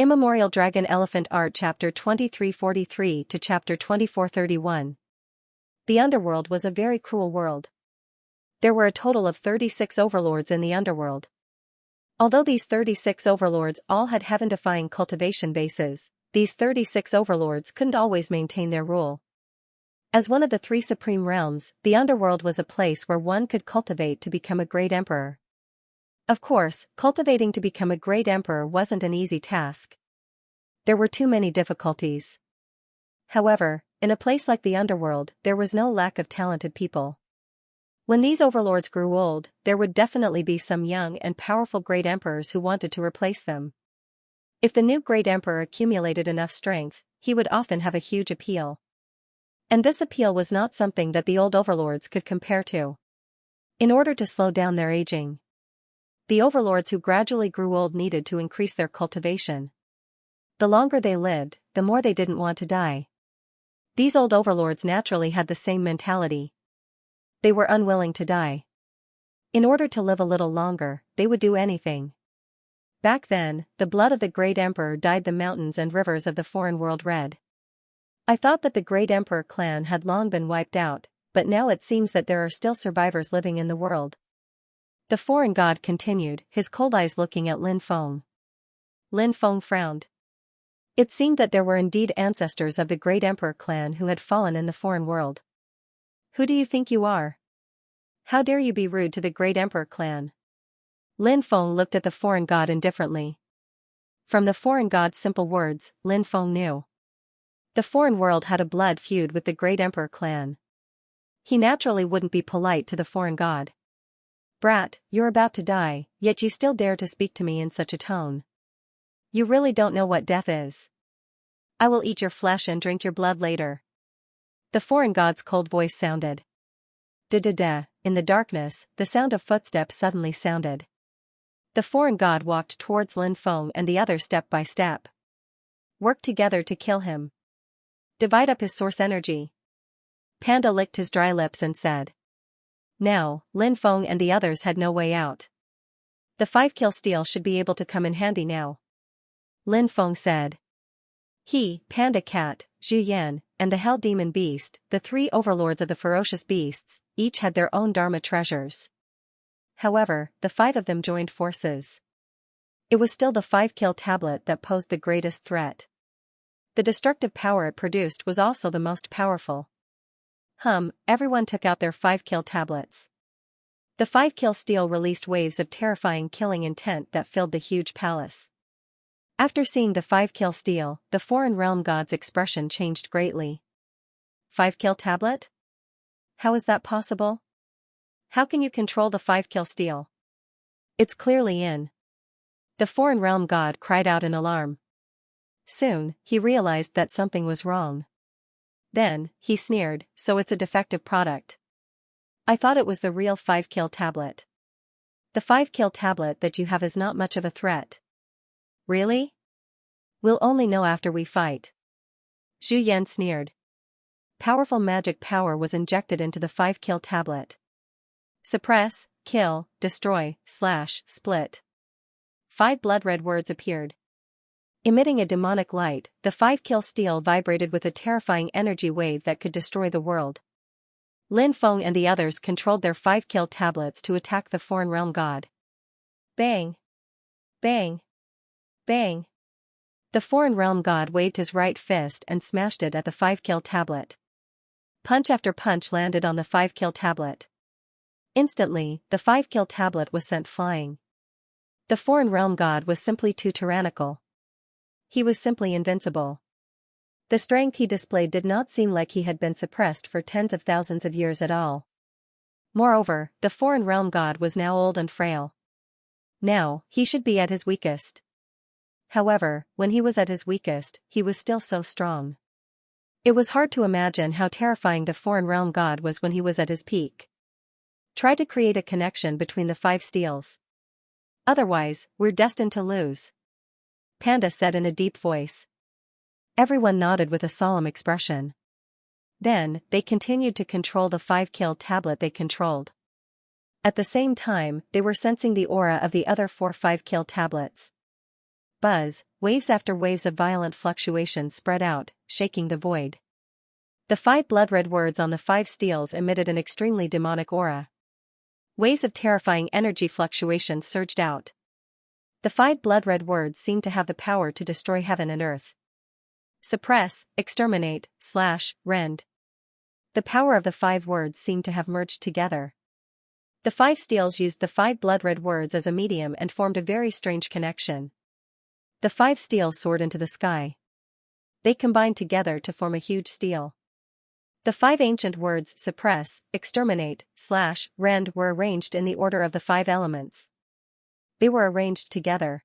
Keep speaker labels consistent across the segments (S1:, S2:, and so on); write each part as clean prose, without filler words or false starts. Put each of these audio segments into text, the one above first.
S1: Immemorial Dragon Elephant Art Chapter 2343 to Chapter 2431. The Underworld was a very cruel world. There were a total of 36 overlords in the Underworld. Although these 36 overlords all had heaven-defying cultivation bases, these 36 overlords couldn't always maintain their rule. As one of the three supreme realms, the Underworld was a place where one could cultivate to become a great emperor. Of course, cultivating to become a great emperor wasn't an easy task. There were too many difficulties. However, in a place like the Underworld, there was no lack of talented people. When these overlords grew old, there would definitely be some young and powerful great emperors who wanted to replace them. If the new great emperor accumulated enough strength, he would often have a huge appeal. And this appeal was not something that the old overlords could compare to. In order to slow down their aging, the overlords who gradually grew old needed to increase their cultivation. The longer they lived, the more they didn't want to die. These old overlords naturally had the same mentality. They were unwilling to die. In order to live a little longer, they would do anything. Back then, the blood of the great emperor dyed the mountains and rivers of the foreign world red. I thought that the great emperor clan had long been wiped out, but now it seems that there are still survivors living in the world. The foreign god continued, his cold eyes looking at Lin Feng. Lin Feng frowned. It seemed that there were indeed ancestors of the great emperor clan who had fallen in the foreign world. Who do you think you are? How dare you be rude to the great emperor clan? Lin Feng looked at the foreign god indifferently. From the foreign god's simple words, Lin Feng knew. The foreign world had a blood feud with the great emperor clan. He naturally wouldn't be polite to the foreign god. Brat, you're about to die, yet you still dare to speak to me in such a tone. You really don't know what death is. I will eat your flesh and drink your blood later. The foreign god's cold voice sounded. Da-da-da, in the darkness, the sound of footsteps suddenly sounded. The foreign god walked towards Lin Feng and the others step by step. Work together to kill him. Divide up his source energy. Panda licked his dry lips and said. Now, Lin Feng and the others had no way out. The 5-kill steel should be able to come in handy now. Lin Feng said. He, Panda Cat, Zhu Yan, and the Hell Demon Beast, the three overlords of the ferocious beasts, each had their own Dharma treasures. However, the 5 of them joined forces. It was still the 5-kill tablet that posed the greatest threat. The destructive power it produced was also the most powerful. Everyone took out their 5-kill tablets. The 5-kill steel released waves of terrifying killing intent that filled the huge palace. After seeing the 5-kill steel, the foreign realm god's expression changed greatly. 5-kill tablet? How is that possible? How can you control the 5-kill steel? It's clearly in. The foreign realm god cried out in alarm. Soon, he realized that something was wrong. Then, he sneered, so it's a defective product. I thought it was the real 5-kill tablet. The 5-kill tablet that you have is not much of a threat. Really? We'll only know after we fight. Zhu Yan sneered. Powerful magic power was injected into the 5-kill tablet. Suppress, kill, destroy, slash, split. 5 blood-red words appeared. Emitting a demonic light, the 5-kill steel vibrated with a terrifying energy wave that could destroy the world. Lin Feng and the others controlled their 5-kill tablets to attack the foreign realm god. Bang! Bang! Bang! The foreign realm god waved his right fist and smashed it at the 5-kill tablet. Punch after punch landed on the 5-kill tablet. Instantly, the 5-kill tablet was sent flying. The foreign realm god was simply too tyrannical. He was simply invincible. The strength he displayed did not seem like he had been suppressed for tens of thousands of years at all. Moreover, the foreign realm god was now old and frail. Now, he should be at his weakest. However, when he was at his weakest, he was still so strong. It was hard to imagine how terrifying the foreign realm god was when he was at his peak. Try to create a connection between the 5 steels. Otherwise, we're destined to lose. Panda said in a deep voice. Everyone nodded with a solemn expression. Then, they continued to control the 5-kill tablet they controlled. At the same time, they were sensing the aura of the other 4 5-kill tablets. buzz, waves after waves of violent fluctuation spread out, shaking the void. The 5 blood-red words on the 5 steels emitted an extremely demonic aura. Waves of terrifying energy fluctuation surged out. The 5 blood-red words seemed to have the power to destroy heaven and earth. Suppress, exterminate, slash, rend. The power of the 5 words seemed to have merged together. The 5 steels used the 5 blood-red words as a medium and formed a very strange connection. The 5 steels soared into the sky. They combined together to form a huge steel. The 5 ancient words suppress, exterminate, slash, rend were arranged in the order of the 5 elements. They were arranged together.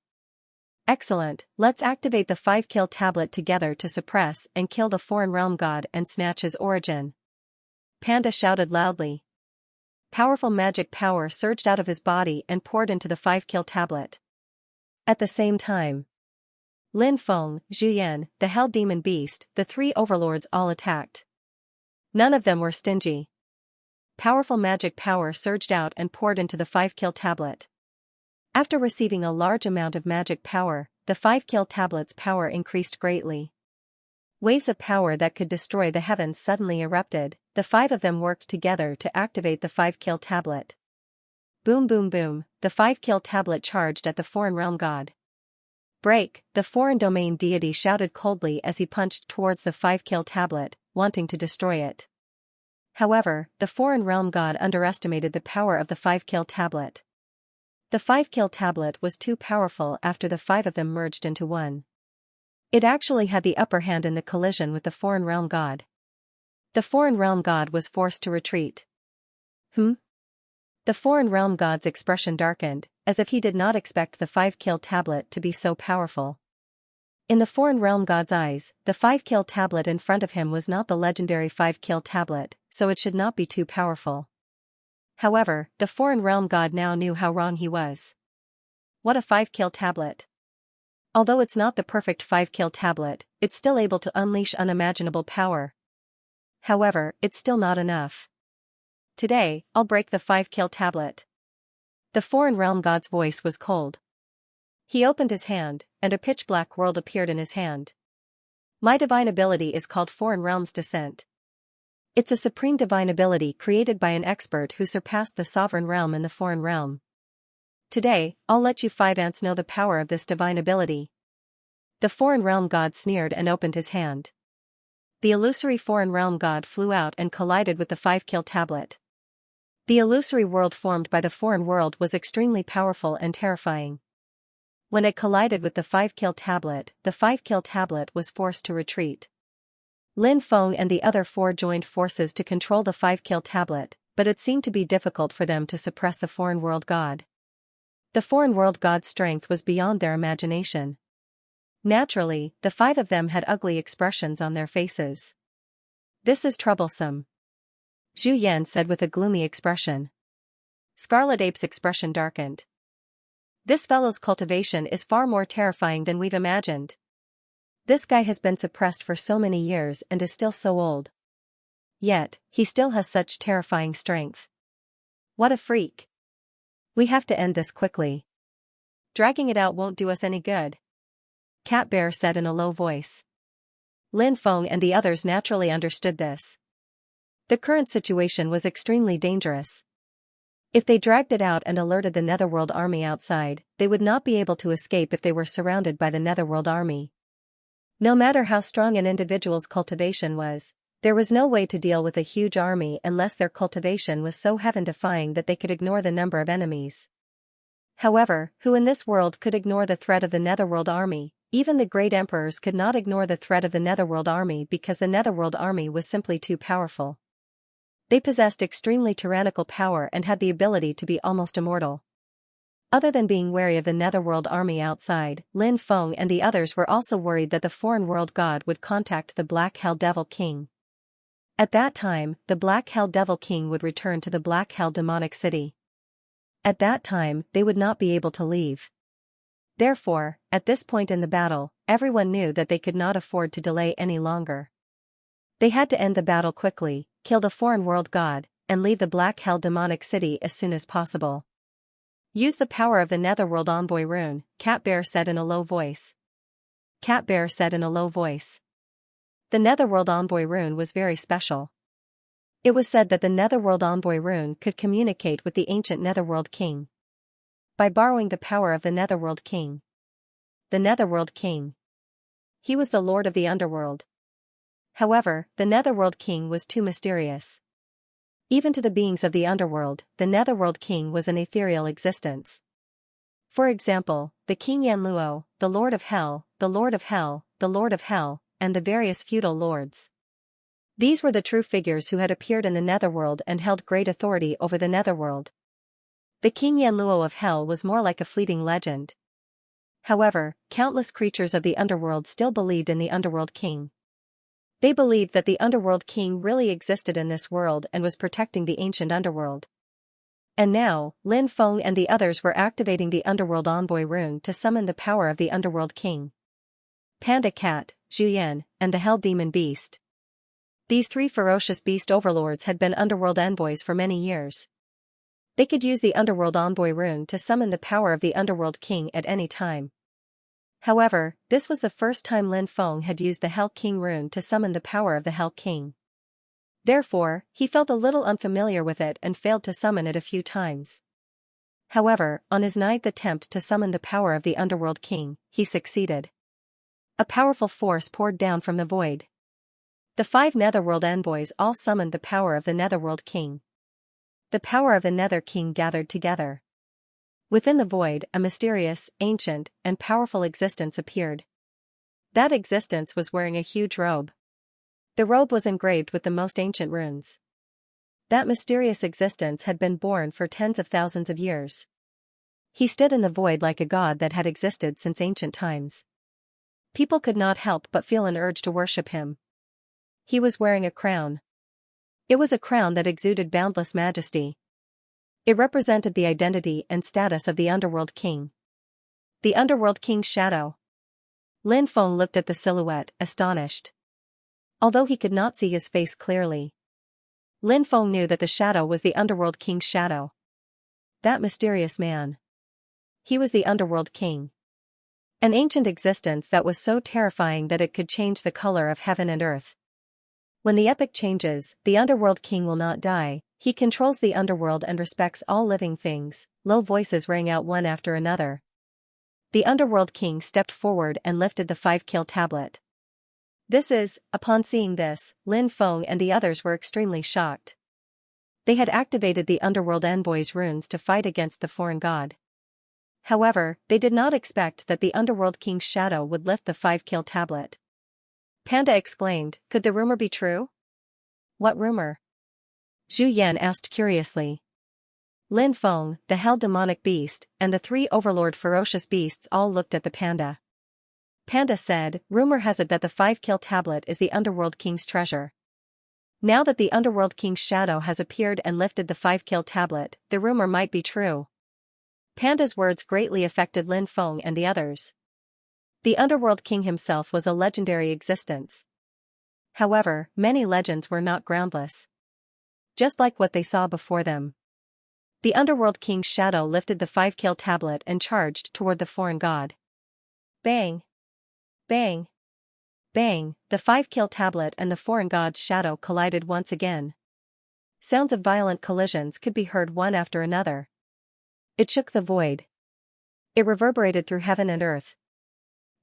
S1: Excellent, let's activate the 5 kill tablet together to suppress and kill the foreign realm god and snatch his origin. Panda shouted loudly. Powerful magic power surged out of his body and poured into the 5 kill tablet. At the same time, Lin Feng, Zhu Yan, the Hell Demon Beast, the 3 overlords all attacked. None of them were stingy. Powerful magic power surged out and poured into the 5 kill tablet. After receiving a large amount of magic power, the 5 kill tablet's power increased greatly. Waves of power that could destroy the heavens suddenly erupted. The 5 of them worked together to activate the 5 kill tablet. Boom boom boom, the 5 kill tablet charged at the foreign realm god. Break, the foreign domain deity shouted coldly as he punched towards the 5 kill tablet, wanting to destroy it. However, the foreign realm god underestimated the power of the 5 kill tablet. The 5 kill tablet was too powerful after the 5 of them merged into one. It actually had the upper hand in the collision with the foreign realm god. The foreign realm god was forced to retreat. The foreign realm god's expression darkened, as if he did not expect the 5 kill tablet to be so powerful. In the foreign realm god's eyes, the 5 kill tablet in front of him was not the legendary 5 kill tablet, so it should not be too powerful. However, the foreign realm god now knew how wrong he was. What a 5 kill tablet. Although it's not the perfect 5 kill tablet, it's still able to unleash unimaginable power. However, it's still not enough. Today, I'll break the 5 kill tablet. The foreign realm god's voice was cold. He opened his hand, and a pitch-black world appeared in his hand. My divine ability is called Foreign Realm's Descent. It's a supreme divine ability created by an expert who surpassed the sovereign realm in the foreign realm. Today, I'll let you 5 ants know the power of this divine ability. The foreign realm god sneered and opened his hand. The illusory foreign realm god flew out and collided with the 5 kill tablet. The illusory world formed by the foreign world was extremely powerful and terrifying. When it collided with the 5 kill tablet, the 5 kill tablet was forced to retreat. Lin Feng and the other 4 joined forces to control the 5 kill tablet, but it seemed to be difficult for them to suppress the foreign world god. The foreign world god's strength was beyond their imagination. Naturally, the 5 of them had ugly expressions on their faces. This is troublesome, Zhu Yan said with a gloomy expression. Scarlet Ape's expression darkened. This fellow's cultivation is far more terrifying than we've imagined. This guy has been suppressed for so many years and is still so old. Yet, he still has such terrifying strength. What a freak. We have to end this quickly. Dragging it out won't do us any good, Cat Bear said in a low voice. Lin Feng and the others naturally understood this. The current situation was extremely dangerous. If they dragged it out and alerted the Netherworld army outside, they would not be able to escape if they were surrounded by the Netherworld army. No matter how strong an individual's cultivation was, there was no way to deal with a huge army unless their cultivation was so heaven-defying that they could ignore the number of enemies. However, who in this world could ignore the threat of the Netherworld army? Even the great emperors could not ignore the threat of the Netherworld army because the Netherworld army was simply too powerful. They possessed extremely tyrannical power and had the ability to be almost immortal. Other than being wary of the Netherworld army outside, Lin Feng and the others were also worried that the foreign world god would contact the Black Hell Devil King. At that time, the Black Hell Devil King would return to the Black Hell Demonic City. At that time, they would not be able to leave. Therefore, at this point in the battle, everyone knew that they could not afford to delay any longer. They had to end the battle quickly, kill the foreign world god, and leave the Black Hell Demonic City as soon as possible. Use the power of the Netherworld Envoy rune, Cat Bear said in a low voice. Cat Bear said in a low voice. The Netherworld Envoy rune was very special. It was said that the Netherworld Envoy rune could communicate with the ancient Netherworld King by borrowing the power of the Netherworld King. The Netherworld King. He was the Lord of the Underworld. However, the Netherworld King was too mysterious. Even to the beings of the Underworld, the Netherworld King was an ethereal existence. For example, the King Yanluo, the Lord of Hell, the Lord of Hell, the Lord of Hell, and the various feudal lords. These were the true figures who had appeared in the Netherworld and held great authority over the Netherworld. The King Yanluo of Hell was more like a fleeting legend. However, countless creatures of the Underworld still believed in the Underworld King. They believed that the Underworld King really existed in this world and was protecting the ancient Underworld. And now, Lin Feng and the others were activating the Underworld Envoy rune to summon the power of the Underworld King. Panda Cat, Zhuyan, and the Hell Demon Beast. These three ferocious beast overlords had been Underworld envoys for many years. They could use the Underworld Envoy rune to summon the power of the Underworld King at any time. However, this was the first time Lin Feng had used the Hell King rune to summon the power of the Hell King. Therefore, he felt a little unfamiliar with it and failed to summon it a few times. However, on his ninth attempt to summon the power of the Underworld King, he succeeded. A powerful force poured down from the void. The 5 Netherworld envoys all summoned the power of the Netherworld King. The power of the Nether King gathered together. Within the void, a mysterious, ancient, and powerful existence appeared. That existence was wearing a huge robe. The robe was engraved with the most ancient runes. That mysterious existence had been born for tens of thousands of years. He stood in the void like a god that had existed since ancient times. People could not help but feel an urge to worship him. He was wearing a crown. It was a crown that exuded boundless majesty. It represented the identity and status of the Underworld King. The Underworld King's shadow. Lin Feng looked at the silhouette, astonished. Although he could not see his face clearly, Lin Feng knew that the shadow was the Underworld King's shadow. That mysterious man. He was the Underworld King. An ancient existence that was so terrifying that it could change the color of heaven and earth. When the epic changes, the Underworld King will not die. He controls the underworld and respects all living things. Low voices rang out one after another. The Underworld King stepped forward and lifted the 5-kill tablet. Upon seeing this, Lin Feng and the others were extremely shocked. They had activated the Underworld Envoy's runes to fight against the foreign god. However, they did not expect that the Underworld King's shadow would lift the 5-kill tablet. Panda exclaimed, "Could the rumor be true?" "What rumor?" Zhu Yan asked curiously. Lin Feng, the Hell Demonic Beast, and the 3 Overlord Ferocious Beasts all looked at the panda. Panda said, "Rumor has it that the 5-kill tablet is the Underworld King's treasure. Now that the Underworld King's shadow has appeared and lifted the 5-kill tablet, the rumor might be true." Panda's words greatly affected Lin Feng and the others. The Underworld King himself was a legendary existence. However, many legends were not groundless. Just like what they saw before them. The Underworld King's shadow lifted the 5-kill tablet and charged toward the foreign god. Bang! Bang! Bang! The 5-kill tablet and the foreign god's shadow collided once again. Sounds of violent collisions could be heard one after another. It shook the void. It reverberated through heaven and earth.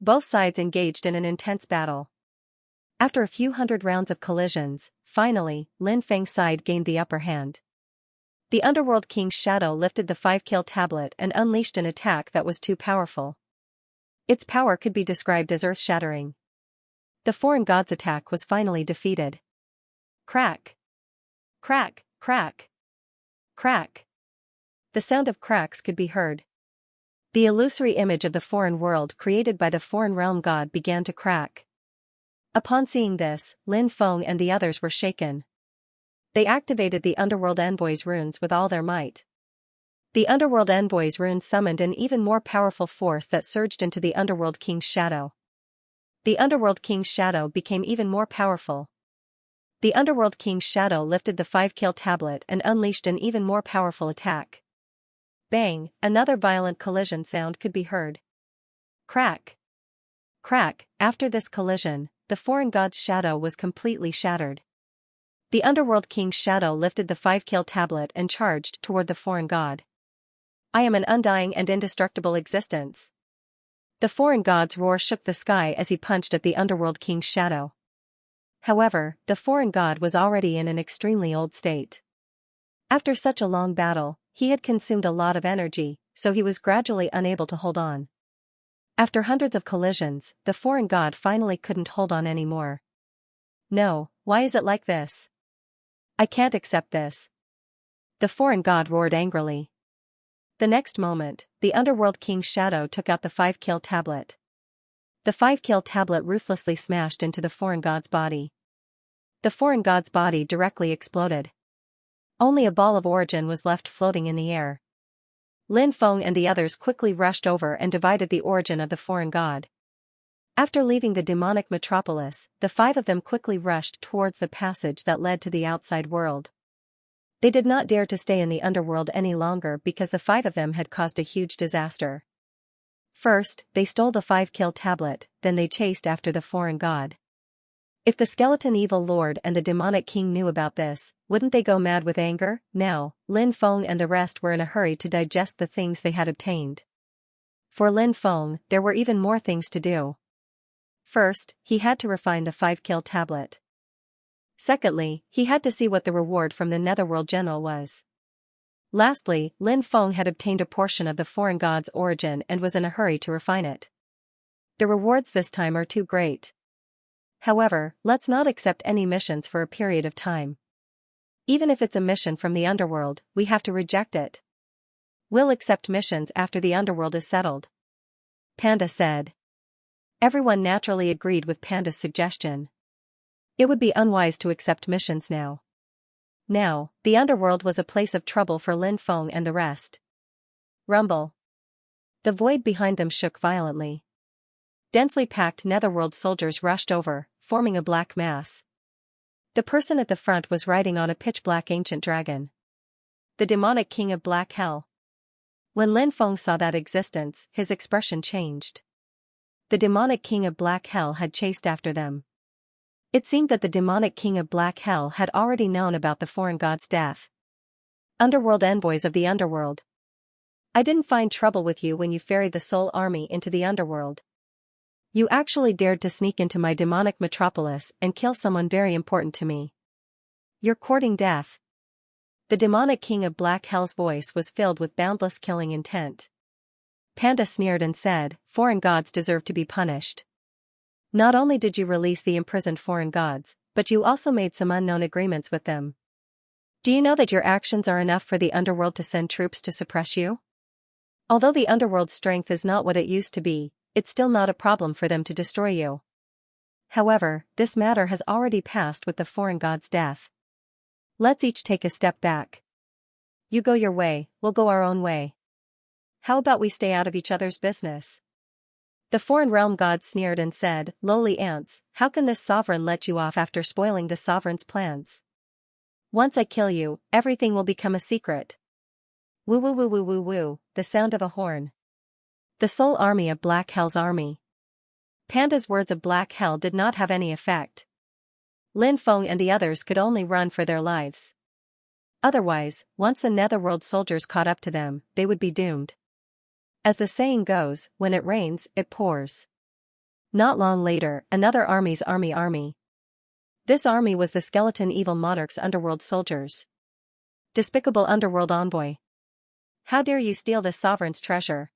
S1: Both sides engaged in an intense battle. After a few hundred rounds of collisions, finally, Lin Feng's side gained the upper hand. The Underworld King's shadow lifted the 5-kill tablet and unleashed an attack that was too powerful. Its power could be described as earth-shattering. The foreign god's attack was finally defeated. Crack! Crack! Crack! Crack! The sound of cracks could be heard. The illusory image of the foreign world created by the foreign realm god began to crack. Upon seeing this, Lin Feng and the others were shaken. They activated the Underworld Envoy's runes with all their might. The Underworld Envoy's runes summoned an even more powerful force that surged into the Underworld King's shadow. The Underworld King's shadow became even more powerful. The Underworld King's shadow lifted the 5-kill tablet and unleashed an even more powerful attack. Bang, another violent collision sound could be heard. Crack. Crack, after this collision, the foreign god's shadow was completely shattered. The Underworld King's shadow lifted the 5-kill tablet and charged toward the foreign god. I am an undying and indestructible existence. The foreign god's roar shook the sky as he punched at the Underworld King's shadow. However, the foreign god was already in an extremely old state. After such a long battle, he had consumed a lot of energy, so he was gradually unable to hold on. After hundreds of collisions, the foreign god finally couldn't hold on anymore. No, why is it like this? I can't accept this. The foreign god roared angrily. The next moment, the Underworld King's shadow took out the 5-kill tablet. The 5-kill tablet ruthlessly smashed into the foreign god's body. The foreign god's body directly exploded. Only a ball of origin was left floating in the air. Lin Feng and the others quickly rushed over and divided the origin of the foreign god. After leaving the demonic metropolis, the 5 of them quickly rushed towards the passage that led to the outside world. They did not dare to stay in the underworld any longer because the 5 of them had caused a huge disaster. First, they stole the 5-kill tablet, then they chased after the foreign god. If the skeleton evil lord and the demonic king knew about this, wouldn't they go mad with anger? Now, Lin Feng and the rest were in a hurry to digest the things they had obtained. For Lin Feng, there were even more things to do. First, he had to refine the 5-kill tablet. Secondly, he had to see what the reward from the Netherworld General was. Lastly, Lin Feng had obtained a portion of the foreign god's origin and was in a hurry to refine it. The rewards this time are too great. However, let's not accept any missions for a period of time. Even if it's a mission from the underworld, we have to reject it. We'll accept missions after the underworld is settled. Panda said. Everyone naturally agreed with Panda's suggestion. It would be unwise to accept missions now. Now, the underworld was a place of trouble for Lin Feng and the rest. Rumble. The void behind them shook violently. Densely packed Netherworld soldiers rushed over, forming a black mass. The person at the front was riding on a pitch-black ancient dragon. The demonic king of Black Hell. When Lin Feng saw that existence, his expression changed. The demonic king of Black Hell had chased after them. It seemed that the demonic king of Black Hell had already known about the foreign god's death. Underworld envoys of the underworld. I didn't find trouble with you when you ferried the Soul Army into the underworld. You actually dared to sneak into my demonic metropolis and kill someone very important to me. You're courting death. The demonic king of Black Hell's voice was filled with boundless killing intent. Panda sneered and said, foreign gods deserve to be punished. Not only did you release the imprisoned foreign gods, but you also made some unknown agreements with them. Do you know that your actions are enough for the underworld to send troops to suppress you? Although the underworld's strength is not what it used to be, it's still not a problem for them to destroy you. However, this matter has already passed with the foreign god's death. Let's each take a step back. You go your way, we'll go our own way. How about we stay out of each other's business? The foreign realm god sneered and said, lowly ants, how can this sovereign let you off after spoiling the sovereign's plans? Once I kill you, everything will become a secret. Woo woo woo woo woo woo, the sound of a horn. The Soul Army of Black Hell's army. Panda's words of Black Hell did not have any effect. Lin Feng and the others could only run for their lives. Otherwise, once the Netherworld soldiers caught up to them, they would be doomed. As the saying goes, when it rains, it pours. Not long later, another army's army. This army was the skeleton evil monarch's underworld soldiers. Despicable underworld envoy. How dare you steal this sovereign's treasure?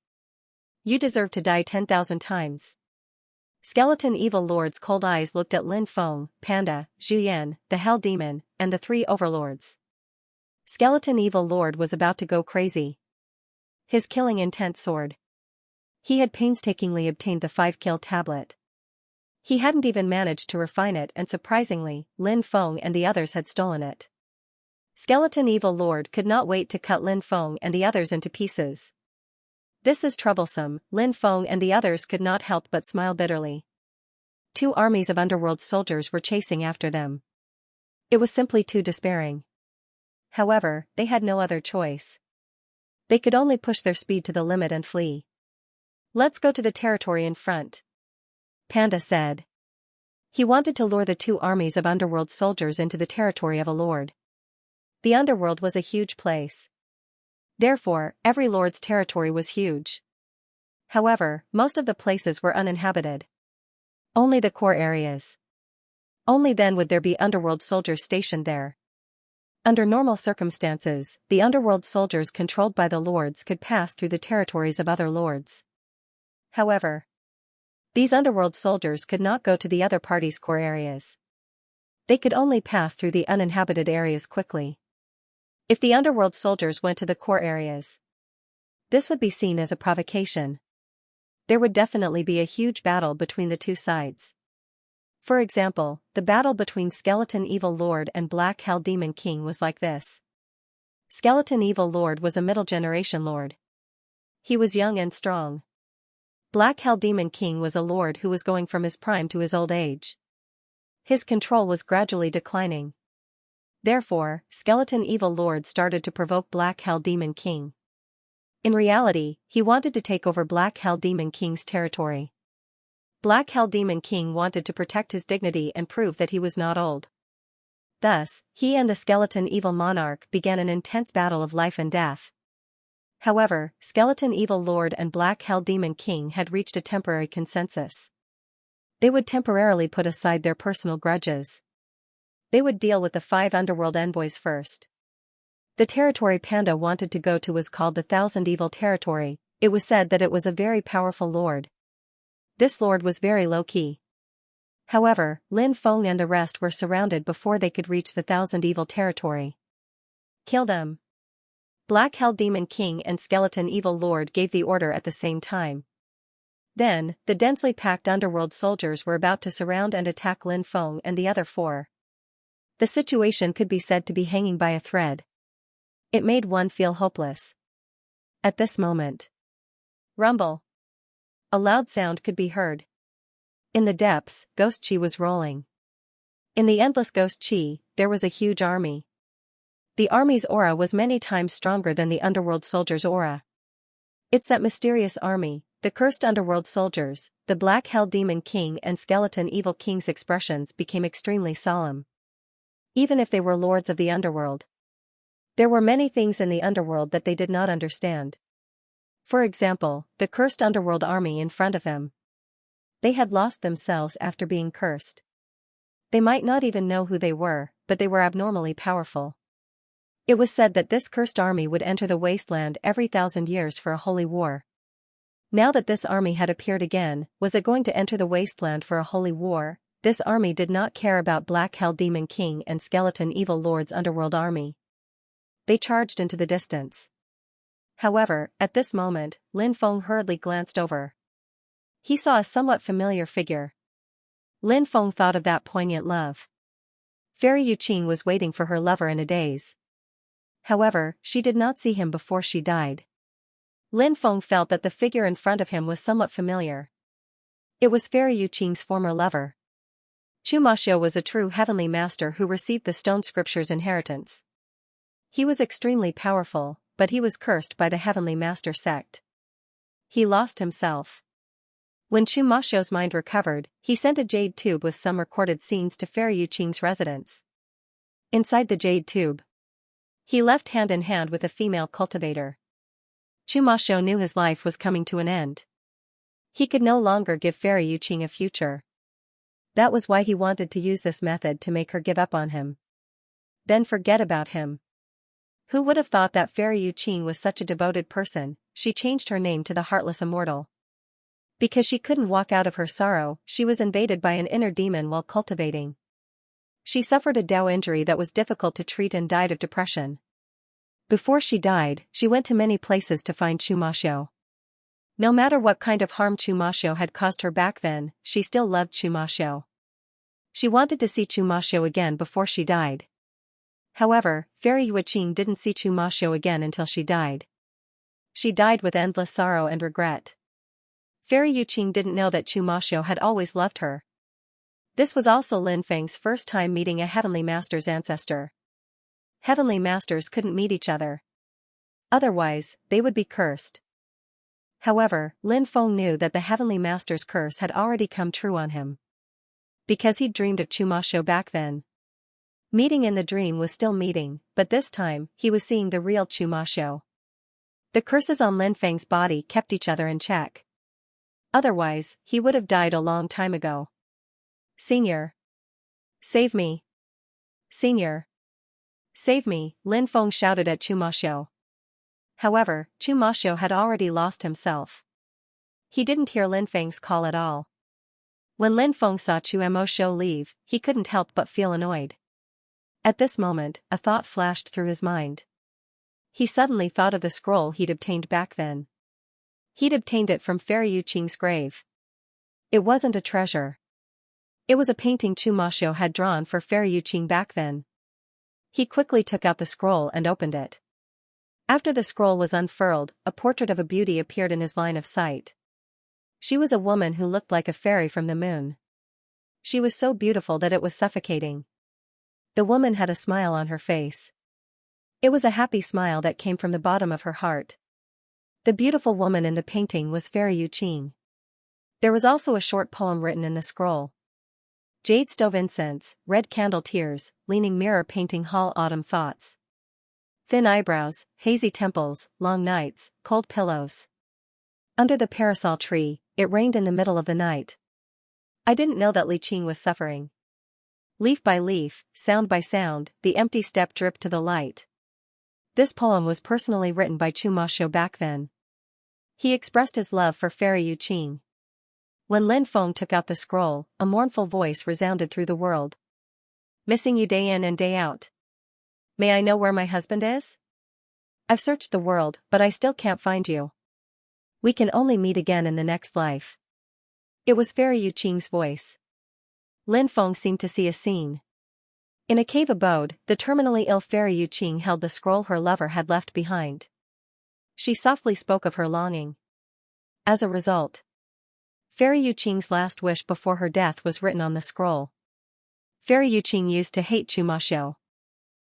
S1: You deserve to die 10,000 times. Skeleton evil lord's cold eyes looked at Lin Feng, Panda, Zhu Yan, the Hell Demon, and the 3 overlords. Skeleton evil lord was about to go crazy. His killing intent soared. He had painstakingly obtained the 5-kill tablet. He hadn't even managed to refine it, and surprisingly, Lin Feng and the others had stolen it. Skeleton evil lord could not wait to cut Lin Feng and the others into pieces. This is troublesome. Lin Feng and the others could not help but smile bitterly. 2 armies of underworld soldiers were chasing after them. It was simply too despairing. However, they had no other choice. They could only push their speed to the limit and flee. "Let's go to the territory in front," Panda said. He wanted to lure the two armies of underworld soldiers into the territory of a lord. The underworld was a huge place. Therefore, every lord's territory was huge. However, most of the places were uninhabited. Only the core areas. Only then would there be underworld soldiers stationed there. Under normal circumstances, the underworld soldiers controlled by the lords could pass through the territories of other lords. However, these underworld soldiers could not go to the other party's core areas. They could only pass through the uninhabited areas quickly. If the underworld soldiers went to the core areas, this would be seen as a provocation. There would definitely be a huge battle between the two sides. For example, the battle between Skeleton Evil Lord and Black Hell Demon King was like this. Skeleton Evil Lord was a middle generation lord. He was young and strong. Black Hell Demon King was a lord who was going from his prime to his old age. His control was gradually declining. Therefore, Skeleton Evil Lord started to provoke Black Hell Demon King. In reality, he wanted to take over Black Hell Demon King's territory. Black Hell Demon King wanted to protect his dignity and prove that he was not old. Thus, he and the Skeleton Evil Monarch began an intense battle of life and death. However, Skeleton Evil Lord and Black Hell Demon King had reached a temporary consensus. They would temporarily put aside their personal grudges. They would deal with the 5 underworld envoys first. The territory Panda wanted to go to was called the Thousand Evil Territory. It was said that it was a very powerful lord. This lord was very low-key. However, Lin Feng and the rest were surrounded before they could reach the Thousand Evil Territory. "Kill them." Black Hell Demon King and Skeleton Evil Lord gave the order at the same time. Then, the densely packed underworld soldiers were about to surround and attack Lin Feng and the other 4. The situation could be said to be hanging by a thread. It made one feel hopeless. At this moment, rumble. A loud sound could be heard. In the depths, Ghost Chi was rolling. In the endless Ghost Chi, there was a huge army. The army's aura was many times stronger than the underworld soldiers' aura. It's that mysterious army, the cursed underworld soldiers. The Black Hell Demon King and Skeleton Evil King's expressions became extremely solemn. Even if they were lords of the underworld, there were many things in the underworld that they did not understand. For example, the cursed underworld army in front of them. They had lost themselves after being cursed. They might not even know who they were, but they were abnormally powerful. It was said that this cursed army would enter the wasteland every 1,000 years for a holy war. Now that this army had appeared again, was it going to enter the wasteland for a holy war? This army did not care about Black Hell Demon King and Skeleton Evil Lord's underworld army. They charged into the distance. However, at this moment, Lin Feng hurriedly glanced over. He saw a somewhat familiar figure. Lin Feng thought of that poignant love. Fairy Yuqing was waiting for her lover in a daze. However, she did not see him before she died. Lin Feng felt that the figure in front of him was somewhat familiar. It was Fairy Yuqing's former lover. Chumaxio was a true heavenly master who received the Stone Scripture's inheritance. He was extremely powerful, but he was cursed by the heavenly master sect. He lost himself. When Chumaxio's mind recovered, he sent a jade tube with some recorded scenes to Fairy Yuqing's residence. Inside the jade tube, he left hand in hand with a female cultivator. Chumaxio knew his life was coming to an end. He could no longer give Fairy Yuqing a future. That was why he wanted to use this method to make her give up on him. Then forget about him. Who would have thought that Fairy Yuqing was such a devoted person? She changed her name to the Heartless Immortal. Because she couldn't walk out of her sorrow, she was invaded by an inner demon while cultivating. She suffered a Dao injury that was difficult to treat and died of depression. Before she died, she went to many places to find Chumaxio. No matter what kind of harm Chumaxio had caused her back then, she still loved Chumaxio. She wanted to see Chumaxio again before she died. However, Fairy Yuqing didn't see Chumaxio again until she died. She died with endless sorrow and regret. Fairy Yuqing didn't know that Chumaxio had always loved her. This was also Lin Feng's first time meeting a Heavenly Master's ancestor. Heavenly Masters couldn't meet each other. Otherwise, they would be cursed. However, Lin Feng knew that the Heavenly Master's curse had already come true on him. Because he'd dreamed of Chumasho back then. Meeting in the dream was still meeting, but this time, he was seeing the real Chumasho. The curses on Lin Feng's body kept each other in check. Otherwise, he would have died a long time ago. Senior. Save me. Senior. Save me, Lin Feng shouted at Chumasho. However, Chumasho had already lost himself. He didn't hear Lin Feng's call at all. When Lin Feng saw Chumasho leave, he couldn't help but feel annoyed. At this moment, a thought flashed through his mind. He suddenly thought of the scroll he'd obtained back then. He'd obtained it from Fairy Yuqing's grave. It wasn't a treasure. It was a painting Chumasho had drawn for Fairy Yuqing back then. He quickly took out the scroll and opened it. After the scroll was unfurled, a portrait of a beauty appeared in his line of sight. She was a woman who looked like a fairy from the moon. She was so beautiful that it was suffocating. The woman had a smile on her face. It was a happy smile that came from the bottom of her heart. The beautiful woman in the painting was Fairy Yuqing. There was also a short poem written in the scroll. Jade stove incense, red candle tears, leaning mirror painting hall autumn thoughts. Thin eyebrows, hazy temples, long nights, cold pillows. Under the parasol tree, it rained in the middle of the night. I didn't know that Li Qing was suffering. Leaf by leaf, sound by sound, the empty step dripped to the light. This poem was personally written by Chumasho back then. He expressed his love for Fairy Yuqing. When Lin Feng took out the scroll, a mournful voice resounded through the world. Missing you day in and day out. May I know where my husband is? I've searched the world, but I still can't find you. We can only meet again in the next life. It was Fairy Yuqing's voice. Lin Feng seemed to see a scene. In a cave abode, the terminally ill Fairy Yuqing held the scroll her lover had left behind. She softly spoke of her longing. As a result, Fairy Yuqing's last wish before her death was written on the scroll. Fairy Yuqing used to hate Chumasho.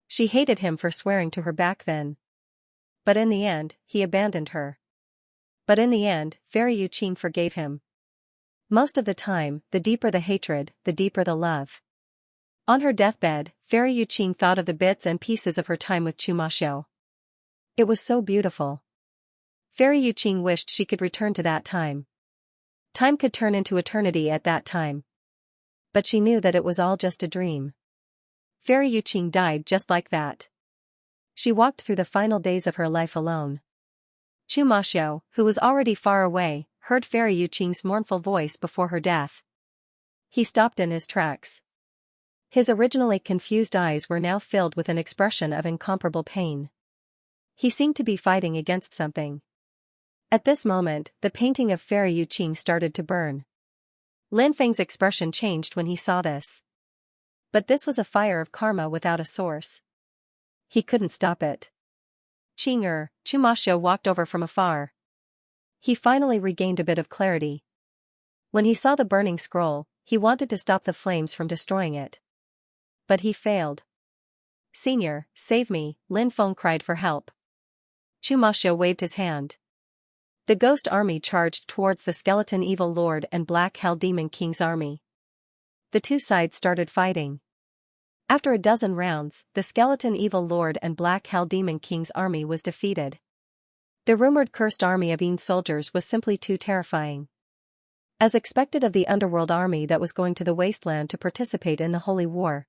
S1: She hated him for swearing to her back then. But in the end, he abandoned her. But in the end, Fairy Yuqing forgave him. Most of the time, the deeper the hatred, the deeper the love. On her deathbed, Fairy Yuqing thought of the bits and pieces of her time with Chumasho. It was so beautiful. Fairy Yuqing wished she could return to that time. Time could turn into eternity at that time. But she knew that it was all just a dream. Fairy Yuqing died just like that. She walked through the final days of her life alone. Chumasho, who was already far away, heard Fairy Yuqing's mournful voice before her death. He stopped in his tracks. His originally confused eyes were now filled with an expression of incomparable pain. He seemed to be fighting against something. At this moment, the painting of Fairy Yuqing started to burn. Lin Feng's expression changed when he saw this. But this was a fire of karma without a source. He couldn't stop it. Chumasho walked over from afar. He finally regained a bit of clarity. When he saw the burning scroll, he wanted to stop the flames from destroying it. But he failed. Senior, save me, Lin Feng cried for help. Chumasho waved his hand. The ghost army charged towards the skeleton evil lord and black hell demon king's army. The two sides started fighting. After a dozen rounds, the skeleton evil lord and black hell demon king's army was defeated. The rumored cursed army of Yin soldiers was simply too terrifying. As expected of the underworld army that was going to the wasteland to participate in the holy war.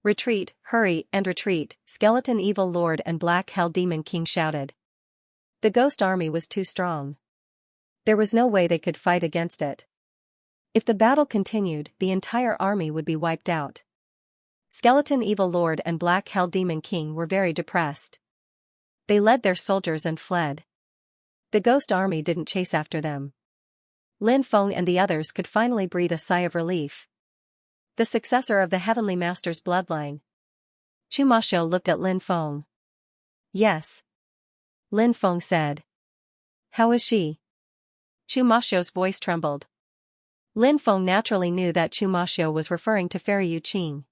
S1: Retreat, hurry, and retreat, skeleton evil lord and black hell demon king shouted. The ghost army was too strong. There was no way they could fight against it. If the battle continued, the entire army would be wiped out. Skeleton evil lord and black hell demon king were very depressed. They led their soldiers and fled. The ghost army didn't chase after them. Lin Feng and the others could finally breathe a sigh of relief. The successor of the Heavenly Master's bloodline. Chumasho looked at Lin Feng. Yes. Lin Feng said. How is she? Chumasho's voice trembled. Lin Feng naturally knew that Chumasho was referring to Fairy Yuqing.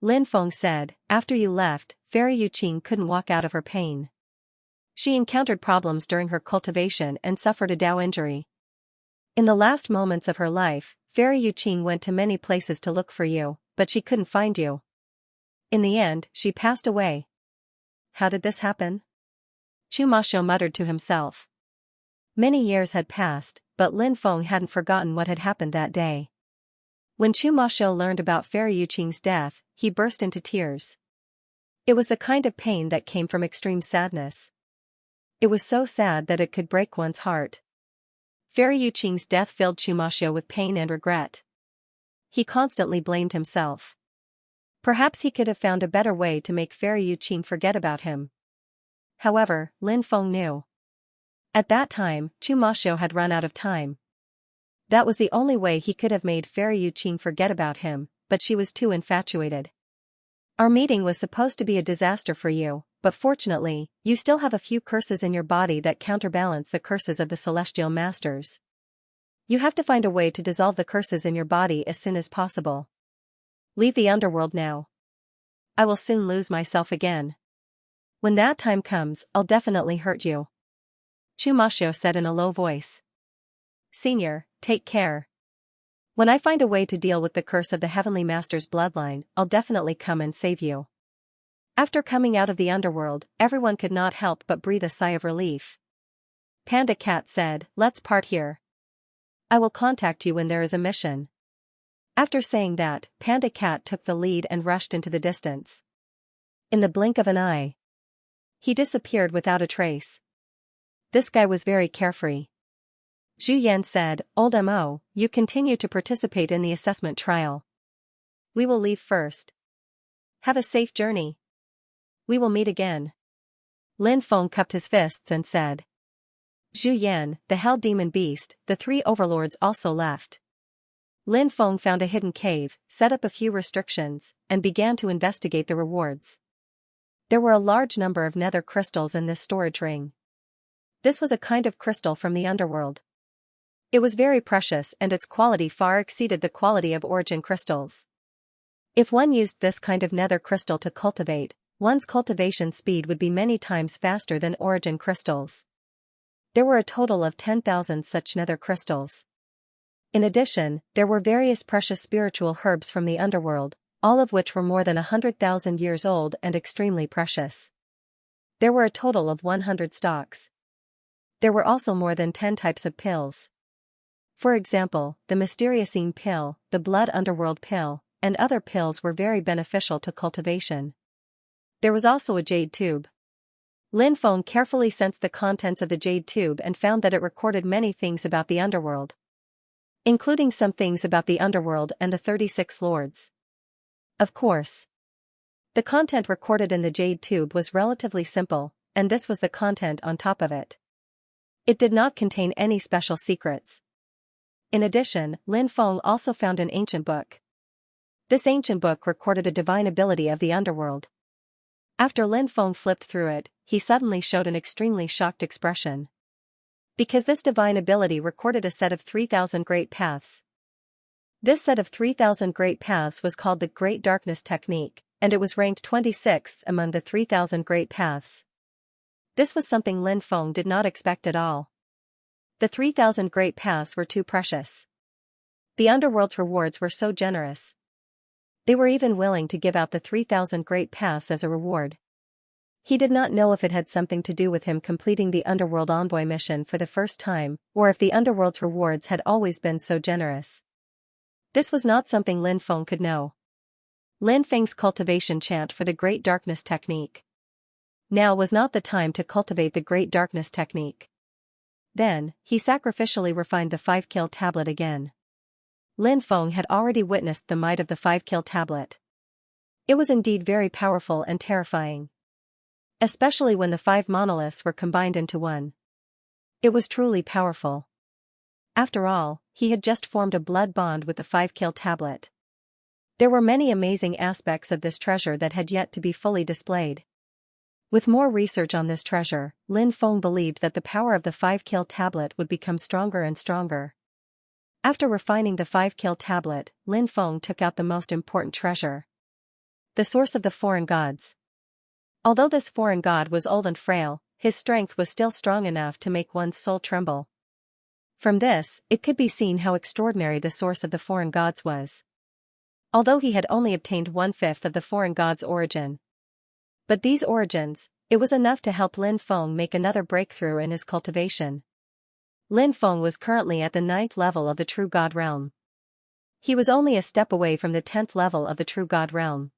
S1: Lin Feng said, after you left, Fairy Yuqing couldn't walk out of her pain. She encountered problems during her cultivation and suffered a Dao injury. In the last moments of her life, Fairy Yuqing went to many places to look for you, but she couldn't find you. In the end, she passed away. How did this happen? Chu Mashu muttered to himself. Many years had passed, but Lin Feng hadn't forgotten what had happened that day. When Chu Mashu learned about Fairy Yuqing's death, he burst into tears. It was the kind of pain that came from extreme sadness. It was so sad that it could break one's heart. Fairy Yuqing's death filled Chu Mashu with pain and regret. He constantly blamed himself. Perhaps he could have found a better way to make Fairy Yuqing forget about him. However, Lin Feng knew. At that time, Chu Mashu had run out of time. That was the only way he could have made Fairy Yuqing forget about him, but she was too infatuated. Our meeting was supposed to be a disaster for you, but fortunately, you still have a few curses in your body that counterbalance the curses of the Celestial Masters. You have to find a way to dissolve the curses in your body as soon as possible. Leave the underworld now. I will soon lose myself again. When that time comes, I'll definitely hurt you. Chu Mashu said in a low voice. Senior, take care. When I find a way to deal with the curse of the Heavenly Master's bloodline, I'll definitely come and save you. After coming out of the underworld, everyone could not help but breathe a sigh of relief. Panda Cat said, let's part here. I will contact you when there is a mission. After saying that, Panda Cat took the lead and rushed into the distance. In the blink of an eye, he disappeared without a trace. This guy was very carefree. Zhu Yan said, Old Mo, you continue to participate in the assessment trial. We will leave first. Have a safe journey. We will meet again. Lin Feng cupped his fists and said. Zhu Yan, the Hell Demon Beast, the three overlords also left. Lin Feng found a hidden cave, set up a few restrictions, and began to investigate the rewards. There were a large number of nether crystals in this storage ring. This was a kind of crystal from the underworld. It was very precious and its quality far exceeded the quality of origin crystals. If one used this kind of nether crystal to cultivate, one's cultivation speed would be many times faster than origin crystals. There were a total of 10,000 such nether crystals. In addition, there were various precious spiritual herbs from the underworld, all of which were more than 100,000 years old and extremely precious. There were a total of 100 stocks. There were also more than 10 types of pills. For example, the Mysteriousine pill, the Blood Underworld pill, and other pills were very beneficial to cultivation. There was also a jade tube. Lin Feng carefully sensed the contents of the jade tube and found that it recorded many things about the underworld, including some things about the underworld and the 36 lords. Of course, the content recorded in the jade tube was relatively simple, and this was the content on top of it. It did not contain any special secrets. In addition, Lin Feng also found an ancient book. This ancient book recorded a divine ability of the underworld. After Lin Feng flipped through it, he suddenly showed an extremely shocked expression. Because this divine ability recorded a set of 3,000 great paths. This set of 3,000 great paths was called the Great Darkness Technique, and it was ranked 26th among the 3,000 great paths. This was something Lin Feng did not expect at all. The 3,000 great paths were too precious. The underworld's rewards were so generous. They were even willing to give out the 3,000 great paths as a reward. He did not know if it had something to do with him completing the underworld envoy mission for the first time, or if the underworld's rewards had always been so generous. This was not something Lin Feng could know. Lin Feng's cultivation chant for the Great Darkness Technique. Now was not the time to cultivate the Great Darkness Technique. Then, he sacrificially refined the 5-kill tablet again. Lin Feng had already witnessed the might of the 5-kill tablet. It was indeed very powerful and terrifying. Especially when the 5 monoliths were combined into one. It was truly powerful. After all, he had just formed a blood bond with the 5-kill tablet. There were many amazing aspects of this treasure that had yet to be fully displayed. With more research on this treasure, Lin Feng believed that the power of the 5-kill tablet would become stronger and stronger. After refining the 5-kill tablet, Lin Feng took out the most important treasure. The source of the foreign gods. Although this foreign god was old and frail, his strength was still strong enough to make one's soul tremble. From this, it could be seen how extraordinary the source of the foreign gods was. Although he had only obtained 1/5 of the foreign gods' origin. But these origins, it was enough to help Lin Feng make another breakthrough in his cultivation. Lin Feng was currently at the 9th level of the True God realm. He was only a step away from the 10th level of the True God realm.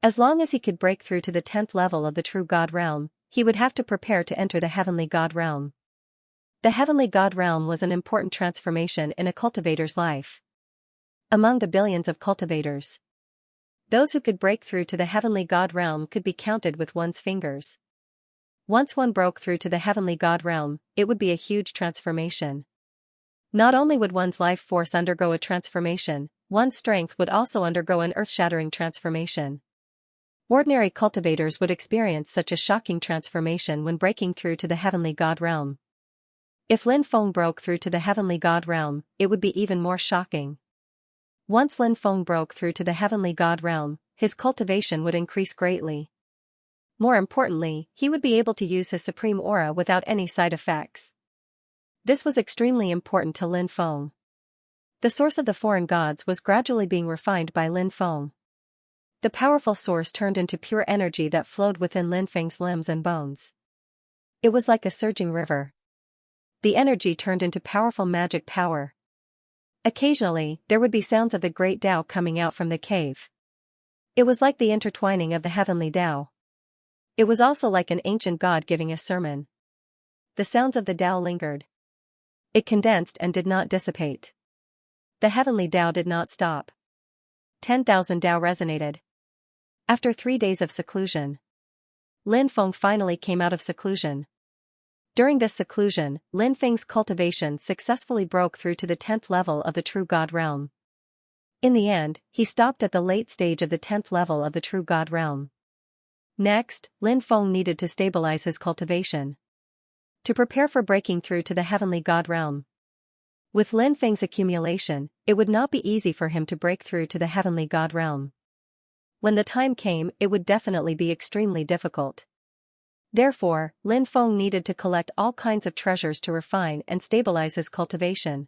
S1: As long as he could break through to the 10th level of the True God realm, he would have to prepare to enter the Heavenly God realm. The Heavenly God realm was an important transformation in a cultivator's life. Among the billions of cultivators, those who could break through to the Heavenly God realm could be counted with one's fingers. Once one broke through to the Heavenly God realm, it would be a huge transformation. Not only would one's life force undergo a transformation, one's strength would also undergo an earth-shattering transformation. Ordinary cultivators would experience such a shocking transformation when breaking through to the Heavenly God realm. If Lin Feng broke through to the Heavenly God realm, it would be even more shocking. Once Lin Feng broke through to the Heavenly God realm, his cultivation would increase greatly. More importantly, he would be able to use his supreme aura without any side effects. This was extremely important to Lin Feng. The source of the foreign gods was gradually being refined by Lin Feng. The powerful source turned into pure energy that flowed within Lin Feng's limbs and bones. It was like a surging river. The energy turned into powerful magic power. Occasionally, there would be sounds of the great Tao coming out from the cave. It was like the intertwining of the heavenly Tao. It was also like an ancient god giving a sermon. The sounds of the Tao lingered. It condensed and did not dissipate. The heavenly Tao did not stop. 10,000 Tao resonated. After 3 days of seclusion, Lin Feng finally came out of seclusion. During this seclusion, Lin Feng's cultivation successfully broke through to the 10th level of the True God realm. In the end, he stopped at the late stage of the 10th level of the True God realm. Next, Lin Feng needed to stabilize his cultivation to prepare for breaking through to the Heavenly God realm. With Lin Feng's accumulation, it would not be easy for him to break through to the Heavenly God realm. When the time came, it would definitely be extremely difficult. Therefore, Lin Feng needed to collect all kinds of treasures to refine and stabilize his cultivation.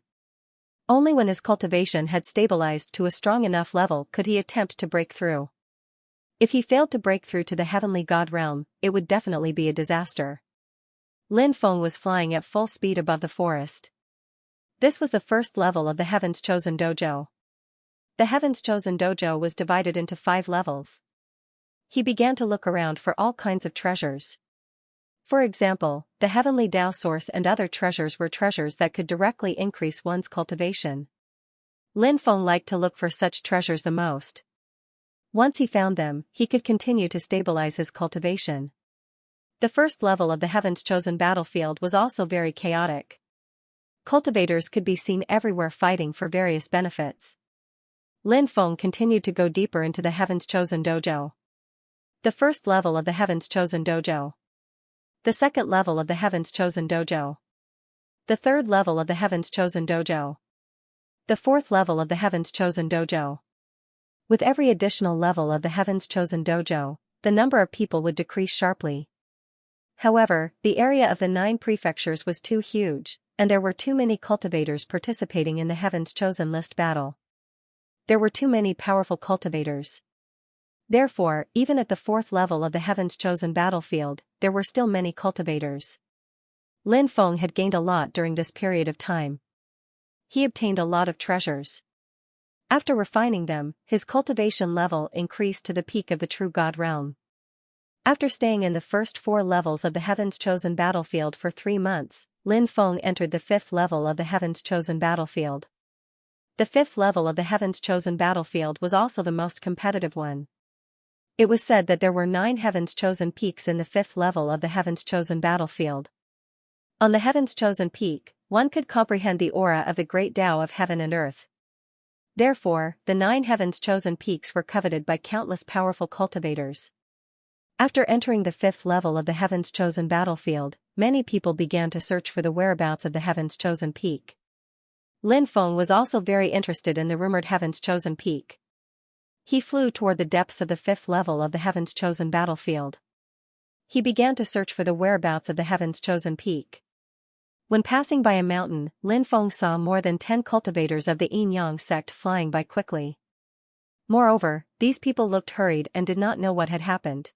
S1: Only when his cultivation had stabilized to a strong enough level could he attempt to break through. If he failed to break through to the Heavenly God realm, it would definitely be a disaster. Lin Feng was flying at full speed above the forest. This was the first level of the Heaven's Chosen Dojo. The Heaven's Chosen Dojo was divided into 5 levels. He began to look around for all kinds of treasures. For example, the Heavenly Tao Source and other treasures were treasures that could directly increase one's cultivation. Lin Feng liked to look for such treasures the most. Once he found them, he could continue to stabilize his cultivation. The first level of the Heaven's Chosen battlefield was also very chaotic. Cultivators could be seen everywhere fighting for various benefits. Lin Feng continued to go deeper into the Heaven's Chosen Dojo. The first level of the Heaven's Chosen Dojo. The second level of the Heaven's Chosen Dojo. The third level of the Heaven's Chosen Dojo. The fourth level of the Heaven's Chosen Dojo. With every additional level of the Heaven's Chosen Dojo, the number of people would decrease sharply. However, the area of the 9 prefectures was too huge, and there were too many cultivators participating in the Heaven's Chosen list battle. There were too many powerful cultivators. Therefore, even at the 4th level of the Heaven's Chosen battlefield, there were still many cultivators. Lin Feng had gained a lot during this period of time. He obtained a lot of treasures. After refining them, his cultivation level increased to the peak of the True God realm. After staying in the first 4 levels of the Heaven's Chosen battlefield for 3 months, Lin Feng entered the 5th level of the Heaven's Chosen battlefield. The 5th level of the Heaven's Chosen battlefield was also the most competitive one. It was said that there were 9 Heaven's Chosen peaks in the 5th level of the Heaven's Chosen battlefield. On the Heaven's Chosen peak, one could comprehend the aura of the great Tao of heaven and earth. Therefore, the 9 Heaven's Chosen peaks were coveted by countless powerful cultivators. After entering the 5th level of the Heaven's Chosen battlefield, many people began to search for the whereabouts of the Heaven's Chosen peak. Lin Feng was also very interested in the rumored Heaven's Chosen peak. He flew toward the depths of the 5th level of the Heaven's Chosen battlefield. He began to search for the whereabouts of the heaven's chosen peak. When passing by a mountain, Lin Feng saw more than 10 cultivators of the Yin-Yang sect flying by quickly. Moreover, these people looked hurried and did not know what had happened.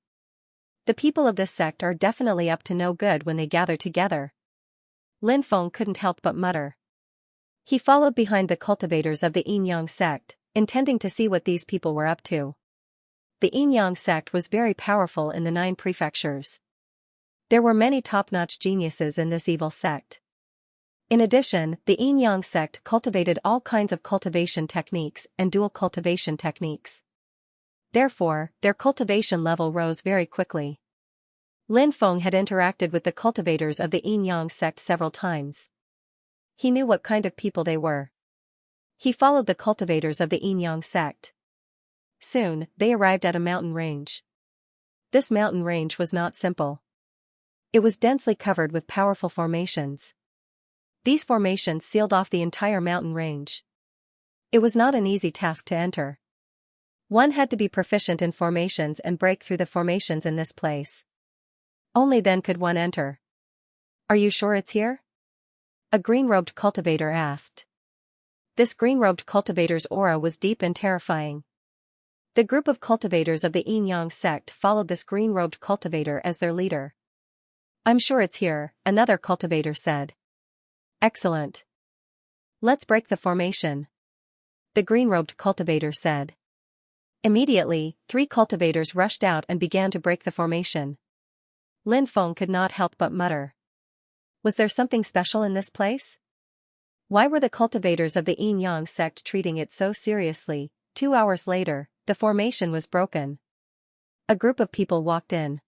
S1: The people of this sect are definitely up to no good when they gather together. Lin Feng couldn't help but mutter. He followed behind the cultivators of the Yin-Yang sect, intending to see what these people were up to. The Yin-Yang sect was very powerful in the 9 prefectures. There were many top-notch geniuses in this evil sect. In addition, the Yin-Yang sect cultivated all kinds of cultivation techniques and dual cultivation techniques. Therefore, their cultivation level rose very quickly. Lin Feng had interacted with the cultivators of the Yin-Yang sect several times. He knew what kind of people they were. He followed the cultivators of the Yin-Yang sect. Soon, they arrived at a mountain range. This mountain range was not simple. It was densely covered with powerful formations. These formations sealed off the entire mountain range. It was not an easy task to enter. One had to be proficient in formations and break through the formations in this place. Only then could one enter. "Are you sure it's here?" a green-robed cultivator asked. This green-robed cultivator's aura was deep and terrifying. The group of cultivators of the Yin-Yang sect followed this green-robed cultivator as their leader. "I'm sure it's here," another cultivator said. "Excellent. Let's break the formation," the green-robed cultivator said. Immediately, 3 cultivators rushed out and began to break the formation. Lin Feng could not help but mutter. Was there something special in this place? Why were the cultivators of the Yin-Yang sect treating it so seriously? 2 hours later, the formation was broken. A group of people walked in.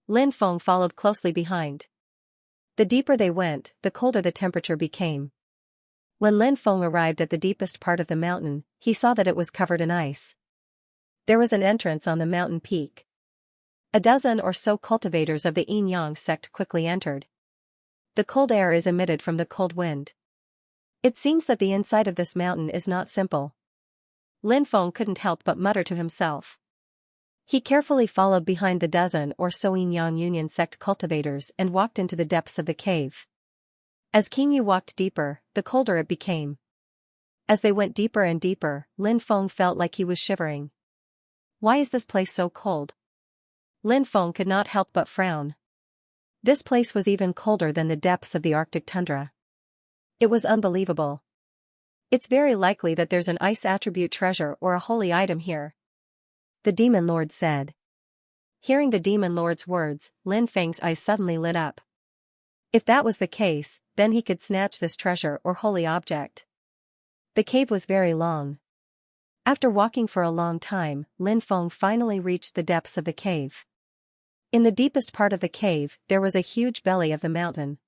S1: Lin Feng followed closely behind. The deeper they went, the colder the temperature became. When Lin Feng arrived at the deepest part of the mountain, he saw that it was covered in ice. There was an entrance on the mountain peak. A dozen or so cultivators of the Yin-Yang sect quickly entered. The cold air is emitted from the cold wind. It seems that the inside of this mountain is not simple. Lin Feng couldn't help but mutter to himself. He carefully followed behind the dozen or so Yin-Yang Union sect cultivators and walked into the depths of the cave. As King Yu walked deeper, the colder it became. As they went deeper and deeper, Lin Feng felt like he was shivering. Why is this place so cold? Lin Feng could not help but frown. This place was even colder than the depths of the Arctic tundra. It was unbelievable. It's very likely that there's an ice attribute treasure or a holy item here, the Demon Lord said. Hearing the Demon Lord's words, Lin Feng's eyes suddenly lit up. If that was the case, then he could snatch this treasure or holy object. The cave was very long. After walking for a long time, Lin Feng finally reached the depths of the cave. In the deepest part of the cave, there was a huge belly of the mountain.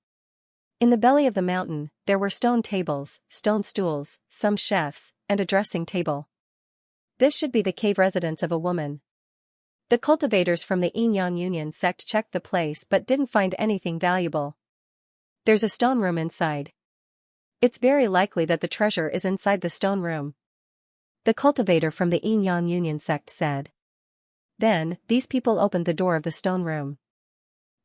S1: In the belly of the mountain, there were stone tables, stone stools, some chefs, and a dressing table. This should be the cave residence of a woman. The cultivators from the Yin-Yang Union sect checked the place but didn't find anything valuable. There's a stone room inside. It's very likely that the treasure is inside the stone room, the cultivator from the Yin-Yang Union sect said. Then, these people opened the door of the stone room.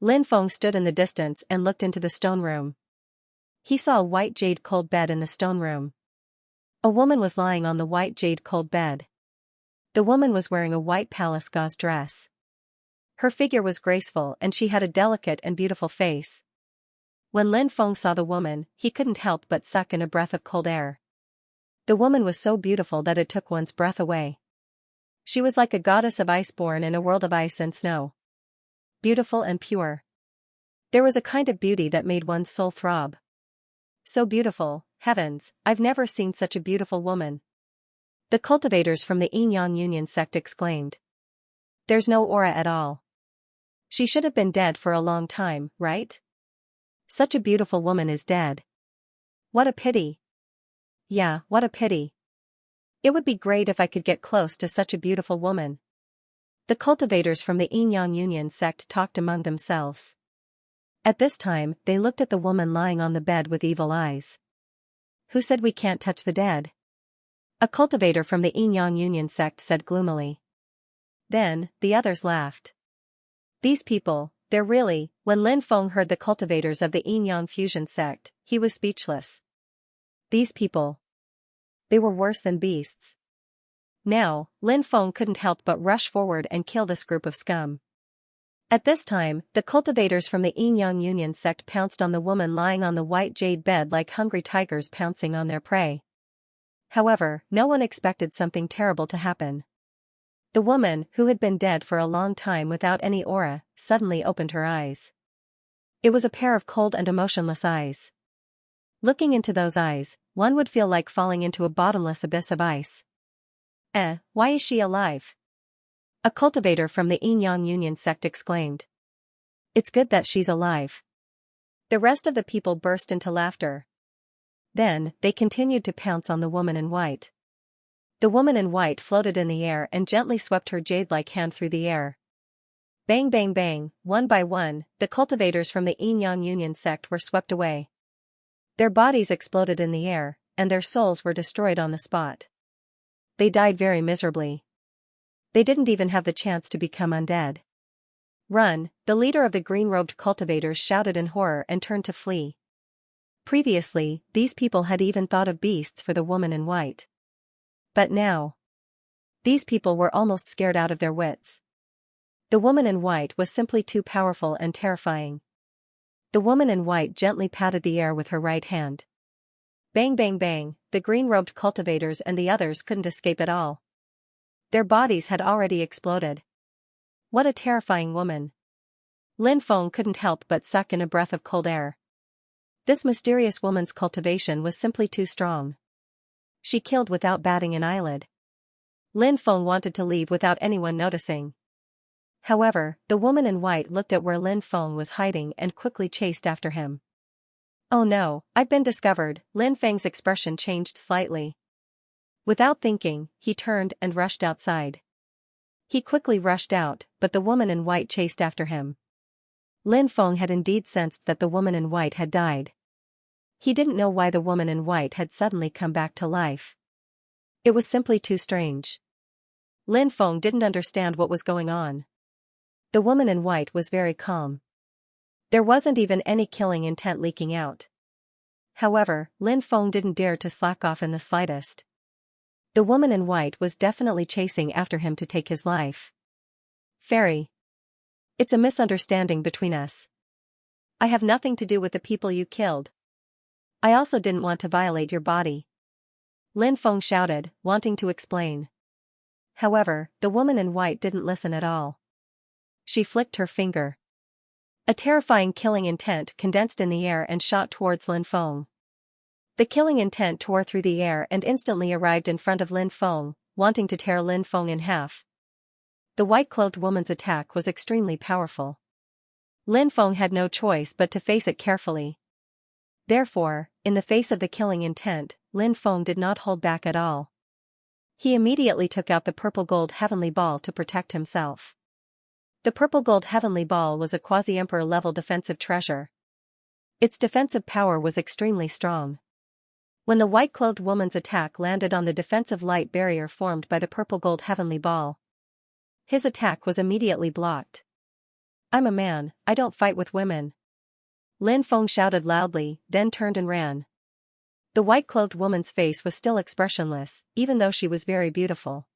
S1: Lin Feng stood in the distance and looked into the stone room. He saw a white jade cold bed in the stone room. A woman was lying on the white jade cold bed. The woman was wearing a white palace gauze dress. Her figure was graceful and she had a delicate and beautiful face. When Lin Feng saw the woman, he couldn't help but suck in a breath of cold air. The woman was so beautiful that it took one's breath away. She was like a goddess of ice born in a world of ice and snow. Beautiful and pure. There was a kind of beauty that made one's soul throb. So beautiful, heavens, I've never seen such a beautiful woman, the cultivators from the Yin-Yang Union sect exclaimed. There's no aura at all. She should have been dead for a long time, right? Such a beautiful woman is dead. What a pity. Yeah, what a pity. It would be great if I could get close to such a beautiful woman. The cultivators from the Yin-Yang Union sect talked among themselves. At this time, they looked at the woman lying on the bed with evil eyes. Who said we can't touch the dead? A cultivator from the Yin-Yang Union sect said gloomily. Then, the others laughed. These people, When Lin Feng heard the cultivators of the Yin-Yang fusion sect, he was speechless. These people. They were worse than beasts. Now, Lin Feng couldn't help but rush forward and kill this group of scum. At this time, the cultivators from the Yin-Yang Union sect pounced on the woman lying on the white jade bed like hungry tigers pouncing on their prey. However, no one expected something terrible to happen. The woman, who had been dead for a long time without any aura, suddenly opened her eyes. It was a pair of cold and emotionless eyes. Looking into those eyes, one would feel like falling into a bottomless abyss of ice. Why is she alive? A cultivator from the Yin-Yang Union sect exclaimed. It's good that she's alive. The rest of the people burst into laughter. Then, they continued to pounce on the woman in white. The woman in white floated in the air and gently swept her jade-like hand through the air. Bang bang bang, one by one, the cultivators from the Yin-Yang Union sect were swept away. Their bodies exploded in the air, and their souls were destroyed on the spot. They died very miserably. They didn't even have the chance to become undead. Run, the leader of the green-robed cultivators shouted in horror and turned to flee. Previously, these people had even thought of beasts for the woman in white. But now, these people were almost scared out of their wits. The woman in white was simply too powerful and terrifying. The woman in white gently patted the air with her right hand. Bang bang bang, the green-robed cultivators and the others couldn't escape at all. Their bodies had already exploded. What a terrifying woman. Lin Feng couldn't help but suck in a breath of cold air. This mysterious woman's cultivation was simply too strong. She killed without batting an eyelid. Lin Feng wanted to leave without anyone noticing. However, the woman in white looked at where Lin Feng was hiding and quickly chased after him. Oh no, I've been discovered. Lin Feng's expression changed slightly. Without thinking, he turned and rushed outside. He quickly rushed out, but the woman in white chased after him. Lin Feng had indeed sensed that the woman in white had died. He didn't know why the woman in white had suddenly come back to life. It was simply too strange. Lin Feng didn't understand what was going on. The woman in white was very calm. There wasn't even any killing intent leaking out. However, Lin Feng didn't dare to slack off in the slightest. The woman in white was definitely chasing after him to take his life. Fairy. It's a misunderstanding between us. I have nothing to do with the people you killed. I also didn't want to violate your body. Lin Feng shouted, wanting to explain. However, the woman in white didn't listen at all. She flicked her finger. A terrifying killing intent condensed in the air and shot towards Lin Feng. The killing intent tore through the air and instantly arrived in front of Lin Feng, wanting to tear Lin Feng in half. The white-clothed woman's attack was extremely powerful. Lin Feng had no choice but to face it carefully. Therefore, in the face of the killing intent, Lin Feng did not hold back at all. He immediately took out the purple gold heavenly ball to protect himself. The purple gold heavenly ball was a quasi-emperor level defensive treasure. Its defensive power was extremely strong. When the white-clothed woman's attack landed on the defensive light barrier formed by the purple gold heavenly ball, his attack was immediately blocked. I'm a man, I don't fight with women. Lin Feng shouted loudly, then turned and ran. The white-clothed woman's face was still expressionless, even though she was very beautiful.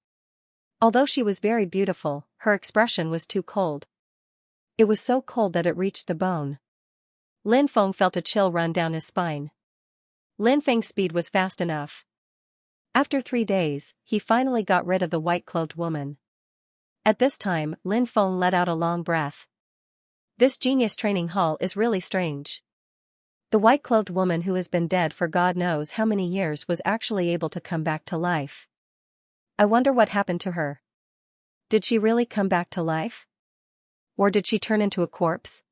S1: Although she was very beautiful, her expression was too cold. It was so cold that it reached the bone. Lin Feng felt a chill run down his spine. Lin Feng's speed was fast enough. After 3 days, he finally got rid of the white-clothed woman. At this time, Lin Feng let out a long breath. This genius training hall is really strange. The white-clothed woman who has been dead for God knows how many years was actually able to come back to life. I wonder what happened to her. Did she really come back to life? Or did she turn into a corpse?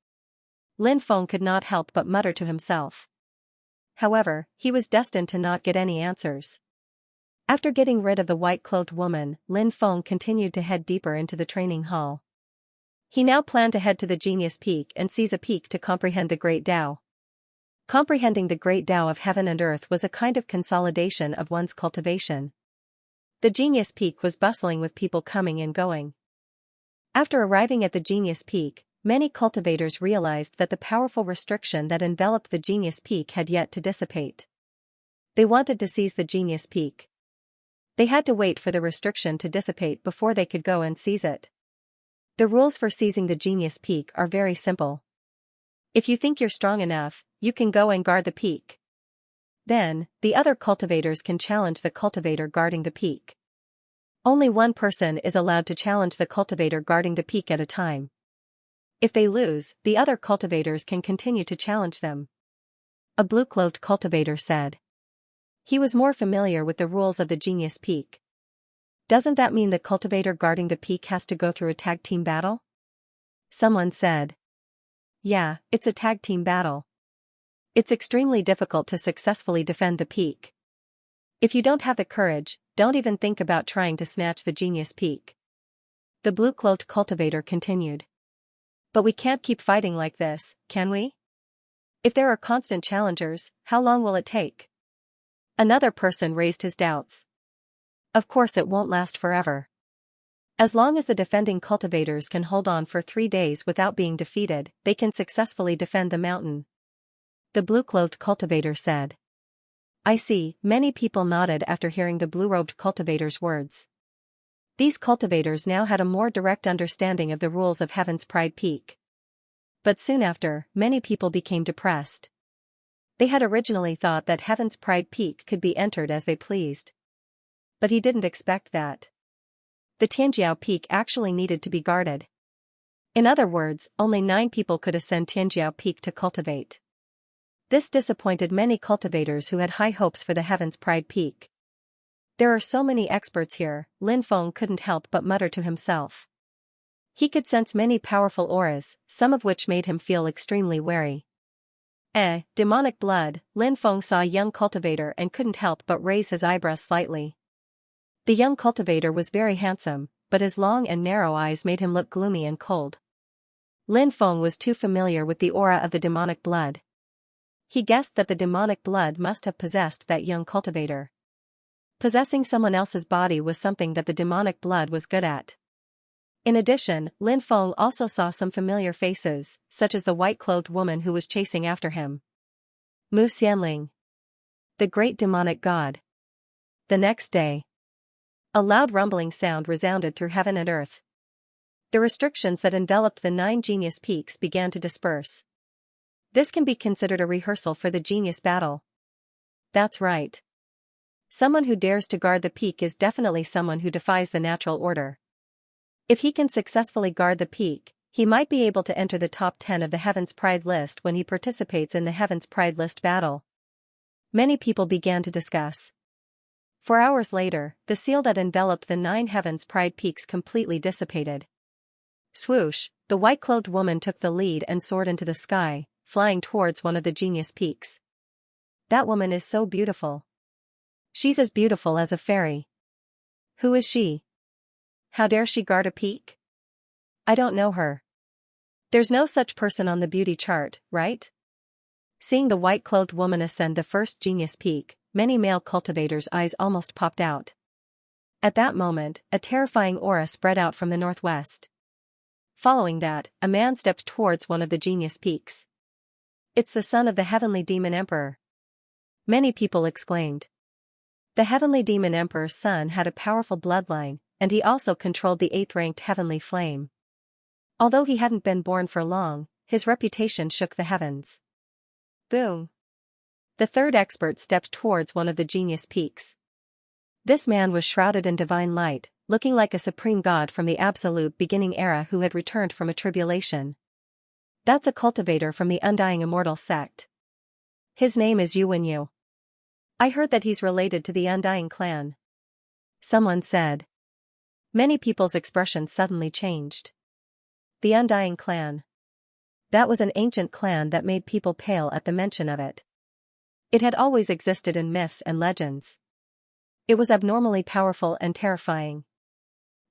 S1: Lin Feng could not help but mutter to himself. However, he was destined to not get any answers. After getting rid of the white-clothed woman, Lin Feng continued to head deeper into the training hall. He now planned to head to the Genius Peak and seize a peak to comprehend the Great Tao. Comprehending the Great Tao of heaven and earth was a kind of consolidation of one's cultivation. The Genius Peak was bustling with people coming and going. After arriving at the Genius Peak, many cultivators realized that the powerful restriction that enveloped the Genius Peak had yet to dissipate. They wanted to seize the Genius Peak. They had to wait for the restriction to dissipate before they could go and seize it. The rules for seizing the Genius Peak are very simple. If you think you're strong enough, you can go and guard the peak. Then, the other cultivators can challenge the cultivator guarding the peak. Only one person is allowed to challenge the cultivator guarding the peak at a time. If they lose, the other cultivators can continue to challenge them. A blue-clothed cultivator said. He was more familiar with the rules of the Genius Peak. Doesn't that mean the cultivator guarding the peak has to go through a tag team battle? Someone said. Yeah, it's a tag team battle. It's extremely difficult to successfully defend the peak. If you don't have the courage, don't even think about trying to snatch the Genius Peak. The blue-cloaked cultivator continued. But we can't keep fighting like this, can we? If there are constant challengers, how long will it take? Another person raised his doubts. Of course it won't last forever. As long as the defending cultivators can hold on for 3 days without being defeated, they can successfully defend the mountain. The blue-clothed cultivator said. I see, many people nodded after hearing the blue-robed cultivator's words. These cultivators now had a more direct understanding of the rules of Heaven's Pride Peak. But soon after, many people became depressed. They had originally thought that Heaven's Pride Peak could be entered as they pleased. But he didn't expect that. The Xianxia Peak actually needed to be guarded. In other words, only 9 people could ascend Xianxia Peak to cultivate. This disappointed many cultivators who had high hopes for the Heaven's Pride Peak. There are so many experts here, Lin Feng couldn't help but mutter to himself. He could sense many powerful auras, some of which made him feel extremely wary. Demonic blood, Lin Feng saw a young cultivator and couldn't help but raise his eyebrows slightly. The young cultivator was very handsome, but his long and narrow eyes made him look gloomy and cold. Lin Feng was too familiar with the aura of the demonic blood. He guessed that the demonic blood must have possessed that young cultivator. Possessing someone else's body was something that the demonic blood was good at. In addition, Lin Feng also saw some familiar faces, such as the white-clothed woman who was chasing after him. Mu Xianling. The great demonic god. The next day. A loud rumbling sound resounded through heaven and earth. The restrictions that enveloped the 9 Genius Peaks began to disperse. This can be considered a rehearsal for the Genius battle. That's right. Someone who dares to guard the peak is definitely someone who defies the natural order. If he can successfully guard the peak, he might be able to enter the top 10 of the Heaven's Pride list when he participates in the Heaven's Pride list battle. Many people began to discuss. 4 hours later, the seal that enveloped the 9 Heaven's Pride peaks completely dissipated. Swoosh, the white-clothed woman took the lead and soared into the sky, flying towards one of the Genius Peaks. That woman is so beautiful. She's as beautiful as a fairy. Who is she? How dare she guard a peak? I don't know her. There's no such person on the beauty chart, right? Seeing the white-clothed woman ascend the first Genius Peak, many male cultivators' eyes almost popped out. At that moment, a terrifying aura spread out from the northwest. Following that, a man stepped towards one of the Genius Peaks. It's the son of the Heavenly Demon Emperor. Many people exclaimed. The Heavenly Demon Emperor's son had a powerful bloodline, and he also controlled the 8th-ranked Heavenly Flame. Although he hadn't been born for long, his reputation shook the heavens. Boom! The third expert stepped towards one of the Genius Peaks. This man was shrouded in divine light, looking like a supreme god from the absolute beginning era who had returned from a tribulation. That's a cultivator from the Undying Immortal sect. His name is Yuan Yu. I heard that he's related to the Undying clan. Someone said. Many people's expressions suddenly changed. The Undying clan. That was an ancient clan that made people pale at the mention of it. It had always existed in myths and legends. It was abnormally powerful and terrifying.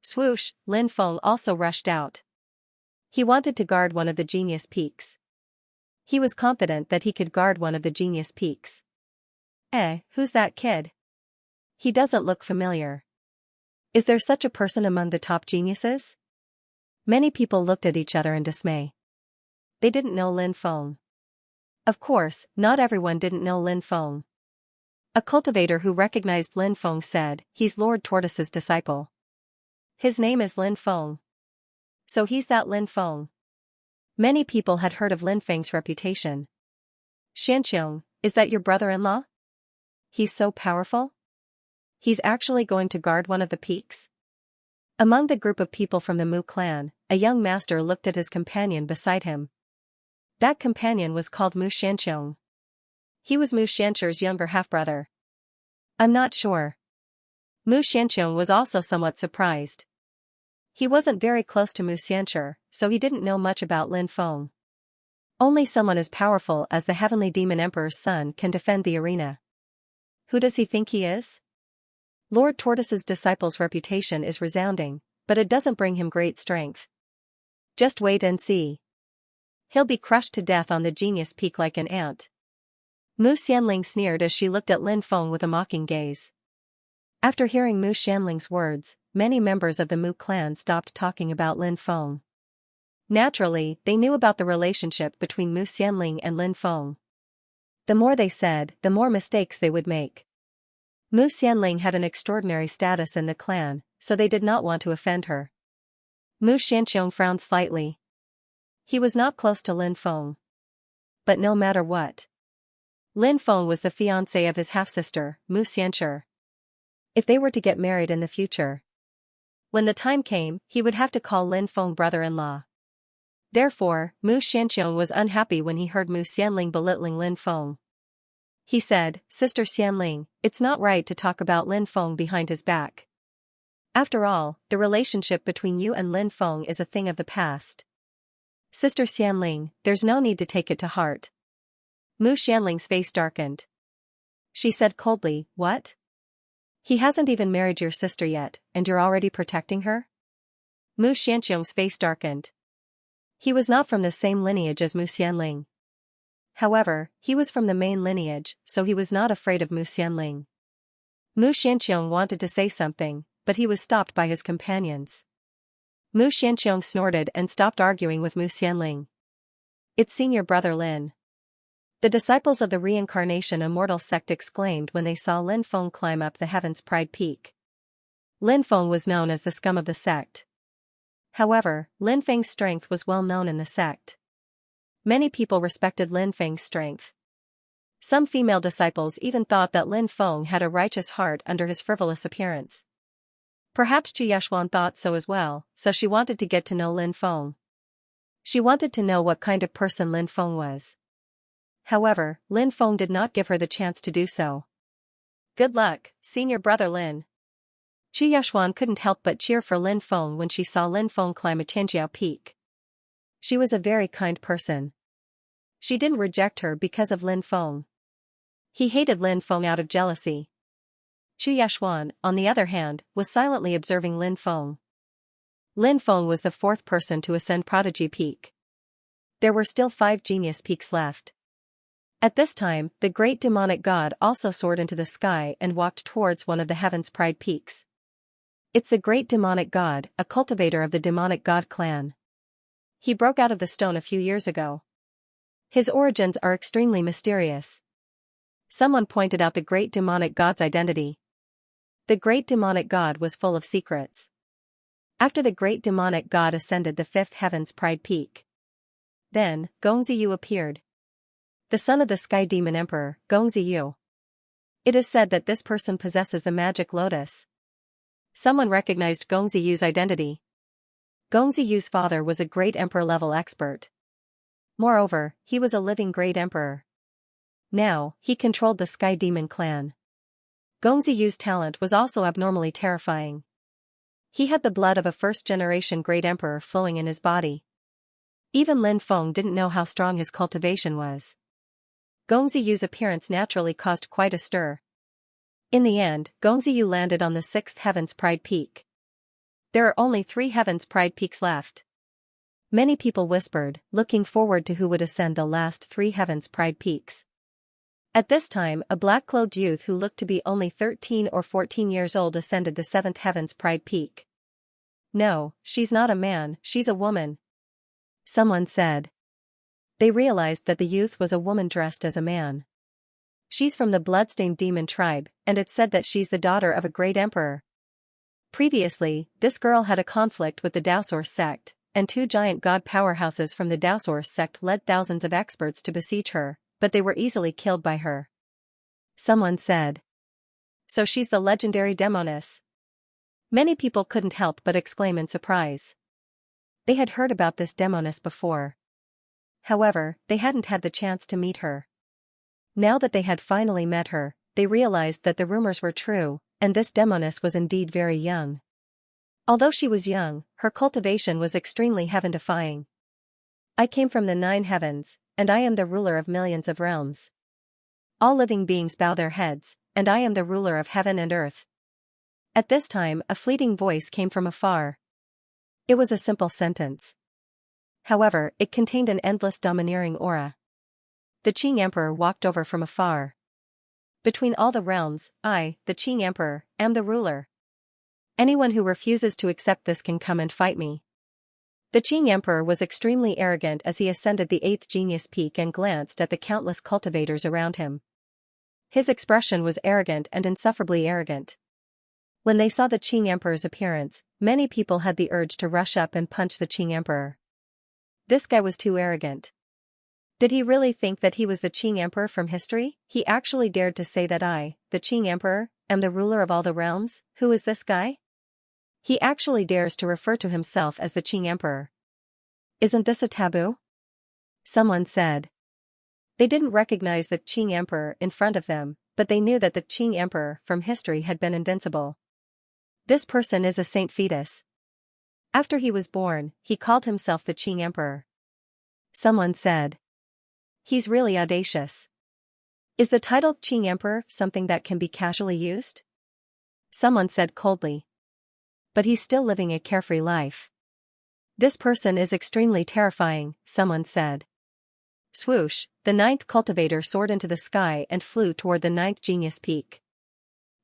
S1: Swoosh, Lin Feng also rushed out. He wanted to guard one of the Genius Peaks. He was confident that he could guard one of the Genius Peaks. Who's that kid? He doesn't look familiar. Is there such a person among the top geniuses? Many people looked at each other in dismay. They didn't know Lin Feng. Of course, not everyone didn't know Lin Feng. A cultivator who recognized Lin Feng said, "He's Lord Tortoise's disciple. His name is Lin Feng. So he's that Lin Feng." Many people had heard of Lin Feng's reputation. "Xianxia, is that your brother-in-law? He's so powerful? He's actually going to guard one of the peaks?" Among the group of people from the Mu clan, a young master looked at his companion beside him. That companion was called Mu Xianxiang. He was Mu Xianxia's younger half-brother. "I'm not sure." Mu Xianxiang was also somewhat surprised. He wasn't very close to Mu Xianxia, so he didn't know much about Lin Feng. Only someone as powerful as the Heavenly Demon Emperor's son can defend the arena. Who does he think he is? Lord Tortoise's disciple's reputation is resounding, but it doesn't bring him great strength. Just wait and see. He'll be crushed to death on the Genius Peak like an ant. Mu Xianling sneered as she looked at Lin Feng with a mocking gaze. After hearing Mu Xianling's words, many members of the Mu clan stopped talking about Lin Feng. Naturally, they knew about the relationship between Mu Xianling and Lin Feng. The more they said, the more mistakes they would make. Mu Xianling had an extraordinary status in the clan, so they did not want to offend her. Mu Xianxiang frowned slightly. He was not close to Lin Feng. But no matter what, Lin Feng was the fiancé of his half-sister, Mu Xianxia. If they were to get married in the future, when the time came, he would have to call Lin Feng brother-in-law. Therefore, Mu Xianxiang was unhappy when he heard Mu Xianling belittling Lin Feng. He said, "Sister Xianling, it's not right to talk about Lin Feng behind his back. After all, the relationship between you and Lin Feng is a thing of the past. Sister Xianling, there's no need to take it to heart." Mu Xianling's face darkened. She said coldly, "What? He hasn't even married your sister yet, and you're already protecting her?" Mu Xianxiang's face darkened. He was not from the same lineage as Mu Xianling. However, he was from the main lineage, so he was not afraid of Mu Xianling. Mu Xianxiang wanted to say something, but he was stopped by his companions. Mu Xianxiang snorted and stopped arguing with Mu Xianling. "It's senior brother Lin." The disciples of the Reincarnation Immortal sect exclaimed when they saw Lin Feng climb up the Heaven's Pride Peak. Lin Feng was known as the scum of the sect. However, Lin Feng's strength was well known in the sect. Many people respected Lin Feng's strength. Some female disciples even thought that Lin Feng had a righteous heart under his frivolous appearance. Perhaps Qi Yeshuan thought so as well, so she wanted to get to know Lin Feng. She wanted to know what kind of person Lin Feng was. However, Lin Feng did not give her the chance to do so. "Good luck, senior brother Lin." Qi Yeshuan couldn't help but cheer for Lin Feng when she saw Lin Feng climb a Tianjiao peak. She was a very kind person. She didn't reject her because of Lin Feng. He hated Lin Feng out of jealousy. Qi Yeshuan, on the other hand, was silently observing Lin Feng. Lin Feng was the fourth person to ascend Prodigy Peak. There were still 5 Genius Peaks left. At this time, the great demonic god also soared into the sky and walked towards one of the Heaven's Pride Peaks. It's the great demonic god, a cultivator of the demonic god clan. He broke out of the stone a few years ago. His origins are extremely mysterious. Someone pointed out the great demonic god's identity. The great demonic god was full of secrets. After the great demonic god ascended the 5th Heaven's Pride Peak, then, Gongziyu appeared. The son of the Sky Demon Emperor, Gongziyu. It is said that this person possesses the magic lotus. Someone recognized Gongziyu's identity. Gongziyu's father was a great emperor-level expert. Moreover, he was a living great emperor. Now, he controlled the Sky Demon clan. Gongziyu's talent was also abnormally terrifying. He had the blood of a first-generation great emperor flowing in his body. Even Lin Feng didn't know how strong his cultivation was. Gongziyu's appearance naturally caused quite a stir. In the end, Gongziyu landed on the 6th Heaven's Pride Peak. There are only 3 Heaven's Pride Peaks left. Many people whispered, looking forward to who would ascend the last 3 Heaven's Pride Peaks. At this time, a black-clothed youth who looked to be only 13 or 14 years old ascended the 7th Heaven's Pride Peak. "No, she's not a man, she's a woman," someone said. They realized that the youth was a woman dressed as a man. She's from the bloodstained demon tribe, and it's said that she's the daughter of a great emperor. Previously, this girl had a conflict with the Daosaur sect, and two giant god powerhouses from the Daosaur sect led thousands of experts to besiege her, but they were easily killed by her. Someone said. So she's the legendary demoness. Many people couldn't help but exclaim in surprise. They had heard about this demoness before. However, they hadn't had the chance to meet her. Now that they had finally met her, they realized that the rumors were true, and this demoness was indeed very young. Although she was young, her cultivation was extremely heaven-defying. I came from the 9 heavens, and I am the ruler of millions of realms. All living beings bow their heads, and I am the ruler of heaven and earth. At this time, a fleeting voice came from afar. It was a simple sentence. However, it contained an endless domineering aura. The Qing Emperor walked over from afar. Between all the realms, I, the Qing Emperor, am the ruler. Anyone who refuses to accept this can come and fight me. The Qing Emperor was extremely arrogant as he ascended the 8th genius peak and glanced at the countless cultivators around him. His expression was arrogant and insufferably arrogant. When they saw the Qing Emperor's appearance, many people had the urge to rush up and punch the Qing Emperor. This guy was too arrogant. Did he really think that he was the Qing Emperor from history? He actually dared to say that I, the Qing Emperor, am the ruler of all the realms? Who is this guy? He actually dares to refer to himself as the Qing Emperor. Isn't this a taboo? Someone said. They didn't recognize the Qing Emperor in front of them, but they knew that the Qing Emperor from history had been invincible. This person is a saint fetus. After he was born, he called himself the Qing Emperor. Someone said. He's really audacious. Is the title Qing Emperor something that can be casually used? Someone said coldly. But he's still living a carefree life. This person is extremely terrifying, someone said. Swoosh, the 9th cultivator soared into the sky and flew toward the 9th genius peak.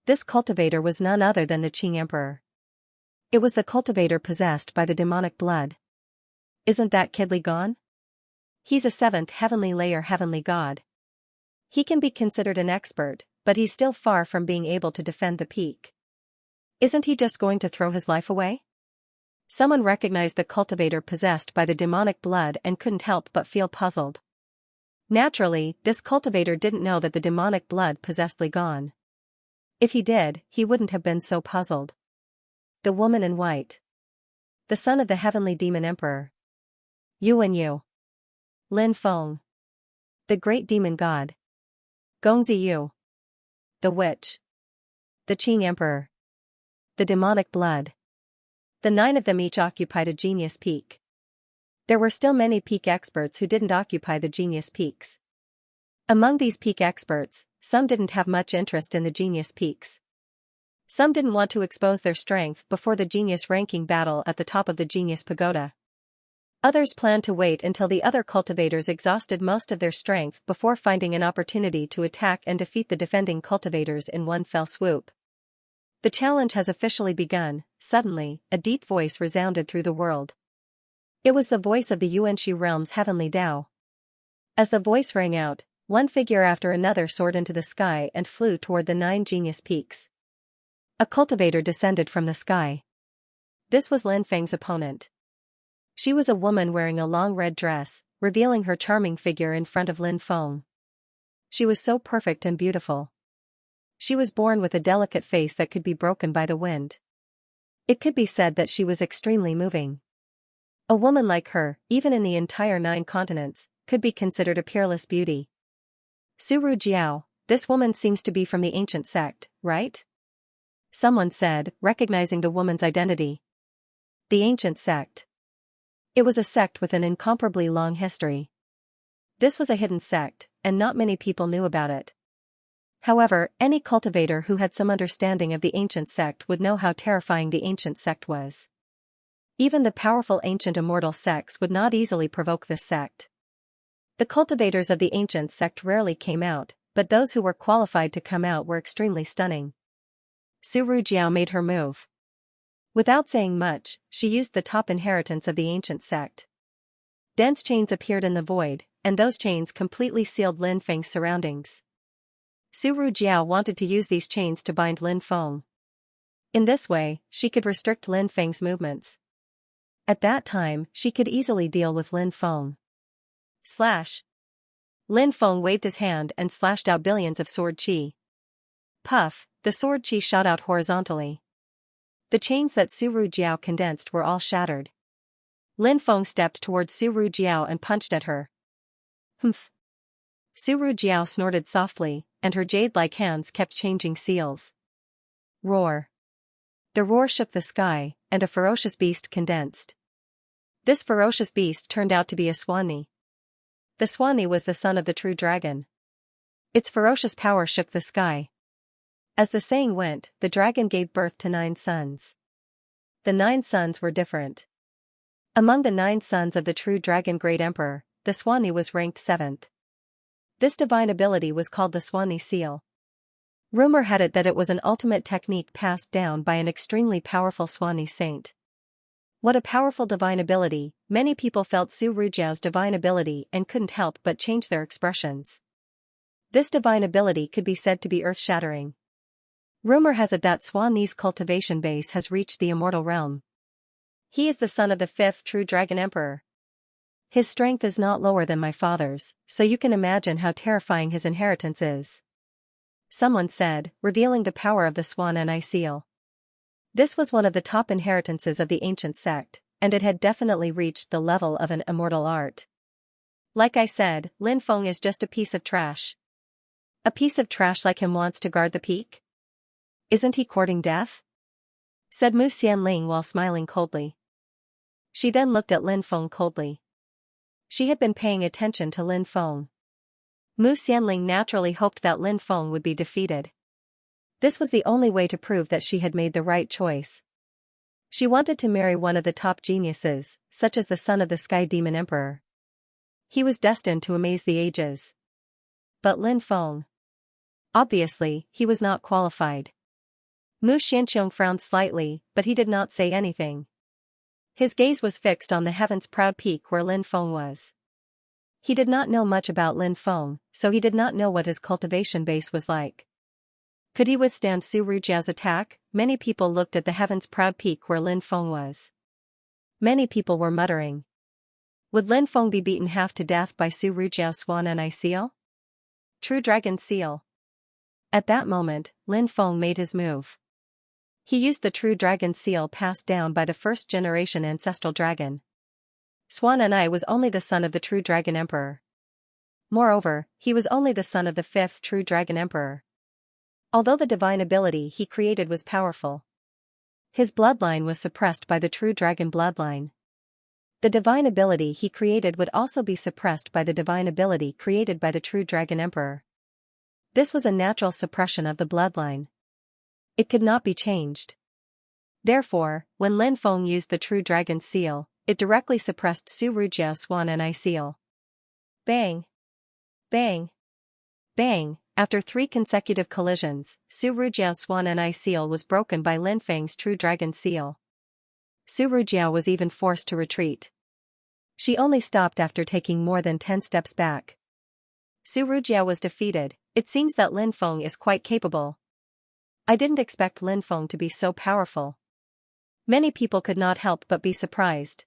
S1: This cultivator was none other than the Qing Emperor. It was the cultivator possessed by the demonic blood. Isn't that kidly gone? He's a 7th heavenly layer heavenly god. He can be considered an expert, but he's still far from being able to defend the peak. Isn't he just going to throw his life away? Someone recognized the cultivator possessed by the demonic blood and couldn't help but feel puzzled. Naturally, this cultivator didn't know that the demonic blood possessed Li Gon. If he did, he wouldn't have been so puzzled. The woman in white. The son of the heavenly demon emperor. Yuan Yu. Lin Feng. The great demon god. Gongzi Yu. The witch. The Qing Emperor. The demonic blood. The 9 of them each occupied a genius peak. There were still many peak experts who didn't occupy the genius peaks. Among these peak experts, some didn't have much interest in the genius peaks. Some didn't want to expose their strength before the genius ranking battle at the top of the genius pagoda. Others planned to wait until the other cultivators exhausted most of their strength before finding an opportunity to attack and defeat the defending cultivators in one fell swoop. The challenge has officially begun. Suddenly, a deep voice resounded through the world. It was the voice of the Yuanxi realm's heavenly Tao. As the voice rang out, one figure after another soared into the sky and flew toward the 9 genius peaks. A cultivator descended from the sky. This was Lin Feng's opponent. She was a woman wearing a long red dress, revealing her charming figure in front of Lin Feng. She was so perfect and beautiful. She was born with a delicate face that could be broken by the wind. It could be said that she was extremely moving. A woman like her, even in the entire 9 continents, could be considered a peerless beauty. Suru Jiao, this woman seems to be from the ancient sect, right? Someone said, recognizing the woman's identity. The ancient sect. It was a sect with an incomparably long history. This was a hidden sect, and not many people knew about it. However, any cultivator who had some understanding of the ancient sect would know how terrifying the ancient sect was. Even the powerful ancient immortal sects would not easily provoke this sect. The cultivators of the ancient sect rarely came out, but those who were qualified to come out were extremely stunning. Suru Jiao made her move. Without saying much, she used the top inheritance of the ancient sect. Dense chains appeared in the void, and those chains completely sealed Lin Feng's surroundings. Su Rujiao wanted to use these chains to bind Lin Feng. In this way, she could restrict Lin Feng's movements. At that time, she could easily deal with Lin Feng. Slash. Lin Feng waved his hand and slashed out billions of sword qi. Puff, the sword qi shot out horizontally. The chains that Su Rujiao condensed were all shattered. Lin Feng stepped towards Su Rujiao and punched at her. Humph. Su Rujiao snorted softly, and her jade-like hands kept changing seals. Roar. The roar shook the sky, and a ferocious beast condensed. This ferocious beast turned out to be a Swanni. The Swanni was the son of the true dragon. Its ferocious power shook the sky. As the saying went, the dragon gave birth to 9 sons. The 9 sons were different. Among the 9 sons of the true dragon great emperor, the Swanni was ranked 7th. This divine ability was called the Swanni seal. Rumor had it that it was an ultimate technique passed down by an extremely powerful Swanni saint. What a powerful divine ability! Many people felt Su Rujiao's divine ability and couldn't help but change their expressions. This divine ability could be said to be earth-shattering. Rumor has it that Swanni's cultivation base has reached the immortal realm. He is the son of the 5th true dragon emperor. His strength is not lower than my father's, so you can imagine how terrifying his inheritance is. Someone said, revealing the power of the Swanni seal. This was one of the top inheritances of the ancient sect, and it had definitely reached the level of an immortal art. Like I said, Lin Feng is just a piece of trash. A piece of trash like him wants to guard the peak? Isn't he courting death? Said Mu Xianling while smiling coldly. She then looked at Lin Feng coldly. She had been paying attention to Lin Feng. Mu Xianling naturally hoped that Lin Feng would be defeated. This was the only way to prove that she had made the right choice. She wanted to marry one of the top geniuses, such as the son of the Sky Demon Emperor. He was destined to amaze the ages. But Lin Feng. Obviously, he was not qualified. Mu Xianqiong frowned slightly, but he did not say anything. His gaze was fixed on the heaven's proud peak where Lin Feng was. He did not know much about Lin Feng, so he did not know what his cultivation base was like. Could he withstand Su Rujiao's attack? Many people looked at the heaven's proud peak where Lin Feng was. Many people were muttering. Would Lin Feng be beaten half to death by Su Rujiao's Swanni seal? True Dragon Seal. At that moment, Lin Feng made his move. He used the True Dragon Seal passed down by the first-generation ancestral dragon. Swanni was only the son of the True Dragon Emperor. Moreover, he was only the son of the 5th True Dragon Emperor. Although the divine ability he created was powerful, his bloodline was suppressed by the True Dragon bloodline. The divine ability he created would also be suppressed by the divine ability created by the True Dragon Emperor. This was a natural suppression of the bloodline. It could not be changed. Therefore, when Lin Feng used the True Dragon Seal, it directly suppressed Su Rujiao's Swanni seal. Bang! Bang! Bang! After 3 consecutive collisions, Su Rujiao's Swanni seal was broken by Lin Feng's True Dragon Seal. Su Rujiao was even forced to retreat. She only stopped after taking more than 10 steps back. Su Rujiao was defeated. It seems that Lin Feng is quite capable. I didn't expect Lin Feng to be so powerful. Many people could not help but be surprised.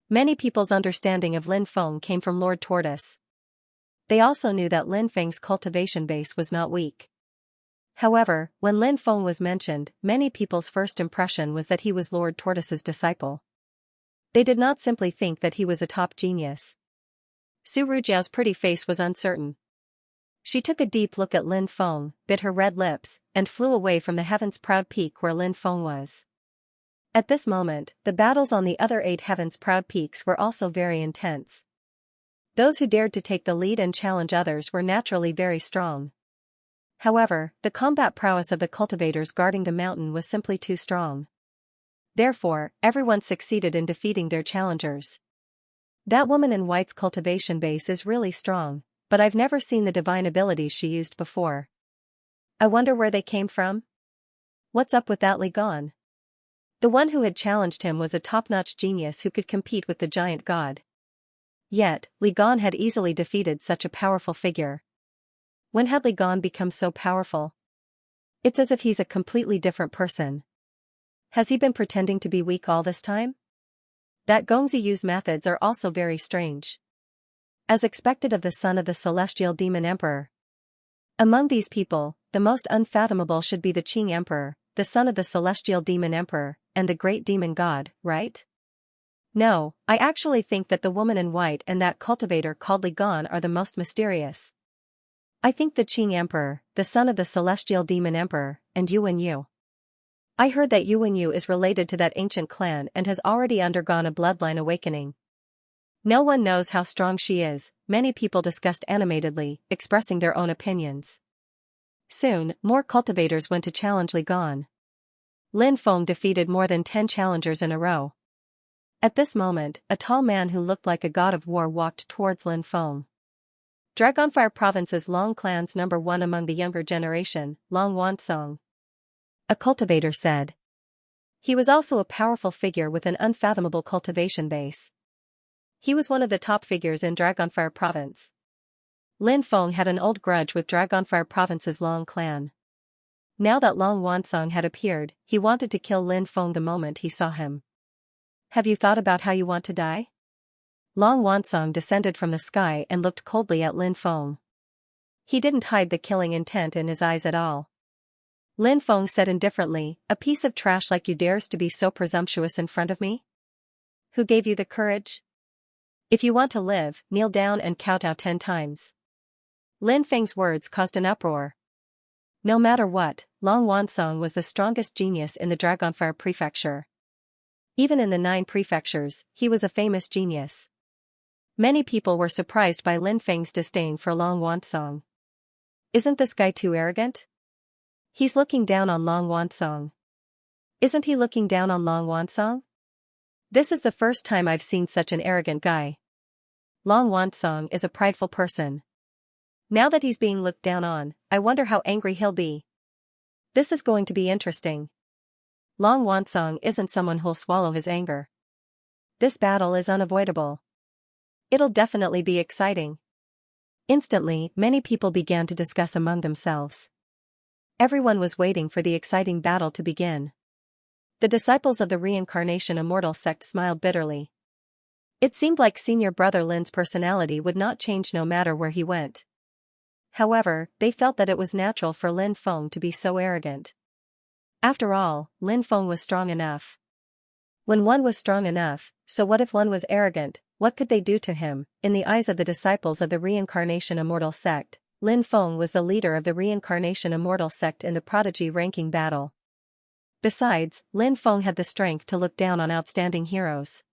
S1: Many people's understanding of Lin Feng came from Lord Tortoise. They also knew that Lin Feng's cultivation base was not weak. However, when Lin Feng was mentioned, many people's first impression was that he was Lord Tortoise's disciple. They did not simply think that he was a top genius. Su Rujiao's pretty face was uncertain. She took a deep look at Lin Feng, bit her red lips, and flew away from the heaven's proud peak where Lin Feng was. At this moment, the battles on the other 8 heaven's proud peaks were also very intense. Those who dared to take the lead and challenge others were naturally very strong. However, the combat prowess of the cultivators guarding the mountain was simply too strong. Therefore, everyone succeeded in defeating their challengers. That woman in white's cultivation base is really strong, but I've never seen the divine abilities she used before. I wonder where they came from? What's up with that Li Gon? The one who had challenged him was a top-notch genius who could compete with the giant god. Yet, Li Gan had easily defeated such a powerful figure. When had Li Gan become so powerful? It's as if he's a completely different person. Has he been pretending to be weak all this time? That Gongzi Yu's methods are also very strange. As expected of the son of the celestial demon emperor. Among these people, the most unfathomable should be the Qing emperor, the son of the celestial demon emperor, and the great demon god, right? No, I actually think that the woman in white and that cultivator called Li Gan are the most mysterious. I think the Qing emperor, the son of the celestial demon emperor, and Yuan Yu. I heard that Yuan Yu is related to that ancient clan and has already undergone a bloodline awakening. No one knows how strong she is, many people discussed animatedly, expressing their own opinions. Soon, more cultivators went to challenge Li Gan. Lin Feng defeated more than 10 challengers in a row. At this moment, a tall man who looked like a god of war walked towards Lin Feng. Dragonfire Province's Long Clan's #1 among the younger generation, Long Wansong. A cultivator said. He was also a powerful figure with an unfathomable cultivation base. He was one of the top figures in Dragonfire Province. Lin Feng had an old grudge with Dragonfire Province's Long Clan. Now that Long Wansong had appeared, he wanted to kill Lin Feng the moment he saw him. Have you thought about how you want to die? Long Wansong descended from the sky and looked coldly at Lin Feng. He didn't hide the killing intent in his eyes at all. Lin Feng said indifferently, "A piece of trash like you dares to be so presumptuous in front of me? Who gave you the courage? If you want to live, kneel down and kowtow 10 times. Lin Feng's words caused an uproar. No matter what, Long Wansong was the strongest genius in the Dragonfire Prefecture. Even in the 9 prefectures, he was a famous genius. Many people were surprised by Lin Feng's disdain for Long Wansong. Isn't this guy too arrogant? He's looking down on Long Wansong. Isn't he looking down on Long Wansong? This is the first time I've seen such an arrogant guy. Long Wansong is a prideful person. Now that he's being looked down on, I wonder how angry he'll be. This is going to be interesting. Long Wansong isn't someone who'll swallow his anger. This battle is unavoidable. It'll definitely be exciting." Instantly, many people began to discuss among themselves. Everyone was waiting for the exciting battle to begin. The disciples of the Reincarnation Immortal sect smiled bitterly. It seemed like senior brother Lin's personality would not change no matter where he went. However, they felt that it was natural for Lin Feng to be so arrogant. After all, Lin Feng was strong enough. When one was strong enough, so what if one was arrogant? What could they do to him? In the eyes of the disciples of the Reincarnation Immortal sect, Lin Feng was the leader of the Reincarnation Immortal sect in the prodigy ranking battle. Besides, Lin Feng had the strength to look down on outstanding heroes.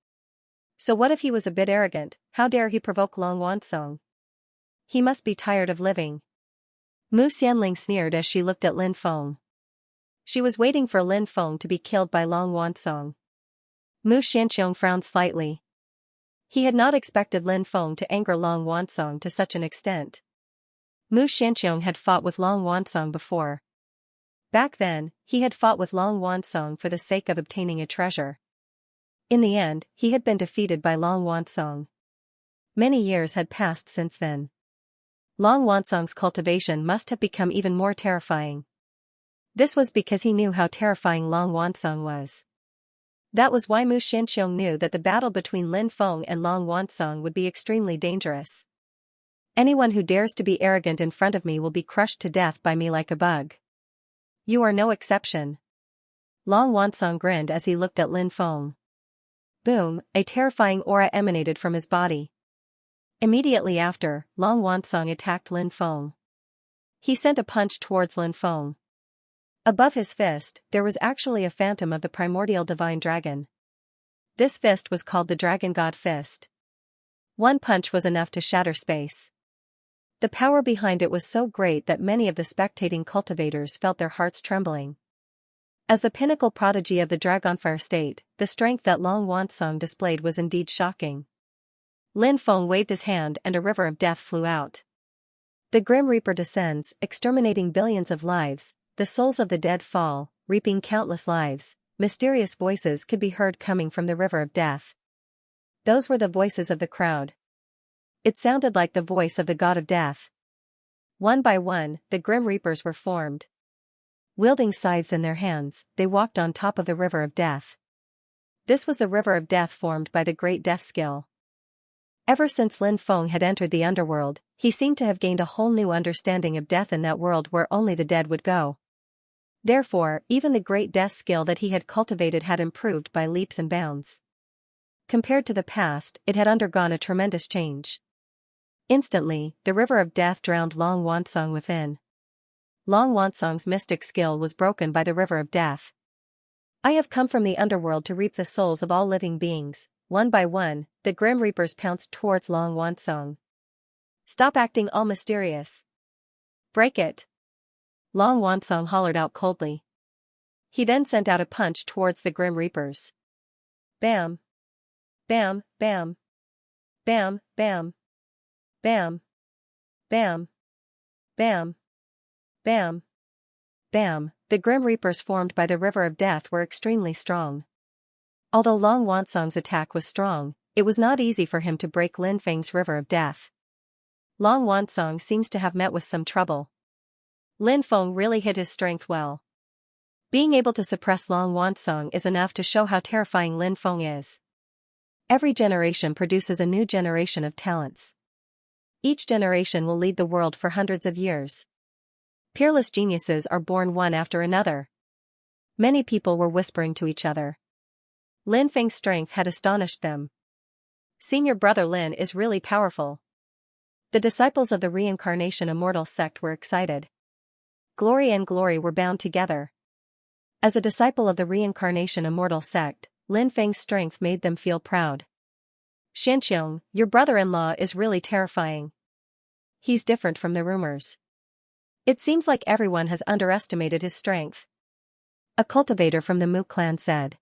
S1: So what if he was a bit arrogant? How dare he provoke Long Wansong? He must be tired of living. Mu Xianling sneered as she looked at Lin Feng. She was waiting for Lin Feng to be killed by Long Wansong. Mu Xianqiong frowned slightly. He had not expected Lin Feng to anger Long Wansong to such an extent. Mu Xianqiong had fought with Long Wansong before. Back then, he had fought with Long Wansong for the sake of obtaining a treasure. In the end, he had been defeated by Long Wansong. Many years had passed since then. Long Wansong's cultivation must have become even more terrifying. This was because he knew how terrifying Long Wansong was. That was why Mu Xianqiong knew that the battle between Lin Feng and Long Wansong would be extremely dangerous. Anyone who dares to be arrogant in front of me will be crushed to death by me like a bug. You are no exception. Long Wansong grinned as he looked at Lin Feng. Boom, a terrifying aura emanated from his body. Immediately after, Long Wansong attacked Lin Feng. He sent a punch towards Lin Feng. Above his fist, there was actually a phantom of the primordial divine dragon. This fist was called the Dragon God Fist. One punch was enough to shatter space. The power behind it was so great that many of the spectating cultivators felt their hearts trembling. As the pinnacle prodigy of the Dragonfire state, the strength that Long Wansong displayed was indeed shocking. Lin Feng waved his hand and a river of death flew out. The Grim Reaper descends, exterminating billions of lives. The souls of the dead fall, reaping countless lives. Mysterious voices could be heard coming from the river of death. Those were the voices of the crowd. It sounded like the voice of the god of death. One by one, the Grim Reapers were formed. Wielding scythes in their hands, they walked on top of the river of death. This was the river of death formed by the great death skill. Ever since Lin Feng had entered the underworld, he seemed to have gained a whole new understanding of death in that world where only the dead would go. Therefore, even the great death skill that he had cultivated had improved by leaps and bounds. Compared to the past, it had undergone a tremendous change. Instantly, the river of death drowned Long Wansong within. Long Wansong's mystic skill was broken by the river of death. I have come from the underworld to reap the souls of all living beings. One by one, the Grim Reapers pounced towards Long Wansong. Stop acting all mysterious. Break it. Long Wansong hollered out coldly. He then sent out a punch towards the Grim Reapers. Bam. Bam, bam. Bam, bam. Bam. Bam. Bam. Bam. Bam. The Grim Reapers formed by the river of death were extremely strong. Although Long Wansong's attack was strong, it was not easy for him to break Lin Feng's river of death. Long Wansong seems to have met with some trouble. Lin Feng really hid his strength well. Being able to suppress Long Wansong is enough to show how terrifying Lin Feng is. Every generation produces a new generation of talents. Each generation will lead the world for hundreds of years. Peerless geniuses are born one after another. Many people were whispering to each other. Lin Feng's strength had astonished them. Senior brother Lin is really powerful. The disciples of the reincarnation immortal sect were excited. Glory and glory were bound together. As a disciple of the reincarnation immortal sect, Lin Feng's strength made them feel proud. Xianxia, your brother-in-law is really terrifying. He's different from the rumors. It seems like everyone has underestimated his strength. A cultivator from the Mu clan said.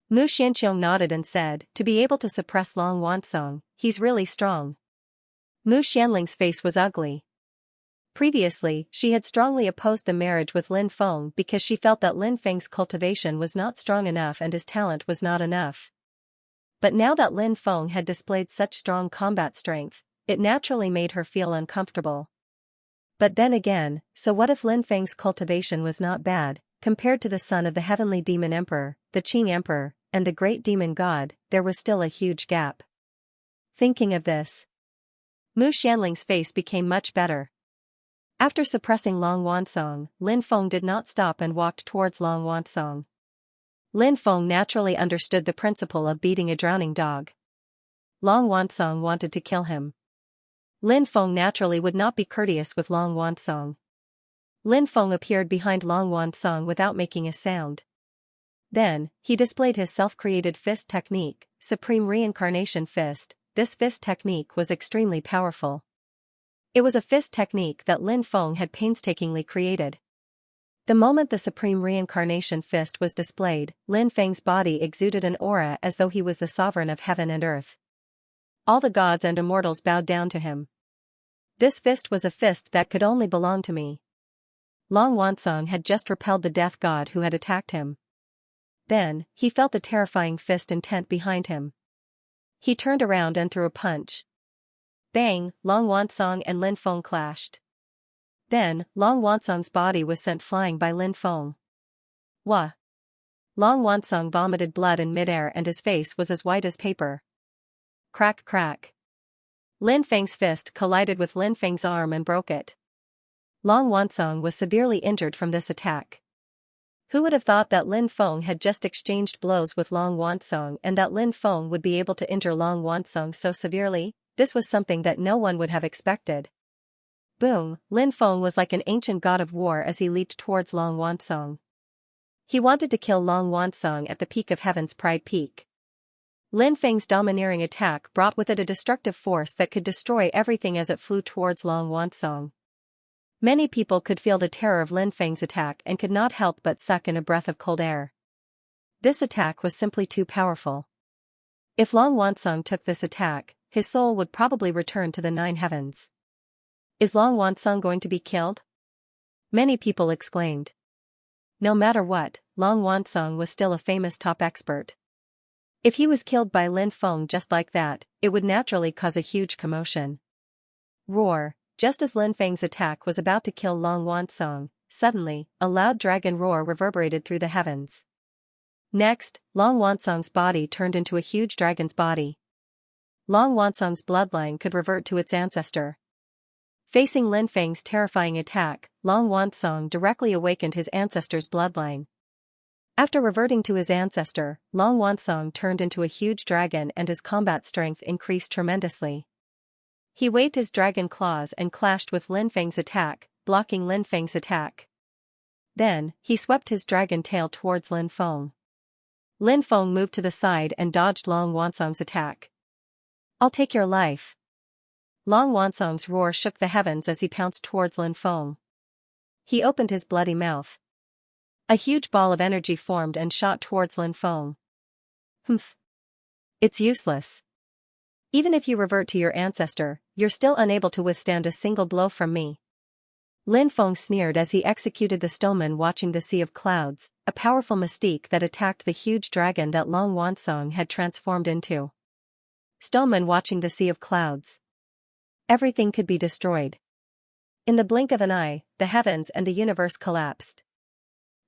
S1: Mu Xianxiong nodded and said, to be able to suppress Long Wansong, he's really strong. Mu Xianling's face was ugly. Previously, she had strongly opposed the marriage with Lin Feng because she felt that Lin Feng's cultivation was not strong enough and his talent was not enough. But now that Lin Feng had displayed such strong combat strength, it naturally made her feel uncomfortable. But then again, so what if Lin Feng's cultivation was not bad, compared to the son of the heavenly demon emperor, the Qing emperor, and the great demon god, there was still a huge gap. Thinking of this, Mu Xianling's face became much better. After suppressing Long Wansong, Lin Feng did not stop and walked towards Long Wansong. Lin Feng naturally understood the principle of beating a drowning dog. Long Wansong wanted to kill him. Lin Feng naturally would not be courteous with Long Wansong. Lin Feng appeared behind Long Wansong without making a sound. Then, he displayed his self-created fist technique, Supreme Reincarnation Fist. This fist technique was extremely powerful. It was a fist technique that Lin Feng had painstakingly created. The moment the Supreme Reincarnation Fist was displayed, Lin Feng's body exuded an aura as though he was the sovereign of heaven and earth. All the gods and immortals bowed down to him. This fist was a fist that could only belong to me. Long Wansong had just repelled the death god who had attacked him. Then, he felt the terrifying fist intent behind him. He turned around and threw a punch. Bang! Long Wansong and Lin Feng clashed. Then, Long Wansong's body was sent flying by Lin Feng. Wah! Long Wansong vomited blood in midair and his face was as white as paper. Crack crack. Lin Feng's fist collided with Lin Feng's arm and broke it. Long Wansong was severely injured from this attack. Who would have thought that Lin Feng had just exchanged blows with Long Wansong and that Lin Feng would be able to injure Long Wansong so severely? This was something that no one would have expected. Boom! Lin Feng was like an ancient god of war as he leaped towards Long Wansong. He wanted to kill Long Wansong at the peak of Heaven's Pride Peak. Lin Feng's domineering attack brought with it a destructive force that could destroy everything as it flew towards Long Wansong. Many people could feel the terror of Lin Feng's attack and could not help but suck in a breath of cold air. This attack was simply too powerful. If Long Wansong took this attack, his soul would probably return to the 9 heavens. Is Long Wansong going to be killed? Many people exclaimed. No matter what, Long Wansong was still a famous top expert. If he was killed by Lin Feng just like that, it would naturally cause a huge commotion. Roar! Just as Lin Feng's attack was about to kill Long Wansong, suddenly, a loud dragon roar reverberated through the heavens. Next, Long Wansong's body turned into a huge dragon's body. Long Wansong's bloodline could revert to its ancestor. Facing Lin Feng's terrifying attack, Long Wansong directly awakened his ancestor's bloodline. After reverting to his ancestor, Long Wansong turned into a huge dragon and his combat strength increased tremendously. He waved his dragon claws and clashed with Lin Feng's attack, blocking Lin Feng's attack. Then, he swept his dragon tail towards Lin Feng. Lin Feng moved to the side and dodged Long Wansong's attack. "I'll take your life." Long Wansong's roar shook the heavens as he pounced towards Lin Feng. He opened his bloody mouth. A huge ball of energy formed and shot towards Lin Feng. "Humph. It's useless. Even if you revert to your ancestor, you're still unable to withstand a single blow from me." Lin Feng sneered as he executed the stoneman watching the sea of clouds, a powerful mystique that attacked the huge dragon that Long Wansong had transformed into. Stoneman watching the sea of clouds. Everything could be destroyed. In the blink of an eye, the heavens and the universe collapsed.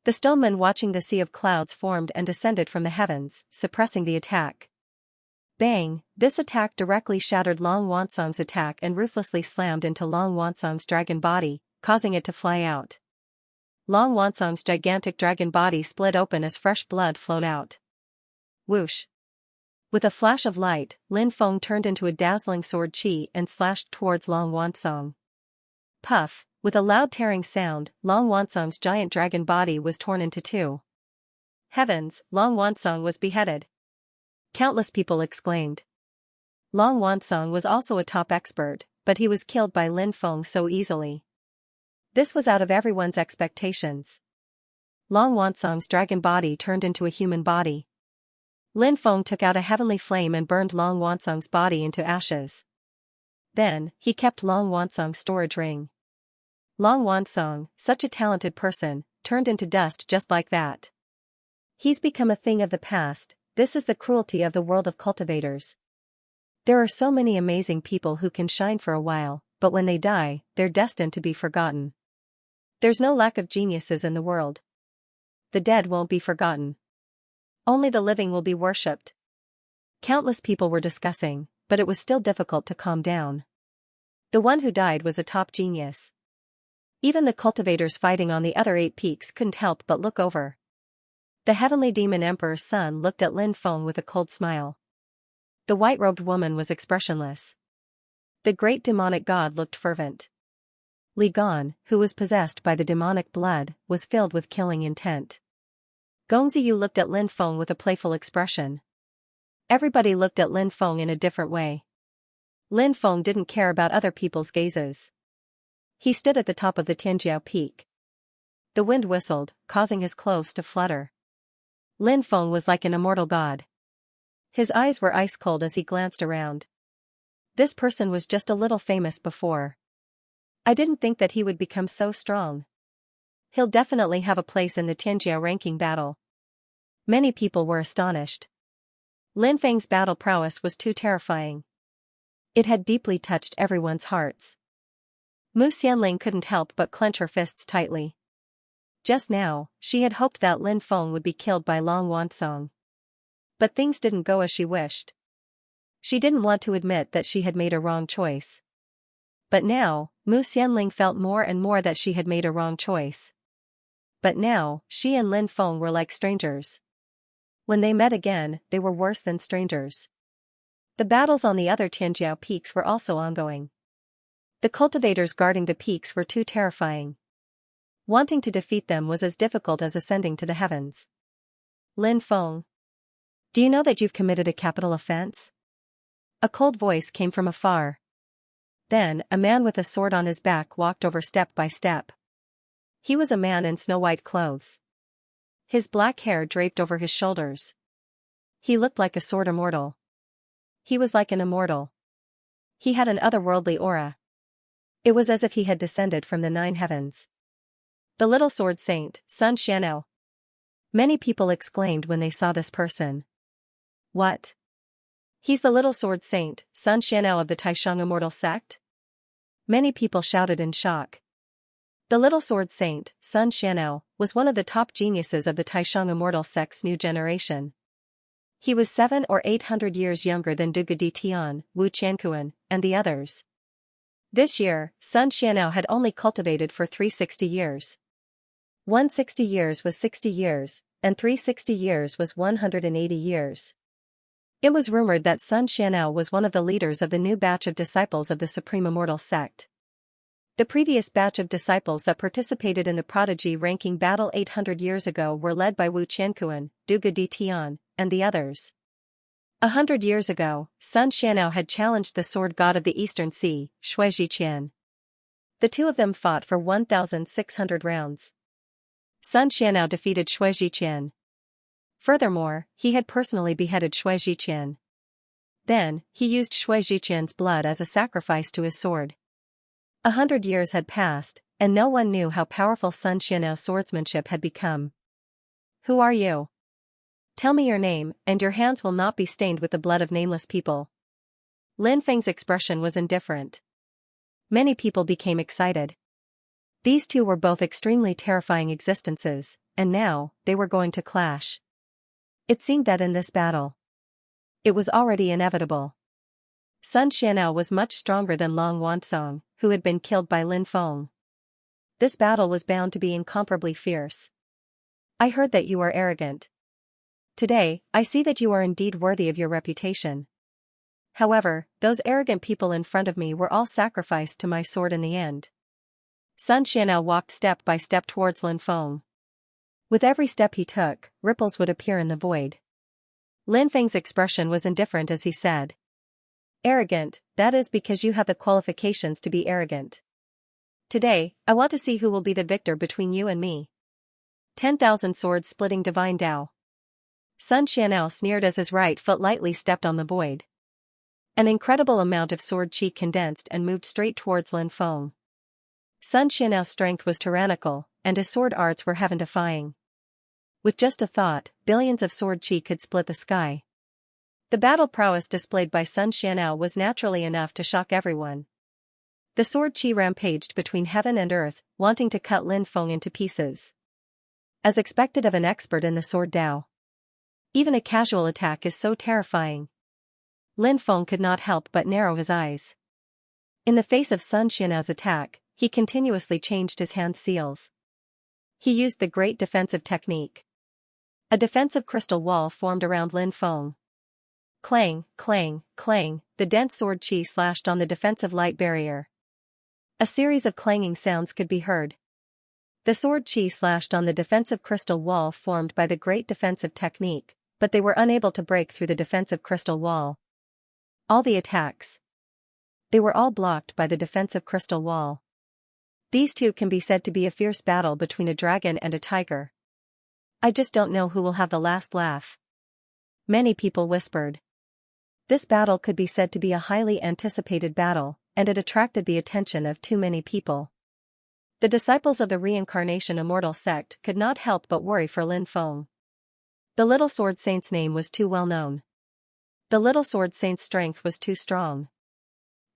S1: The stoneman watching the sea of clouds formed and descended from the heavens, suppressing the attack. Bang! This attack directly shattered Long Wansong's attack and ruthlessly slammed into Long Wansong's dragon body, causing it to fly out. Long Wansong's gigantic dragon body split open as fresh blood flowed out. Whoosh! With a flash of light, Lin Feng turned into a dazzling sword chi and slashed towards Long Wansong. Puff! With a loud tearing sound, Long Wansong's giant dragon body was torn into two. Heavens, Long Wansong was beheaded. Countless people exclaimed. Long Wansong was also a top expert, but he was killed by Lin Feng so easily. This was out of everyone's expectations. Long Wansong's dragon body turned into a human body. Lin Feng took out a heavenly flame and burned Long Wansong's body into ashes. Then, he kept Long Wansong's storage ring. Long Wansong, such a talented person, turned into dust just like that. He's become a thing of the past. This is the cruelty of the world of cultivators. There are so many amazing people who can shine for a while, but when they die, they're destined to be forgotten. There's no lack of geniuses in the world. The dead won't be forgotten. Only the living will be worshipped. Countless people were discussing, but it was still difficult to calm down. The one who died was a top genius. Even the cultivators fighting on the other 8 peaks couldn't help but look over. The heavenly demon emperor's son looked at Lin Feng with a cold smile. The white-robed woman was expressionless. The great demonic god looked fervent. Li Gan, who was possessed by the demonic blood, was filled with killing intent. Gongziyu looked at Lin Feng with a playful expression. Everybody looked at Lin Feng in a different way. Lin Feng didn't care about other people's gazes. He stood at the top of the Tianjiao peak. The wind whistled, causing his clothes to flutter. Lin Feng was like an immortal god. His eyes were ice cold as he glanced around. This person was just a little famous before. I didn't think that he would become so strong. He'll definitely have a place in the Tianjiao ranking battle. Many people were astonished. Lin Feng's battle prowess was too terrifying. It had deeply touched everyone's hearts. Mu Xianling couldn't help but clench her fists tightly. Just now, she had hoped that Lin Feng would be killed by Long Wansong. But things didn't go as she wished. She didn't want to admit that she had made a wrong choice. But now, Mu Xianling felt more and more that she had made a wrong choice. But now, she and Lin Feng were like strangers. When they met again, they were worse than strangers. The battles on the other Tianjiao peaks were also ongoing. The cultivators guarding the peaks were too terrifying. Wanting to defeat them was as difficult as ascending to the heavens. Lin Feng. Do you know that you've committed a capital offense? A cold voice came from afar. Then, a man with a sword on his back walked over step by step. He was a man in snow-white clothes. His black hair draped over his shoulders. He looked like a sword immortal. He was like an immortal. He had an otherworldly aura. It was as if he had descended from the 9 heavens. The little sword saint, Sun Xianao. Many people exclaimed when they saw this person. What? He's the little sword saint, Sun Xianxia of the Taishang Immemorial sect? Many people shouted in shock. The little sword saint, Sun Xianxia, was one of the top geniuses of the Taishang Immemorial sect's new generation. He was 700 or 800 years younger than Duge Di Tian, Wu Qianquan, and the others. This year, Sun Xianxia had only cultivated for 360 years. 160 years was 60 years, and 360 years was 180 years. It was rumored that Sun Xianxia was one of the leaders of the new batch of disciples of the Supreme Immortal sect. The previous batch of disciples that participated in the prodigy ranking battle 800 years ago were led by Wu Qianquan, Duge Di Tian, and the others. 100 years ago, Sun Xianxia had challenged the sword god of the Eastern Sea, Shuizhiqian. The two of them fought for 1,600 rounds. Sun Xianxia defeated Shuizhiqian. Furthermore, he had personally beheaded Shuizhiqian. Then, he used Shuizhiqian's blood as a sacrifice to his sword. 100 years had passed, and no one knew how powerful Sun Xianxia's swordsmanship had become. Who are you? Tell me your name, and your hands will not be stained with the blood of nameless people. Lin Feng's expression was indifferent. Many people became excited. These two were both extremely terrifying existences, and now, they were going to clash. It seemed that in this battle, it was already inevitable. Sun Xianxia was much stronger than Long Wansong, who had been killed by Lin Feng. This battle was bound to be incomparably fierce. I heard that you are arrogant. Today, I see that you are indeed worthy of your reputation. However, those arrogant people in front of me were all sacrificed to my sword in the end. Sun Xianxia walked step by step towards Lin Feng. With every step he took, ripples would appear in the void. Lin Feng's expression was indifferent as he said, "Arrogant, that is because you have the qualifications to be arrogant. Today, I want to see who will be the victor between you and me." 10,000 swords splitting divine Tao. Sun Xianxia sneered as his right foot lightly stepped on the void. An incredible amount of sword chi condensed and moved straight towards Lin Feng. Sun Xianxia's strength was tyrannical, and his sword arts were heaven-defying. With just a thought, billions of sword chi could split the sky. The battle prowess displayed by Sun Xianxia was naturally enough to shock everyone. The sword chi rampaged between heaven and earth, wanting to cut Lin Feng into pieces. As expected of an expert in the sword Dao, even a casual attack is so terrifying. Lin Feng could not help but narrow his eyes. In the face of Sun Xianxia's attack, he continuously changed his hand seals. He used the great defensive technique. A defensive crystal wall formed around Lin Feng. Clang, clang, clang, the dense sword chi slashed on the defensive light barrier. A series of clanging sounds could be heard. The sword chi slashed on the defensive crystal wall formed by the great defensive technique, but they were unable to break through the defensive crystal wall. All the attacks, they were all blocked by the defensive crystal wall. These two can be said to be a fierce battle between a dragon and a tiger. I just don't know who will have the last laugh. Many people whispered. This battle could be said to be a highly anticipated battle, and it attracted the attention of too many people. The disciples of the Reincarnation Immortal sect could not help but worry for Lin Feng. The little sword saint's name was too well known. The little sword saint's strength was too strong.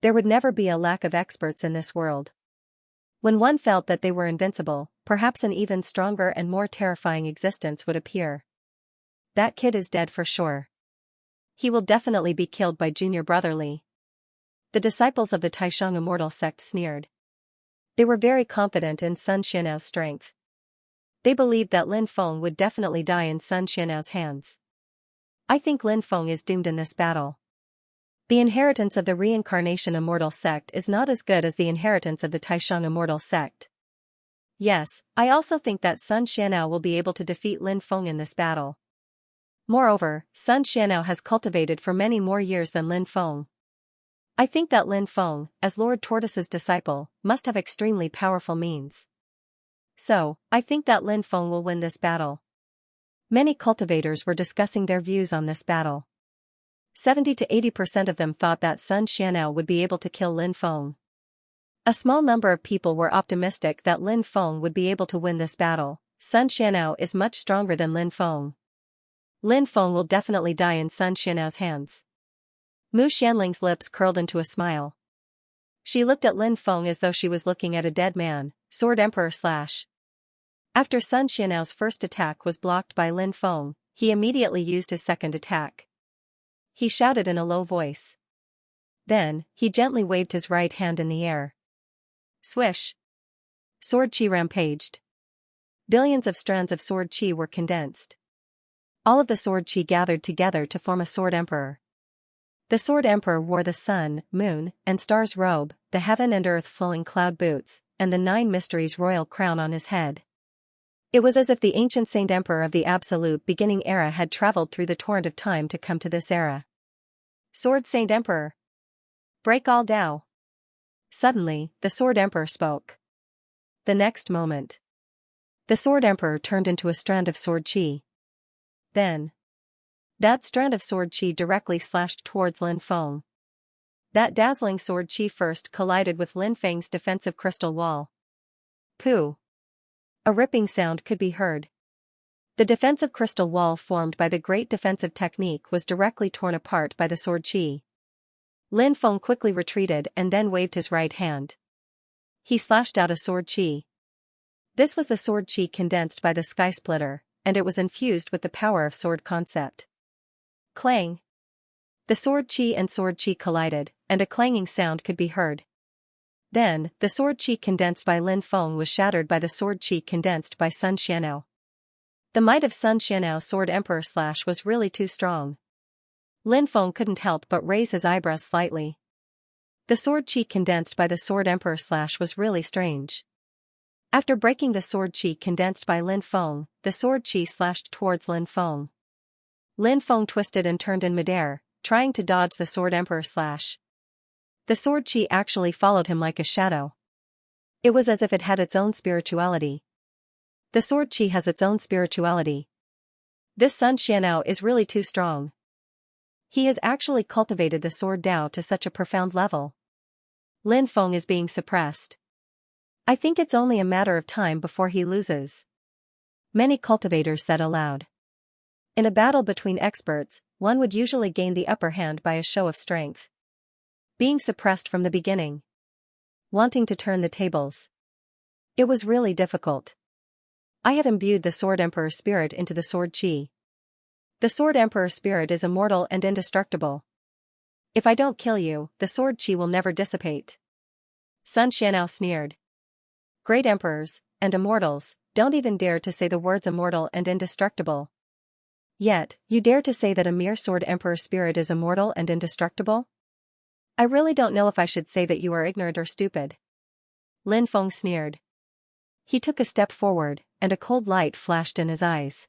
S1: There would never be a lack of experts in this world. When one felt that they were invincible, perhaps an even stronger and more terrifying existence would appear. That kid is dead for sure. He will definitely be killed by Junior Brotherly. The disciples of the Taishang Immortal sect sneered. They were very confident in Sun Xianxia's strength. They believed that Lin Feng would definitely die in Sun Xianxia's hands. I think Lin Feng is doomed in this battle. The inheritance of the Reincarnation Immortal sect is not as good as the inheritance of the Taishang Immortal sect. Yes, I also think that Sun Xianxia will be able to defeat Lin Feng in this battle. Moreover, Sun Xianxia has cultivated for many more years than Lin Feng. I think that Lin Feng, as Lord Tortoise's disciple, must have extremely powerful means. So, I think that Lin Feng will win this battle. Many cultivators were discussing their views on this battle. 70 to 80% of them thought that Sun Xianxia would be able to kill Lin Feng. A small number of people were optimistic that Lin Feng would be able to win this battle. Sun Xianxia is much stronger than Lin Feng. Lin Feng will definitely die in Sun Xian'ao's hands. Mu Xianling's lips curled into a smile. She looked at Lin Feng as though she was looking at a dead man. Sword Emperor / After Sun Xian'ao's first attack was blocked by Lin Feng, he immediately used his second attack. He shouted in a low voice. Then, he gently waved his right hand in the air. Swish! Sword Qi rampaged. Billions of strands of Sword Qi were condensed. All of the Sword Qi gathered together to form a Sword Emperor. The Sword Emperor wore the sun, moon, and stars robe, the heaven and earth flowing cloud boots, and the 9 mysteries royal crown on his head. It was as if the ancient Saint Emperor of the Absolute Beginning era had traveled through the torrent of time to come to this era. Sword Saint Emperor! Break all Tao! Suddenly, the Sword Emperor spoke. The next moment, the Sword Emperor turned into a strand of Sword Qi. Then, that strand of Sword Qi directly slashed towards Lin Feng. That dazzling Sword Qi first collided with Lin Feng's defensive crystal wall. Pooh! A ripping sound could be heard. The defensive crystal wall formed by the great defensive technique was directly torn apart by the Sword Qi. Lin Feng quickly retreated and then waved his right hand. He slashed out a Sword Qi. This was the Sword Qi condensed by the Sky Splitter, and it was infused with the power of Sword concept. Clang! The Sword Qi and Sword Qi collided, and a clanging sound could be heard. Then, the Sword Qi condensed by Lin Feng was shattered by the Sword Qi condensed by Sun Xian'ao. The might of Sun Xian'ao's Sword Emperor / was really too strong. Lin Feng couldn't help but raise his eyebrows slightly. The Sword Qi condensed by the Sword Emperor / was really strange. After breaking the Sword Qi condensed by Lin Feng, the Sword Qi slashed towards Lin Feng. Lin Feng twisted and turned in midair, trying to dodge the Sword Emperor / The Sword Qi actually followed him like a shadow. It was as if it had its own spirituality. The Sword Qi has its own spirituality. This Sun Xian'ao is really too strong. He has actually cultivated the Sword Tao to such a profound level. Lin Feng is being suppressed. I think it's only a matter of time before he loses. Many cultivators said aloud. In a battle between experts, one would usually gain the upper hand by a show of strength. Being suppressed from the beginning. Wanting to turn the tables. It was really difficult. I have imbued the Sword Emperor spirit into the Sword Qi. The Sword Emperor spirit is immortal and indestructible. If I don't kill you, the Sword Qi will never dissipate. Sun Xian'ao sneered. Great emperors, and immortals, don't even dare to say the words immortal and indestructible. Yet, you dare to say that a mere Sword Emperor spirit is immortal and indestructible? I really don't know if I should say that you are ignorant or stupid. Lin Feng sneered. He took a step forward, and a cold light flashed in his eyes.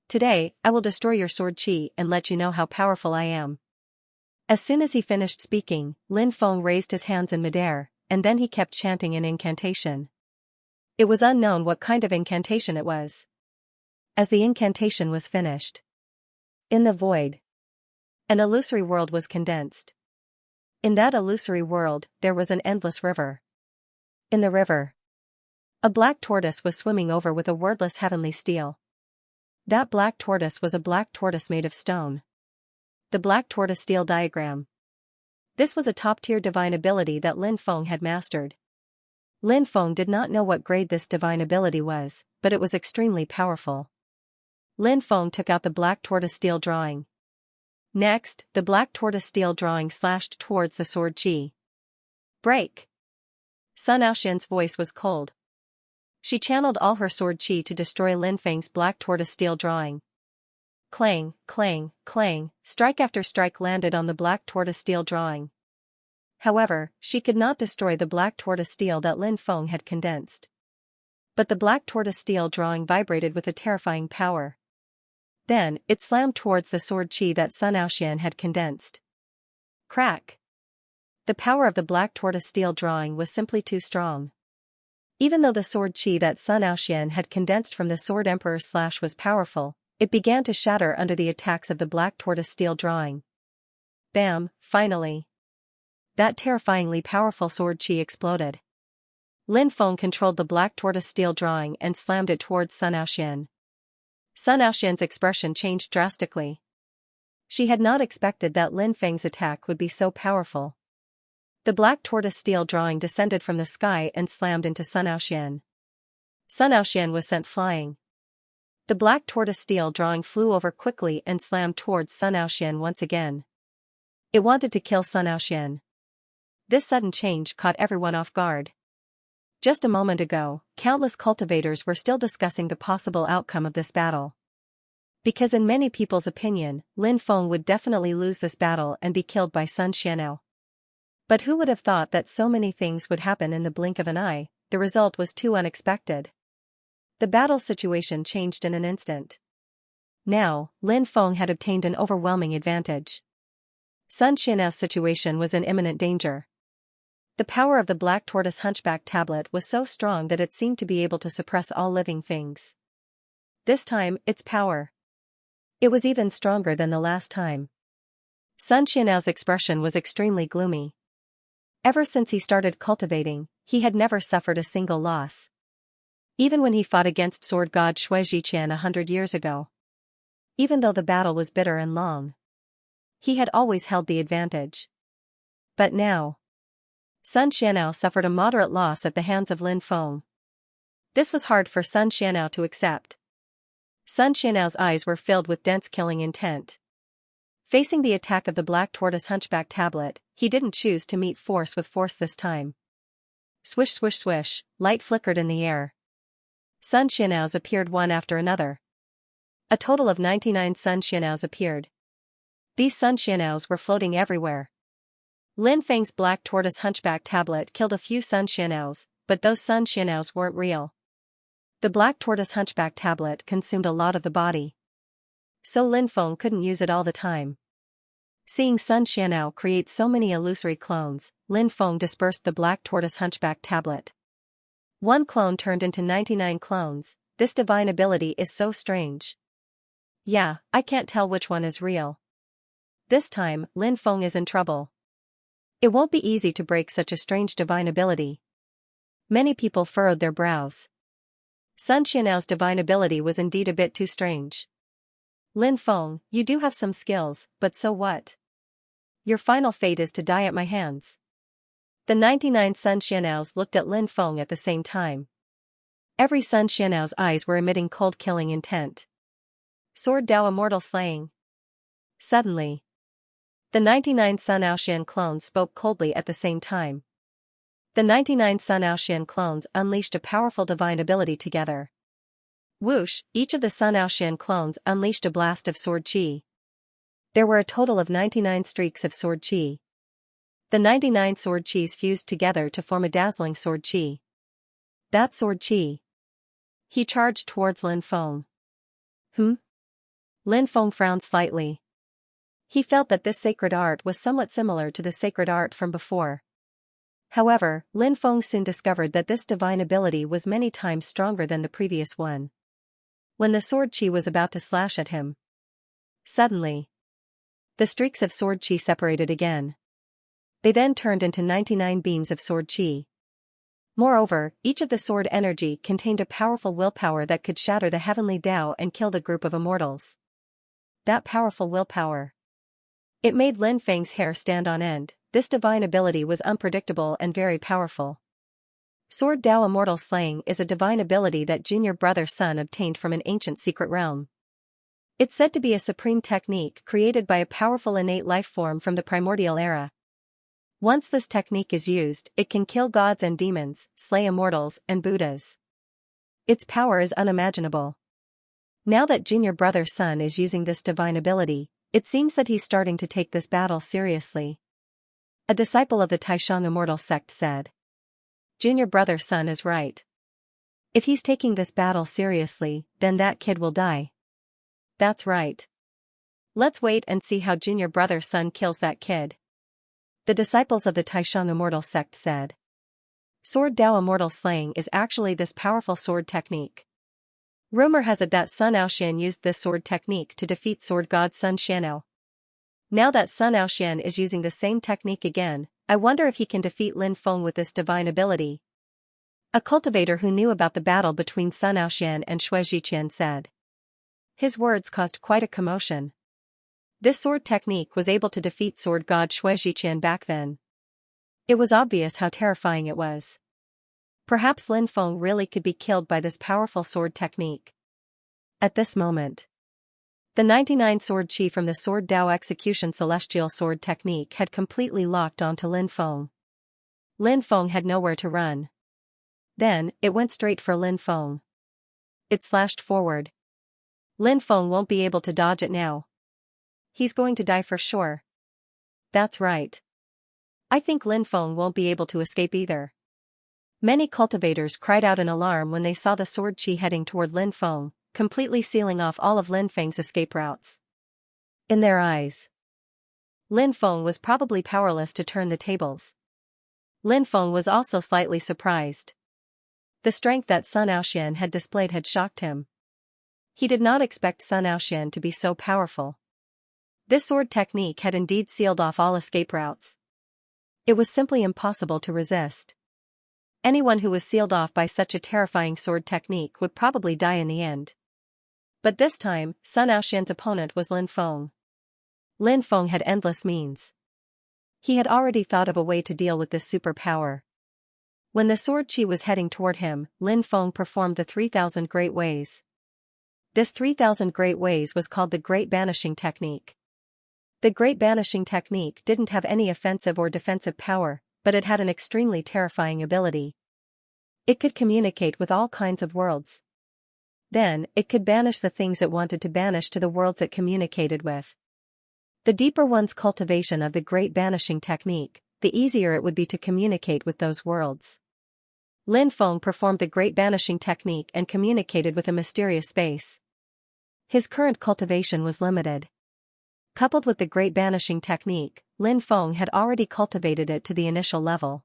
S1: Today, I will destroy your Sword Qi and let you know how powerful I am. As soon as he finished speaking, Lin Feng raised his hands in midair, and then he kept chanting an incantation. It was unknown what kind of incantation it was. As the incantation was finished, in the void, an illusory world was condensed. In that illusory world, there was an endless river. In the river, a black tortoise was swimming over with a wordless heavenly steel. That black tortoise was a black tortoise made of stone. The black tortoise steel diagram. This was a top-tier divine ability that Lin Feng had mastered. Lin Feng did not know what grade this divine ability was, but it was extremely powerful. Lin Feng took out the black tortoise steel drawing. Next, the black tortoise steel drawing slashed towards the Sword Qi. Break! Sun Aoxian's voice was cold. She channeled all her Sword Qi to destroy Lin Feng's black tortoise steel drawing. Clang, clang, clang, strike after strike landed on the black tortoise steel drawing. However, she could not destroy the black tortoise steel that Lin Feng had condensed. But the black tortoise steel drawing vibrated with a terrifying power. Then, it slammed towards the Sword Qi that Sun Aoxian had condensed. Crack! The power of the black tortoise steel drawing was simply too strong. Even though the Sword Qi that Sun Aoxian had condensed from the Sword Emperor / was powerful, it began to shatter under the attacks of the black tortoise steel drawing. Bam, finally. That terrifyingly powerful Sword Qi exploded. Lin Feng controlled the black tortoise steel drawing and slammed it towards Sun Aoxian. Sun Aoxian's expression changed drastically. She had not expected that Lin Feng's attack would be so powerful. The black tortoise steel drawing descended from the sky and slammed into Sun Aoxian. Sun Aoxian was sent flying. The black tortoise steel drawing flew over quickly and slammed towards Sun Aoxian once again. It wanted to kill Sun Aoxian. This sudden change caught everyone off guard. Just a moment ago, countless cultivators were still discussing the possible outcome of this battle. Because in many people's opinion, Lin Feng would definitely lose this battle and be killed by Sun Xianao. But who would have thought that so many things would happen in the blink of an eye? The result was too unexpected. The battle situation changed in an instant. Now, Lin Feng had obtained an overwhelming advantage. Sun Xianao's situation was in imminent danger. The power of the Black Tortoise Hunchback Tablet was so strong that it seemed to be able to suppress all living things. This time, its power. It was even stronger than the last time. Sun Xianao's expression was extremely gloomy. Ever since he started cultivating, he had never suffered a single loss. Even when he fought against sword god Xianxia 100 years ago. Even though the battle was bitter and long. He had always held the advantage. But now, Sun Xianao suffered a moderate loss at the hands of Lin Feng. This was hard for Sun Xianao to accept. Sun Xianao's eyes were filled with dense killing intent. Facing the attack of the Black Tortoise Hunchback Tablet, he didn't choose to meet force with force this time. Swish swish swish, light flickered in the air. Sun Xianaos appeared one after another. A total of 99 Sun Xianaos appeared. These Sun Xianaos were floating everywhere. Lin Feng's Black Tortoise Hunchback Tablet killed a few Sun Xianaos, but those Sun Xianaos weren't real. The Black Tortoise Hunchback Tablet consumed a lot of the body. So Lin Feng couldn't use it all the time. Seeing Sun Xianao create so many illusory clones, Lin Feng dispersed the Black Tortoise Hunchback Tablet. One clone turned into 99 clones. This divine ability is so strange. Yeah, I can't tell which one is real. This time, Lin Feng is in trouble. It won't be easy to break such a strange divine ability. Many people furrowed their brows. Sun Xianao's divine ability was indeed a bit too strange. Lin Feng, you do have some skills, but so what? Your final fate is to die at my hands. The 99 Sun Xianaos looked at Lin Feng at the same time. Every Sun Xianao's eyes were emitting cold killing intent. Sword Dao Immortal Slaying. Suddenly, the 99 Sun Aoxian clones spoke coldly at the same time. The 99 Sun Aoxian clones unleashed a powerful divine ability together. Whoosh, each of the Sun Aoxian clones unleashed a blast of sword chi. There were a total of 99 streaks of sword chi. The 99 sword chis fused together to form a dazzling sword chi. That sword chi. He charged towards Lin Feng. Lin Feng frowned slightly. He felt that this sacred art was somewhat similar to the sacred art from before. However, Lin Feng soon discovered that this divine ability was many times stronger than the previous one. When the sword chi was about to slash at him, suddenly, the streaks of sword chi separated again. They then turned into 99 beams of sword chi. Moreover, each of the sword energy contained a powerful willpower that could shatter the heavenly Tao and kill the group of immortals. That powerful willpower. It made Lin Feng's hair stand on end. This divine ability was unpredictable and very powerful. Sword Dao Immortal Slaying is a divine ability that Junior Brother Sun obtained from an ancient secret realm. It's said to be a supreme technique created by a powerful innate life form from the primordial era. Once this technique is used, it can kill gods and demons, slay immortals and Buddhas. Its power is unimaginable. Now that Junior Brother Sun is using this divine ability, it seems that he's starting to take this battle seriously. A disciple of the Taishang Immortal sect said. Junior Brother Sun is right. If he's taking this battle seriously, then that kid will die. That's right. Let's wait and see how Junior Brother Sun kills that kid. The disciples of the Taishang Immortal sect said. Sword Dao Immortal Slaying is actually this powerful sword technique. Rumor has it that Sun Aoxian used this sword technique to defeat sword god Sun Xianao. Now that Sun Aoxian is using the same technique again, I wonder if he can defeat Lin Feng with this divine ability. A cultivator who knew about the battle between Sun Aoxian and Xianxia said. His words caused quite a commotion. This sword technique was able to defeat sword god Xianxia back then. It was obvious how terrifying it was. Perhaps Lin Feng really could be killed by this powerful sword technique. At this moment, the 99 sword chi from the Sword Dao Execution Celestial Sword technique had completely locked onto Lin Feng. Lin Feng had nowhere to run. Then, it went straight for Lin Feng. It slashed forward. Lin Feng won't be able to dodge it now. He's going to die for sure. That's right. I think Lin Feng won't be able to escape either. Many cultivators cried out in alarm when they saw the sword chi heading toward Lin Feng, completely sealing off all of Lin Feng's escape routes. In their eyes, Lin Feng was probably powerless to turn the tables. Lin Feng was also slightly surprised. The strength that Sun Aoxian had displayed had shocked him. He did not expect Sun Aoxian to be so powerful. This sword technique had indeed sealed off all escape routes. It was simply impossible to resist. Anyone who was sealed off by such a terrifying sword technique would probably die in the end. But this time, Sun Aoxian's opponent was Lin Feng. Lin Feng had endless means. He had already thought of a way to deal with this superpower. When the sword chi was heading toward him, Lin Feng performed the 3,000 Great Ways. This 3,000 Great Ways was called the Great Banishing Technique. The Great Banishing Technique didn't have any offensive or defensive power, but it had an extremely terrifying ability. It could communicate with all kinds of worlds. Then, it could banish the things it wanted to banish to the worlds it communicated with. The deeper one's cultivation of the Great Banishing Technique, the easier it would be to communicate with those worlds. Lin Feng performed the Great Banishing Technique and communicated with a mysterious space. His current cultivation was limited. Coupled with the Great Banishing Technique, Lin Feng had already cultivated it to the initial level.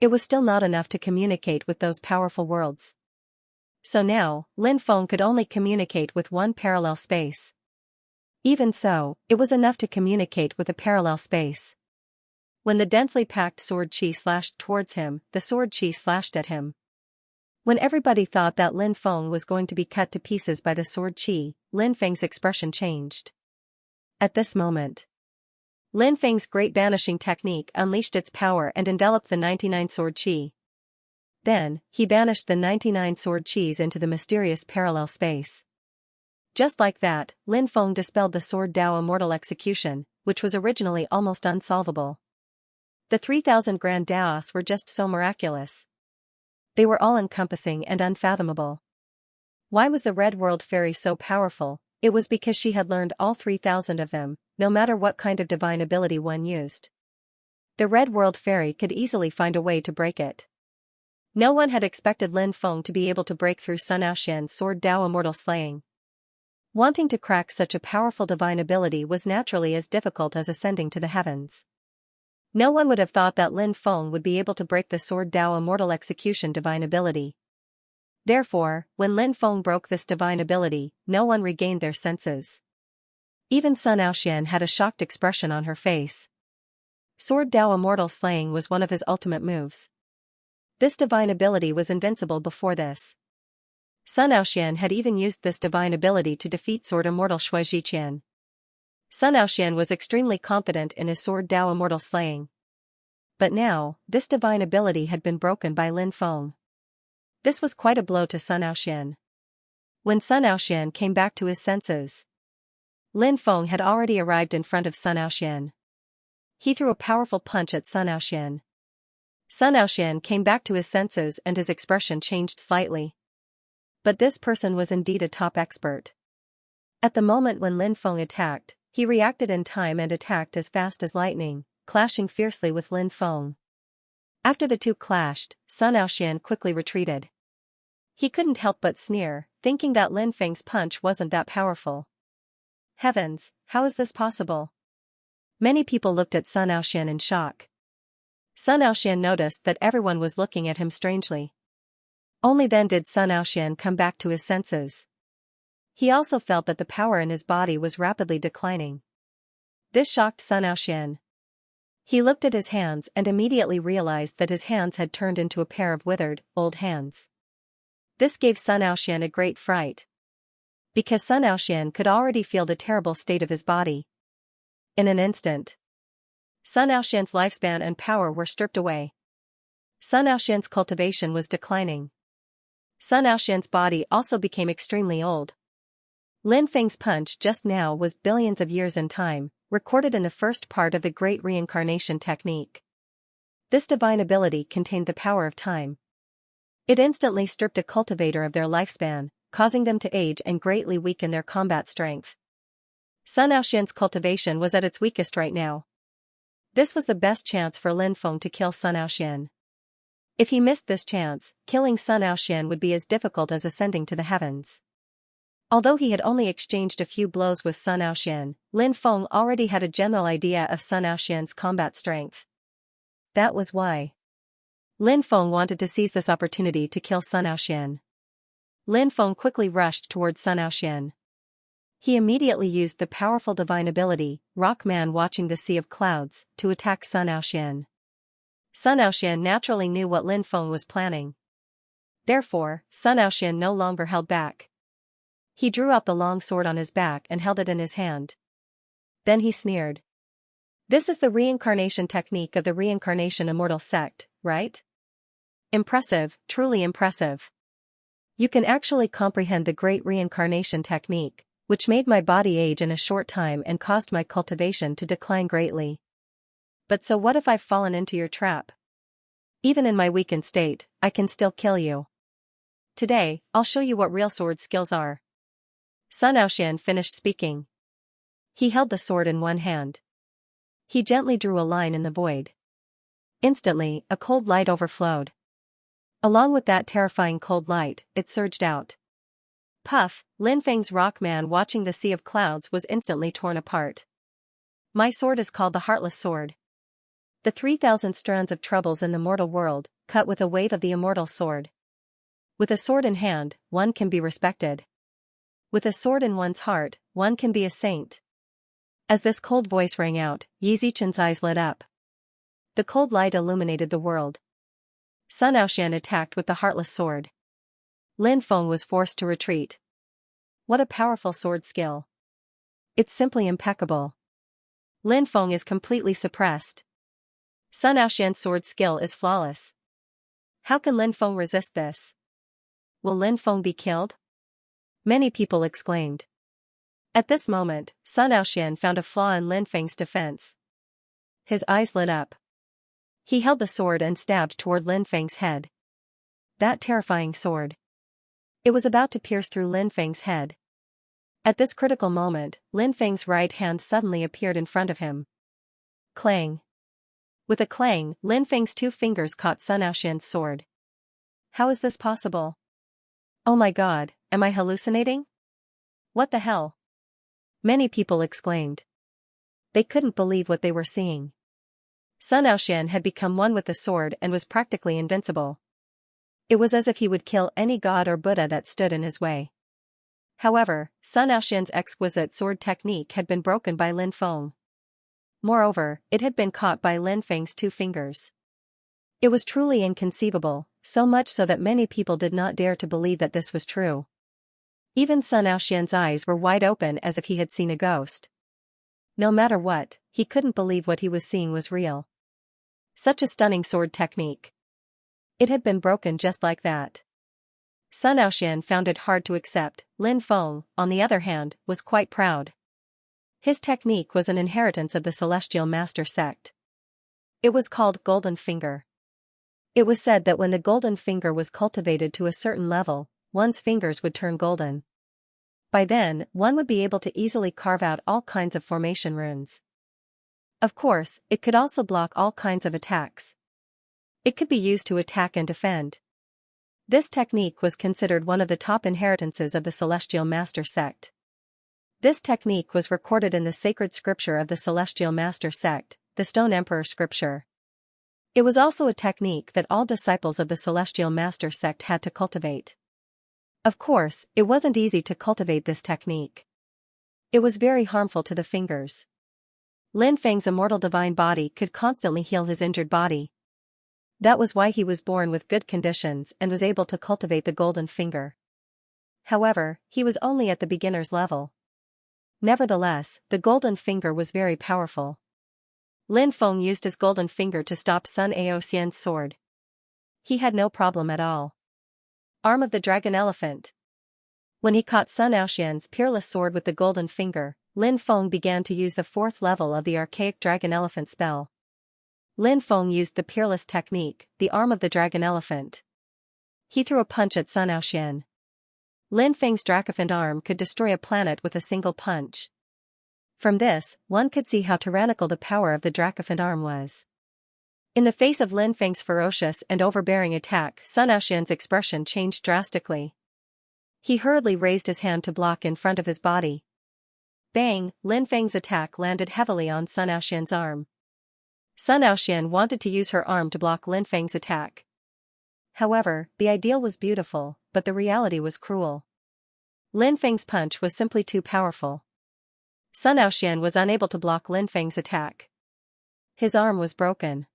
S1: It was still not enough to communicate with those powerful worlds. So now, Lin Feng could only communicate with one parallel space. Even so, it was enough to communicate with a parallel space. When the densely packed sword chi slashed towards him, the sword chi slashed at him. When everybody thought that Lin Feng was going to be cut to pieces by the sword chi, Lin Feng's expression changed. At this moment, Lin Feng's Great Banishing Technique unleashed its power and enveloped the 99 sword chi. Then, he banished the 99 sword chis into the mysterious parallel space. Just like that, Lin Feng dispelled the Sword Dao Immortal Execution, which was originally almost unsolvable. The 3,000 Grand Daos were just so miraculous. They were all-encompassing and unfathomable. Why was the Red World Fairy so powerful? It was because she had learned all 3,000 of them, no matter what kind of divine ability one used. The Red World Fairy could easily find a way to break it. No one had expected Lin Feng to be able to break through Sun Aoxian's Sword Dao Immortal Slaying. Wanting to crack such a powerful divine ability was naturally as difficult as ascending to the heavens. No one would have thought that Lin Feng would be able to break the Sword Dao Immortal Execution divine ability. Therefore, when Lin Feng broke this divine ability, no one regained their senses. Even Sun Aoxian had a shocked expression on her face. Sword Dao Immortal Slaying was one of his ultimate moves. This divine ability was invincible before this. Sun Aoxian had even used this divine ability to defeat Sword Immortal Xianxia. Sun Aoxian was extremely confident in his Sword Dao Immortal Slaying. But now, this divine ability had been broken by Lin Feng. This was quite a blow to Sun Aoxian. When Sun Aoxian came back to his senses, Lin Feng had already arrived in front of Sun Aoxian. He threw a powerful punch at Sun Aoxian. Sun Aoxian came back to his senses and his expression changed slightly. But this person was indeed a top expert. At the moment when Lin Feng attacked, he reacted in time and attacked as fast as lightning, clashing fiercely with Lin Feng. After the two clashed, Sun Aoxian quickly retreated. He couldn't help but sneer, thinking that Lin Feng's punch wasn't that powerful. Heavens, how is this possible? Many people looked at Sun Aoxian in shock. Sun Aoxian noticed that everyone was looking at him strangely. Only then did Sun Aoxian come back to his senses. He also felt that the power in his body was rapidly declining. This shocked Sun Aoxian. He looked at his hands and immediately realized that his hands had turned into a pair of withered, old hands. This gave Sun Aoxian a great fright. because Sun Aoxian could already feel the terrible state of his body. In an instant, Sun Aoxian's lifespan and power were stripped away. Sun Aoxian's cultivation was declining. Sun Aoxian's body also became extremely old. Lin Feng's punch just now was billions of years in time, recorded in the first part of the Great Reincarnation Technique. This divine ability contained the power of time. It instantly stripped a cultivator of their lifespan, causing them to age and greatly weaken their combat strength. Sun Aoxian's cultivation was at its weakest right now. This was the best chance for Lin Feng to kill Sun Aoxian. If he missed this chance, killing Sun Aoxian would be as difficult as ascending to the heavens. Although he had only exchanged a few blows with Sun Aoxian, Lin Feng already had a general idea of Sun Aoxian's combat strength. That was why Lin Feng wanted to seize this opportunity to kill Sun Aoxian. Lin Feng quickly rushed towards Sun Aoxian. He immediately used the powerful divine ability, Rock Man Watching the Sea of Clouds, to attack Sun Aoxian. Sun Aoxian naturally knew what Lin Feng was planning. Therefore, Sun Aoxian no longer held back. He drew out the long sword on his back and held it in his hand. Then he sneered. This is the reincarnation technique of the Reincarnation Immortal sect, right? Impressive, truly impressive. You can actually comprehend the great reincarnation technique, which made my body age in a short time and caused my cultivation to decline greatly. But so what if I've fallen into your trap? Even in my weakened state, I can still kill you. Today, I'll show you what real sword skills are. Sun Aoxian finished speaking. He held the sword in one hand. He gently drew a line in the void. Instantly, a cold light overflowed. Along with that terrifying cold light, it surged out. Puff, Lin Feng's Rock Man Watching the Sea of Clouds was instantly torn apart. My sword is called the Heartless Sword. The 3,000 strands of troubles in the mortal world, cut with a wave of the immortal sword. With a sword in hand, one can be respected. With a sword in one's heart, one can be a saint. As this cold voice rang out, Yi Zichen's eyes lit up. The cold light illuminated the world. Sun Aoxian attacked with the Heartless Sword. Lin Feng was forced to retreat. What a powerful sword skill. It's simply impeccable. Lin Feng is completely suppressed. Sun Aoxian's sword skill is flawless. How can Lin Feng resist this? Will Lin Feng be killed? Many people exclaimed. At this moment, Sun Aoxian found a flaw in Lin Feng's defense. His eyes lit up. He held the sword and stabbed toward Lin Feng's head. That terrifying sword. It was about to pierce through Lin Feng's head. At this critical moment, Lin Feng's right hand suddenly appeared in front of him. Clang. With a clang, Lin Feng's two fingers caught Sun Aoxian's sword. How is this possible? Oh my god, am I hallucinating? What the hell? Many people exclaimed. They couldn't believe what they were seeing. Sun Aoxian had become one with the sword and was practically invincible. It was as if he would kill any god or Buddha that stood in his way. However, Sun Aoxian's exquisite sword technique had been broken by Lin Feng. Moreover, it had been caught by Lin Feng's two fingers. It was truly inconceivable, so much so that many people did not dare to believe that this was true. Even Sun Aoxian's eyes were wide open as if he had seen a ghost. No matter what, he couldn't believe what he was seeing was real. Such a stunning sword technique. It had been broken just like that. Sun Aoxian found it hard to accept. Lin Feng, on the other hand, was quite proud. His technique was an inheritance of the Celestial Master sect. It was called Golden Finger. It was said that when the golden finger was cultivated to a certain level, one's fingers would turn golden. By then, one would be able to easily carve out all kinds of formation runes. Of course, it could also block all kinds of attacks. It could be used to attack and defend. This technique was considered one of the top inheritances of the Celestial Master sect. This technique was recorded in the sacred scripture of the Celestial Master sect, the Stone Emperor scripture. It was also a technique that all disciples of the Celestial Master sect had to cultivate. Of course, it wasn't easy to cultivate this technique. It was very harmful to the fingers. Lin Feng's immortal divine body could constantly heal his injured body. That was why he was born with good conditions and was able to cultivate the golden finger. However, he was only at the beginner's level. Nevertheless, the golden finger was very powerful. Lin Feng used his golden finger to stop Sun Aoxian's sword. He had no problem at all. Arm of the Dragon Elephant. When he caught Sun Aoxian's peerless sword with the golden finger, Lin Feng began to use the 4th level of the archaic Dragon Elephant spell. Lin Feng used the peerless technique, the arm of the Dragon Elephant. He threw a punch at Sun Aoxian. Lin Feng's Dracophant arm could destroy a planet with a single punch. From this, one could see how tyrannical the power of the Dracophant arm was. In the face of Lin Feng's ferocious and overbearing attack, Sun Aoxian's expression changed drastically. He hurriedly raised his hand to block in front of his body. Bang! Lin Feng's attack landed heavily on Sun Aoxian's arm. Sun Aoxian wanted to use her arm to block Lin Feng's attack. However, the ideal was beautiful, but the reality was cruel. Lin Feng's punch was simply too powerful. Sun Aoxian was unable to block Lin Feng's attack. His arm was broken.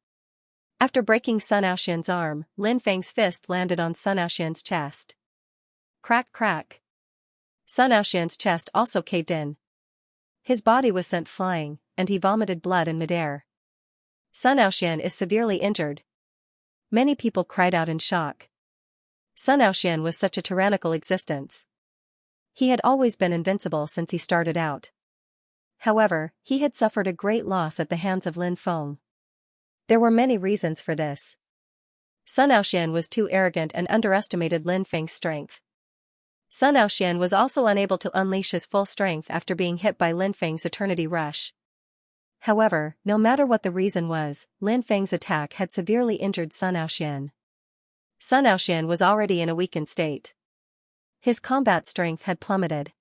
S1: After breaking Sun Aoxian's arm, Lin Feng's fist landed on Sun Aoxian's chest. Crack crack. Sun Aoxian's chest also caved in. His body was sent flying, and he vomited blood in midair. Sun Aoxian is severely injured. Many people cried out in shock. Sun Aoxian was such a tyrannical existence. He had always been invincible since he started out. However, he had suffered a great loss at the hands of Lin Feng. There were many reasons for this. Sun Aoxian was too arrogant and underestimated Lin Feng's strength. Sun Aoxian was also unable to unleash his full strength after being hit by Lin Feng's Eternity Rush. However, no matter what the reason was, Lin Feng's attack had severely injured Sun Aoxian. Sun Aoxian was already in a weakened state. His combat strength had plummeted.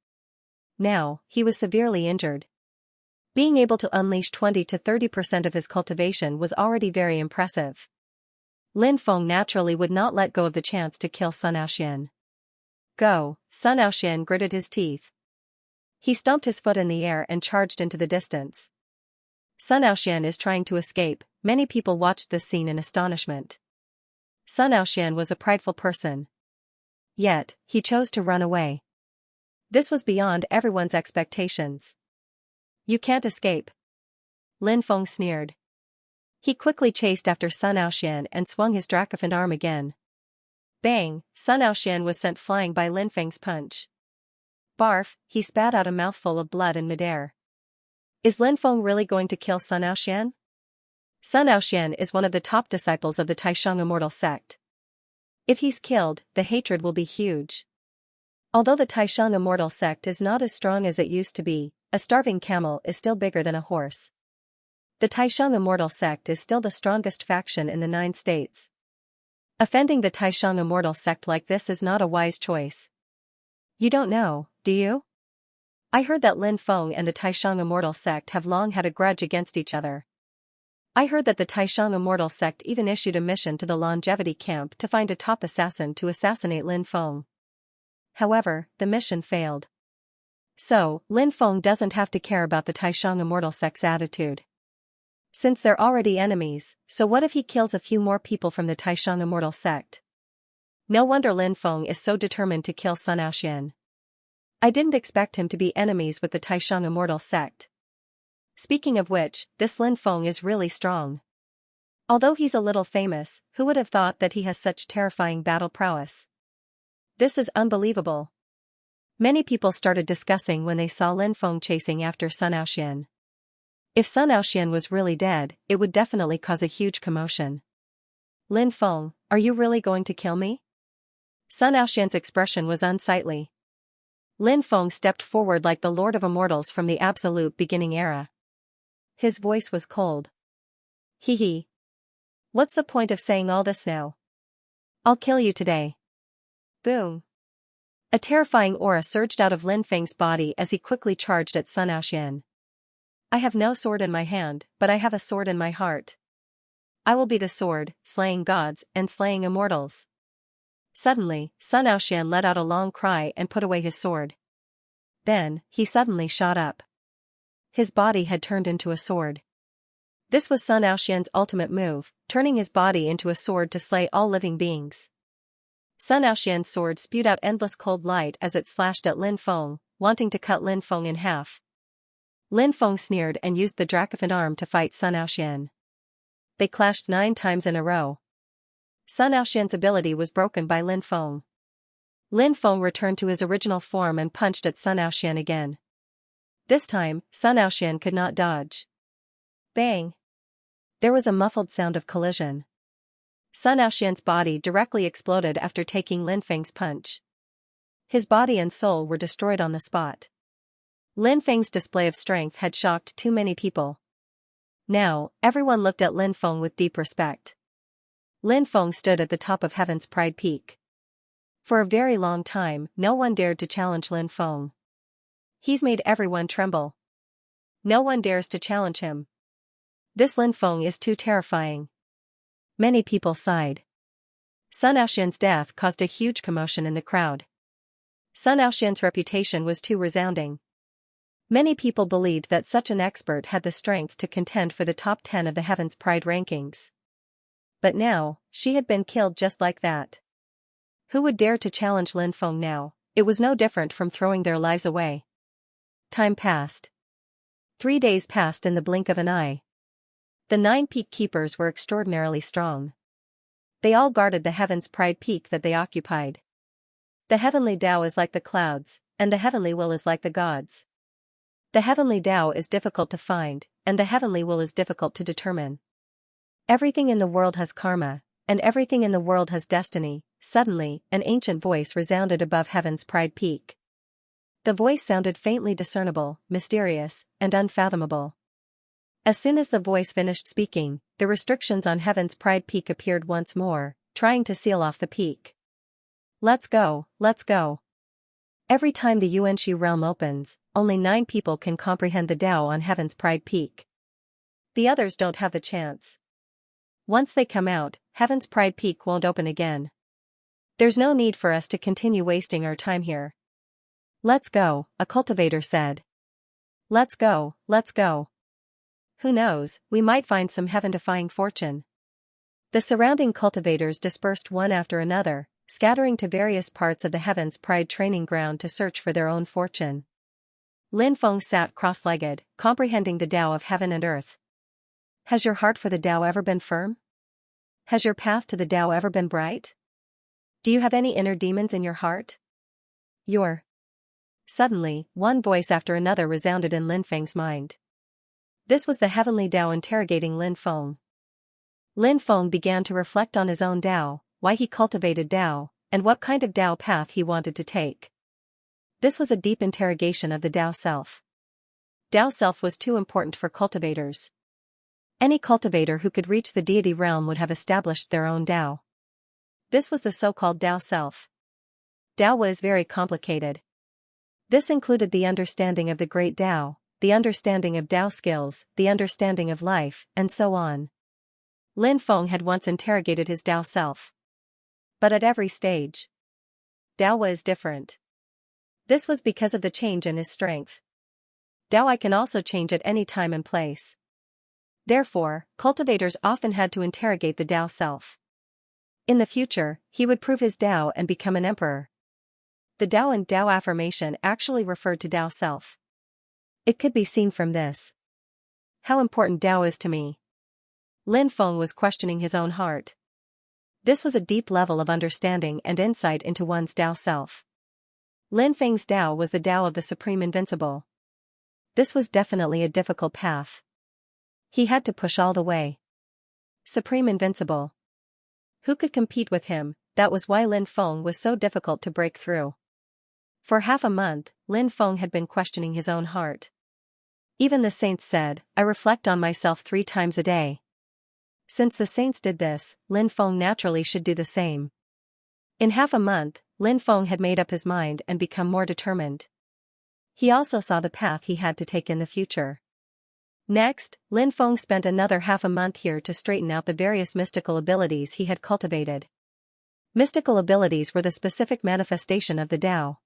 S1: Now, he was severely injured. Being able to unleash 20 to 30% of his cultivation was already very impressive. Lin Feng naturally would not let go of the chance to kill Sun Aoxian. Go! Sun Aoxian gritted his teeth. He stomped his foot in the air and charged into the distance. Sun Aoxian is trying to escape. Many people watched this scene in astonishment. Sun Aoxian was a prideful person. Yet, he chose to run away. This was beyond everyone's expectations. You can't escape. Lin Feng sneered. He quickly chased after Sun Aoxian and swung his Dracophant arm again. Bang! Sun Aoxian was sent flying by Lin Feng's punch. Barf! He spat out a mouthful of blood in midair. Is Lin Feng really going to kill Sun Aoxian? Sun Aoxian is one of the top disciples of the Taishang Immortal sect. If he's killed, the hatred will be huge. Although the Taishang Immortal sect is not as strong as it used to be, a starving camel is still bigger than a horse. The Taishang Immortal sect is still the strongest faction in the 9 states. Offending the Taishang Immortal sect like this is not a wise choice. You don't know, do you? I heard that Lin Feng and the Taishang Immortal sect have long had a grudge against each other. I heard that the Taishang Immortal sect even issued a mission to the longevity camp to find a top assassin to assassinate Lin Feng. However, the mission failed. So, Lin Feng doesn't have to care about the Taishang Immortal sect's attitude. Since they're already enemies, so what if he kills a few more people from the Taishang Immortal sect? No wonder Lin Feng is so determined to kill Sun Aoxian. I didn't expect him to be enemies with the Taishang Immortal sect. Speaking of which, this Lin Feng is really strong. Although he's a little famous, who would have thought that he has such terrifying battle prowess? This is unbelievable. Many people started discussing when they saw Lin Feng chasing after Sun Aoxian. If Sun Aoxian was really dead, it would definitely cause a huge commotion. Lin Feng, are you really going to kill me? Sun Aoxian's expression was unsightly. Lin Feng stepped forward like the Lord of Immortals from the absolute beginning era. His voice was cold. Hee hee. What's the point of saying all this now? I'll kill you today. Boom. A terrifying aura surged out of Lin Feng's body as he quickly charged at Sun Aoxian. I have no sword in my hand, but I have a sword in my heart. I will be the sword, slaying gods and slaying immortals. Suddenly, Sun Aoxian let out a long cry and put away his sword. Then, he suddenly shot up. His body had turned into a sword. This was Sun Aoxian's ultimate move, turning his body into a sword to slay all living beings. Xianxia's sword spewed out endless cold light as it slashed at Lin Feng, wanting to cut Lin Feng in half. Lin Feng sneered and used the Dracophant arm to fight Xianxian. They clashed 9 times in a row. Xianxian's ability was broken by Lin Feng. Lin Feng returned to his original form and punched at Xianxian again. This time, Xianxian could not dodge. Bang! There was a muffled sound of collision. Xianxian's body directly exploded after taking Lin Feng's punch. His body and soul were destroyed on the spot. Lin Feng's display of strength had shocked too many people. Now, everyone looked at Lin Feng with deep respect. Lin Feng stood at the top of Heaven's Pride Peak. For a very long time, no one dared to challenge Lin Feng. He's made everyone tremble. No one dares to challenge him. This Lin Feng is too terrifying. Many people sighed. Xianxian's death caused a huge commotion in the crowd. Xianxian's reputation was too resounding. Many people believed that such an expert had the strength to contend for the top 10 of the Heaven's Pride rankings. But now, she had been killed just like that. Who would dare to challenge Lin Feng now? It was no different from throwing their lives away. Time passed. 3 days passed in the blink of an eye. The 9 peak keepers were extraordinarily strong. They all guarded the Heaven's Pride Peak that they occupied. The heavenly Tao is like the clouds, and the heavenly will is like the gods. The heavenly Tao is difficult to find, and the heavenly will is difficult to determine. Everything in the world has karma, and everything in the world has destiny. Suddenly, an ancient voice resounded above Heaven's Pride Peak. The voice sounded faintly discernible, mysterious, and unfathomable. As soon as the voice finished speaking, the restrictions on Heaven's Pride Peak appeared once more, trying to seal off the peak. Let's go, let's go. Every time the Yuanxi realm opens, only 9 people can comprehend the Tao on Heaven's Pride Peak. The others don't have the chance. Once they come out, Heaven's Pride Peak won't open again. There's no need for us to continue wasting our time here. Let's go, a cultivator said. Let's go, let's go. Who knows, we might find some heaven-defying fortune. The surrounding cultivators dispersed one after another, scattering to various parts of the Heaven's Pride training ground to search for their own fortune. Lin Feng sat cross-legged, comprehending the Tao of heaven and earth. Has your heart for the Tao ever been firm? Has your path to the Tao ever been bright? Do you have any inner demons in your heart? Suddenly, one voice after another resounded in Lin Feng's mind. This was the heavenly Tao interrogating Lin Feng. Lin Feng began to reflect on his own Tao, why he cultivated Tao, and what kind of Tao path he wanted to take. This was a deep interrogation of the Tao self. Tao self was too important for cultivators. Any cultivator who could reach the deity realm would have established their own Tao. This was the so-called Tao self. Tao was very complicated. This included the understanding of the great Tao, the understanding of Tao skills, the understanding of life, and so on. Lin Feng had once interrogated his Tao self. But at every stage, Tao was different. This was because of the change in his strength. Tao I can also change at any time and place. Therefore, cultivators often had to interrogate the Tao self. In the future, he would prove his Tao and become an emperor. The Tao and Tao affirmation actually referred to Tao self. It could be seen from this. How important Tao is to me. Lin Feng was questioning his own heart. This was a deep level of understanding and insight into one's Tao self. Lin Feng's Tao was the Tao of the Supreme Invincible. This was definitely a difficult path. He had to push all the way. Supreme Invincible. Who could compete with him? That was why Lin Feng was so difficult to break through. For half a month, Lin Feng had been questioning his own heart. Even the saints said, I reflect on myself 3 times a day. Since the saints did this, Lin Feng naturally should do the same. In half a month, Lin Feng had made up his mind and become more determined. He also saw the path he had to take in the future. Next, Lin Feng spent another half a month here to straighten out the various mystical abilities he had cultivated. Mystical abilities were the specific manifestation of the Tao.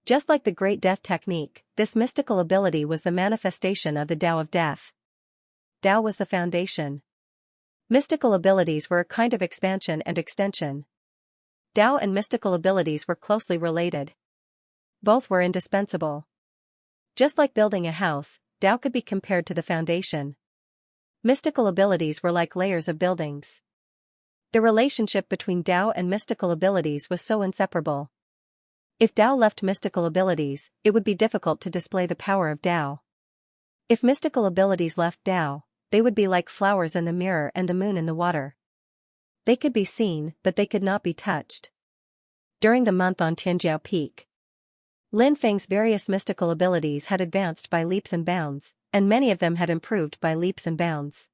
S1: Just like the Great Death technique, this mystical ability was the manifestation of the Tao of Death. Tao was the foundation. Mystical abilities were a kind of expansion and extension. Tao and mystical abilities were closely related. Both were indispensable. Just like building a house, Tao could be compared to the foundation. Mystical abilities were like layers of buildings. The relationship between Tao and mystical abilities was so inseparable. If Tao left mystical abilities, it would be difficult to display the power of Tao. If mystical abilities left Tao, they would be like flowers in the mirror and the moon in the water. They could be seen, but they could not be touched. During the month on Tianjiao Peak, Lin Feng's various mystical abilities had advanced by leaps and bounds, and many of them had improved by leaps and bounds.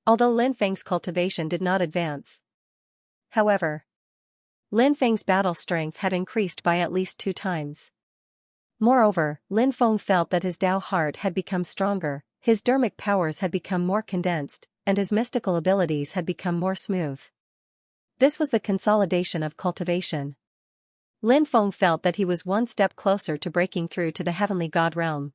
S1: Although Lin Feng's cultivation did not advance. However, Lin Feng's battle strength had increased by at least 2 times. Moreover, Lin Feng felt that his Tao heart had become stronger, his dermic powers had become more condensed, and his mystical abilities had become more smooth. This was the consolidation of cultivation. Lin Feng felt that he was one step closer to breaking through to the heavenly god realm.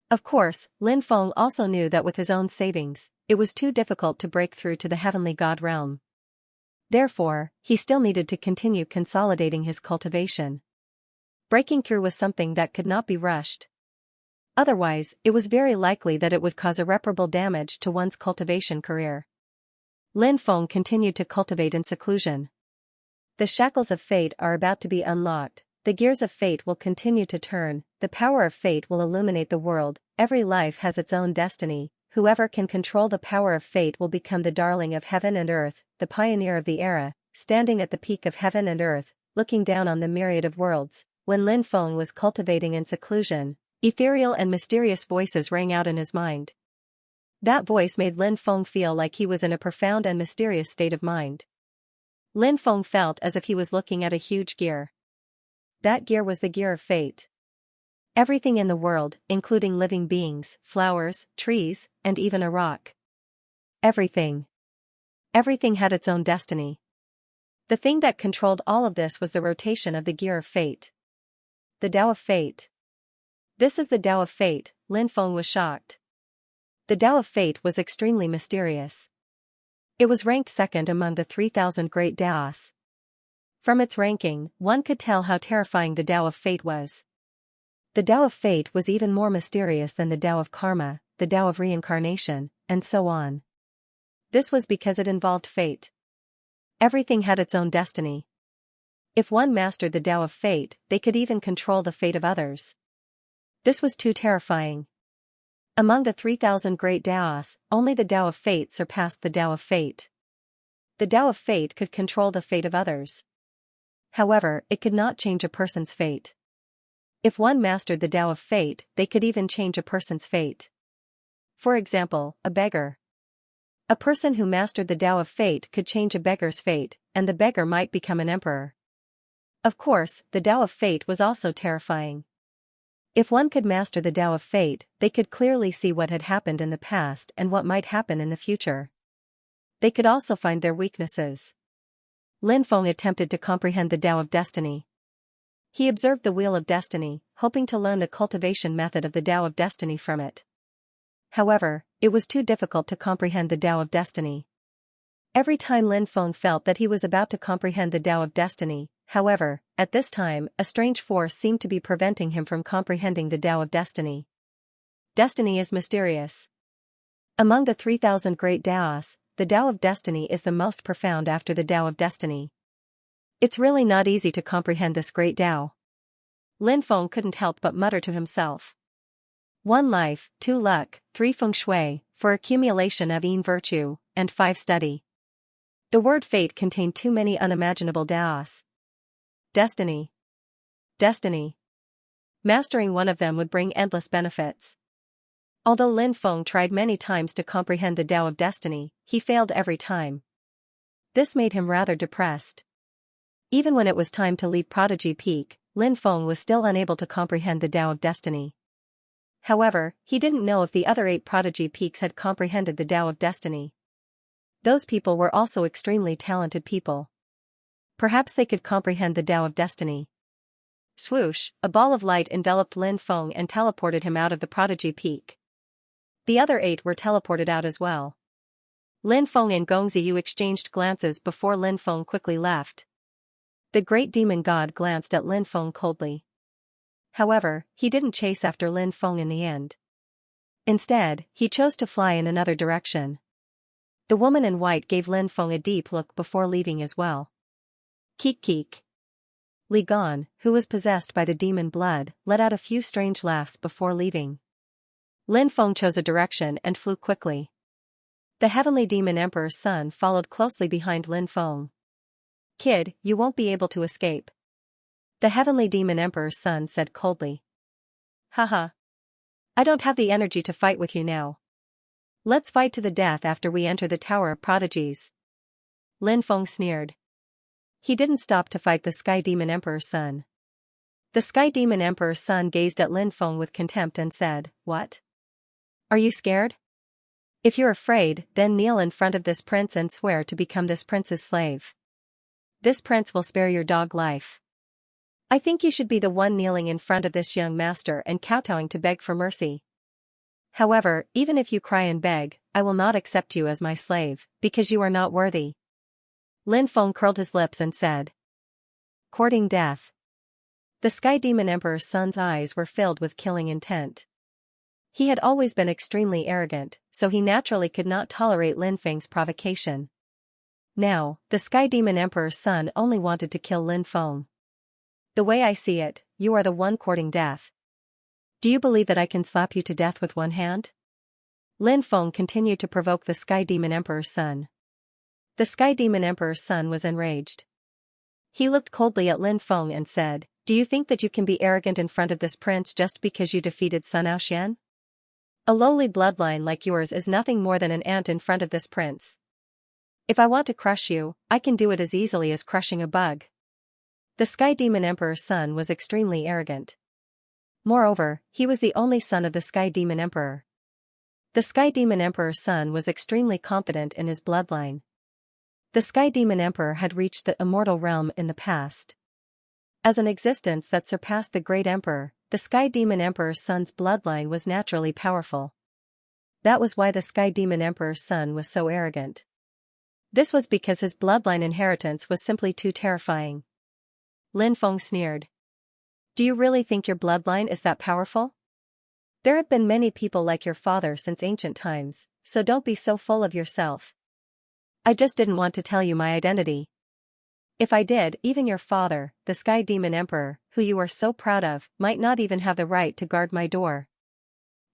S1: Of course, Lin Feng also knew that with his own savings, it was too difficult to break through to the heavenly god realm. Therefore, he still needed to continue consolidating his cultivation. Breaking through was something that could not be rushed. Otherwise, it was very likely that it would cause irreparable damage to one's cultivation career. Lin Feng continued to cultivate in seclusion. The shackles of fate are about to be unlocked, the gears of fate will continue to turn, the power of fate will illuminate the world, every life has its own destiny, whoever can control the power of fate will become the darling of heaven and earth, the pioneer of the era, standing at the peak of heaven and earth, looking down on the myriad of worlds. When Lin Feng was cultivating in seclusion, ethereal and mysterious voices rang out in his mind. That voice made Lin Feng feel like he was in a profound and mysterious state of mind. Lin Feng felt as if he was looking at a huge gear. That gear was the gear of fate. Everything in the world, including living beings, flowers, trees, and even a rock. Everything. Everything had its own destiny. The thing that controlled all of this was the rotation of the gear of fate. The Tao of Fate. This is the Tao of Fate, Lin Feng was shocked. The Tao of Fate was extremely mysterious. It was ranked second among the 3,000 great Taos. From its ranking, one could tell how terrifying the Tao of Fate was. The Tao of Fate was even more mysterious than the Tao of Karma, the Tao of Reincarnation, and so on. This was because it involved fate. Everything had its own destiny. If one mastered the Tao of Fate, they could even control the fate of others. This was too terrifying. Among the 3,000 great Taos, only the Tao of Fate surpassed the Tao of Fate. The Tao of Fate could control the fate of others. However, it could not change a person's fate. If one mastered the Tao of Fate, they could even change a person's fate. For example, a beggar. A person who mastered the Tao of Fate could change a beggar's fate, and the beggar might become an emperor. Of course, the Tao of Fate was also terrifying. If one could master the Tao of Fate, they could clearly see what had happened in the past and what might happen in the future. They could also find their weaknesses. Lin Feng attempted to comprehend the Tao of Destiny. He observed the Wheel of Destiny, hoping to learn the cultivation method of the Tao of Destiny from it. However, it was too difficult to comprehend the Tao of Destiny. Every time Lin Feng felt that he was about to comprehend the Tao of Destiny, however, at this time, a strange force seemed to be preventing him from comprehending the Tao of Destiny. Destiny is mysterious. Among the 3,000 great Taos, the Tao of Destiny is the most profound after the Tao of Destiny. It's really not easy to comprehend this great Tao. Lin Feng couldn't help but mutter to himself. 1 life, 2 luck, 3 feng shui, 4 accumulation of yin virtue, and 5 study. The word fate contained too many unimaginable Taos. Destiny. Destiny. Mastering one of them would bring endless benefits. Although Lin Feng tried many times to comprehend the Tao of Destiny, he failed every time. This made him rather depressed. Even when it was time to leave Prodigy Peak, Lin Feng was still unable to comprehend the Tao of Destiny. However, he didn't know if the other 8 Prodigy Peaks had comprehended the Tao of Destiny. Those people were also extremely talented people. Perhaps they could comprehend the Tao of Destiny. Swoosh, a ball of light enveloped Lin Feng and teleported him out of the Prodigy Peak. The other 8 were teleported out as well. Lin Feng and Gong Ziyu exchanged glances before Lin Feng quickly left. The great demon god glanced at Lin Feng coldly. However, he didn't chase after Lin Feng in the end. Instead, he chose to fly in another direction. The woman in white gave Lin Feng a deep look before leaving as well. Keek keek. Li Gan, who was possessed by the demon blood, let out a few strange laughs before leaving. Lin Feng chose a direction and flew quickly. The heavenly demon emperor's son followed closely behind Lin Feng. Kid, you won't be able to escape. The heavenly demon emperor's son said coldly. Haha. I don't have the energy to fight with you now. Let's fight to the death after we enter the Tower of Prodigies. Lin Feng sneered. He didn't stop to fight the Sky Demon Emperor's son. The Sky Demon Emperor's son gazed at Lin Feng with contempt and said, What? Are you scared? If you're afraid, then kneel in front of this prince and swear to become this prince's slave. This prince will spare your dog life. I think you should be the one kneeling in front of this young master and kowtowing to beg for mercy. However, even if you cry and beg, I will not accept you as my slave, because you are not worthy. Lin Feng curled his lips and said. Courting death. The Sky Demon Emperor's son's eyes were filled with killing intent. He had always been extremely arrogant, so he naturally could not tolerate Lin Feng's provocation. Now, the Sky Demon Emperor's son only wanted to kill Lin Feng. The way I see it, you are the one courting death. Do you believe that I can slap you to death with one hand? Lin Feng continued to provoke the Sky Demon Emperor's son. The Sky Demon Emperor's son was enraged. He looked coldly at Lin Feng and said, Do you think that you can be arrogant in front of this prince just because you defeated Sun Aoxian? A lowly bloodline like yours is nothing more than an ant in front of this prince. If I want to crush you, I can do it as easily as crushing a bug. The Sky Demon Emperor's son was extremely arrogant. Moreover, he was the only son of the Sky Demon Emperor. The Sky Demon Emperor's son was extremely confident in his bloodline. The Sky Demon Emperor had reached the immortal realm in the past. As an existence that surpassed the Great Emperor, the Sky Demon Emperor's son's bloodline was naturally powerful. That was why the Sky Demon Emperor's son was so arrogant. This was because his bloodline inheritance was simply too terrifying. Lin Feng sneered. Do you really think your bloodline is that powerful? There have been many people like your father since ancient times, so don't be so full of yourself. I just didn't want to tell you my identity. If I did, even your father, the Sky Demon Emperor, who you are so proud of, might not even have the right to guard my door.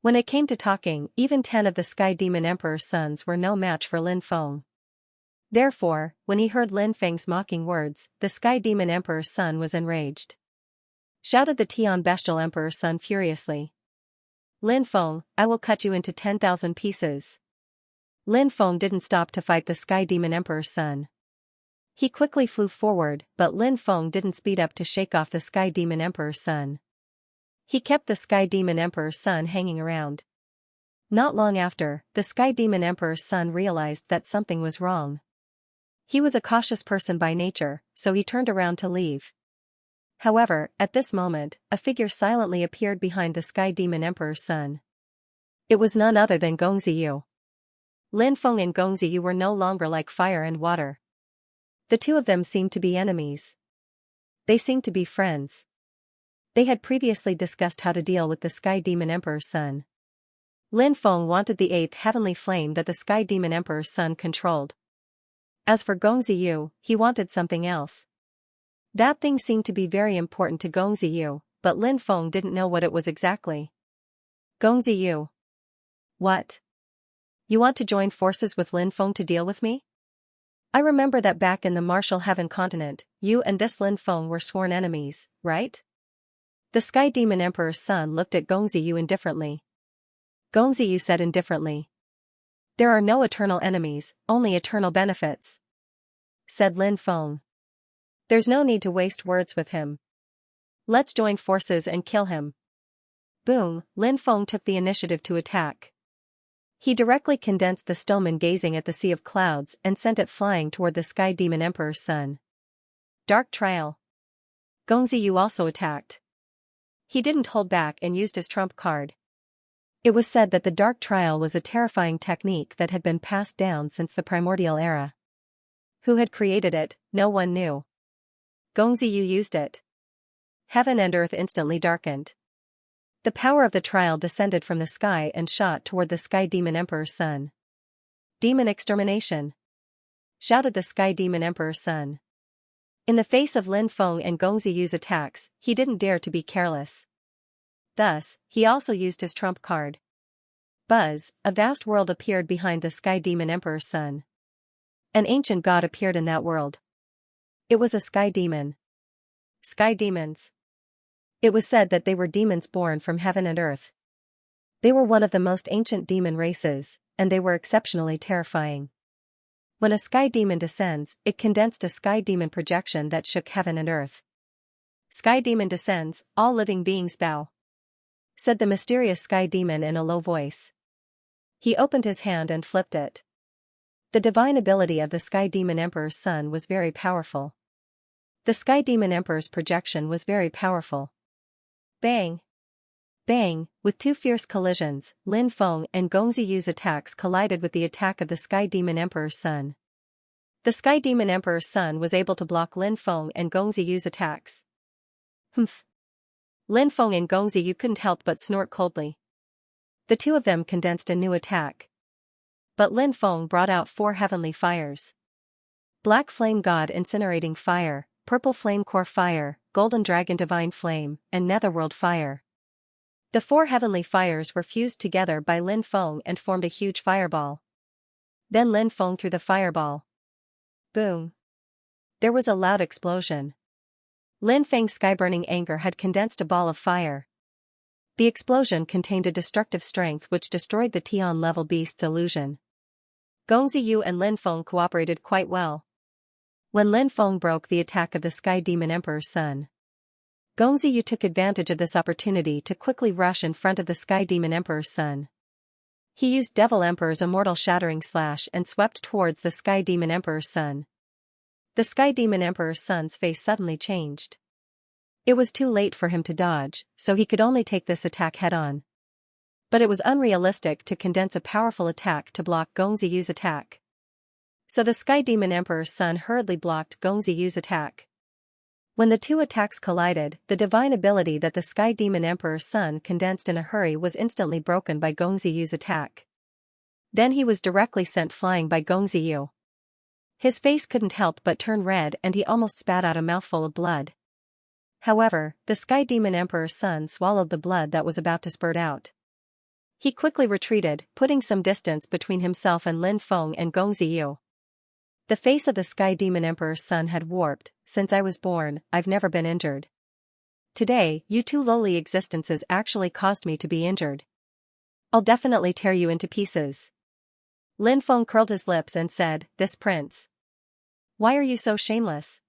S1: When it came to talking, even 10 of the Sky Demon Emperor's sons were no match for Lin Feng. Therefore, when he heard Lin Feng's mocking words, the Sky Demon Emperor's son was enraged. Shouted the Tian Bestial Emperor's son furiously. Lin Feng, I will cut you into 10,000 pieces. Lin Feng didn't stop to fight the Sky Demon Emperor's son. He quickly flew forward, but Lin Feng didn't speed up to shake off the Sky Demon Emperor's son. He kept the Sky Demon Emperor's son hanging around. Not long after, the Sky Demon Emperor's son realized that something was wrong. He was a cautious person by nature, so he turned around to leave. However, at this moment, a figure silently appeared behind the Sky Demon Emperor's son. It was none other than Gongziyu. Lin Feng and Gongziyu were no longer like fire and water. The two of them seemed to be enemies. They seemed to be friends. They had previously discussed how to deal with the Sky Demon Emperor's son. Lin Feng wanted the 8th heavenly flame that the Sky Demon Emperor's son controlled. As for Gongziyu, he wanted something else. That thing seemed to be very important to Gongziyu, but Lin Feng didn't know what it was exactly. Gongziyu. What? You want to join forces with Lin Feng to deal with me? I remember that back in the Martial Heaven continent, you and this Lin Feng were sworn enemies, right? The Sky Demon Emperor's son looked at Gongziyu indifferently. Gongziyu said indifferently. There are no eternal enemies, only eternal benefits. Said Lin Feng. There's no need to waste words with him. Let's join forces and kill him. Boom, Lin Feng took the initiative to attack. He directly condensed the stoneman gazing at the sea of clouds and sent it flying toward the Sky Demon Emperor's son. Dark Trial. Gongziyu also attacked. He didn't hold back and used his trump card. It was said that the Dark Trial was a terrifying technique that had been passed down since the primordial era. Who had created it, no one knew. Gongziyu used it. Heaven and earth instantly darkened. The power of the trial descended from the sky and shot toward the Sky Demon Emperor's son. Demon extermination! Shouted the Sky Demon Emperor's son. In the face of Lin Feng and Gongziyu's attacks, he didn't dare to be careless. Thus, he also used his trump card. Buzz, a vast world appeared behind the Sky Demon Emperor's son. An ancient god appeared in that world. It was a sky demon. Sky demons. It was said that they were demons born from heaven and earth. They were one of the most ancient demon races, and they were exceptionally terrifying. When a sky demon descends, it condensed a sky demon projection that shook heaven and earth. Sky demon descends, all living beings bow, said the mysterious sky demon in a low voice. He opened his hand and flipped it. The divine ability of the Sky Demon Emperor's son was very powerful. The Sky Demon Emperor's projection was very powerful. Bang! Bang! With two fierce collisions, Lin Feng and Gongziyu's attacks collided with the attack of the Sky Demon Emperor's son. The Sky Demon Emperor's son was able to block Lin Feng and Gongziyu's attacks. Humph! Lin Feng and Gongziyu couldn't help but snort coldly. The two of them condensed a new attack. But Lin Feng brought out 4 heavenly fires. Black Flame God Incinerating Fire, Purple Flame Core Fire, Golden Dragon Divine Flame, and Netherworld Fire. The 4 heavenly fires were fused together by Lin Feng and formed a huge fireball. Then Lin Feng threw the fireball. Boom! There was a loud explosion. Lin Feng's sky-burning anger had condensed a ball of fire. The explosion contained a destructive strength which destroyed the Tian-level beast's illusion. Gongziyu and Lin Feng cooperated quite well. When Lin Feng broke the attack of the Sky Demon Emperor's son, Gongziyu took advantage of this opportunity to quickly rush in front of the Sky Demon Emperor's son. He used Devil Emperor's Immortal Shattering Slash and swept towards the Sky Demon Emperor's son. The Sky Demon Emperor's son's face suddenly changed. It was too late for him to dodge, so he could only take this attack head-on. But it was unrealistic to condense a powerful attack to block Gongziyu's attack. So the Sky Demon Emperor's son hurriedly blocked Gongziyu's attack. When the two attacks collided, the divine ability that the Sky Demon Emperor's son condensed in a hurry was instantly broken by Gongziyu's attack. Then he was directly sent flying by Gongziyu. His face couldn't help but turn red and he almost spat out a mouthful of blood. However, the Sky Demon Emperor's son swallowed the blood that was about to spurt out. He quickly retreated, putting some distance between himself and Lin Feng and Gongziyu. The face of the Sky Demon Emperor's son had warped. Since I was born, I've never been injured. Today, you 2 lowly existences actually caused me to be injured. I'll definitely tear you into pieces. Lin Feng curled his lips and said, "This prince. Why are you so shameless?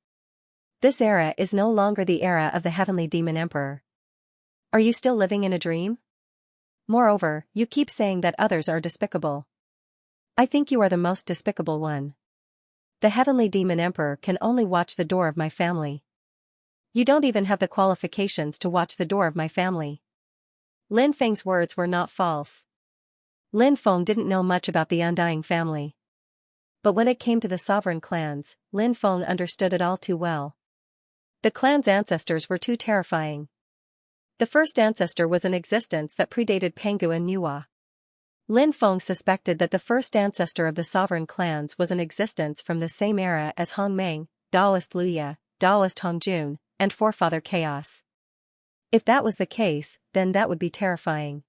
S1: This era is no longer the era of the Heavenly Demon Emperor. Are you still living in a dream? Moreover, you keep saying that others are despicable. I think you are the most despicable one. The Heavenly Demon Emperor can only watch the door of my family. You don't even have the qualifications to watch the door of my family." Lin Feng's words were not false. Lin Feng didn't know much about the Undying family. But when it came to the sovereign clans, Lin Feng understood it all too well. The clan's ancestors were too terrifying. The first ancestor was an existence that predated Pengu and Nuwa. Lin Feng suspected that the first ancestor of the sovereign clans was an existence from the same era as Hongmeng, Daoist Luya, Daoist Hongjun, and forefather Chaos. If that was the case, then that would be terrifying.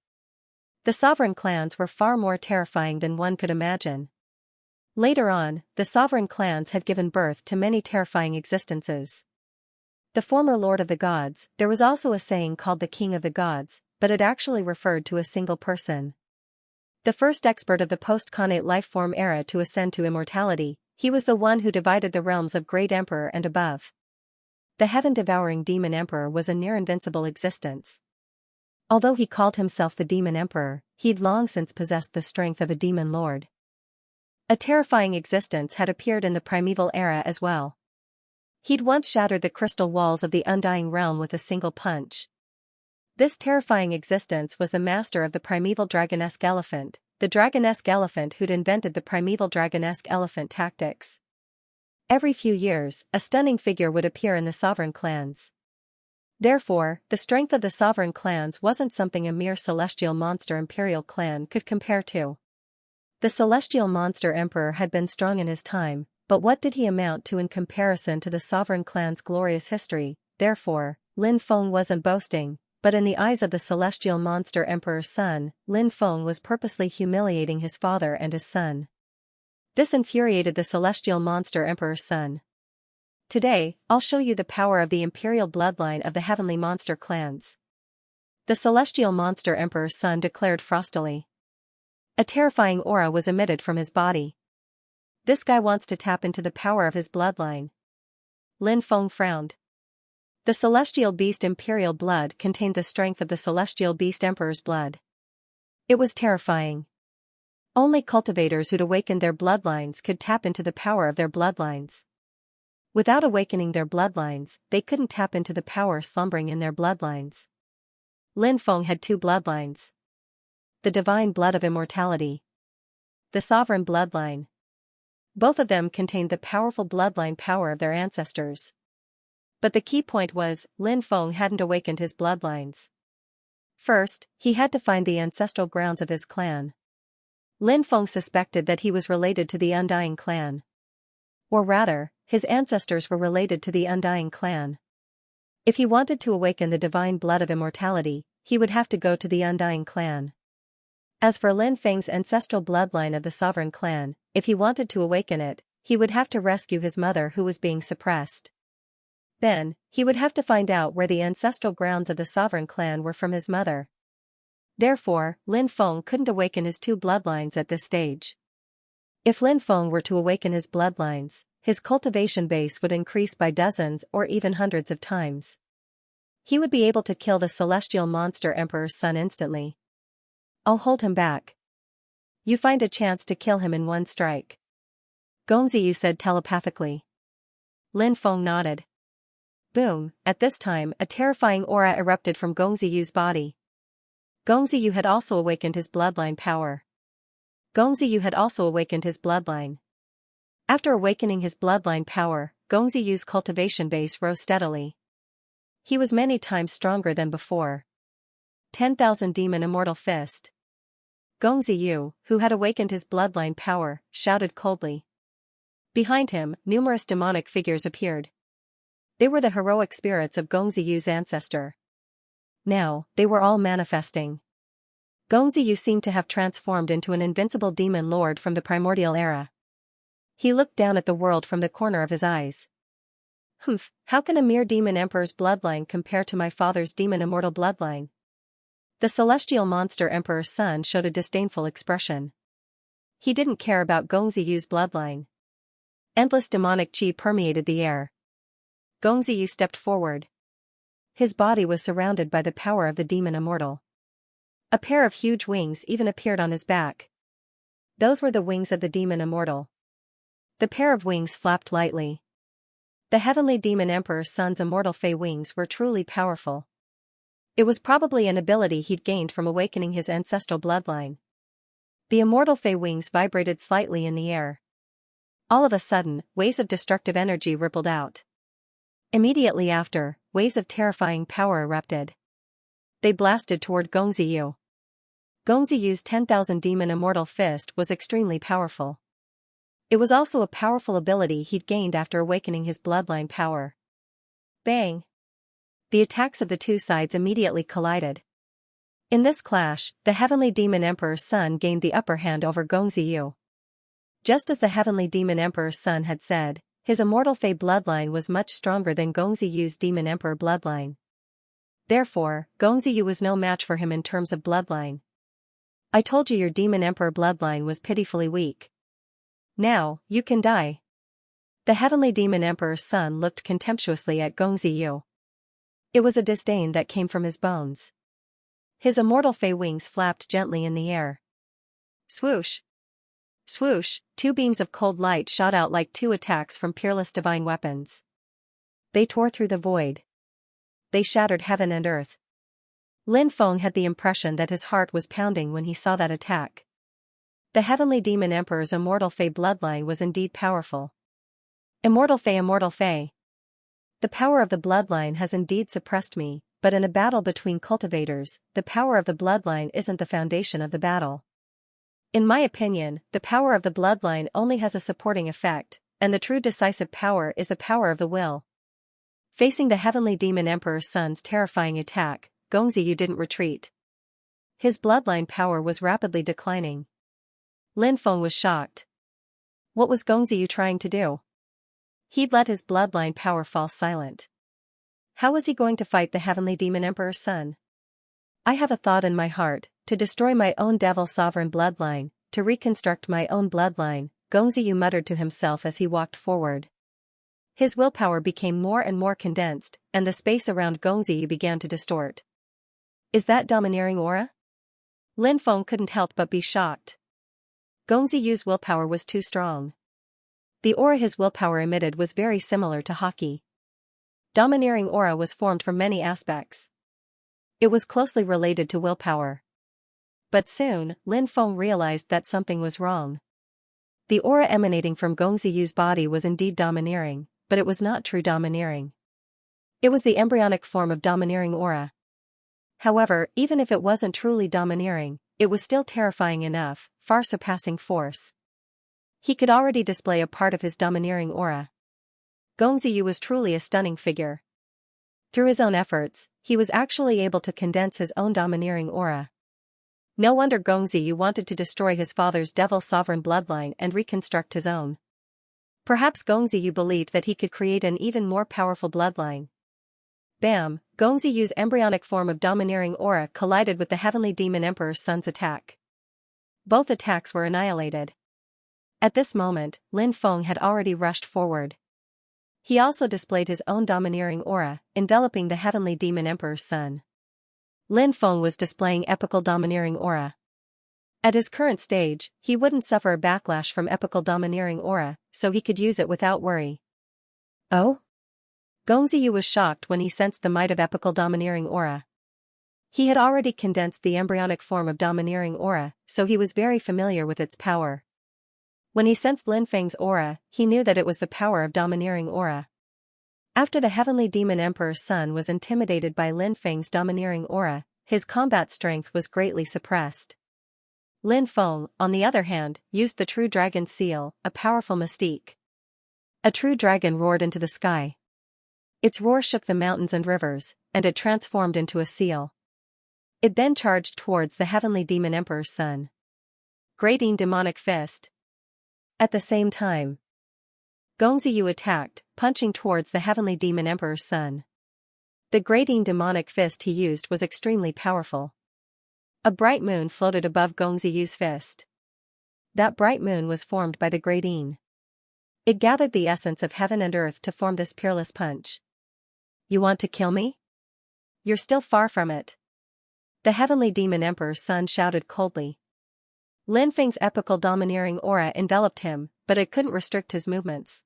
S1: The sovereign clans were far more terrifying than one could imagine. Later on, the sovereign clans had given birth to many terrifying existences. The former Lord of the Gods, there was also a saying called the King of the Gods, but it actually referred to a single person. The first expert of the post-Khanate life-form era to ascend to immortality, he was the one who divided the realms of Great Emperor and above. The heaven-devouring Demon Emperor was a near-invincible existence. Although he called himself the Demon Emperor, he'd long since possessed the strength of a Demon Lord. A terrifying existence had appeared in the primeval era as well. He'd once shattered the crystal walls of the Undying Realm with a single punch. This terrifying existence was the master of the primeval dragonesque elephant, the dragonesque elephant who'd invented the primeval dragonesque elephant tactics. Every few years, a stunning figure would appear in the sovereign clans. Therefore, the strength of the sovereign clans wasn't something a mere celestial monster imperial clan could compare to. The celestial monster emperor had been strong in his time, but what did he amount to in comparison to the sovereign clan's glorious history? Therefore, Lin Feng wasn't boasting, but in the eyes of the celestial monster emperor's son, Lin Feng was purposely humiliating his father and his son. This infuriated the celestial monster emperor's son. Today, I'll show you the power of the imperial bloodline of the heavenly monster clans. The celestial monster emperor's son declared frostily. A terrifying aura was emitted from his body. This guy wants to tap into the power of his bloodline. Lin Feng frowned. The celestial beast imperial blood contained the strength of the celestial beast emperor's blood. It was terrifying. Only cultivators who'd awakened their bloodlines could tap into the power of their bloodlines. Without awakening their bloodlines, they couldn't tap into the power slumbering in their bloodlines. Lin Feng had two bloodlines. The divine blood of immortality. The sovereign bloodline. Both of them contained the powerful bloodline power of their ancestors. But the key point was, Lin Feng hadn't awakened his bloodlines. First, he had to find the ancestral grounds of his clan. Lin Feng suspected that he was related to the Undying clan. Or rather, his ancestors were related to the Undying clan. If he wanted to awaken the divine blood of immortality, he would have to go to the Undying clan. As for Lin Feng's ancestral bloodline of the sovereign clan, if he wanted to awaken it, he would have to rescue his mother who was being suppressed. Then, he would have to find out where the ancestral grounds of the sovereign clan were from his mother. Therefore, Lin Feng couldn't awaken his two bloodlines at this stage. If Lin Feng were to awaken his bloodlines, his cultivation base would increase by dozens or even hundreds of times. He would be able to kill the celestial monster emperor's son instantly. I'll hold him back. You find a chance to kill him in one strike. Gongziyu said telepathically. Lin Feng nodded. Boom, at this time a terrifying aura erupted from Gongziyu's body. Gongziyu had also awakened his bloodline power. Gongziyu had also awakened his bloodline. After awakening his bloodline power, Gongziyu's cultivation base rose steadily. He was many times stronger than before. 10,000 Demon Immortal Fist. Gongziyu, who had awakened his bloodline power, shouted coldly. Behind him, numerous demonic figures appeared. They were the heroic spirits of Gongziyu's ancestor. Now, they were all manifesting. Gongziyu seemed to have transformed into an invincible demon lord from the primordial era. He looked down at the world from the corner of his eyes. Humph, how can a mere demon emperor's bloodline compare to my father's demon immortal bloodline? The celestial monster emperor's son showed a disdainful expression. He didn't care about Gongziyu's bloodline. Endless demonic chi permeated the air. Gongziyu stepped forward. His body was surrounded by the power of the demon immortal. A pair of huge wings even appeared on his back. Those were the wings of the demon immortal. The pair of wings flapped lightly. The heavenly demon emperor's son's immortal fey wings were truly powerful. It was probably an ability he'd gained from awakening his ancestral bloodline. The immortal fey wings vibrated slightly in the air. All of a sudden, waves of destructive energy rippled out. Immediately after, waves of terrifying power erupted. They blasted toward Gongziyu. Gongziyu's 10,000 Demon Immortal Fist was extremely powerful. It was also a powerful ability he'd gained after awakening his bloodline power. Bang! The attacks of the two sides immediately collided. In this clash, the Heavenly Demon Emperor's son gained the upper hand over Gongziyu. Just as the Heavenly Demon Emperor's son had said, his immortal Fey bloodline was much stronger than Gongziyu's Demon Emperor bloodline. Therefore, Gongziyu was no match for him in terms of bloodline. I told you your Demon Emperor bloodline was pitifully weak. Now, you can die. The Heavenly Demon Emperor's son looked contemptuously at Gongziyu. It was a disdain that came from his bones. His immortal Fey wings flapped gently in the air. Swoosh! Swoosh! Two beams of cold light shot out like two attacks from peerless divine weapons. They tore through the void. They shattered heaven and earth. Lin Feng had the impression that his heart was pounding when he saw that attack. The Heavenly Demon Emperor's immortal Fey bloodline was indeed powerful. Immortal Fei, immortal Fei. The power of the bloodline has indeed suppressed me, but in a battle between cultivators, the power of the bloodline isn't the foundation of the battle. In my opinion, the power of the bloodline only has a supporting effect, and the true decisive power is the power of the will. Facing the heavenly demon emperor's son's terrifying attack, Gongziyu didn't retreat. His bloodline power was rapidly declining. Lin Feng was shocked. What was Gongziyu trying to do? He'd let his bloodline power fall silent. How was he going to fight the heavenly demon emperor's son? I have a thought in my heart, to destroy my own devil sovereign bloodline, to reconstruct my own bloodline, Gongziyu muttered to himself as he walked forward. His willpower became more and more condensed, and the space around Gongziyu began to distort. Is that domineering aura? Lin Feng couldn't help but be shocked. Gongziyu's willpower was too strong. The aura his willpower emitted was very similar to Haki. Domineering aura was formed from many aspects. It was closely related to willpower. But soon, Lin Feng realized that something was wrong. The aura emanating from Gongziyu's body was indeed domineering, but it was not true domineering. It was the embryonic form of domineering aura. However, even if it wasn't truly domineering, it was still terrifying enough, far surpassing force. He could already display a part of his domineering aura. Gongziyu was truly a stunning figure. Through his own efforts, he was actually able to condense his own domineering aura. No wonder Gongziyu wanted to destroy his father's devil sovereign bloodline and reconstruct his own. Perhaps Gongziyu believed that he could create an even more powerful bloodline. Bam! Gongziyu's embryonic form of domineering aura collided with the heavenly demon emperor's son's attack. Both attacks were annihilated. At this moment, Lin Feng had already rushed forward. He also displayed his own domineering aura, enveloping the heavenly demon emperor's son. Lin Feng was displaying epical domineering aura. At his current stage, he wouldn't suffer a backlash from epical domineering aura, so he could use it without worry. Oh? Gongziyu was shocked when he sensed the might of epical domineering aura. He had already condensed the embryonic form of domineering aura, so he was very familiar with its power. When he sensed Lin Feng's aura, he knew that it was the power of domineering aura. After the heavenly demon emperor's son was intimidated by Lin Feng's domineering aura, his combat strength was greatly suppressed. Lin Feng, on the other hand, used the true dragon seal, a powerful mystique. A true dragon roared into the sky. Its roar shook the mountains and rivers, and it transformed into a seal. It then charged towards the heavenly demon emperor's son. Great demonic fist. At the same time, Gongziyu attacked, punching towards the heavenly demon emperor's son. The great demonic fist he used was extremely powerful. A bright moon floated above Gongziyu's fist. That bright moon was formed by the great Yin. It gathered the essence of heaven and earth to form this peerless punch. You want to kill me? You're still far from it. The heavenly demon emperor's son shouted coldly. Lin Feng's epical domineering aura enveloped him, but it couldn't restrict his movements.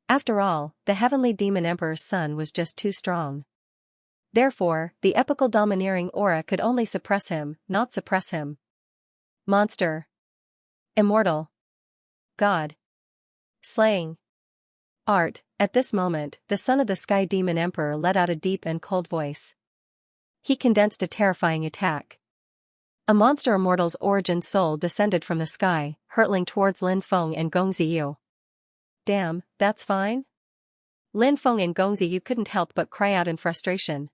S1: After all, the heavenly demon emperor's son was just too strong. Therefore, the epical domineering aura could only suppress him, not suppress him. Monster. Immortal. God. Slaying. Art. At this moment, the son of the sky demon emperor let out a deep and cold voice. He condensed a terrifying attack. A monster immortal's origin soul descended from the sky, hurtling towards Lin Feng and Gongziyu. Damn, that's fine? Lin Feng and Gongziyu couldn't help but cry out in frustration.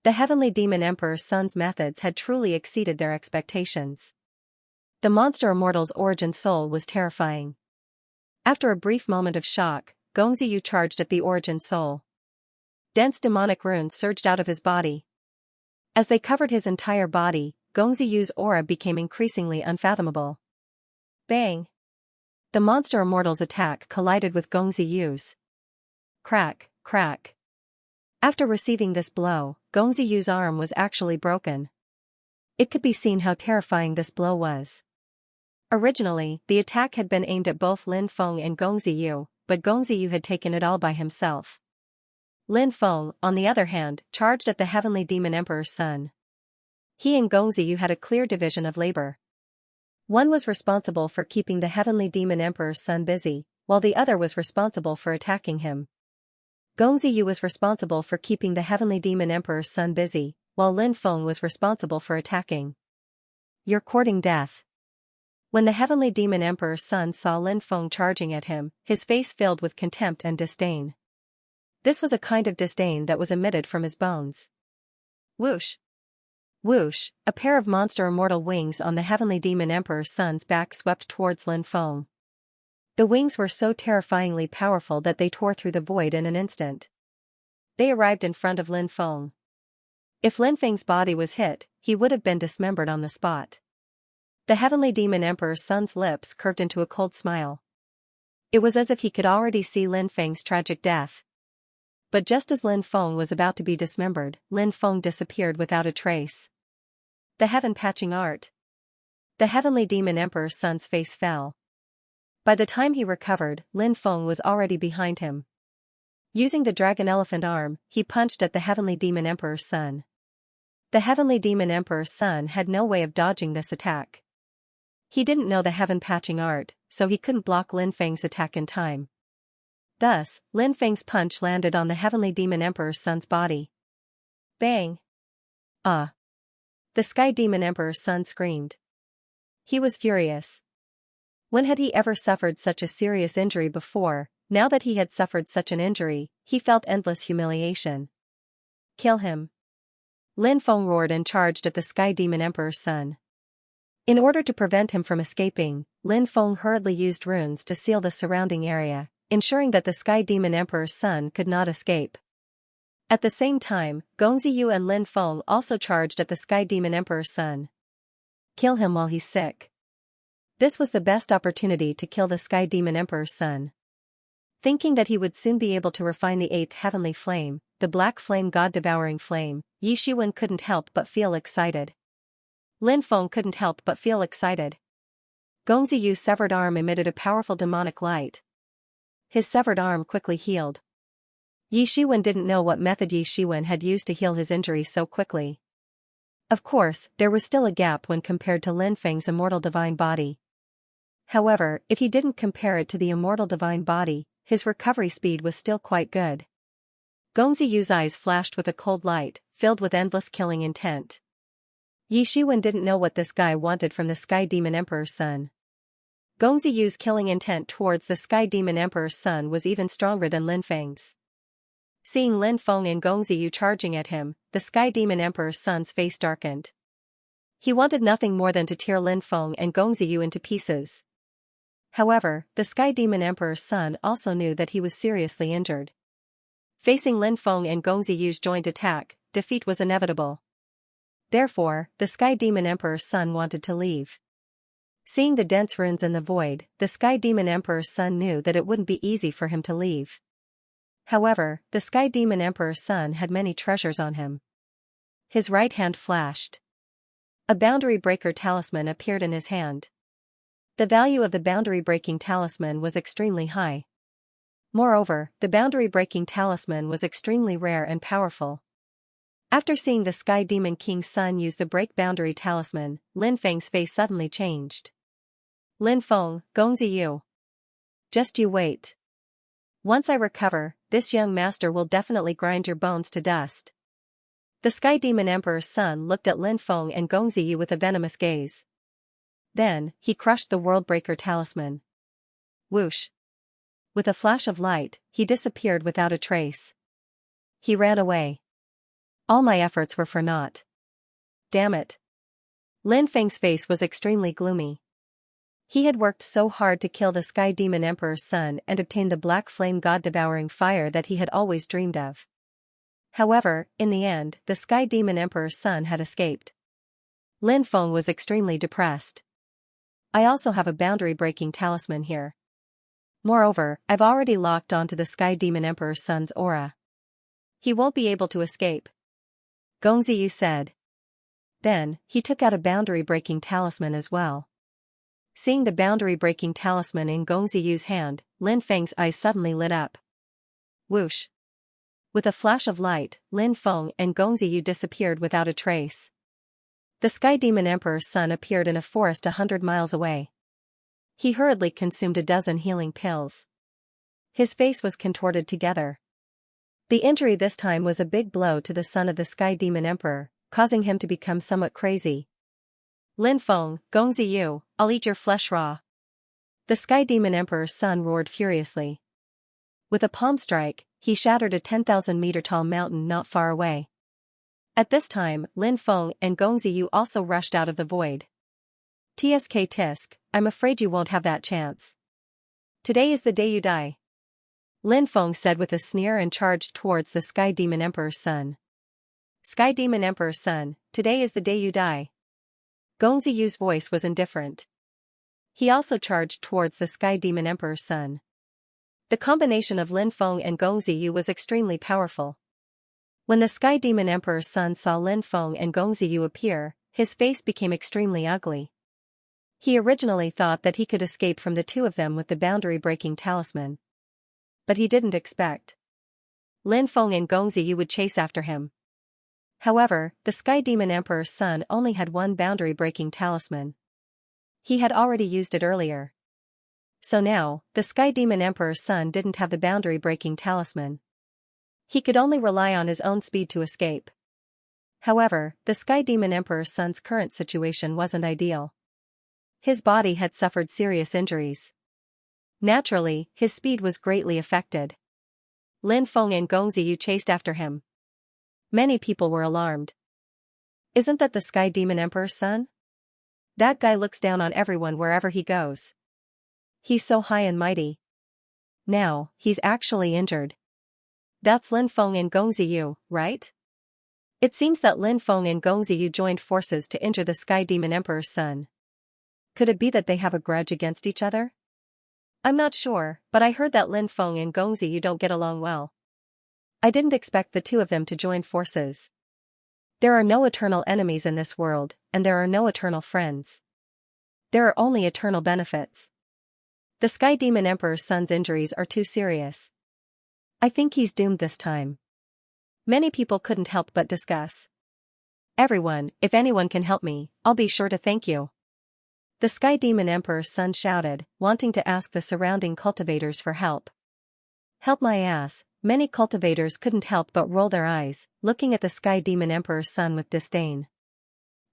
S1: The heavenly demon emperor's son's methods had truly exceeded their expectations. The monster immortal's origin soul was terrifying. After a brief moment of shock, Gongziyu charged at the origin soul. Dense demonic runes surged out of his body. As they covered his entire body, Gongziyu's aura became increasingly unfathomable. Bang! The monster immortal's attack collided with Gongziyu's. Crack, crack. After receiving this blow, Gongziyu's arm was actually broken. It could be seen how terrifying this blow was. Originally, the attack had been aimed at both Lin Feng and Gongziyu, but Gongziyu had taken it all by himself. Lin Feng, on the other hand, charged at the heavenly demon emperor's son. He and Gongziyu had a clear division of labor. One was responsible for keeping the heavenly demon emperor's son busy, while the other was responsible for attacking him. Gongziyu was responsible for keeping the Heavenly Demon Emperor's son busy, while Lin Feng was responsible for attacking. You're courting death. When the Heavenly Demon Emperor's son saw Lin Feng charging at him, his face filled with contempt and disdain. This was a kind of disdain that was emitted from his bones. Whoosh! Whoosh! A pair of monster immortal wings on the Heavenly Demon Emperor's son's back swept towards Lin Feng. The wings were so terrifyingly powerful that they tore through the void in an instant. They arrived in front of Lin Feng. If Lin Feng's body was hit, he would have been dismembered on the spot. The Heavenly Demon Emperor's son's lips curved into a cold smile. It was as if he could already see Lin Feng's tragic death. But just as Lin Feng was about to be dismembered, Lin Feng disappeared without a trace. The heaven patching art. The Heavenly Demon Emperor's son's face fell. By the time he recovered, Lin Feng was already behind him. Using the dragon elephant arm, he punched at the Heavenly Demon Emperor's son. The Heavenly Demon Emperor's son had no way of dodging this attack. He didn't know the heaven patching art, so he couldn't block Lin Feng's attack in time. Thus, Lin Feng's punch landed on the Heavenly Demon Emperor's son's body. Bang! Ah! The Sky Demon Emperor's son screamed. He was furious. When had he ever suffered such a serious injury before? Now that he had suffered such an injury, he felt endless humiliation. Kill him! Lin Feng roared and charged at the Sky Demon Emperor's son. In order to prevent him from escaping, Lin Feng hurriedly used runes to seal the surrounding area, ensuring that the Sky Demon Emperor's son could not escape. At the same time, Gongziyu and Lin Feng also charged at the Sky Demon Emperor's son. Kill him while he's sick. This was the best opportunity to kill the Sky Demon Emperor's son. Thinking that he would soon be able to refine the eighth heavenly flame, the black flame god-devouring flame, Yi Shiwen couldn't help but feel excited. Lin Feng couldn't help but feel excited. Gongziyu's severed arm emitted a powerful demonic light. His severed arm quickly healed. Yi Shiwen didn't know what method Yi Shiwen had used to heal his injury so quickly. Of course, there was still a gap when compared to Lin Feng's immortal divine body. However, if he didn't compare it to the immortal divine body, his recovery speed was still quite good. Gongziyu's eyes flashed with a cold light, filled with endless killing intent. Yi Shiwen didn't know what this guy wanted from the Sky Demon Emperor's son. Gongziyu's killing intent towards the Sky Demon Emperor's son was even stronger than Lin Feng's. Seeing Lin Feng and Gongziyu charging at him, the Sky Demon Emperor's son's face darkened. He wanted nothing more than to tear Lin Feng and Gongziyu into pieces. However, the Sky Demon Emperor's son also knew that he was seriously injured. Facing Lin Feng and Gongziyu's joint attack, defeat was inevitable. Therefore, the Sky Demon Emperor's son wanted to leave. Seeing the dense runes in the void, the Sky Demon Emperor's son knew that it wouldn't be easy for him to leave. However, the Sky Demon Emperor's son had many treasures on him. His right hand flashed. A boundary breaker talisman appeared in his hand. The value of the boundary-breaking talisman was extremely high. Moreover, the boundary-breaking talisman was extremely rare and powerful. After seeing the Sky Demon King's son use the break boundary talisman, Lin Feng's face suddenly changed. Lin Feng, Gongziyu. Just you wait. Once I recover, this young master will definitely grind your bones to dust. The Sky Demon Emperor's son looked at Lin Feng and Gongziyu with a venomous gaze. Then, he crushed the Worldbreaker talisman. Whoosh! With a flash of light, he disappeared without a trace. He ran away. All my efforts were for naught. Damn it. Lin Feng's face was extremely gloomy. He had worked so hard to kill the Sky Demon Emperor's son and obtain the black flame god-devouring fire that he had always dreamed of. However, in the end, the Sky Demon Emperor's son had escaped. Lin Feng was extremely depressed. I also have a boundary-breaking talisman here. Moreover, I've already locked onto the Sky Demon Emperor's son's aura. He won't be able to escape. Gongziyu said. Then, he took out a boundary-breaking talisman as well. Seeing the boundary-breaking talisman in Gongziyu's hand, Lin Feng's eyes suddenly lit up. Whoosh! With a flash of light, Lin Feng and Gongziyu disappeared without a trace. The Sky Demon Emperor's son appeared in a forest 100 miles away. He hurriedly consumed a dozen healing pills. His face was contorted together. The injury this time was a big blow to the son of the Sky Demon Emperor, causing him to become somewhat crazy. Lin Feng, Gongzi Yu, I'll eat your flesh raw. The Sky Demon Emperor's son roared furiously. With a palm strike, he shattered a 10,000-meter-tall mountain not far away. At this time, Lin Feng and Gongzi Yu also rushed out of the void. Tsk tisk, I'm afraid you won't have that chance. Today is the day you die. Lin Feng said with a sneer and charged towards the Sky Demon Emperor's son. Sky Demon Emperor's son, today is the day you die. Gongzi Yu's voice was indifferent. He also charged towards the Sky Demon Emperor's son. The combination of Lin Feng and Gongzi Yu was extremely powerful. When the Sky Demon Emperor's son saw Lin Feng and Gongzi Yu appear, his face became extremely ugly. He originally thought that he could escape from the two of them with the boundary-breaking talisman. But he didn't expect Lin Feng and Gongzi Yu would chase after him. However, the Sky Demon Emperor's son only had one boundary-breaking talisman. He had already used it earlier. So now, the Sky Demon Emperor's son didn't have the boundary-breaking talisman. He could only rely on his own speed to escape. However, the Sky Demon Emperor's son's current situation wasn't ideal. His body had suffered serious injuries. Naturally, his speed was greatly affected. Lin Feng and Gongzi Yu chased after him. Many people were alarmed. Isn't that the Sky Demon Emperor's son? That guy looks down on everyone wherever he goes. He's so high and mighty. Now, he's actually injured. That's Lin Feng and Gongzi Yu, right? It seems that Lin Feng and Gongzi Yu joined forces to injure the Sky Demon Emperor's son. Could it be that they have a grudge against each other? I'm not sure, but I heard that Lin Feng and Gongzi Yu don't get along well. I didn't expect the two of them to join forces. There are no eternal enemies in this world, and there are no eternal friends. There are only eternal benefits. The Sky Demon Emperor's son's injuries are too serious. I think he's doomed this time. Many people couldn't help but discuss. Everyone, if anyone can help me, I'll be sure to thank you. The Sky Demon Emperor's son shouted, wanting to ask the surrounding cultivators for help. Help my ass. Many cultivators couldn't help but roll their eyes, looking at the Sky Demon Emperor's son with disdain.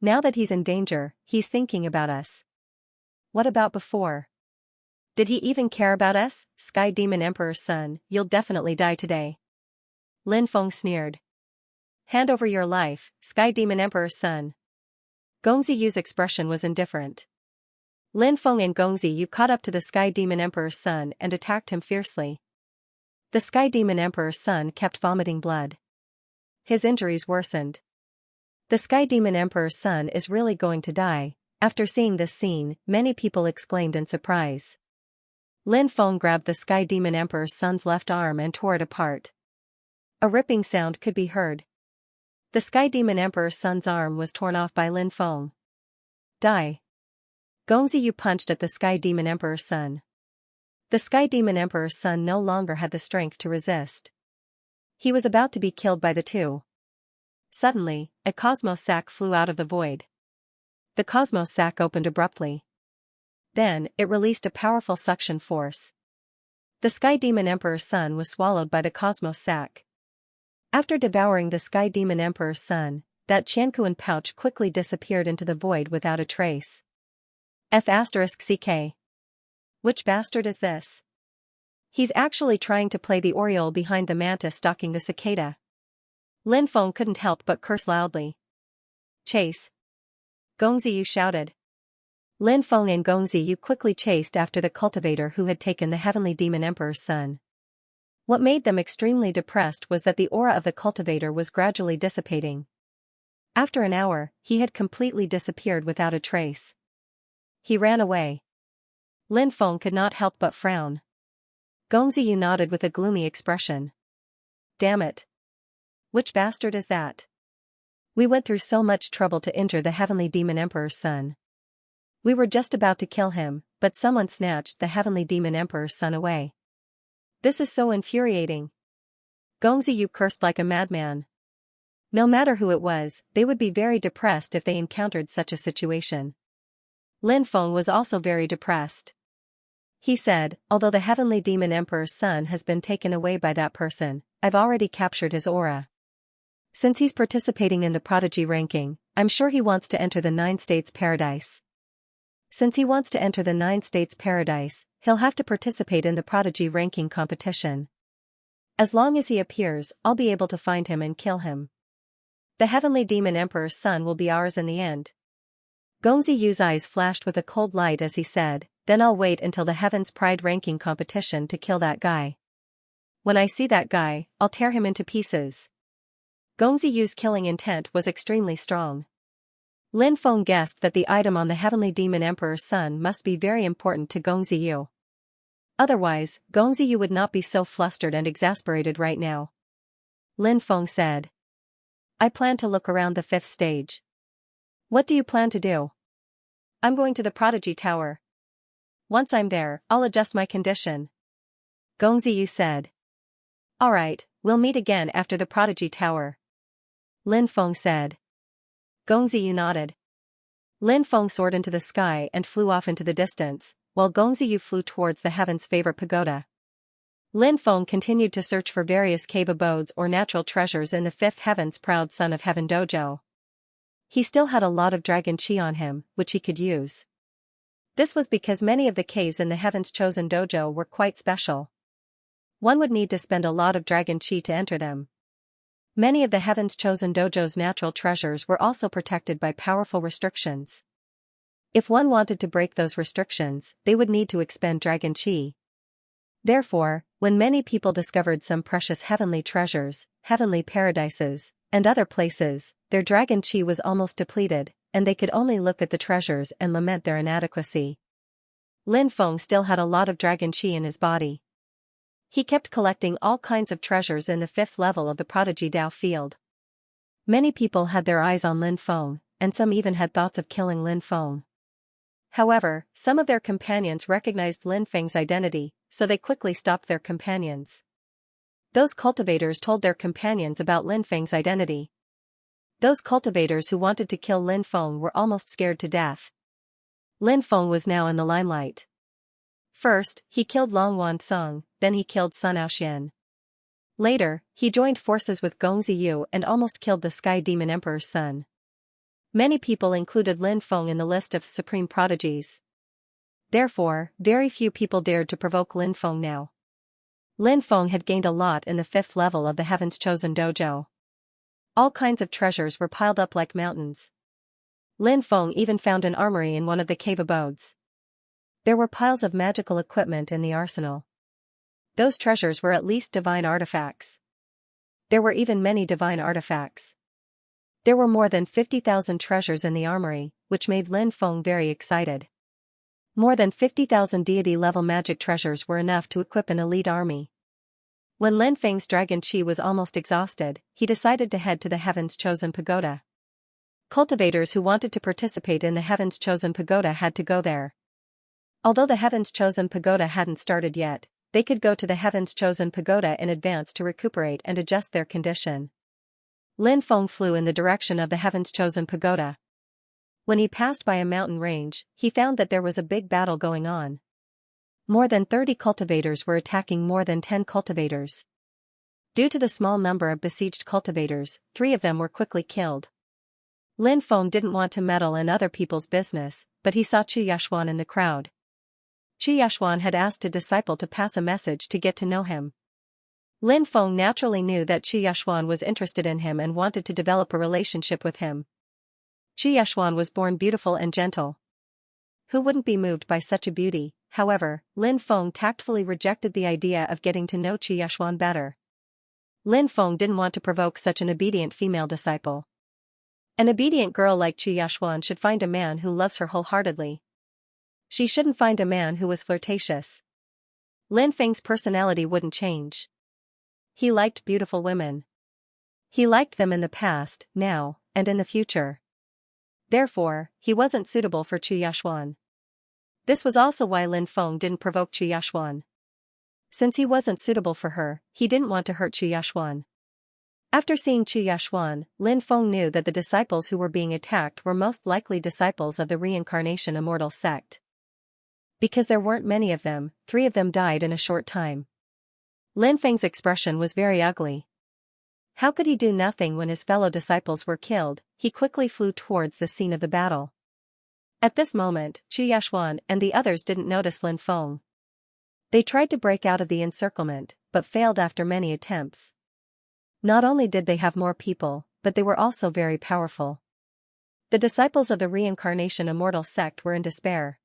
S1: Now that he's in danger, he's thinking about us. What about before? Did he even care about us? Sky Demon Emperor's son, you'll definitely die today. Lin Feng sneered. Hand over your life, Sky Demon Emperor's son. Gongzi Yu's expression was indifferent. Lin Feng and Gongzi Yu caught up to the Sky Demon Emperor's son and attacked him fiercely. The Sky Demon Emperor's son kept vomiting blood. His injuries worsened. The Sky Demon Emperor's son is really going to die. After seeing this scene, many people exclaimed in surprise. Lin Feng grabbed the Sky Demon Emperor's son's left arm and tore it apart. A ripping sound could be heard. The Sky Demon Emperor's son's arm was torn off by Lin Feng. Die. Gongzi Yu punched at the Sky Demon Emperor's son. The Sky Demon Emperor's son no longer had the strength to resist. He was about to be killed by the two. Suddenly, a cosmos sac flew out of the void. The cosmos sac opened abruptly. Then, it released a powerful suction force. The Sky Demon Emperor's son was swallowed by the cosmos sac. After devouring the Sky Demon Emperor's son, that Qianquan pouch quickly disappeared into the void without a trace. F***ck. Which bastard is this? He's actually trying to play the oriole behind the mantis stalking the cicada. Lin Feng couldn't help but curse loudly. Chase! Gongzi Yu shouted. Lin Feng and Gongzi Yu quickly chased after the cultivator who had taken the Heavenly Demon Emperor's son. What made them extremely depressed was that the aura of the cultivator was gradually dissipating. After an hour, he had completely disappeared without a trace. He ran away. Lin Feng could not help but frown. Gongzi Yu nodded with a gloomy expression. Damn it. Which bastard is that? We went through so much trouble to injure the Heavenly Demon Emperor's son. We were just about to kill him, but someone snatched the Heavenly Demon Emperor's son away. This is so infuriating. Gongzi Yu cursed like a madman. No matter who it was, they would be very depressed if they encountered such a situation. Lin Feng was also very depressed. He said, although the heavenly demon emperor's son has been taken away by that person, I've already captured his aura. Since he's participating in the prodigy ranking, I'm sure he wants to enter the 9 states paradise. Since he wants to enter the 9 states paradise, he'll have to participate in the prodigy ranking competition. As long as he appears, I'll be able to find him and kill him. The heavenly demon emperor's son will be ours in the end. Gongzi Yu's eyes flashed with a cold light as he said, then I'll wait until the Heaven's Pride ranking competition to kill that guy. When I see that guy, I'll tear him into pieces. Gongzi Yu's killing intent was extremely strong. Lin Feng guessed that the item on the heavenly demon emperor's son must be very important to Gongzi Yu. Otherwise, Gongzi Yu would not be so flustered and exasperated right now. Lin Feng said, I plan to look around the 5th stage. What do you plan to do? I'm going to the Prodigy Tower. Once I'm there, I'll adjust my condition. Gongzi Yu said. Alright, we'll meet again after the Prodigy Tower. Lin Feng said. Gongzi Yu nodded. Lin Feng soared into the sky and flew off into the distance, while Gongzi Yu flew towards the heaven's favorite pagoda. Lin Feng continued to search for various cave abodes or natural treasures in the 5th heaven's proud son of heaven dojo. He still had a lot of dragon chi on him, which he could use. This was because many of the caves in the Heaven's Chosen Dojo were quite special. One would need to spend a lot of dragon chi to enter them. Many of the Heaven's Chosen Dojo's natural treasures were also protected by powerful restrictions. If one wanted to break those restrictions, they would need to expend dragon chi. Therefore, when many people discovered some precious heavenly treasures, heavenly paradises, and other places, their dragon chi was almost depleted, and they could only look at the treasures and lament their inadequacy. Lin Feng still had a lot of dragon chi in his body. He kept collecting all kinds of treasures in the 5th level of the Prodigy Dao field. Many people had their eyes on Lin Feng, and some even had thoughts of killing Lin Feng. However, some of their companions recognized Lin Feng's identity, so they quickly stopped their companions. Those cultivators told their companions about Lin Feng's identity. Those cultivators who wanted to kill Lin Feng were almost scared to death. Lin Feng was now in the limelight. First, he killed Long Wan Song, then he killed Sun Aoxian. Later, he joined forces with Gongzi Yu and almost killed the Sky Demon Emperor's son. Many people included Lin Feng in the list of supreme prodigies. Therefore, very few people dared to provoke Lin Feng now. Lin Feng had gained a lot in the 5th level of the Heaven's Chosen Dojo. All kinds of treasures were piled up like mountains. Lin Feng even found an armory in one of the cave abodes. There were piles of magical equipment in the arsenal. Those treasures were at least divine artifacts. There were even many divine artifacts. There were more than 50,000 treasures in the armory, which made Lin Feng very excited. More than 50,000 deity-level magic treasures were enough to equip an elite army. When Lin Feng's dragon chi was almost exhausted, he decided to head to the Heaven's Chosen Pagoda. Cultivators who wanted to participate in the Heaven's Chosen Pagoda had to go there. Although the Heaven's Chosen Pagoda hadn't started yet, they could go to the Heaven's Chosen Pagoda in advance to recuperate and adjust their condition. Lin Feng flew in the direction of the Heaven's Chosen Pagoda. When he passed by a mountain range, he found that there was a big battle going on. More than 30 cultivators were attacking more than 10 cultivators. Due to the small number of besieged cultivators, 3 of them were quickly killed. Lin Feng didn't want to meddle in other people's business, but he saw Qi Yashuan in the crowd. Qi Yashuan had asked a disciple to pass a message to get to know him. Lin Feng naturally knew that Qi Yashuan was interested in him and wanted to develop a relationship with him. Qi Yashuan was born beautiful and gentle. Who wouldn't be moved by such a beauty? However, Lin Feng tactfully rejected the idea of getting to know Qi Yashuan better. Lin Feng didn't want to provoke such an obedient female disciple. An obedient girl like Qi Yashuan should find a man who loves her wholeheartedly. She shouldn't find a man who was flirtatious. Lin Feng's personality wouldn't change. He liked beautiful women. He liked them in the past, now, and in the future. Therefore, he wasn't suitable for Qi Yashuan. This was also why Lin Feng didn't provoke Qi Yashuan. Since he wasn't suitable for her, he didn't want to hurt Qi Yashuan. After seeing Qi Yashuan, Lin Feng knew that the disciples who were being attacked were most likely disciples of the Reincarnation Immortal sect. Because there weren't many of them, 3 of them died in a short time. Lin Feng's expression was very ugly. How could he do nothing when his fellow disciples were killed? He quickly flew towards the scene of the battle. At this moment, Xianxia and the others didn't notice Lin Feng. They tried to break out of the encirclement, but failed after many attempts. Not only did they have more people, but they were also very powerful. The disciples of the reincarnation immortal sect were in despair.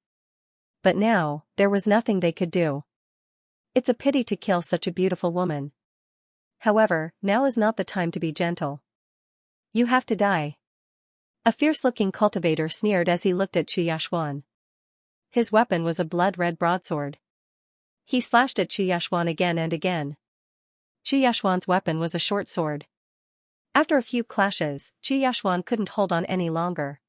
S1: But now, there was nothing they could do. It's a pity to kill such a beautiful woman. However, now is not the time to be gentle. You have to die. A fierce-looking cultivator sneered as he looked at Xianxia. His weapon was a blood-red broadsword. He slashed at Xianxia again and again. Xianxia's weapon was a short sword. After a few clashes, Xianxia couldn't hold on any longer.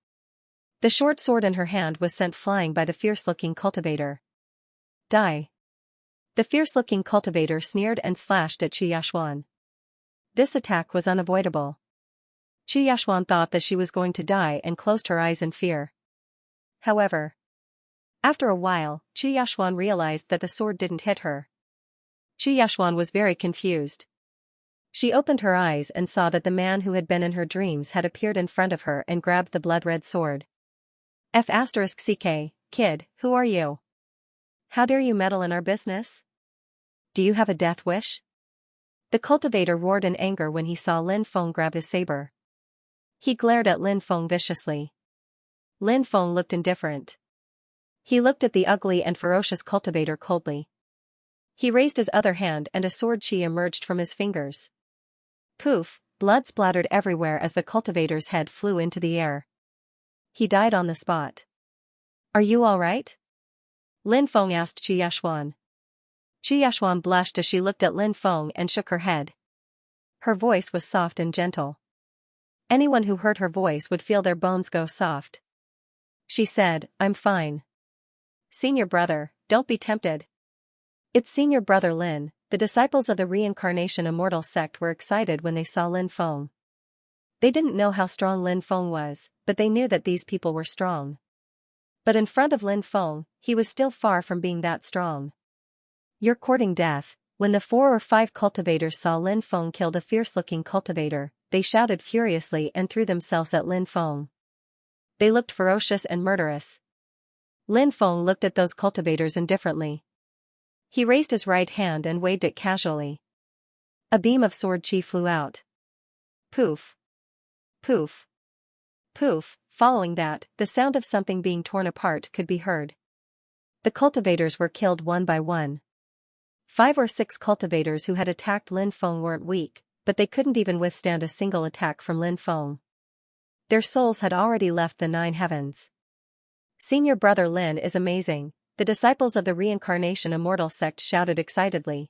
S1: The short sword in her hand was sent flying by the fierce-looking cultivator. Die. The fierce-looking cultivator sneered and slashed at Xianxia. This attack was unavoidable. Xianxia thought that she was going to die and closed her eyes in fear. However, after a while, Xianxia realized that the sword didn't hit her. Xianxia was very confused. She opened her eyes and saw that the man who had been in her dreams had appeared in front of her and grabbed the blood-red sword. F***ck, kid, who are you? How dare you meddle in our business? Do you have a death wish? The cultivator roared in anger when he saw Lin Feng grab his saber. He glared at Lin Feng viciously. Lin Feng looked indifferent. He looked at the ugly and ferocious cultivator coldly. He raised his other hand and a sword chi emerged from his fingers. Poof, blood splattered everywhere as the cultivator's head flew into the air. He died on the spot. Are you all right? Lin Feng asked Xianxia. Xianxia blushed as she looked at Lin Feng and shook her head. Her voice was soft and gentle. Anyone who heard her voice would feel their bones go soft. She said, I'm fine. Senior brother, don't be tempted. It's senior brother Lin. The disciples of the reincarnation immortal sect were excited when they saw Lin Feng. They didn't know how strong Lin Feng was, but they knew that these people were strong. But in front of Lin Feng, he was still far from being that strong. You're courting death. When the 4 or 5 cultivators saw Lin Feng kill the fierce-looking cultivator, they shouted furiously and threw themselves at Lin Feng. They looked ferocious and murderous. Lin Feng looked at those cultivators indifferently. He raised his right hand and waved it casually. A beam of sword chi flew out. Poof. Poof. Poof. Following that, the sound of something being torn apart could be heard. The cultivators were killed one by one. 5 or 6 cultivators who had attacked Lin Feng weren't weak, but they couldn't even withstand a single attack from Lin Feng. Their souls had already left the 9 heavens. Senior brother Lin is amazing, the disciples of the reincarnation immortal sect shouted excitedly.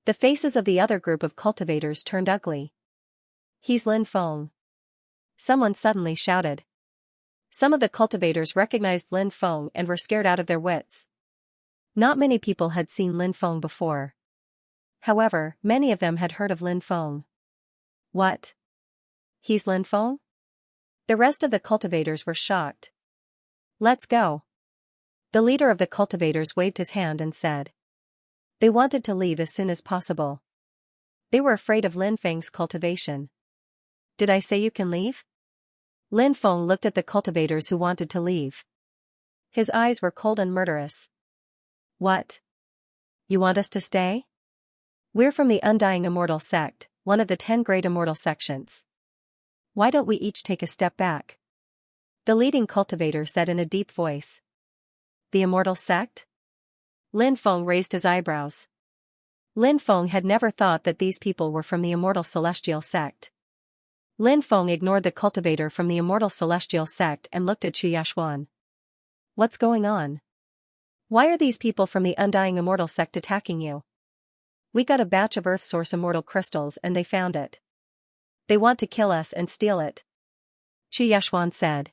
S1: The faces of the other group of cultivators turned ugly. He's Lin Feng. Someone suddenly shouted. Some of the cultivators recognized Lin Feng and were scared out of their wits. Not many people had seen Lin Feng before. However, many of them had heard of Lin Feng. What? He's Lin Feng? The rest of the cultivators were shocked. Let's go. The leader of the cultivators waved his hand and said. They wanted to leave as soon as possible. They were afraid of Lin Feng's cultivation. Did I say you can leave? Lin Feng looked at the cultivators who wanted to leave. His eyes were cold and murderous. What? You want us to stay? We're from the Undying Immortal Sect, one of the 10 great immortal sections. Why don't we each take a step back? The leading cultivator said in a deep voice. The Immortal Sect? Lin Feng raised his eyebrows. Lin Feng had never thought that these people were from the Immortal Celestial Sect. Lin Feng ignored the cultivator from the Immortal Celestial Sect and looked at Xianxia. What's going on? Why are these people from the Undying Immortal Sect attacking you? We got a batch of Earth Source Immortal Crystals and they found it. They want to kill us and steal it. Xianxia said.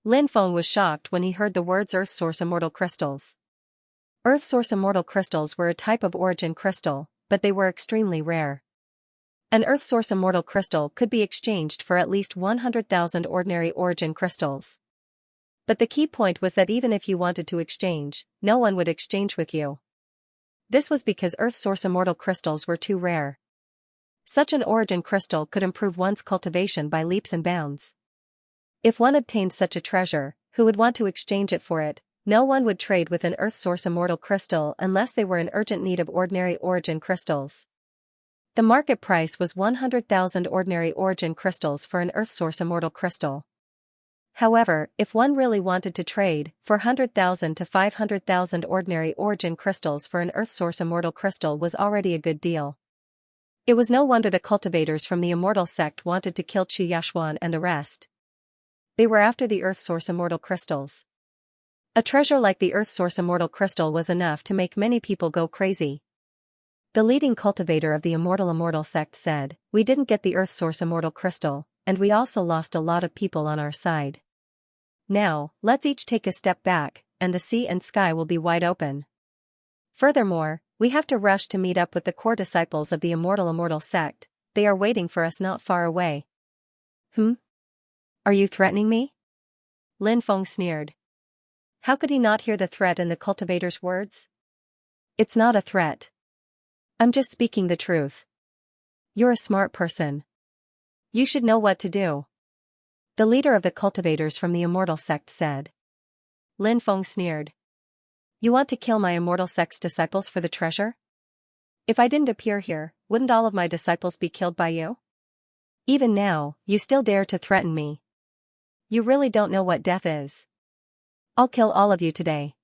S1: Lin Feng was shocked when he heard the words Earth Source Immortal Crystals. Earth Source Immortal Crystals were a type of origin crystal, but they were extremely rare. An Earth Source Immortal Crystal could be exchanged for at least 100,000 ordinary origin crystals. But the key point was that even if you wanted to exchange, no one would exchange with you. This was because Earth source immortal crystals were too rare. Such an origin crystal could improve one's cultivation by leaps and bounds. If one obtained such a treasure, who would want to exchange it for it? No one would trade with an Earth source immortal crystal unless they were in urgent need of ordinary origin crystals. The market price was 100,000 ordinary origin crystals for an Earth source immortal crystal. However, if one really wanted to trade for 100,000 to 500,000 ordinary origin crystals for an Earth source immortal crystal was already a good deal. It was no wonder the cultivators from the immortal sect wanted to kill Xianxia and the rest. They were after the Earth source immortal crystals. A treasure like the Earth source immortal crystal was enough to make many people go crazy. The leading cultivator of the immortal sect said, "We didn't get the Earth source immortal crystal, and we also lost a lot of people on our side. Now, let's each take a step back, and the sea and sky will be wide open. Furthermore, we have to rush to meet up with the core disciples of the immortal sect. They are waiting for us not far away." Are you threatening me? Lin Feng sneered. How could he not hear the threat in the cultivator's words? It's not a threat. I'm just speaking the truth. You're a smart person. You should know what to do. The leader of the cultivators from the immortal sect said. Lin Feng sneered. You want to kill my immortal sect's disciples for the treasure? If I didn't appear here, wouldn't all of my disciples be killed by you? Even now, you still dare to threaten me. You really don't know what death is. I'll kill all of you today.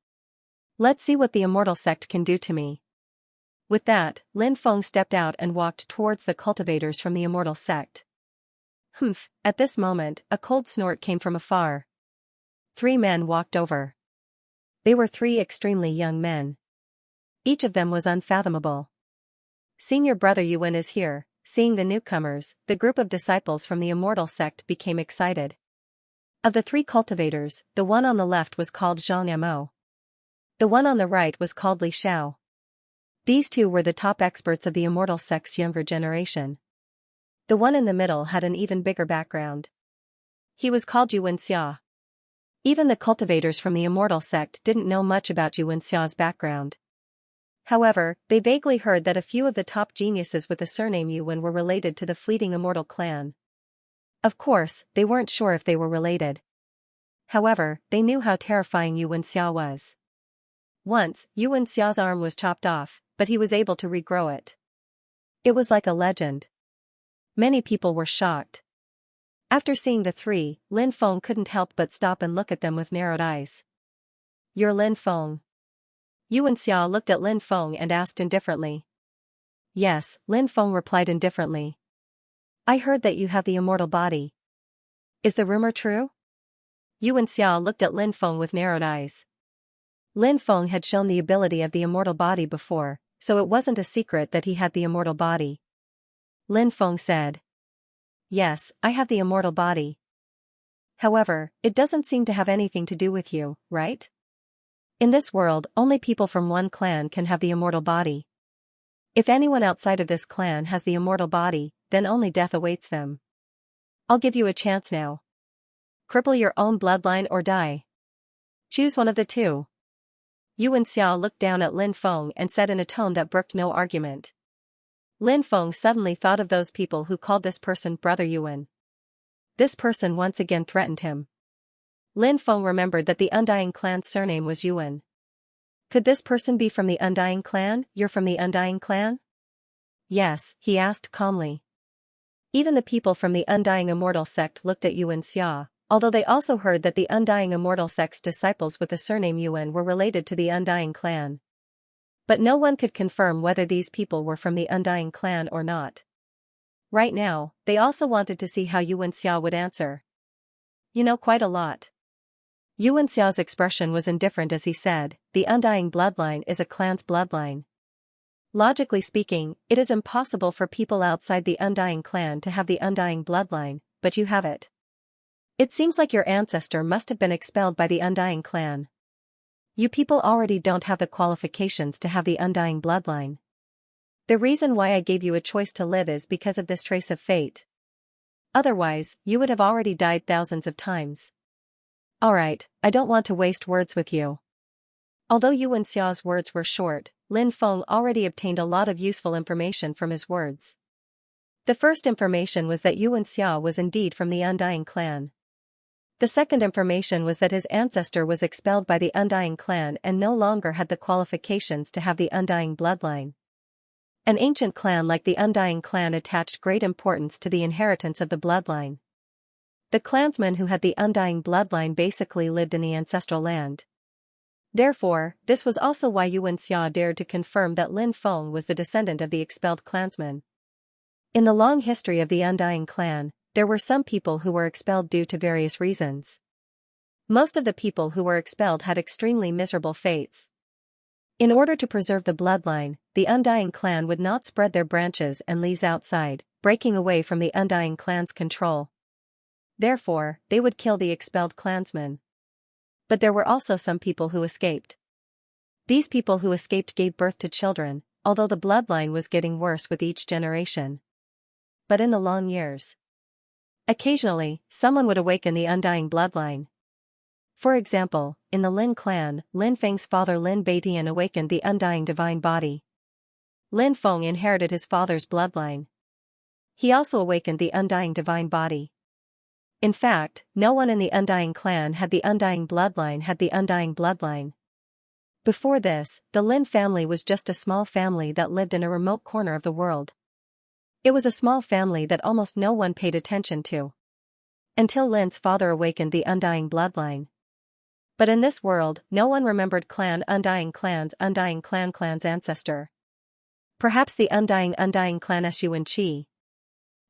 S1: Let's see what the immortal sect can do to me. With that, Lin Feng stepped out and walked towards the cultivators from the immortal sect. Humph, at this moment, a cold snort came from afar. 3 men walked over. They were 3 extremely young men. Each of them was unfathomable. Senior brother Yuan is here. Seeing the newcomers, the group of disciples from the immortal sect became excited. Of the 3 cultivators, the one on the left was called Xianxia. The one on the right was called Li Xiao. These 2 were the top experts of the immortal sect's younger generation. The one in the middle had an even bigger background. He was called Xianxia. Even the cultivators from the immortal sect didn't know much about Xianxia's background. However, they vaguely heard that a few of the top geniuses with the surname Yuan were related to the fleeting immortal clan. Of course, they weren't sure if they were related. However, they knew how terrifying Xianxia was. Once, Xianxia's arm was chopped off, but he was able to regrow it. It was like a legend. Many people were shocked. After seeing the 3, Lin Feng couldn't help but stop and look at them with narrowed eyes. You're Lin Feng. Xianxia looked at Lin Feng and asked indifferently. Yes, Lin Feng replied indifferently. I heard that you have the immortal body. Is the rumor true? Xianxia looked at Lin Feng with narrowed eyes. Lin Feng had shown the ability of the immortal body before, so it wasn't a secret that he had the immortal body. Lin Feng said. Yes, I have the immortal body. However, it doesn't seem to have anything to do with you, right? In this world, only people from one clan can have the immortal body. If anyone outside of this clan has the immortal body, then only death awaits them. I'll give you a chance now. Cripple your own bloodline or die. Choose one of the 2. Xianxia looked down at Lin Feng and said in a tone that brooked no argument. Lin Feng suddenly thought of those people who called this person Brother Yuan. This person once again threatened him. Lin Feng remembered that the Undying clan's surname was Yuan. Could this person be from the Undying clan? You're from the Undying clan? Yes, he asked calmly. Even the people from the Undying Immortal sect looked at Xianxia, although they also heard that the Undying Immortal sect's disciples with the surname Yuan were related to the Undying clan. But no one could confirm whether these people were from the Undying clan or not. Right now, they also wanted to see how Xianxia would answer. You know quite a lot. Xianxia's expression was indifferent as he said, the Undying bloodline is a clan's bloodline. Logically speaking, it is impossible for people outside the Undying clan to have the Undying bloodline, but you have it. It seems like your ancestor must have been expelled by the Undying clan. You people already don't have the qualifications to have the Undying bloodline. The reason why I gave you a choice to live is because of this trace of fate. Otherwise, you would have already died thousands of times. Alright, I don't want to waste words with you. Although Xia's words were short, Lin Feng already obtained a lot of useful information from his words. The first information was that Xia was indeed from the Undying clan. The second information was that his ancestor was expelled by the Undying clan and no longer had the qualifications to have the Undying bloodline. An ancient clan like the Undying clan attached great importance to the inheritance of the bloodline. The clansmen who had the Undying bloodline basically lived in the ancestral land. Therefore, this was also why Xia dared to confirm that Lin Feng was the descendant of the expelled clansmen. In the long history of the Undying clan, there were some people who were expelled due to various reasons. Most of the people who were expelled had extremely miserable fates. In order to preserve the bloodline, the Undying clan would not spread their branches and leaves outside, breaking away from the Undying clan's control. Therefore, they would kill the expelled clansmen. But there were also some people who escaped. These people who escaped gave birth to children, although the bloodline was getting worse with each generation. But in the long years, occasionally, someone would awaken the Undying bloodline. For example, in the Lin clan, Lin Feng's father Lin Beitian awakened the Undying divine body. Lin Feng inherited his father's bloodline. He also awakened the Undying divine body. In fact, no one in the Undying clan had the Undying bloodline. Before this, the Lin family was just a small family that lived in a remote corner of the world. It was a small family that almost no one paid attention to. Until Lin's father awakened the Undying bloodline. But in this world, no one remembered Undying clan's ancestor. Perhaps the Undying clan Xianxia.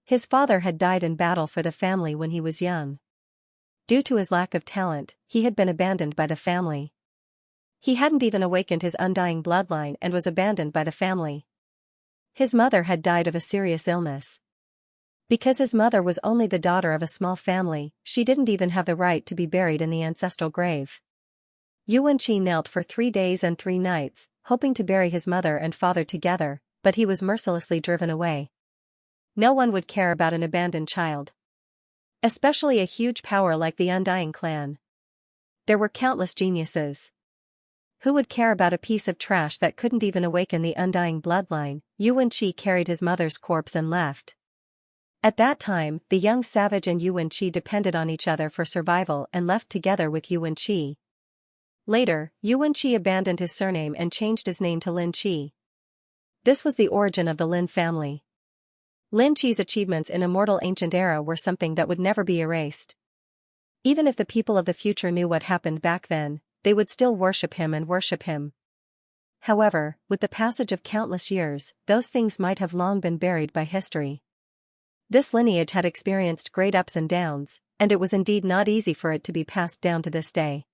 S1: His father had died in battle for the family when he was young. Due to his lack of talent, he had been abandoned by the family. He hadn't even awakened his Undying bloodline and was abandoned by the family. His mother had died of a serious illness. Because his mother was only the daughter of a small family, she didn't even have the right to be buried in the ancestral grave. Xianxia knelt for 3 days and 3 nights, hoping to bury his mother and father together, but he was mercilessly driven away. No one would care about an abandoned child. Especially a huge power like the Undying clan. There were countless geniuses. Who would care about a piece of trash that couldn't even awaken the Undying bloodline? Xianxia carried his mother's corpse and left. At that time, the young savage and Xianxia depended on each other for survival and left together with Xianxia. Later, Xianxia abandoned his surname and changed his name to Lin Qi. This was the origin of the Lin family. Lin Qi's achievements in immortal ancient era were something that would never be erased. Even if the people of the future knew what happened back then, they would still worship him. However, with the passage of countless years, those things might have long been buried by history. This lineage had experienced great ups and downs, and it was indeed not easy for it to be passed down to this day.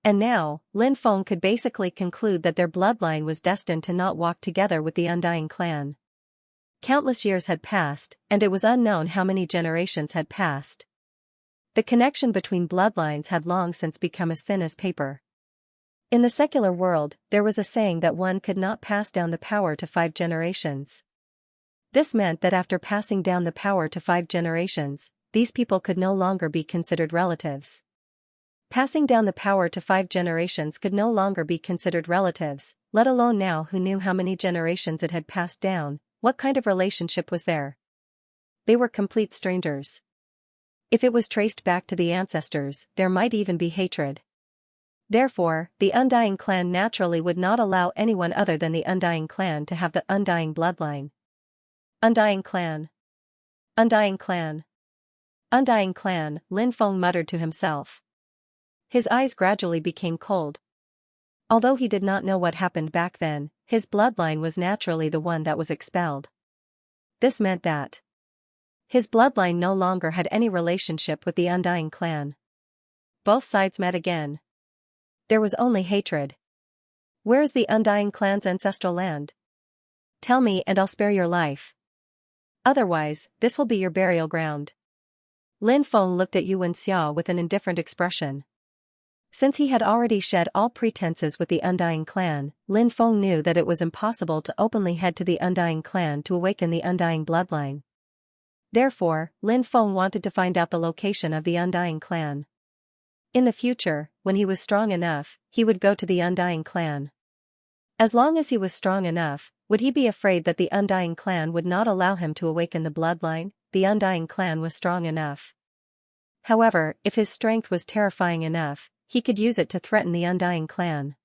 S1: And now, Lin Feng could basically conclude that their bloodline was destined to not walk together with the Undying clan. Countless years had passed, and it was unknown how many generations had passed. The connection between bloodlines had long since become as thin as paper. In the secular world, there was a saying that one could not pass down the power to 5 generations. This meant that after passing down the power to 5 generations, these people could no longer be considered relatives. Passing down the power to 5 generations could no longer be considered relatives, let alone now who knew how many generations it had passed down. What kind of relationship was there? They were complete strangers. If it was traced back to the ancestors, there might even be hatred. Therefore, the Undying clan naturally would not allow anyone other than the Undying clan to have the Undying bloodline. Undying clan. Undying clan. Undying clan, Lin Feng muttered to himself. His eyes gradually became cold. Although he did not know what happened back then, his bloodline was naturally the one that was expelled. This meant that his bloodline no longer had any relationship with the Undying clan. Both sides met again. There was only hatred. Where is the Undying clan's ancestral land? Tell me and I'll spare your life. Otherwise, this will be your burial ground. Lin Feng looked at Xianxia with an indifferent expression. Since he had already shed all pretenses with the Undying clan, Lin Feng knew that it was impossible to openly head to the Undying clan to awaken the Undying bloodline. Therefore, Lin Feng wanted to find out the location of the Undying clan. In the future, when he was strong enough, he would go to the Undying Clan. As long as he was strong enough, would he be afraid that the Undying Clan would not allow him to awaken the bloodline? The Undying Clan was strong enough. However, if his strength was terrifying enough, he could use it to threaten the Undying Clan.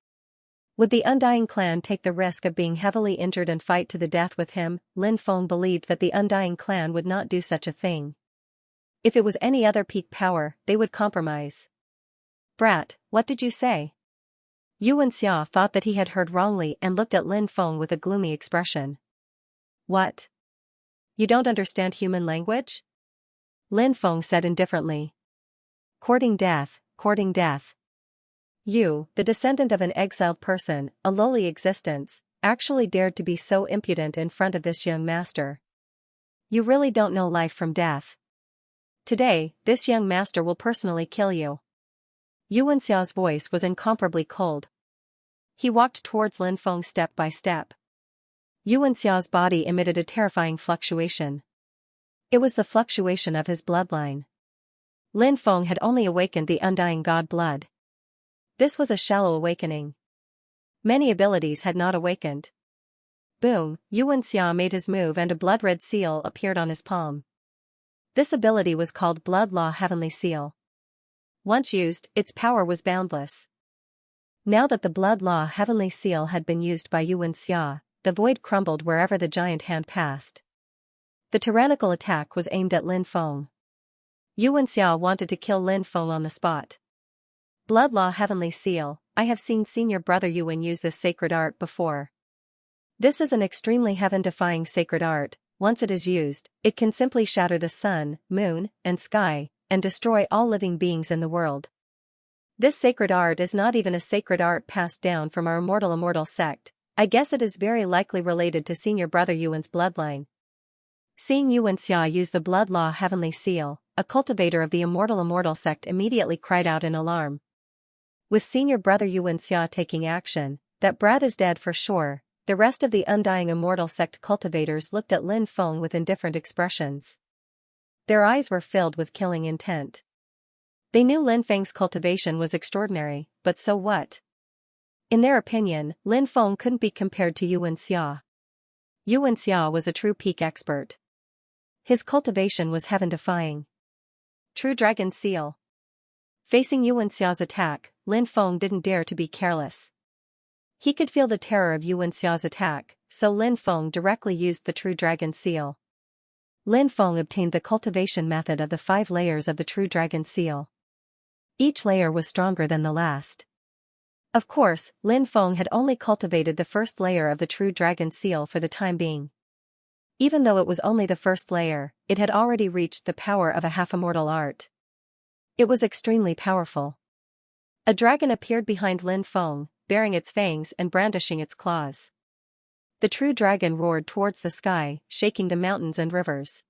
S1: Would the Undying Clan take the risk of being heavily injured and fight to the death with him? Lin Feng believed that the Undying Clan would not do such a thing. If it was any other peak power, they would compromise. Brat, what did you say? Xianxia thought that he had heard wrongly and looked at Lin Feng with a gloomy expression. What? You don't understand human language? Lin Feng said indifferently. Courting death, courting death. You, the descendant of an exiled person, a lowly existence, actually dared to be so impudent in front of this young master. You really don't know life from death. Today, this young master will personally kill you. Xia's voice was incomparably cold. He walked towards Lin Feng step by step. Xia's body emitted a terrifying fluctuation. It was the fluctuation of his bloodline. Lin Feng had only awakened the undying god blood. This was a shallow awakening. Many abilities had not awakened. Boom, Xianxia made his move and a blood-red seal appeared on his palm. This ability was called Blood Law Heavenly Seal. Once used, its power was boundless. Now that the Blood Law Heavenly Seal had been used by Xianxia, the void crumbled wherever the giant hand passed. The tyrannical attack was aimed at Lin Feng. Xianxia wanted to kill Lin Feng on the spot. Blood Law Heavenly Seal, I have seen senior brother Yuan use this sacred art before. This is an extremely heaven-defying sacred art. Once it is used, it can simply shatter the sun, moon, and sky, and destroy all living beings in the world. This sacred art is not even a sacred art passed down from our immortal sect. I guess it is very likely related to senior brother Yuan's bloodline. Seeing Xianxia use the Blood Law Heavenly Seal, a cultivator of the immortal sect immediately cried out in alarm. With senior brother Xianxia taking action, that brat is dead for sure. The rest of the undying immortal sect cultivators looked at Lin Feng with indifferent expressions. Their eyes were filled with killing intent. They knew Lin Feng's cultivation was extraordinary, but so what? In their opinion, Lin Feng couldn't be compared to Xianxia. Xianxia was a true peak expert. His cultivation was heaven-defying. True Dragon Seal. Facing Xianxia's attack, Lin Feng didn't dare to be careless. He could feel the terror of Xianxia's attack, so Lin Feng directly used the True Dragon Seal. Lin Feng obtained the cultivation method of the 5 layers of the True Dragon Seal. Each layer was stronger than the last. Of course, Lin Feng had only cultivated the first layer of the True Dragon Seal for the time being. Even though it was only the first layer, it had already reached the power of a half-immortal art. It was extremely powerful. A dragon appeared behind Lin Feng, baring its fangs and brandishing its claws. The true dragon roared towards the sky, shaking the mountains and rivers.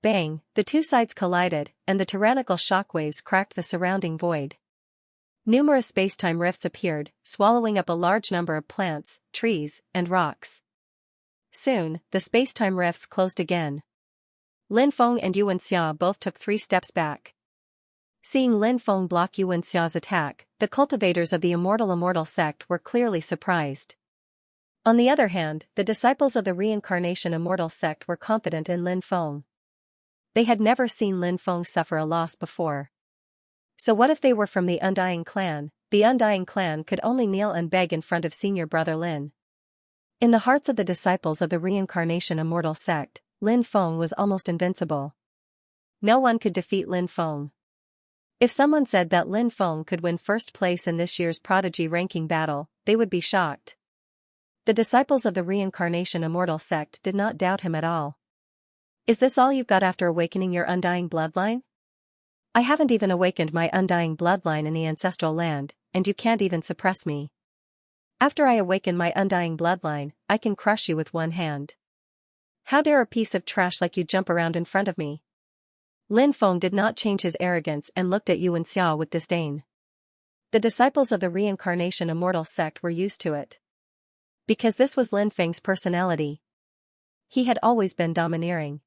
S1: Bang, the two sides collided, and the tyrannical shockwaves cracked the surrounding void. Numerous spacetime rifts appeared, swallowing up a large number of plants, trees, and rocks. Soon, the spacetime rifts closed again. Lin Feng and Xianxia both took 3 steps back. Seeing Lin Feng block Xianxia's attack, the cultivators of the immortal sect were clearly surprised. On the other hand, the disciples of the reincarnation immortal sect were confident in Lin Feng. They had never seen Lin Feng suffer a loss before. So what if they were from the Undying Clan? The Undying Clan could only kneel and beg in front of senior brother Lin. In the hearts of the disciples of the reincarnation immortal sect, Lin Feng was almost invincible. No one could defeat Lin Feng. If someone said that Lin Feng could win first place in this year's Prodigy ranking battle, they would be shocked. The disciples of the reincarnation immortal sect did not doubt him at all. Is this all you've got after awakening your undying bloodline? I haven't even awakened my undying bloodline in the ancestral land, and you can't even suppress me. After I awaken my undying bloodline, I can crush you with one hand. How dare a piece of trash like you jump around in front of me? Lin Feng did not change his arrogance and looked at Xianxia with disdain. The disciples of the reincarnation immortal sect were used to it. Because this was Lin Feng's personality. He had always been domineering.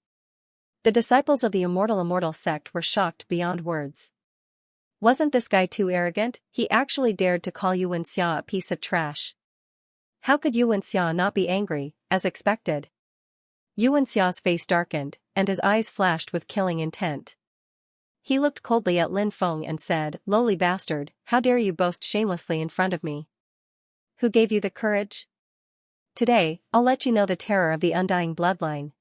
S1: The disciples of the immortal sect were shocked beyond words. Wasn't this guy too arrogant? He actually dared to call Xianxia a piece of trash. How could Xianxia not be angry, as expected? Xia's face darkened, and his eyes flashed with killing intent. He looked coldly at Lin Feng and said, "Lowly bastard, how dare you boast shamelessly in front of me? Who gave you the courage? Today, I'll let you know the terror of the undying bloodline."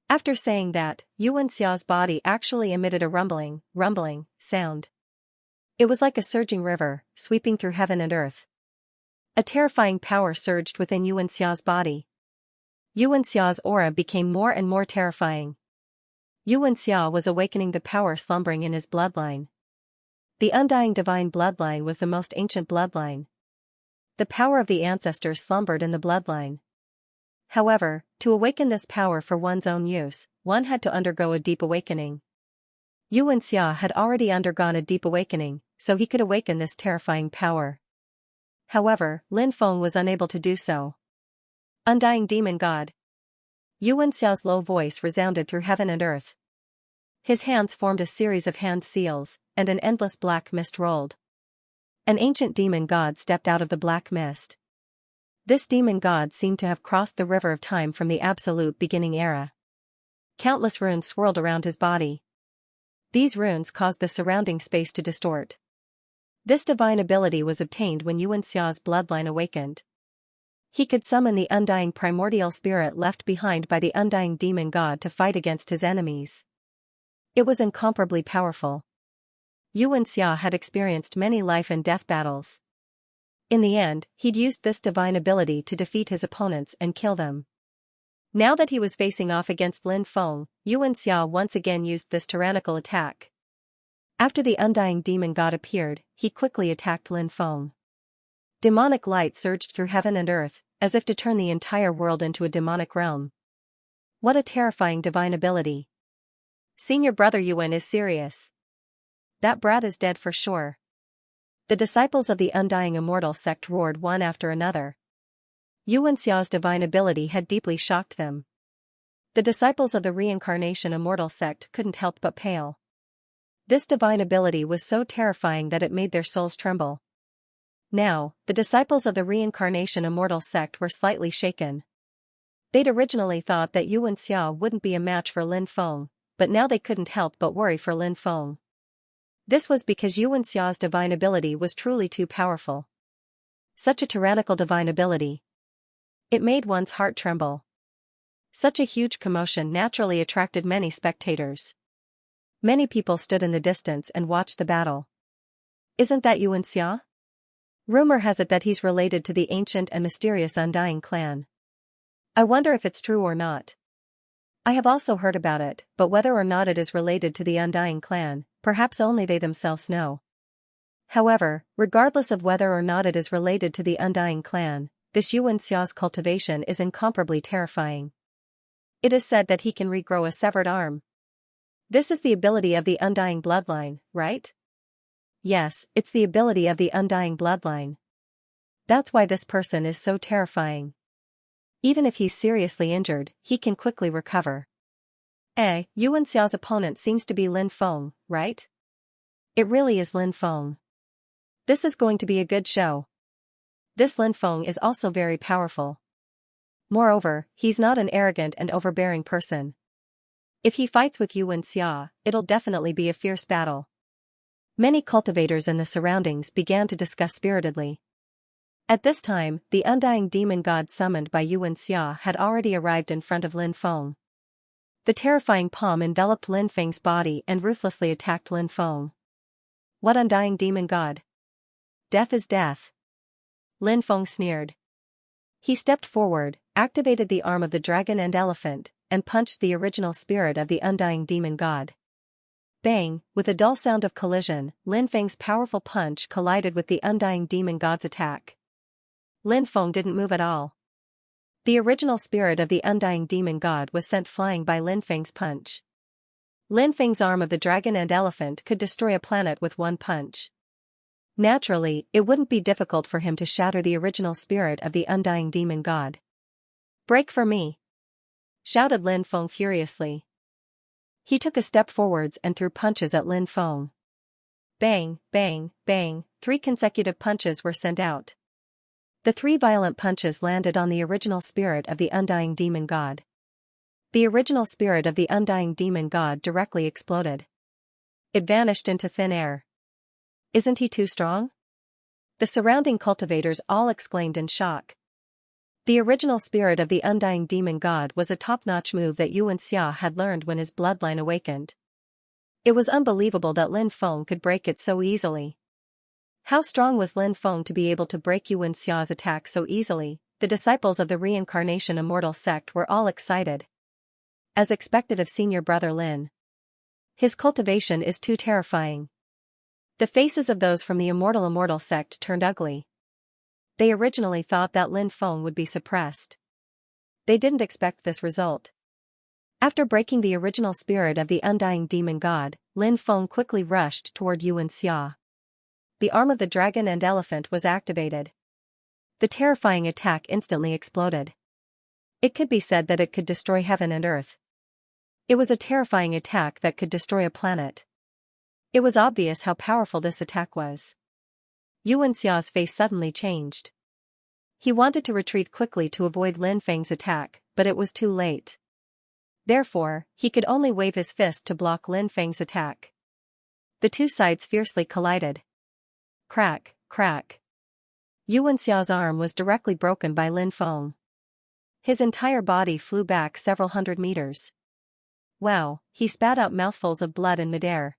S1: After saying that, Xia's body actually emitted a rumbling sound. It was like a surging river, sweeping through heaven and earth. A terrifying power surged within Xia's body. Xia's aura became more and more terrifying. Xia was awakening the power slumbering in his bloodline. The undying divine bloodline was the most ancient bloodline. The power of the ancestors slumbered in the bloodline. However, to awaken this power for one's own use, one had to undergo a deep awakening. Xia had already undergone a deep awakening, so he could awaken this terrifying power. However, Lin Feng was unable to do so. Undying demon god. Xia's low voice resounded through heaven and earth. His hands formed a series of hand seals, and an endless black mist rolled. An ancient demon god stepped out of the black mist. This demon god seemed to have crossed the river of time from the absolute beginning era. Countless runes swirled around his body. These runes caused the surrounding space to distort. This divine ability was obtained when Xia's bloodline awakened. He could summon the undying primordial spirit left behind by the undying demon god to fight against his enemies. It was incomparably powerful. Xia had experienced many life and death battles. In the end, he'd used this divine ability to defeat his opponents and kill them. Now that he was facing off against Lin Feng, Xianxia once again used this tyrannical attack. After the undying demon god appeared, he quickly attacked Lin Feng. Demonic light surged through heaven and earth, as if to turn the entire world into a demonic realm. What a terrifying divine ability. Senior brother Yuan is serious. That brat is dead for sure. The disciples of the undying immortal sect roared one after another. Xia's divine ability had deeply shocked them. The disciples of the reincarnation immortal sect couldn't help but pale. This divine ability was so terrifying that it made their souls tremble. Now, the disciples of the reincarnation immortal sect were slightly shaken. They'd originally thought that Xia wouldn't be a match for Lin Feng, but now they couldn't help but worry for Lin Feng. This was because Xia's divine ability was truly too powerful. Such a tyrannical divine ability. It made one's heart tremble. Such a huge commotion naturally attracted many spectators. Many people stood in the distance and watched the battle. Isn't that Xianxia? Rumor has it that he's related to the ancient and mysterious Undying clan. I wonder if it's true or not. I have also heard about it, but whether or not it is related to the Undying clan, perhaps only they themselves know. However, regardless of whether or not it is related to the Undying clan, this Xia's cultivation is incomparably terrifying. It is said that he can regrow a severed arm. This is the ability of the Undying bloodline, right? Yes, it's the ability of the Undying bloodline. That's why this person is so terrifying. Even if he's seriously injured, he can quickly recover. Xia's opponent seems to be Lin Feng, right? It really is Lin Feng. This is going to be a good show. This Lin Feng is also very powerful. Moreover, he's not an arrogant and overbearing person. If he fights with Xianxia, it'll definitely be a fierce battle. Many cultivators in the surroundings began to discuss spiritedly. At this time, the undying demon god summoned by Xianxia had already arrived in front of Lin Feng. The terrifying palm enveloped Lin Feng's body and ruthlessly attacked Lin Feng. What undying demon god? Death is death. Lin Feng sneered. He stepped forward, activated the arm of the dragon and elephant, and punched the original spirit of the undying demon god. Bang, with a dull sound of collision, Lin Feng's powerful punch collided with the undying demon god's attack. Lin Feng didn't move at all. The original spirit of the undying demon god was sent flying by Lin Feng's punch. Lin Feng's arm of the dragon and elephant could destroy a planet with one punch. Naturally, it wouldn't be difficult for him to shatter the original spirit of the undying demon god. "Break for me!" shouted Lin Feng furiously. He took a step forwards and threw punches at Lin Feng. Bang, bang, bang, 3 consecutive punches were sent out. The 3 violent punches landed on the original spirit of the undying demon god. The original spirit of the undying demon god directly exploded. It vanished into thin air. Isn't he too strong? The surrounding cultivators all exclaimed in shock. The original spirit of the undying demon god was a top-notch move that Xianxia had learned when his bloodline awakened. It was unbelievable that Lin Feng could break it so easily. How strong was Lin Feng to be able to break Xianxia's attack so easily? The disciples of the reincarnation immortal sect were all excited. As expected of senior brother Lin. His cultivation is too terrifying. The faces of those from the immortal sect turned ugly. They originally thought that Lin Feng would be suppressed. They didn't expect this result. After breaking the original spirit of the undying demon god, Lin Feng quickly rushed toward Xianxia. The arm of the dragon and elephant was activated. The terrifying attack instantly exploded. It could be said that it could destroy heaven and earth. It was a terrifying attack that could destroy a planet. It was obvious how powerful this attack was. Xianxia's face suddenly changed. He wanted to retreat quickly to avoid Lin Feng's attack, but it was too late. Therefore, he could only wave his fist to block Lin Feng's attack. The two sides fiercely collided. Crack, crack. Xianxia's arm was directly broken by Lin Feng. His entire body flew back several hundred meters. Wow, he spat out mouthfuls of blood in midair.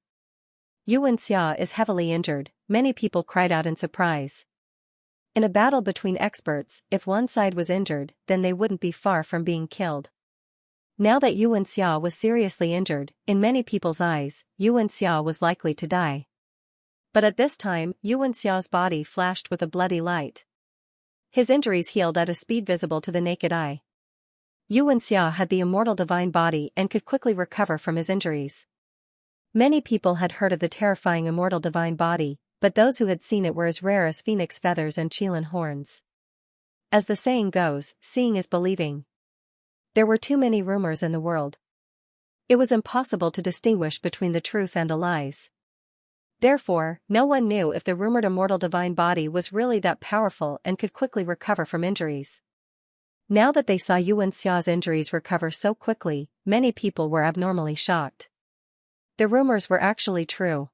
S1: Xianxia is heavily injured, many people cried out in surprise. In a battle between experts, if one side was injured, then they wouldn't be far from being killed. Now that Xianxia was seriously injured, in many people's eyes, Xianxia was likely to die. But at this time, Xianxia's body flashed with a bloody light. His injuries healed at a speed visible to the naked eye. Xianxia had the immortal divine body and could quickly recover from his injuries. Many people had heard of the terrifying immortal divine body, but those who had seen it were as rare as phoenix feathers and qilin horns. As the saying goes, seeing is believing. There were too many rumors in the world. It was impossible to distinguish between the truth and the lies. Therefore, no one knew if the rumored immortal divine body was really that powerful and could quickly recover from injuries. Now that they saw Xianxia's injuries recover so quickly, many people were abnormally shocked. The rumors were actually true.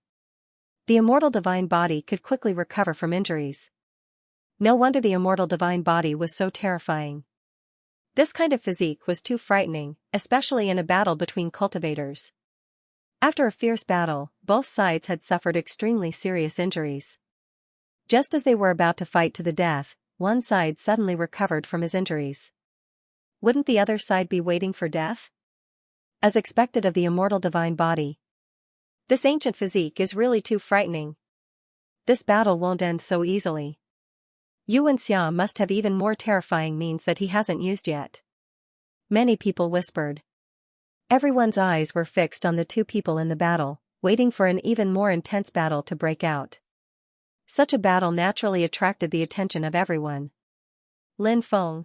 S1: The immortal divine body could quickly recover from injuries. No wonder the immortal divine body was so terrifying. This kind of physique was too frightening, especially in a battle between cultivators. After a fierce battle, both sides had suffered extremely serious injuries. Just as they were about to fight to the death, one side suddenly recovered from his injuries. Wouldn't the other side be waiting for death? As expected of the immortal divine body. This ancient physique is really too frightening. This battle won't end so easily. Xianxia must have even more terrifying means that he hasn't used yet. Many people whispered. Everyone's eyes were fixed on the two people in the battle, waiting for an even more intense battle to break out. Such a battle naturally attracted the attention of everyone. Lin Feng.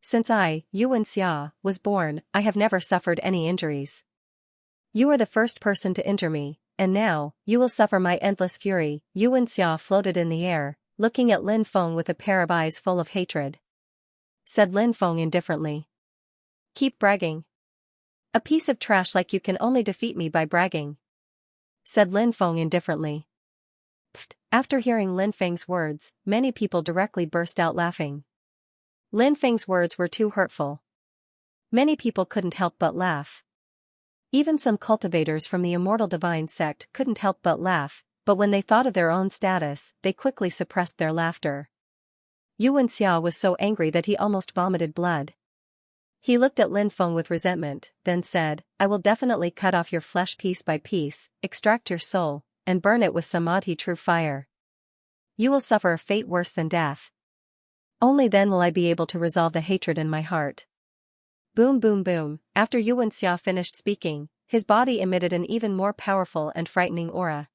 S1: Since I, Xianxia, was born, I have never suffered any injuries. You are the first person to injure me, and now, you will suffer my endless fury. Xianxia floated in the air, looking at Lin Feng with a pair of eyes full of hatred. Said Lin Feng indifferently. Keep bragging. A piece of trash like you can only defeat me by bragging. Said Lin Feng indifferently. Pfft. After hearing Lin Feng's words, many people directly burst out laughing. Lin Feng's words were too hurtful. Many people couldn't help but laugh. Even some cultivators from the immortal divine sect couldn't help but laugh, but when they thought of their own status, they quickly suppressed their laughter. Xianxia was so angry that he almost vomited blood. He looked at Lin Feng with resentment, then said, I will definitely cut off your flesh piece by piece, extract your soul, and burn it with samadhi true fire. You will suffer a fate worse than death. Only then will I be able to resolve the hatred in my heart. Boom boom boom. After Xianxia finished speaking, his body emitted an even more powerful and frightening aura.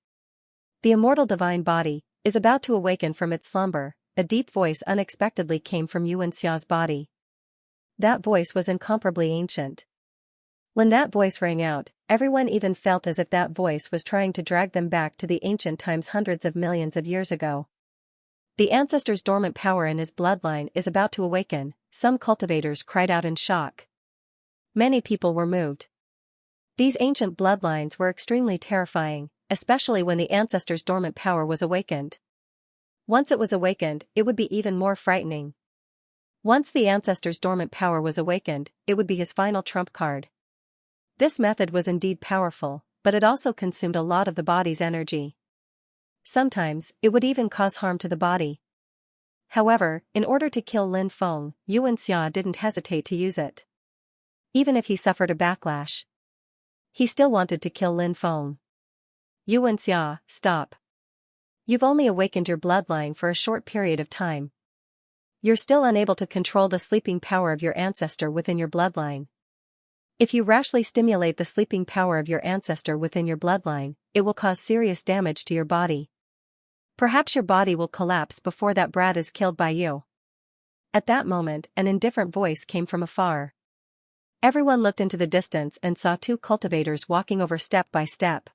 S1: The immortal divine body is about to awaken from its slumber. A deep voice unexpectedly came from Xianxia's body. That voice was incomparably ancient. When that voice rang out, everyone even felt as if that voice was trying to drag them back to the ancient times hundreds of millions of years ago. The ancestor's dormant power in his bloodline is about to awaken, some cultivators cried out in shock. Many people were moved. These ancient bloodlines were extremely terrifying, especially when the ancestor's dormant power was awakened. Once it was awakened, it would be even more frightening. Once the ancestor's dormant power was awakened, it would be his final trump card. This method was indeed powerful, but it also consumed a lot of the body's energy. Sometimes, it would even cause harm to the body. However, in order to kill Lin Feng, Xianxia didn't hesitate to use it. Even if he suffered a backlash, he still wanted to kill Lin Feng. Xianxia, stop. You've only awakened your bloodline for a short period of time. You're still unable to control the sleeping power of your ancestor within your bloodline. If you rashly stimulate the sleeping power of your ancestor within your bloodline, it will cause serious damage to your body. Perhaps your body will collapse before that brat is killed by you. At that moment, an indifferent voice came from afar. Everyone looked into the distance and saw two cultivators walking over step by step.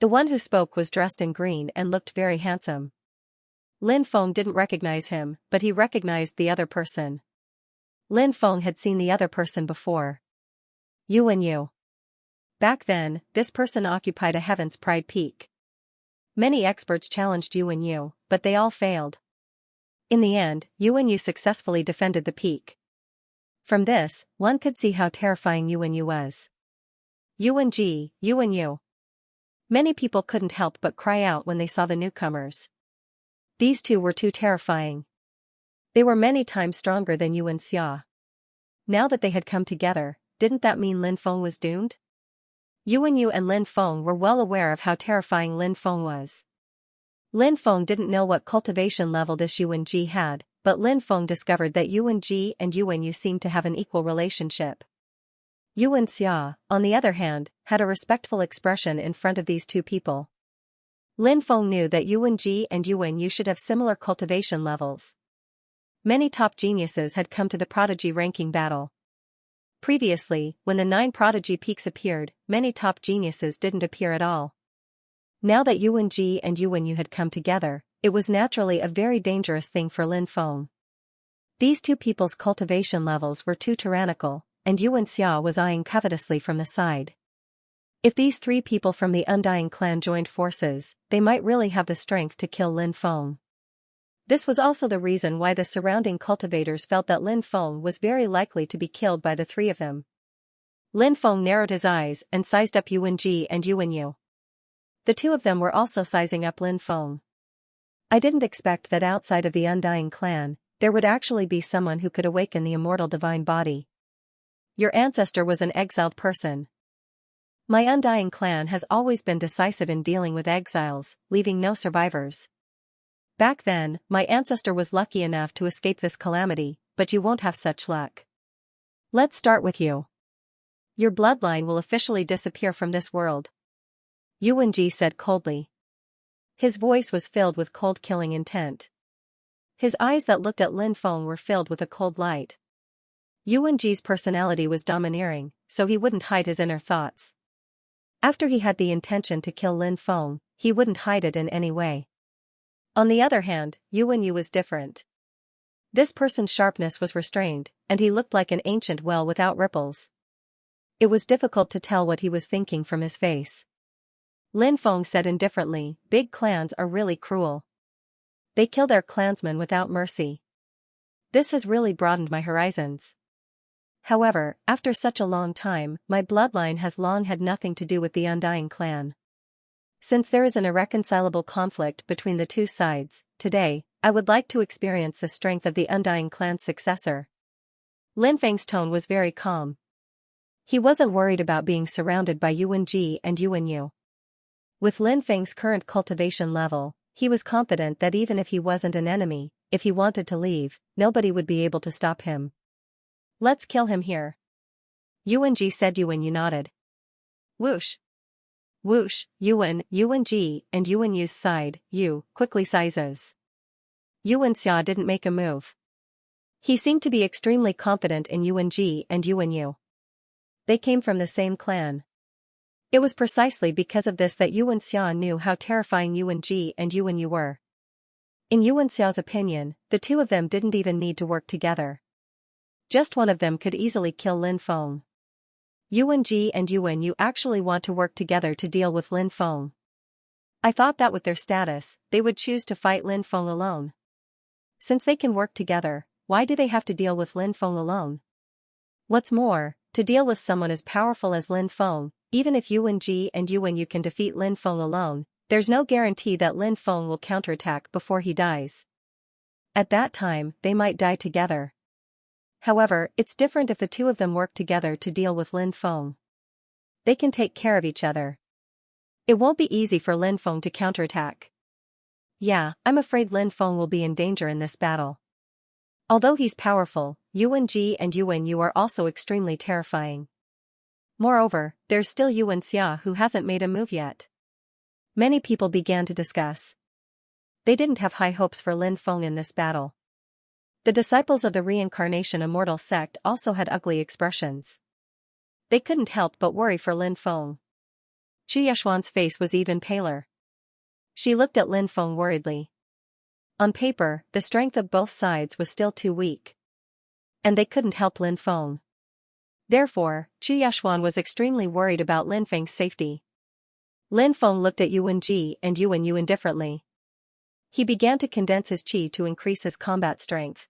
S1: The one who spoke was dressed in green and looked very handsome. Lin Feng didn't recognize him, but he recognized the other person. Lin Feng had seen the other person before. Yu. Back then, this person occupied a Heaven's Pride peak. Many experts challenged Yu, but they all failed. In the end, Yu successfully defended the peak. From this, one could see how terrifying Yu was. Yu. Many people couldn't help but cry out when they saw the newcomers. These two were too terrifying. They were many times stronger than Xianxia. Now that they had come together, didn't that mean Lin Feng was doomed? Yu and Lin Feng were well aware of how terrifying Lin Feng was. Lin Feng didn't know what cultivation level this Yuanji had, but Lin Feng discovered that Yuanji and Yu seemed to have an equal relationship. Xianxia, on the other hand, had a respectful expression in front of these two people. Lin Feng knew that Yuanji and Yu should have similar cultivation levels. Many top geniuses had come to the prodigy ranking battle. Previously, when the 9 prodigy peaks appeared, many top geniuses didn't appear at all. Now that Yuanji and Yu had come together, it was naturally a very dangerous thing for Lin Feng. These two people's cultivation levels were too tyrannical, and Xianxia was eyeing covetously from the side. If these 3 people from the Undying clan joined forces, they might really have the strength to kill Lin Feng. This was also the reason why the surrounding cultivators felt that Lin Feng was very likely to be killed by the 3 of them. Lin Feng narrowed his eyes and sized up Yuanji and Yu. The 2 of them were also sizing up Lin Feng. I didn't expect that outside of the Undying clan, there would actually be someone who could awaken the immortal divine body. Your ancestor was an exiled person. My Undying clan has always been decisive in dealing with exiles, leaving no survivors. Back then, my ancestor was lucky enough to escape this calamity, but you won't have such luck. Let's start with you. Your bloodline will officially disappear from this world. Yuanji said coldly. His voice was filled with cold killing intent. His eyes that looked at Lin Feng were filled with a cold light. Yuanji's personality was domineering, so he wouldn't hide his inner thoughts. After he had the intention to kill Lin Feng, he wouldn't hide it in any way. On the other hand, Yu was different. This person's sharpness was restrained, and he looked like an ancient well without ripples. It was difficult to tell what he was thinking from his face. Lin Feng said indifferently, "Big clans are really cruel. They kill their clansmen without mercy. This has really broadened my horizons. However, after such a long time, my bloodline has long had nothing to do with the Undying clan. Since there is an irreconcilable conflict between the 2 sides, today, I would like to experience the strength of the Undying clan's successor." Lin Feng's tone was very calm. He wasn't worried about being surrounded by Yuanji and Yu. With Lin Feng's current cultivation level, he was confident that even if he wasn't an enemy, if he wanted to leave, nobody would be able to stop him. "Let's kill him here." Yuanji said. Yu nodded. Whoosh. Whoosh, Yuanji, and Yu's side, Yu, quickly sizes. Xianxia didn't make a move. He seemed to be extremely confident in Yuanji and Yu. They came from the same clan. It was precisely because of this that Xianxia knew how terrifying Yuan-ji and Yuan-yu were. In Yuan-xia's opinion, the two of them didn't even need to work together. Just one of them could easily kill Lin Feng. Yuan-ji and Yuan-yu actually want to work together to deal with Lin Feng. I thought that with their status, they would choose to fight Lin Feng alone. Since they can work together, why do they have to deal with Lin Feng alone? What's more, to deal with someone as powerful as Lin Feng, even if Yuan-ji and Yuan-yu can defeat Lin Feng alone, there's no guarantee that Lin Feng will counterattack before he dies. At that time, they might die together. However, it's different if the two of them work together to deal with Lin Feng. They can take care of each other. It won't be easy for Lin Feng to counterattack. Yeah, I'm afraid Lin Feng will be in danger in this battle. Although he's powerful, Yuan-ji and Yuan-yu are also extremely terrifying. Moreover, there's still Yuan-xia who hasn't made a move yet. Many people began to discuss. They didn't have high hopes for Lin Feng in this battle. The disciples of the reincarnation immortal sect also had ugly expressions. They couldn't help but worry for Lin Feng. Xianxia's face was even paler. She looked at Lin Feng worriedly. On paper, the strength of both sides was still too weak. And they couldn't help Lin Feng. Therefore, Xianxia was extremely worried about Lin Feng's safety. Lin Feng looked at Yuan-ji and Yuan-yu indifferently. He began to condense his qi to increase his combat strength.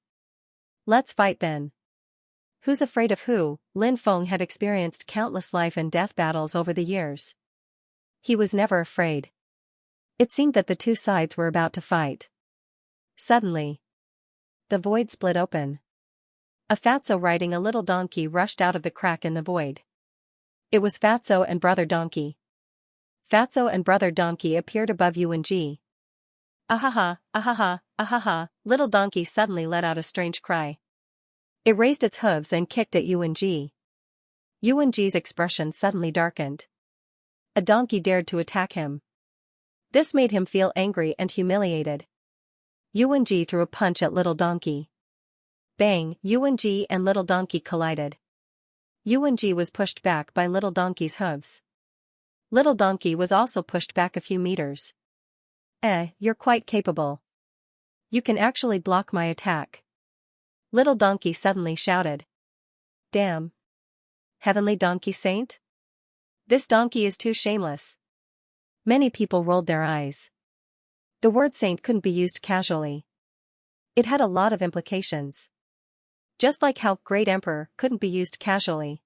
S1: Let's fight then. Who's afraid of who? Lin Feng had experienced countless life and death battles over the years. He was never afraid. It seemed that the two sides were about to fight. Suddenly, the void split open. A fatso riding a little donkey rushed out of the crack in the void. It was Fatso and Brother Donkey. Fatso and Brother Donkey appeared above Yuan-ji. Ahaha, ahaha, ahaha, little donkey suddenly let out a strange cry. It raised its hooves and kicked at Yuan-ji. Yuan-ji's expression suddenly darkened. A donkey dared to attack him. This made him feel angry and humiliated. Yuan-ji threw a punch at little donkey. Bang, Yuan-ji and little donkey collided. Yuan-ji was pushed back by little donkey's hooves. Little donkey was also pushed back a few meters. You're quite capable. You can actually block my attack. Little donkey suddenly shouted. Damn. Heavenly donkey saint? This donkey is too shameless. Many people rolled their eyes. The word saint couldn't be used casually. It had a lot of implications. Just like how Great Emperor couldn't be used casually.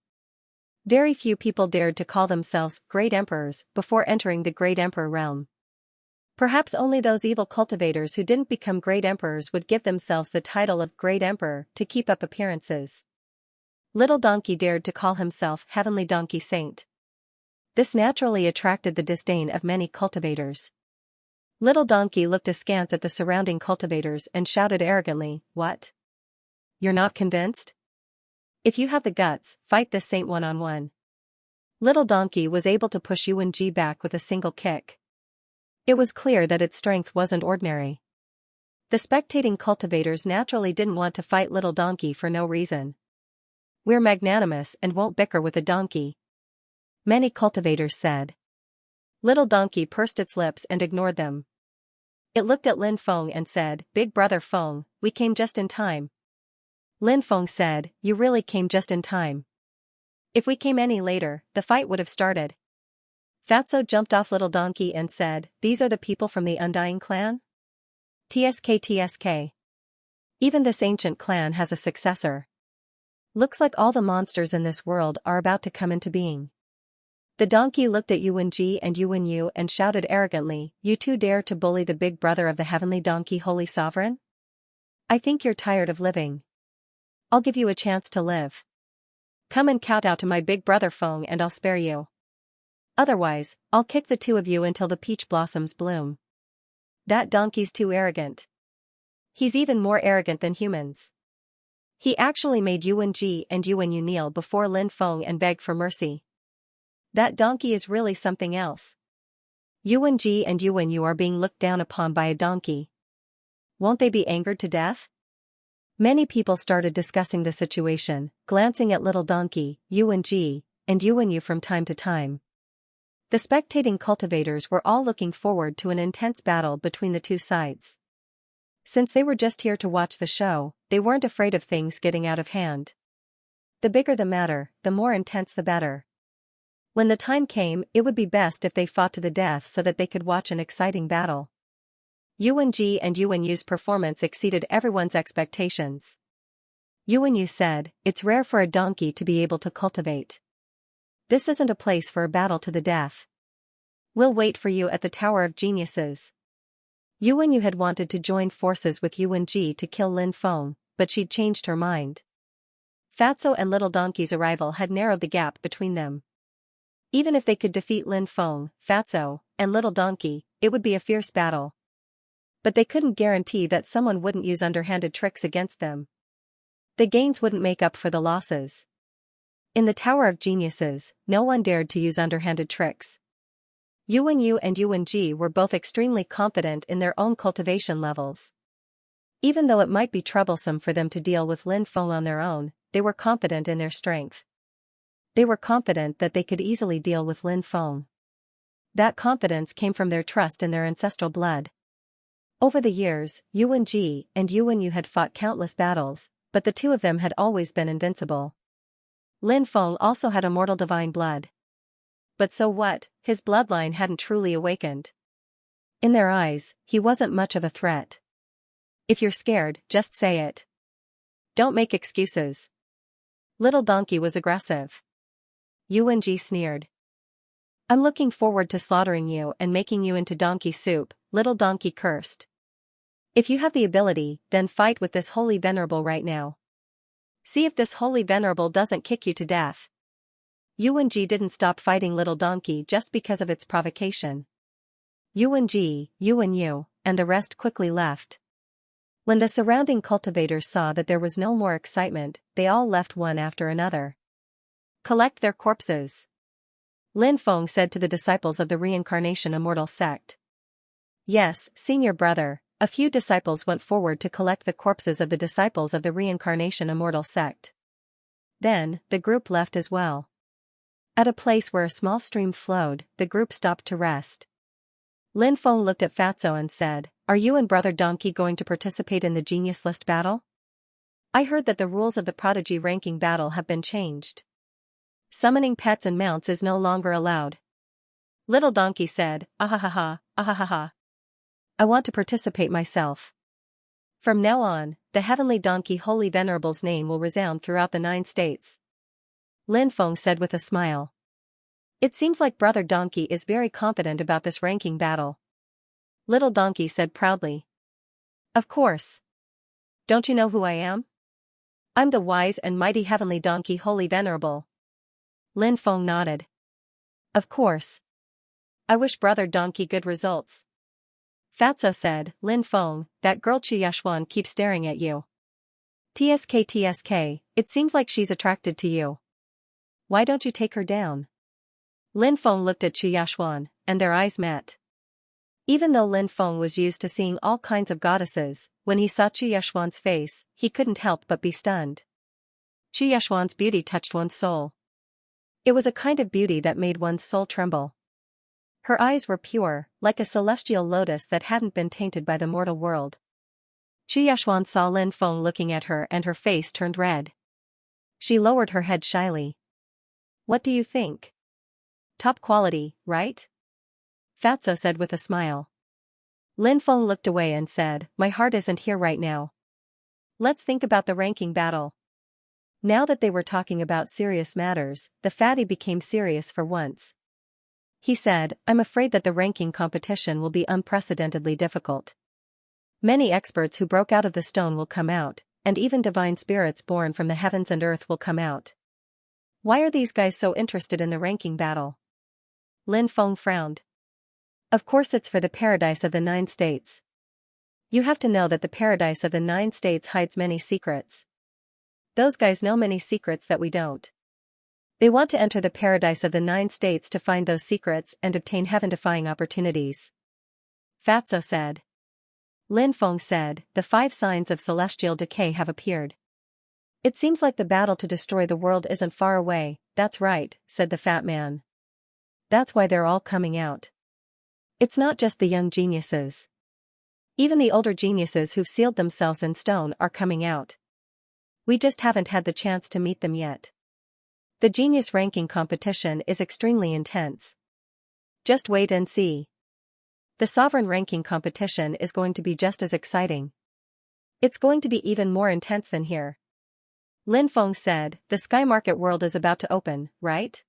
S1: Very few people dared to call themselves Great Emperors before entering the Great Emperor realm. Perhaps only those evil cultivators who didn't become Great Emperors would give themselves the title of Great Emperor to keep up appearances. Little Donkey dared to call himself Heavenly Donkey Saint. This naturally attracted the disdain of many cultivators. Little Donkey looked askance at the surrounding cultivators and shouted arrogantly, "What? You're not convinced? If you have the guts, fight this saint one-on-one." Little Donkey was able to push Yuan-ji back with a single kick. It was clear that its strength wasn't ordinary. The spectating cultivators naturally didn't want to fight Little Donkey for no reason. We're magnanimous and won't bicker with a donkey, many cultivators said. Little Donkey pursed its lips and ignored them. It looked at Lin Feng and said, "Big brother Feng, we came just in time." Lin Feng said, "You really came just in time. If we came any later, the fight would have started." Fatso jumped off Little Donkey and said, "These are the people from the Undying clan? TSK. Even this ancient clan has a successor. Looks like all the monsters in this world are about to come into being." The donkey looked at Yuan-ji and Yuan-yu and shouted arrogantly, "You two dare to bully the big brother of the heavenly donkey holy sovereign? I think you're tired of living. I'll give you a chance to live. Come and kowtow to my big brother Feng and I'll spare you. Otherwise, I'll kick the two of you until the peach blossoms bloom." That donkey's too arrogant. He's even more arrogant than humans. He actually made Yuan-ji and Yuan-yu kneel before Lin Feng and beg for mercy. That donkey is really something else. Yuan-ji and Yuan-yu are being looked down upon by a donkey. Won't they be angered to death? Many people started discussing the situation, glancing at Little Donkey, Yuan-ji, and Yuan from time to time. The spectating cultivators were all looking forward to an intense battle between the two sides. Since they were just here to watch the show, they weren't afraid of things getting out of hand. The bigger the matter, the more intense the better. When the time came, it would be best if they fought to the death so that they could watch an exciting battle. Yuan and Yu's performance exceeded everyone's expectations. Yuan said, "It's rare for a donkey to be able to cultivate. This isn't a place for a battle to the death. We'll wait for you at the Tower of Geniuses." Yuan had wanted to join forces with Yuan to kill Lin Feng, but she'd changed her mind. Fatso and Little Donkey's arrival had narrowed the gap between them. Even if they could defeat Lin Feng, Fatso, and Little Donkey, it would be a fierce battle. But they couldn't guarantee that someone wouldn't use underhanded tricks against them. The gains wouldn't make up for the losses. In the Tower of Geniuses, no one dared to use underhanded tricks. Yuan and Yuan were both extremely confident in their own cultivation levels. Even though it might be troublesome for them to deal with Lin Feng on their own, they were confident in their strength. They were confident that they could easily deal with Lin Feng. That confidence came from their trust in their ancestral blood. Over the years, Yuan and Yuan had fought countless battles, but the two of them had always been invincible. Lin Feng also had immortal divine blood. But so what, his bloodline hadn't truly awakened. In their eyes, he wasn't much of a threat. If you're scared, just say it. Don't make excuses. Little Donkey was aggressive. Yuan sneered. "I'm looking forward to slaughtering you and making you into donkey soup," Little Donkey cursed. "If you have the ability, then fight with this holy venerable right now. See if this holy venerable doesn't kick you to death." Yuan didn't stop fighting Little Donkey just because of its provocation. Yuan Yu, and the rest quickly left. When the surrounding cultivators saw that there was no more excitement, they all left one after another. "Collect their corpses," Lin Feng said to the disciples of the Reincarnation Immortal sect. "Yes, senior brother." A few disciples went forward to collect the corpses of the disciples of the Reincarnation Immortal sect. Then, the group left as well. At a place where a small stream flowed, the group stopped to rest. Lin Feng looked at Fatso and said, "Are you and Brother Donkey going to participate in the Genius List battle? I heard that the rules of the Prodigy ranking battle have been changed. Summoning pets and mounts is no longer allowed." Little Donkey said, "Ahahaha, ahahaha. I want to participate myself. From now on, the Heavenly Donkey Holy Venerable's name will resound throughout the 9 states. Lin Feng said with a smile. "It seems like Brother Donkey is very confident about this ranking battle." Little Donkey said proudly. "Of course. Don't you know who I am? I'm the wise and mighty Heavenly Donkey Holy Venerable." Lin Feng nodded. "Of course. I wish Brother Donkey good results." Fatso said, "Lin Feng, that girl Xianxia keeps staring at you. TSK, it seems like she's attracted to you. Why don't you take her down?" Lin Feng looked at Xianxia, and their eyes met. Even though Lin Feng was used to seeing all kinds of goddesses, when he saw Xianxia's face, he couldn't help but be stunned. Xianxia's beauty touched one's soul. It was a kind of beauty that made one's soul tremble. Her eyes were pure, like a celestial lotus that hadn't been tainted by the mortal world. Xianxia saw Lin Feng looking at her and her face turned red. She lowered her head shyly. "What do you think? Top quality, right?" Fatso said with a smile. Lin Feng looked away and said, "My heart isn't here right now. Let's think about the ranking battle." Now that they were talking about serious matters, the fatty became serious for once. He said, "I'm afraid that the ranking competition will be unprecedentedly difficult. Many experts who broke out of the stone will come out, and even divine spirits born from the heavens and earth will come out. Why are these guys so interested in the ranking battle?" Lin Feng frowned. "Of course it's for the paradise of the 9 states. You have to know that the paradise of the 9 states hides many secrets. Those guys know many secrets that we don't. They want to enter the paradise of the 9 states to find those secrets and obtain heaven-defying opportunities." Fatso said. Lin Feng said, "The 5 signs of celestial decay have appeared. It seems like the battle to destroy the world isn't far away, that's right, said the fat man. That's why they're all coming out. It's not just the young geniuses. Even the older geniuses who've sealed themselves in stone are coming out. We just haven't had the chance to meet them yet. The genius ranking competition is extremely intense. Just wait and see. The sovereign ranking competition is going to be just as exciting. It's going to be even more intense than here. Lin Feng said, the Sky Market world is about to open, right?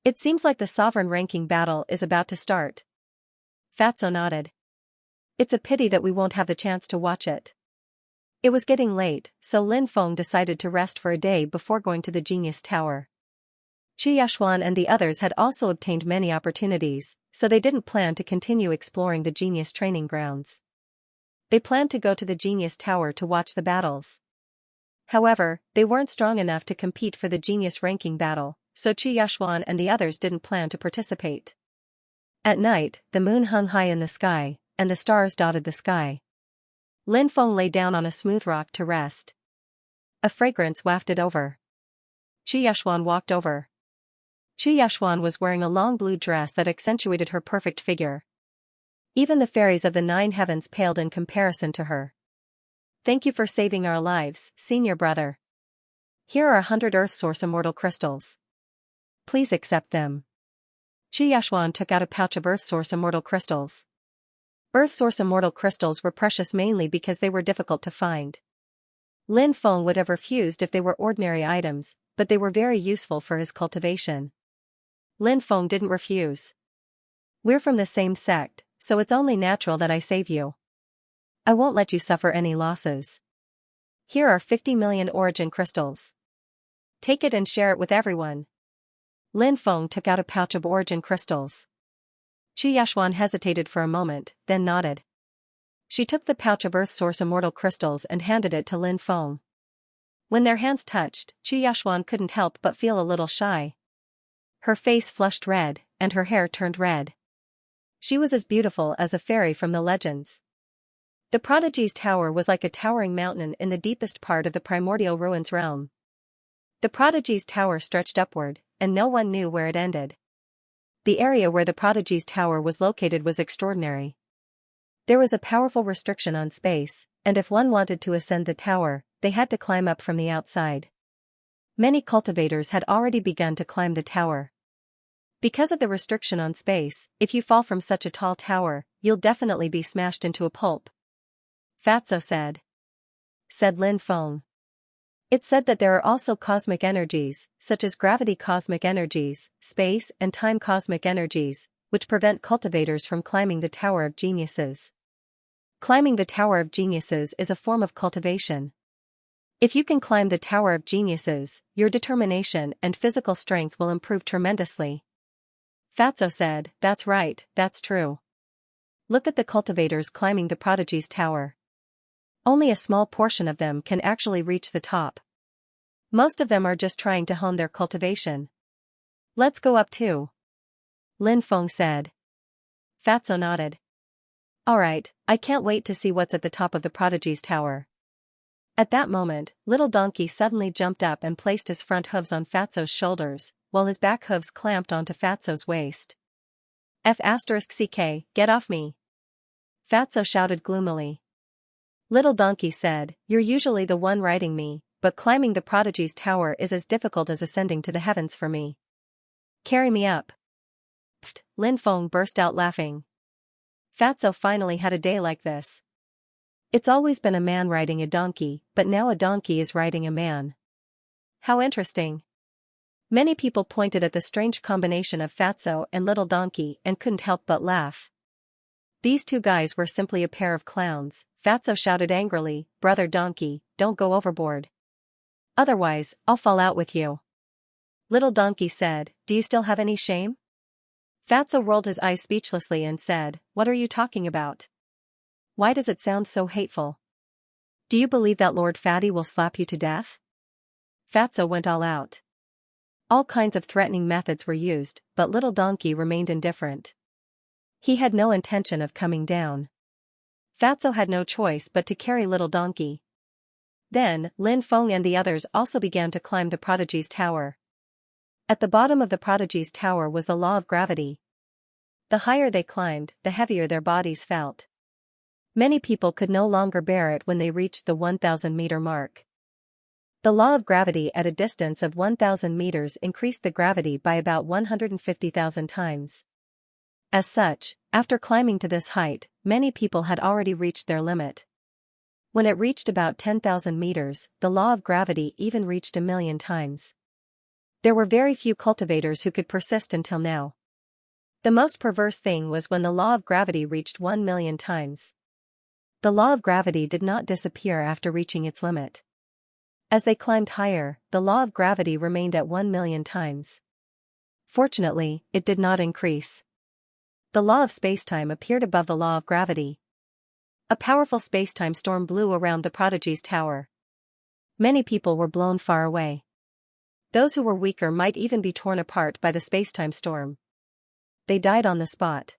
S1: It seems like the sovereign ranking battle is about to start. Fatso nodded. It's a pity that we won't have the chance to watch it. It was getting late, so Lin Feng decided to rest for a day before going to the Genius Tower. Xianxia and the others had also obtained many opportunities, so they didn't plan to continue exploring the Genius training grounds. They planned to go to the Genius Tower to watch the battles. However, they weren't strong enough to compete for the Genius ranking battle, so Xianxia and the others didn't plan to participate. At night, the moon hung high in the sky, and the stars dotted the sky. Lin Feng lay down on a smooth rock to rest. A fragrance wafted over. Xianxia walked over. Xianxia was wearing a long blue dress that accentuated her perfect figure. Even the fairies of the 9 heavens paled in comparison to her. Thank you for saving our lives, senior brother. Here are 100 Earth Source Immortal Crystals. Please accept them. Xianxia took out a pouch of Earth Source Immortal Crystals. Earth Source Immortal Crystals were precious mainly because they were difficult to find. Lin Feng would have refused if they were ordinary items, but they were very useful for his cultivation. Lin Feng didn't refuse. We're from the same sect, so it's only natural that I save you. I won't let you suffer any losses. Here are 50 million origin crystals. Take it and share it with everyone. Lin Feng took out a pouch of origin crystals. Xianxia hesitated for a moment, then nodded. She took the pouch of Earth Source Immortal Crystals and handed it to Lin Feng. When their hands touched, Xianxia couldn't help but feel a little shy. Her face flushed red, and her hair turned red. She was as beautiful as a fairy from the legends. The Prodigy's Tower was like a towering mountain in the deepest part of the primordial ruins realm. The Prodigy's Tower stretched upward, and no one knew where it ended. The area where the Prodigy's Tower was located was extraordinary. There was a powerful restriction on space, and if one wanted to ascend the tower, they had to climb up from the outside. Many cultivators had already begun to climb the tower. Because of the restriction on space, if you fall from such a tall tower, you'll definitely be smashed into a pulp. Fatso said Lin Feng. It said that there are also cosmic energies, such as gravity cosmic energies, space and time cosmic energies, which prevent cultivators from climbing the Tower of Geniuses. Climbing the Tower of Geniuses is a form of cultivation. If you can climb the Tower of Geniuses, your determination and physical strength will improve tremendously. Fatso said, that's right, that's true. Look at the cultivators climbing the Prodigy's Tower. Only a small portion of them can actually reach the top. Most of them are just trying to hone their cultivation. Let's go up too. Lin Feng said. Fatso nodded. Alright, I can't wait to see what's at the top of the Prodigy's Tower. At that moment, Little Donkey suddenly jumped up and placed his front hooves on Fatso's shoulders, while his back hooves clamped onto Fatso's waist. F***ck, get off me! Fatso shouted gloomily. Little Donkey said, you're usually the one riding me, but climbing the Prodigy's Tower is as difficult as ascending to the heavens for me. Carry me up. Pfft, Lin Feng burst out laughing. Fatso finally had a day like this. It's always been a man riding a donkey, but now a donkey is riding a man. How interesting. Many people pointed at the strange combination of Fatso and Little Donkey and couldn't help but laugh. These two guys were simply a pair of clowns. Fatso shouted angrily, Brother Donkey, don't go overboard. Otherwise, I'll fall out with you. Little Donkey said, do you still have any shame? Fatso rolled his eyes speechlessly and said, what are you talking about? Why does it sound so hateful? Do you believe that Lord Fatty will slap you to death? Fatso went all out. All kinds of threatening methods were used, but Little Donkey remained indifferent. He had no intention of coming down. Fatso had no choice but to carry Little Donkey. Then, Lin Feng and the others also began to climb the Prodigy's Tower. At the bottom of the prodigy's tower was the law of gravity. The higher they climbed, the heavier their bodies felt. Many people could no longer bear it when they reached the 1,000-meter mark. The law of gravity at a distance of 1,000 meters increased the gravity by about 150,000 times. As such, after climbing to this height, many people had already reached their limit. When it reached about 10,000 meters, the law of gravity even reached 1,000,000 times. There were very few cultivators who could persist until now. The most perverse thing was when the law of gravity reached 1,000,000 times. The law of gravity did not disappear after reaching its limit. As they climbed higher, the law of gravity remained at 1,000,000 times. Fortunately, it did not increase. The law of spacetime appeared above the law of gravity. A powerful spacetime storm blew around the prodigy's tower. Many people were blown far away. Those who were weaker might even be torn apart by the spacetime storm. They died on the spot.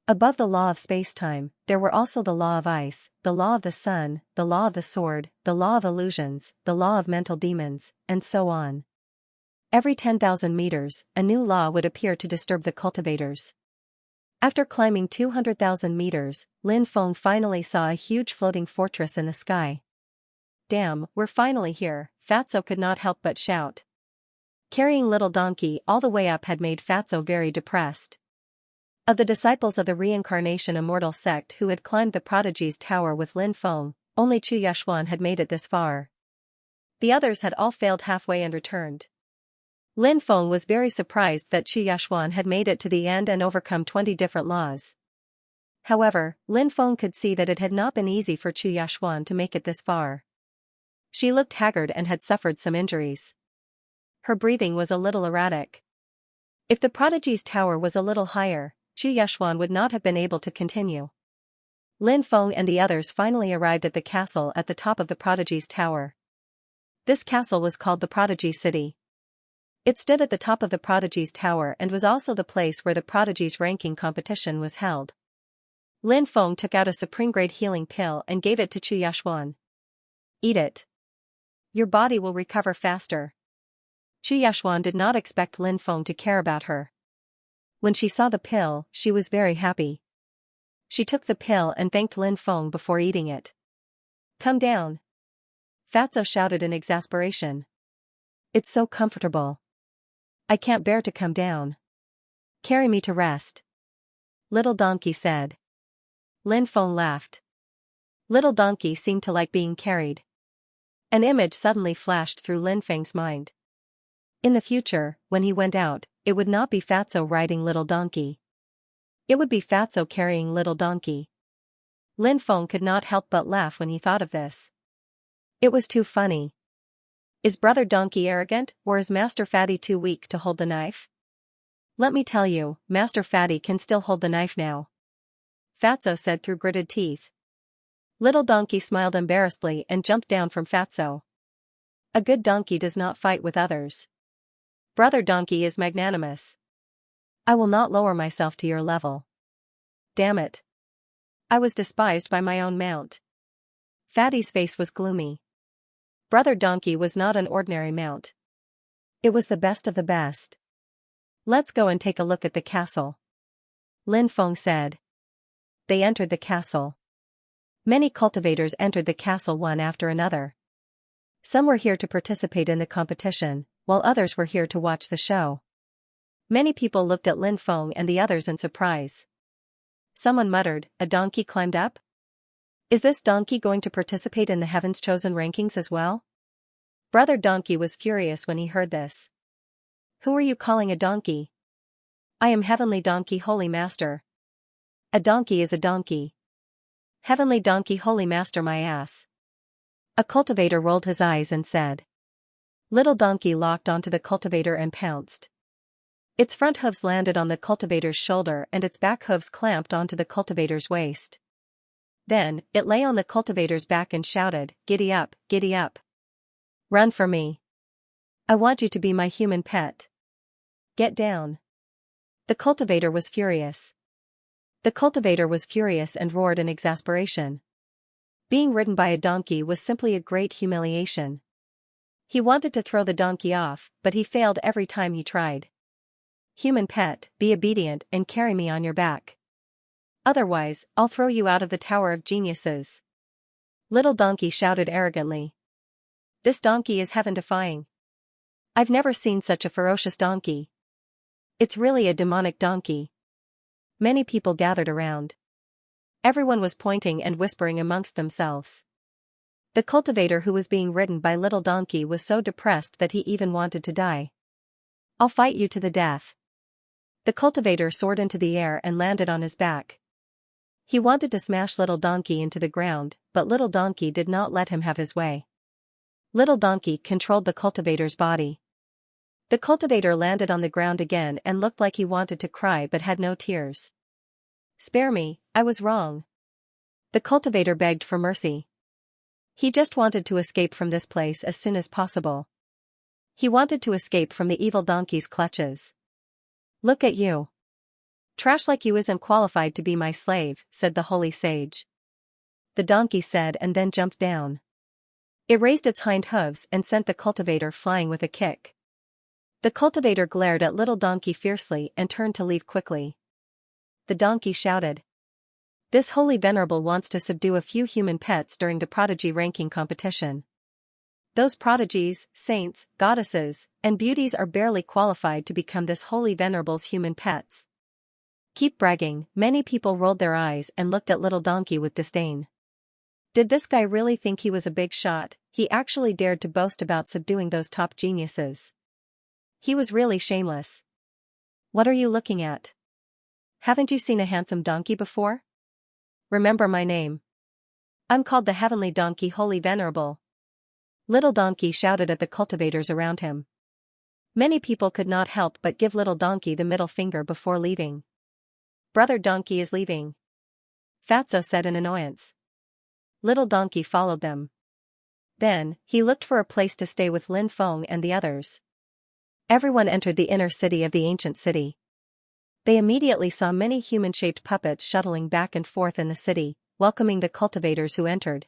S1: Above the law of spacetime, there were also the law of ice, the law of the sun, the law of the sword, the law of illusions, the law of mental demons, and so on. Every 10,000 meters, a new law would appear to disturb the cultivators. After climbing 200,000 meters, Lin Feng finally saw a huge floating fortress in the sky. "Damn, we're finally here," Fatso could not help but shout. Carrying little donkey all the way up had made Fatso very depressed. Of the disciples of the reincarnation immortal sect who had climbed the prodigy's tower with Lin Feng, only Xianxia had made it this far. The others had all failed halfway and returned. Lin Feng was very surprised that Xianxia had made it to the end and overcome 20 different laws. However, Lin Feng could see that it had not been easy for Xianxia to make it this far. She looked haggard and had suffered some injuries. Her breathing was a little erratic. If the prodigy's tower was a little higher, Xianxia would not have been able to continue. Lin Feng and the others finally arrived at the castle at the top of the prodigy's tower. This castle was called the Prodigy City. It stood at the top of the prodigy's tower and was also the place where the prodigy's ranking competition was held. Lin Feng took out a supreme-grade healing pill and gave it to Xianxia. "Eat it. Your body will recover faster." Xianxia did not expect Lin Feng to care about her. When she saw the pill, she was very happy. She took the pill and thanked Lin Feng before eating it. "Come down." Fatso shouted in exasperation. "It's so comfortable. I can't bear to come down. Carry me to rest." Little Donkey said. Lin Feng laughed. Little Donkey seemed to like being carried. An image suddenly flashed through Lin Feng's mind. In the future, when he went out, it would not be Fatso riding Little Donkey. It would be Fatso carrying Little Donkey. Lin Feng could not help but laugh when he thought of this. It was too funny. Is Brother Donkey arrogant, or is Master Fatty too weak to hold the knife? Let me tell you, Master Fatty can still hold the knife now. Fatso said through gritted teeth. Little Donkey smiled embarrassedly and jumped down from Fatso. A good donkey does not fight with others. Brother Donkey is magnanimous. I will not lower myself to your level. Damn it. I was despised by my own mount. Fatty's face was gloomy. Brother Donkey was not an ordinary mount. It was the best of the best. Let's go and take a look at the castle. Lin Feng said. They entered the castle. Many cultivators entered the castle one after another. Some were here to participate in the competition, while others were here to watch the show. Many people looked at Lin Feng and the others in surprise. Someone muttered, "A donkey climbed up? Is this donkey going to participate in the Heaven's Chosen rankings as well?" Brother Donkey was furious when he heard this. Who are you calling a donkey? I am Heavenly Donkey Holy Master. A donkey is a donkey. Heavenly Donkey Holy Master my ass. A cultivator rolled his eyes and said. Little Donkey locked onto the cultivator and pounced. Its front hooves landed on the cultivator's shoulder and its back hooves clamped onto the cultivator's waist. Then, it lay on the cultivator's back and shouted, "Giddy up, giddy up. Run for me. I want you to be my human pet. Get down." The cultivator was furious. The cultivator was furious and roared in exasperation. Being ridden by a donkey was simply a great humiliation. He wanted to throw the donkey off, but he failed every time he tried. Human pet, be obedient and carry me on your back. Otherwise, I'll throw you out of the Tower of Geniuses. Little donkey shouted arrogantly. This donkey is heaven-defying. I've never seen such a ferocious donkey. It's really a demonic donkey. Many people gathered around. Everyone was pointing and whispering amongst themselves. The cultivator who was being ridden by Little Donkey was so depressed that he even wanted to die. I'll fight you to the death. The cultivator soared into the air and landed on his back. He wanted to smash Little Donkey into the ground, but Little Donkey did not let him have his way. Little Donkey controlled the cultivator's body. The cultivator landed on the ground again and looked like he wanted to cry but had no tears. Spare me, I was wrong. The cultivator begged for mercy. He just wanted to escape from this place as soon as possible. He wanted to escape from the evil donkey's clutches. Look at you. Trash like you isn't qualified to be my slave, said the holy sage. The donkey said and then jumped down. It raised its hind hooves and sent the cultivator flying with a kick. The cultivator glared at Little Donkey fiercely and turned to leave quickly. The donkey shouted. This holy venerable wants to subdue a few human pets during the prodigy ranking competition. Those prodigies, saints, goddesses, and beauties are barely qualified to become this holy venerable's human pets. Keep bragging. Many people rolled their eyes and looked at Little Donkey with disdain. Did this guy really think he was a big shot? He actually dared to boast about subduing those top geniuses. He was really shameless. What are you looking at? Haven't you seen a handsome donkey before? Remember my name. I'm called the Heavenly Donkey Holy Venerable. Little Donkey shouted at the cultivators around him. Many people could not help but give Little Donkey the middle finger before leaving. Brother Donkey is leaving, Fatso said in annoyance. Little Donkey followed them. Then, he looked for a place to stay with Lin Feng and the others. Everyone entered the inner city of the ancient city. They immediately saw many human-shaped puppets shuttling back and forth in the city, welcoming the cultivators who entered.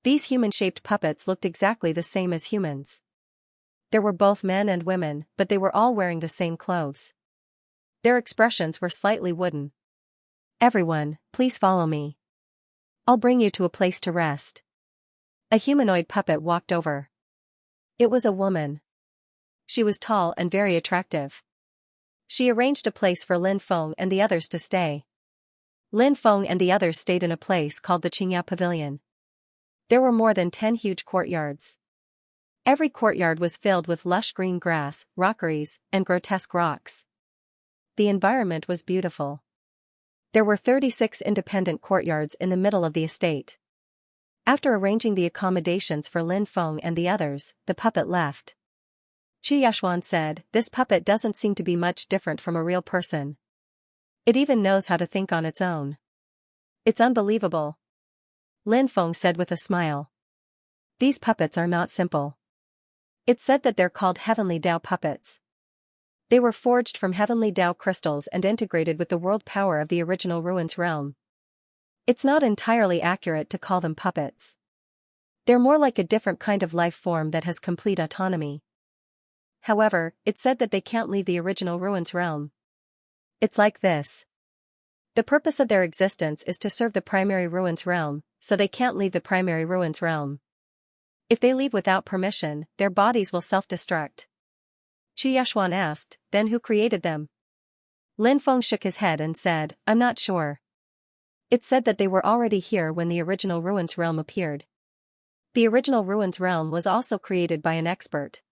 S1: These human-shaped puppets looked exactly the same as humans. There were both men and women, but they were all wearing the same clothes. Their expressions were slightly wooden. Everyone, please follow me. I'll bring you to a place to rest. A humanoid puppet walked over. It was a woman. She was tall and very attractive. She arranged a place for Lin Feng and the others to stay. Lin Feng and the others stayed in a place called the Xianxia Pavilion. There were more than 10 huge courtyards. Every courtyard was filled with lush green grass, rockeries, and grotesque rocks. The environment was beautiful. There were 36 independent courtyards in the middle of the estate. After arranging the accommodations for Lin Feng and the others, the puppet left. Xianxia said, "This puppet doesn't seem to be much different from a real person. It even knows how to think on its own. It's unbelievable." Lin Feng said with a smile. These puppets are not simple. It's said that they're called Heavenly Dao puppets. They were forged from Heavenly Dao crystals and integrated with the world power of the original Ruins realm. It's not entirely accurate to call them puppets. They're more like a different kind of life form that has complete autonomy. However, it's said that they can't leave the original Ruins realm. It's like this. The purpose of their existence is to serve the primary Ruins realm, so they can't leave the primary Ruins realm. If they leave without permission, their bodies will self-destruct. Xianxia asked, "Then who created them?" Lin Feng shook his head and said, "I'm not sure. It's said that they were already here when the original Ruins realm appeared. The original Ruins realm was also created by an expert.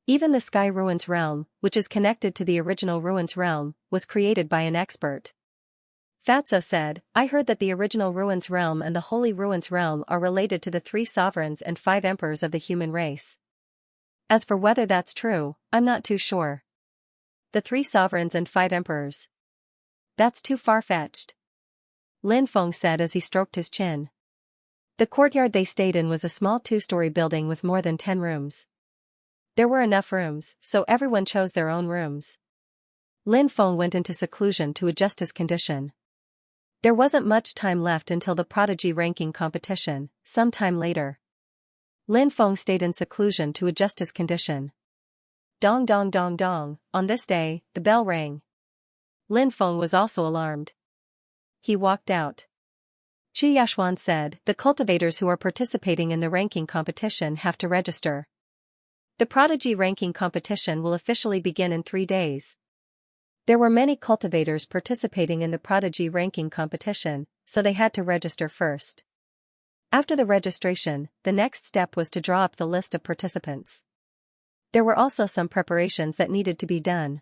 S1: Even the Sky Ruins realm, which is connected to the original Ruins realm, was created by an expert." Fatso said, "I heard that the original Ruins realm and the Holy Ruins realm are related to the 3 sovereigns and 5 emperors of the human race. As for whether that's true, I'm not too sure. The 3 sovereigns and 5 emperors. That's too far-fetched," Lin Feng said as he stroked his chin. The courtyard they stayed in was a small 2-story building with more than 10 rooms. There were enough rooms, so everyone chose their own rooms. Lin Feng went into seclusion to adjust his condition. There wasn't much time left until the prodigy ranking competition, some time later. Lin Feng stayed in seclusion to adjust his condition. Dong dong dong dong, on this day, the bell rang. Lin Feng was also alarmed. He walked out. Qi Yashuan said, "The cultivators who are participating in the ranking competition have to register. The prodigy ranking competition will officially begin in 3 days." There were many cultivators participating in the prodigy ranking competition, so they had to register first. After the registration, the next step was to draw up the list of participants. There were also some preparations that needed to be done.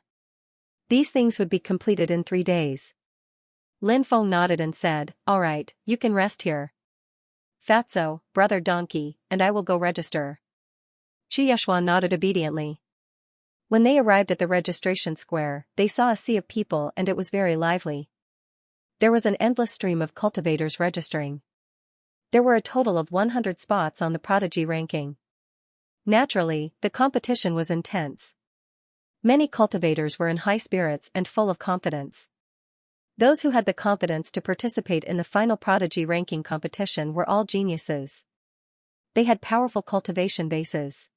S1: These things would be completed in 3 days. Lin Feng nodded and said, "All right, you can rest here. Fatso, brother donkey, and I will go register." Qi Yashuan nodded obediently. When they arrived at the registration square, they saw a sea of people and it was very lively. There was an endless stream of cultivators registering. There were a total of 100 spots on the prodigy ranking. Naturally, the competition was intense. Many cultivators were in high spirits and full of confidence. Those who had the confidence to participate in the final prodigy ranking competition were all geniuses. They had powerful cultivation bases.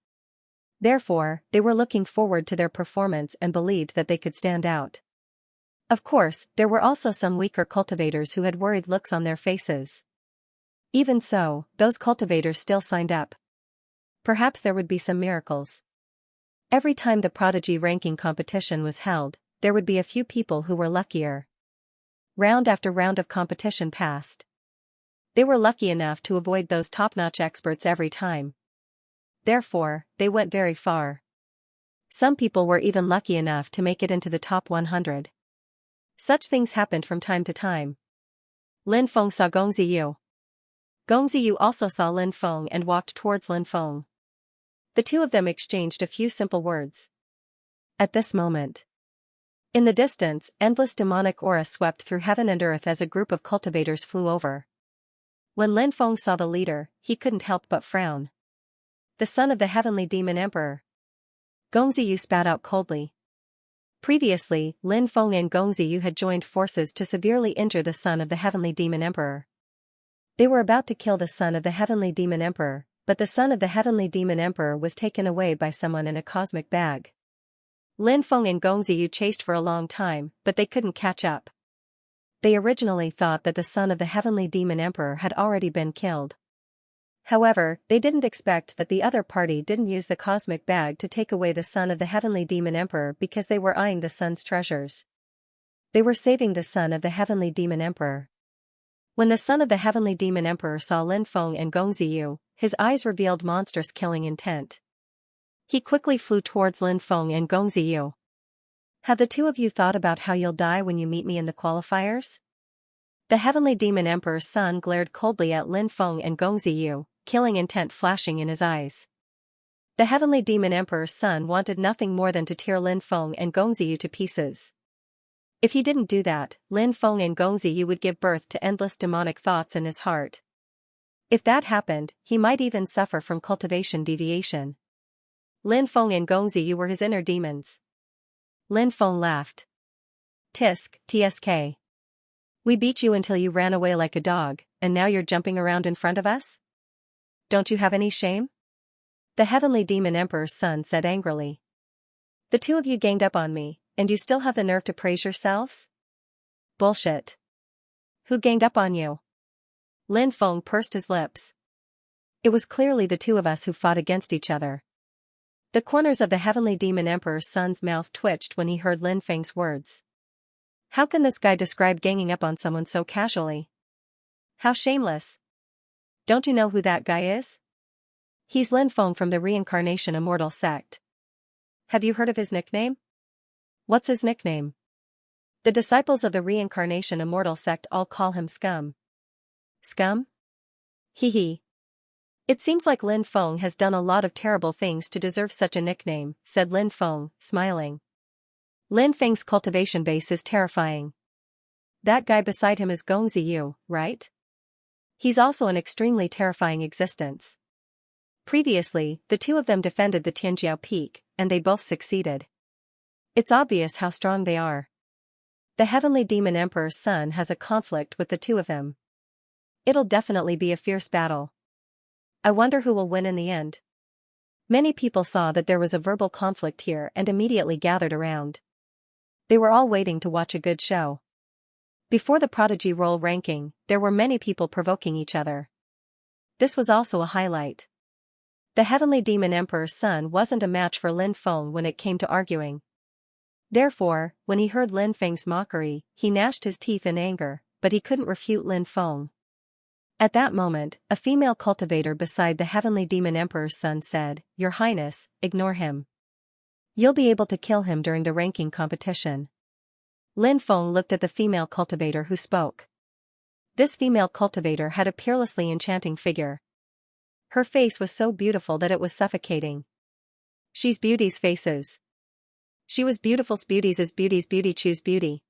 S1: Therefore, they were looking forward to their performance and believed that they could stand out. Of course, there were also some weaker cultivators who had worried looks on their faces. Even so, those cultivators still signed up. Perhaps there would be some miracles. Every time the prodigy ranking competition was held, there would be a few people who were luckier. Round after round of competition passed. They were lucky enough to avoid those top-notch experts every time. Therefore, they went very far. Some people were even lucky enough to make it into the top 100. Such things happened from time to time. Lin Feng saw Gong Ziyu. Gong Ziyu also saw Lin Feng and walked towards Lin Feng. The two of them exchanged a few simple words. At this moment, in the distance, endless demonic aura swept through heaven and earth as a group of cultivators flew over. When Lin Feng saw the leader, he couldn't help but frown. The son of the heavenly demon emperor. Gong Ziyu spat out coldly. Previously, Lin Feng and Gong Ziyu had joined forces to severely injure the son of the heavenly demon emperor. They were about to kill the son of the heavenly demon emperor, but the son of the heavenly demon emperor was taken away by someone in a cosmic bag. Lin Feng and Gong Ziyu chased for a long time, but they couldn't catch up. They originally thought that the son of the heavenly demon emperor had already been killed. However, they didn't expect that the other party didn't use the cosmic bag to take away the son of the heavenly demon emperor because they were eyeing the son's treasures. They were saving the son of the heavenly demon emperor. When the son of the heavenly demon emperor saw Lin Feng and Gong Ziyu, his eyes revealed monstrous killing intent. He quickly flew towards Lin Feng and Gong Ziyu. "Have the two of you thought about how you'll die when you meet me in the qualifiers?" The heavenly demon emperor's son glared coldly at Lin Feng and Gong Ziyu, killing intent flashing in his eyes. The heavenly demon emperor's son wanted nothing more than to tear Lin Feng and Gong Ziyu to pieces. If he didn't do that, Lin Feng and Gong Ziyu would give birth to endless demonic thoughts in his heart. If that happened, he might even suffer from cultivation deviation. Lin Feng and Gong Ziyu were his inner demons. Lin Feng laughed. "Tisk, tsk. We beat you until you ran away like a dog, and now you're jumping around in front of us? Don't you have any shame?" The heavenly demon emperor's son said angrily. "The two of you ganged up on me, and you still have the nerve to praise yourselves? Bullshit. Who ganged up on you?" Lin Feng pursed his lips. "It was clearly the two of us who fought against each other." The corners of the heavenly demon emperor's son's mouth twitched when he heard Lin Feng's words. How can this guy describe ganging up on someone so casually? How shameless. Don't you know who that guy is? He's Lin Feng from the Reincarnation Immortal sect. Have you heard of his nickname? What's his nickname? The disciples of the Reincarnation Immortal sect all call him Scum. Scum? Hee hee. It seems like Lin Feng has done a lot of terrible things to deserve such a nickname, said Lin Feng, smiling. Lin Feng's cultivation base is terrifying. That guy beside him is Gong Ziyu, right? He's also an extremely terrifying existence. Previously, the two of them defended the Tianjiao Peak, and they both succeeded. It's obvious how strong they are. The heavenly demon emperor's son has a conflict with the two of them. It'll definitely be a fierce battle. I wonder who will win in the end. Many people saw that there was a verbal conflict here and immediately gathered around. They were all waiting to watch a good show. Before the prodigy role ranking, there were many people provoking each other. This was also a highlight. The Heavenly Demon Emperor's son wasn't a match for Lin Feng when it came to arguing. Therefore, when he heard Lin Feng's mockery, he gnashed his teeth in anger, but he couldn't refute Lin Feng. At that moment, a female cultivator beside the Heavenly Demon Emperor's son said, "Your Highness, ignore him. You'll be able to kill him during the ranking competition." Lin Feng looked at the female cultivator who spoke. This female cultivator had a peerlessly enchanting figure. Her face was so beautiful that it was suffocating. She's beauty's faces. She was beautiful's beauty's as beauty's beauty choose beauty.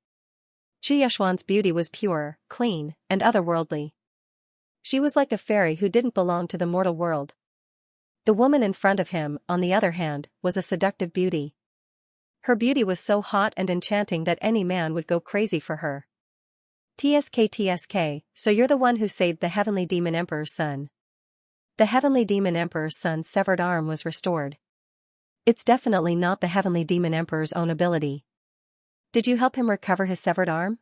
S1: Chu Yeshuan's beauty was pure, clean, and otherworldly. She was like a fairy who didn't belong to the mortal world. The woman in front of him, on the other hand, was a seductive beauty. Her beauty was so hot and enchanting that any man would go crazy for her. TSK, so you're the one who saved the Heavenly Demon Emperor's son. The Heavenly Demon Emperor's son's severed arm was restored. It's definitely not the Heavenly Demon Emperor's own ability. Did you help him recover his severed arm?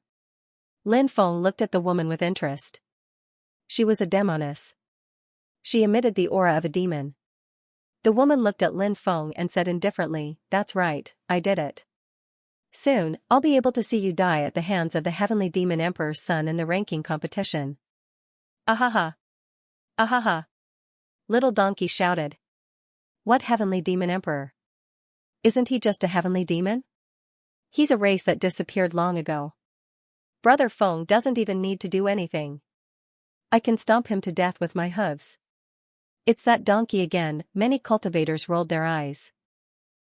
S1: Lin Feng looked at the woman with interest. She was a demoness. She emitted the aura of a demon. The woman looked at Lin Feng and said indifferently, "That's right, I did it. Soon, I'll be able to see you die at the hands of the Heavenly Demon Emperor's son in the ranking competition." Ahaha! Ahaha! Little Donkey shouted. What Heavenly Demon Emperor? Isn't he just a heavenly demon? He's a race that disappeared long ago. Brother Feng doesn't even need to do anything. I can stomp him to death with my hooves. It's that donkey again. Many cultivators rolled their eyes.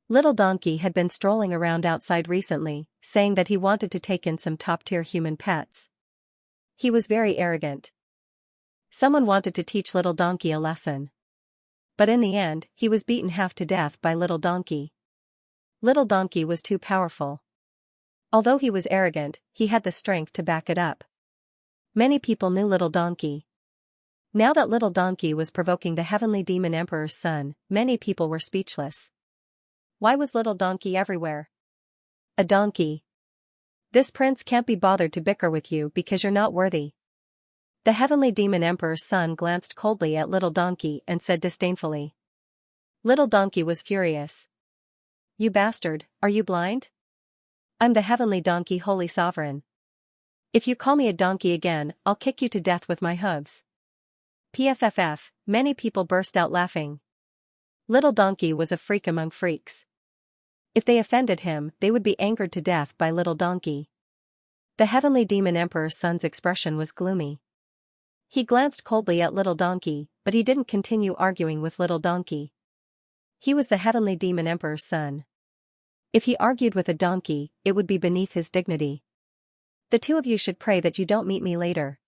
S1: Little Donkey had been strolling around outside recently, saying that he wanted to take in some top-tier human pets. He was very arrogant. Someone wanted to teach Little Donkey a lesson. But in the end, he was beaten half to death by Little Donkey. Little Donkey was too powerful. Although he was arrogant, he had the strength to back it up. Many people knew Little Donkey. Now that Little Donkey was provoking the Heavenly Demon Emperor's son, many people were speechless. Why was Little Donkey everywhere? A donkey. This prince can't be bothered to bicker with you because you're not worthy. The Heavenly Demon Emperor's son glanced coldly at Little Donkey and said disdainfully. Little Donkey was furious. You bastard, are you blind? I'm the Heavenly Donkey Holy Sovereign. If you call me a donkey again, I'll kick you to death with my hooves. PFFF, many people burst out laughing. Little Donkey was a freak among freaks. If they offended him, they would be angered to death by Little Donkey. The Heavenly Demon Emperor's son's expression was gloomy. He glanced coldly at Little Donkey, but he didn't continue arguing with Little Donkey. He was the Heavenly Demon Emperor's son. If he argued with a donkey, it would be beneath his dignity. The two of you should pray that you don't meet me later.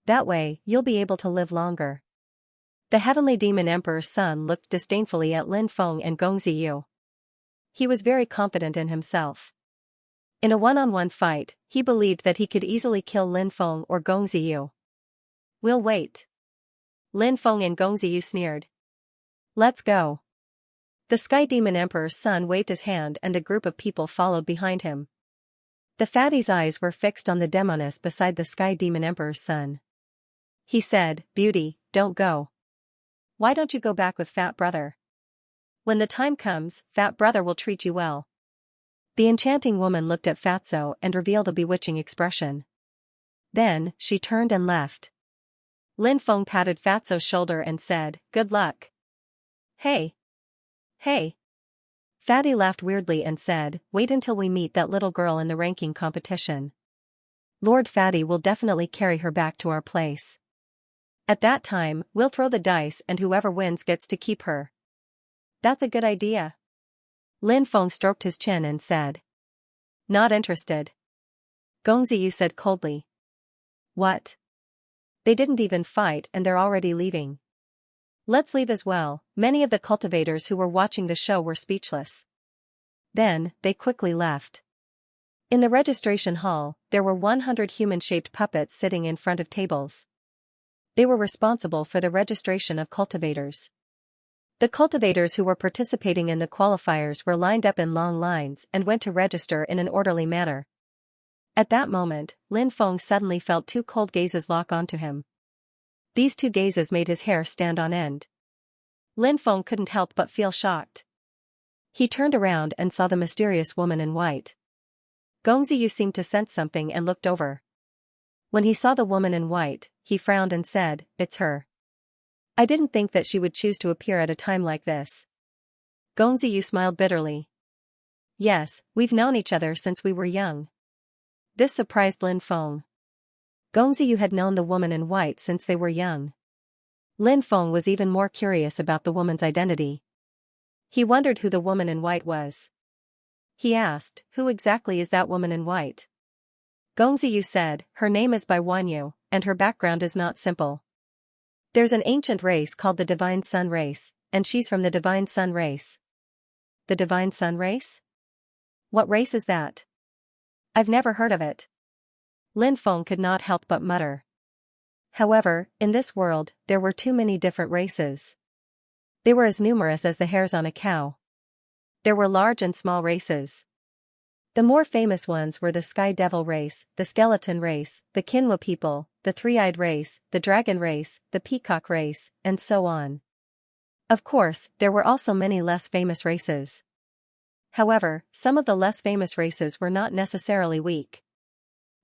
S1: That way, you'll be able to live longer. The Heavenly Demon Emperor's son looked disdainfully at Lin Feng and Gong Ziyu. He was very confident in himself. In a one-on-one fight, he believed that he could easily kill Lin Feng or Gong Ziyu. We'll wait. Lin Feng and Gong Ziyu sneered. Let's go. The Sky Demon Emperor's son waved his hand and a group of people followed behind him. The fatty's eyes were fixed on the demoness beside the Sky Demon Emperor's son. He said, "Beauty, don't go. Why don't you go back with Fat Brother? When the time comes, Fat Brother will treat you well." The enchanting woman looked at Fatso and revealed a bewitching expression. Then, she turned and left. Lin Feng patted Fatso's shoulder and said, "Good luck." Hey! Hey! Fatty laughed weirdly and said, "Wait until we meet that little girl in the ranking competition. Lord Fatty will definitely carry her back to our place. At that time, we'll throw the dice and whoever wins gets to keep her." That's a good idea. Lin Feng stroked his chin and said. Not interested. Gong Ziyu said coldly. What? They didn't even fight and they're already leaving. Let's leave as well. Many of the cultivators who were watching the show were speechless. Then, they quickly left. In the registration hall, there were 100 human-shaped puppets sitting in front of tables. They were responsible for the registration of cultivators. The cultivators who were participating in the qualifiers were lined up in long lines and went to register in an orderly manner. At that moment, Lin Feng suddenly felt two cold gazes lock onto him. These two gazes made his hair stand on end. Lin Feng couldn't help but feel shocked. He turned around and saw the mysterious woman in white. Gongziyu seemed to sense something and looked over. When he saw the woman in white, he frowned and said, "It's her. I didn't think that she would choose to appear at a time like this." Gongziyu smiled bitterly. "Yes, we've known each other since we were young." This surprised Lin Feng. Gongziyu had known the woman in white since they were young. Lin Feng was even more curious about the woman's identity. He wondered who the woman in white was. He asked, "Who exactly is that woman in white?" Gongziyu said, "Her name is Bai Wanyu, and her background is not simple. There's an ancient race called the Divine Sun race, and she's from the Divine Sun race." The Divine Sun race? What race is that? I've never heard of it. Lin Feng could not help but mutter. However, in this world, there were too many different races. They were as numerous as the hairs on a cow. There were large and small races. The more famous ones were the Sky Devil race, the Skeleton race, the Kinwa people, the Three-Eyed race, the Dragon race, the Peacock race, and so on. Of course, there were also many less famous races. However, some of the less famous races were not necessarily weak.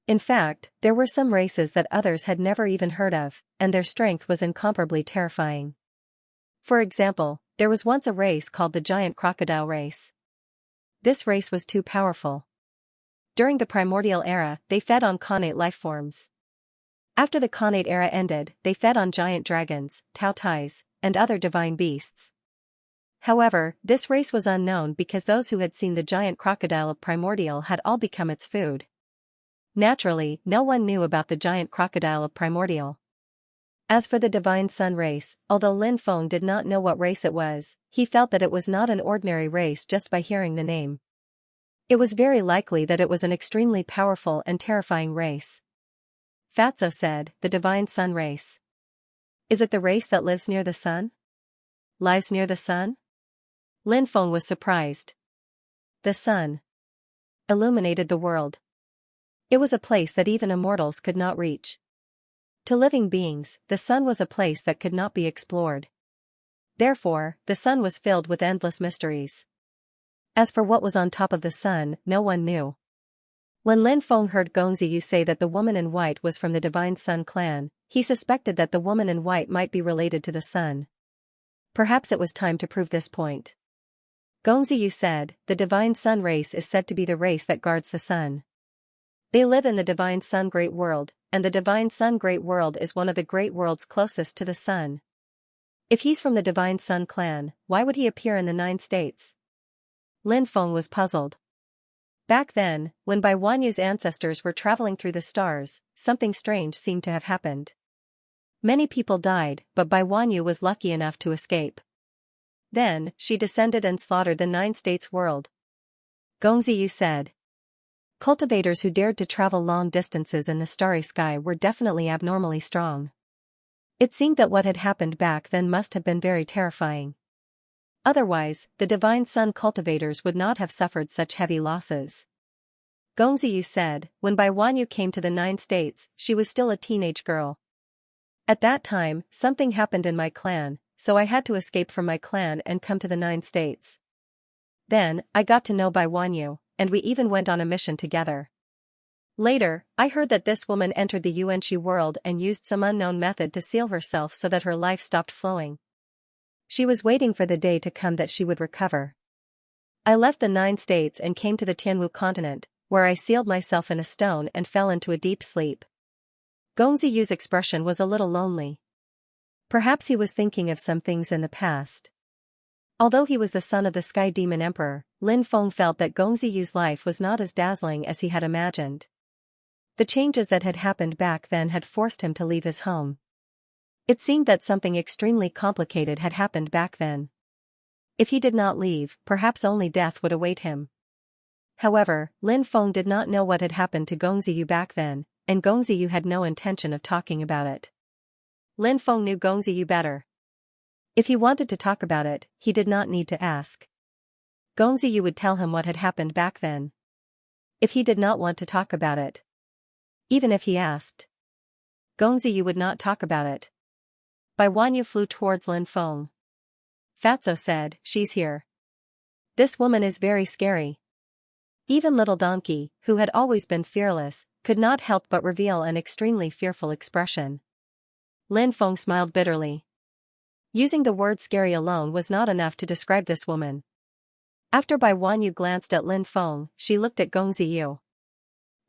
S1: In fact, there were some races that others had never even heard of, and their strength was incomparably terrifying. For example, there was once a race called the Giant Crocodile race. This race was too powerful. During the primordial era, they fed on connate lifeforms. After the connate era ended, they fed on giant dragons, tautais, and other divine beasts. However, this race was unknown because those who had seen the giant crocodile of primordial had all become its food. Naturally, no one knew about the giant crocodile of primordial. As for the Divine Sun race, although Lin Feng did not know what race it was, he felt that it was not an ordinary race just by hearing the name. It was very likely that it was an extremely powerful and terrifying race. Fatso said, "The Divine Sun race. Is it the race that lives near the sun?" Lives near the sun? Lin Feng was surprised. The sun illuminated the world. It was a place that even immortals could not reach. To living beings, the sun was a place that could not be explored. Therefore, the sun was filled with endless mysteries. As for what was on top of the sun, no one knew. When Lin Feng heard Gongziyu say that the woman in white was from the Divine Sun clan, he suspected that the woman in white might be related to the sun. Perhaps it was time to prove this point. Gongziyu said, "The Divine Sun race is said to be the race that guards the sun. They live in the Divine Sun Great World, and the Divine Sun Great World is one of the great worlds closest to the sun. If he's from the Divine Sun clan, why would he appear in the 9 states?" Lin Feng was puzzled. Back then, when Bai Wanyu's ancestors were traveling through the stars, something strange seemed to have happened. Many people died, but Bai Wanyu was lucky enough to escape. Then, she descended and slaughtered the 9 states world. Gongziyu said. Cultivators who dared to travel long distances in the starry sky were definitely abnormally strong. It seemed that what had happened back then must have been very terrifying. Otherwise, the Divine Sun cultivators would not have suffered such heavy losses. Gongziyu said, "When Bai Wanyu came to the 9 states, she was still a teenage girl. At that time, something happened in my clan, so I had to escape from my clan and come to the 9 states. Then, I got to know Bai Wanyu, and we even went on a mission together. Later, I heard that this woman entered the Xianxia world and used some unknown method to seal herself so that her life stopped flowing. She was waiting for the day to come that she would recover. I left the 9 states and came to the Tianwu continent, where I sealed myself in a stone and fell into a deep sleep." Gongziyu's expression was a little lonely. Perhaps he was thinking of some things in the past. Although he was the son of the Sky Demon Emperor, Lin Feng felt that Gongziyu's life was not as dazzling as he had imagined. The changes that had happened back then had forced him to leave his home. It seemed that something extremely complicated had happened back then. If he did not leave, perhaps only death would await him. However, Lin Feng did not know what had happened to Gongziyu back then, and Gongziyu had no intention of talking about it. Lin Feng knew Gongziyu better. If he wanted to talk about it, he did not need to ask. Gongziyu would tell him what had happened back then. If he did not want to talk about it, even if he asked, Gongziyu would not talk about it. Bai Wanyu flew towards Lin Feng. Fatso said, "She's here. This woman is very scary." Even little donkey, who had always been fearless, could not help but reveal an extremely fearful expression. Lin Feng smiled bitterly. Using the word scary alone was not enough to describe this woman. After Bai Wanyu glanced at Lin Feng, she looked at Gongziyu.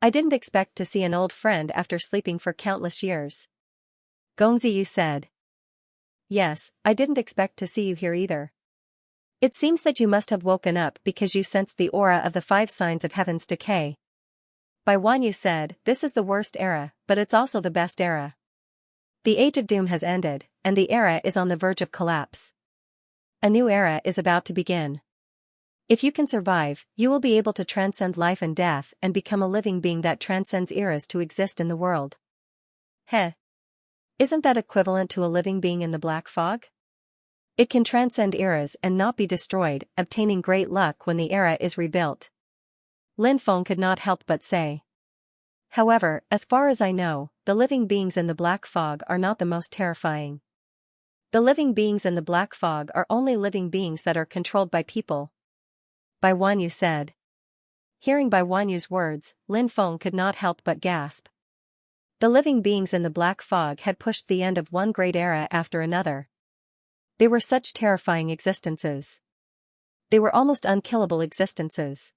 S1: "I didn't expect to see an old friend after sleeping for countless years." Gongziyu said. "Yes, I didn't expect to see you here either. It seems that you must have woken up because you sensed the aura of the 5 signs of heaven's decay." Bai Wanyu said, "This is the worst era, but it's also the best era. The age of doom has ended, and the era is on the verge of collapse. A new era is about to begin. If you can survive, you will be able to transcend life and death and become a living being that transcends eras to exist in the world." Heh. Isn't that equivalent to a living being in the black fog? It can transcend eras and not be destroyed, obtaining great luck when the era is rebuilt. Lin Feng could not help but say. However, as far as I know, the living beings in the black fog are not the most terrifying. The living beings in the black fog are only living beings that are controlled by people. Bai Wanyu said. Hearing Bai Wanyu's words, Lin Feng could not help but gasp. The living beings in the black fog had pushed the end of one great era after another. They were such terrifying existences. They were almost unkillable existences.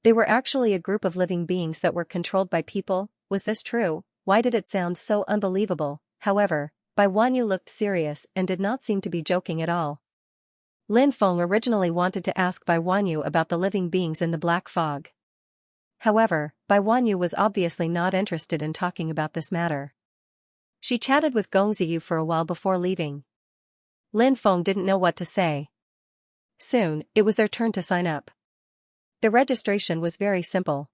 S1: They were actually a group of living beings that were controlled by people. Was this true? Why did it sound so unbelievable? However, Bai Wanyu looked serious and did not seem to be joking at all. Lin Feng originally wanted to ask Bai Wanyu about the living beings in the black fog. However, Bai Wanyu was obviously not interested in talking about this matter. She chatted with Gongziyu for a while before leaving. Lin Feng didn't know what to say. Soon, it was their turn to sign up. The registration was very simple.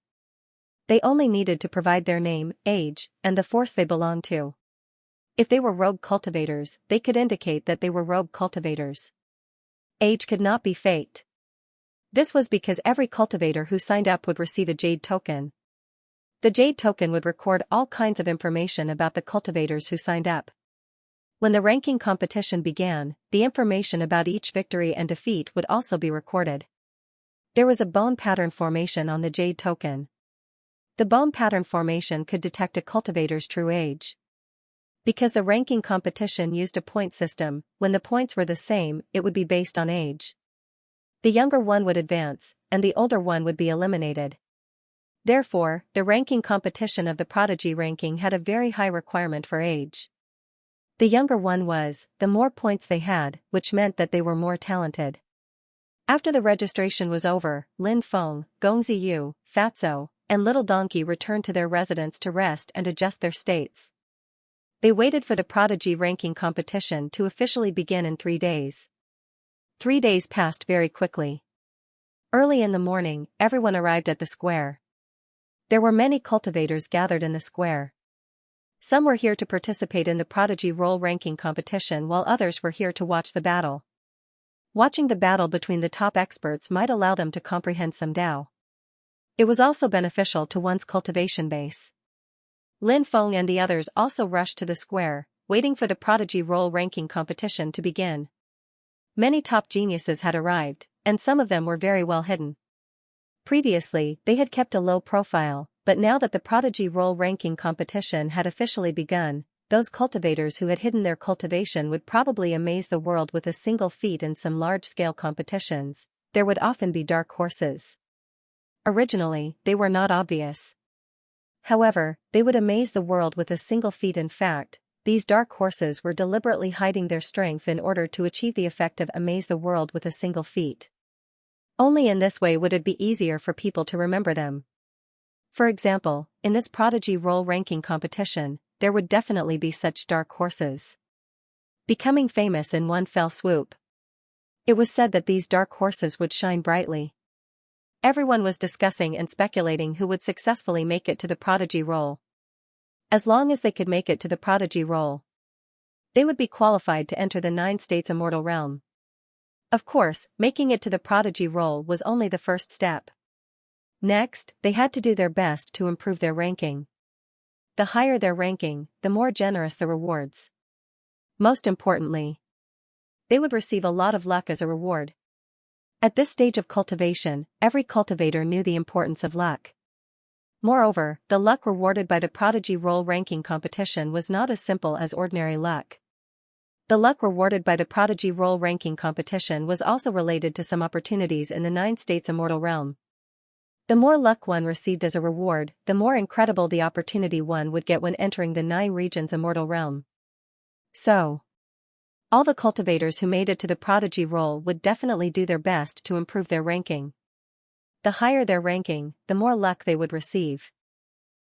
S1: They only needed to provide their name, age, and the force they belonged to. If they were rogue cultivators, they could indicate that they were rogue cultivators. Age could not be faked. This was because every cultivator who signed up would receive a jade token. The jade token would record all kinds of information about the cultivators who signed up. When the ranking competition began, the information about each victory and defeat would also be recorded. There was a bone pattern formation on the jade token. The bone pattern formation could detect a cultivator's true age. Because the ranking competition used a point system, when the points were the same, it would be based on age. The younger one would advance, and the older one would be eliminated. Therefore, the ranking competition of the prodigy ranking had a very high requirement for age. The younger one was, the more points they had, which meant that they were more talented. After the registration was over, Lin Feng, Gongziyu, Fatso, and Little Donkey returned to their residence to rest and adjust their states. They waited for the prodigy ranking competition to officially begin in 3 days. 3 days passed very quickly. Early in the morning, everyone arrived at the square. There were many cultivators gathered in the square. Some were here to participate in the prodigy role ranking competition while others were here to watch the battle. Watching the battle between the top experts might allow them to comprehend some Tao. It was also beneficial to one's cultivation base. Lin Feng and the others also rushed to the square, waiting for the prodigy role ranking competition to begin. Many top geniuses had arrived, and some of them were very well hidden. Previously, they had kept a low profile, but now that the prodigy role ranking competition had officially begun, those cultivators who had hidden their cultivation would probably amaze the world with a single feat in some large-scale competitions. There would often be dark horses. Originally, they were not obvious. However, they would amaze the world with a single feat. In fact, these dark horses were deliberately hiding their strength in order to achieve the effect of amaze the world with a single feat. Only in this way would it be easier for people to remember them. For example, in this prodigy role ranking competition, there would definitely be such dark horses. Becoming famous in one fell swoop. It was said that these dark horses would shine brightly. Everyone was discussing and speculating who would successfully make it to the prodigy role. As long as they could make it to the prodigy role, they would be qualified to enter the 9 states immortal realm. Of course, making it to the prodigy role was only the first step. Next, they had to do their best to improve their ranking. The higher their ranking, the more generous the rewards. Most importantly, they would receive a lot of luck as a reward. At this stage of cultivation, every cultivator knew the importance of luck. Moreover, the luck rewarded by the prodigy role ranking competition was not as simple as ordinary luck. The luck rewarded by the prodigy role ranking competition was also related to some opportunities in the 9 states immortal realm. The more luck one received as a reward, the more incredible the opportunity one would get when entering the 9 regions immortal realm. So, all the cultivators who made it to the prodigy role would definitely do their best to improve their ranking. The higher their ranking, the more luck they would receive.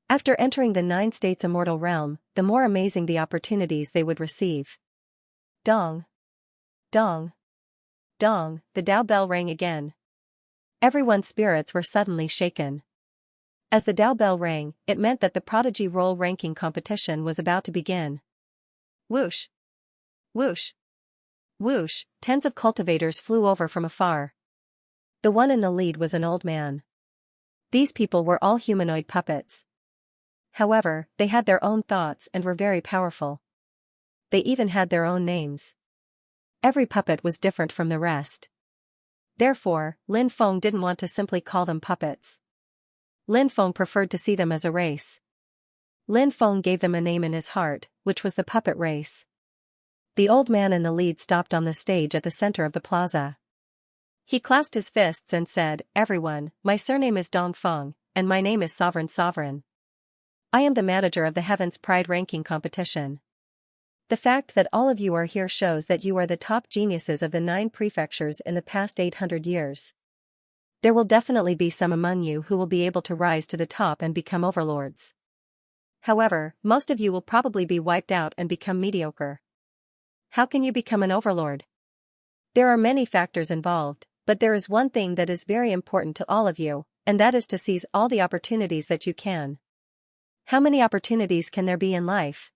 S1: After entering the 9 states immortal realm, the more amazing the opportunities they would receive. Dong. Dong. Dong, the Dao bell rang again. Everyone's spirits were suddenly shaken. As the Dao bell rang, it meant that the prodigy role ranking competition was about to begin. Whoosh. Whoosh. Whoosh, tens of cultivators flew over from afar. The one in the lead was an old man. These people were all humanoid puppets. However, they had their own thoughts and were very powerful. They even had their own names. Every puppet was different from the rest. Therefore, Lin Feng didn't want to simply call them puppets. Lin Feng preferred to see them as a race. Lin Feng gave them a name in his heart, which was the puppet race. The old man in the lead stopped on the stage at the center of the plaza. He clasped his fists and said, "Everyone, my surname is Dong Feng, and my name is Sovereign. I am the manager of the Heaven's Pride ranking competition. The fact that all of you are here shows that you are the top geniuses of the 9 prefectures in the past 800 years. There will definitely be some among you who will be able to rise to the top and become overlords. However, most of you will probably be wiped out and become mediocre. How can you become an overlord? There are many factors involved, but there is one thing that is very important to all of you, and that is to seize all the opportunities that you can. How many opportunities can there be in life?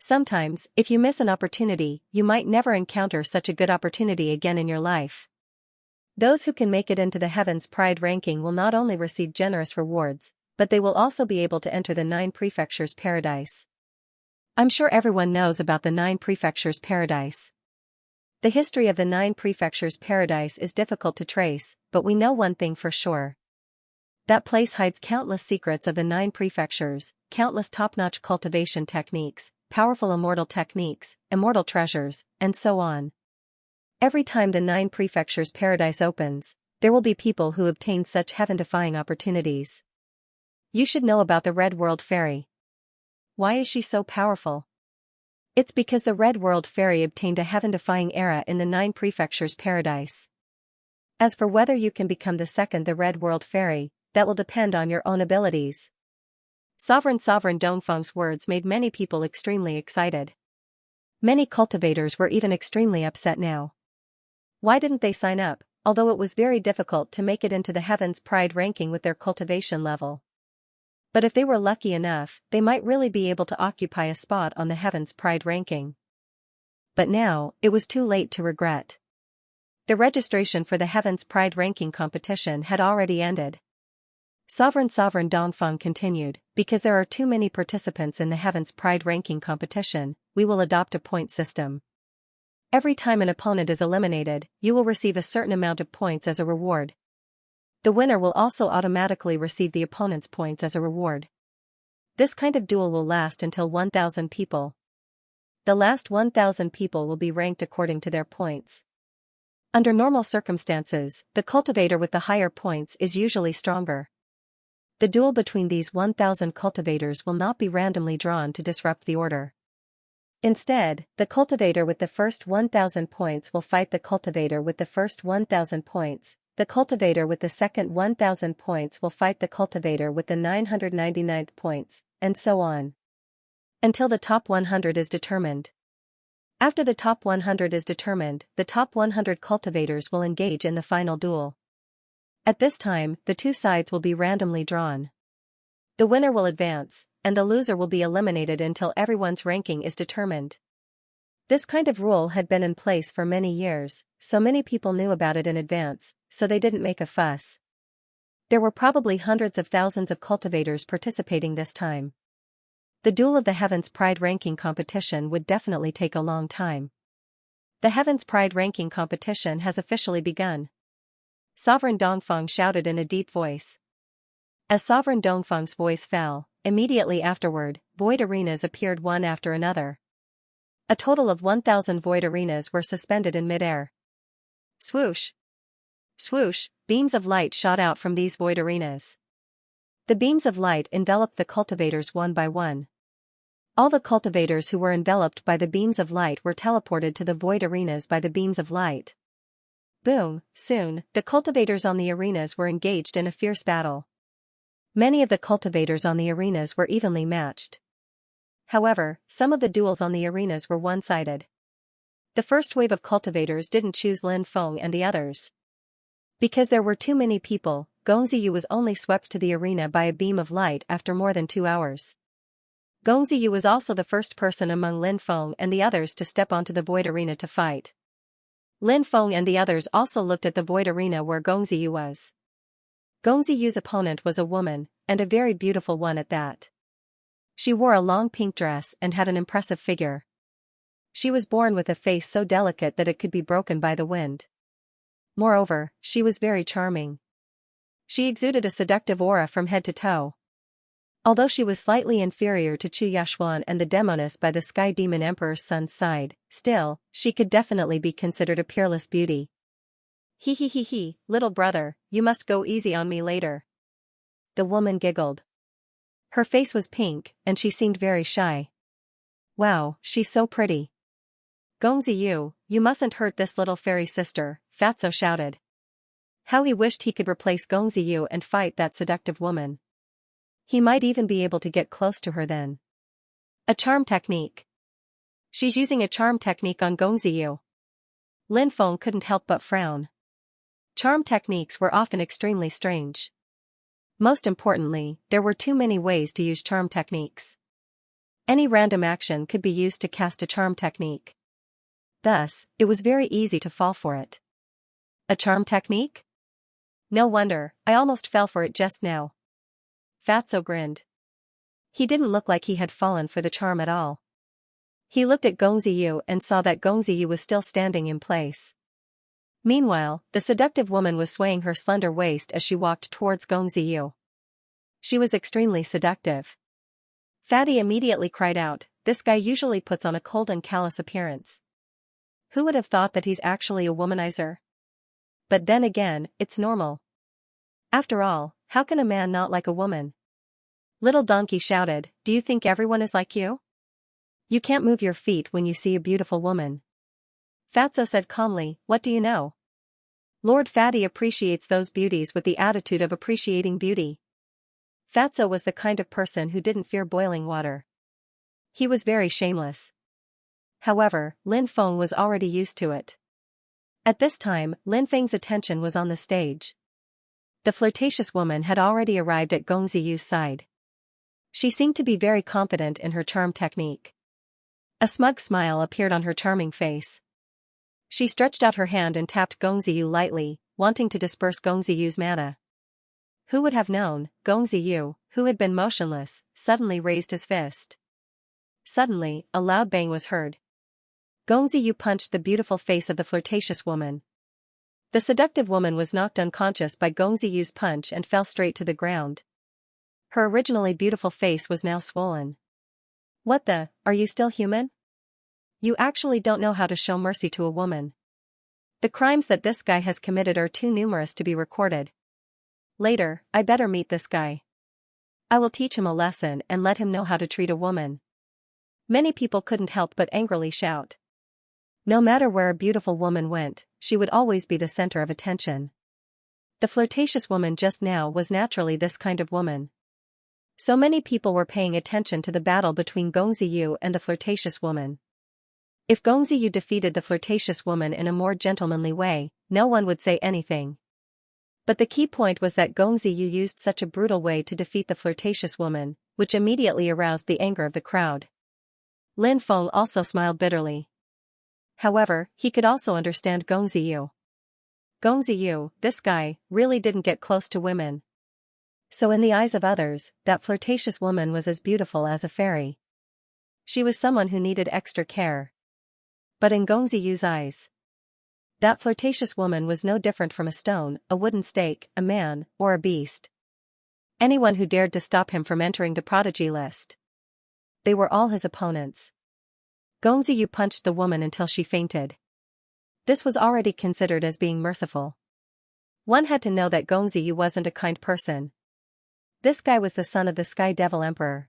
S1: Sometimes, if you miss an opportunity, you might never encounter such a good opportunity again in your life. Those who can make it into the Heaven's Pride ranking will not only receive generous rewards, but they will also be able to enter the 9 prefectures paradise. I'm sure everyone knows about the 9 prefectures paradise. The history of the 9 prefectures paradise is difficult to trace, but we know one thing for sure. That place hides countless secrets of the 9 prefectures, countless top-notch cultivation techniques, powerful immortal techniques, immortal treasures, and so on. Every time the 9 prefectures paradise opens, there will be people who obtain such heaven-defying opportunities. You should know about the Red World Fairy. Why is she so powerful? It's because the Red World Fairy obtained a heaven-defying era in the 9 prefectures paradise. As for whether you can become the Red World Fairy, that will depend on your own abilities. Sovereign Dongfeng's words made many people extremely excited. Many cultivators were even extremely upset now. Why didn't they sign up, although it was very difficult to make it into the Heaven's Pride ranking with their cultivation level? But if they were lucky enough, they might really be able to occupy a spot on the Heaven's Pride ranking. But now, it was too late to regret. The registration for the Heaven's Pride ranking competition had already ended. Sovereign Dongfeng continued, because there are too many participants in the Heaven's Pride ranking competition, we will adopt a point system. Every time an opponent is eliminated, you will receive a certain amount of points as a reward. The winner will also automatically receive the opponent's points as a reward. This kind of duel will last until 1,000 people. The last 1,000 people will be ranked according to their points. Under normal circumstances, the cultivator with the higher points is usually stronger. The duel between these 1,000 cultivators will not be randomly drawn to disrupt the order. Instead, the cultivator with the first 1,000 points will fight the cultivator with the first 1,000 points, the cultivator with the second 1,000 points will fight the cultivator with the 999th points, and so on. Until the top 100 is determined. After the top 100 is determined, the top 100 cultivators will engage in the final duel. At this time, the two sides will be randomly drawn. The winner will advance, and the loser will be eliminated until everyone's ranking is determined. This kind of rule had been in place for many years, so many people knew about it in advance, so they didn't make a fuss. There were probably hundreds of thousands of cultivators participating this time. The Duel of the Heavens Pride ranking competition would definitely take a long time. The Heavens Pride ranking competition has officially begun. Sovereign Dongfeng shouted in a deep voice. As Sovereign Dongfeng's voice fell, immediately afterward, void arenas appeared one after another. A total of 1,000 void arenas were suspended in midair. Swoosh! Swoosh! Beams of light shot out from these void arenas. The beams of light enveloped the cultivators one by one. All the cultivators who were enveloped by the beams of light were teleported to the void arenas by the beams of light. Boom! Soon, the cultivators on the arenas were engaged in a fierce battle. Many of the cultivators on the arenas were evenly matched. However, some of the duels on the arenas were one-sided. The first wave of cultivators didn't choose Lin Feng and the others. Because there were too many people, Gong Ziyu was only swept to the arena by a beam of light after more than 2 hours. Gong Ziyu was also the first person among Lin Feng and the others to step onto the void arena to fight. Lin Feng and the others also looked at the void arena where Gong Ziyu was. Gong Ziyu's opponent was a woman, and a very beautiful one at that. She wore a long pink dress and had an impressive figure. She was born with a face so delicate that it could be broken by the wind. Moreover, she was very charming. She exuded a seductive aura from head to toe. Although she was slightly inferior to Chu Yashuan and the Demoness by the Sky Demon Emperor's son's side, still, she could definitely be considered a peerless beauty. He, little brother, you must go easy on me later. The woman giggled. Her face was pink, and she seemed very shy. Wow, she's so pretty. Gong Ziyu, you mustn't hurt this little fairy sister, Fatso shouted. How he wished he could replace Gong Ziyu and fight that seductive woman. He might even be able to get close to her then. A charm technique. She's using a charm technique on Gong Ziyu. Lin Feng couldn't help but frown. Charm techniques were often extremely strange. Most importantly, there were too many ways to use charm techniques. Any random action could be used to cast a charm technique. Thus, it was very easy to fall for it. A charm technique? No wonder, I almost fell for it just now. Fatso grinned. He didn't look like he had fallen for the charm at all. He looked at Gong Ziyu and saw that Gong Ziyu was still standing in place. Meanwhile, the seductive woman was swaying her slender waist as she walked towards Gong Ziyu. She was extremely seductive. Fatty immediately cried out, this guy usually puts on a cold and callous appearance. Who would have thought that he's actually a womanizer? But then again, it's normal. After all, how can a man not like a woman? Little Donkey shouted, do you think everyone is like you? You can't move your feet when you see a beautiful woman. Fatso said calmly, what do you know? Lord Fatty appreciates those beauties with the attitude of appreciating beauty. Fatso was the kind of person who didn't fear boiling water. He was very shameless. However, Lin Feng was already used to it. At this time, Lin Feng's attention was on the stage. The flirtatious woman had already arrived at Gong Ziyu's side. She seemed to be very confident in her charm technique. A smug smile appeared on her charming face. She stretched out her hand and tapped Gong Ziyu lightly, wanting to disperse Gong Ziyu's mana. Who would have known, Gong Ziyu, who had been motionless, suddenly raised his fist. Suddenly, a loud bang was heard. Gong Ziyu punched the beautiful face of the flirtatious woman. The seductive woman was knocked unconscious by Gong Ziyu's punch and fell straight to the ground. Her originally beautiful face was now swollen. What the, are you still human? You actually don't know how to show mercy to a woman. The crimes that this guy has committed are too numerous to be recorded. Later, I better meet this guy. I will teach him a lesson and let him know how to treat a woman. Many people couldn't help but angrily shout. No matter where a beautiful woman went, she would always be the center of attention. The flirtatious woman just now was naturally this kind of woman. So many people were paying attention to the battle between Gong Ziyu and the flirtatious woman. If Gong Ziyu defeated the flirtatious woman in a more gentlemanly way, no one would say anything. But the key point was that Gong Ziyu used such a brutal way to defeat the flirtatious woman, which immediately aroused the anger of the crowd. Lin Feng also smiled bitterly. However, he could also understand Gongziyu. Gongziyu, this guy, really didn't get close to women. So in the eyes of others, that flirtatious woman was as beautiful as a fairy. She was someone who needed extra care. But in Gongziyu's eyes, that flirtatious woman was no different from a stone, a wooden stake, a man, or a beast. Anyone who dared to stop him from entering the prodigy list. They were all his opponents. Gongziyu punched the woman until she fainted. This was already considered as being merciful. One had to know that Gongziyu wasn't a kind person. This guy was the son of the Sky Devil Emperor.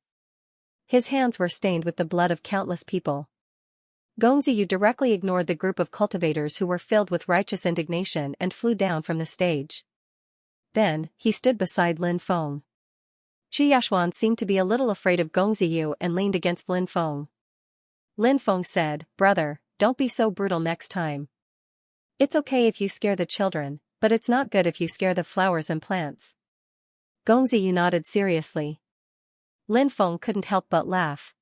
S1: His hands were stained with the blood of countless people. Gongziyu directly ignored the group of cultivators who were filled with righteous indignation and flew down from the stage. Then, he stood beside Lin Feng. Qi Yashuan seemed to be a little afraid of Gongziyu and leaned against Lin Feng. Lin Feng said, "Brother, don't be so brutal next time. It's okay if you scare the children, but it's not good if you scare the flowers and plants." Gongziyu nodded seriously. Lin Feng couldn't help but laugh.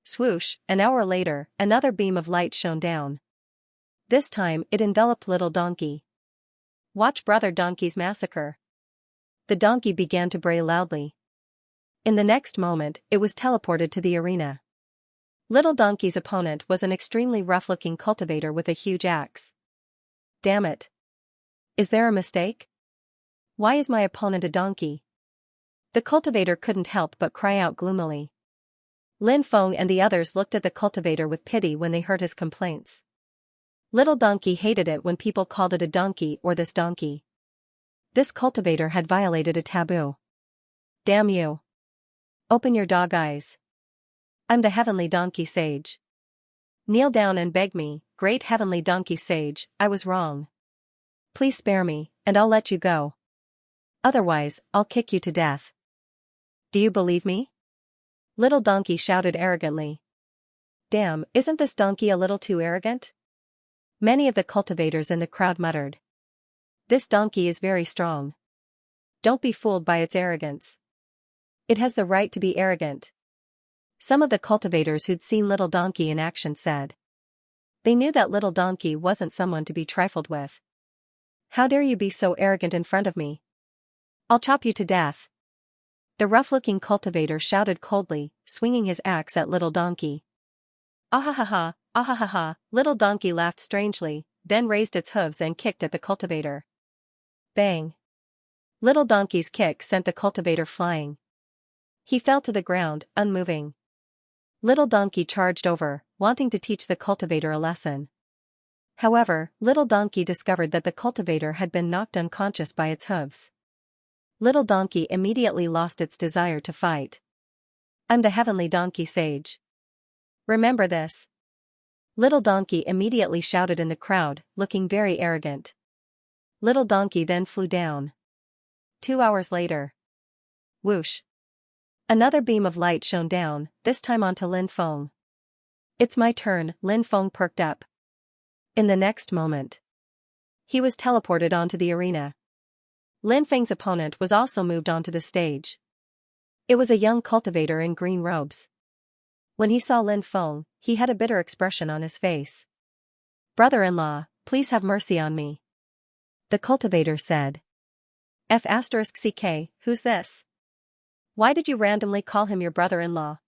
S1: Swoosh, an hour later, another beam of light shone down. This time, it enveloped Little Donkey. "Watch Brother Donkey's massacre." The donkey began to bray loudly. In the next moment, it was teleported to the arena. Little Donkey's opponent was an extremely rough-looking cultivator with a huge axe. "Damn it. Is there a mistake? Why is my opponent a donkey?" The cultivator couldn't help but cry out gloomily. Lin Feng and the others looked at the cultivator with pity when they heard his complaints. Little Donkey hated it when people called it a donkey or this donkey. This cultivator had violated a taboo. "Damn you. Open your dog eyes. I'm the Heavenly Donkey Sage. Kneel down and beg me, Great Heavenly Donkey Sage, I was wrong. Please spare me, and I'll let you go. Otherwise, I'll kick you to death. Do you believe me?" Little Donkey shouted arrogantly. "Damn, isn't this donkey a little too arrogant?" Many of the cultivators in the crowd muttered. "This donkey is very strong. Don't be fooled by its arrogance. It has the right to be arrogant." Some of the cultivators who'd seen Little Donkey in action said. They knew that Little Donkey wasn't someone to be trifled with. "How dare you be so arrogant in front of me? I'll chop you to death." The rough-looking cultivator shouted coldly, swinging his axe at Little Donkey. "Ahahaha, ahahaha," Little Donkey laughed strangely, then raised its hooves and kicked at the cultivator. Bang! Little Donkey's kick sent the cultivator flying. He fell to the ground, unmoving. Little Donkey charged over, wanting to teach the cultivator a lesson. However, Little Donkey discovered that the cultivator had been knocked unconscious by its hooves. Little Donkey immediately lost its desire to fight. "I'm the Heavenly Donkey Sage. Remember this." Little Donkey immediately shouted in the crowd, looking very arrogant. Little Donkey then flew down. 2 hours later. Whoosh! Another beam of light shone down, this time onto Lin Feng. "It's my turn," Lin Feng perked up. In the next moment, he was teleported onto the arena. Lin Feng's opponent was also moved onto the stage. It was a young cultivator in green robes. When he saw Lin Feng, he had a bitter expression on his face. "Brother-in-law, please have mercy on me," the cultivator said. F***ck, who's this? Why did you randomly call him your brother-in-law?"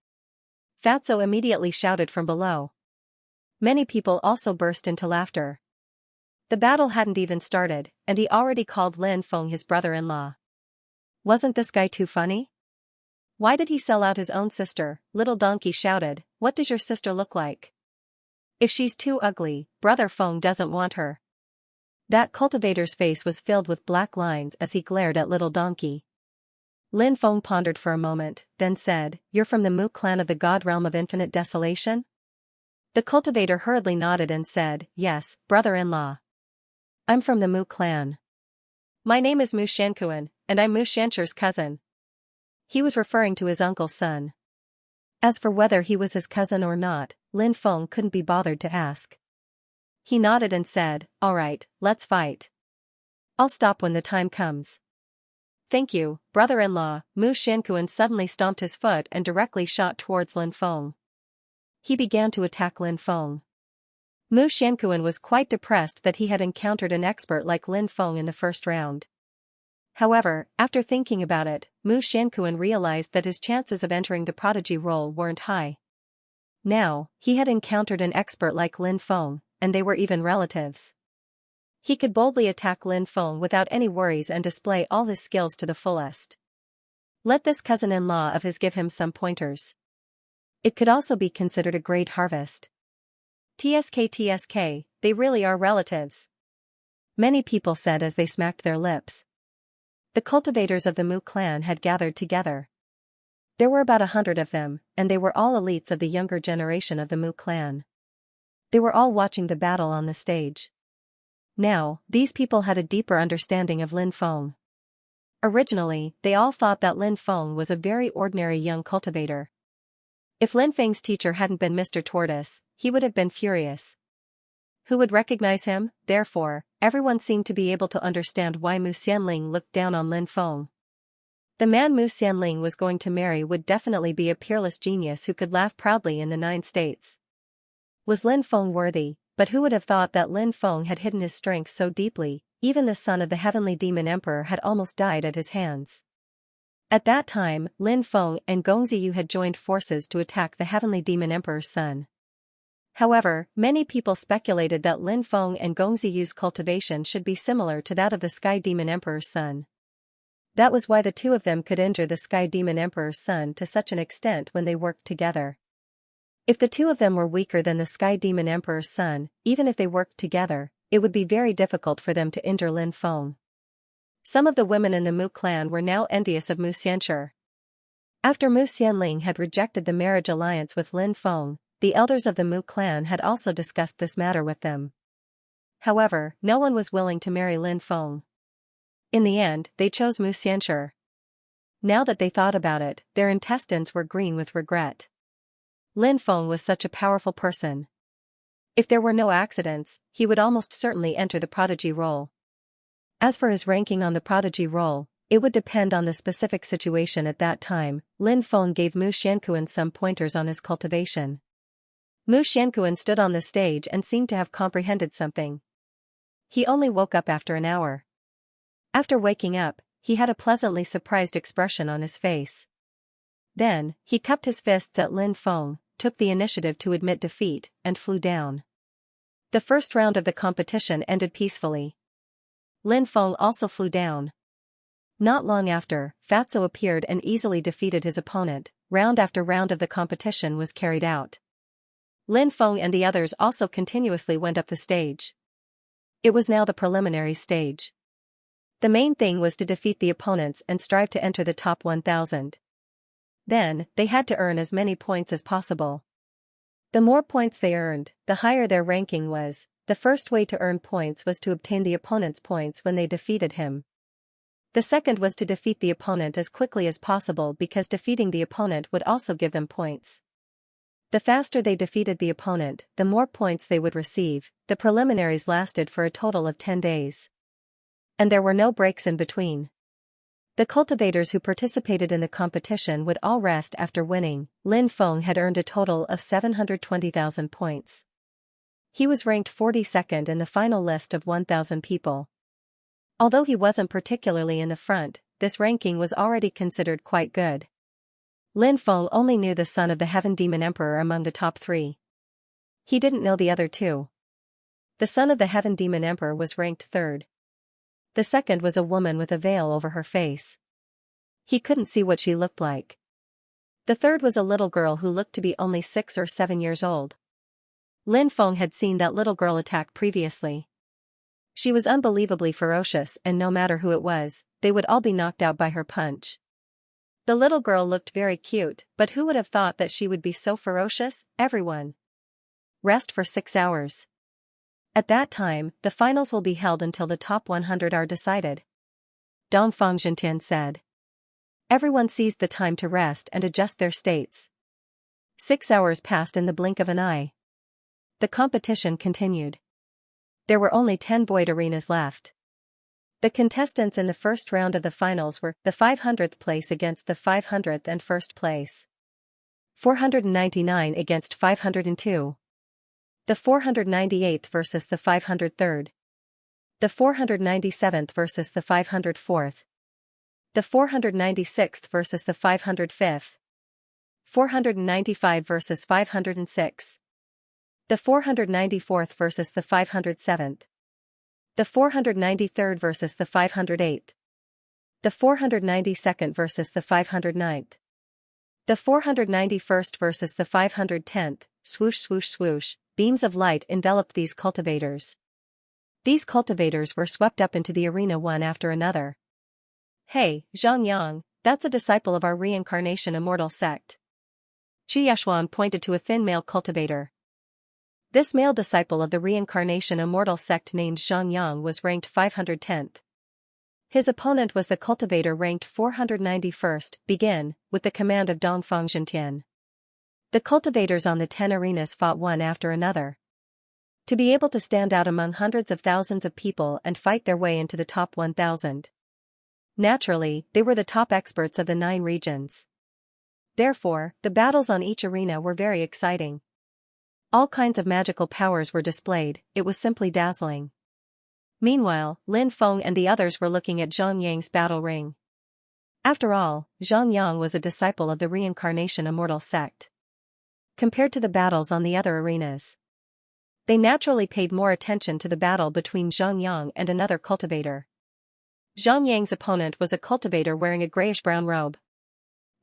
S1: Fatso immediately shouted from below. Many people also burst into laughter. The battle hadn't even started, and he already called Lin Feng his brother-in-law. Wasn't this guy too funny? Why did he sell out his own sister? Little Donkey shouted, "What does your sister look like? If she's too ugly, Brother Feng doesn't want her." That cultivator's face was filled with black lines as he glared at Little Donkey. Lin Feng pondered for a moment, then said, "You're from the Mu clan of the God Realm of Infinite Desolation?" The cultivator hurriedly nodded and said, "Yes, brother-in-law. I'm from the Mu clan. My name is Mu Shankuan, and I'm Mu Shancher's cousin." He was referring to his uncle's son. As for whether he was his cousin or not, Lin Feng couldn't be bothered to ask. He nodded and said, "All right, let's fight. I'll stop when the time comes." "Thank you, brother-in-law." Mu Shankuan suddenly stomped his foot and directly shot towards Lin Feng. He began to attack Lin Feng. Mu Xianquan was quite depressed that he had encountered an expert like Lin Feng in the first round. However, after thinking about it, Mu Xianquan realized that his chances of entering the prodigy role weren't high. Now, he had encountered an expert like Lin Feng, and they were even relatives. He could boldly attack Lin Feng without any worries and display all his skills to the fullest. Let this cousin-in-law of his give him some pointers. It could also be considered a great harvest. TSK, they really are relatives. Many people said as they smacked their lips. The cultivators of the Mu clan had gathered together. There were about 100 of them, and they were all elites of the younger generation of the Mu clan. They were all watching the battle on the stage. Now, these people had a deeper understanding of Lin Feng. Originally, they all thought that Lin Feng was a very ordinary young cultivator. If Lin Feng's teacher hadn't been Mr. Tortoise, he would have been furious. Who would recognize him? Therefore, everyone seemed to be able to understand why Mu Xianling looked down on Lin Feng. The man Mu Xianling was going to marry would definitely be a peerless genius who could laugh proudly in the 9 states. Was Lin Feng worthy? But who would have thought that Lin Feng had hidden his strength so deeply? Even the son of the heavenly demon emperor had almost died at his hands. At that time, Lin Feng and Gongziyu had joined forces to attack the heavenly demon emperor's son. However, many people speculated that Lin Feng and Gongziyu's cultivation should be similar to that of the sky demon emperor's son. That was why the two of them could injure the sky demon emperor's son to such an extent when they worked together. If the two of them were weaker than the sky demon emperor's son, even if they worked together, it would be very difficult for them to injure Lin Feng. Some of the women in the Mu clan were now envious of Mu Xianxia. After Mu Xianling had rejected the marriage alliance with Lin Feng, the elders of the Mu clan had also discussed this matter with them. However, no one was willing to marry Lin Feng. In the end, they chose Mu Xianxia. Now that they thought about it, their intestines were green with regret. Lin Feng was such a powerful person. If there were no accidents, he would almost certainly enter the prodigy role. As for his ranking on the prodigy role, it would depend on the specific situation at that time. Lin Feng gave Mu Xianquan some pointers on his cultivation. Mu Xianquan stood on the stage and seemed to have comprehended something. He only woke up after an hour. After waking up, he had a pleasantly surprised expression on his face. Then, he cupped his fists at Lin Feng, took the initiative to admit defeat, and flew down. The first round of the competition ended peacefully. Lin Feng also flew down. Not long after, Fatso appeared and easily defeated his opponent. Round after round of the competition was carried out. Lin Feng and the others also continuously went up the stage. It was now the preliminary stage. The main thing was to defeat the opponents and strive to enter the top 1,000. Then, they had to earn as many points as possible. The more points they earned, the higher their ranking was. The first way to earn points was to obtain the opponent's points when they defeated him. The second was to defeat the opponent as quickly as possible because defeating the opponent would also give them points. The faster they defeated the opponent, the more points they would receive. The preliminaries lasted for a total of 10 days. And there were no breaks in between. The cultivators who participated in the competition would all rest after winning. Lin Feng had earned a total of 720,000 points. He was ranked 42nd in the final list of 1,000 people. Although he wasn't particularly in the front, this ranking was already considered quite good. Lin Feng only knew the son of the Heaven Demon Emperor among the top 3. He didn't know the other 2. The son of the Heaven Demon Emperor was ranked 3rd. The second was a woman with a veil over her face. He couldn't see what she looked like. The third was a little girl who looked to be only 6 or 7 years old. Lin Feng had seen that little girl attack previously. She was unbelievably ferocious and no matter who it was, they would all be knocked out by her punch. The little girl looked very cute, but who would have thought that she would be so ferocious? Everyone. Rest for 6 hours. At that time, the finals will be held until the top 100 are decided. Dong Fangzhentian said. Everyone seized the time to rest and adjust their states. 6 hours passed in the blink of an eye. The competition continued. There were only 10 void arenas left. The contestants in the first round of the finals were the 500th place against the 500th and first place. 499 against 502. The 498th versus the 503rd. The 497th versus the 504th. The 496th versus the 505th. 495 versus 506. The 494th versus the 507th. The 493rd versus the 508th. The 492nd versus the 509th. The 491st versus the 510th, swoosh swoosh swoosh, beams of light enveloped these cultivators. These cultivators were swept up into the arena one after another. Hey, Xianxia, that's a disciple of our reincarnation immortal sect. Xianxia pointed to a thin male cultivator. This male disciple of the reincarnation immortal sect named Xianxia was ranked 510th. His opponent was the cultivator ranked 491st, begin, with the command of Dongfang Zhentian. The cultivators on the 10 arenas fought one after another. To be able to stand out among hundreds of thousands of people and fight their way into the top 1,000. Naturally, they were the top experts of the 9 regions. Therefore, the battles on each arena were very exciting. All kinds of magical powers were displayed, it was simply dazzling. Meanwhile, Lin Feng and the others were looking at Zhang Yang's battle ring. After all, Zhang Yang was a disciple of the reincarnation immortal sect. Compared to the battles on the other arenas, they naturally paid more attention to the battle between Zhang Yang and another cultivator. Zhang Yang's opponent was a cultivator wearing a grayish-brown robe.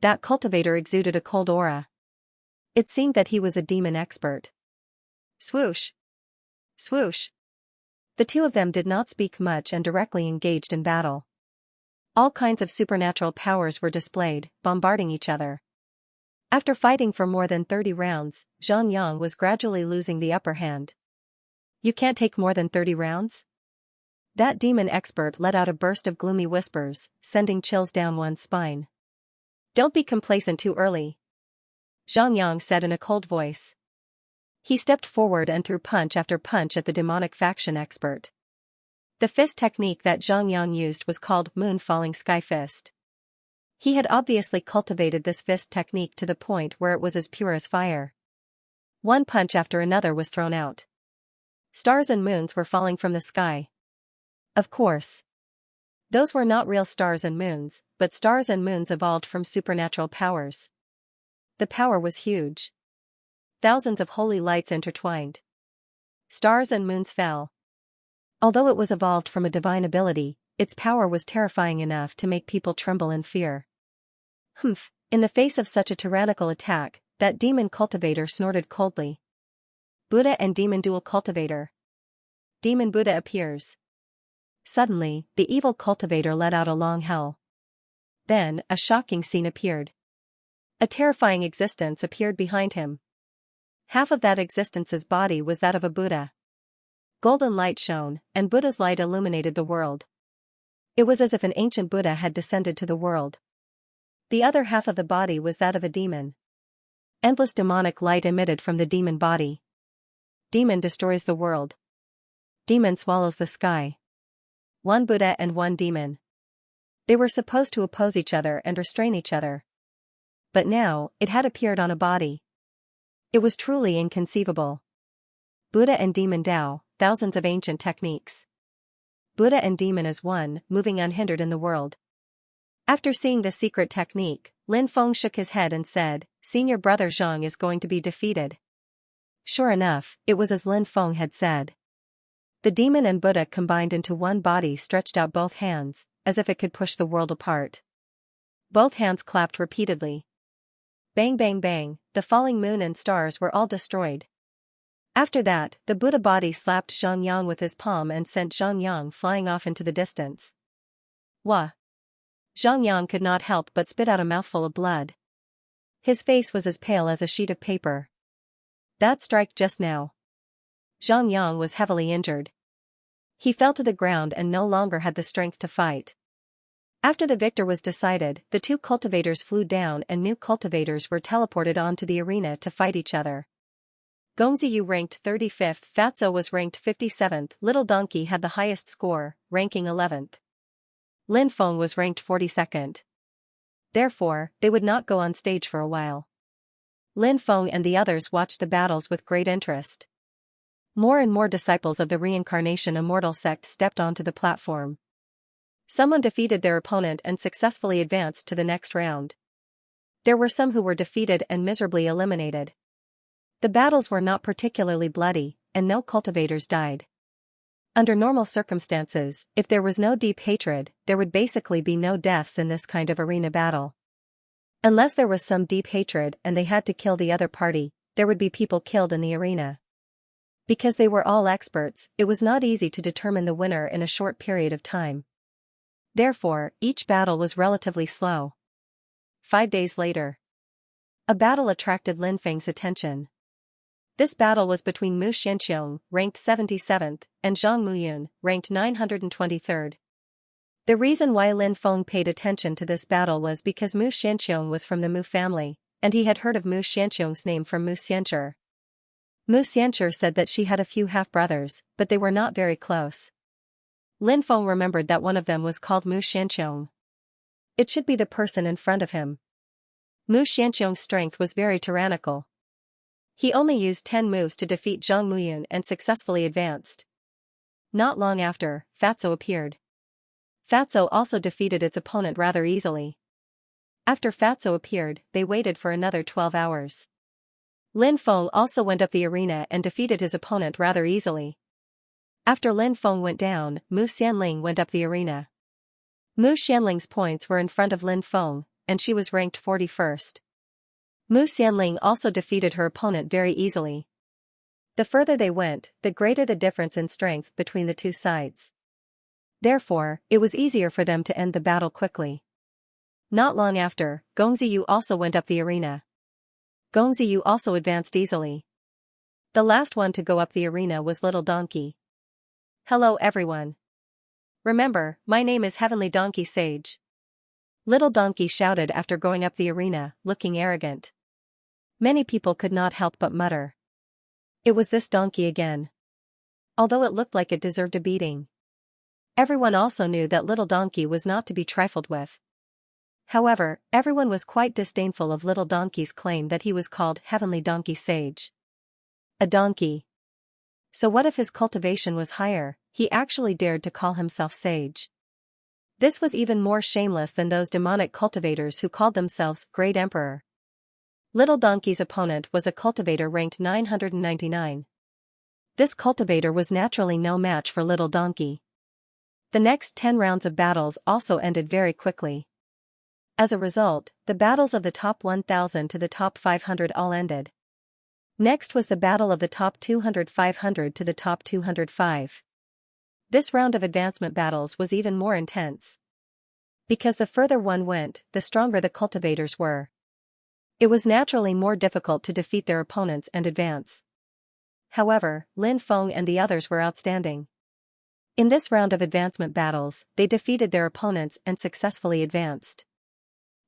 S1: That cultivator exuded a cold aura. It seemed that he was a demon expert. Swoosh! Swoosh! The two of them did not speak much and directly engaged in battle. All kinds of supernatural powers were displayed, bombarding each other. After fighting for more than 30 rounds, Zhang Yang was gradually losing the upper hand. You can't take more than 30 rounds? That demon expert let out a burst of gloomy whispers, sending chills down one's spine. Don't be complacent too early, Zhang Yang said in a cold voice. He stepped forward and threw punch after punch at the demonic faction expert. The fist technique that Zhang Yang used was called Moon Falling Sky Fist. He had obviously cultivated this fist technique to the point where it was as pure as fire. One punch after another was thrown out. Stars and moons were falling from the sky. Of course. Those were not real stars and moons, but stars and moons evolved from supernatural powers. The power was huge. Thousands of holy lights intertwined. Stars and moons fell. Although it was evolved from a divine ability, its power was terrifying enough to make people tremble in fear. Humph, in the face of such a tyrannical attack, that demon cultivator snorted coldly. Buddha and demon dual cultivator. Demon Buddha appears. Suddenly, the evil cultivator let out a long howl. Then, a shocking scene appeared. A terrifying existence appeared behind him. Half of that existence's body was that of a Buddha. Golden light shone, and Buddha's light illuminated the world. It was as if an ancient Buddha had descended to the world. The other half of the body was that of a demon. Endless demonic light emitted from the demon body. Demon destroys the world. Demon swallows the sky. One Buddha and one demon. They were supposed to oppose each other and restrain each other. But now, it had appeared on a body. It was truly inconceivable. Buddha and demon Tao, thousands of ancient techniques. Buddha and demon as one, moving unhindered in the world. After seeing the secret technique, Lin Feng shook his head and said, "Senior brother Zhang is going to be defeated." Sure enough, it was as Lin Feng had said. The demon and Buddha combined into one body stretched out both hands, as if it could push the world apart. Both hands clapped repeatedly. Bang bang bang, the falling moon and stars were all destroyed. After that, the Buddha body slapped Zhang Yang with his palm and sent Zhang Yang flying off into the distance. Wah! Zhang Yang could not help but spit out a mouthful of blood. His face was as pale as a sheet of paper. That strike just now. Zhang Yang was heavily injured. He fell to the ground and no longer had the strength to fight. After the victor was decided, the two cultivators flew down and new cultivators were teleported onto the arena to fight each other. Gongziyu ranked 35th, Fatso was ranked 57th, Little Donkey had the highest score, ranking 11th. Lin Feng was ranked 42nd. Therefore, they would not go on stage for a while. Lin Feng and the others watched the battles with great interest. More and more disciples of the reincarnation immortal sect stepped onto the platform. Someone defeated their opponent and successfully advanced to the next round. There were some who were defeated and miserably eliminated. The battles were not particularly bloody, and no cultivators died. Under normal circumstances, if there was no deep hatred, there would basically be no deaths in this kind of arena battle. Unless there was some deep hatred and they had to kill the other party, there would be people killed in the arena. Because they were all experts, it was not easy to determine the winner in a short period of time. Therefore, each battle was relatively slow. 5 days later, a battle attracted Lin Feng's attention. This battle was between Mu Xianxiong, ranked 77th, and Zhang Muyun, ranked 923rd. The reason why Lin Feng paid attention to this battle was because Mu Xianxiong was from the Mu family, and he had heard of Mu Xianxiong's name from Mu Xianxia. Mu Xianxia said that she had a few half-brothers, but they were not very close. Lin Feng remembered that one of them was called Mu Xianxiong. It should be the person in front of him. Mu Xianxiong's strength was very tyrannical. He only used 10 moves to defeat Zhang Muyun and successfully advanced. Not long after, Fatso appeared. Fatso also defeated its opponent rather easily. After Fatso appeared, they waited for another 12 hours. Lin Feng also went up the arena and defeated his opponent rather easily. After Lin Feng went down, Mu Xianling went up the arena. Mu Xianling's points were in front of Lin Feng, and she was ranked 41st. Mu Xianling also defeated her opponent very easily. The further they went, the greater the difference in strength between the two sides. Therefore, it was easier for them to end the battle quickly. Not long after, Gongziyu also went up the arena. Gongziyu also advanced easily. The last one to go up the arena was Little Donkey. Hello everyone. Remember, my name is Heavenly Donkey Sage. Little Donkey shouted after going up the arena, looking arrogant. Many people could not help but mutter. It was this donkey again. Although it looked like it deserved a beating. Everyone also knew that Little Donkey was not to be trifled with. However, everyone was quite disdainful of Little Donkey's claim that he was called Heavenly Donkey Sage. A donkey. So what if his cultivation was higher? He actually dared to call himself sage. This was even more shameless than those demonic cultivators who called themselves Great Emperor. Little Donkey's opponent was a cultivator ranked 999. This cultivator was naturally no match for Little Donkey. The next 10 rounds of battles also ended very quickly. As a result, the battles of the top 1000 to the top 500 all ended. Next was the battle of the top 200-500 to the top 205. This round of advancement battles was even more intense. Because the further one went, the stronger the cultivators were. It was naturally more difficult to defeat their opponents and advance. However, Lin Feng and the others were outstanding. In this round of advancement battles, they defeated their opponents and successfully advanced.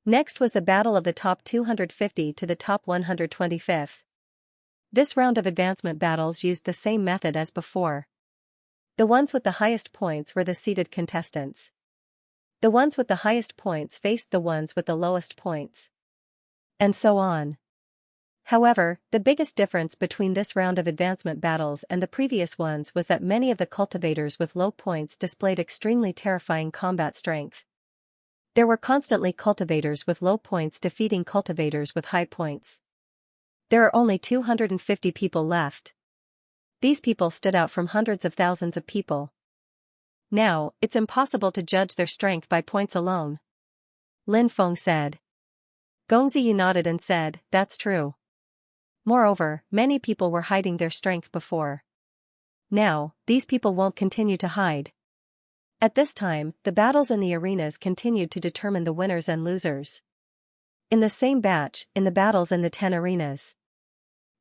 S1: Next was the battle of the top 250 to the top 125. This round of advancement battles used the same method as before. The ones with the highest points were the seeded contestants. The ones with the highest points faced the ones with the lowest points. And so on. However, the biggest difference between this round of advancement battles and the previous ones was that many of the cultivators with low points displayed extremely terrifying combat strength. There were constantly cultivators with low points defeating cultivators with high points. There are only 250 people left. These people stood out from hundreds of thousands of people. Now, it's impossible to judge their strength by points alone. Lin Feng said. Gongziyu nodded and said, that's true. Moreover, many people were hiding their strength before. Now, these people won't continue to hide. At this time, the battles in the arenas continued to determine the winners and losers. In the same batch, in the battles in the 10 arenas,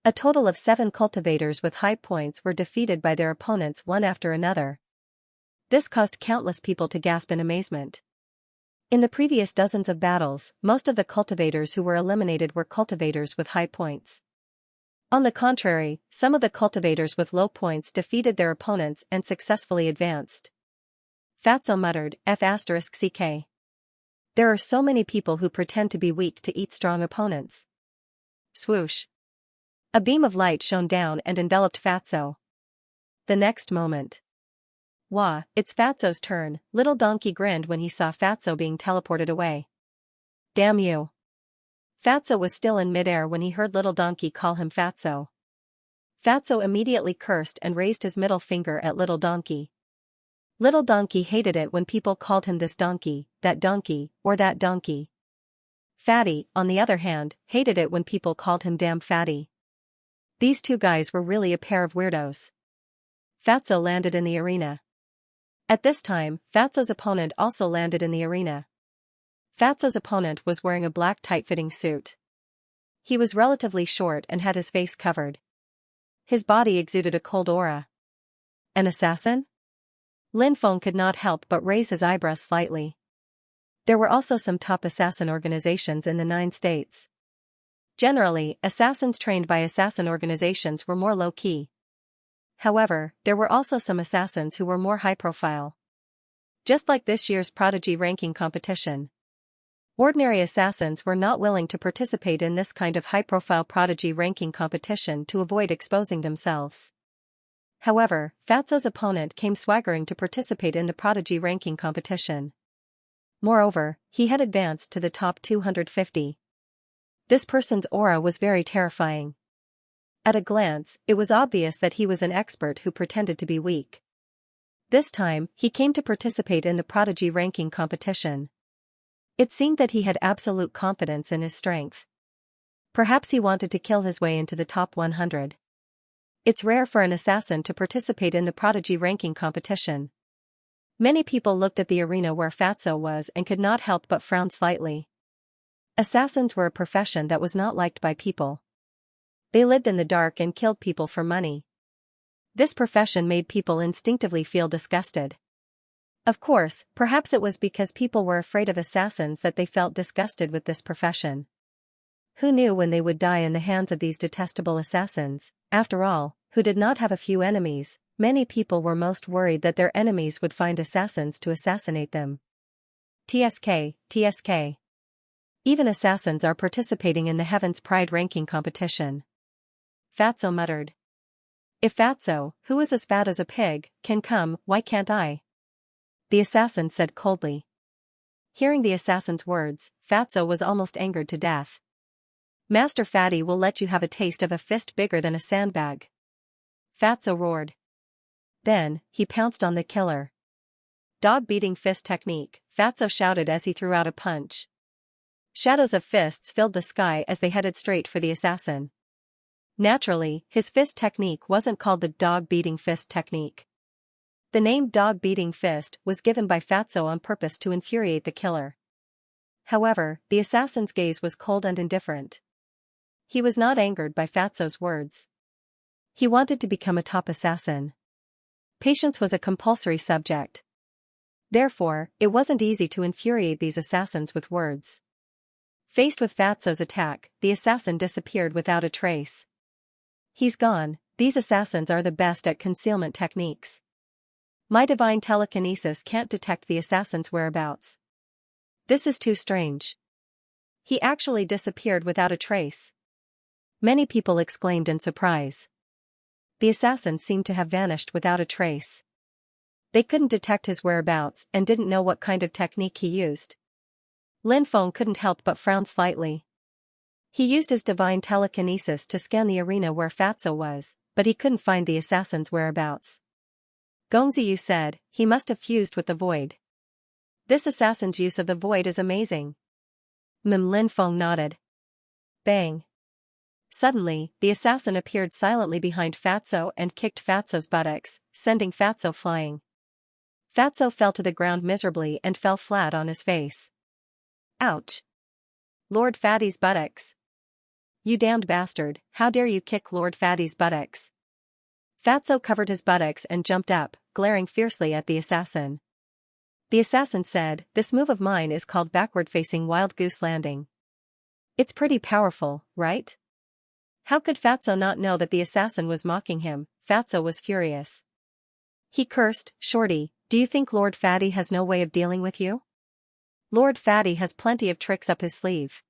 S1: a total of 7 cultivators with high points were defeated by their opponents one after another. This caused countless people to gasp in amazement. In the previous dozens of battles, most of the cultivators who were eliminated were cultivators with high points. On the contrary, some of the cultivators with low points defeated their opponents and successfully advanced. Fatso muttered, F***ck. There are so many people who pretend to be weak to eat strong opponents. Swoosh. A beam of light shone down and enveloped Fatso. The next moment. Wah, it's Fatso's turn, Little Donkey grinned when he saw Fatso being teleported away. Damn you. Fatso was still in midair when he heard Little Donkey call him Fatso. Fatso immediately cursed and raised his middle finger at Little Donkey. Little Donkey hated it when people called him this donkey, or that donkey. Fatty, on the other hand, hated it when people called him damn fatty. These two guys were really a pair of weirdos. Fatso landed in the arena. At this time, Fatso's opponent also landed in the arena. Fatso's opponent was wearing a black tight-fitting suit. He was relatively short and had his face covered. His body exuded a cold aura. An assassin? Lin Feng could not help but raise his eyebrows slightly. There were also some top assassin organizations in the 9 states. Generally, assassins trained by assassin organizations were more low-key. However, there were also some assassins who were more high-profile. Just like this year's Prodigy ranking competition. Ordinary assassins were not willing to participate in this kind of high-profile Prodigy ranking competition to avoid exposing themselves. However, Fatso's opponent came swaggering to participate in the Prodigy ranking competition. Moreover, he had advanced to the top 250. This person's aura was very terrifying. At a glance, it was obvious that he was an expert who pretended to be weak. This time, he came to participate in the Prodigy ranking competition. It seemed that he had absolute confidence in his strength. Perhaps he wanted to kill his way into the top 100. It's rare for an assassin to participate in the Prodigy ranking competition. Many people looked at the arena where Fatso was and could not help but frown slightly. Assassins were a profession that was not liked by people. They lived in the dark and killed people for money. This profession made people instinctively feel disgusted. Of course, perhaps it was because people were afraid of assassins that they felt disgusted with this profession. Who knew when they would die in the hands of these detestable assassins? After all, who did not have a few enemies, many people were most worried that their enemies would find assassins to assassinate them. TSK. Even assassins are participating in the Heaven's Pride ranking competition. Fatso muttered. If Fatso, who is as fat as a pig, can come, why can't I? The assassin said coldly. Hearing the assassin's words, Fatso was almost angered to death. Master Fatty will let you have a taste of a fist bigger than a sandbag. Fatso roared. Then, he pounced on the killer. Dog-beating fist technique, Fatso shouted as he threw out a punch. Shadows of fists filled the sky as they headed straight for the assassin. Naturally, his fist technique wasn't called the dog-beating fist technique. The name dog-beating fist was given by Fatso on purpose to infuriate the killer. However, the assassin's gaze was cold and indifferent. He was not angered by Fatso's words. He wanted to become a top assassin. Patience was a compulsory subject. Therefore, it wasn't easy to infuriate these assassins with words. Faced with Fatso's attack, the assassin disappeared without a trace. He's gone. These assassins are the best at concealment techniques. My divine telekinesis can't detect the assassin's whereabouts. This is too strange. He actually disappeared without a trace. Many people exclaimed in surprise. The assassin seemed to have vanished without a trace. They couldn't detect his whereabouts and didn't know what kind of technique he used. Lin Feng couldn't help but frown slightly. He used his divine telekinesis to scan the arena where Fatso was, but he couldn't find the assassin's whereabouts. Gongziyu said, he must have fused with the void. This assassin's use of the void is amazing. Lin Feng nodded. Bang. Suddenly, the assassin appeared silently behind Fatso and kicked Fatso's buttocks, sending Fatso flying. Fatso fell to the ground miserably and fell flat on his face. Ouch. Lord Fatty's buttocks. You damned bastard, how dare you kick Lord Fatty's buttocks? Fatso covered his buttocks and jumped up, glaring fiercely at the assassin. The assassin said, this move of mine is called backward-facing wild goose landing. It's pretty powerful, right? How could Fatso not know that the assassin was mocking him? Fatso was furious. He cursed, Shorty, do you think Lord Fatty has no way of dealing with you? Lord Fatty has plenty of tricks up his sleeve.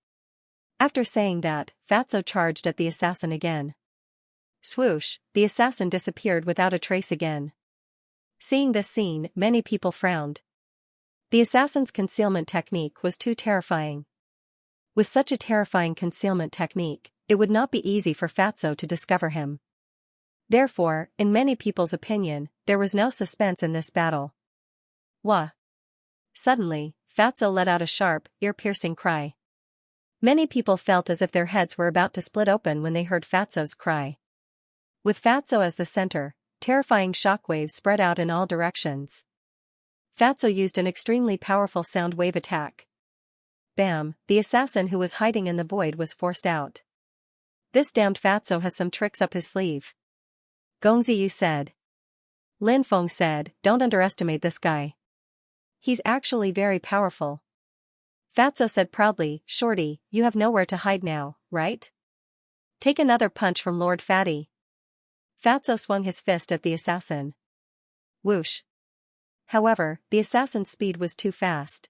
S1: After saying that, Fatso charged at the assassin again. Swoosh, the assassin disappeared without a trace again. Seeing this scene, many people frowned. The assassin's concealment technique was too terrifying. With such a terrifying concealment technique, it would not be easy for Fatso to discover him. Therefore, in many people's opinion, there was no suspense in this battle. Wah! Suddenly, Fatso let out a sharp, ear-piercing cry. Many people felt as if their heads were about to split open when they heard Fatso's cry. With Fatso as the center, terrifying shockwaves spread out in all directions. Fatso used an extremely powerful sound wave attack. Bam! The assassin who was hiding in the void was forced out. This damned Fatso has some tricks up his sleeve. Gongziyu said. Lin Feng said, don't underestimate this guy. He's actually very powerful. Fatso said proudly, Shorty, you have nowhere to hide now, right? Take another punch from Lord Fatty. Fatso swung his fist at the assassin. Whoosh. However, the assassin's speed was too fast.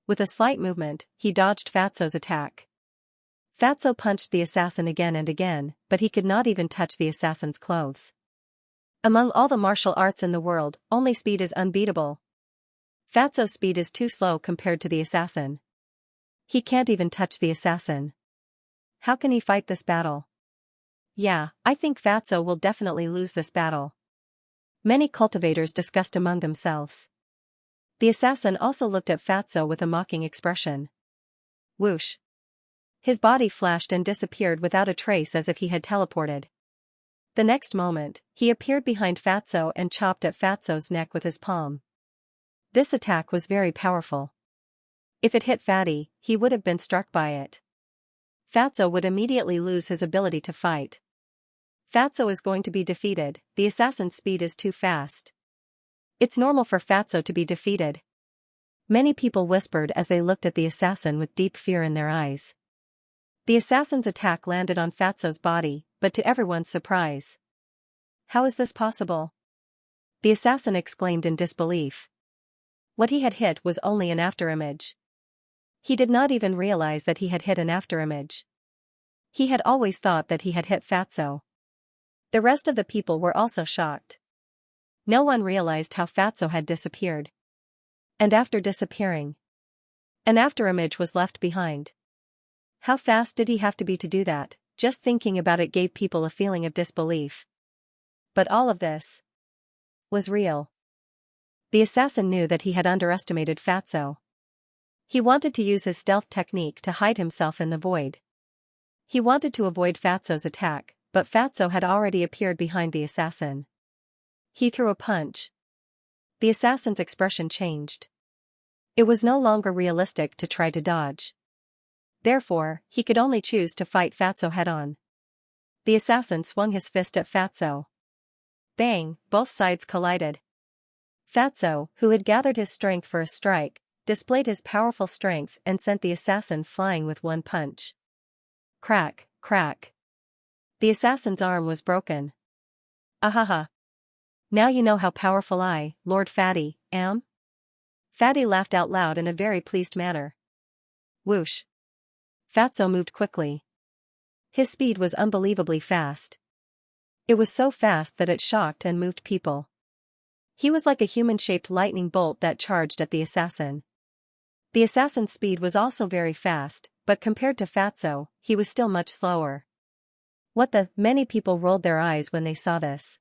S1: With a slight movement, he dodged Fatso's attack. Fatso punched the assassin again and again, but he could not even touch the assassin's clothes. Among all the martial arts in the world, only speed is unbeatable. Fatso's speed is too slow compared to the assassin. He can't even touch the assassin. How can he fight this battle? Yeah, I think Fatso will definitely lose this battle. Many cultivators discussed among themselves. The assassin also looked at Fatso with a mocking expression. Whoosh. His body flashed and disappeared without a trace as if he had teleported. The next moment, he appeared behind Fatso and chopped at Fatso's neck with his palm. This attack was very powerful. If it hit Fatty, he would have been struck by it. Fatso would immediately lose his ability to fight. Fatso is going to be defeated, the assassin's speed is too fast. It's normal for Fatso to be defeated. Many people whispered as they looked at the assassin with deep fear in their eyes. The assassin's attack landed on Fatso's body, but to everyone's surprise. How is this possible? The assassin exclaimed in disbelief. What he had hit was only an afterimage. He did not even realize that he had hit an afterimage. He had always thought that he had hit Fatso. The rest of the people were also shocked. No one realized how Fatso had disappeared. And after disappearing, an afterimage was left behind. How fast did he have to be to do that? Just thinking about it gave people a feeling of disbelief. But all of this was real. The assassin knew that he had underestimated Fatso. He wanted to use his stealth technique to hide himself in the void. He wanted to avoid Fatso's attack, but Fatso had already appeared behind the assassin. He threw a punch. The assassin's expression changed. It was no longer realistic to try to dodge. Therefore, he could only choose to fight Fatso head-on. The assassin swung his fist at Fatso. Bang, both sides collided. Fatso, who had gathered his strength for a strike, displayed his powerful strength and sent the assassin flying with one punch. Crack, crack. The assassin's arm was broken. Ahaha. Now you know how powerful I, Lord Fatty, am? Fatty laughed out loud in a very pleased manner. Whoosh. Fatso moved quickly. His speed was unbelievably fast. It was so fast that it shocked and moved people. He was like a human-shaped lightning bolt that charged at the assassin. The assassin's speed was also very fast, but compared to Fatso, he was still much slower. What the? Many people rolled their eyes when they saw this.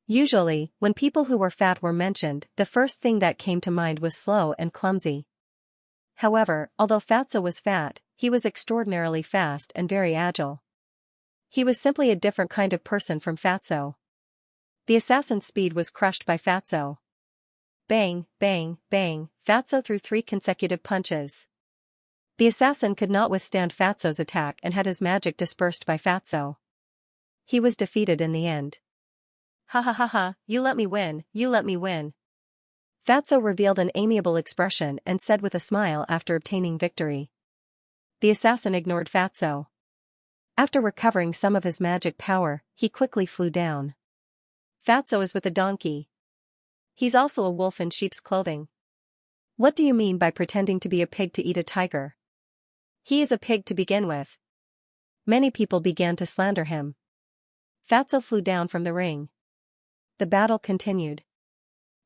S1: Usually, when people who were fat were mentioned, the first thing that came to mind was slow and clumsy. However, although Fatso was fat, he was extraordinarily fast and very agile. He was simply a different kind of person from Fatso. The assassin's speed was crushed by Fatso. Bang, bang, bang, Fatso threw 3 consecutive punches. The assassin could not withstand Fatso's attack and had his magic dispersed by Fatso. He was defeated in the end. Ha ha ha ha, you let me win, you let me win. Fatso revealed an amiable expression and said with a smile after obtaining victory. The assassin ignored Fatso. After recovering some of his magic power, he quickly flew down. Fatso is with a donkey. He's also a wolf in sheep's clothing. What do you mean by pretending to be a pig to eat a tiger? He is a pig to begin with. Many people began to slander him. Fatso flew down from the ring. The battle continued.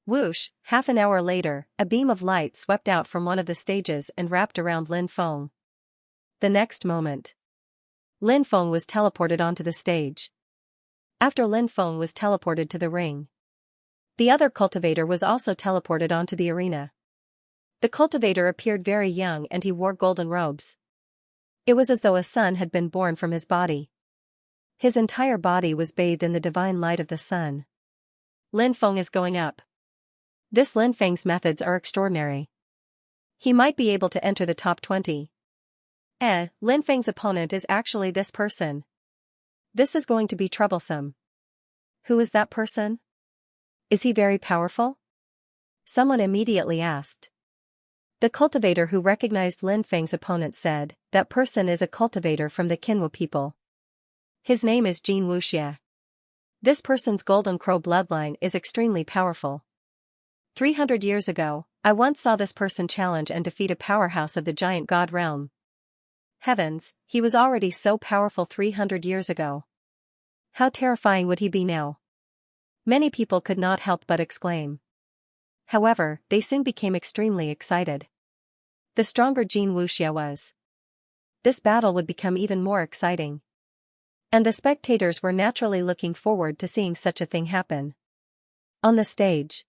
S1: Whoosh, half an hour later, a beam of light swept out from one of the stages and wrapped around Lin Feng. The next moment, Lin Feng was teleported onto the stage. After Lin Feng was teleported to the ring, the other cultivator was also teleported onto the arena. The cultivator appeared very young and he wore golden robes. It was as though a sun had been born from his body. His entire body was bathed in the divine light of the sun. Lin Feng is going up. This Lin Feng's methods are extraordinary. He might be able to enter the top 20. Lin Feng's opponent is actually this person. This is going to be troublesome. Who is that person? Is he very powerful? Someone immediately asked. The cultivator who recognized Lin Feng's opponent said, that person is a cultivator from the Qinwu people. His name is Xianxia. This person's Golden Crow bloodline is extremely powerful. 300 years ago, I once saw this person challenge and defeat a powerhouse of the giant god realm. Heavens, he was already so powerful 300 years ago. How terrifying would he be now? Many people could not help but exclaim. However, they soon became extremely excited. The stronger Xianxia was, this battle would become even more exciting. And the spectators were naturally looking forward to seeing such a thing happen. On the stage,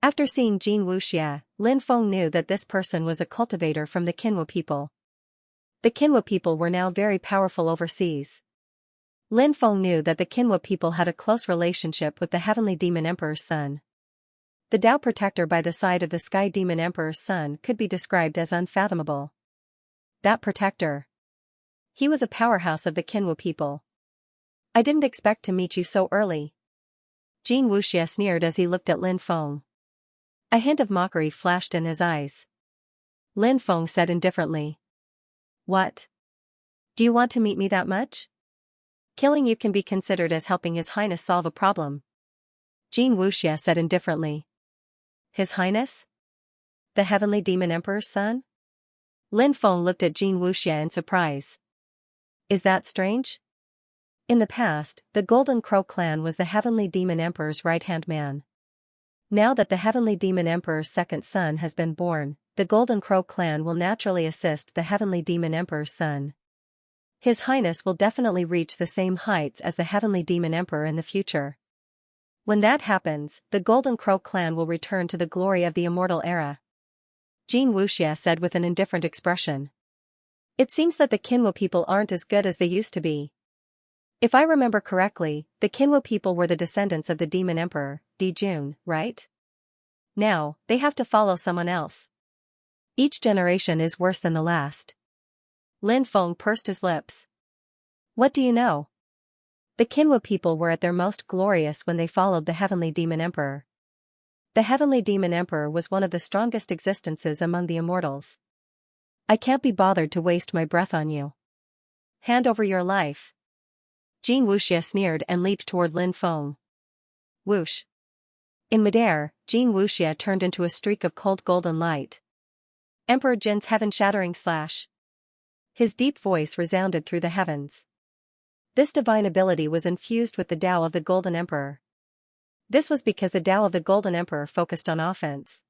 S1: after seeing Xianxia, Lin Feng knew that this person was a cultivator from the Qinwu people. The Qinwu people were now very powerful overseas. Lin Feng knew that the Qinwu people had a close relationship with the Heavenly Demon Emperor's son. The Tao protector by the side of the Sky Demon Emperor's son could be described as unfathomable. That protector. He was a powerhouse of the Qinwu people. I didn't expect to meet you so early. Xianxia sneered as he looked at Lin Feng. A hint of mockery flashed in his eyes. Lin Feng said indifferently. What? Do you want to meet me that much? Killing you can be considered as helping His Highness solve a problem. Xianxia said indifferently. His Highness? The Heavenly Demon Emperor's son? Lin Feng looked at Xianxia in surprise. Is that strange? In the past, the Golden Crow clan was the Heavenly Demon Emperor's right-hand man. Now that the Heavenly Demon Emperor's second son has been born, the Golden Crow clan will naturally assist the Heavenly Demon Emperor's son. His Highness will definitely reach the same heights as the Heavenly Demon Emperor in the future. When that happens, the Golden Crow clan will return to the glory of the immortal era. Xianxia said with an indifferent expression. It seems that the Qinwu people aren't as good as they used to be. If I remember correctly, the Qinwu people were the descendants of the Demon Emperor, Dijun, right? Now, they have to follow someone else. Each generation is worse than the last. Lin Feng pursed his lips. What do you know? The Qinwu people were at their most glorious when they followed the Heavenly Demon Emperor. The Heavenly Demon Emperor was one of the strongest existences among the immortals. I can't be bothered to waste my breath on you. Hand over your life. Xianxia sneered and leaped toward Lin Feng. Whoosh. In midair, Xianxia turned into a streak of cold golden light. Emperor Jin's heaven-shattering slash. His deep voice resounded through the heavens. This divine ability was infused with the Tao of the Golden Emperor. This was because the Tao of the Golden Emperor focused on offense.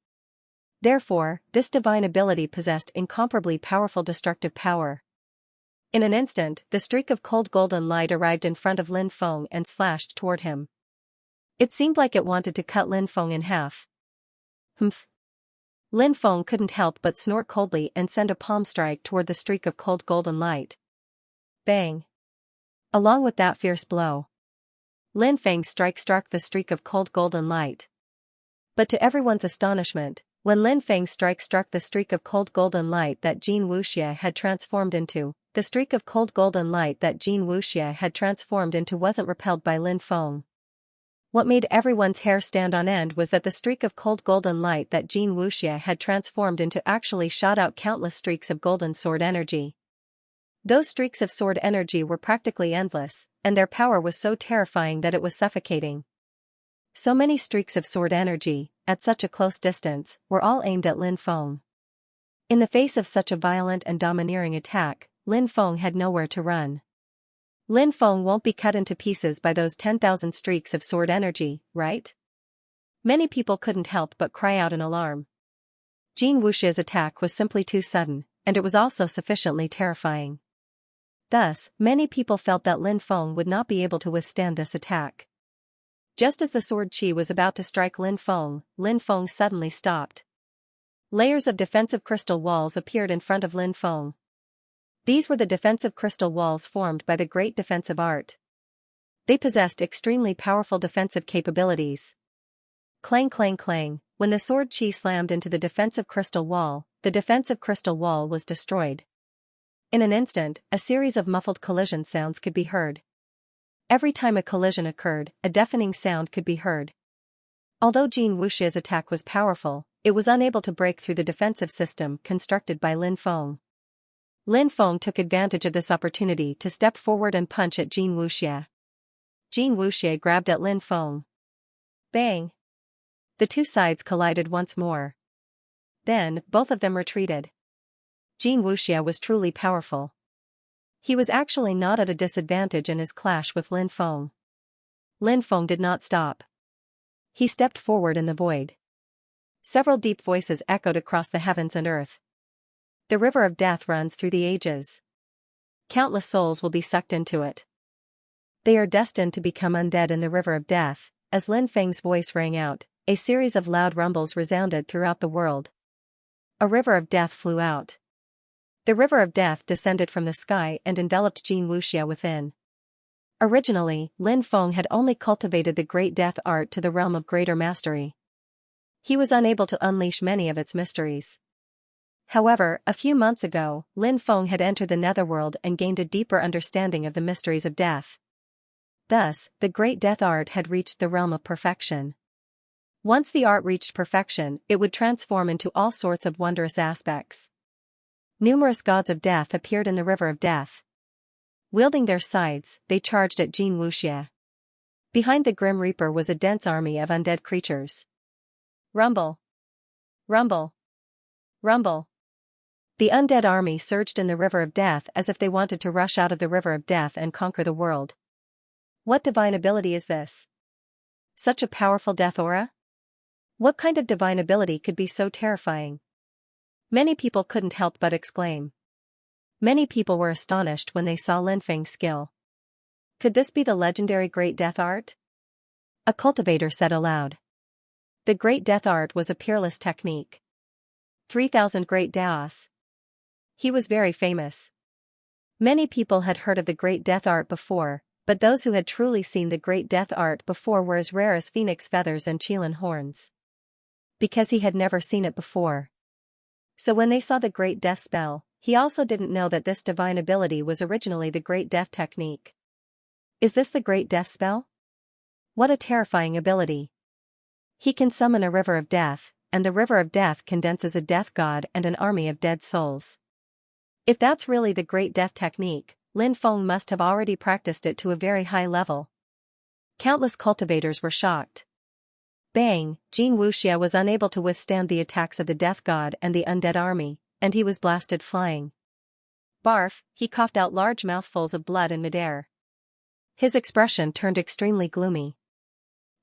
S1: Therefore, this divine ability possessed incomparably powerful destructive power. In an instant, the streak of cold golden light arrived in front of Lin Feng and slashed toward him. It seemed like it wanted to cut Lin Feng in half. Humph. Lin Feng couldn't help but snort coldly and send a palm strike toward the streak of cold golden light. Bang. Along with that fierce blow, Lin Feng's strike struck the streak of cold golden light. But to everyone's astonishment, when Lin Feng's strike struck the streak of cold golden light that Xianxia had transformed into, the streak of cold golden light that Xianxia had transformed into wasn't repelled by Lin Feng. What made everyone's hair stand on end was that the streak of cold golden light that Xianxia had transformed into actually shot out countless streaks of golden sword energy. Those streaks of sword energy were practically endless, and their power was so terrifying that it was suffocating. So many streaks of sword energy, at such a close distance, were all aimed at Lin Feng. In the face of such a violent and domineering attack, Lin Feng had nowhere to run. Lin Feng won't be cut into pieces by those 10,000 streaks of sword energy, right? Many people couldn't help but cry out in alarm. Jin Wuxia's attack was simply too sudden, and it was also sufficiently terrifying. Thus, many people felt that Lin Feng would not be able to withstand this attack. Just as the sword qi was about to strike Lin Feng suddenly stopped. Layers of defensive crystal walls appeared in front of Lin Feng. These were the defensive crystal walls formed by the great defensive art. They possessed extremely powerful defensive capabilities. Clang clang clang, when the sword qi slammed into the defensive crystal wall, the defensive crystal wall was destroyed. In an instant, a series of muffled collision sounds could be heard. Every time a collision occurred, a deafening sound could be heard. Although Jin Wuxia's attack was powerful, it was unable to break through the defensive system constructed by Lin Feng. Lin Feng took advantage of this opportunity to step forward and punch at Jin Wuxia. Jin Wuxia grabbed at Lin Feng. Bang! The two sides collided once more. Then, both of them retreated. Jin Wuxia was truly powerful. He was actually not at a disadvantage in his clash with Lin Feng. Lin Feng did not stop. He stepped forward in the void. Several deep voices echoed across the heavens and earth. The river of death runs through the ages. Countless souls will be sucked into it. They are destined to become undead in the river of death. As Lin Feng's voice rang out, a series of loud rumbles resounded throughout the world. A river of death flew out. The river of death descended from the sky and enveloped Jin Wuxia within. Originally, Lin Feng had only cultivated the great death art to the realm of greater mastery. He was unable to unleash many of its mysteries. However, a few months ago, Lin Feng had entered the netherworld and gained a deeper understanding of the mysteries of death. Thus, the great death art had reached the realm of perfection. Once the art reached perfection, it would transform into all sorts of wondrous aspects. Numerous gods of death appeared in the river of death. Wielding their scythes, they charged at Jin Wuxia. Behind the Grim Reaper was a dense army of undead creatures. Rumble! Rumble! Rumble! The undead army surged in the river of death as if they wanted to rush out of the river of death and conquer the world. What divine ability is this? Such a powerful death aura? What kind of divine ability could be so terrifying? Many people couldn't help but exclaim. Many people were astonished when they saw Lin Feng's skill. Could this be the legendary Great Death Art? A cultivator said aloud. The Great Death Art was a peerless technique. 3,000 Great Daos. He was very famous. Many people had heard of the Great Death Art before, but those who had truly seen the Great Death Art before were as rare as phoenix feathers and Qilin horns. Because he had never seen it before. So when they saw the Great Death spell, he also didn't know that this divine ability was originally the Great Death technique. Is this the Great Death spell? What a terrifying ability. He can summon a river of death, and the river of death condenses a death god and an army of dead souls. If that's really the Great Death technique, Lin Feng must have already practiced it to a very high level. Countless cultivators were shocked. Bang! Jin Wuxia was unable to withstand the attacks of the death god and the undead army, and he was blasted flying. Barf! He coughed out large mouthfuls of blood in midair. His expression turned extremely gloomy.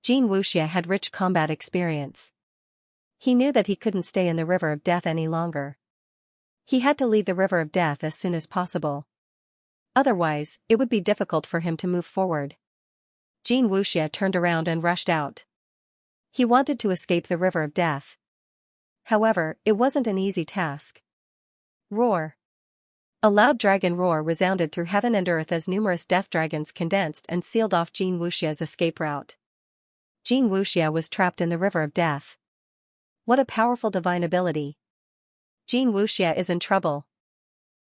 S1: Jin Wuxia had rich combat experience. He knew that he couldn't stay in the river of death any longer. He had to leave the river of death as soon as possible. Otherwise, it would be difficult for him to move forward. Jin Wuxia turned around and rushed out. He wanted to escape the river of death. However, it wasn't an easy task. Roar! A loud dragon roar resounded through heaven and earth as numerous death dragons condensed and sealed off Jin Wuxia's escape route. Jin Wuxia was trapped in the river of death. What a powerful divine ability. Jin Wuxia is in trouble.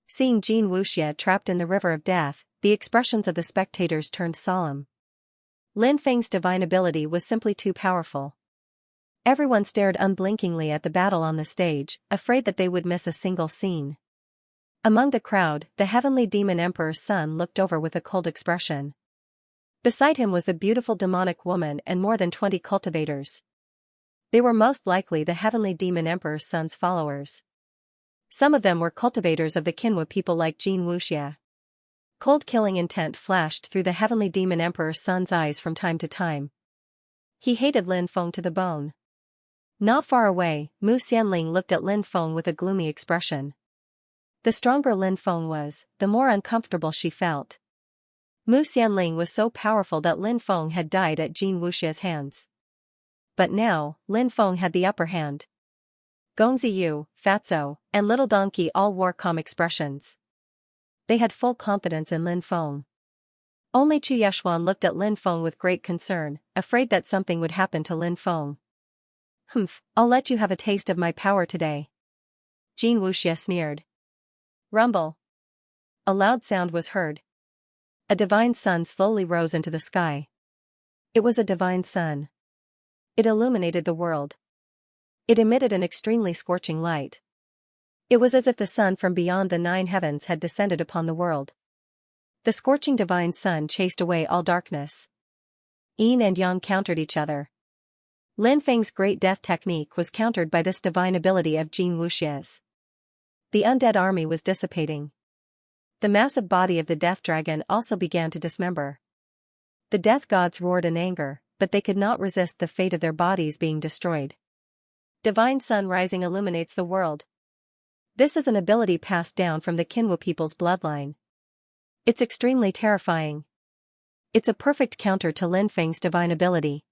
S1: Seeing Jin Wuxia trapped in the river of death, the expressions of the spectators turned solemn. Lin Feng's divine ability was simply too powerful. Everyone stared unblinkingly at the battle on the stage, afraid that they would miss a single scene. Among the crowd, the heavenly demon emperor's son looked over with a cold expression. Beside him was the beautiful demonic woman and more than 20 cultivators. They were most likely the heavenly demon emperor's son's followers. Some of them were cultivators of the Qinhua people like Jin Wuxia. Cold killing intent flashed through the heavenly demon emperor's son's eyes from time to time. He hated Lin Feng to the bone. Not far away, Mu Xianling looked at Lin Feng with a gloomy expression. The stronger Lin Feng was, the more uncomfortable she felt. Mu Xianling was so powerful that Lin Feng had died at Jin Wuxia's hands. But now, Lin Feng had the upper hand. Gong Ziyu, Fatso, and Little Donkey all wore calm expressions. They had full confidence in Lin Feng. Only Chu Yeshuan looked at Lin Feng with great concern, afraid that something would happen to Lin Feng. "Humph, I'll let you have a taste of my power today." Jin Wuxia sneered. Rumble. A loud sound was heard. A divine sun slowly rose into the sky. It was a divine sun. It illuminated the world. It emitted an extremely scorching light. It was as if the sun from beyond the 9 heavens had descended upon the world. The scorching divine sun chased away all darkness. Yin and Yang countered each other. Lin Feng's great death technique was countered by this divine ability of Jin Wuxia's. The undead army was dissipating. The massive body of the death dragon also began to dismember. The death gods roared in anger, but they could not resist the fate of their bodies being destroyed. Divine sun rising illuminates the world. This is an ability passed down from the Qinwu people's bloodline. It's extremely terrifying. It's a perfect counter to Lin Feng's divine ability.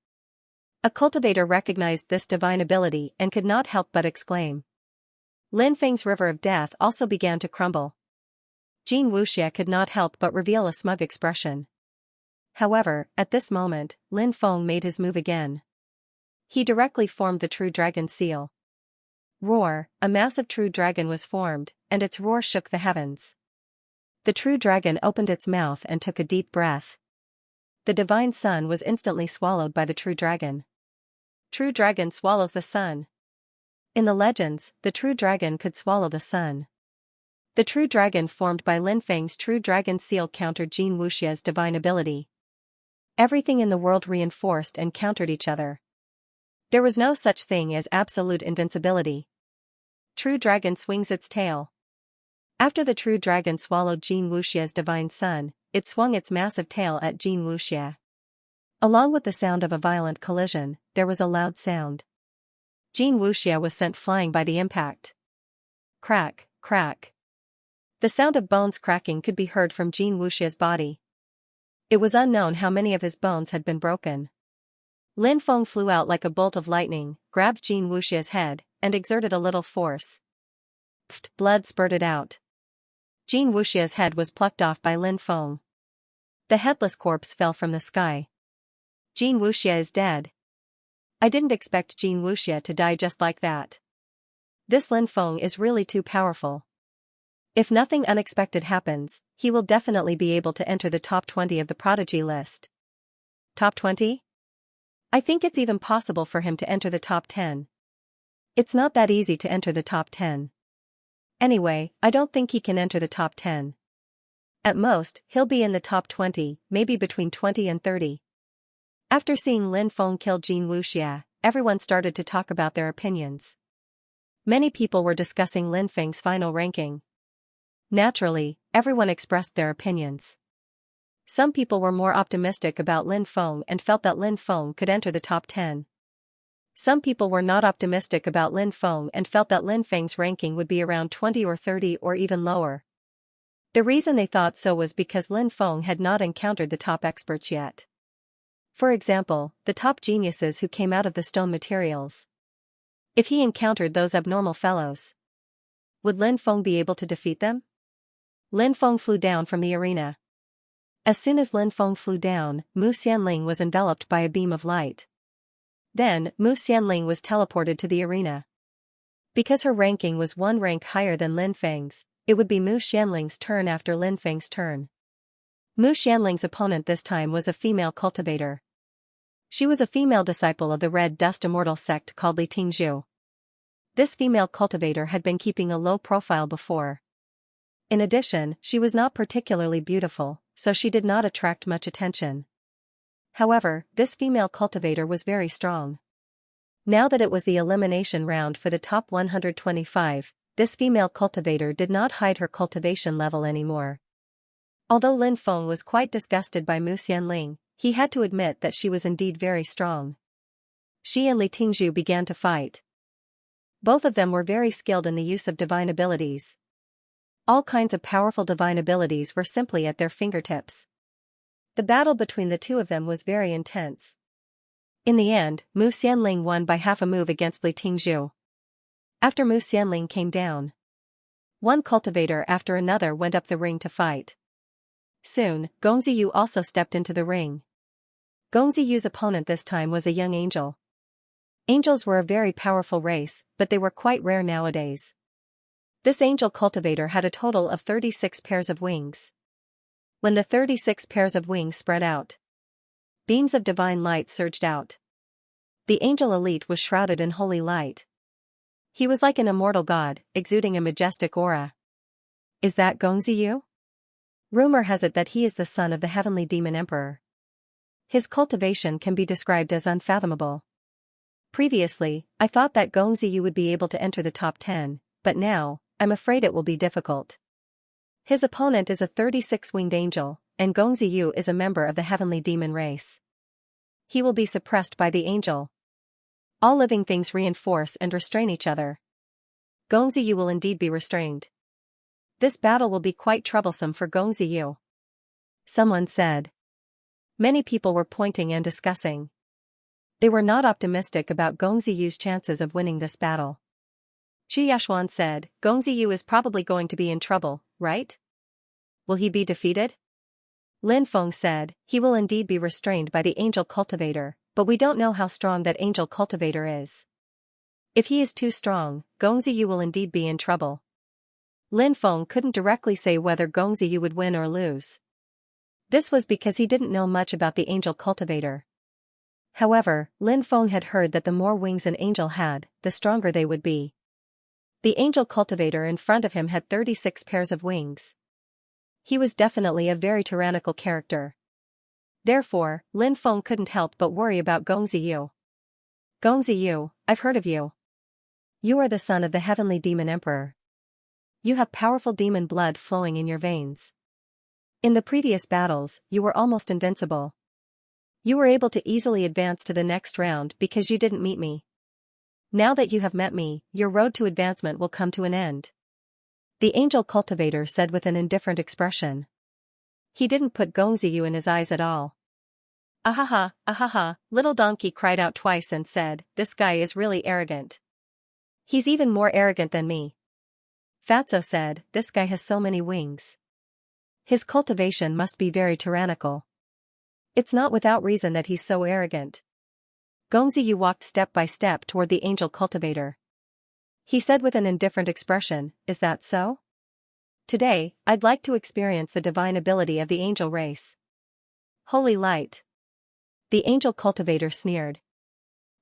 S1: A cultivator recognized this divine ability and could not help but exclaim. Lin Feng's river of death also began to crumble. Jin Wuxia could not help but reveal a smug expression. However, at this moment, Lin Feng made his move again. He directly formed the true dragon seal. Roar, a massive true dragon was formed, and its roar shook the heavens. The true dragon opened its mouth and took a deep breath. The divine sun was instantly swallowed by the true dragon. True dragon swallows the sun. In the legends, the true dragon could swallow the sun. The true dragon formed by Lin Feng's true dragon seal countered Jin Wuxia's divine ability. Everything in the world reinforced and countered each other. There was no such thing as absolute invincibility. True dragon swings its tail. After the true dragon swallowed Jin Wuxia's divine sun, it swung its massive tail at Jin Wuxia. Along with the sound of a violent collision, there was a loud sound. Jin Wuxia was sent flying by the impact. Crack, crack. The sound of bones cracking could be heard from Jin Wuxia's body. It was unknown how many of his bones had been broken. Lin Feng flew out like a bolt of lightning, grabbed Jin Wuxia's head, and exerted a little force. Pfft, blood spurted out. Jin Wuxia's head was plucked off by Lin Feng. The headless corpse fell from the sky. Jin Wuxia is dead. I didn't expect Jin Wuxia to die just like that. This Lin Feng is really too powerful. If nothing unexpected happens, he will definitely be able to enter the top 20 of the prodigy list. Top 20? I think it's even possible for him to enter the top 10. It's not that easy to enter the top 10. Anyway, I don't think he can enter the top 10. At most, he'll be in the top 20, maybe between 20 and 30. After seeing Lin Feng kill Jin Wuxia, everyone started to talk about their opinions. Many people were discussing Lin Feng's final ranking. Naturally, everyone expressed their opinions. Some people were more optimistic about Lin Feng and felt that Lin Feng could enter the top 10. Some people were not optimistic about Lin Feng and felt that Lin Feng's ranking would be around 20 or 30 or even lower. The reason they thought so was because Lin Feng had not encountered the top experts yet. For example, the top geniuses who came out of the stone materials. If he encountered those abnormal fellows, would Lin Feng be able to defeat them? Lin Feng flew down from the arena. As soon as Lin Feng flew down, Mu Xianling was enveloped by a beam of light. Then, Mu Xianling was teleported to the arena. Because her ranking was one rank higher than Lin Feng's, it would be Mu Xianling's turn after Lin Feng's turn. Mu Xianling's opponent this time was a female cultivator. She was a female disciple of the Red Dust Immortal sect called Li Tingzhu. This female cultivator had been keeping a low profile before. In addition, she was not particularly beautiful, so she did not attract much attention. However, this female cultivator was very strong. Now that it was the elimination round for the top 125, this female cultivator did not hide her cultivation level anymore. Although Lin Feng was quite disgusted by Mu Xianling, he had to admit that she was indeed very strong. She and Li Tingzhu began to fight. Both of them were very skilled in the use of divine abilities. All kinds of powerful divine abilities were simply at their fingertips. The battle between the two of them was very intense. In the end, Mu Xianling won by half a move against Li Tingzhu. After Mu Xianling came down, one cultivator after another went up the ring to fight. Soon, Gongziyu also stepped into the ring. Gongziyu's opponent this time was a young angel. Angels were a very powerful race, but they were quite rare nowadays. This angel cultivator had a total of 36 pairs of wings. When the 36 pairs of wings spread out, beams of divine light surged out. The angel elite was shrouded in holy light. He was like an immortal god, exuding a majestic aura. Is that Gongziyu? Rumor has it that he is the son of the heavenly demon emperor. His cultivation can be described as unfathomable. Previously, I thought that Gongziyu would be able to enter the top 10, but now, I'm afraid it will be difficult. His opponent is a 36-winged angel, and Gongziyu is a member of the heavenly demon race. He will be suppressed by the angel. All living things reinforce and restrain each other. Gongziyu will indeed be restrained. This battle will be quite troublesome for Gongziyu. Someone said. Many people were pointing and discussing. They were not optimistic about Gongziyu's chances of winning this battle. Qi Yashuan said, Gongziyu is probably going to be in trouble, right? Will he be defeated? Lin Feng said, he will indeed be restrained by the angel cultivator, but we don't know how strong that angel cultivator is. If he is too strong, Gongziyu will indeed be in trouble. Lin Feng couldn't directly say whether Gongziyu would win or lose. This was because he didn't know much about the angel cultivator. However, Lin Feng had heard that the more wings an angel had, the stronger they would be. The angel cultivator in front of him had 36 pairs of wings. He was definitely a very tyrannical character. Therefore, Lin Feng couldn't help but worry about Gongziyu. Gongziyu, I've heard of you. You are the son of the heavenly demon emperor. You have powerful demon blood flowing in your veins. In the previous battles, you were almost invincible. You were able to easily advance to the next round because you didn't meet me. Now that you have met me, your road to advancement will come to an end. The angel cultivator said with an indifferent expression. He didn't put Gongziyu in his eyes at all. Ahaha, little donkey cried out twice and said, this guy is really arrogant. He's even more arrogant than me. Fatso said, this guy has so many wings. His cultivation must be very tyrannical. It's not without reason that he's so arrogant. Gongziyu walked step by step toward the angel cultivator. He said with an indifferent expression, is that so? Today, I'd like to experience the divine ability of the angel race. Holy light. The angel cultivator sneered.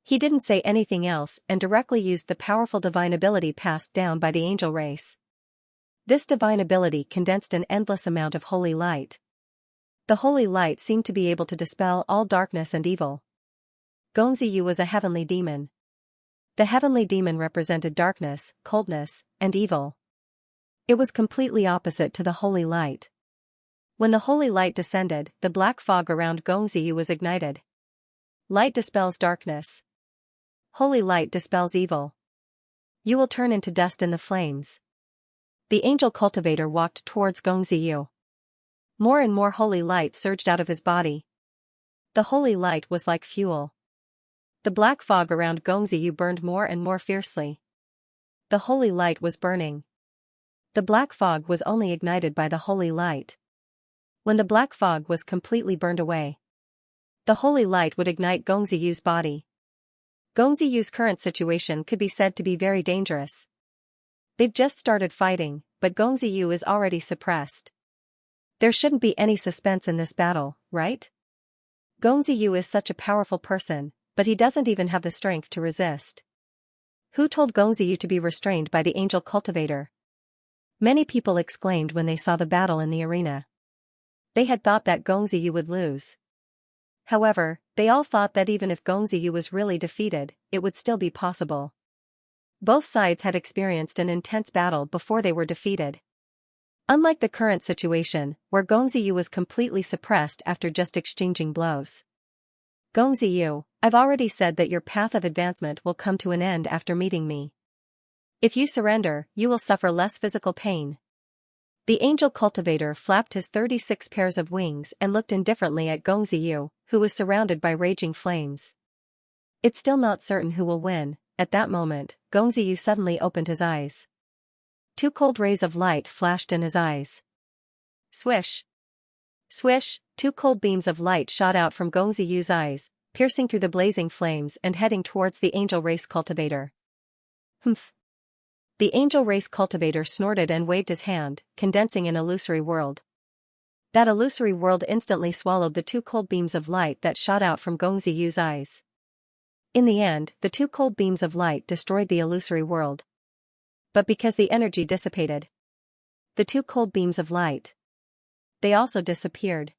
S1: He didn't say anything else and directly used the powerful divine ability passed down by the angel race. This divine ability condensed an endless amount of holy light. The holy light seemed to be able to dispel all darkness and evil. Gongziyu was a heavenly demon. The heavenly demon represented darkness, coldness, and evil. It was completely opposite to the holy light. When the holy light descended, the black fog around Gongziyu was ignited. Light dispels darkness. Holy light dispels evil. You will turn into dust in the flames. The angel cultivator walked towards Gongziyu. More and more holy light surged out of his body. The holy light was like fuel. The black fog around Gongziyu burned more and more fiercely. The holy light was burning. The black fog was only ignited by the holy light. When the black fog was completely burned away, the holy light would ignite Gongziyu's body. Gongziyu's current situation could be said to be very dangerous. They've just started fighting, but Gongziyu is already suppressed. There shouldn't be any suspense in this battle, right? Gongziyu is such a powerful person, but he doesn't even have the strength to resist. Who told Gongziyu to be restrained by the angel cultivator? Many people exclaimed when they saw the battle in the arena. They had thought that Gongziyu would lose. However, they all thought that even if Gongziyu was really defeated, it would still be possible. Both sides had experienced an intense battle before they were defeated. Unlike the current situation, where Gongziyu was completely suppressed after just exchanging blows. Gongziyu, I've already said that your path of advancement will come to an end after meeting me. If you surrender, you will suffer less physical pain. The angel cultivator flapped his 36 pairs of wings and looked indifferently at Gongziyu, who was surrounded by raging flames. It's still not certain who will win. At that moment, Gongziyu suddenly opened his eyes. 2 cold rays of light flashed in his eyes. Swish! Swish! 2 cold beams of light shot out from Gongziyu's eyes, piercing through the blazing flames and heading towards the angel race cultivator. Humph! The angel race cultivator snorted and waved his hand, condensing an illusory world. That illusory world instantly swallowed the 2 cold beams of light that shot out from Gongziyu's eyes. In the end, the 2 cold beams of light destroyed the illusory world. But because the energy dissipated, the 2 cold beams of light, they also disappeared.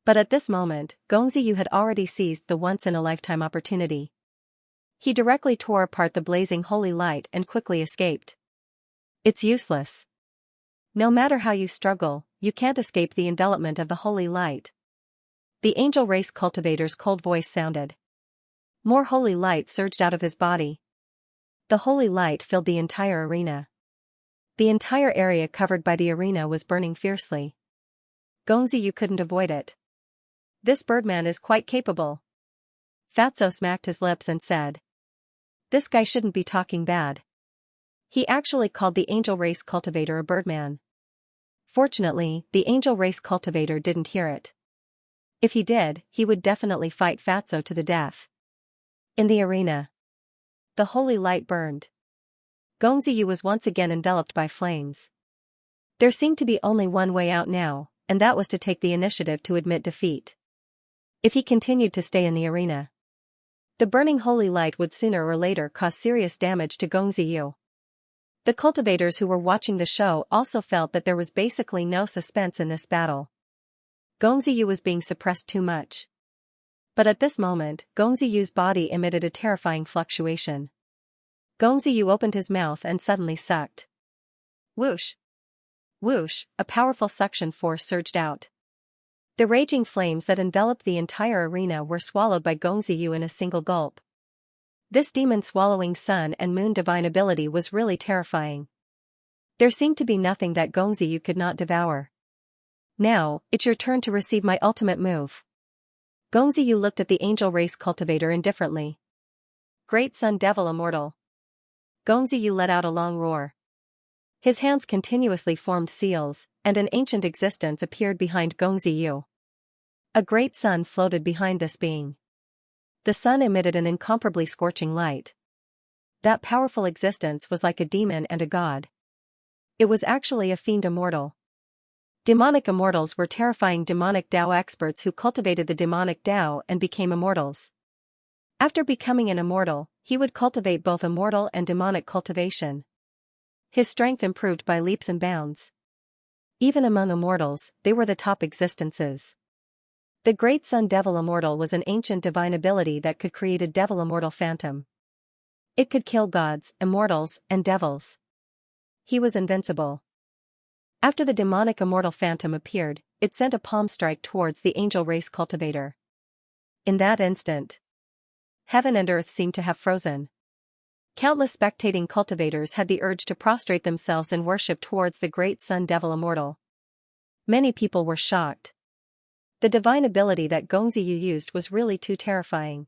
S1: But at this moment, Gongziyu had already seized the once-in-a-lifetime opportunity. He directly tore apart the blazing holy light and quickly escaped. It's useless. No matter how you struggle, you can't escape the envelopment of the holy light. The angel race cultivator's cold voice sounded. More holy light surged out of his body. The holy light filled the entire arena. The entire area covered by the arena was burning fiercely. Gongziyu couldn't avoid it. This birdman is quite capable. Fatso smacked his lips and said. This guy shouldn't be talking bad. He actually called the angel race cultivator a birdman. Fortunately, the angel race cultivator didn't hear it. If he did, he would definitely fight Fatso to the death. In the arena, the holy light burned. Gongziyu was once again enveloped by flames. There seemed to be only one way out now, and that was to take the initiative to admit defeat. If he continued to stay in the arena, the burning holy light would sooner or later cause serious damage to Gongziyu. The cultivators who were watching the show also felt that there was basically no suspense in this battle. Gongziyu was being suppressed too much. But at this moment, Gongziyu's body emitted a terrifying fluctuation. Gongziyu opened his mouth and suddenly sucked. Whoosh! Whoosh! A powerful suction force surged out. The raging flames that enveloped the entire arena were swallowed by Gongziyu in a single gulp. This demon-swallowing sun and moon divine ability was really terrifying. There seemed to be nothing that Gongziyu could not devour. Now, it's your turn to receive my ultimate move. Gongziyu looked at the angel race cultivator indifferently. Great Sun Devil Immortal. Gongziyu let out a long roar. His hands continuously formed seals, and an ancient existence appeared behind Gongziyu. A great sun floated behind this being. The sun emitted an incomparably scorching light. That powerful existence was like a demon and a god. It was actually a fiend immortal. Demonic immortals were terrifying demonic Tao experts who cultivated the demonic Tao and became immortals. After becoming an immortal, he would cultivate both immortal and demonic cultivation. His strength improved by leaps and bounds. Even among immortals, they were the top existences. The Great Sun Devil Immortal was an ancient divine ability that could create a devil immortal phantom. It could kill gods, immortals, and devils. He was invincible. After the demonic immortal phantom appeared, it sent a palm strike towards the angel race cultivator. In that instant, heaven and earth seemed to have frozen. Countless spectating cultivators had the urge to prostrate themselves in worship towards the Great Sun Devil Immortal. Many people were shocked. The divine ability that Gongziyu used was really too terrifying.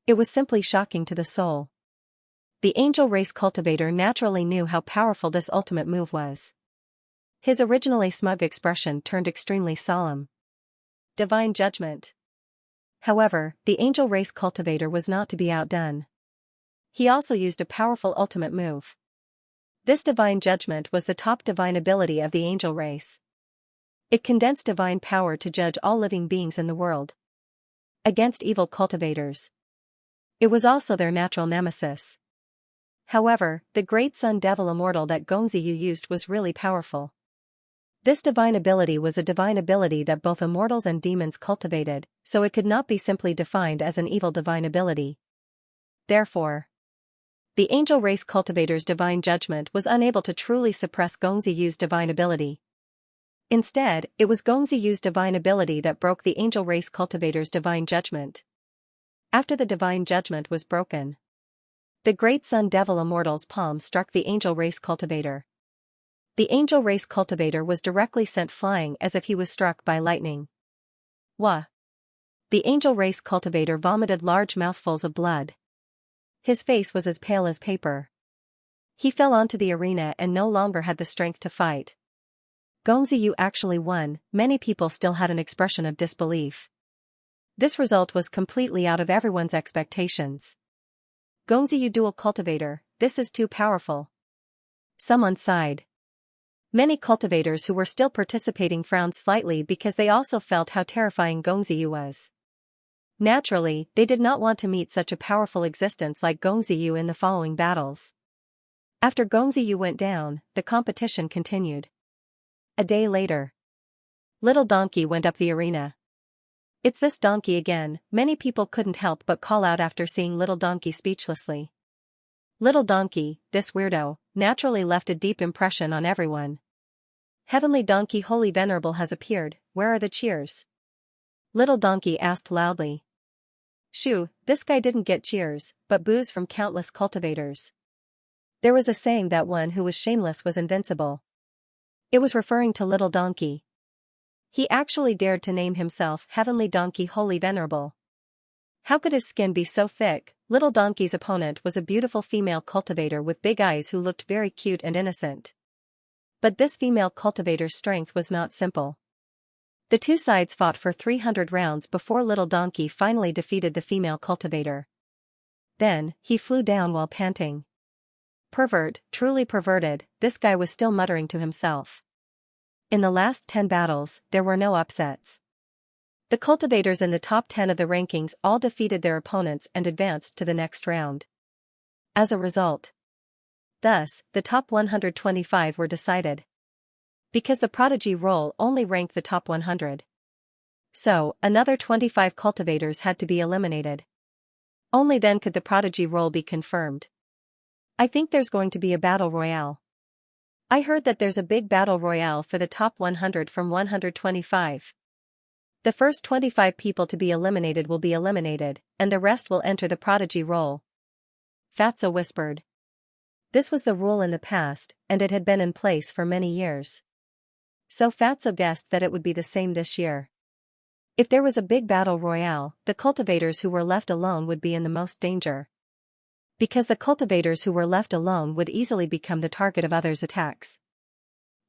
S1: It was simply shocking to the soul. The angel race cultivator naturally knew how powerful this ultimate move was. His originally smug expression turned extremely solemn. Divine judgment. However, the angel race cultivator was not to be outdone. He also used a powerful ultimate move. This divine judgment was the top divine ability of the angel race. It condensed divine power to judge all living beings in the world against evil cultivators. It was also their natural nemesis. However, the Great Sun Devil Immortal that Gongziyu used was really powerful. This divine ability was a divine ability that both immortals and demons cultivated, so it could not be simply defined as an evil divine ability. Therefore, The angel race cultivator's divine judgment was unable to truly suppress Gongziyu's divine ability. Instead, it was Gongziyu's divine ability that broke the angel race cultivator's divine judgment. After the divine judgment was broken, the great Sun Devil Immortal's palm struck the angel race cultivator. The angel race cultivator was directly sent flying as if he was struck by lightning. Wah! The angel race cultivator vomited large mouthfuls of blood. His face was as pale as paper. He fell onto the arena and no longer had the strength to fight. Gongziyu actually won. Many people still had an expression of disbelief. This result was completely out of everyone's expectations. Gongziyu dual cultivator, this is too powerful. Someone sighed. Many cultivators who were still participating frowned slightly because they also felt how terrifying Gongziyu was. Naturally, they did not want to meet such a powerful existence like Gongziyu in the following battles. After Gongziyu went down, the competition continued. A day later, Little Donkey went up the arena. It's this donkey again. Many people couldn't help but call out after seeing Little Donkey speechlessly. Little Donkey, this weirdo, naturally left a deep impression on everyone. Heavenly Donkey Holy Venerable has appeared, where are the cheers? Little Donkey asked loudly. Shoo, this guy didn't get cheers, but boos from countless cultivators. There was a saying that one who was shameless was invincible. It was referring to Little Donkey. He actually dared to name himself Heavenly Donkey Holy Venerable. How could his skin be so thick? Little Donkey's opponent was a beautiful female cultivator with big eyes who looked very cute and innocent. But this female cultivator's strength was not simple. The two sides fought for 300 rounds before Little Donkey finally defeated the female cultivator. Then, he flew down while panting. Pervert, truly perverted, this guy was still muttering to himself. In the last 10 battles, there were no upsets. The cultivators in the top 10 of the rankings all defeated their opponents and advanced to the next round. As a result, thus, the top 125 were decided. Because the prodigy roll only ranked the top 100. So, another 25 cultivators had to be eliminated. Only then could the prodigy roll be confirmed. I think there's going to be a battle royale. I heard that there's a big battle royale for the top 100 from 125. The first 25 people to be eliminated will be eliminated, and the rest will enter the prodigy roll. Fatso whispered. This was the rule in the past, and it had been in place for many years. So Fatso guessed that it would be the same this year. If there was a big battle royale, the cultivators who were left alone would be in the most danger. Because the cultivators who were left alone would easily become the target of others' attacks.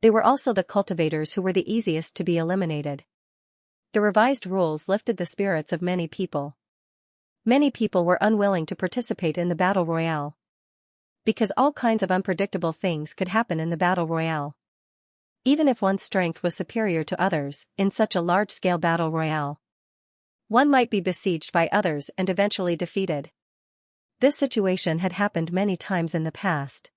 S1: They were also the cultivators who were the easiest to be eliminated. The revised rules lifted the spirits of many people. Many people were unwilling to participate in the battle royale. Because all kinds of unpredictable things could happen in the battle royale. Even if one's strength was superior to others, in such a large-scale battle royale, one might be besieged by others and eventually defeated. This situation had happened many times in the past.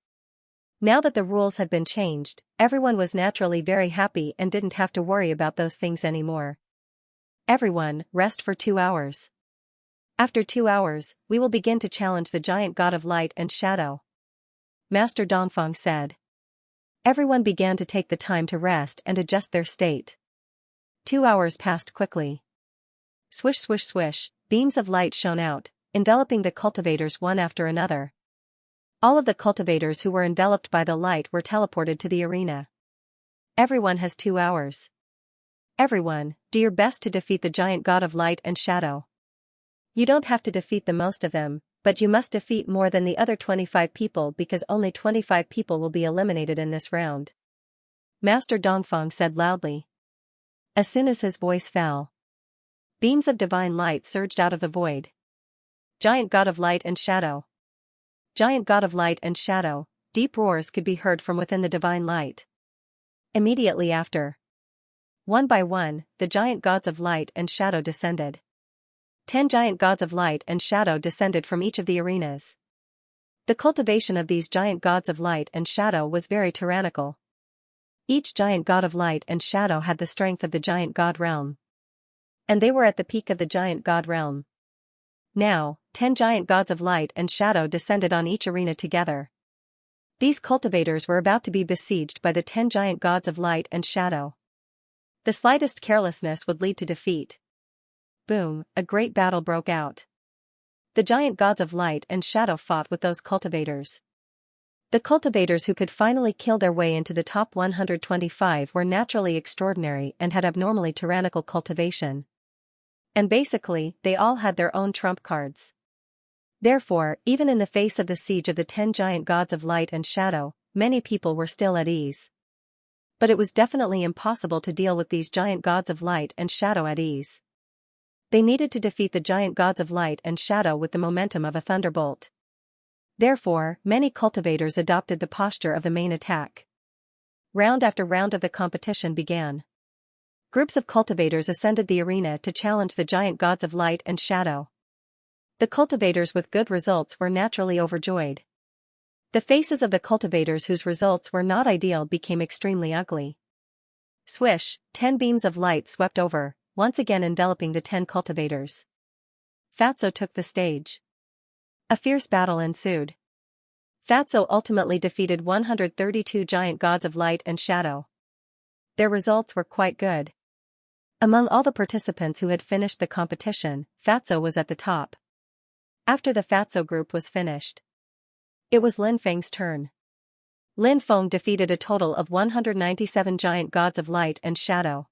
S1: Now that the rules had been changed, everyone was naturally very happy and didn't have to worry about those things anymore. Everyone, rest for 2 hours. After 2 hours, we will begin to challenge the giant god of light and shadow. Master Dongfeng said. Everyone began to take the time to rest and adjust their state. 2 hours passed quickly. Swish swish swish, beams of light shone out, enveloping the cultivators one after another. All of the cultivators who were enveloped by the light were teleported to the arena. Everyone has 2 hours. Everyone, do your best to defeat the giant god of light and shadow. You don't have to defeat the most of them, but you must defeat more than the other 25 people because only 25 people will be eliminated in this round. Master Dongfeng said loudly. As soon as his voice fell, beams of divine light surged out of the void. Giant god of light and shadow. Giant god of light and shadow, deep roars could be heard from within the divine light. Immediately after, one by one, the giant gods of light and shadow descended. 10 giant gods of light and shadow descended from each of the arenas. The cultivation of these giant gods of light and shadow was very tyrannical. Each giant god of light and shadow had the strength of the giant god realm. And they were at the peak of the giant god realm. Now, 10 giant gods of light and shadow descended on each arena together. These cultivators were about to be besieged by the 10 giant gods of light and shadow. The slightest carelessness would lead to defeat. Boom, a great battle broke out. The giant gods of light and shadow fought with those cultivators. The cultivators who could finally kill their way into the top 125 were naturally extraordinary and had abnormally tyrannical cultivation. And basically, they all had their own trump cards. Therefore, even in the face of the siege of the 10 giant gods of light and shadow, many people were still at ease. But it was definitely impossible to deal with these giant gods of light and shadow at ease. They needed to defeat the giant gods of light and shadow with the momentum of a thunderbolt. Therefore, many cultivators adopted the posture of the main attack. Round after round of the competition began. Groups of cultivators ascended the arena to challenge the giant gods of light and shadow. The cultivators with good results were naturally overjoyed. The faces of the cultivators whose results were not ideal became extremely ugly. Swish, 10 beams of light swept over, once again enveloping the 10 cultivators. Fatso took the stage. A fierce battle ensued. Fatso ultimately defeated 132 giant gods of light and shadow. Their results were quite good. Among all the participants who had finished the competition, Fatso was at the top. After the Fatso group was finished, it was Lin Feng's turn. Lin Feng defeated a total of 197 giant gods of light and shadow.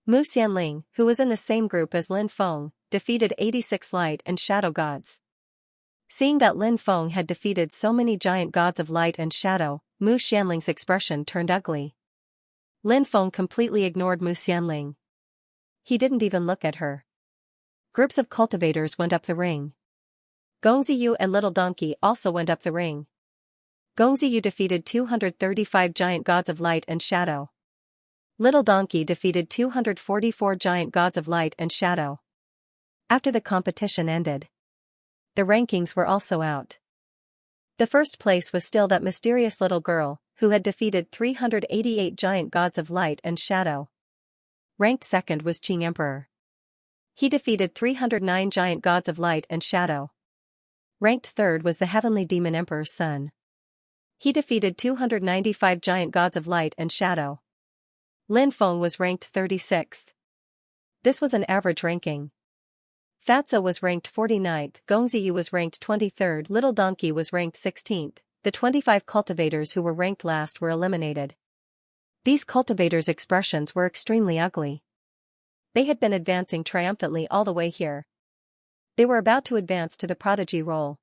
S1: Mu Xianling, who was in the same group as Lin Feng, defeated 86 light and shadow gods. Seeing that Lin Feng had defeated so many giant gods of light and shadow, Mu Xianling's expression turned ugly. Lin Feng completely ignored Mu Xianling. He didn't even look at her. Groups of cultivators went up the ring. Gongziyu and Little Donkey also went up the ring. Gongziyu defeated 235 giant gods of light and shadow. Little Donkey defeated 244 giant gods of light and shadow. After the competition ended, the rankings were also out. The first place was still that mysterious little girl, who had defeated 388 giant gods of light and shadow. Ranked second was Qing Emperor. He defeated 309 giant gods of light and shadow. Ranked third was the Heavenly Demon Emperor's son. He defeated 295 giant gods of light and shadow. Lin Feng was ranked 36th. This was an average ranking. Fatso was ranked 49th, Gongziyu was ranked 23rd, Little Donkey was ranked 16th. The 25 cultivators who were ranked last were eliminated. These cultivators' expressions were extremely ugly. They had been advancing triumphantly all the way here. They were about to advance to the prodigy role.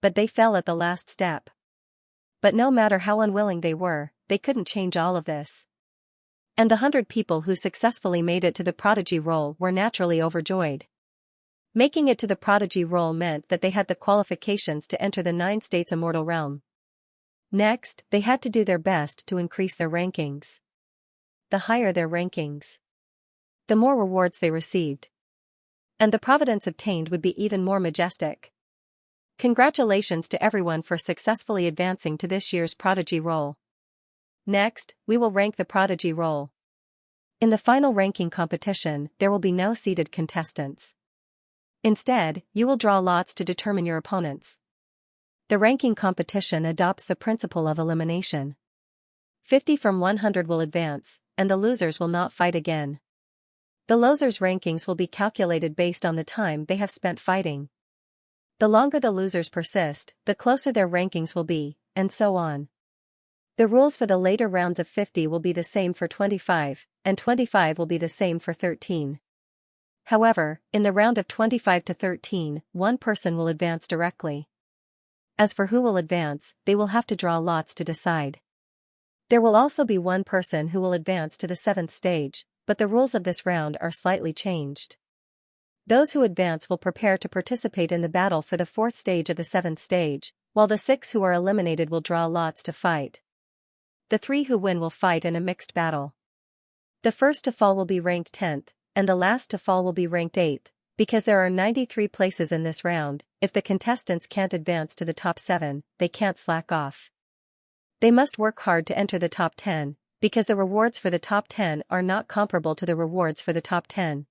S1: But they fell at the last step. But no matter how unwilling they were, they couldn't change all of this. And the 100 people who successfully made it to the prodigy role were naturally overjoyed. Making it to the prodigy role meant that they had the qualifications to enter the 9 states immortal realm. Next, they had to do their best to increase their rankings. The higher their rankings, the more rewards they received. And the providence obtained would be even more majestic. Congratulations to everyone for successfully advancing to this year's prodigy role. Next, we will rank the prodigy role. In the final ranking competition, there will be no seeded contestants. Instead, you will draw lots to determine your opponents. The ranking competition adopts the principle of elimination. 50 from 100 will advance, and the losers will not fight again. The losers' rankings will be calculated based on the time they have spent fighting. The longer the losers persist, the closer their rankings will be, and so on. The rules for the later rounds of 50 will be the same for 25, and 25 will be the same for 13. However, in the round of 25 to 13, one person will advance directly. As for who will advance, they will have to draw lots to decide. There will also be one person who will advance to the 7th stage, but the rules of this round are slightly changed. Those who advance will prepare to participate in the battle for the 4th stage of the 7th stage, while the 6 who are eliminated will draw lots to fight. The 3 who win will fight in a mixed battle. The first to fall will be ranked 10th, and the last to fall will be ranked 8th, because there are 93 places in this round. If the contestants can't advance to the top 7, they can't slack off. They must work hard to enter the top 10, because the rewards for the top 10 are not comparable to the rewards for the top 10.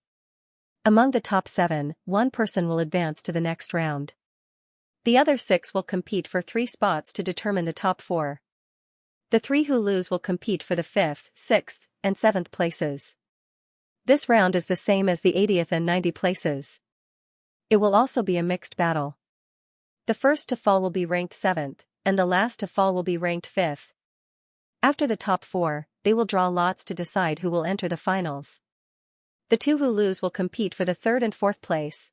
S1: Among the top 7, one person will advance to the next round. The other 6 will compete for 3 spots to determine the top 4. The 3 who lose will compete for the 5th, 6th, and 7th places. This round is the same as the 80th and 90 places. It will also be a mixed battle. The first to fall will be ranked 7th, and the last to fall will be ranked 5th. After the top 4, they will draw lots to decide who will enter the finals. The 2 who lose will compete for the 3rd and 4th place.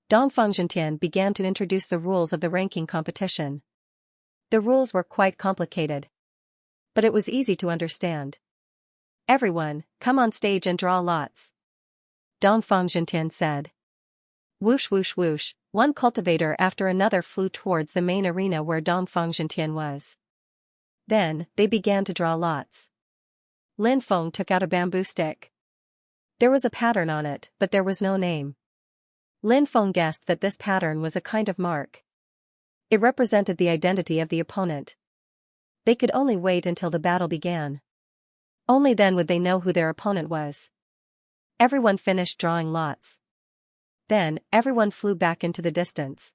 S1: Dongfang Zhentian began to introduce the rules of the ranking competition. The rules were quite complicated, but it was easy to understand. Everyone, come on stage and draw lots, Dongfang Zhentian said. Whoosh whoosh whoosh, one cultivator after another flew towards the main arena where Dongfang Zhentian was. Then, they began to draw lots. Lin Feng took out a bamboo stick. There was a pattern on it, but there was no name. Lin Feng guessed that this pattern was a kind of mark. It represented the identity of the opponent. They could only wait until the battle began. Only then would they know who their opponent was. Everyone finished drawing lots. Then, everyone flew back into the distance.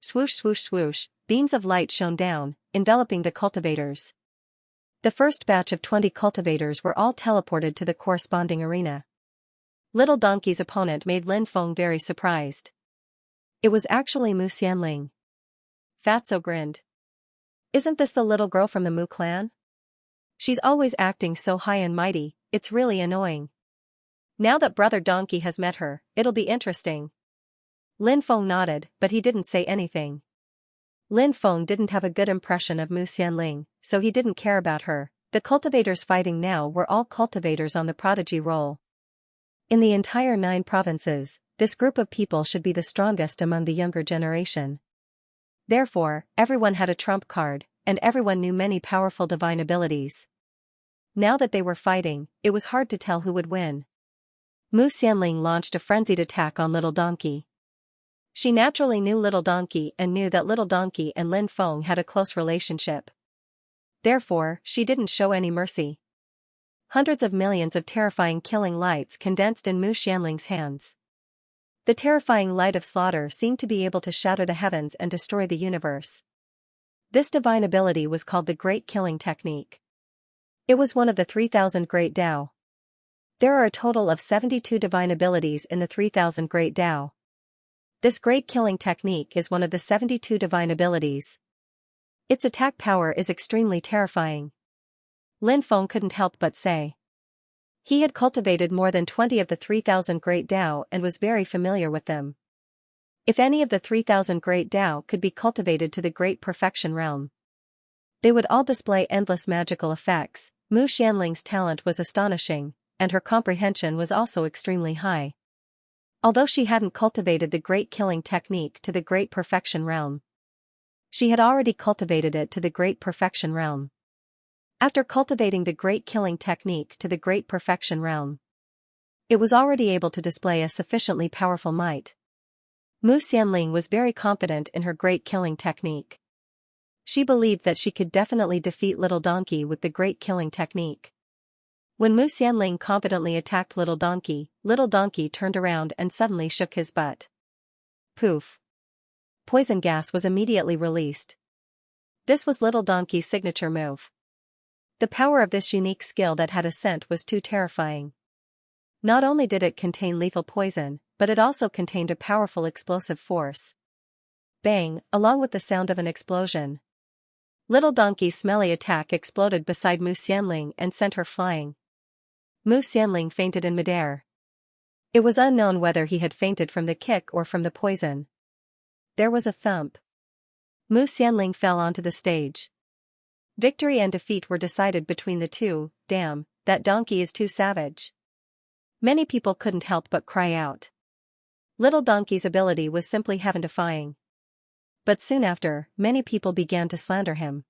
S1: Swoosh swoosh swoosh, beams of light shone down, enveloping the cultivators. The first batch of 20 cultivators were all teleported to the corresponding arena. Little Donkey's opponent made Lin Feng very surprised. It was actually Mu Xianling. Fatso grinned. Isn't this the little girl from the Mu clan? She's always acting so high and mighty, it's really annoying. Now that Brother Donkey has met her, it'll be interesting. Lin Feng nodded, but he didn't say anything. Lin Feng didn't have a good impression of Mu Xianling, so he didn't care about her. The cultivators fighting now were all cultivators on the prodigy roll. In the entire 9 provinces, this group of people should be the strongest among the younger generation. Therefore, everyone had a trump card, and everyone knew many powerful divine abilities. Now that they were fighting, it was hard to tell who would win. Mu Xianling launched a frenzied attack on Little Donkey. She naturally knew Little Donkey and knew that Little Donkey and Lin Feng had a close relationship. Therefore, she didn't show any mercy. Hundreds of millions of terrifying killing lights condensed in Mu Xianling's hands. The terrifying light of slaughter seemed to be able to shatter the heavens and destroy the universe. This divine ability was called the Great Killing Technique. It was one of the 3,000 Great Dao. There are a total of 72 divine abilities in the 3,000 Great Dao. This Great Killing Technique is one of the 72 divine abilities. Its attack power is extremely terrifying. Lin Feng couldn't help but say. He had cultivated more than 20 of the 3,000 Great Dao and was very familiar with them. If any of the 3,000 Great Dao could be cultivated to the Great Perfection realm, they would all display endless magical effects. Mu Xianling's talent was astonishing, and her comprehension was also extremely high. Although she hadn't cultivated the Great Killing Technique to the Great Perfection realm, she had already cultivated it to the Great Perfection realm. After cultivating the Great Killing Technique to the Great Perfection realm, it was already able to display a sufficiently powerful might. Mu Xianling was very confident in her Great Killing Technique. She believed that she could definitely defeat Little Donkey with the Great Killing Technique. When Mu Xianling confidently attacked Little Donkey turned around and suddenly shook his butt. Poof! Poison gas was immediately released. This was Little Donkey's signature move. The power of this unique skill that had a scent was too terrifying. Not only did it contain lethal poison, but it also contained a powerful explosive force. Bang, along with the sound of an explosion. Little Donkey's smelly attack exploded beside Mu Xianling and sent her flying. Mu Xianling fainted in midair. It was unknown whether he had fainted from the kick or from the poison. There was a thump. Mu Xianling fell onto the stage. Victory and defeat were decided between the two. Damn, that donkey is too savage. Many people couldn't help but cry out. Little Donkey's ability was simply heaven-defying. But soon after, many people began to slander him.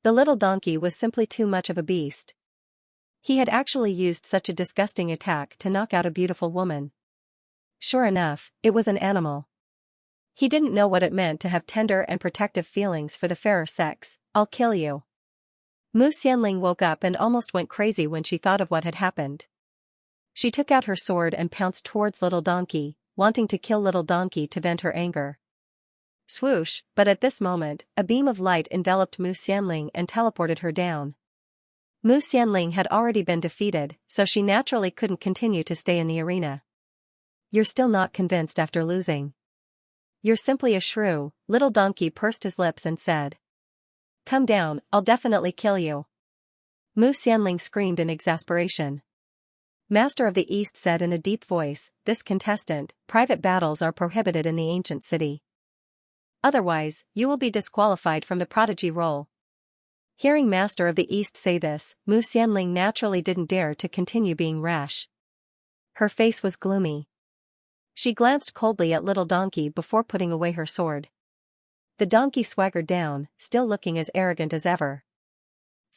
S1: The Little Donkey was simply too much of a beast. He had actually used such a disgusting attack to knock out a beautiful woman. Sure enough, it was an animal. He didn't know what it meant to have tender and protective feelings for the fairer sex. I'll kill you. Mu Xianling woke up and almost went crazy when she thought of what had happened. She took out her sword and pounced towards Little Donkey, wanting to kill Little Donkey to vent her anger. Swoosh, but at this moment, a beam of light enveloped Mu Xianling and teleported her down. Mu Xianling had already been defeated, so she naturally couldn't continue to stay in the arena. You're still not convinced after losing. You're simply a shrew, Little Donkey pursed his lips and said. Come down, I'll definitely kill you. Mu Xianling screamed in exasperation. Master of the East said in a deep voice, this contestant, private battles are prohibited in the ancient city. Otherwise, you will be disqualified from the prodigy role. Hearing Master of the East say this, Mu Xianling naturally didn't dare to continue being rash. Her face was gloomy. She glanced coldly at Little Donkey before putting away her sword. The donkey swaggered down, still looking as arrogant as ever.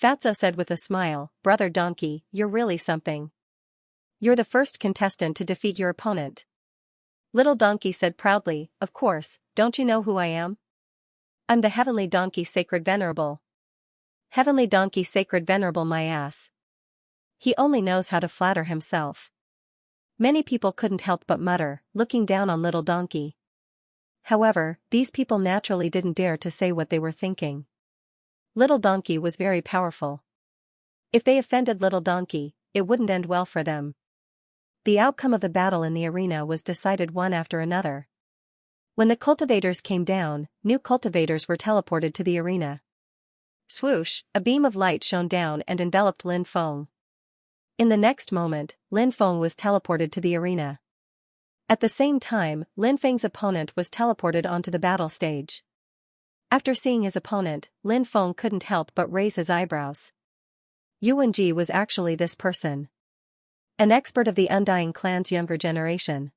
S1: Fatso said with a smile, Brother Donkey, you're really something. You're the first contestant to defeat your opponent. Little Donkey said proudly, of course, don't you know who I am? I'm the Heavenly Donkey Sacred Venerable. Heavenly Donkey Sacred Venerable my ass. He only knows how to flatter himself. Many people couldn't help but mutter, looking down on Little Donkey. However, these people naturally didn't dare to say what they were thinking. Little Donkey was very powerful. If they offended Little Donkey, it wouldn't end well for them. The outcome of the battle in the arena was decided one after another. When the cultivators came down, new cultivators were teleported to the arena. Swoosh, a beam of light shone down and enveloped Lin Feng. In the next moment, Lin Feng was teleported to the arena. At the same time, Lin Feng's opponent was teleported onto the battle stage. After seeing his opponent, Lin Feng couldn't help but raise his eyebrows. Yuan Ji was actually this person. An expert of the Undying clan's younger generation.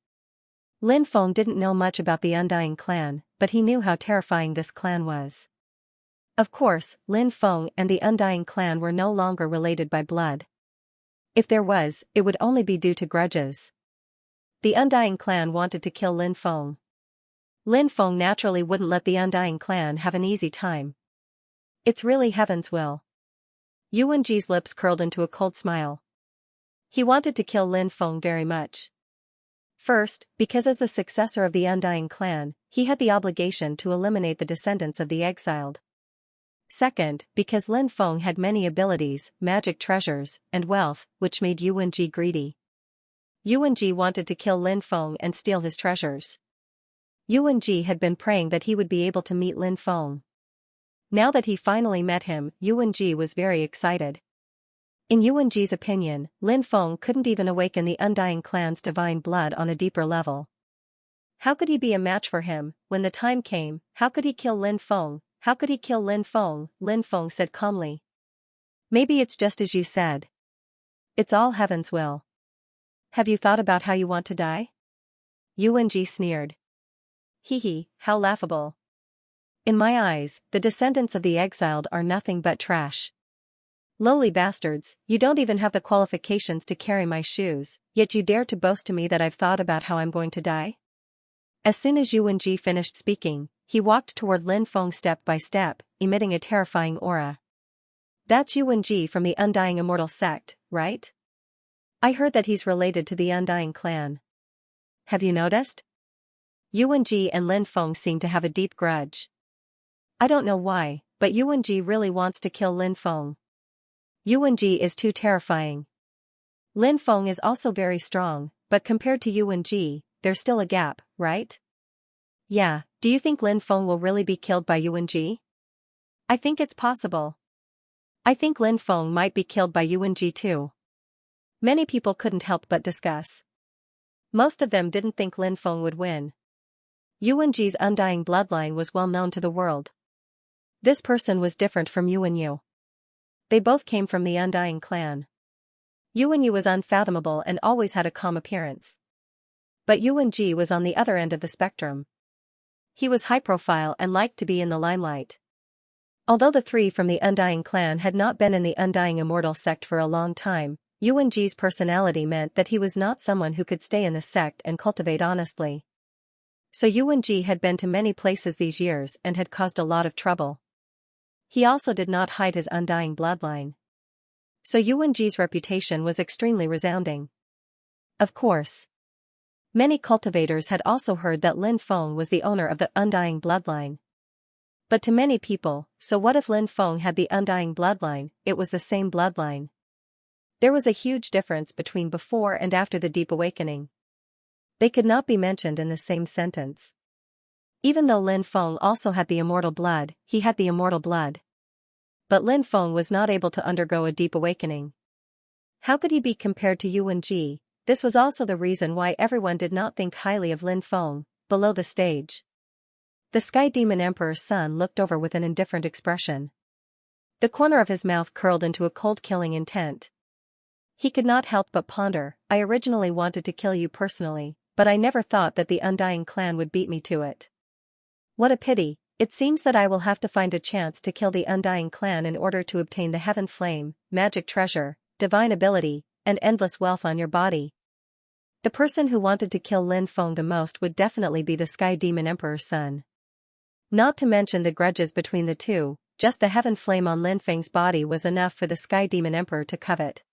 S1: Lin Feng didn't know much about the Undying clan, but he knew how terrifying this clan was. Of course, Lin Feng and the Undying clan were no longer related by blood. If there was, it would only be due to grudges. The Undying clan wanted to kill Lin Feng. Lin Feng naturally wouldn't let the Undying clan have an easy time. It's really heaven's will. Yuan Ji's lips curled into a cold smile. He wanted to kill Lin Feng very much. First, because as the successor of the Undying clan, he had the obligation to eliminate the descendants of the exiled. Second, because Lin Feng had many abilities, magic treasures, and wealth, which made Yuan Ji greedy. Yuan Ji wanted to kill Lin Feng and steal his treasures. Yuan Ji had been praying that he would be able to meet Lin Feng. Now that he finally met him, Yuan Ji was very excited. In Yuan Ji's opinion, Lin Feng couldn't even awaken the Undying clan's divine blood on a deeper level. How could he be a match for him? When the time came, how could he kill Lin Feng? How could he kill Lin Feng? Lin Feng said calmly. Maybe it's just as you said. It's all heaven's will. Have you thought about how you want to die? Yuan Ji sneered. Hee, how laughable. In my eyes, the descendants of the exiled are nothing but trash. Lowly bastards, you don't even have the qualifications to carry my shoes, yet you dare to boast to me that I've thought about how I'm going to die? As soon as Yuan Ji finished speaking, he walked toward Lin Feng step by step, emitting a terrifying aura. That's Yuan Ji from the Undying Immortal sect, right? I heard that he's related to the Undying clan. Have you noticed? Yuan Ji and Lin Feng seem to have a deep grudge. I don't know why, but Yuan Ji really wants to kill Lin Feng. Yuan Ji is too terrifying. Lin Feng is also very strong, but compared to Yuan Ji, there's still a gap, right? Yeah, do you think Lin Feng will really be killed by Yuan Ji? I think it's possible. I think Lin Feng might be killed by Yuan Ji too. Many people couldn't help but discuss. Most of them didn't think Lin Feng would win. Yuan Ji's undying bloodline was well known to the world. This person was different from Yuan Yu. They both came from the Undying clan. Yuan Yu was unfathomable and always had a calm appearance. But Yuan Ji was on the other end of the spectrum. He was high profile and liked to be in the limelight. Although the three from the Undying clan had not been in the Undying Immortal sect for a long time, Yuan Ji's personality meant that he was not someone who could stay in the sect and cultivate honestly. So Yuan Ji had been to many places these years and had caused a lot of trouble. He also did not hide his undying bloodline. So Yuan Ji's reputation was extremely resounding. Of course. Many cultivators had also heard that Lin Feng was the owner of the undying bloodline. But to many people, so what if Lin Feng had the undying bloodline? It was the same bloodline. There was a huge difference between before and after the Deep Awakening. They could not be mentioned in the same sentence. Even though Lin Feng also had the immortal blood, he had the immortal blood. But Lin Feng was not able to undergo a Deep Awakening. How could he be compared to Yuan Ji? This was also the reason why everyone did not think highly of Lin Feng. Below the stage, the Sky Demon Emperor's son looked over with an indifferent expression. The corner of his mouth curled into a cold killing intent. He could not help but ponder, I originally wanted to kill you personally, but I never thought that the Undying clan would beat me to it. What a pity, it seems that I will have to find a chance to kill the Undying clan in order to obtain the Heaven Flame, magic treasure, divine ability, and endless wealth on your body. The person who wanted to kill Lin Feng the most would definitely be the Sky Demon Emperor's son. Not to mention the grudges between the two, just the Heaven Flame on Lin Feng's body was enough for the Sky Demon Emperor to covet.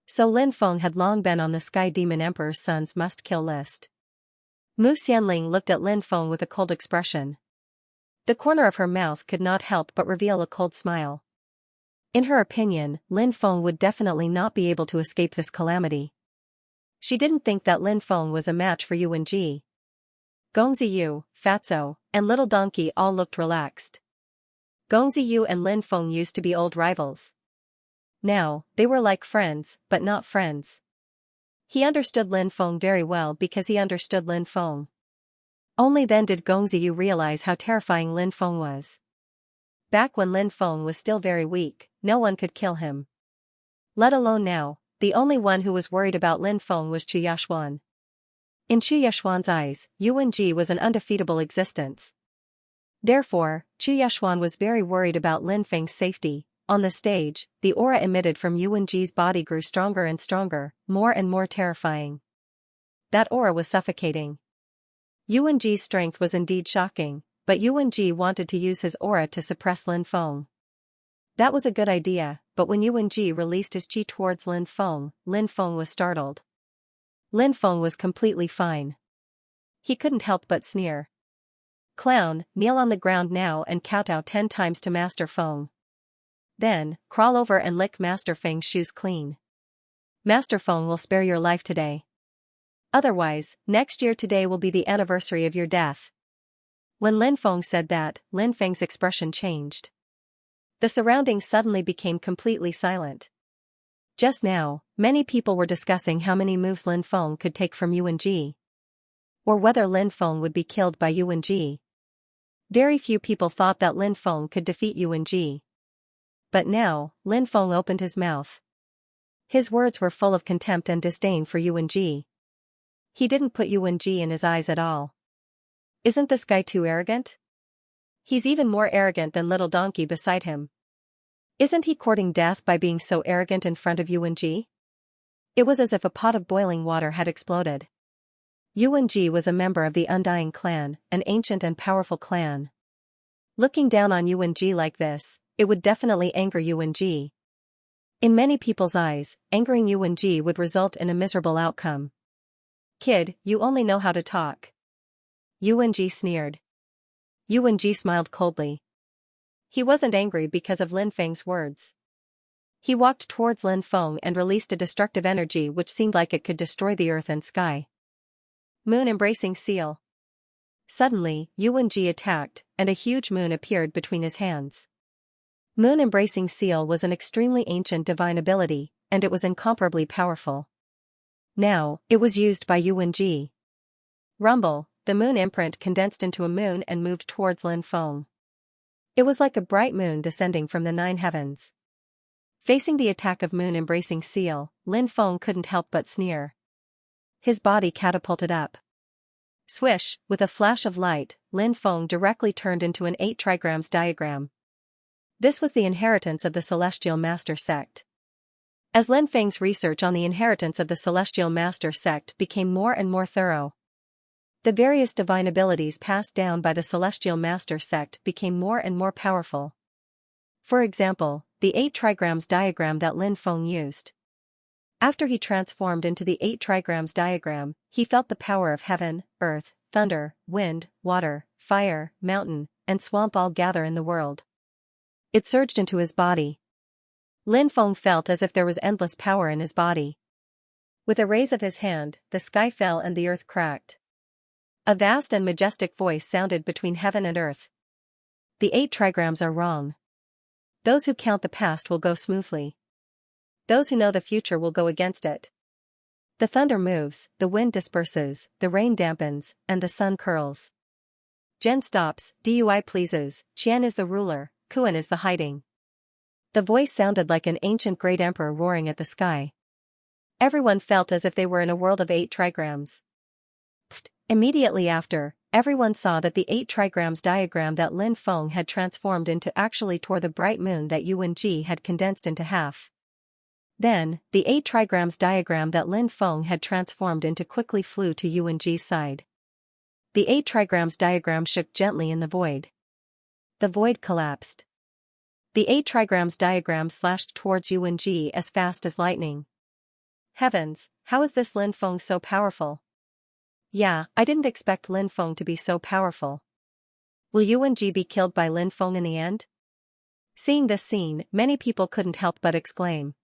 S1: So Lin Feng had long been on the Sky Demon Emperor's son's must-kill list. Mu Xianling looked at Lin Feng with a cold expression. The corner of her mouth could not help but reveal a cold smile. In her opinion, Lin Feng would definitely not be able to escape this calamity. She didn't think that Lin Feng was a match for Yuan Ji. Gongziyu, Fatso, and Little Donkey all looked relaxed. Gongziyu and Lin Feng used to be old rivals. Now, they were like friends, but not friends. He understood Lin Feng very well because he understood Lin Feng. Only then did Gongziyu realize how terrifying Lin Feng was. Back when Lin Feng was still very weak, no one could kill him. Let alone now, the only one who was worried about Lin Feng was Qu Yashuan. In Qu Yashuan's eyes, Yuan Ji was an undefeatable existence. Therefore, Qu Yashuan was very worried about Lin Feng's safety. On the stage, the aura emitted from Yuan Ji's body grew stronger and stronger, more and more terrifying. That aura was suffocating. Yuan Ji's strength was indeed shocking, but Yuan Ji wanted to use his aura to suppress Lin Feng. That was a good idea, but when Yuan Ji released his qi towards Lin Feng was startled. Lin Feng was completely fine. He couldn't help but sneer. Clown, kneel on the ground now and kowtow 10 times to Master Feng. Then, crawl over and lick Master Feng's shoes clean. Master Feng will spare your life today. Otherwise, next year today will be the anniversary of your death. When Lin Feng said that, Lin Feng's expression changed. The surroundings suddenly became completely silent. Just now, many people were discussing how many moves Lin Feng could take from Yuan Ji. Or whether Lin Feng would be killed by Yuan Ji. Very few people thought that Lin Feng could defeat Yuan Ji. But now, Lin Feng opened his mouth. His words were full of contempt and disdain for Yuan Ji. He didn't put Yuan Ji in his eyes at all. Isn't this guy too arrogant? He's even more arrogant than Little Donkey beside him. Isn't he courting death by being so arrogant in front of Yuan Ji? It was as if a pot of boiling water had exploded. Yuan Ji was a member of the Undying clan, an ancient and powerful clan. Looking down on Yuan Ji like this, it would definitely anger Yuan Ji. In many people's eyes, angering Yuan Ji would result in a miserable outcome. Kid, you only know how to talk. Yuan Ji sneered. Yuan Ji smiled coldly. He wasn't angry because of Lin Feng's words. He walked towards Lin Feng and released a destructive energy which seemed like it could destroy the earth and sky. Moon embracing seal. Suddenly, Yuan Ji attacked, and a huge moon appeared between his hands. Moon embracing seal was an extremely ancient divine ability, and it was incomparably powerful. Now, it was used by Yuan Ji. Rumble, the moon imprint condensed into a moon and moved towards Lin Feng. It was like a bright moon descending from the 9 heavens. Facing the attack of moon embracing seal, Lin Feng couldn't help but sneer. His body catapulted up. Swish, with a flash of light, Lin Feng directly turned into an 8 trigrams diagram. This was the inheritance of the Celestial Master Sect. As Lin Feng's research on the inheritance of the Celestial Master Sect became more and more thorough, the various divine abilities passed down by the Celestial Master Sect became more and more powerful. For example, the 8 trigrams diagram that Lin Feng used. After he transformed into the 8 trigrams diagram, he felt the power of heaven, earth, thunder, wind, water, fire, mountain, and swamp all gather in the world. It surged into his body. Lin Feng felt as if there was endless power in his body. With a raise of his hand, the sky fell and the earth cracked. A vast and majestic voice sounded between heaven and earth. The 8 trigrams are wrong. Those who count the past will go smoothly. Those who know the future will go against it. The thunder moves, the wind disperses, the rain dampens, and the sun curls. Zhen stops, Dui pleases, Qian is the ruler, Kuan is the hiding. The voice sounded like an ancient great emperor roaring at the sky. Everyone felt as if they were in a world of 8 trigrams. Immediately after, everyone saw that the 8 trigrams diagram that Lin Feng had transformed into actually tore the bright moon that Yuan Ji had condensed into half. Then, the 8 trigrams diagram that Lin Feng had transformed into quickly flew to Yuan Ji's side. The 8 trigrams diagram shook gently in the void. The void collapsed. The 8 trigrams diagram slashed towards Yuan Ji as fast as lightning. Heavens, how is this Lin Feng so powerful? Yeah, I didn't expect Lin Feng to be so powerful. Will Yuan Ji be killed by Lin Feng in the end? Seeing this scene, many people couldn't help but exclaim.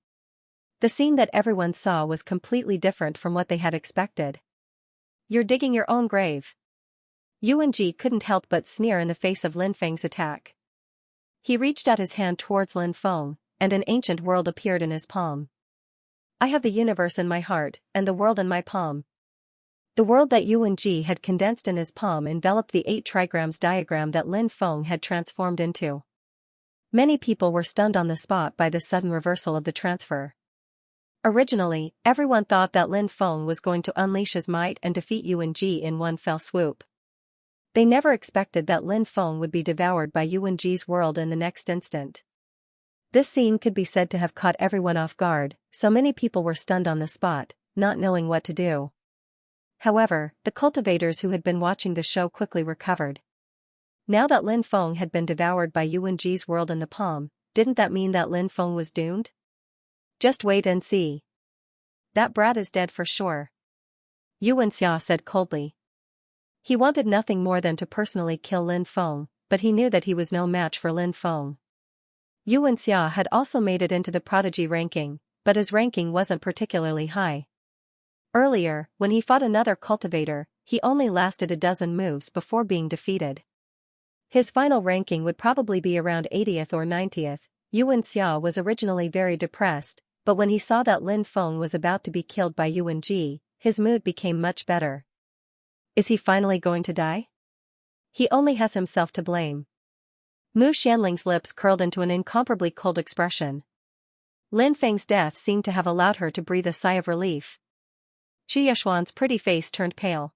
S1: The scene that everyone saw was completely different from what they had expected. You're digging your own grave. Yuan Ji couldn't help but sneer in the face of Lin Feng's attack. He reached out his hand towards Lin Feng, and an ancient world appeared in his palm. I have the universe in my heart, and the world in my palm. The world that Yuan Ji had condensed in his palm enveloped the 8 trigrams diagram that Lin Feng had transformed into. Many people were stunned on the spot by this sudden reversal of the transfer. Originally, everyone thought that Lin Feng was going to unleash his might and defeat Yuan Ji in one fell swoop. They never expected that Lin Feng would be devoured by Yuan Ji's world in the next instant. This scene could be said to have caught everyone off guard, so many people were stunned on the spot, not knowing what to do. However, the cultivators who had been watching the show quickly recovered. Now that Lin Feng had been devoured by Yuan Ji's world in the palm, didn't that mean that Lin Feng was doomed? Just wait and see. That brat is dead for sure. Xianxia said coldly. He wanted nothing more than to personally kill Lin Feng, but he knew that he was no match for Lin Feng. Xianxia had also made it into the prodigy ranking, but his ranking wasn't particularly high. Earlier, when he fought another cultivator, he only lasted a dozen moves before being defeated. His final ranking would probably be around 80th or 90th. Xianxia was originally very depressed, but when he saw that Lin Feng was about to be killed by Yuan Ji, his mood became much better. Is he finally going to die? He only has himself to blame. Mu Xianling's lips curled into an incomparably cold expression. Lin Feng's death seemed to have allowed her to breathe a sigh of relief. Qi Yishuan's pretty face turned pale.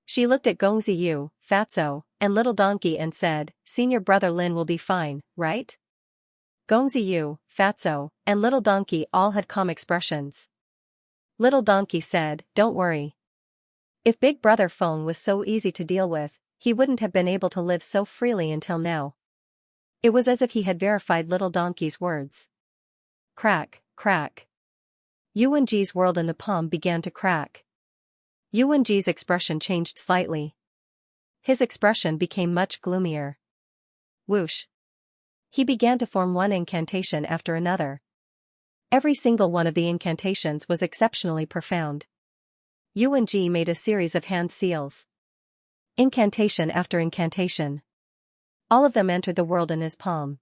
S1: She looked at Gong Ziyu, Fatso, and Little Donkey and said, "Senior brother Lin will be fine, right?" Gong Ziyu, Fatso, and Little Donkey all had calm expressions. Little Donkey said, "Don't worry. If Big Brother Feng was so easy to deal with, he wouldn't have been able to live so freely until now." It was as if he had verified Little Donkey's words. Crack, crack. Yuan Ji's world in the palm began to crack. Yuan Ji's expression changed slightly. His expression became much gloomier. Whoosh. He began to form one incantation after another. Every single one of the incantations was exceptionally profound. Yuan Ji made a series of hand seals. Incantation after incantation. All of them entered the world in his palm.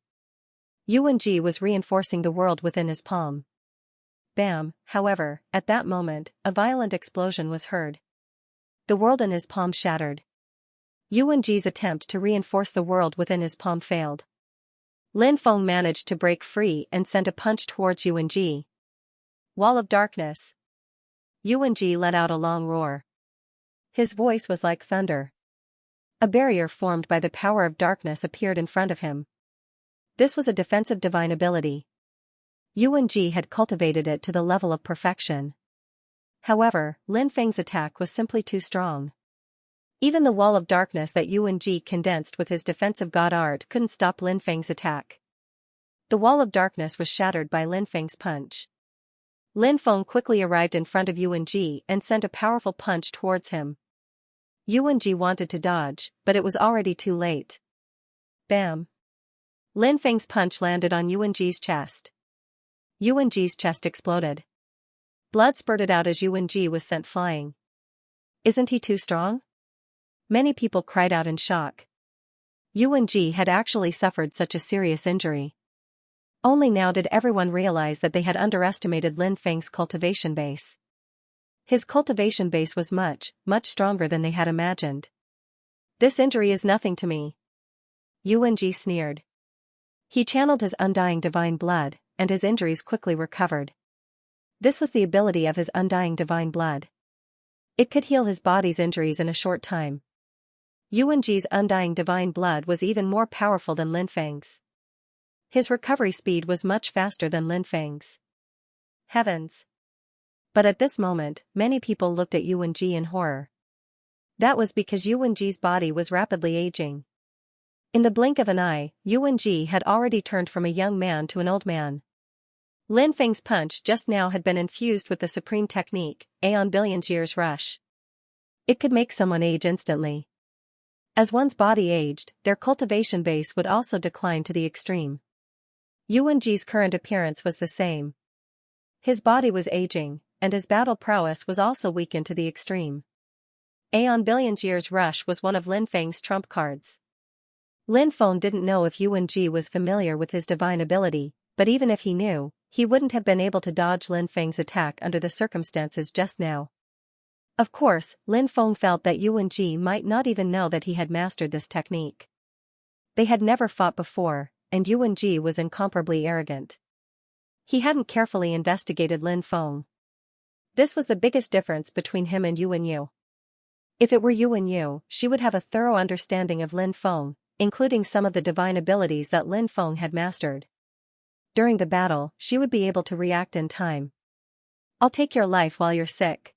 S1: Yuan Ji was reinforcing the world within his palm. Bam, however, at that moment, a violent explosion was heard. The world in his palm shattered. Yuan Ji's attempt to reinforce the world within his palm failed. Lin Feng managed to break free and sent a punch towards Yuan Ji. Wall of darkness. Yuan Ji let out a long roar. His voice was like thunder. A barrier formed by the power of darkness appeared in front of him. This was a defensive divine ability. Yuan Ji had cultivated it to the level of perfection. However, Lin Feng's attack was simply too strong. Even the wall of darkness that Yuan Ji condensed with his defensive god art couldn't stop Lin Feng's attack. The wall of darkness was shattered by Lin Feng's punch. Lin Feng quickly arrived in front of Yuan Ji and sent a powerful punch towards him. Yuan Ji wanted to dodge, but it was already too late. Bam! Lin Feng's punch landed on Yuan Ji's chest. Yuan Ji's chest exploded. Blood spurted out as Yuan Ji was sent flying. Isn't he too strong? Many people cried out in shock. Yuan Ji had actually suffered such a serious injury. Only now did everyone realize that they had underestimated Lin Feng's cultivation base. His cultivation base was much stronger than they had imagined. This injury is nothing to me. Yuan Ji sneered. He channeled his undying divine blood, and his injuries quickly recovered. This was the ability of his undying divine blood. It could heal his body's injuries in a short time. Yuan Ji's undying divine blood was even more powerful than Lin Feng's. His recovery speed was much faster than Lin Feng's. Heavens! But at this moment, many people looked at Yuan Ji in horror. That was because Yuan Ji's body was rapidly aging. In the blink of an eye, Yuan Ji had already turned from a young man to an old man. Lin Feng's punch just now had been infused with the supreme technique, Aeon Billions Years Rush. It could make someone age instantly. As one's body aged, their cultivation base would also decline to the extreme. Yuan Ji's current appearance was the same. His body was aging, and his battle prowess was also weakened to the extreme. Aeon Billions Years Rush was one of Lin Feng's trump cards. Lin Feng didn't know if Yuan Ji was familiar with his divine ability, but even if he knew, he wouldn't have been able to dodge Lin Feng's attack under the circumstances just now. Of course, Lin Feng felt that Yuan Ji might not even know that he had mastered this technique. They had never fought before, and Yuan Ji was incomparably arrogant. He hadn't carefully investigated Lin Feng. This was the biggest difference between him and Yuan Yu. If it were Yuan Yu, she would have a thorough understanding of Lin Feng, including some of the divine abilities that Lin Feng had mastered. During the battle, she would be able to react in time. I'll take your life while you're sick.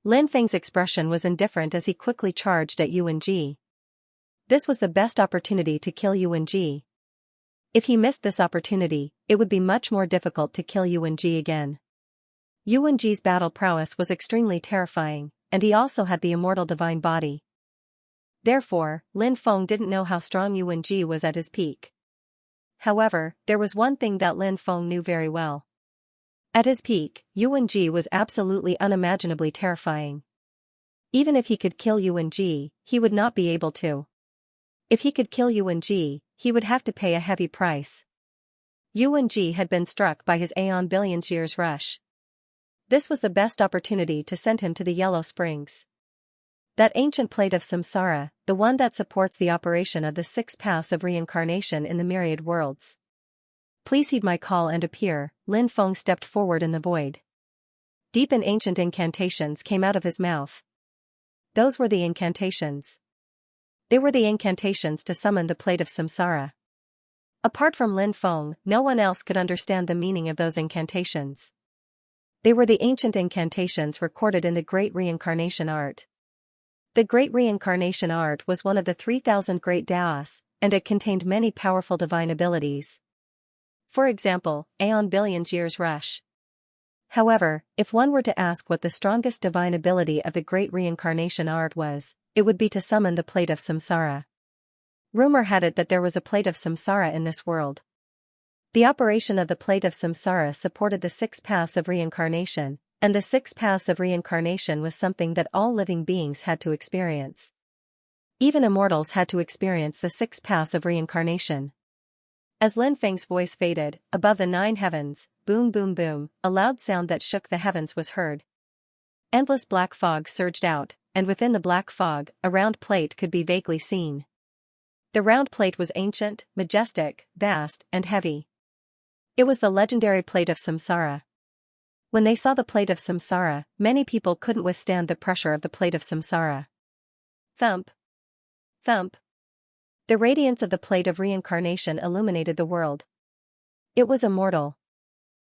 S1: Lin Feng's expression was indifferent as he quickly charged at Yuan Ji. This was the best opportunity to kill Yuan Ji. If he missed this opportunity, it would be much more difficult to kill Yuan Ji again. Yuan Ji's battle prowess was extremely terrifying, and he also had the immortal divine body. Therefore, Lin Feng didn't know how strong Yuan Ji was at his peak. However, there was one thing that Lin Feng knew very well. At his peak, Yuan Ji was absolutely unimaginably terrifying. Even if he could kill Yuan Ji, he would not be able to. If he could kill Yuan Ji, he would have to pay a heavy price. Yuan Ji had been struck by his Aeon Billions Years Rush. This was the best opportunity to send him to the Yellow Springs. That ancient plate of samsara, the one that supports the operation of the 6 paths of reincarnation in the myriad worlds. Please heed my call and appear. Lin Feng stepped forward in the void. Deep and ancient incantations came out of his mouth. Those were the incantations. They were the incantations to summon the plate of samsara. Apart from Lin Feng, no one else could understand the meaning of those incantations. They were the ancient incantations recorded in the Great Reincarnation Art. The Great Reincarnation Art was one of the 3,000 Great Daos, and it contained many powerful divine abilities. For example, Aeon Billions Years Rush. However, if one were to ask what the strongest divine ability of the Great Reincarnation Art was, it would be to summon the plate of samsara. Rumor had it that there was a plate of samsara in this world. The operation of the plate of samsara supported the 6 paths of reincarnation, and the 6 paths of reincarnation was something that all living beings had to experience. Even immortals had to experience the 6 paths of reincarnation. As Lin Feng's voice faded, above the 9 heavens, boom boom boom, a loud sound that shook the heavens was heard. Endless black fog surged out, and within the black fog, a round plate could be vaguely seen. The round plate was ancient, majestic, vast, and heavy. It was the legendary plate of samsara. When they saw the plate of samsara, many people couldn't withstand the pressure of the plate of samsara. Thump. Thump. The radiance of the plate of reincarnation illuminated the world. It was immortal.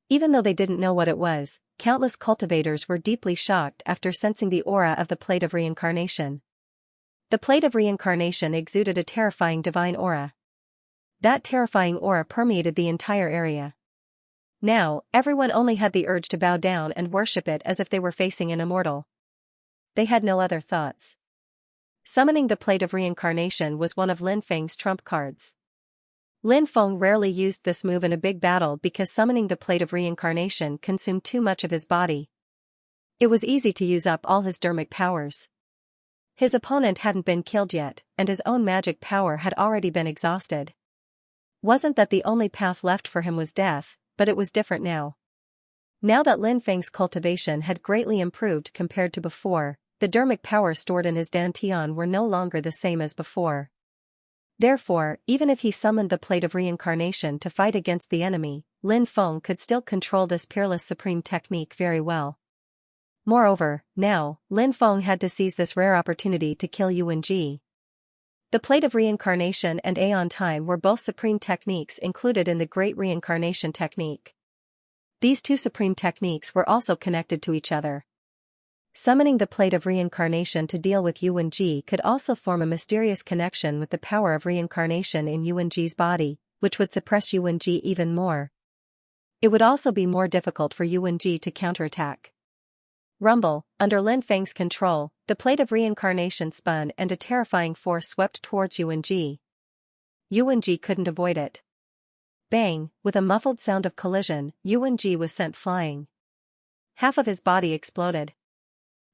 S1: Even though they didn't know what it was, countless cultivators were deeply shocked after sensing the aura of the plate of reincarnation. The plate of reincarnation exuded a terrifying divine aura. That terrifying aura permeated the entire area. Now, everyone only had the urge to bow down and worship it as if they were facing an immortal. They had no other thoughts. Summoning the Plate of Reincarnation was one of Lin Feng's trump cards. Lin Feng rarely used this move in a big battle because summoning the Plate of Reincarnation consumed too much of his body. It was easy to use up all his dermic powers. His opponent hadn't been killed yet, and his own magic power had already been exhausted. Wasn't that the only path left for him was death, but it was different now. Now that Lin Feng's cultivation had greatly improved compared to before, the dermic powers stored in his dantian were no longer the same as before. Therefore, even if he summoned the Plate of Reincarnation to fight against the enemy, Lin Feng could still control this peerless supreme technique very well. Moreover, now, Lin Feng had to seize this rare opportunity to kill Yuan Ji. The Plate of Reincarnation and Aeon Time were both supreme techniques included in the Great Reincarnation Technique. These two supreme techniques were also connected to each other. Summoning the Plate of Reincarnation to deal with Yuan Ji could also form a mysterious connection with the power of reincarnation in Yuan Ji's body, which would suppress Yuan Ji even more. It would also be more difficult for Yuan Ji to counterattack. Rumble, under Lin Feng's control, the Plate of Reincarnation spun and a terrifying force swept towards Yuan Ji. Yuan Ji couldn't avoid it. Bang, with a muffled sound of collision, Yuan Ji was sent flying. Half of his body exploded.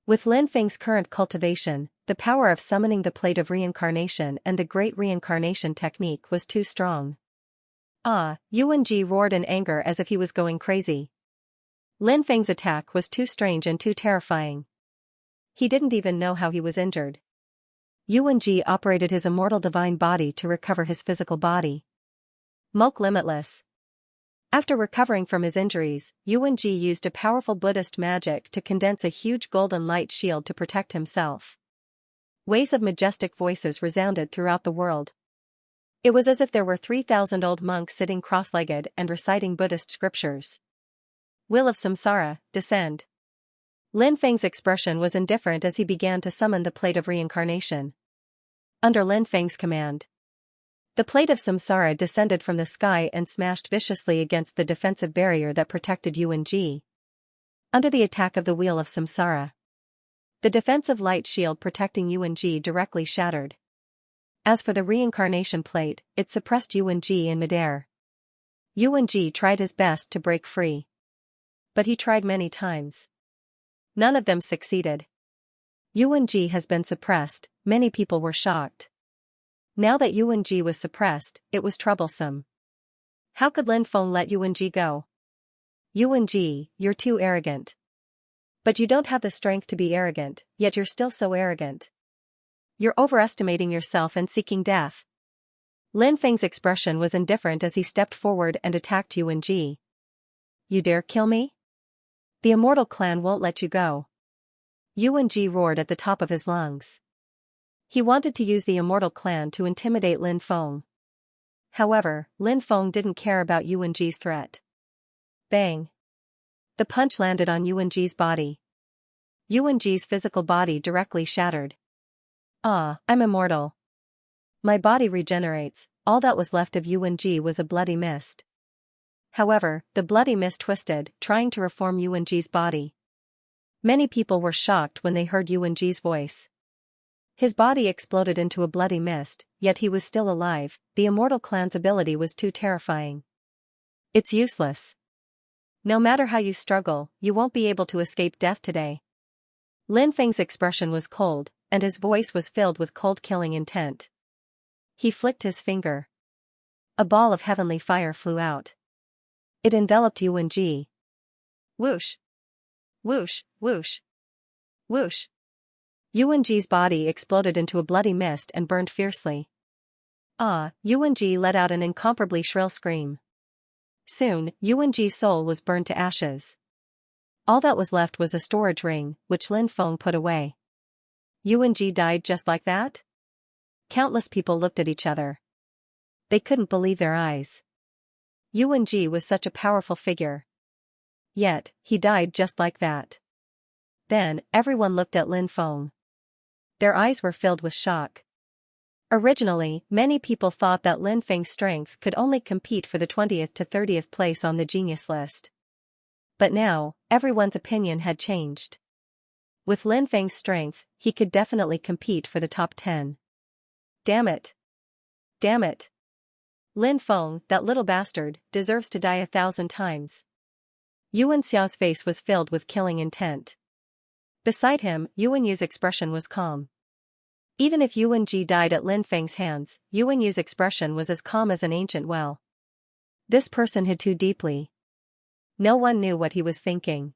S1: With Lin Feng's current cultivation, the power of summoning the Plate of Reincarnation and the Great Reincarnation Technique was too strong. Yuan Ji roared in anger as if he was going crazy. Lin Feng's attack was too strange and too terrifying. He didn't even know how he was injured. Yuan Ji operated his immortal divine body to recover his physical body. Mulk limitless. After recovering from his injuries, Yuan Ji used a powerful Buddhist magic to condense a huge golden light shield to protect himself. Waves of majestic voices resounded throughout the world. It was as if there were 3,000 old monks sitting cross-legged and reciting Buddhist scriptures. Will of Samsara, descend. Lin Feng's expression was indifferent as he began to summon the Plate of Reincarnation. Under Lin Feng's command, the Plate of Samsara descended from the sky and smashed viciously against the defensive barrier that protected Yuan Ji. Under the attack of the Wheel of Samsara, the defensive light shield protecting Yuan Ji directly shattered. As for the Reincarnation Plate, it suppressed Yuan Ji in midair. Yuan Ji tried his best to break free. But he tried many times. None of them succeeded. Yuan Ji has been suppressed, many people were shocked. Now that Yuan Ji was suppressed, it was troublesome. How could Lin Feng let Yuan Ji go? Yuan Ji, you're too arrogant. But you don't have the strength to be arrogant, yet you're still so arrogant. You're overestimating yourself and seeking death. Lin Feng's expression was indifferent as he stepped forward and attacked Yuan Ji. You dare kill me? The Immortal Clan won't let you go. Yuan Ji roared at the top of his lungs. He wanted to use the Immortal Clan to intimidate Lin Feng. However, Lin Feng didn't care about Yuan Ji's threat. Bang! The punch landed on Yuan Ji's body. Yuan Ji's physical body directly shattered. I'm immortal. My body regenerates. All that was left of Yuan Ji was a bloody mist. However, the bloody mist twisted, trying to reform Yuan Ji's body. Many people were shocked when they heard Yuan Ji's voice. His body exploded into a bloody mist, yet he was still alive. The Immortal Clan's ability was too terrifying. It's useless. No matter how you struggle, you won't be able to escape death today. Lin Feng's expression was cold, and his voice was filled with cold killing intent. He flicked his finger. A ball of heavenly fire flew out. It enveloped Yuan Ji. Whoosh! Whoosh! Whoosh! Whoosh! Yuan Ji's body exploded into a bloody mist and burned fiercely. Yuan Ji let out an incomparably shrill scream. Soon, Yuan Ji's soul was burned to ashes. All that was left was a storage ring, which Lin Feng put away. Yuan Ji died just like that? Countless people looked at each other. They couldn't believe their eyes. Yuan Ji was such a powerful figure. Yet, he died just like that. Then, everyone looked at Lin Feng. Their eyes were filled with shock. Originally, many people thought that Lin Feng's strength could only compete for the 20th to 30th place on the genius list. But now, everyone's opinion had changed. With Lin Feng's strength, he could definitely compete for the top 10. Damn it. Damn it. Lin Feng, that little bastard, deserves to die 1,000 times. Yuan Xiao's face was filled with killing intent. Beside him, Yuan Yu's expression was calm. Even if Yuan Ji died at Lin Feng's hands, Yuan Yu's expression was as calm as an ancient well. This person hid too deeply. No one knew what he was thinking.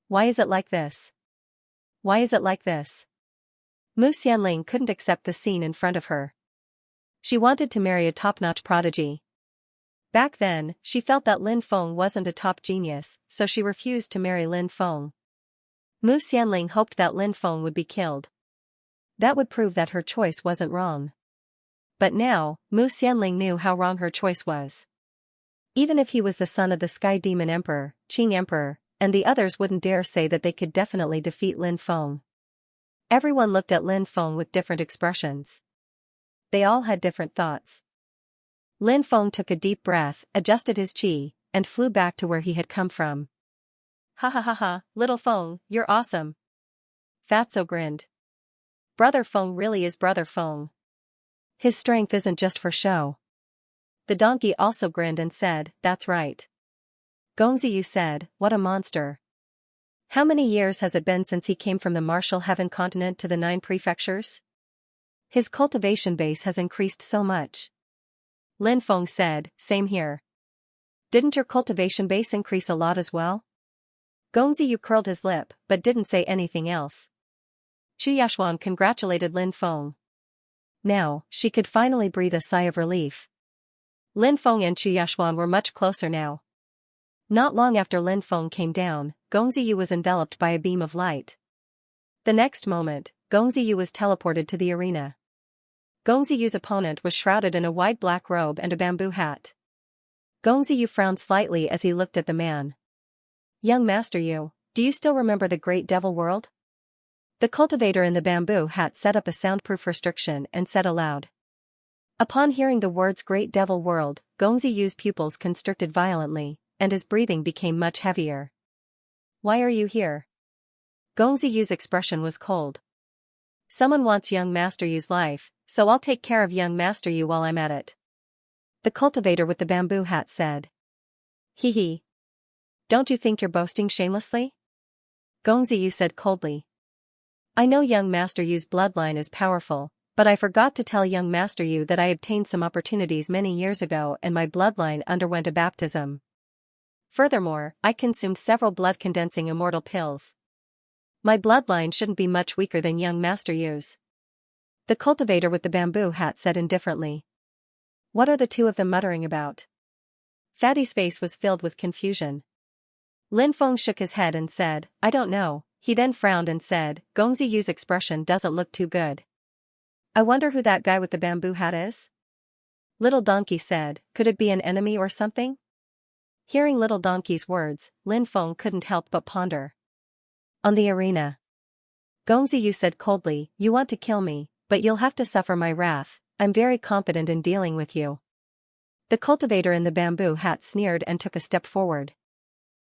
S1: Why is it like this? Why is it like this? Mu Xianling couldn't accept the scene in front of her. She wanted to marry a top-notch prodigy. Back then, she felt that Lin Feng wasn't a top genius, so she refused to marry Lin Feng. Mu Xianling hoped that Lin Feng would be killed. That would prove that her choice wasn't wrong. But now, Mu Xianling knew how wrong her choice was. Even if he was the son of the Sky Demon Emperor, Qing Emperor, and the others wouldn't dare say that they could definitely defeat Lin Feng. Everyone looked at Lin Feng with different expressions. They all had different thoughts. Lin Feng took a deep breath, adjusted his qi, and flew back to where he had come from. Ha ha ha ha, little Feng, you're awesome. Fatso grinned. Brother Feng really is Brother Feng. His strength isn't just for show. The donkey also grinned and said, that's right. Gongziyu said, what a monster. How many years has it been since he came from the martial heaven continent to the 9 prefectures? His cultivation base has increased so much. Lin Feng said, same here. Didn't your cultivation base increase a lot as well? Gongziyu curled his lip, but didn't say anything else. Chu Yashuan congratulated Lin Feng. Now, she could finally breathe a sigh of relief. Lin Feng and Chu Yashuan were much closer now. Not long after Lin Feng came down, Gongziyu was enveloped by a beam of light. The next moment, Gongziyu was teleported to the arena. Gongziyu's opponent was shrouded in a wide black robe and a bamboo hat. Gongziyu frowned slightly as he looked at the man. Young Master Yu, do you still remember the Great Devil World? The cultivator in the bamboo hat set up a soundproof restriction and said aloud. Upon hearing the words Great Devil World, Gongziyu's pupils constricted violently, and his breathing became much heavier. Why are you here? Gongziyu's expression was cold. Someone wants young Master Yu's life, so I'll take care of young Master Yu while I'm at it. The cultivator with the bamboo hat said. Hee hee. Don't you think you're boasting shamelessly? Gongziyu said coldly. I know young Master Yu's bloodline is powerful, but I forgot to tell young Master Yu that I obtained some opportunities many years ago and my bloodline underwent a baptism. Furthermore, I consumed several blood-condensing immortal pills. My bloodline shouldn't be much weaker than young Master Yu's. The cultivator with the bamboo hat said indifferently. What are the two of them muttering about? Fatty's face was filled with confusion. Lin Feng shook his head and said, I don't know. He then frowned and said, Gongziyu's expression doesn't look too good. I wonder who that guy with the bamboo hat is? Little Donkey said, could it be an enemy or something? Hearing Little Donkey's words, Lin Feng couldn't help but ponder. On the arena. Gongziyu said coldly, you want to kill me, but you'll have to suffer my wrath. I'm very confident in dealing with you. The cultivator in the bamboo hat sneered and took a step forward.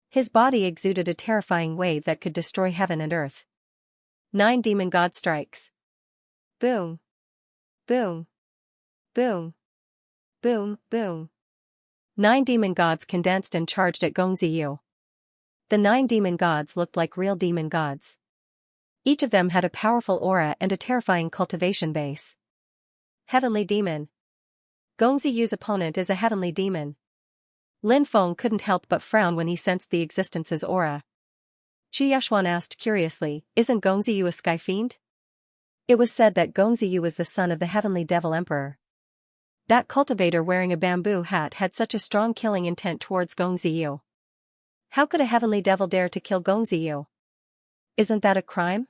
S1: His body exuded a terrifying wave that could destroy heaven and earth. 9 demon god strikes. Boom. Boom. Boom. Boom, boom. 9 demon gods condensed and charged at Gongziyu. The 9 demon gods looked like real demon gods. Each of them had a powerful aura and a terrifying cultivation base. Heavenly demon. Gongziyu's opponent is a heavenly demon. Lin Feng couldn't help but frown when he sensed the existence's aura. Chu Yashuan asked curiously, isn't Gongziyu a sky fiend? It was said that Gongziyu was the son of the heavenly devil emperor. That cultivator wearing a bamboo hat had such a strong killing intent towards Gongziyu. How could a heavenly devil dare to kill Gongziyu? Isn't that a crime?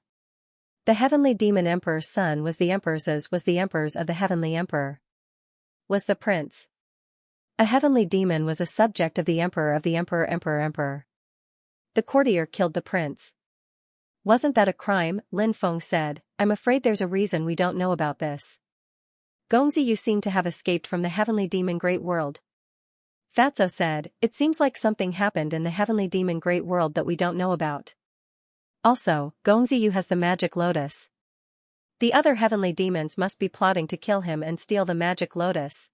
S1: The heavenly demon emperor's son was the emperor's of the heavenly emperor. Was the prince. A heavenly demon was a subject of the emperor of the emperor. The courtier killed the prince. Wasn't that a crime? Lin Feng said, I'm afraid there's a reason we don't know about this. Gongzi, you seem to have escaped from the heavenly demon great world. Fatso said, it seems like something happened in the heavenly demon great world that we don't know about. Also, Gongzi Yu has the magic lotus. The other heavenly demons must be plotting to kill him and steal the magic lotus.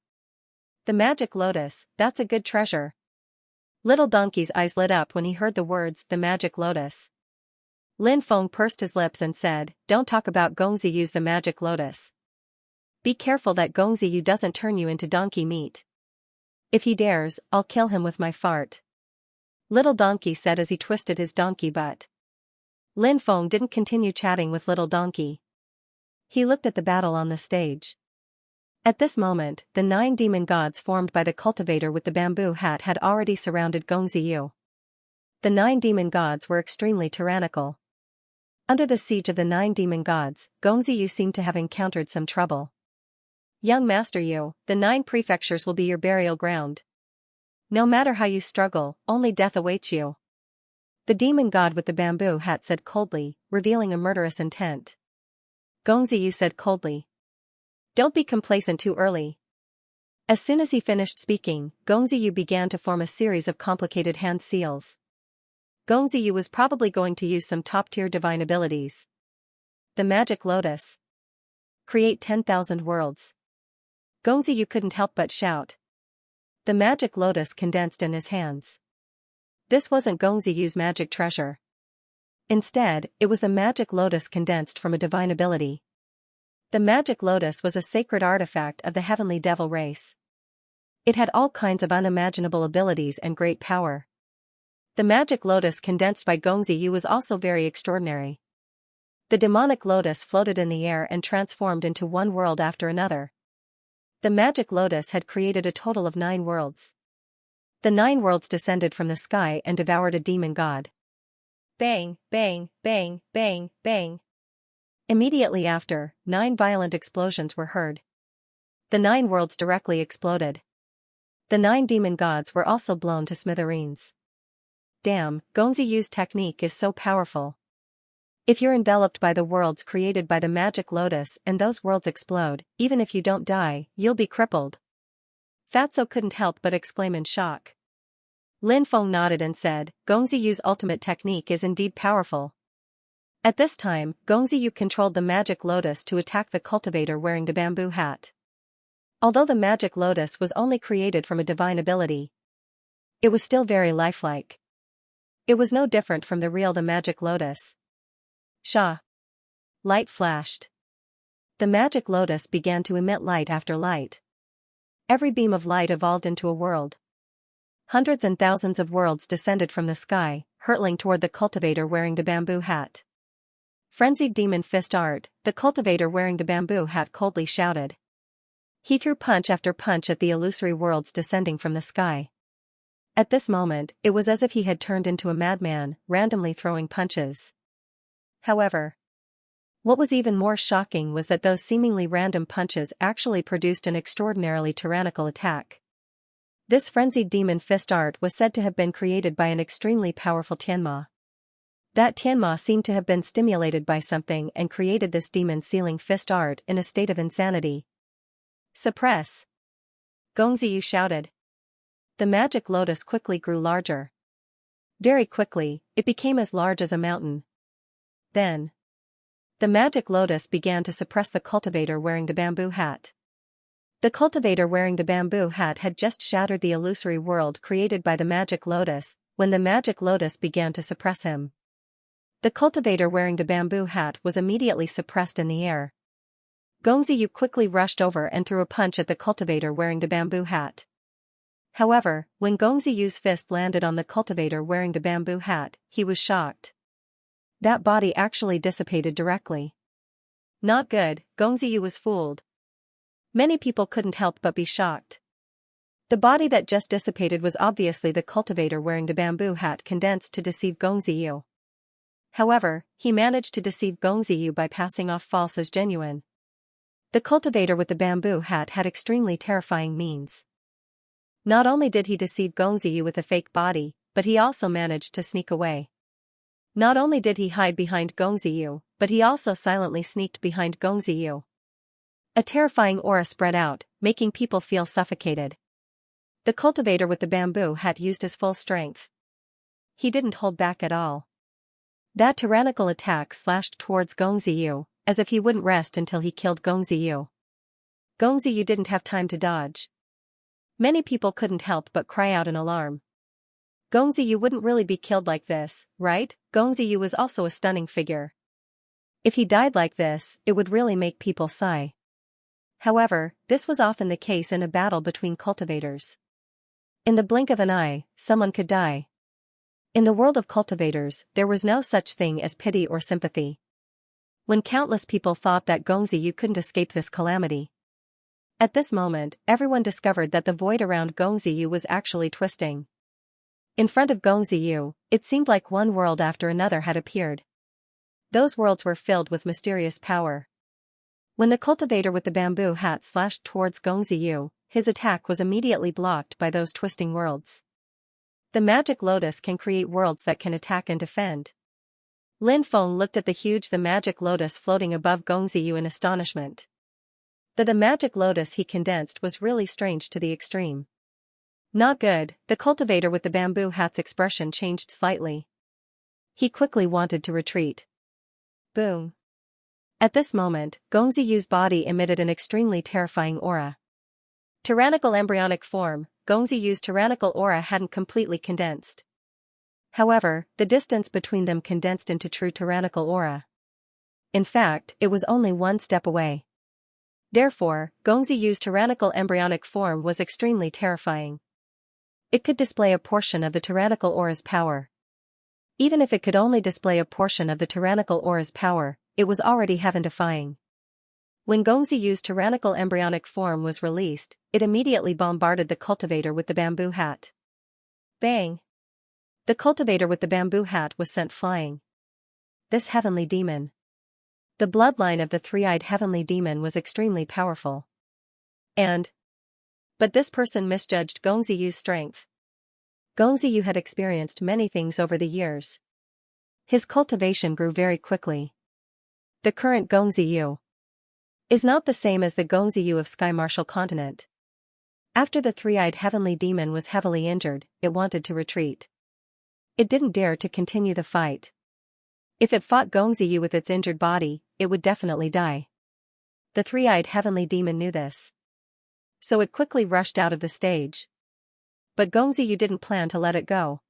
S1: The magic lotus, that's a good treasure. Little Donkey's eyes lit up when he heard the words, the magic lotus. Lin Feng pursed his lips and said, don't talk about Gongzi Yu's the magic lotus. Be careful that Gongzi Yu doesn't turn you into donkey meat. If he dares, I'll kill him with my fart. Little Donkey said as he twisted his donkey butt. Lin Feng didn't continue chatting with Little Donkey. He looked at the battle on the stage. At this moment, the 9 demon gods formed by the cultivator with the bamboo hat had already surrounded Gongzi Yu. The 9 demon gods were extremely tyrannical. Under the siege of the 9 demon gods, Gongzi Yu seemed to have encountered some trouble. Young Master Yu, the 9 prefectures will be your burial ground. No matter how you struggle, only death awaits you. The demon god with the bamboo hat said coldly, revealing a murderous intent. Gongzi Yu said coldly. Don't be complacent too early. As soon as he finished speaking, Gongzi Yu began to form a series of complicated hand seals. Gongzi Yu was probably going to use some top-tier divine abilities. The magic lotus. Create 10,000 worlds. Gongzi Yu couldn't help but shout. The magic lotus condensed in his hands. This wasn't Gongzi Yu's magic treasure. Instead, it was the magic lotus condensed from a divine ability. The magic lotus was a sacred artifact of the heavenly devil race. It had all kinds of unimaginable abilities and great power. The magic lotus condensed by Gongzi Yu was also very extraordinary. The demonic lotus floated in the air and transformed into one world after another. The magic lotus had created a total of 9 worlds. The 9 worlds descended from the sky and devoured a demon god. Bang, bang, bang, bang, bang. Immediately after, 9 violent explosions were heard. The 9 worlds directly exploded. The 9 demon gods were also blown to smithereens. Damn, Gongzi Yu's technique is so powerful. If you're enveloped by the worlds created by the magic lotus and those worlds explode, even if you don't die, you'll be crippled. Fatso couldn't help but exclaim in shock. Lin Feng nodded and said, Gongzi Yu's ultimate technique is indeed powerful. At this time, Gongzi Yu controlled the magic lotus to attack the cultivator wearing the bamboo hat. Although the magic lotus was only created from a divine ability, it was still very lifelike. It was no different from the real the magic lotus. Sha! Light flashed. The magic lotus began to emit light after light. Every beam of light evolved into a world. Hundreds and thousands of worlds descended from the sky, hurtling toward the cultivator wearing the bamboo hat. Frenzied demon fist art, the cultivator wearing the bamboo hat coldly shouted. He threw punch after punch at the illusory worlds descending from the sky. At this moment, it was as if he had turned into a madman, randomly throwing punches. However, what was even more shocking was that those seemingly random punches actually produced an extraordinarily tyrannical attack. This frenzied demon fist art was said to have been created by an extremely powerful Tianma. That Tianma seemed to have been stimulated by something and created this demon-sealing fist art in a state of insanity. Suppress! Gongzi Yu shouted. The magic lotus quickly grew larger. Very quickly, it became as large as a mountain. Then, the magic lotus began to suppress the cultivator wearing the bamboo hat. The cultivator wearing the bamboo hat had just shattered the illusory world created by the magic lotus, when the magic lotus began to suppress him. The cultivator wearing the bamboo hat was immediately suppressed in the air. Gongzi Yu quickly rushed over and threw a punch at the cultivator wearing the bamboo hat. However, when Gongzi Yu's fist landed on the cultivator wearing the bamboo hat, he was shocked. That body actually dissipated directly. Not good, Gongzi Yu was fooled. Many people couldn't help but be shocked. The body that just dissipated was obviously the cultivator wearing the bamboo hat condensed to deceive Gongzi Yu. However, he managed to deceive Gongzi Yu by passing off false as genuine. The cultivator with the bamboo hat had extremely terrifying means. Not only did he deceive Gongzi Yu with a fake body, but he also managed to sneak away. Not only did he hide behind Gongzi Yu, but he also silently sneaked behind Gongzi Yu. A terrifying aura spread out, making people feel suffocated. The cultivator with the bamboo hat used his full strength. He didn't hold back at all. That tyrannical attack slashed towards Gongziyu, as if he wouldn't rest until he killed Gongziyu. Gongziyu didn't have time to dodge. Many people couldn't help but cry out in alarm. Gongziyu wouldn't really be killed like this, right? Gongziyu was also a stunning figure. If he died like this, it would really make people sigh. However, this was often the case in a battle between cultivators. In the blink of an eye, someone could die. In the world of cultivators, there was no such thing as pity or sympathy. When countless people thought that Gongziyu couldn't escape this calamity. At this moment, everyone discovered that the void around Gongziyu was actually twisting. In front of Gongziyu, it seemed like one world after another had appeared. Those worlds were filled with mysterious power. When the cultivator with the bamboo hat slashed towards Gongziyu, his attack was immediately blocked by those twisting worlds. The magic lotus can create worlds that can attack and defend. Lin Feng looked at the magic lotus floating above Gongziyu in astonishment. The magic lotus he condensed was really strange to the extreme. Not good. The cultivator with the bamboo hat's expression changed slightly. He quickly wanted to retreat. Boom. At this moment, Gongziyu's body emitted an extremely terrifying aura. Tyrannical embryonic form, Gongziyu's tyrannical aura hadn't completely condensed. However, the distance between them condensed into true tyrannical aura. In fact, it was only one step away. Therefore, Gongziyu's tyrannical embryonic form was extremely terrifying. It could display a portion of the tyrannical aura's power. Even if it could only display a portion of the tyrannical aura's power, it was already heaven-defying. When Gongziyu's tyrannical embryonic form was released, it immediately bombarded the cultivator with the bamboo hat. Bang! The cultivator with the bamboo hat was sent flying. This heavenly demon. The bloodline of the three-eyed heavenly demon was extremely powerful. But this person misjudged Gongziyu's strength. Gongziyu had experienced many things over the years. His cultivation grew very quickly. The current Gongziyu is not the same as the Gongziyu of Sky Martial Continent. After the three-eyed heavenly demon was heavily injured, it wanted to retreat. It didn't dare to continue the fight. If it fought Gongziyu with its injured body, it would definitely die. The three-eyed heavenly demon knew this. So it quickly rushed out of the stage. But Gongziyu didn't plan to let it go.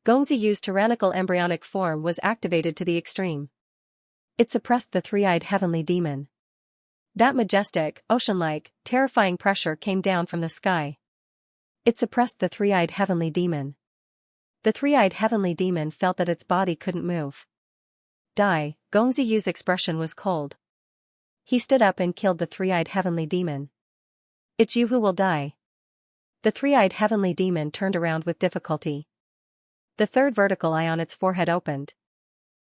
S1: Gongziyu's tyrannical embryonic form was activated to the extreme. It suppressed the three-eyed heavenly demon. That majestic, ocean-like, terrifying pressure came down from the sky. It suppressed the three-eyed heavenly demon. The three-eyed heavenly demon felt that its body couldn't move. Die. Gongziyu's expression was cold. He stood up and killed the three-eyed heavenly demon. It's you who will die. The three-eyed heavenly demon turned around with difficulty. The third vertical eye on its forehead opened.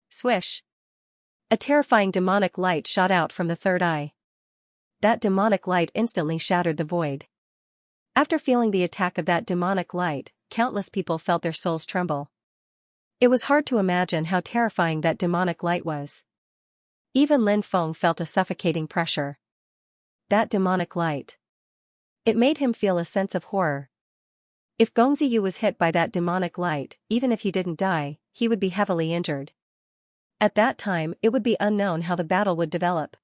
S1: Swish! A terrifying demonic light shot out from the third eye. That demonic light instantly shattered the void. After feeling the attack of that demonic light, countless people felt their souls tremble. It was hard to imagine how terrifying that demonic light was. Even Lin Feng felt a suffocating pressure. That demonic light. It made him feel a sense of horror. If Gongziyu was hit by that demonic light, even if he didn't die, he would be heavily injured. At that time, it would be unknown how the battle would develop.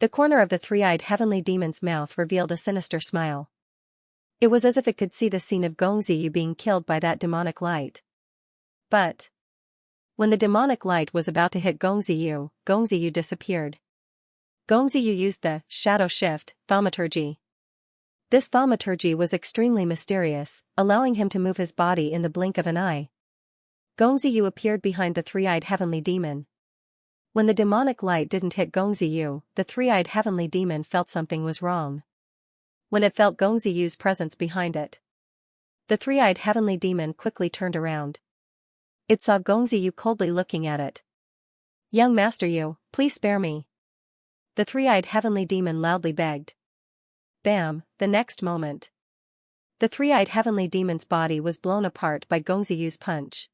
S1: The corner of the three-eyed heavenly demon's mouth revealed a sinister smile. It was as if it could see the scene of Gongziyu being killed by that demonic light. But when the demonic light was about to hit Gongziyu, Gongziyu disappeared. Gongziyu used the shadow shift thaumaturgy. This thaumaturgy was extremely mysterious, allowing him to move his body in the blink of an eye. Gongziyu appeared behind the three-eyed heavenly demon. When the demonic light didn't hit Gongziyu, the three-eyed heavenly demon felt something was wrong. When it felt Gongziyu's presence behind it, the three-eyed heavenly demon quickly turned around. It saw Gongziyu coldly looking at it. "Young Master Yu, please spare me," the three-eyed heavenly demon loudly begged. Bam! The next moment, the three-eyed heavenly demon's body was blown apart by Gongziyu's punch.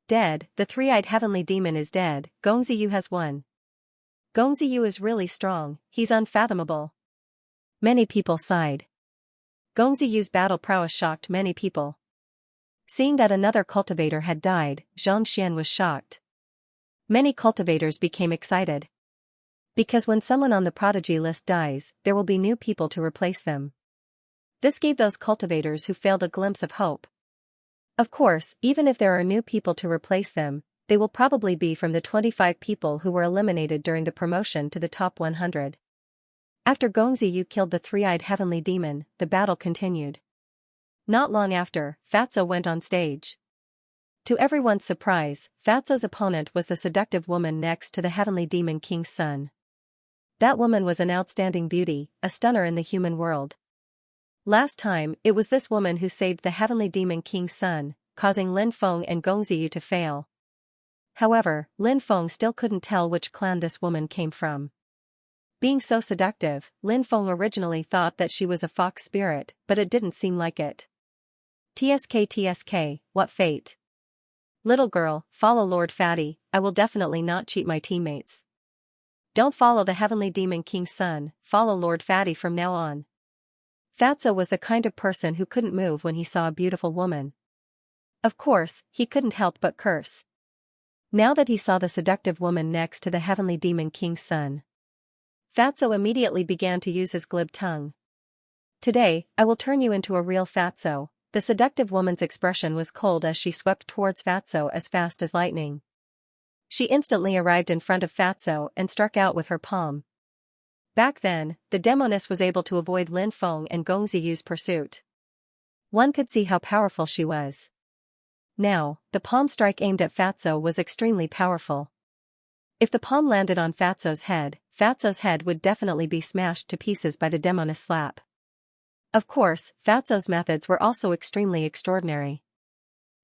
S1: Dead. The three-eyed heavenly demon is dead. Gongziyu has won. Gongziyu is really strong, he's unfathomable. Many people sighed. Gongziyu's battle prowess shocked many people. Seeing that another cultivator had died, Xianxia was shocked. Many cultivators became excited. Because when someone on the prodigy list dies, there will be new people to replace them. This gave those cultivators who failed a glimpse of hope. Of course, even if there are new people to replace them, they will probably be from the 25 people who were eliminated during the promotion to the top 100. After Gongziyu killed the three-eyed heavenly demon, the battle continued. Not long after, Fatso went on stage. To everyone's surprise, Fatso's opponent was the seductive woman next to the heavenly demon king's son. That woman was an outstanding beauty, a stunner in the human world. Last time, it was this woman who saved the heavenly demon king's son, causing Lin Feng and Gongziyu to fail. However, Lin Feng still couldn't tell which clan this woman came from. Being so seductive, Lin Feng originally thought that she was a fox spirit, but it didn't seem like it. TSK, what fate. Little girl, follow Lord Fatty, I will definitely not cheat my teammates. Don't follow the heavenly demon king's son, follow Lord Fatty from now on. Fatso was the kind of person who couldn't move when he saw a beautiful woman. Of course, he couldn't help but curse. Now that he saw the seductive woman next to the heavenly demon king's son, Fatso immediately began to use his glib tongue. Today, I will turn you into a real Fatso. The seductive woman's expression was cold as she swept towards Fatso as fast as lightning. She instantly arrived in front of Fatso and struck out with her palm. Back then, the demoness was able to avoid Lin Feng and Gongziyu's pursuit. One could see how powerful she was. Now, the palm strike aimed at Fatso was extremely powerful. If the palm landed on Fatso's head would definitely be smashed to pieces by the demoness slap. Of course, Fatso's methods were also extremely extraordinary.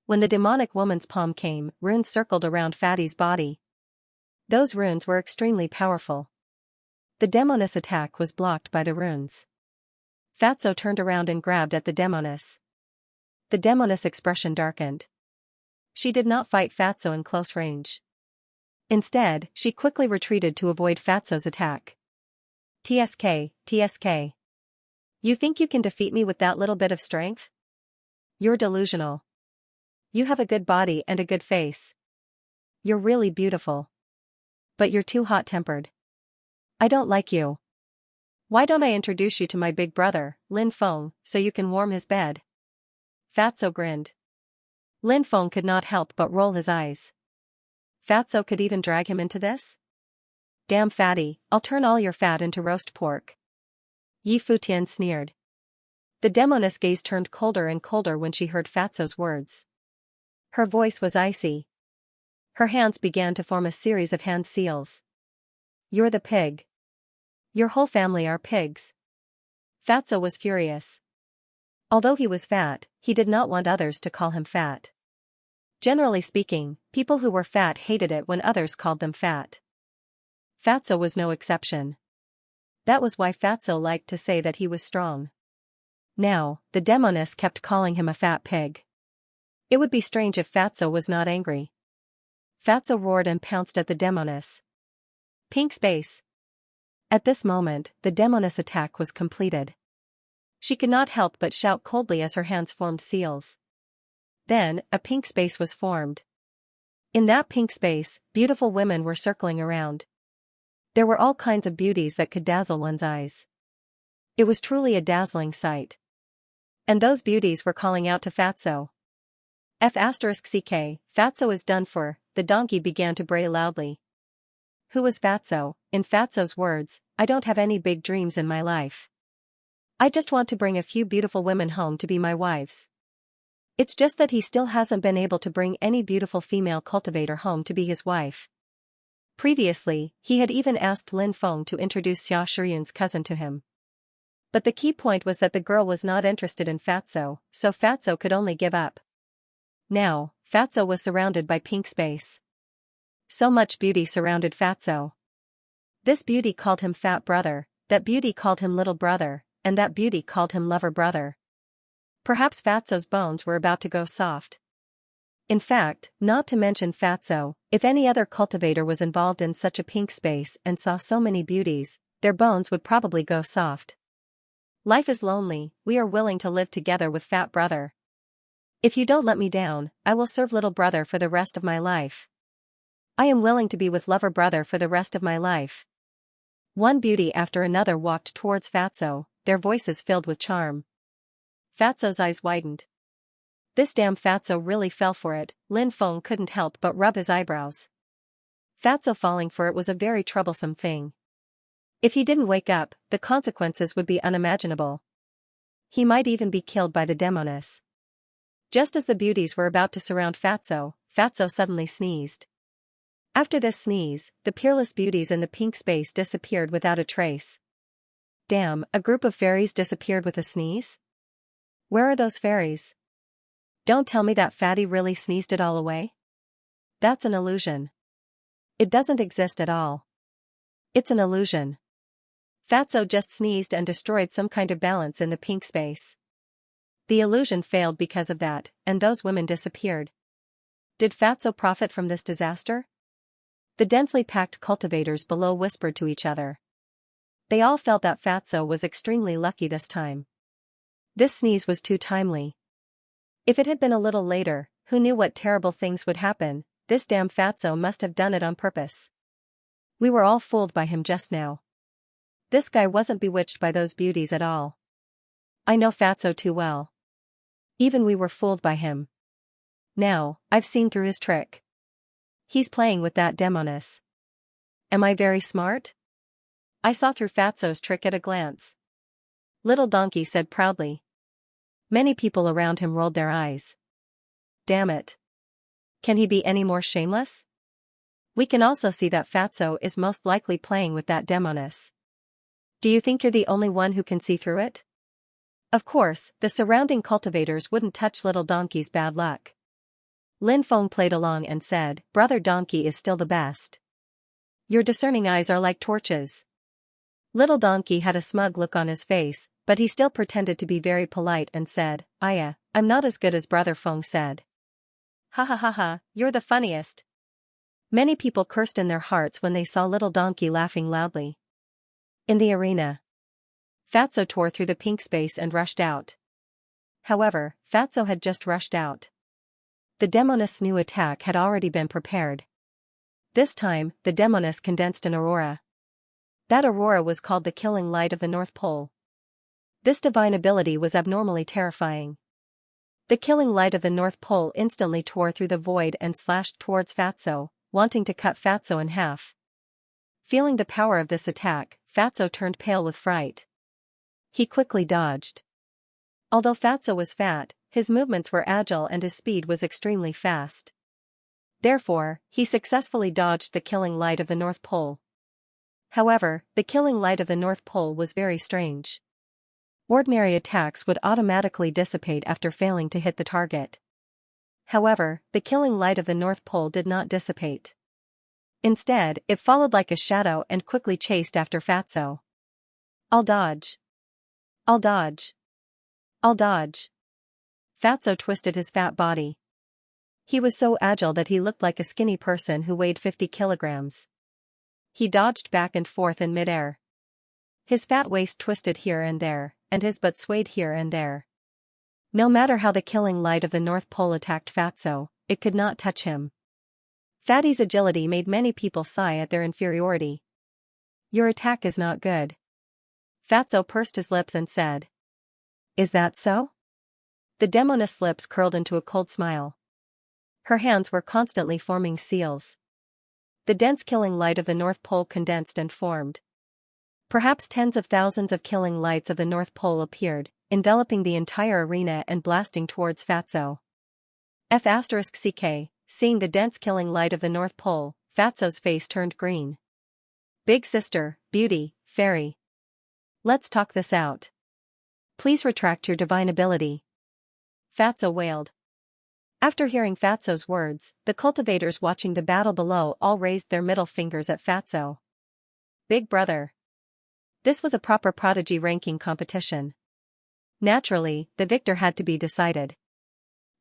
S1: When the demonic woman's palm came, runes circled around Fatty's body. Those runes were extremely powerful. The demoness attack was blocked by the runes. Fatso turned around and grabbed at the demoness. The demoness expression darkened. She did not fight Fatso in close range. Instead, she quickly retreated to avoid Fatso's attack. TSK. You think you can defeat me with that little bit of strength? You're delusional. You have a good body and a good face. You're really beautiful. But you're too hot-tempered. I don't like you. Why don't I introduce you to my big brother, Lin Feng, so you can warm his bed? Fatso grinned. Lin Feng could not help but roll his eyes. Fatso could even drag him into this? Damn Fatty, I'll turn all your fat into roast pork. Yi Futian sneered. The demoness gaze turned colder and colder when she heard Fatso's words. Her voice was icy. Her hands began to form a series of hand seals. You're the pig. Your whole family are pigs. Fatso was furious. Although he was fat, he did not want others to call him fat. Generally speaking, people who were fat hated it when others called them fat. Fatso was no exception. That was why Fatso liked to say that he was strong. Now, the demoness kept calling him a fat pig. It would be strange if Fatso was not angry. Fatso roared and pounced at the demoness. Pink space. At this moment, the demoness attack was completed. She could not help but shout coldly as her hands formed seals. Then, a pink space was formed. In that pink space, beautiful women were circling around. There were all kinds of beauties that could dazzle one's eyes. It was truly a dazzling sight. And those beauties were calling out to Fatso. F*CK, Fatso is done for, the donkey began to bray loudly. Who was Fatso? In Fatso's words, I don't have any big dreams in my life. I just want to bring a few beautiful women home to be my wives. It's just that he still hasn't been able to bring any beautiful female cultivator home to be his wife. Previously, he had even asked Lin Feng to introduce Xia Shiyun's cousin to him. But the key point was that the girl was not interested in Fatso, so Fatso could only give up. Now, Fatso was surrounded by pink space. So much beauty surrounded Fatso. This beauty called him fat brother, that beauty called him little brother, and that beauty called him lover brother. Perhaps Fatso's bones were about to go soft. In fact, not to mention Fatso, if any other cultivator was involved in such a pink space and saw so many beauties, their bones would probably go soft. Life is lonely, we are willing to live together with Fat Brother. If you don't let me down, I will serve Little Brother for the rest of my life. I am willing to be with Lover Brother for the rest of my life. One beauty after another walked towards Fatso, their voices filled with charm. Fatso's eyes widened. This damn Fatso really fell for it. Lin Feng couldn't help but rub his eyebrows. Fatso falling for it was a very troublesome thing. If he didn't wake up, the consequences would be unimaginable. He might even be killed by the demoness. Just as the beauties were about to surround Fatso, Fatso suddenly sneezed. After this sneeze, the peerless beauties in the pink space disappeared without a trace. Damn, a group of fairies disappeared with a sneeze? Where are those fairies? Don't tell me that fatty really sneezed it all away? That's an illusion. It doesn't exist at all. It's an illusion. Fatso just sneezed and destroyed some kind of balance in the pink space. The illusion failed because of that, and those women disappeared. Did Fatso profit from this disaster? The densely packed cultivators below whispered to each other. They all felt that Fatso was extremely lucky this time. This sneeze was too timely. If it had been a little later, who knew what terrible things would happen? This damn Fatso must have done it on purpose. We were all fooled by him just now. This guy wasn't bewitched by those beauties at all. I know Fatso too well. Even we were fooled by him. Now, I've seen through his trick. He's playing with that demoness. Am I very smart? I saw through Fatso's trick at a glance. Little Donkey said proudly. Many people around him rolled their eyes. Damn it. Can he be any more shameless? We can also see that Fatso is most likely playing with that demoness. Do you think you're the only one who can see through it? Of course, the surrounding cultivators wouldn't touch Little Donkey's bad luck. Lin Feng played along and said, Brother Donkey is still the best. Your discerning eyes are like torches. Little Donkey had a smug look on his face, but he still pretended to be very polite and said, I'm not as good as Brother Feng said. Ha ha ha ha, you're the funniest. Many people cursed in their hearts when they saw Little Donkey laughing loudly. In the arena, Fatso tore through the pink space and rushed out. However, Fatso had just rushed out. The demoness' new attack had already been prepared. This time, the demoness condensed an aurora. That aurora was called the Killing Light of the North Pole. This divine ability was abnormally terrifying. The Killing Light of the North Pole instantly tore through the void and slashed towards Fatso, wanting to cut Fatso in half. Feeling the power of this attack, Fatso turned pale with fright. He quickly dodged. Although Fatso was fat, his movements were agile and his speed was extremely fast. Therefore, he successfully dodged the Killing Light of the North Pole. However, the Killing Light of the North Pole was very strange. Ordinary attacks would automatically dissipate after failing to hit the target. However, the Killing Light of the North Pole did not dissipate. Instead, it followed like a shadow and quickly chased after Fatso. I'll dodge. I'll dodge. I'll dodge. Fatso twisted his fat body. He was so agile that he looked like a skinny person who weighed 50 kilograms. He dodged back and forth in midair. His fat waist twisted here and there, and his butt swayed here and there. No matter how the Killing Light of the North Pole attacked Fatso, it could not touch him. Fatty's agility made many people sigh at their inferiority. Your attack is not good. Fatso pursed his lips and said. Is that so? The demoness lips curled into a cold smile. Her hands were constantly forming seals. The dense Killing Light of the North Pole condensed and formed. Perhaps tens of thousands of Killing Lights of the North Pole appeared, enveloping the entire arena and blasting towards Fatso. F***ck, seeing the dense Killing Light of the North Pole, Fatso's face turned green. Big sister, beauty, fairy. Let's talk this out. Please retract your divine ability. Fatso wailed. After hearing Fatso's words, the cultivators watching the battle below all raised their middle fingers at Fatso. Big brother. This was a proper prodigy ranking competition. Naturally, the victor had to be decided.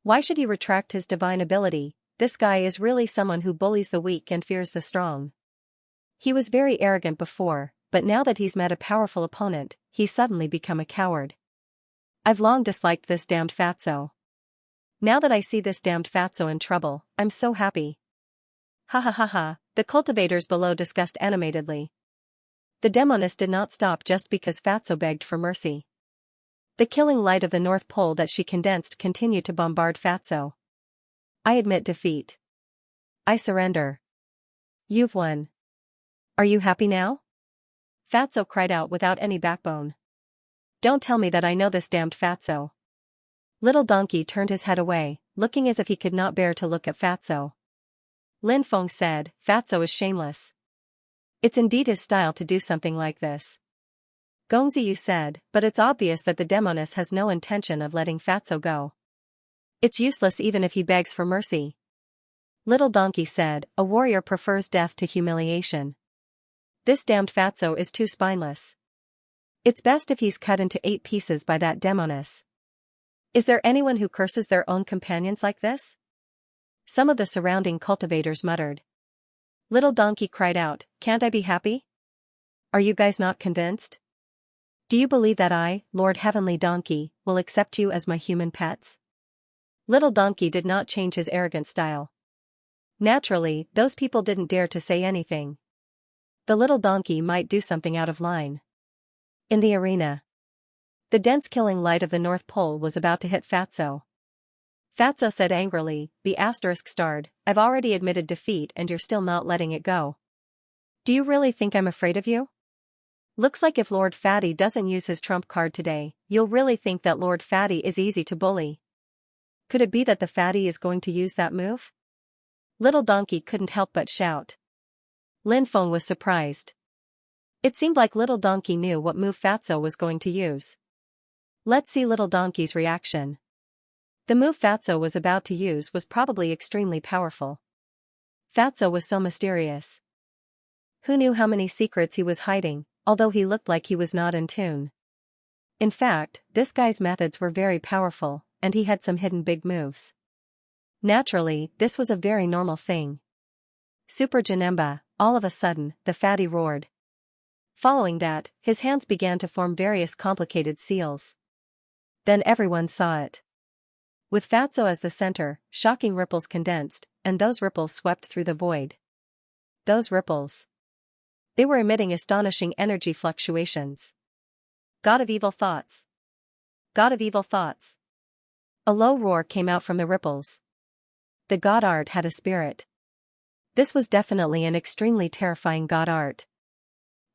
S1: Why should he retract his divine ability? This guy is really someone who bullies the weak and fears the strong. He was very arrogant before, but now that he's met a powerful opponent, he's suddenly become a coward. I've long disliked this damned fatso. Now that I see this damned fatso in trouble, I'm so happy. Ha ha ha ha, the cultivators below discussed animatedly. The demoness did not stop just because fatso begged for mercy. The killing light of the North Pole that she condensed continued to bombard fatso. I admit defeat. I surrender. You've won. Are you happy now? Fatso cried out without any backbone. Don't tell me that I know this damned fatso. Little Donkey turned his head away, looking as if he could not bear to look at fatso. Lin Feng said, Fatso is shameless. It's indeed his style to do something like this. Gongziyu said, but it's obvious that the demoness has no intention of letting Fatso go. It's useless even if he begs for mercy. Little Donkey said, a warrior prefers death to humiliation. This damned Fatso is too spineless. It's best if he's cut into 8 pieces by that demoness. Is there anyone who curses their own companions like this? Some of the surrounding cultivators muttered. Little Donkey cried out, can't I be happy? Are you guys not convinced? Do you believe that I, Lord Heavenly Donkey, will accept you as my human pets? Little Donkey did not change his arrogant style. Naturally, those people didn't dare to say anything. The little donkey might do something out of line. In the arena, the dense killing light of the North Pole was about to hit Fatso. Fatso said angrily, be ****, I've already admitted defeat and you're still not letting it go. Do you really think I'm afraid of you? Looks like if Lord Fatty doesn't use his trump card today, you'll really think that Lord Fatty is easy to bully. Could it be that the Fatty is going to use that move? Little Donkey couldn't help but shout. Lin Feng was surprised. It seemed like Little Donkey knew what move Fatso was going to use. Let's see Little Donkey's reaction. The move Fatso was about to use was probably extremely powerful. Fatso was so mysterious. Who knew how many secrets he was hiding, although he looked like he was not in tune. In fact, this guy's methods were very powerful, and he had some hidden big moves. Naturally, this was a very normal thing. Super Janemba, all of a sudden, the Fatty roared. Following that, his hands began to form various complicated seals. Then everyone saw it. With Fatso as the center, shocking ripples condensed, and those ripples swept through the void. Those ripples. They were emitting astonishing energy fluctuations. God of evil thoughts. God of evil thoughts. A low roar came out from the ripples. The god art had a spirit. This was definitely an extremely terrifying god art.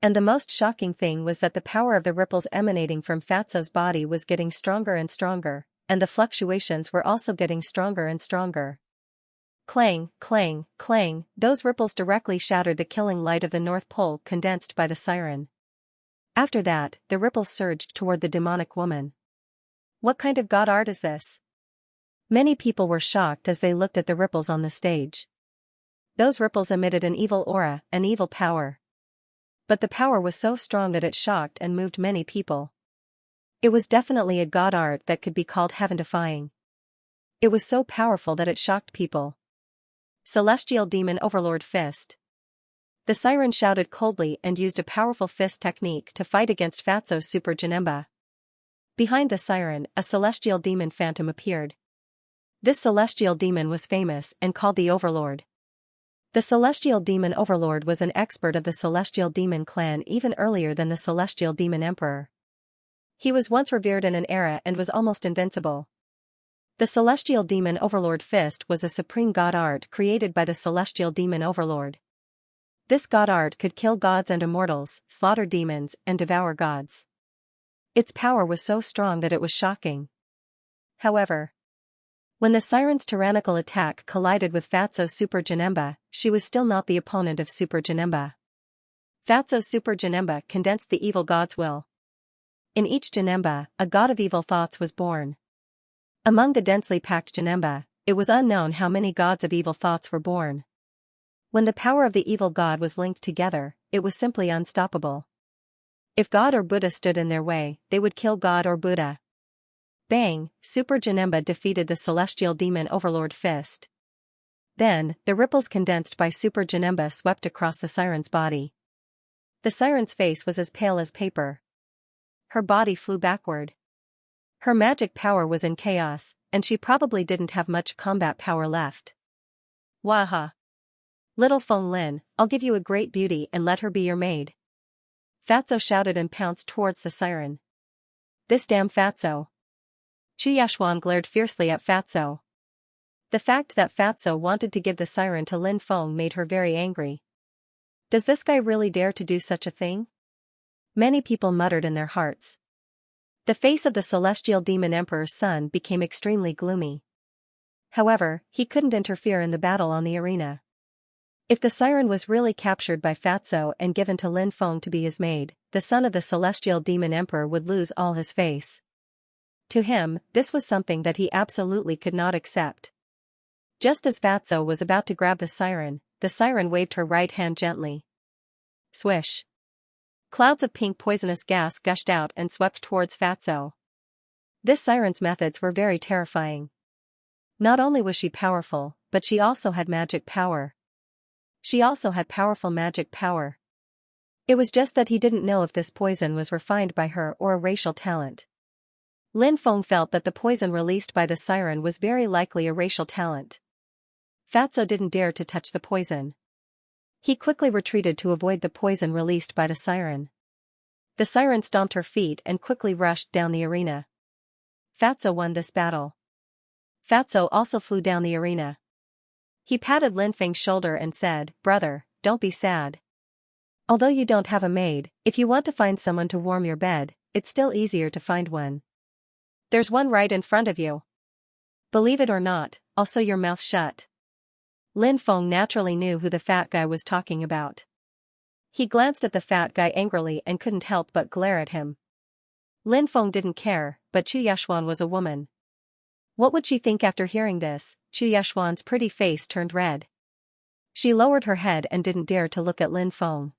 S1: And the most shocking thing was that the power of the ripples emanating from Fatso's body was getting stronger and stronger, and the fluctuations were also getting stronger and stronger. Clang, clang, clang, those ripples directly shattered the killing light of the North Pole condensed by the siren. After that, the ripples surged toward the demonic woman. What kind of god art is this? Many people were shocked as they looked at the ripples on the stage. Those ripples emitted an evil aura, an evil power. But the power was so strong that it shocked and moved many people. It was definitely a god art that could be called heaven-defying. It was so powerful that it shocked people. Celestial Demon Overlord Fist. The siren shouted coldly and used a powerful fist technique to fight against Fatso's Super Janemba. Behind the siren, a celestial demon phantom appeared. This celestial demon was famous and called the Overlord. The Celestial Demon Overlord was an expert of the Celestial Demon clan even earlier than the Celestial Demon Emperor. He was once revered in an era and was almost invincible. The Celestial Demon Overlord Fist was a supreme god art created by the Celestial Demon Overlord. This god art could kill gods and immortals, slaughter demons, and devour gods. Its power was so strong that it was shocking. However, when the siren's tyrannical attack collided with Fatso's Super Janemba, she was still not the opponent of Super Janemba. Fatso's Super Janemba condensed the evil god's will. In each Janemba, a god of evil thoughts was born. Among the densely packed Janemba, it was unknown how many gods of evil thoughts were born. When the power of the evil god was linked together, it was simply unstoppable. If God or Buddha stood in their way, they would kill God or Buddha. Bang, Super Janemba defeated the celestial demon overlord Fist. Then, the ripples condensed by Super Janemba swept across the siren's body. The siren's face was as pale as paper. Her body flew backward. Her magic power was in chaos, and she probably didn't have much combat power left. Waha! Little Feng Lin, I'll give you a great beauty and let her be your maid. Fatso shouted and pounced towards the siren. This damn Fatso! Xianxia glared fiercely at Fatso. The fact that Fatso wanted to give the siren to Lin Feng made her very angry. Does this guy really dare to do such a thing? Many people muttered in their hearts. The face of the celestial demon emperor's son became extremely gloomy. However, he couldn't interfere in the battle on the arena. If the siren was really captured by Fatso and given to Lin Feng to be his maid, the son of the celestial demon emperor would lose all his face. To him, this was something that he absolutely could not accept. Just as Fatso was about to grab the siren waved her right hand gently. Swish. Clouds of pink poisonous gas gushed out and swept towards Fatso. This siren's methods were very terrifying. Not only was she powerful, but she also had magic power. She also had powerful magic power. It was just that he didn't know if this poison was refined by her or a racial talent. Lin Feng felt that the poison released by the siren was very likely a racial talent. Fatso didn't dare to touch the poison. He quickly retreated to avoid the poison released by the siren. The siren stomped her feet and quickly rushed down the arena. Fatso won this battle. Fatso also flew down the arena. He patted Lin Feng's shoulder and said, "Brother, don't be sad. Although you don't have a maid, if you want to find someone to warm your bed, it's still easier to find one. There's one right in front of you. Believe it or not, I'll sew your mouth shut." Lin Feng naturally knew who the fat guy was talking about. He glanced at the fat guy angrily and couldn't help but glare at him. Lin Feng didn't care, but Xianxia was a woman. What would she think after hearing this? Xianxia's pretty face turned red. She lowered her head and didn't dare to look at Lin Feng.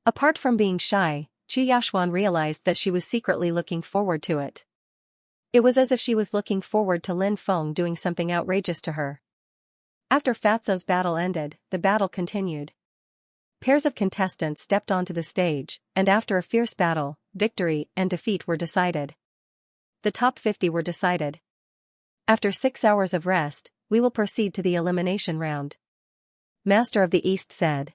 S1: Apart from being shy, Xianxia realized that she was secretly looking forward to it. It was as if she was looking forward to Lin Feng doing something outrageous to her. After Fatso's battle ended, the battle continued. Pairs of contestants stepped onto the stage, and after a fierce battle, victory and defeat were decided. The top 50 were decided. After 6 hours of rest, we will proceed to the elimination round. Master of the East said.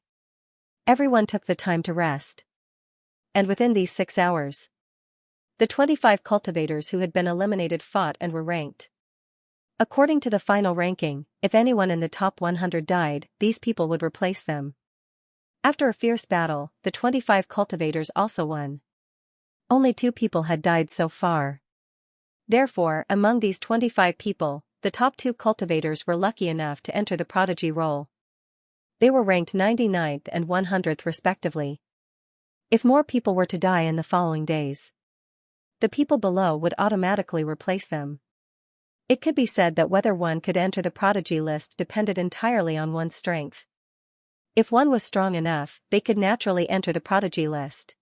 S1: Everyone took the time to rest. And within these 6 hours, the 25 cultivators who had been eliminated fought and were ranked. According to the final ranking, if anyone in the top 100 died, these people would replace them. After a fierce battle, the 25 cultivators also won. Only 2 people had died so far. Therefore, among these 25 people, the top 2 cultivators were lucky enough to enter the prodigy role. They were ranked 99th and 100th respectively. If more people were to die in the following days, the people below would automatically replace them. It could be said that whether one could enter the prodigy list depended entirely on one's strength. If one was strong enough, they could naturally enter the prodigy list.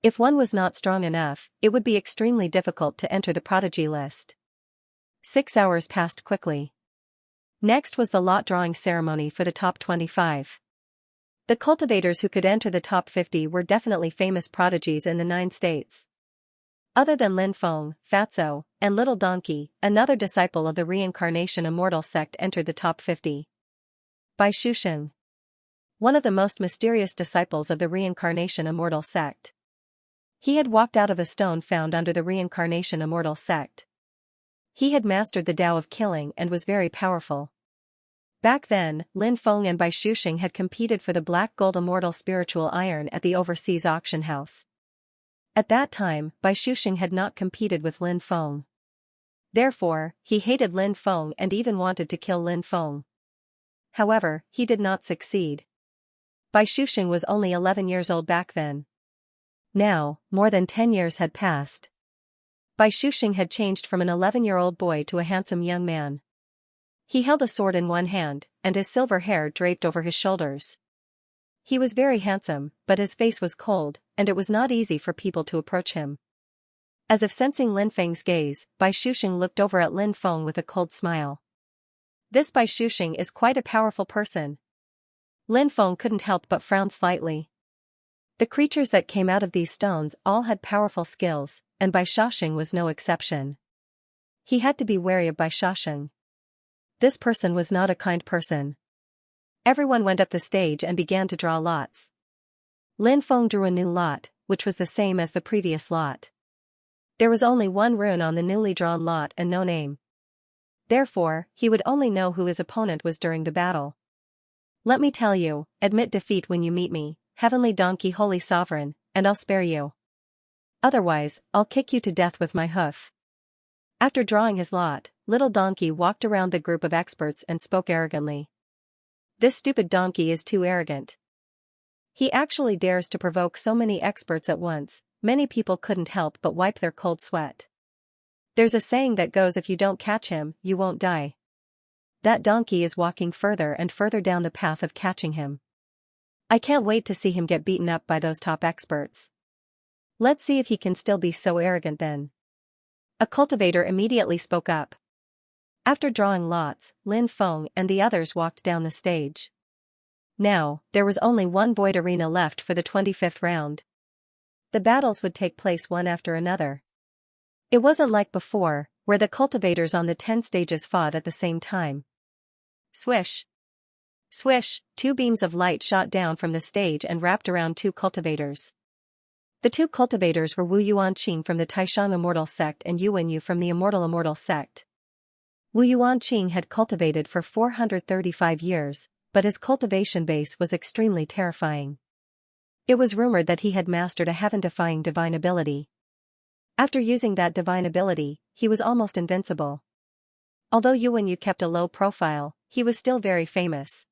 S1: If one was not strong enough, it would be extremely difficult to enter the prodigy list. 6 hours passed quickly. Next was the lot drawing ceremony for the top 25. The cultivators who could enter the top 50 were definitely famous prodigies in the 9 states. Other than Lin Feng, Fatso, and Little Donkey, another disciple of the Reincarnation Immortal sect entered the top 50. Bai Shusheng, one of the most mysterious disciples of the Reincarnation Immortal sect. He had walked out of a stone found under the Reincarnation Immortal sect. He had mastered the Tao of killing and was very powerful. Back then, Lin Feng and Bai Shusheng had competed for the Black Gold Immortal Spiritual Iron at the overseas auction house. At that time, Bai Shusheng had not competed with Lin Feng. Therefore, he hated Lin Feng and even wanted to kill Lin Feng. However, he did not succeed. Bai Shusheng was only 11 years old back then. Now, more than 10 years had passed. Bai Shusheng had changed from an 11-year-old boy to a handsome young man. He held a sword in one hand, and his silver hair draped over his shoulders. He was very handsome, but his face was cold, and it was not easy for people to approach him. As if sensing Lin Feng's gaze, Bai Shuxing looked over at Lin Feng with a cold smile. This Bai Shuxing is quite a powerful person. Lin Feng couldn't help but frown slightly. The creatures that came out of these stones all had powerful skills, and Bai Shuxing was no exception. He had to be wary of Bai Shuxing. This person was not a kind person. Everyone went up the stage and began to draw lots. Lin Feng drew a new lot, which was the same as the previous lot. There was only one rune on the newly drawn lot and no name. Therefore, he would only know who his opponent was during the battle. Let me tell you, admit defeat when you meet me, Heavenly Donkey Holy Sovereign, and I'll spare you. Otherwise, I'll kick you to death with my hoof. After drawing his lot, Little Donkey walked around the group of experts and spoke arrogantly. This stupid donkey is too arrogant. He actually dares to provoke so many experts at once. Many people couldn't help but wipe their cold sweat. There's a saying that goes, if you don't catch him, you won't die. That donkey is walking further and further down the path of catching him. I can't wait to see him get beaten up by those top experts. Let's see if he can still be so arrogant then. A cultivator immediately spoke up. After drawing lots, Lin Feng and the others walked down the stage. Now, there was only one void arena left for the 25th round. The battles would take place one after another. It wasn't like before, where the cultivators on the 10 stages fought at the same time. Swish! Swish! 2 beams of light shot down from the stage and wrapped around 2 cultivators. The 2 cultivators were Wu Yuanqing from the Taishang Immortal Sect and Yuan Yu from the Immortal Sect. Wu Yuanqing had cultivated for 435 years, but his cultivation base was extremely terrifying. It was rumored that he had mastered a heaven-defying divine ability. After using that divine ability, he was almost invincible. Although Yuan Yu kept a low profile, he was still very famous.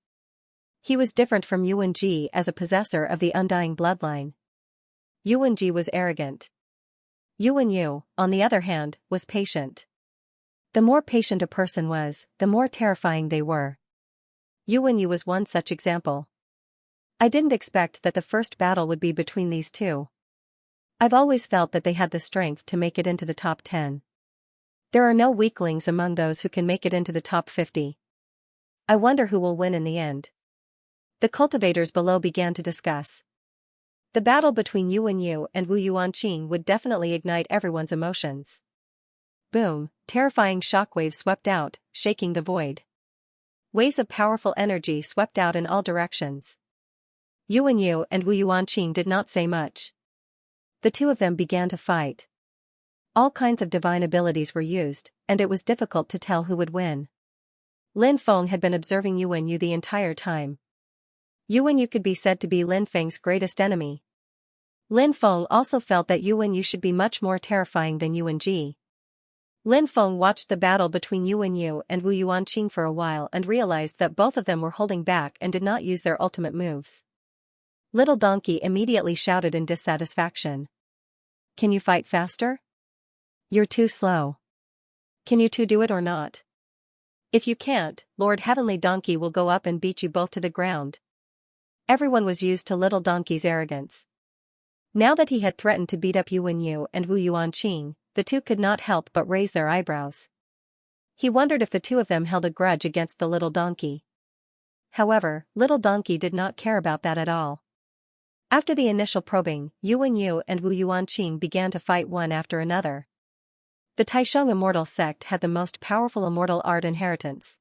S1: He was different from Yuan Ji as a possessor of the undying bloodline. Yuan Ji was arrogant. Yuan Yu, on the other hand, was patient. The more patient a person was, the more terrifying they were. Yuan Yu was one such example. I didn't expect that the first battle would be between these two. I've always felt that they had the strength to make it into the top 10. There are no weaklings among those who can make it into the top 50. I wonder who will win in the end. The cultivators below began to discuss. The battle between Yuan Yu and Wu Yuanqing would definitely ignite everyone's emotions. Boom, terrifying shockwaves swept out, shaking the void. Waves of powerful energy swept out in all directions. Yuan Yu and Wu Yuanqing did not say much. The two of them began to fight. All kinds of divine abilities were used, and it was difficult to tell who would win. Lin Feng had been observing Yuan Yu the entire time. Yuan Yu could be said to be Lin Feng's greatest enemy. Lin Feng also felt that Yuan Yu should be much more terrifying than Yuan Ji. Lin Feng watched the battle between Yuan Yu and Wu Yuanqing for a while and realized that both of them were holding back and did not use their ultimate moves. Little Donkey immediately shouted in dissatisfaction. Can you fight faster? You're too slow. Can you two do it or not? If you can't, Lord Heavenly Donkey will go up and beat you both to the ground. Everyone was used to Little Donkey's arrogance. Now that he had threatened to beat up Yuan Yu and Wu Yuanqing, the two could not help but raise their eyebrows. He wondered if the two of them held a grudge against the Little Donkey. However, Little Donkey did not care about that at all. After the initial probing, Yuan Yu and Wu Yuanqing began to fight one after another. The Taishang Immortal Sect had the most powerful immortal art inheritance.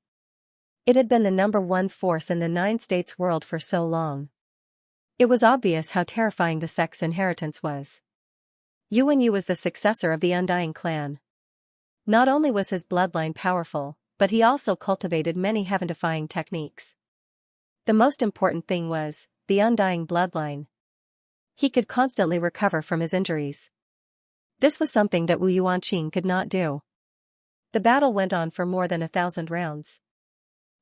S1: It had been the #1 force in the 9 states world for so long. It was obvious how terrifying the sect's inheritance was. Yuan Yu was the successor of the Undying clan. Not only was his bloodline powerful, but he also cultivated many heaven-defying techniques. The most important thing was the Undying bloodline. He could constantly recover from his injuries. This was something that Wu Yuanqing could not do. The battle went on for more than 1,000 rounds.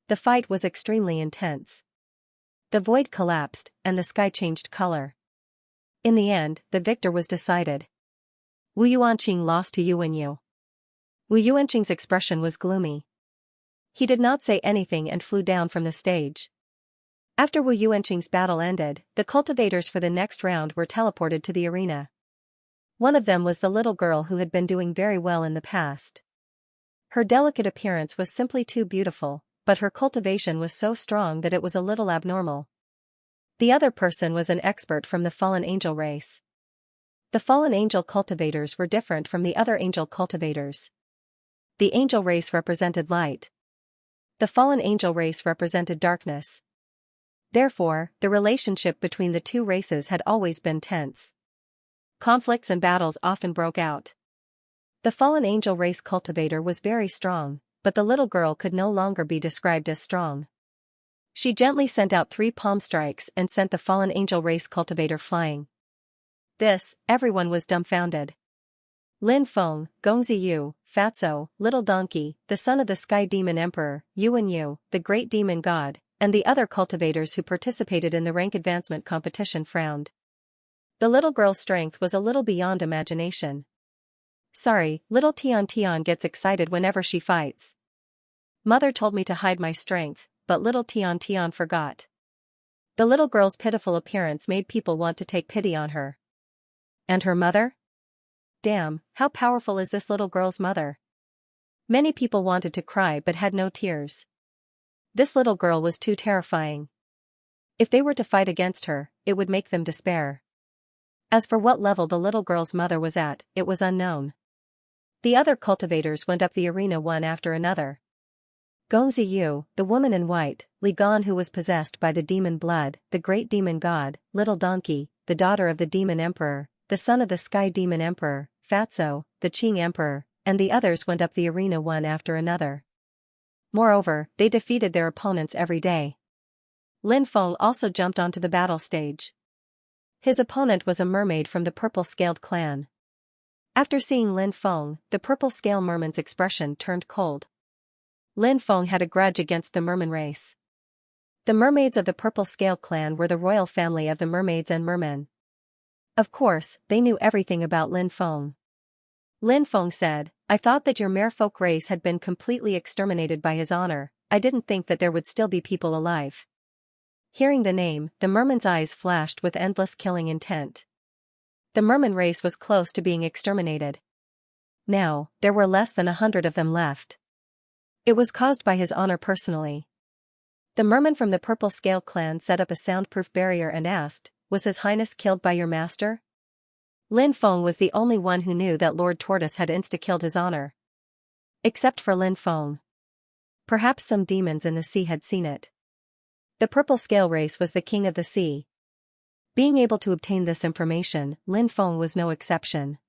S1: The fight was extremely intense. The void collapsed, and the sky changed color. In the end, the victor was decided. Wu Yuanqing lost to Yuan Yu. Wu Yuanqing's expression was gloomy. He did not say anything and flew down from the stage. After Wu Yuanqing's battle ended, the cultivators for the next round were teleported to the arena. One of them was the little girl who had been doing very well in the past. Her delicate appearance was simply too beautiful, but her cultivation was so strong that it was a little abnormal. The other person was an expert from the fallen angel race. The fallen angel cultivators were different from the other angel cultivators. The angel race represented light. The fallen angel race represented darkness. Therefore, the relationship between the two races had always been tense. Conflicts and battles often broke out. The fallen angel race cultivator was very strong, but the little girl could no longer be described as strong. She gently sent out 3 palm strikes and sent the fallen angel race cultivator flying. Everyone was dumbfounded. Lin Feng, Gongzi Yu, Fatso, Little Donkey, the son of the Sky Demon Emperor, Yuan Yu, the Great Demon God, and the other cultivators who participated in the rank advancement competition frowned. The little girl's strength was a little beyond imagination. Sorry, little Tian Tian gets excited whenever she fights. Mother told me to hide my strength, but little Tian Tian forgot. The little girl's pitiful appearance made people want to take pity on her. And her mother? Damn, how powerful is this little girl's mother? Many people wanted to cry but had no tears. This little girl was too terrifying. If they were to fight against her, it would make them despair. As for what level the little girl's mother was at, it was unknown. The other cultivators went up the arena one after another. Gongzi Yu, the woman in white, Li Gan who was possessed by the demon blood, the great demon god, Little Donkey, the daughter of the demon emperor, the son of the Sky Demon Emperor, Fatso, the Qing Emperor, and the others went up the arena one after another. Moreover, they defeated their opponents every day. Lin Feng also jumped onto the battle stage. His opponent was a mermaid from the purple-scaled clan. After seeing Lin Feng, the purple-scale merman's expression turned cold. Lin Feng had a grudge against the merman race. The mermaids of the purple-scale clan were the royal family of the mermaids and mermen. Of course, they knew everything about Lin Feng. Lin Feng said, I thought that your merfolk race had been completely exterminated by his honor. I didn't think that there would still be people alive. Hearing the name, the merman's eyes flashed with endless killing intent. The merman race was close to being exterminated. Now, there were less than 100 of them left. It was caused by his honor personally. The merman from the Purple Scale clan set up a soundproof barrier and asked, Was His Highness killed by your master? Lin Feng was the only one who knew that Lord Tortoise had insta-killed his honor. Except for Lin Feng. Perhaps some demons in the sea had seen it. The Purple Scale race was the king of the sea. Being able to obtain this information, Lin Feng was no exception.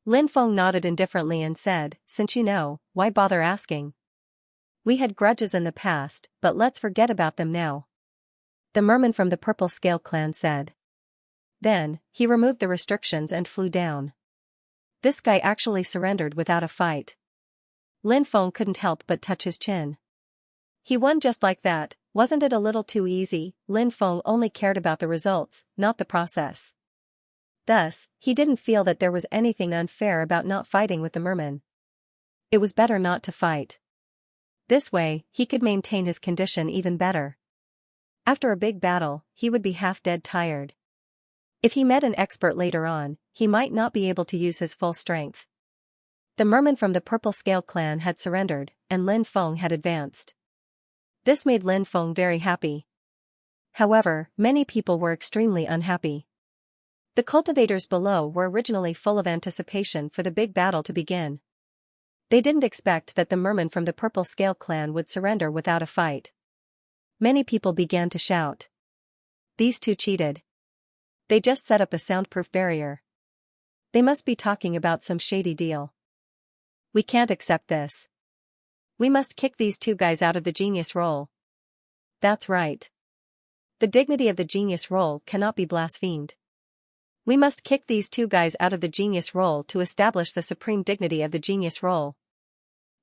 S1: Lin Feng nodded indifferently and said, Since you know, why bother asking? We had grudges in the past, but let's forget about them now. The merman from the Purple Scale clan said. Then, he removed the restrictions and flew down. This guy actually surrendered without a fight. Lin Feng couldn't help but touch his chin. He won just like that, wasn't it a little too easy? Lin Feng only cared about the results, not the process. Thus, he didn't feel that there was anything unfair about not fighting with the merman. It was better not to fight. This way, he could maintain his condition even better. After a big battle, he would be half dead tired. If he met an expert later on, he might not be able to use his full strength. The merman from the Purple Scale clan had surrendered, and Lin Feng had advanced. This made Lin Feng very happy. However, many people were extremely unhappy. The cultivators below were originally full of anticipation for the big battle to begin. They didn't expect that the merman from the Purple Scale clan would surrender without a fight. Many people began to shout. These two cheated. They just set up a soundproof barrier. They must be talking about some shady deal. We can't accept this. We must kick these two guys out of the genius role. That's right. The dignity of the genius role cannot be blasphemed. We must kick these two guys out of the genius role to establish the supreme dignity of the genius role.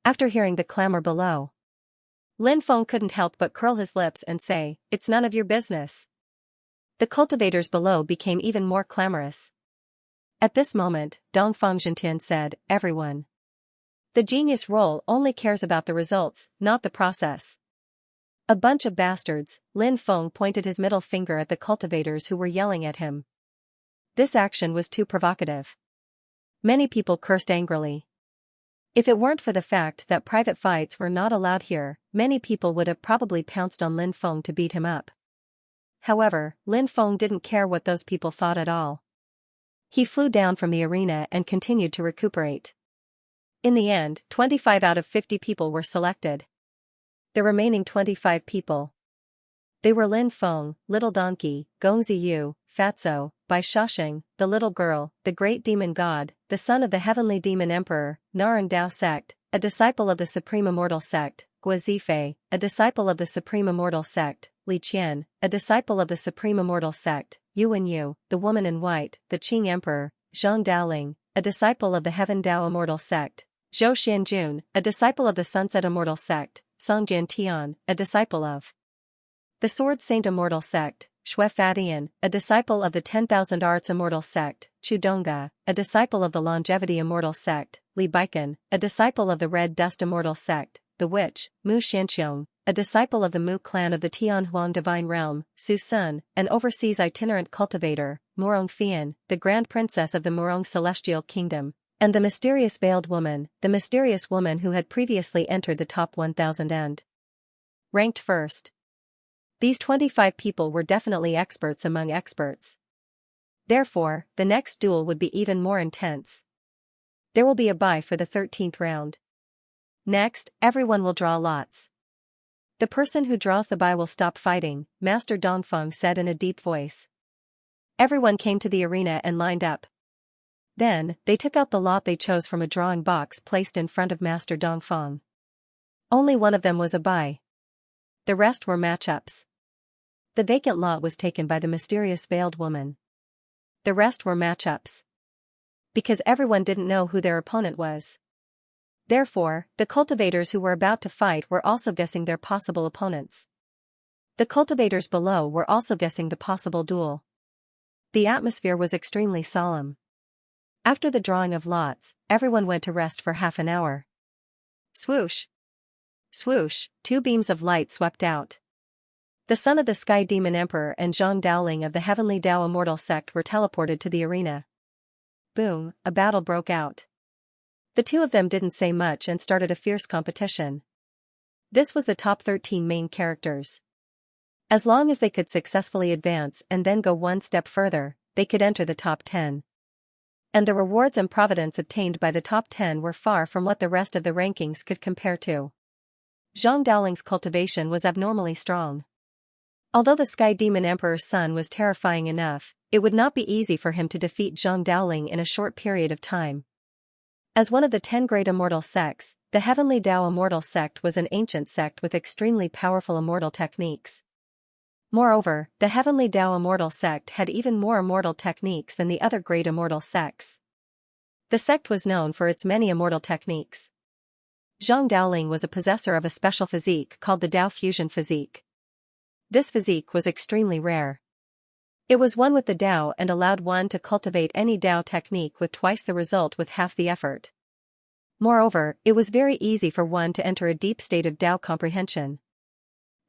S1: After hearing the clamor below, Lin Feng couldn't help but curl his lips and say, It's none of your business. The cultivators below became even more clamorous. At this moment, Dongfang Zhentian said, Everyone. The genius role only cares about the results, not the process. A bunch of bastards. Lin Feng pointed his middle finger at the cultivators who were yelling at him. This action was too provocative. Many people cursed angrily. If it weren't for the fact that private fights were not allowed here, many people would have probably pounced on Lin Feng to beat him up. However, Lin Feng didn't care what those people thought at all. He flew down from the arena and continued to recuperate. In the end, 25 out of 50 people were selected. The remaining 25 people. They were Lin Feng, Little Donkey, Gong Ziyu, Fatso, Bai Shasheng, the Little Girl, the Great Demon God, the son of the Heavenly Demon Emperor, Narang Dao Sect, a disciple of the Supreme Immortal Sect, Gua Zifei, a disciple of the Supreme Immortal Sect, Li Qian, a disciple of the Supreme Immortal Sect, Yuan Yu, the Woman in White, the Qing Emperor, Zhang Daoling, a disciple of the Heaven Dao Immortal Sect, Zhou Xianjun, a disciple of the Sunset Immortal Sect, Song Jian Tian, a disciple of the Sword Saint Immortal Sect, Xue Fatian, a disciple of the 10,000 Arts Immortal Sect, Chu Donga, a disciple of the Longevity Immortal Sect, Li Baikan, a disciple of the Red Dust Immortal Sect, the Witch, Mu Xianqiong, a disciple of the Mu clan of the Tianhuang Divine Realm, Su Sun, an overseas itinerant cultivator, Murong Fian, the Grand Princess of the Murong Celestial Kingdom, and the mysterious veiled woman, the mysterious woman who had previously entered the top 1,000 and ranked first. These 25 people were definitely experts among experts. Therefore, the next duel would be even more intense. There will be a bye for the 13th round. Next, everyone will draw lots. The person who draws the bye will stop fighting, Master Dongfeng said in a deep voice. Everyone came to the arena and lined up. Then, they took out the lot they chose from a drawing box placed in front of Master Dongfeng. Only one of them was a bye. The rest were matchups. The vacant lot was taken by the mysterious veiled woman. The rest were matchups. Because everyone didn't know who their opponent was. Therefore, the cultivators who were about to fight were also guessing their possible opponents. The cultivators below were also guessing the possible duel. The atmosphere was extremely solemn. After the drawing of lots, everyone went to rest for half an hour. Swoosh! Swoosh, 2 beams of light swept out. The son of the Sky Demon Emperor and Zhang Daoling of the Heavenly Dao Immortal Sect were teleported to the arena. Boom, a battle broke out. The two of them didn't say much and started a fierce competition. This was the top 13 main characters. As long as they could successfully advance and then go one step further, they could enter the top 10. And the rewards and providence obtained by the top 10 were far from what the rest of the rankings could compare to. Zhang Daoling's cultivation was abnormally strong. Although the Sky Demon Emperor's son was terrifying enough, it would not be easy for him to defeat Zhang Daoling in a short period of time. As one of the 10 great immortal sects, the Heavenly Dao Immortal Sect was an ancient sect with extremely powerful immortal techniques. Moreover, the Heavenly Dao Immortal Sect had even more immortal techniques than the other great immortal sects. The sect was known for its many immortal techniques. Zhang Daoling was a possessor of a special physique called the Dao Fusion Physique. This physique was extremely rare. It was one with the Dao and allowed one to cultivate any Dao technique with twice the result with half the effort. Moreover, it was very easy for one to enter a deep state of Dao comprehension.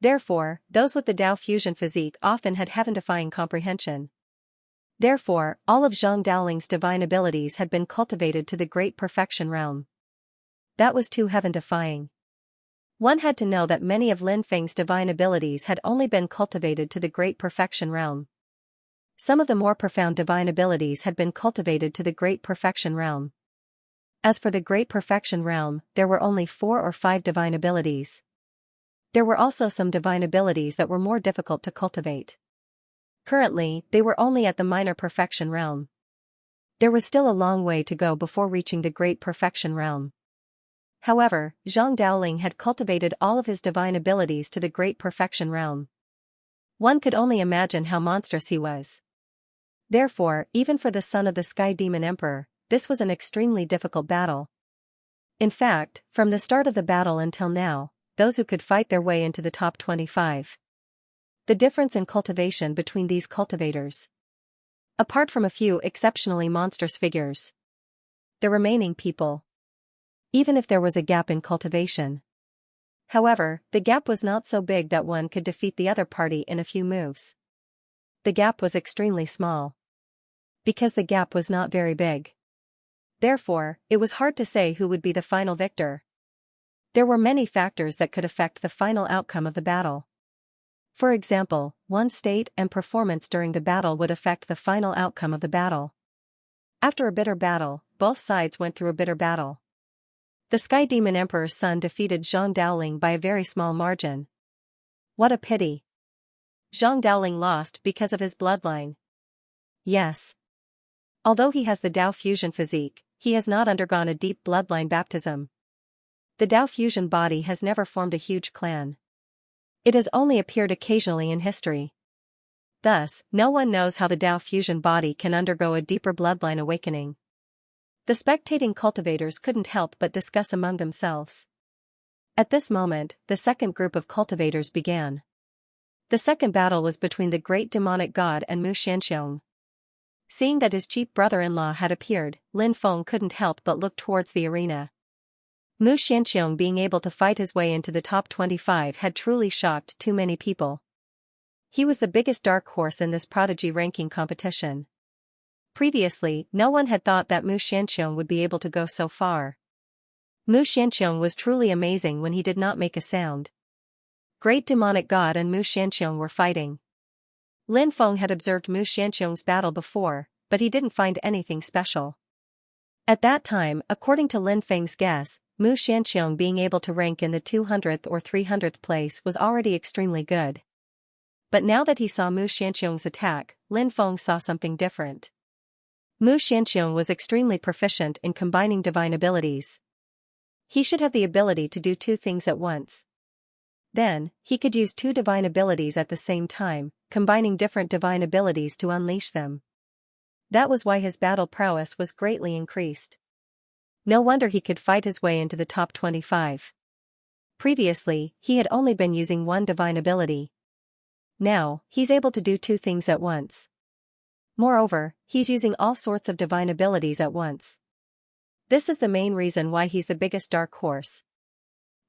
S1: Therefore, those with the Dao Fusion Physique often had heaven-defying comprehension. Therefore, all of Zhang Daoling's divine abilities had been cultivated to the great perfection realm. That was too heaven-defying. One had to know that many of Lin Feng's divine abilities had only been cultivated to the great perfection realm. Some of the more profound divine abilities had been cultivated to the great perfection realm. As for the great perfection realm, there were only 4 or 5 divine abilities. There were also some divine abilities that were more difficult to cultivate. Currently, they were only at the minor perfection realm. There was still a long way to go before reaching the great perfection realm. However, Zhang Daoling had cultivated all of his divine abilities to the great perfection realm. One could only imagine how monstrous he was. Therefore, even for the son of the Sky Demon Emperor, this was an extremely difficult battle. In fact, from the start of the battle until now, those who could fight their way into the top 25. The difference in cultivation between these cultivators. Apart from a few exceptionally monstrous figures. The remaining people. Even if there was a gap in cultivation. However, the gap was not so big that one could defeat the other party in a few moves. The gap was extremely small. Because the gap was not very big. Therefore, it was hard to say who would be the final victor. There were many factors that could affect the final outcome of the battle. For example, one's state and performance during the battle would affect the final outcome of the battle. After a bitter battle, both sides went through a bitter battle. The Sky Demon Emperor's son defeated Zhang Daoling by a very small margin. What a pity. Zhang Daoling lost because of his bloodline. Yes. Although he has the Dao fusion physique, he has not undergone a deep bloodline baptism. The Dao fusion body has never formed a huge clan. It has only appeared occasionally in history. Thus, no one knows how the Dao fusion body can undergo a deeper bloodline awakening. The spectating cultivators couldn't help but discuss among themselves. At this moment, the second group of cultivators began. The second battle was between the great demonic god and Mu Xianxiong. Seeing that his cheap brother-in-law had appeared, Lin Feng couldn't help but look towards the arena. Mu Xianxiong being able to fight his way into the top 25 had truly shocked too many people. He was the biggest dark horse in this prodigy ranking competition. Previously, no one had thought that Mu Xianxiong would be able to go so far. Mu Xianxiong was truly amazing when he did not make a sound. Great demonic god and Mu Xianxiong were fighting. Lin Feng had observed Mu Xianxiong's battle before, but he didn't find anything special. At that time, according to Lin Feng's guess, Mu Xianxiong being able to rank in the 200th or 300th place was already extremely good. But now that he saw Mu Xianxiong's attack, Lin Feng saw something different. Mu Xianxiong was extremely proficient in combining divine abilities. He should have the ability to do two things at once. Then, he could use two divine abilities at the same time, combining different divine abilities to unleash them. That was why his battle prowess was greatly increased. No wonder he could fight his way into the top 25. Previously, he had only been using one divine ability. Now, he's able to do two things at once. Moreover, he's using all sorts of divine abilities at once. This is the main reason why he's the biggest dark horse.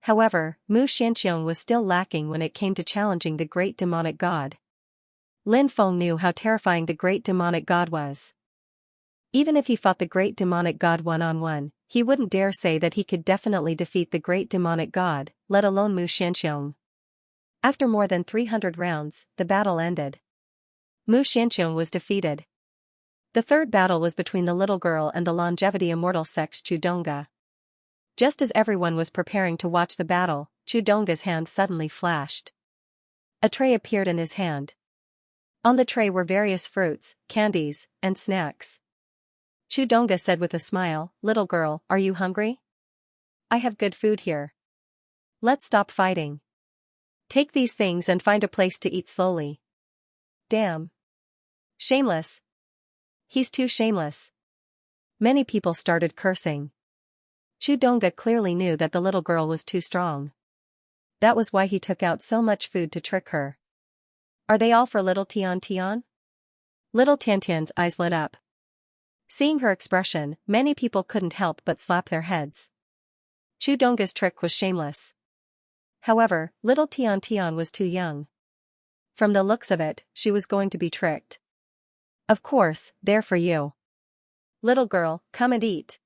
S1: However, Mu Xianxiong was still lacking when it came to challenging the great demonic god. Lin Feng knew how terrifying the great demonic god was. Even if he fought the great demonic god one-on-one, he wouldn't dare say that he could definitely defeat the great demonic god, let alone Mu Xianxiong. After more than 300 rounds, the battle ended. Mu Xianxiong was defeated. The third battle was between the little girl and the longevity immortal sex Chu Donga. Just as everyone was preparing to watch the battle, Chu Donga's hand suddenly flashed. A tray appeared in his hand. On the tray were various fruits, candies, and snacks. Chu Donga said with a smile, "Little girl, are you hungry? I have good food here. Let's stop fighting. Take these things and find a place to eat slowly." Damn. Shameless. He's too shameless. Many people started cursing. Chu Donga clearly knew that the little girl was too strong. That was why he took out so much food to trick her. Are they all for little Tian Tian? Little Tian Tian's eyes lit up. Seeing her expression, many people couldn't help but slap their heads. Chu Donga's trick was shameless. However, little Tian Tian was too young. From the looks of it, she was going to be tricked. Of course, they're for you. Little girl, come and eat.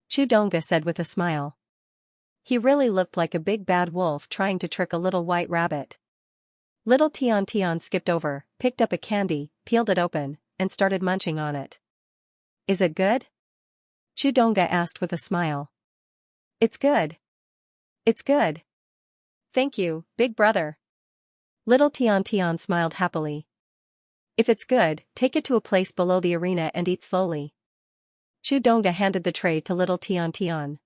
S1: Chu Donga said with a smile. He really looked like a big bad wolf trying to trick a little white rabbit. Little Tian Tian skipped over, picked up a candy, peeled it open, and started munching on it. Is it good? Chu Donga asked with a smile. It's good. It's good. Thank you, big brother. Little Tian Tian smiled happily. If it's good, take it to a place below the arena and eat slowly. Chu Donga handed the tray to little Tian Tian.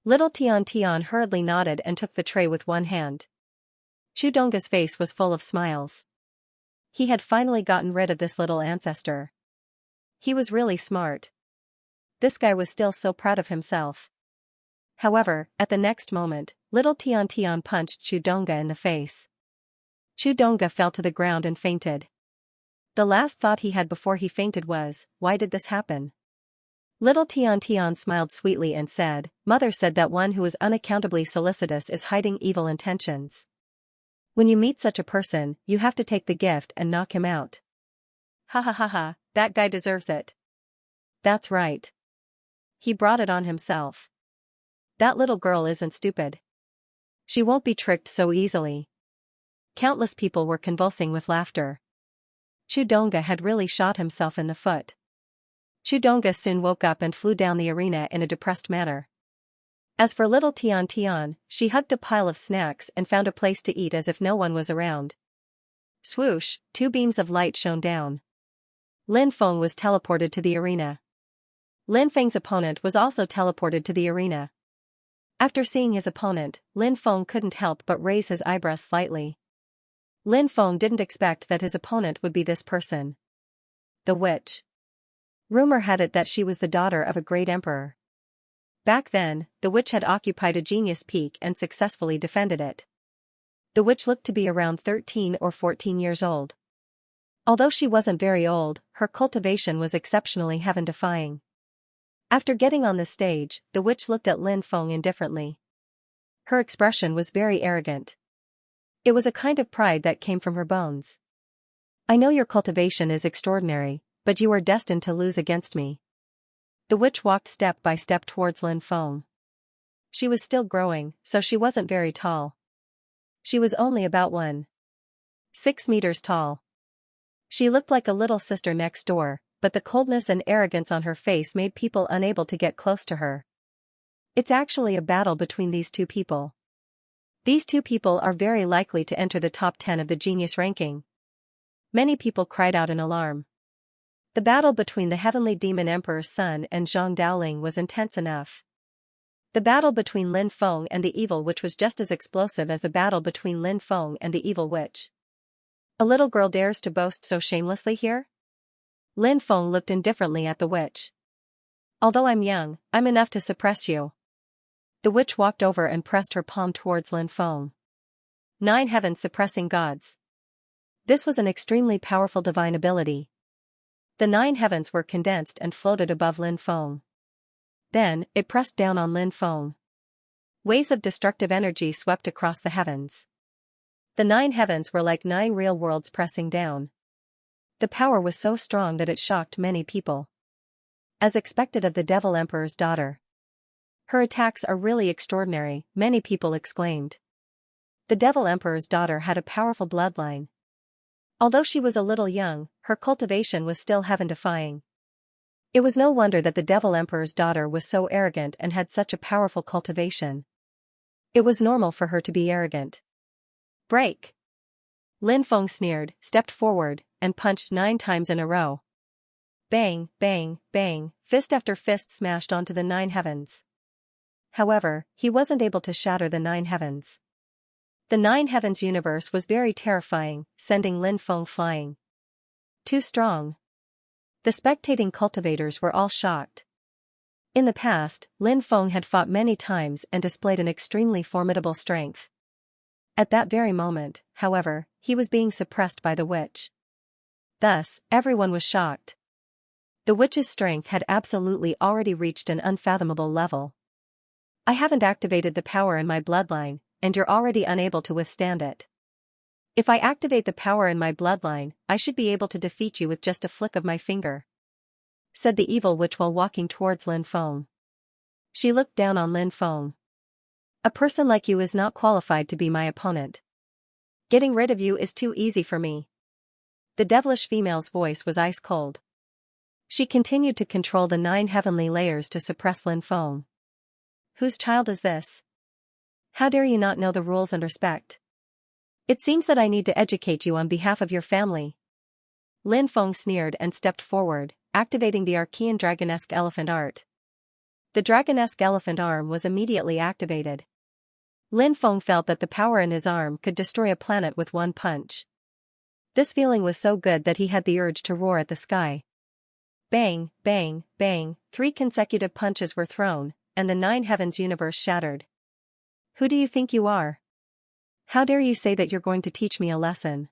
S1: Little Tian Tian hurriedly nodded and took the tray with one hand. Chu Donga's face was full of smiles. He had finally gotten rid of this little ancestor. He was really smart. This guy was still so proud of himself. However, at the next moment, little Tian Tian punched Chu Donga in the face. Chu Donga fell to the ground and fainted. The last thought he had before he fainted was, why did this happen? Little Tian Tian smiled sweetly and said, Mother said that one who is unaccountably solicitous is hiding evil intentions. When you meet such a person, you have to take the gift and knock him out. Ha ha ha ha, that guy deserves it. That's right. he brought it on himself. That little girl isn't stupid. She won't be tricked so easily. Countless people were convulsing with laughter. Chudonga had really shot himself in the foot. Chudonga soon woke up and flew down the arena in a depressed manner. As for little Tian Tian, she hugged a pile of snacks and found a place to eat as if no one was around. Swoosh, 2 beams of light shone down. Lin Feng was teleported to the arena. Lin Feng's opponent was also teleported to the arena. After seeing his opponent, Lin Feng couldn't help but raise his eyebrows slightly. Lin Feng didn't expect that his opponent would be this person. The witch. Rumor had it that she was the daughter of a great emperor. Back then, the witch had occupied a genius peak and successfully defended it. The witch looked to be around 13 or 14 years old. Although she wasn't very old, her cultivation was exceptionally heaven-defying. After getting on the stage, the witch looked at Lin Feng indifferently. Her expression was very arrogant. It was a kind of pride that came from her bones. I know your cultivation is extraordinary, but you are destined to lose against me. The witch walked step by step towards Lin Feng. She was still growing, so she wasn't very tall. She was only about 1.6 meters tall. She looked like a little sister next door, but the coldness and arrogance on her face made people unable to get close to her. It's actually a battle between these 2 people. These 2 people are very likely to enter the top 10 of the genius ranking. Many people cried out in alarm. The battle between the heavenly demon emperor's son and Zhang Daoling was intense enough. The battle between Lin Feng and the evil witch was just as explosive as the battle between Lin Feng and the evil witch. A little girl dares to boast so shamelessly here? Lin Feng looked indifferently at the witch. Although I'm young, I'm enough to suppress you. The witch walked over and pressed her palm towards Lin Feng. 9 heaven-suppressing gods. This was an extremely powerful divine ability. The 9 heavens were condensed and floated above Lin Feng. Then, it pressed down on Lin Feng. Waves of destructive energy swept across the heavens. The 9 heavens were like 9 real worlds pressing down. The power was so strong that it shocked many people. As expected of the Devil Emperor's daughter. Her attacks are really extraordinary, many people exclaimed. The Devil Emperor's daughter had a powerful bloodline. Although she was a little young, her cultivation was still heaven-defying. It was no wonder that the Devil Emperor's daughter was so arrogant and had such a powerful cultivation. It was normal for her to be arrogant. Break! Lin Feng sneered, stepped forward, and punched 9 times in a row. Bang, bang, bang, fist after fist smashed onto the 9 heavens. However, he wasn't able to shatter the 9 heavens. The 9 heavens universe was very terrifying, sending Lin Feng flying. Too strong. The spectating cultivators were all shocked. In the past, Lin Feng had fought many times and displayed an extremely formidable strength. At that very moment, however, he was being suppressed by the witch. Thus, everyone was shocked. The witch's strength had absolutely already reached an unfathomable level. I haven't activated the power in my bloodline, and you're already unable to withstand it. If I activate the power in my bloodline, I should be able to defeat you with just a flick of my finger, said the evil witch while walking towards Lin Feng. She looked down on Lin Feng. A person like you is not qualified to be my opponent. Getting rid of you is too easy for me. The devilish female's voice was ice cold. She continued to control the 9 heavenly layers to suppress Lin Feng. Whose child is this? How dare you not know the rules and respect? It seems that I need to educate you on behalf of your family. Lin Feng sneered and stepped forward, activating the Archean dragonesque elephant art. The dragonesque elephant arm was immediately activated. Lin Feng felt that the power in his arm could destroy a planet with one punch. This feeling was so good that he had the urge to roar at the sky. Bang, bang, bang, 3 consecutive punches were thrown, and the 9 heavens universe shattered. Who do you think you are? How dare you say that you're going to teach me a lesson?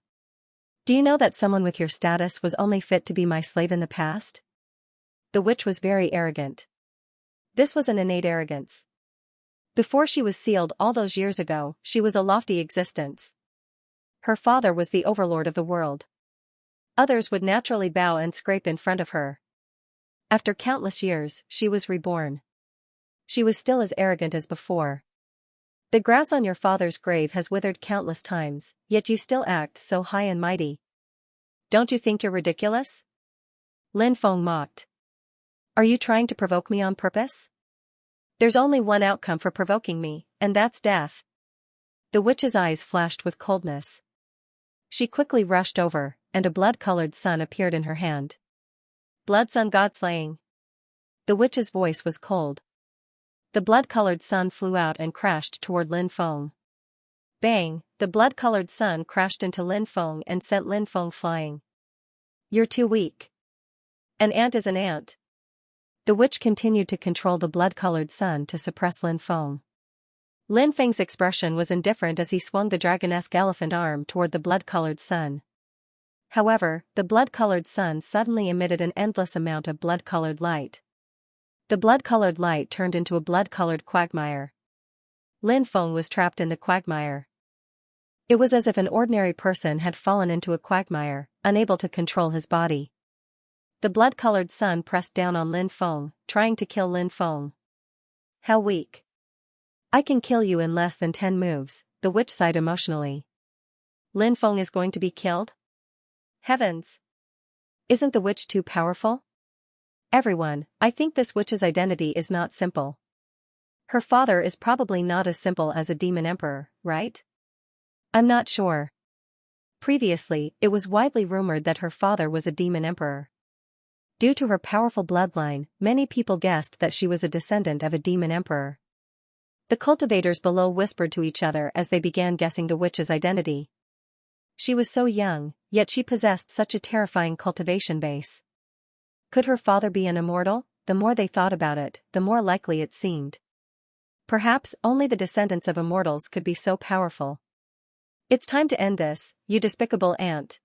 S1: Do you know that someone with your status was only fit to be my slave in the past? The witch was very arrogant. This was an innate arrogance. Before she was sealed all those years ago, she was a lofty existence. Her father was the overlord of the world. Others would naturally bow and scrape in front of her. After countless years, she was reborn. She was still as arrogant as before. The grass on your father's grave has withered countless times, yet you still act so high and mighty. Don't you think you're ridiculous? Lin Feng mocked. Are you trying to provoke me on purpose? There's only one outcome for provoking me, and that's death. The witch's eyes flashed with coldness. She quickly rushed over, and a blood-colored sun appeared in her hand. Blood sun god slaying. The witch's voice was cold. The blood-colored sun flew out and crashed toward Lin Feng. Bang! The blood-colored sun crashed into Lin Feng and sent Lin Feng flying. You're too weak. An ant is an ant. The witch continued to control the blood-colored sun to suppress Lin Feng. Lin Feng's expression was indifferent as he swung the dragonesque elephant arm toward the blood-colored sun. However, the blood-colored sun suddenly emitted an endless amount of blood-colored light. The blood-colored light turned into a blood-colored quagmire. Lin Feng was trapped in the quagmire. It was as if an ordinary person had fallen into a quagmire, unable to control his body. The blood-colored sun pressed down on Lin Feng, trying to kill Lin Feng. How weak. I can kill you in less than 10 moves, the witch sighed emotionally. Lin Feng is going to be killed? Heavens! Isn't the witch too powerful? Everyone, I think this witch's identity is not simple. Her father is probably not as simple as a demon emperor, right? I'm not sure. Previously, it was widely rumored that her father was a demon emperor. Due to her powerful bloodline, many people guessed that she was a descendant of a demon emperor. The cultivators below whispered to each other as they began guessing the witch's identity. She was so young, yet she possessed such a terrifying cultivation base. Could her father be an immortal? The more they thought about it, the more likely it seemed. Perhaps only the descendants of immortals could be so powerful. It's time to end this, you despicable ant.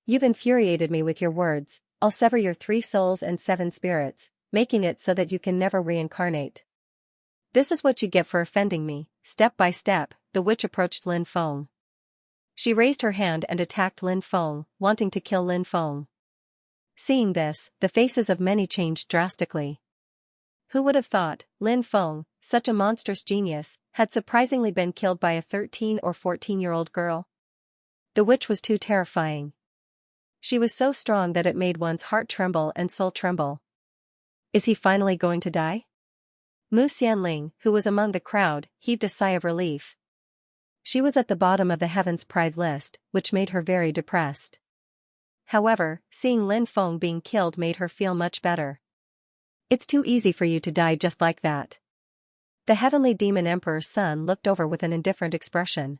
S1: You've infuriated me with your words. I'll sever your 3 souls and 7 spirits, making it so that you can never reincarnate. This is what you get for offending me. Step by step, the witch approached Lin Feng. She raised her hand and attacked Lin Feng, wanting to kill Lin Feng. Seeing this, the faces of many changed drastically. Who would have thought, Lin Feng, such a monstrous genius, had surprisingly been killed by a 13 or 14-year-old girl? The witch was too terrifying. She was so strong that it made one's heart tremble and soul tremble. Is he finally going to die? Mu Xianling, who was among the crowd, heaved a sigh of relief. She was at the bottom of the Heaven's Pride list, which made her very depressed. However, seeing Lin Feng being killed made her feel much better. It's too easy for you to die just like that. The heavenly demon emperor's son looked over with an indifferent expression.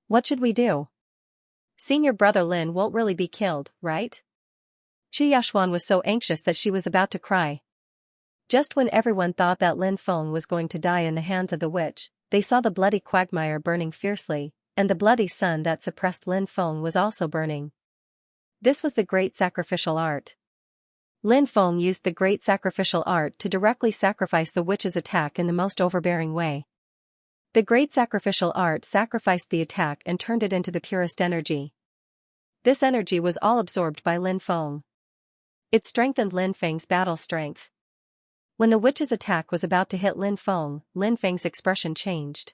S1: What should we do? Seeing your brother Lin won't really be killed, right? Qi Yashuan was so anxious that she was about to cry. Just when everyone thought that Lin Feng was going to die in the hands of the witch, they saw the bloody quagmire burning fiercely, and the bloody sun that suppressed Lin Feng was also burning. This was the great sacrificial art. Lin Feng used the great sacrificial art to directly sacrifice the witch's attack in the most overbearing way. The great sacrificial art sacrificed the attack and turned it into the purest energy. This energy was all absorbed by Lin Feng. It strengthened Lin Feng's battle strength. When the witch's attack was about to hit Lin Feng's expression changed.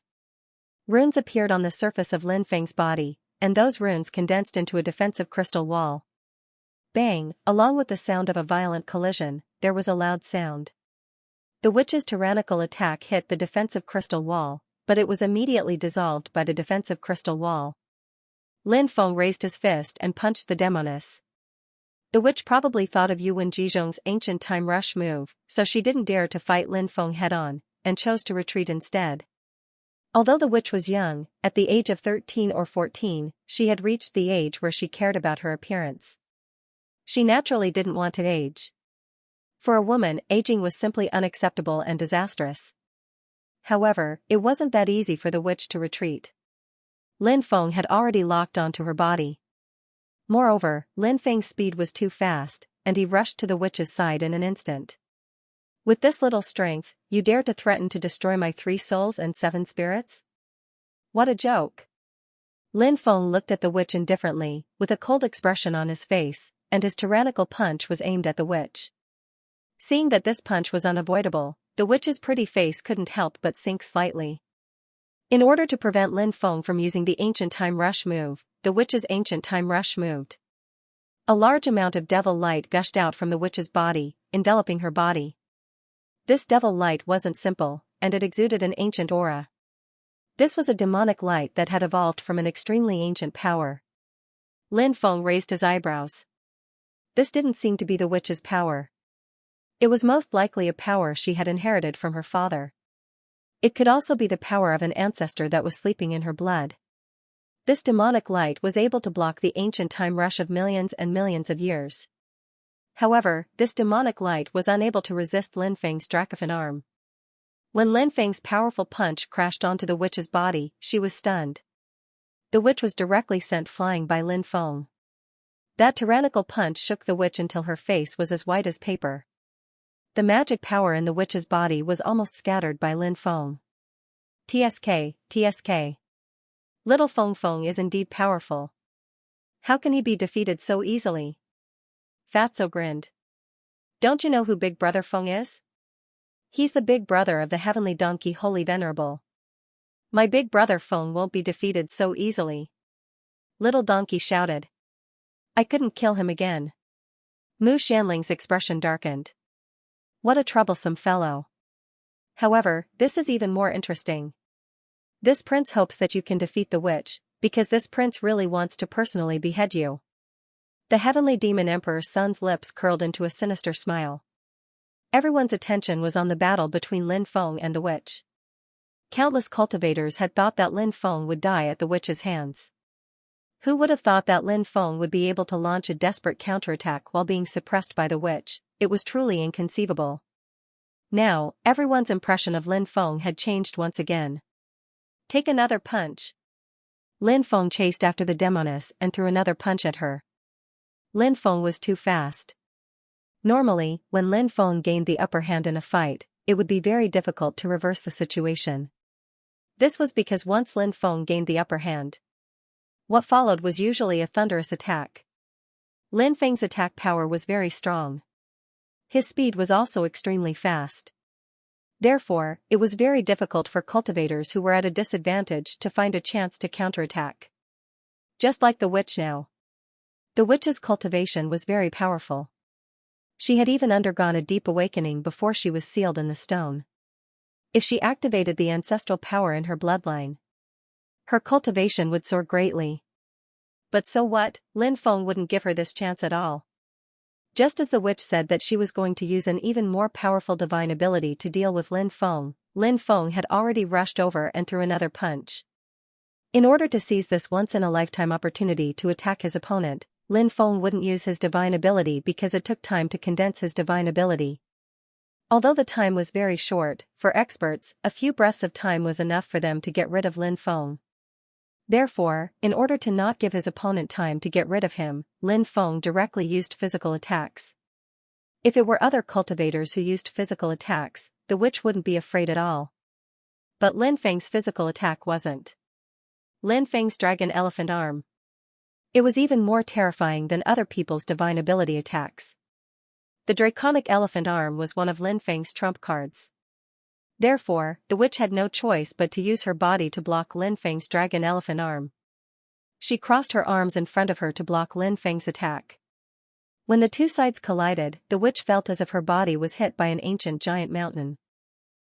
S1: Runes appeared on the surface of Lin Feng's body, and those runes condensed into a defensive crystal wall. Bang! Along with the sound of a violent collision, there was a loud sound. The witch's tyrannical attack hit the defensive crystal wall, but it was immediately dissolved by the defensive crystal wall. Lin Feng raised his fist and punched the demoness. The witch probably thought of Yuan Jizhong's ancient time rush move, so she didn't dare to fight Lin Feng head-on, and chose to retreat instead. Although the witch was young, at the age of 13 or 14, she had reached the age where she cared about her appearance. She naturally didn't want to age. For a woman, aging was simply unacceptable and disastrous. However, it wasn't that easy for the witch to retreat. Lin Feng had already locked onto her body. Moreover, Lin Feng's speed was too fast, and he rushed to the witch's side in an instant. With this little strength, you dare to threaten to destroy my 3 souls and 7 spirits? What a joke! Lin Feng looked at the witch indifferently, with a cold expression on his face, and his tyrannical punch was aimed at the witch. Seeing that this punch was unavoidable, the witch's pretty face couldn't help but sink slightly. In order to prevent Lin Feng from using the ancient time rush move, the witch's ancient time rush moved. A large amount of devil light gushed out from the witch's body, enveloping her body. This devil light wasn't simple, and it exuded an ancient aura. This was a demonic light that had evolved from an extremely ancient power. Lin Feng raised his eyebrows. This didn't seem to be the witch's power. It was most likely a power she had inherited from her father. It could also be the power of an ancestor that was sleeping in her blood. This demonic light was able to block the ancient time rush of millions and millions of years. However, this demonic light was unable to resist Lin Feng's Dracophon arm. When Lin Feng's powerful punch crashed onto the witch's body, she was stunned. The witch was directly sent flying by Lin Feng. That tyrannical punch shook the witch until her face was as white as paper. The magic power in the witch's body was almost scattered by Lin Feng. TSK, TSK. Little Feng Feng is indeed powerful. How can he be defeated so easily? Fatso grinned. Don't you know who Big Brother Feng is? He's the big brother of the heavenly donkey Holy Venerable. My big brother Feng won't be defeated so easily. Little donkey shouted. I couldn't kill him again. Mu Xianling's expression darkened. What a troublesome fellow. However, this is even more interesting. This prince hopes that you can defeat the witch, because this prince really wants to personally behead you. The heavenly demon emperor's son's lips curled into a sinister smile. Everyone's attention was on the battle between Lin Feng and the witch. Countless cultivators had thought that Lin Feng would die at the witch's hands. Who would have thought that Lin Feng would be able to launch a desperate counterattack while being suppressed by the witch? It was truly inconceivable. Now, everyone's impression of Lin Feng had changed once again. Take another punch. Lin Feng chased after the demoness and threw another punch at her. Lin Feng was too fast. Normally, when Lin Feng gained the upper hand in a fight, it would be very difficult to reverse the situation. This was because once Lin Feng gained the upper hand, what followed was usually a thunderous attack. Lin Feng's attack power was very strong. His speed was also extremely fast. Therefore, it was very difficult for cultivators who were at a disadvantage to find a chance to counterattack. Just like the witch now. The witch's cultivation was very powerful. She had even undergone a deep awakening before she was sealed in the stone. If she activated the ancestral power in her bloodline, her cultivation would soar greatly. But so what, Lin Feng wouldn't give her this chance at all. Just as the witch said that she was going to use an even more powerful divine ability to deal with Lin Feng had already rushed over and threw another punch. In order to seize this once-in-a-lifetime opportunity to attack his opponent, Lin Feng wouldn't use his divine ability because it took time to condense his divine ability. Although the time was very short, for experts, a few breaths of time was enough for them to get rid of Lin Feng. Therefore, in order to not give his opponent time to get rid of him, Lin Feng directly used physical attacks. If it were other cultivators who used physical attacks, the witch wouldn't be afraid at all. But Lin Feng's physical attack wasn't. Lin Feng's dragon elephant arm. It was even more terrifying than other people's divine ability attacks. The draconic elephant arm was one of Lin Feng's trump cards. Therefore, the witch had no choice but to use her body to block Lin Feng's dragon elephant arm. She crossed her arms in front of her to block Lin Feng's attack. When the two sides collided, the witch felt as if her body was hit by an ancient giant mountain.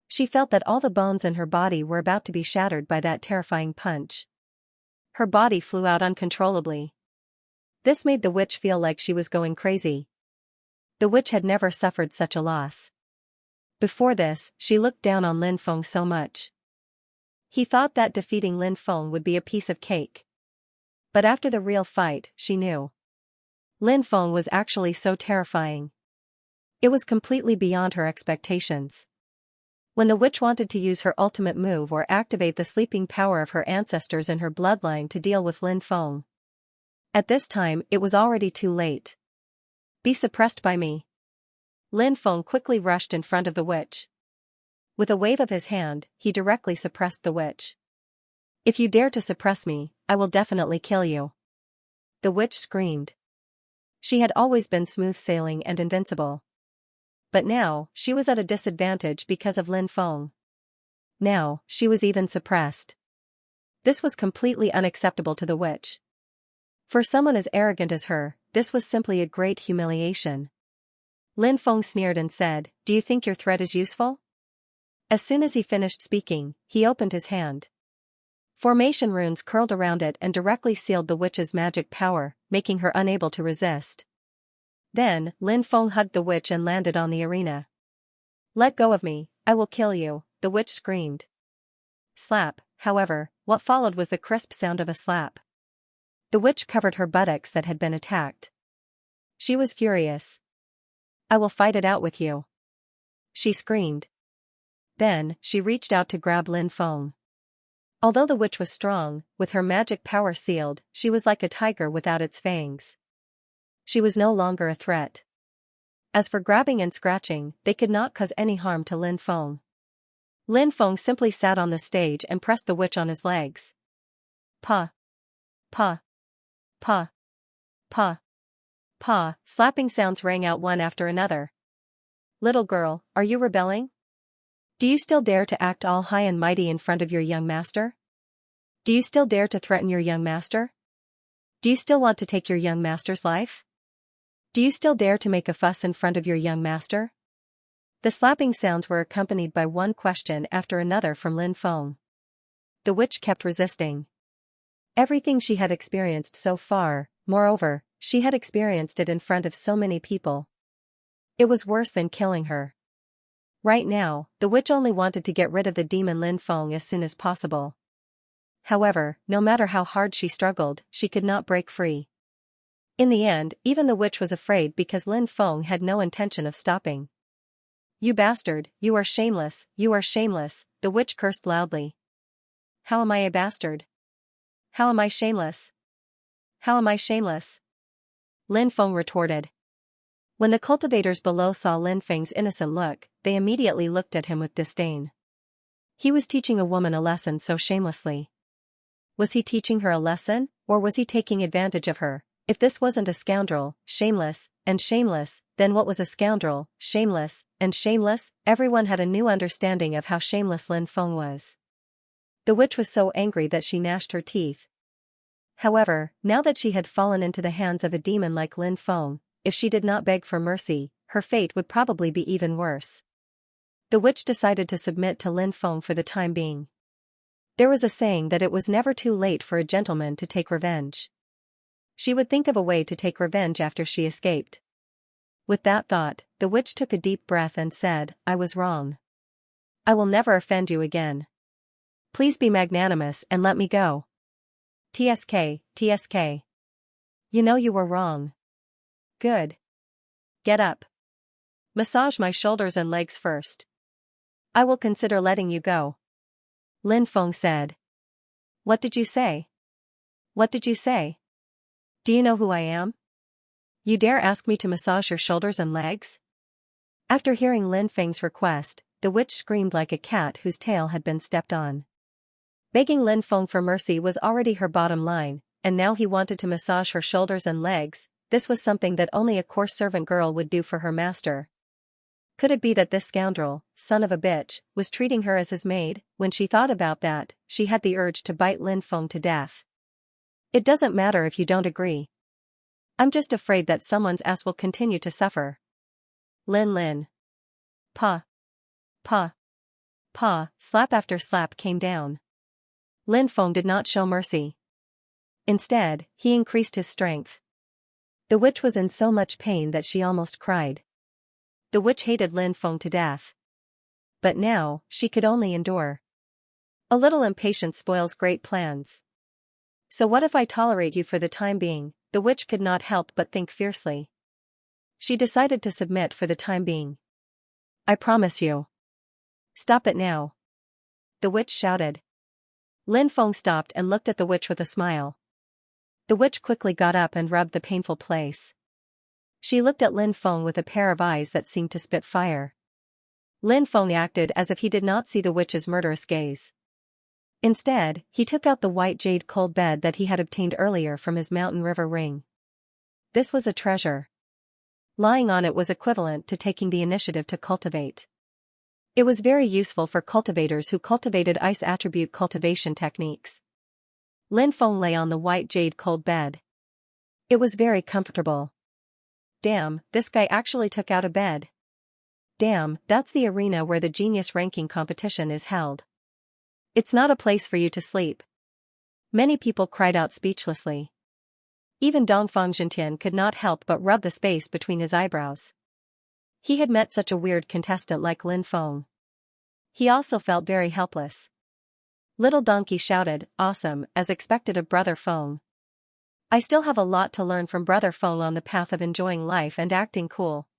S1: She felt that all the bones in her body were about to be shattered by that terrifying punch. Her body flew out uncontrollably. This made the witch feel like she was going crazy. The witch had never suffered such a loss. Before this, she looked down on Lin Feng so much. He thought that defeating Lin Feng would be a piece of cake. But after the real fight, she knew. Lin Feng was actually so terrifying. It was completely beyond her expectations. When the witch wanted to use her ultimate move or activate the sleeping power of her ancestors in her bloodline to deal with Lin Feng, at this time it was already too late. Be suppressed by me. Lin Feng quickly rushed in front of the witch. With a wave of his hand, he directly suppressed the witch. If you dare to suppress me, I will definitely kill you. The witch screamed. She had always been smooth sailing and invincible. But now, she was at a disadvantage because of Lin Feng. Now, she was even suppressed. This was completely unacceptable to the witch. For someone as arrogant as her, this was simply a great humiliation. Lin Feng sneered and said, "Do you think your threat is useful?" As soon as he finished speaking, he opened his hand. Formation runes curled around it and directly sealed the witch's magic power, making her unable to resist. Then, Lin Feng hugged the witch and landed on the arena. "Let go of me, I will kill you," the witch screamed. Slap, however, what followed was the crisp sound of a slap. The witch covered her buttocks that had been attacked. She was furious. "I will fight it out with you," she screamed. Then, she reached out to grab Lin Feng. Although the witch was strong, with her magic power sealed, she was like a tiger without its fangs. She was no longer a threat. As for grabbing and scratching, they could not cause any harm to Lin Feng. Lin Feng simply sat on the stage and pressed the witch on his legs. Pa. Pa. Pa. Pa. Pa, slapping sounds rang out one after another. "Little girl, are you rebelling? Do you still dare to act all high and mighty in front of your young master? Do you still dare to threaten your young master? Do you still want to take your young master's life? Do you still dare to make a fuss in front of your young master?" The slapping sounds were accompanied by one question after another from Lin Feng. The witch kept resisting. Everything she had experienced so far, moreover, she had experienced it in front of so many people. It was worse than killing her. Right now, the witch only wanted to get rid of the demon Lin Feng as soon as possible. However, no matter how hard she struggled, she could not break free. In the end, even the witch was afraid because Lin Feng had no intention of stopping. "You bastard, you are shameless, the witch cursed loudly. "How am I a bastard? How am I shameless? How am I shameless?" Lin Feng retorted. When the cultivators below saw Lin Feng's innocent look, they immediately looked at him with disdain. He was teaching a woman a lesson so shamelessly. Was he teaching her a lesson, or was he taking advantage of her? If this wasn't a scoundrel, shameless, then what was a scoundrel, shameless, and shameless? Everyone had a new understanding of how shameless Lin Feng was. The witch was so angry that she gnashed her teeth. However, now that she had fallen into the hands of a demon like Lin Feng, if she did not beg for mercy, her fate would probably be even worse. The witch decided to submit to Lin Feng for the time being. There was a saying that it was never too late for a gentleman to take revenge. She would think of a way to take revenge after she escaped. With that thought, the witch took a deep breath and said, "I was wrong. I will never offend you again. Please be magnanimous and let me go. TSK, TSK. You know you were wrong. Good. Get up. Massage my shoulders and legs first. I will consider letting you go." Lin Feng said. "What did you say? What did you say? Do you know who I am? You dare ask me to massage your shoulders and legs?" After hearing Lin Feng's request, the witch screamed like a cat whose tail had been stepped on. Begging Lin Feng for mercy was already her bottom line, and now he wanted to massage her shoulders and legs. This was something that only a coarse servant girl would do for her master. Could it be that this scoundrel, son of a bitch, was treating her as his maid? When she thought about that, she had the urge to bite Lin Feng to death. "It doesn't matter if you don't agree. I'm just afraid that someone's ass will continue to suffer." Lin. Pa. Pa. Pa, slap after slap came down. Lin Feng did not show mercy. Instead, he increased his strength. The witch was in so much pain that she almost cried. The witch hated Lin Feng to death. But now, she could only endure. A little impatience spoils great plans. "So what if I tolerate you for the time being?" The witch could not help but think fiercely. She decided to submit for the time being. "I promise you." "Stop it now," the witch shouted. Lin Feng stopped and looked at the witch with a smile. The witch quickly got up and rubbed the painful place. She looked at Lin Feng with a pair of eyes that seemed to spit fire. Lin Feng acted as if he did not see the witch's murderous gaze. Instead, he took out the white jade cold bed that he had obtained earlier from his mountain river ring. This was a treasure. Lying on it was equivalent to taking the initiative to cultivate. It was very useful for cultivators who cultivated ice attribute cultivation techniques. Lin Feng lay on the white jade cold bed. It was very comfortable. Damn, this guy actually took out a bed. Damn, that's the arena where the genius ranking competition is held. It's not a place for you to sleep. Many people cried out speechlessly. Even Dongfang Jintian could not help but rub the space between his eyebrows. He had met such a weird contestant like Lin Feng. He also felt very helpless. Little Donkey shouted, "Awesome," as expected of Brother Feng. I still have a lot to learn from Brother Feng on the path of enjoying life and acting cool.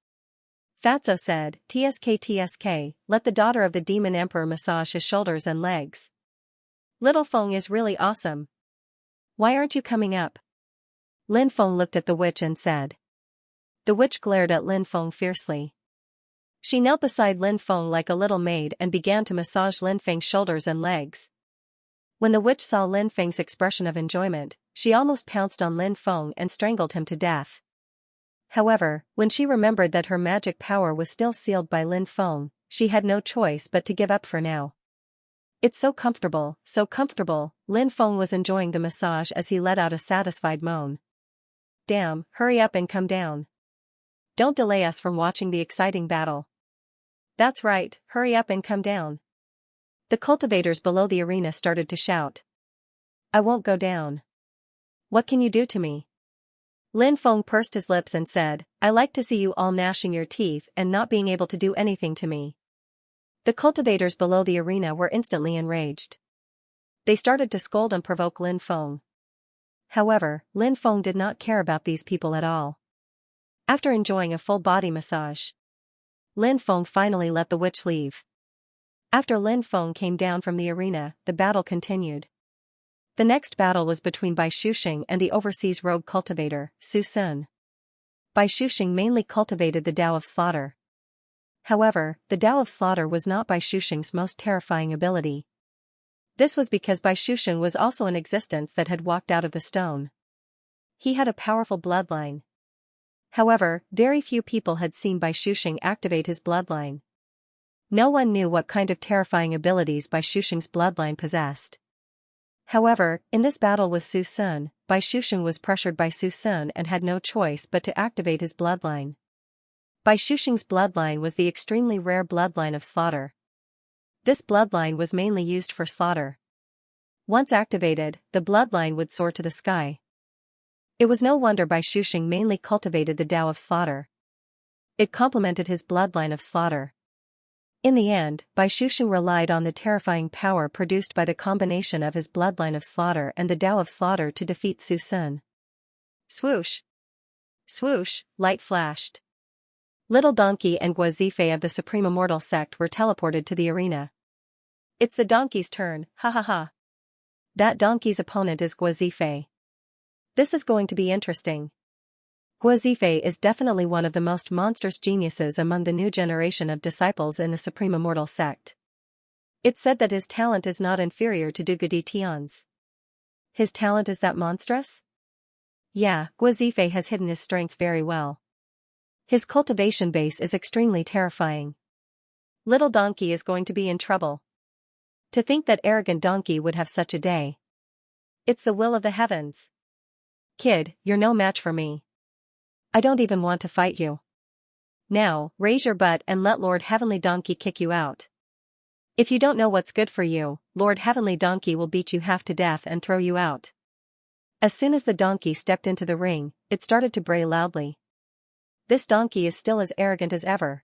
S1: Fatso said, "TSK, let the daughter of the demon emperor massage his shoulders and legs. Little Feng is really awesome. Why aren't you coming up?" Lin Feng looked at the witch and said. The witch glared at Lin Feng fiercely. She knelt beside Lin Feng like a little maid and began to massage Lin Feng's shoulders and legs. When the witch saw Lin Feng's expression of enjoyment, she almost pounced on Lin Feng and strangled him to death. However, when she remembered that her magic power was still sealed by Lin Feng, she had no choice but to give up for now. "It's so comfortable, so comfortable." Lin Feng was enjoying the massage as he let out a satisfied moan. "Damn, hurry up and come down. Don't delay us from watching the exciting battle." "That's right, hurry up and come down." The cultivators below the arena started to shout. "I won't go down. What can you do to me?" Lin Feng pursed his lips and said, "I like to see you all gnashing your teeth and not being able to do anything to me." The cultivators below the arena were instantly enraged. They started to scold and provoke Lin Feng. However, Lin Feng did not care about these people at all. After enjoying a full body massage, Lin Feng finally let the witch leave. After Lin Feng came down from the arena, the battle continued. The next battle was between Bai Shuxing and the overseas rogue cultivator, Su Sun. Bai Shuxing mainly cultivated the Tao of Slaughter. However, the Tao of Slaughter was not Bai Shuxing's most terrifying ability. This was because Bai Shuxing was also an existence that had walked out of the stone. He had a powerful bloodline. However, very few people had seen Bai Shuxing activate his bloodline. No one knew what kind of terrifying abilities Bai Shuxing's bloodline possessed. However, in this battle with Su Sun, Bai Shuxing was pressured by Su Sun and had no choice but to activate his bloodline. Bai Shuxing's bloodline was the extremely rare bloodline of slaughter. This bloodline was mainly used for slaughter. Once activated, the bloodline would soar to the sky. It was no wonder Bai Shuxing mainly cultivated the Tao of Slaughter. It complemented his bloodline of slaughter. In the end, Bai Shuxing relied on the terrifying power produced by the combination of his bloodline of slaughter and the Tao of Slaughter to defeat Su Sun. Swoosh! Swoosh, light flashed. Little Donkey and Guazifei of the Supreme Immortal sect were teleported to the arena. "It's the donkey's turn, ha ha ha. That donkey's opponent is Guazifei. This is going to be interesting." Guazifei is definitely one of the most monstrous geniuses among the new generation of disciples in the Supreme Immortal sect. It's said that his talent is not inferior to Dugadi Tian's. His talent is that monstrous? Yeah, Guazifei has hidden his strength very well. His cultivation base is extremely terrifying. Little Donkey is going to be in trouble. To think that arrogant donkey would have such a day. It's the will of the heavens. Kid, you're no match for me. I don't even want to fight you. Now, raise your butt and let Lord Heavenly Donkey kick you out. If you don't know what's good for you, Lord Heavenly Donkey will beat you half to death and throw you out. As soon as the donkey stepped into the ring, it started to bray loudly. This donkey is still as arrogant as ever.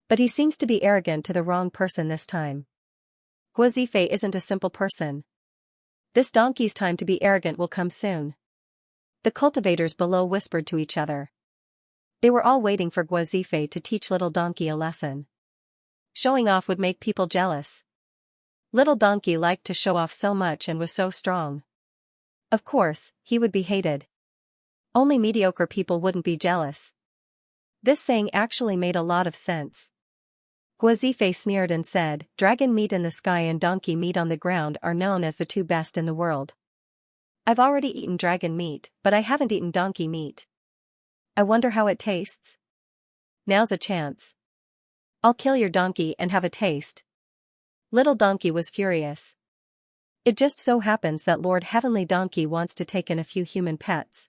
S1: But he seems to be arrogant to the wrong person this time. Guazifei isn't a simple person. This donkey's time to be arrogant will come soon. The cultivators below whispered to each other. They were all waiting for Guazifei to teach Little Donkey a lesson. Showing off would make people jealous. Little Donkey liked to show off so much and was so strong. Of course, he would be hated. Only mediocre people wouldn't be jealous. This saying actually made a lot of sense. Guazifei sneered and said, "Dragon meat in the sky and donkey meat on the ground are known as the two best in the world. I've already eaten dragon meat, but I haven't eaten donkey meat. I wonder how it tastes." Now's a chance. I'll kill your donkey and have a taste. Little Donkey was furious. It just so happens that Lord Heavenly Donkey wants to take in a few human pets.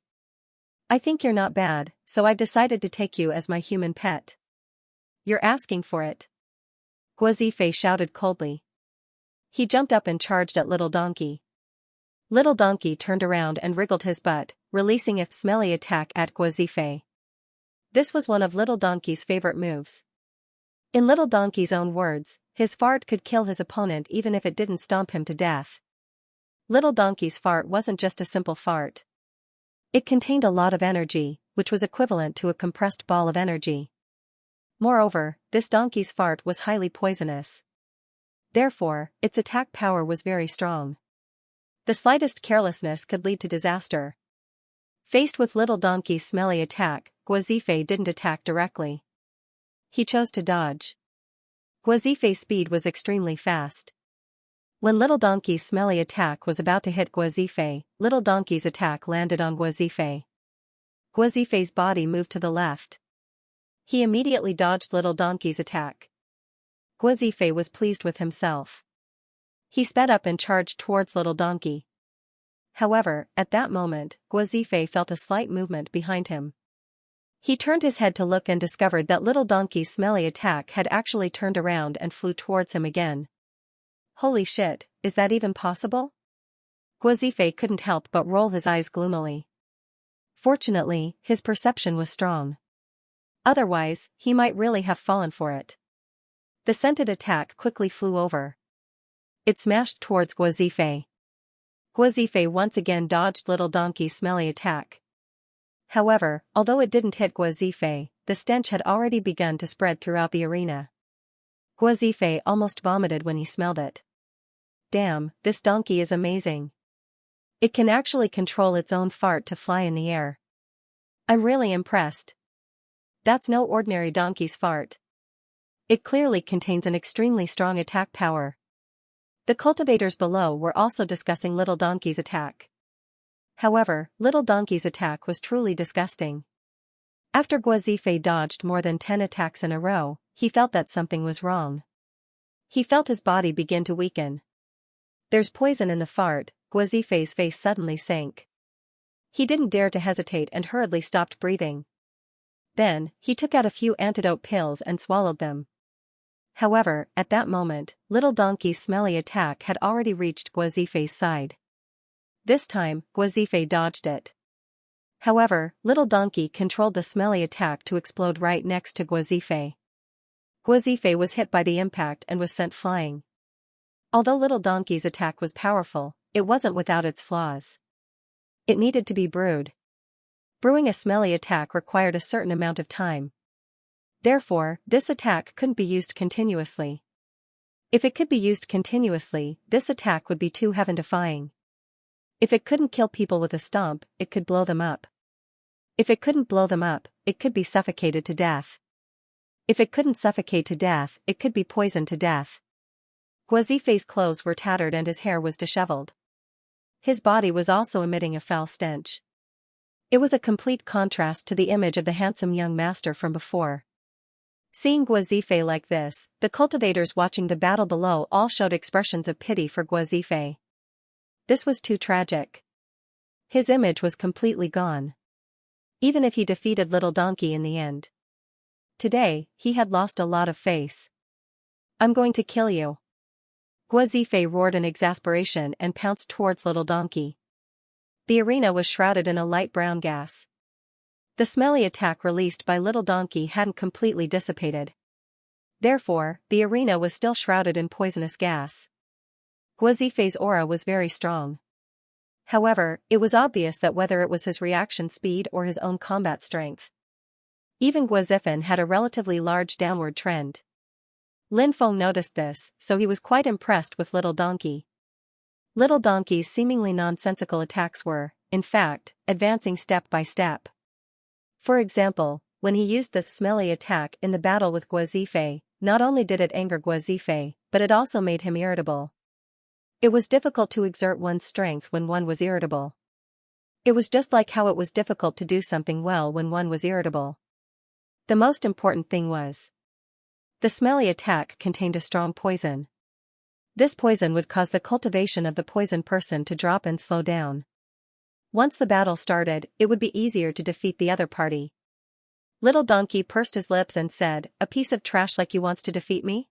S1: I think you're not bad, so I've decided to take you as my human pet. You're asking for it. Guazifei shouted coldly. He jumped up and charged at Little Donkey. Little Donkey turned around and wriggled his butt, releasing a smelly attack at Guazifei. This was one of Little Donkey's favorite moves. In Little Donkey's own words, his fart could kill his opponent even if it didn't stomp him to death. Little Donkey's fart wasn't just a simple fart. It contained a lot of energy, which was equivalent to a compressed ball of energy. Moreover, this donkey's fart was highly poisonous. Therefore, its attack power was very strong. The slightest carelessness could lead to disaster. Faced with Little Donkey's smelly attack, Guazifei didn't attack directly. He chose to dodge. Guazifei's speed was extremely fast. When Little Donkey's smelly attack was about to hit Guazifei, Little Donkey's attack landed on Guazifei. Guazifei's body moved to the left. He immediately dodged Little Donkey's attack. Guazifei was pleased with himself. He sped up and charged towards Little Donkey. However, at that moment, Guazifei felt a slight movement behind him. He turned his head to look and discovered that Little Donkey's smelly attack had actually turned around and flew towards him again. Holy shit, is that even possible? Guazifei couldn't help but roll his eyes gloomily. Fortunately, his perception was strong. Otherwise, he might really have fallen for it. The scented attack quickly flew over. It smashed towards Guazifei. Guazifei once again dodged Little Donkey's smelly attack. However, although it didn't hit Guazifei, the stench had already begun to spread throughout the arena. Guazifei almost vomited when he smelled it. Damn, this donkey is amazing. It can actually control its own fart to fly in the air. I'm really impressed. That's no ordinary donkey's fart. It clearly contains an extremely strong attack power. The cultivators below were also discussing Little Donkey's attack. However, Little Donkey's attack was truly disgusting. After Guazifei dodged more than 10 attacks in a row, he felt that something was wrong. He felt his body begin to weaken. There's poison in the fart. Guazifei's face suddenly sank. He didn't dare to hesitate and hurriedly stopped breathing. Then, he took out a few antidote pills and swallowed them. However, at that moment, Little Donkey's smelly attack had already reached Guazifei's side. This time, Guazifei dodged it. However, Little Donkey controlled the smelly attack to explode right next to Guazifei. Guazifei was hit by the impact and was sent flying. Although Little Donkey's attack was powerful, it wasn't without its flaws. It needed to be brewed. Brewing a smelly attack required a certain amount of time. Therefore, this attack couldn't be used continuously. If it could be used continuously, this attack would be too heaven-defying. If it couldn't kill people with a stomp, it could blow them up. If it couldn't blow them up, it could be suffocated to death. If it couldn't suffocate to death, it could be poisoned to death. Guazifei's clothes were tattered and his hair was disheveled. His body was also emitting a foul stench. It was a complete contrast to the image of the handsome young master from before. Seeing Guazifei like this, the cultivators watching the battle below all showed expressions of pity for Guazifei. This was too tragic. His image was completely gone. Even if he defeated Little Donkey in the end. Today, he had lost a lot of face. I'm going to kill you. Guazifei roared in exasperation and pounced towards Little Donkey. The arena was shrouded in a light brown gas. The smelly attack released by Little Donkey hadn't completely dissipated. Therefore, the arena was still shrouded in poisonous gas. Guazifei's aura was very strong. However, it was obvious that whether it was his reaction speed or his own combat strength, even Guazifei had a relatively large downward trend. Lin Feng noticed this, so he was quite impressed with Little Donkey. Little Donkey's seemingly nonsensical attacks were, in fact, advancing step by step. For example, when he used the smelly attack in the battle with Guazifei, not only did it anger Guazifei, but it also made him irritable. It was difficult to exert one's strength when one was irritable. It was just like how it was difficult to do something well when one was irritable. The most important thing was, the smelly attack contained a strong poison. This poison would cause the cultivation of the poisoned person to drop and slow down. Once the battle started, it would be easier to defeat the other party. Little Donkey pursed his lips and said, "A piece of trash like you wants to defeat me?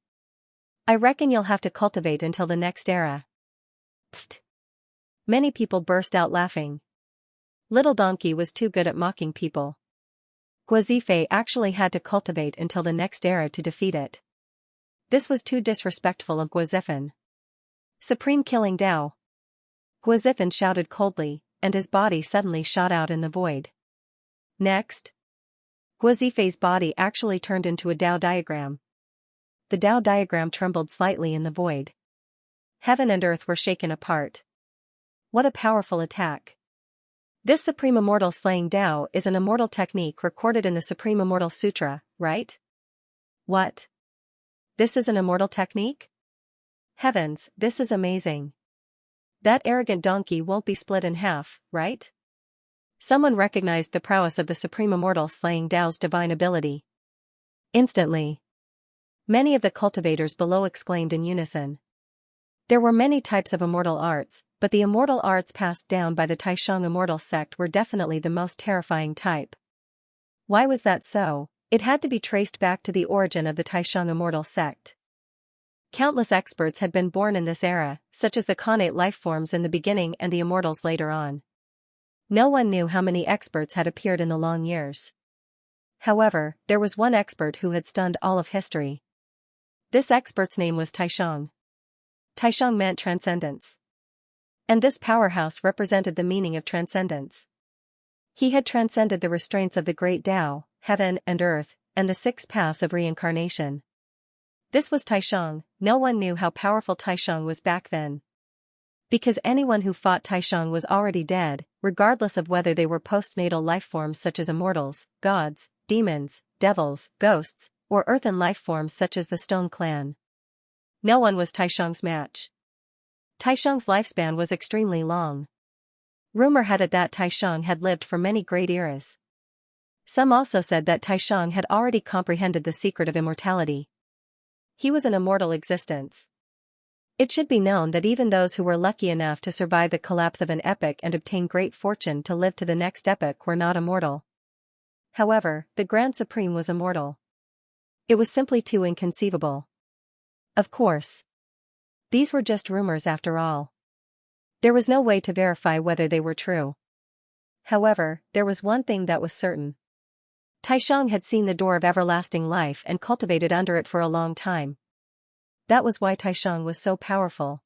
S1: I reckon you'll have to cultivate until the next era." Pfft. Many people burst out laughing. Little Donkey was too good at mocking people. Guazife actually had to cultivate until the next era to defeat it. This was too disrespectful of Guazifan. Supreme Killing Tao. Guazifan shouted coldly, and his body suddenly shot out in the void. Next, Guazife's body actually turned into a Tao diagram. The Tao diagram trembled slightly in the void. Heaven and earth were shaken apart. What a powerful attack. This Supreme Immortal Slaying Tao is an immortal technique recorded in the Supreme Immortal Sutra, right? What? This is an immortal technique? Heavens, this is amazing. That arrogant donkey won't be split in half, right? Someone recognized the prowess of the Supreme Immortal Slaying Tao's divine ability. Instantly, many of the cultivators below exclaimed in unison. There were many types of immortal arts, but the immortal arts passed down by the Taishang immortal sect were definitely the most terrifying type. Why was that so? It had to be traced back to the origin of the Taishang immortal sect. Countless experts had been born in this era, such as the Khanate life forms in the beginning and the immortals later on. No one knew how many experts had appeared in the long years. However, there was one expert who had stunned all of history. This expert's name was Taishang. Taishang meant transcendence. And this powerhouse represented the meaning of transcendence. He had transcended the restraints of the great Tao, heaven and earth, and the 6 paths of reincarnation. This was Taishang. No one knew how powerful Taishang was back then. Because anyone who fought Taishang was already dead, regardless of whether they were postnatal life forms such as immortals, gods, demons, devils, ghosts, or earthen life forms such as the Stone Clan. No one was Taishang's match. Taishang's lifespan was extremely long. Rumor had it that Taishang had lived for many great eras. Some also said that Taishang had already comprehended the secret of immortality. He was an immortal existence. It should be known that even those who were lucky enough to survive the collapse of an epoch and obtain great fortune to live to the next epoch were not immortal. However, the Grand Supreme was immortal. It was simply too inconceivable. Of course, these were just rumors after all. There was no way to verify whether they were true. However, there was one thing that was certain. Taishang had seen the door of everlasting life and cultivated under it for a long time. That was why Taishang was so powerful.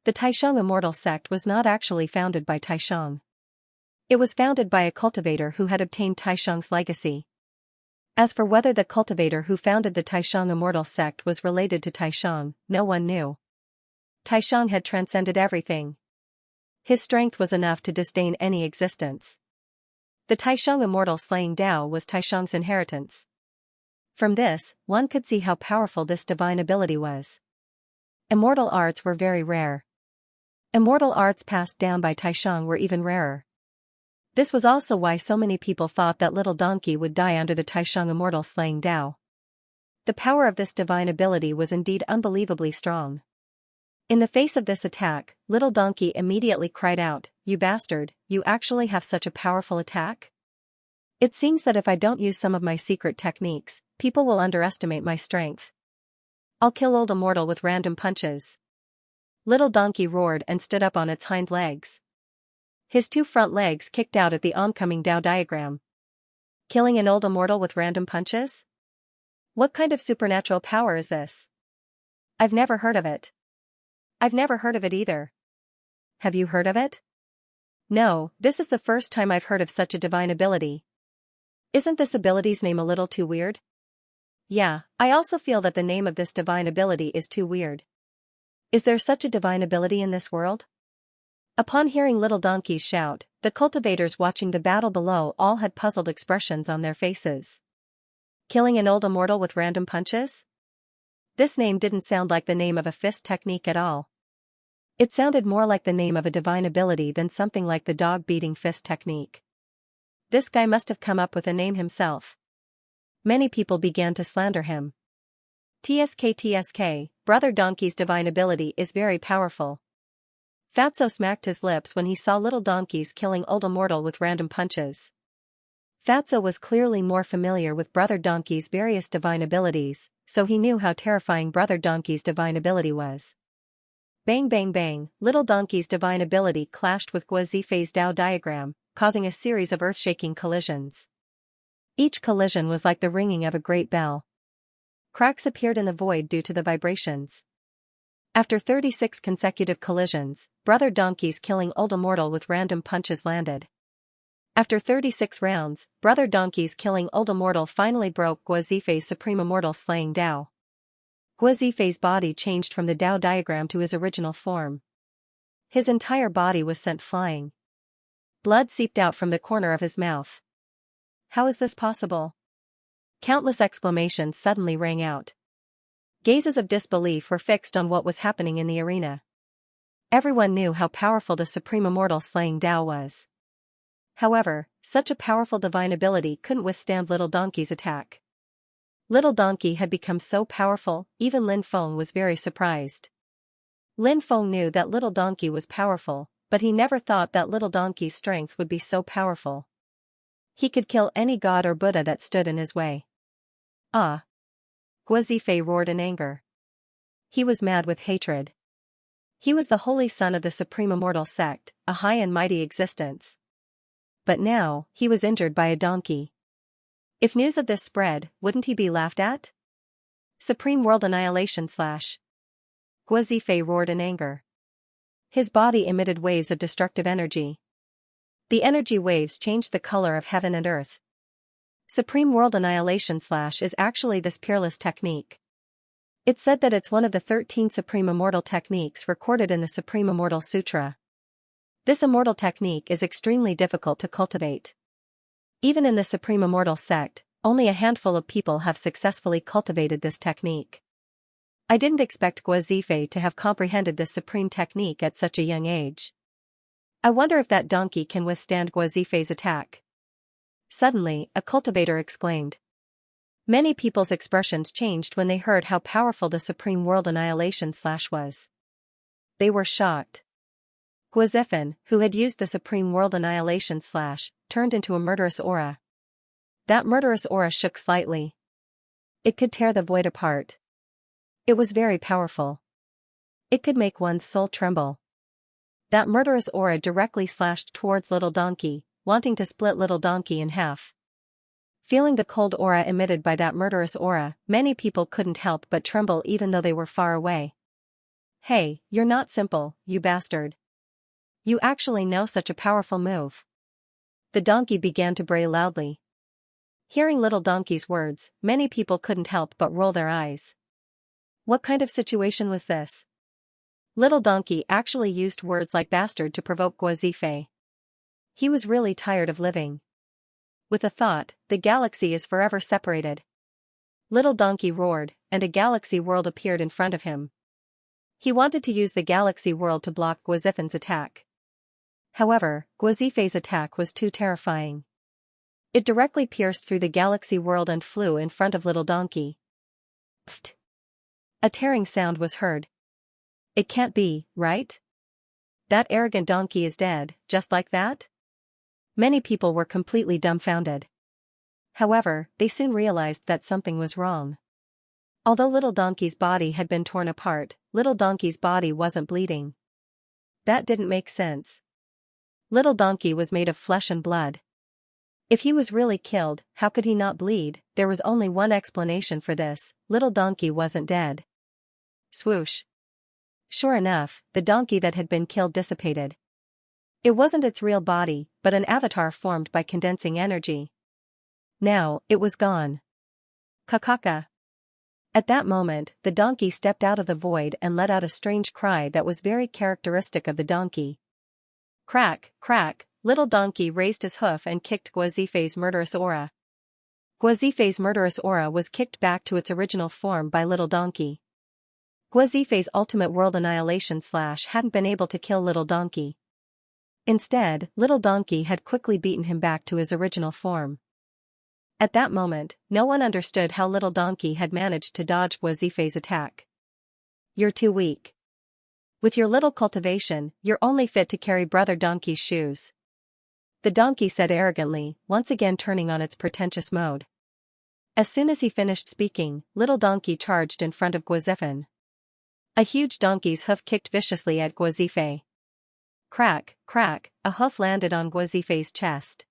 S1: The Taishang immortal sect was not actually founded by Taishang. It was founded by a cultivator who had obtained Taishang's legacy. As for whether the cultivator who founded the Taishang immortal sect was related to Taishang, no one knew. Taishang had transcended everything. His strength was enough to disdain any existence. The Taishang immortal Slaying Tao was Taishang's inheritance. From this, one could see how powerful this divine ability was. Immortal arts were very rare. Immortal arts passed down by Taishang were even rarer. This was also why so many people thought that Little Donkey would die under the Taishang immortal Slaying Tao. The power of this divine ability was indeed unbelievably strong. In the face of this attack, Little Donkey immediately cried out, "You bastard, you actually have such a powerful attack? It seems that if I don't use some of my secret techniques, people will underestimate my strength. I'll kill Old Immortal with random punches." Little Donkey roared and stood up on its hind legs. His 2 front legs kicked out at the oncoming Tao diagram. Killing an Old Immortal with random punches? What kind of supernatural power is this? I've never heard of it. I've never heard of it either. Have you heard of it? No, this is the first time I've heard of such a divine ability. Isn't this ability's name a little too weird? Yeah, I also feel that the name of this divine ability is too weird. Is there such a divine ability in this world? Upon hearing Little Donkey's shout, the cultivators watching the battle below all had puzzled expressions on their faces. Killing an Old Immortal with random punches? This name didn't sound like the name of a fist technique at all. It sounded more like the name of a divine ability than something like the dog-beating fist technique. This guy must have come up with a name himself. many people began to slander him. TSK, Brother Donkey's divine ability is very powerful. Fatso smacked his lips when he saw little donkeys killing old immortal with random punches. Fatso was clearly more familiar with Brother Donkey's various divine abilities, so he knew how terrifying Brother Donkey's divine ability was. Bang bang bang, little donkey's divine ability clashed with Guazifei's Dao diagram, causing a series of earth-shaking collisions. Each collision was like the ringing of a great bell. Cracks appeared in the void due to the vibrations. After 36 consecutive collisions, Brother Donkey's killing old immortal with random punches landed. After 36 rounds, Brother Donkey's killing old immortal finally broke Guazifei's supreme immortal slaying Dao. Guazifei's body changed from the Dao diagram to his original form. His entire body was sent flying. Blood seeped out from the corner of his mouth. How is this possible? Countless exclamations suddenly rang out. Gazes of disbelief were fixed on what was happening in the arena. Everyone knew how powerful the supreme immortal slaying Dao was. However, such a powerful divine ability couldn't withstand Little Donkey's attack. Little Donkey had become so powerful, even Lin Feng was very surprised. Lin Feng knew that Little Donkey was powerful, but he never thought that Little Donkey's strength would be so powerful. He could kill any god or Buddha that stood in his way. Ah! Guazifei roared in anger. He was mad with hatred. He was the holy son of the Supreme Immortal Sect, a high and mighty existence. But now, he was injured by a donkey. If news of this spread, wouldn't he be laughed at? Supreme World Annihilation / Guazifei roared in anger. His body emitted waves of destructive energy. The energy waves changed the color of heaven and earth. Supreme World Annihilation / is actually this peerless technique. It's said that it's one of the 13 Supreme Immortal techniques recorded in the Supreme Immortal Sutra. This immortal technique is extremely difficult to cultivate. Even in the Supreme Immortal Sect, only a handful of people have successfully cultivated this technique. I didn't expect Guazifei to have comprehended this supreme technique at such a young age. I wonder if that donkey can withstand Guazifei's attack. Suddenly, a cultivator exclaimed. Many people's expressions changed when they heard how powerful the Supreme World Annihilation / was. They were shocked. Guazifei, who had used the Supreme World Annihilation / turned into a murderous aura. That murderous aura shook slightly. It could tear the void apart. It was very powerful. It could make one's soul tremble. That murderous aura directly slashed towards Little Donkey, wanting to split Little Donkey in half. Feeling the cold aura emitted by that murderous aura, many people couldn't help but tremble even though they were far away. Hey, you're not simple, you bastard. You actually know such a powerful move. The donkey began to bray loudly. Hearing Little Donkey's words, many people couldn't help but roll their eyes. What kind of situation was this? Little Donkey actually used words like bastard to provoke Guazifei. He was really tired of living. With a thought, the galaxy is forever separated. Little Donkey roared, and a galaxy world appeared in front of him. He wanted to use the galaxy world to block Guazifei's attack. However, Guazifei's attack was too terrifying. It directly pierced through the galaxy world and flew in front of Little Donkey. Pfft! A tearing sound was heard. It can't be, right? That arrogant donkey is dead, just like that? Many people were completely dumbfounded. However, they soon realized that something was wrong. Although Little Donkey's body had been torn apart, Little Donkey's body wasn't bleeding. That didn't make sense. Little Donkey was made of flesh and blood. If he was really killed, how could he not bleed? There was only one explanation for this: Little Donkey wasn't dead. Swoosh. Sure enough, the donkey that had been killed dissipated. It wasn't its real body, but an avatar formed by condensing energy. Now, it was gone. Kakaka. At that moment, the donkey stepped out of the void and let out a strange cry that was very characteristic of the donkey. Crack, crack, Little Donkey raised his hoof and kicked Guazifei's murderous aura. Guazifei's murderous aura was kicked back to its original form by Little Donkey. Guazifei's ultimate world annihilation / hadn't been able to kill Little Donkey. Instead, Little Donkey had quickly beaten him back to his original form. At that moment, no one understood how little donkey had managed to dodge Guazifei's attack. You're too weak. With your little cultivation, you're only fit to carry Brother Donkey's shoes. The donkey said arrogantly, once again turning on its pretentious mode. As soon as he finished speaking, little donkey charged in front of Guazifei. A huge donkey's hoof kicked viciously at Guazifei. Crack, crack, a hoof landed on Guazifei's chest.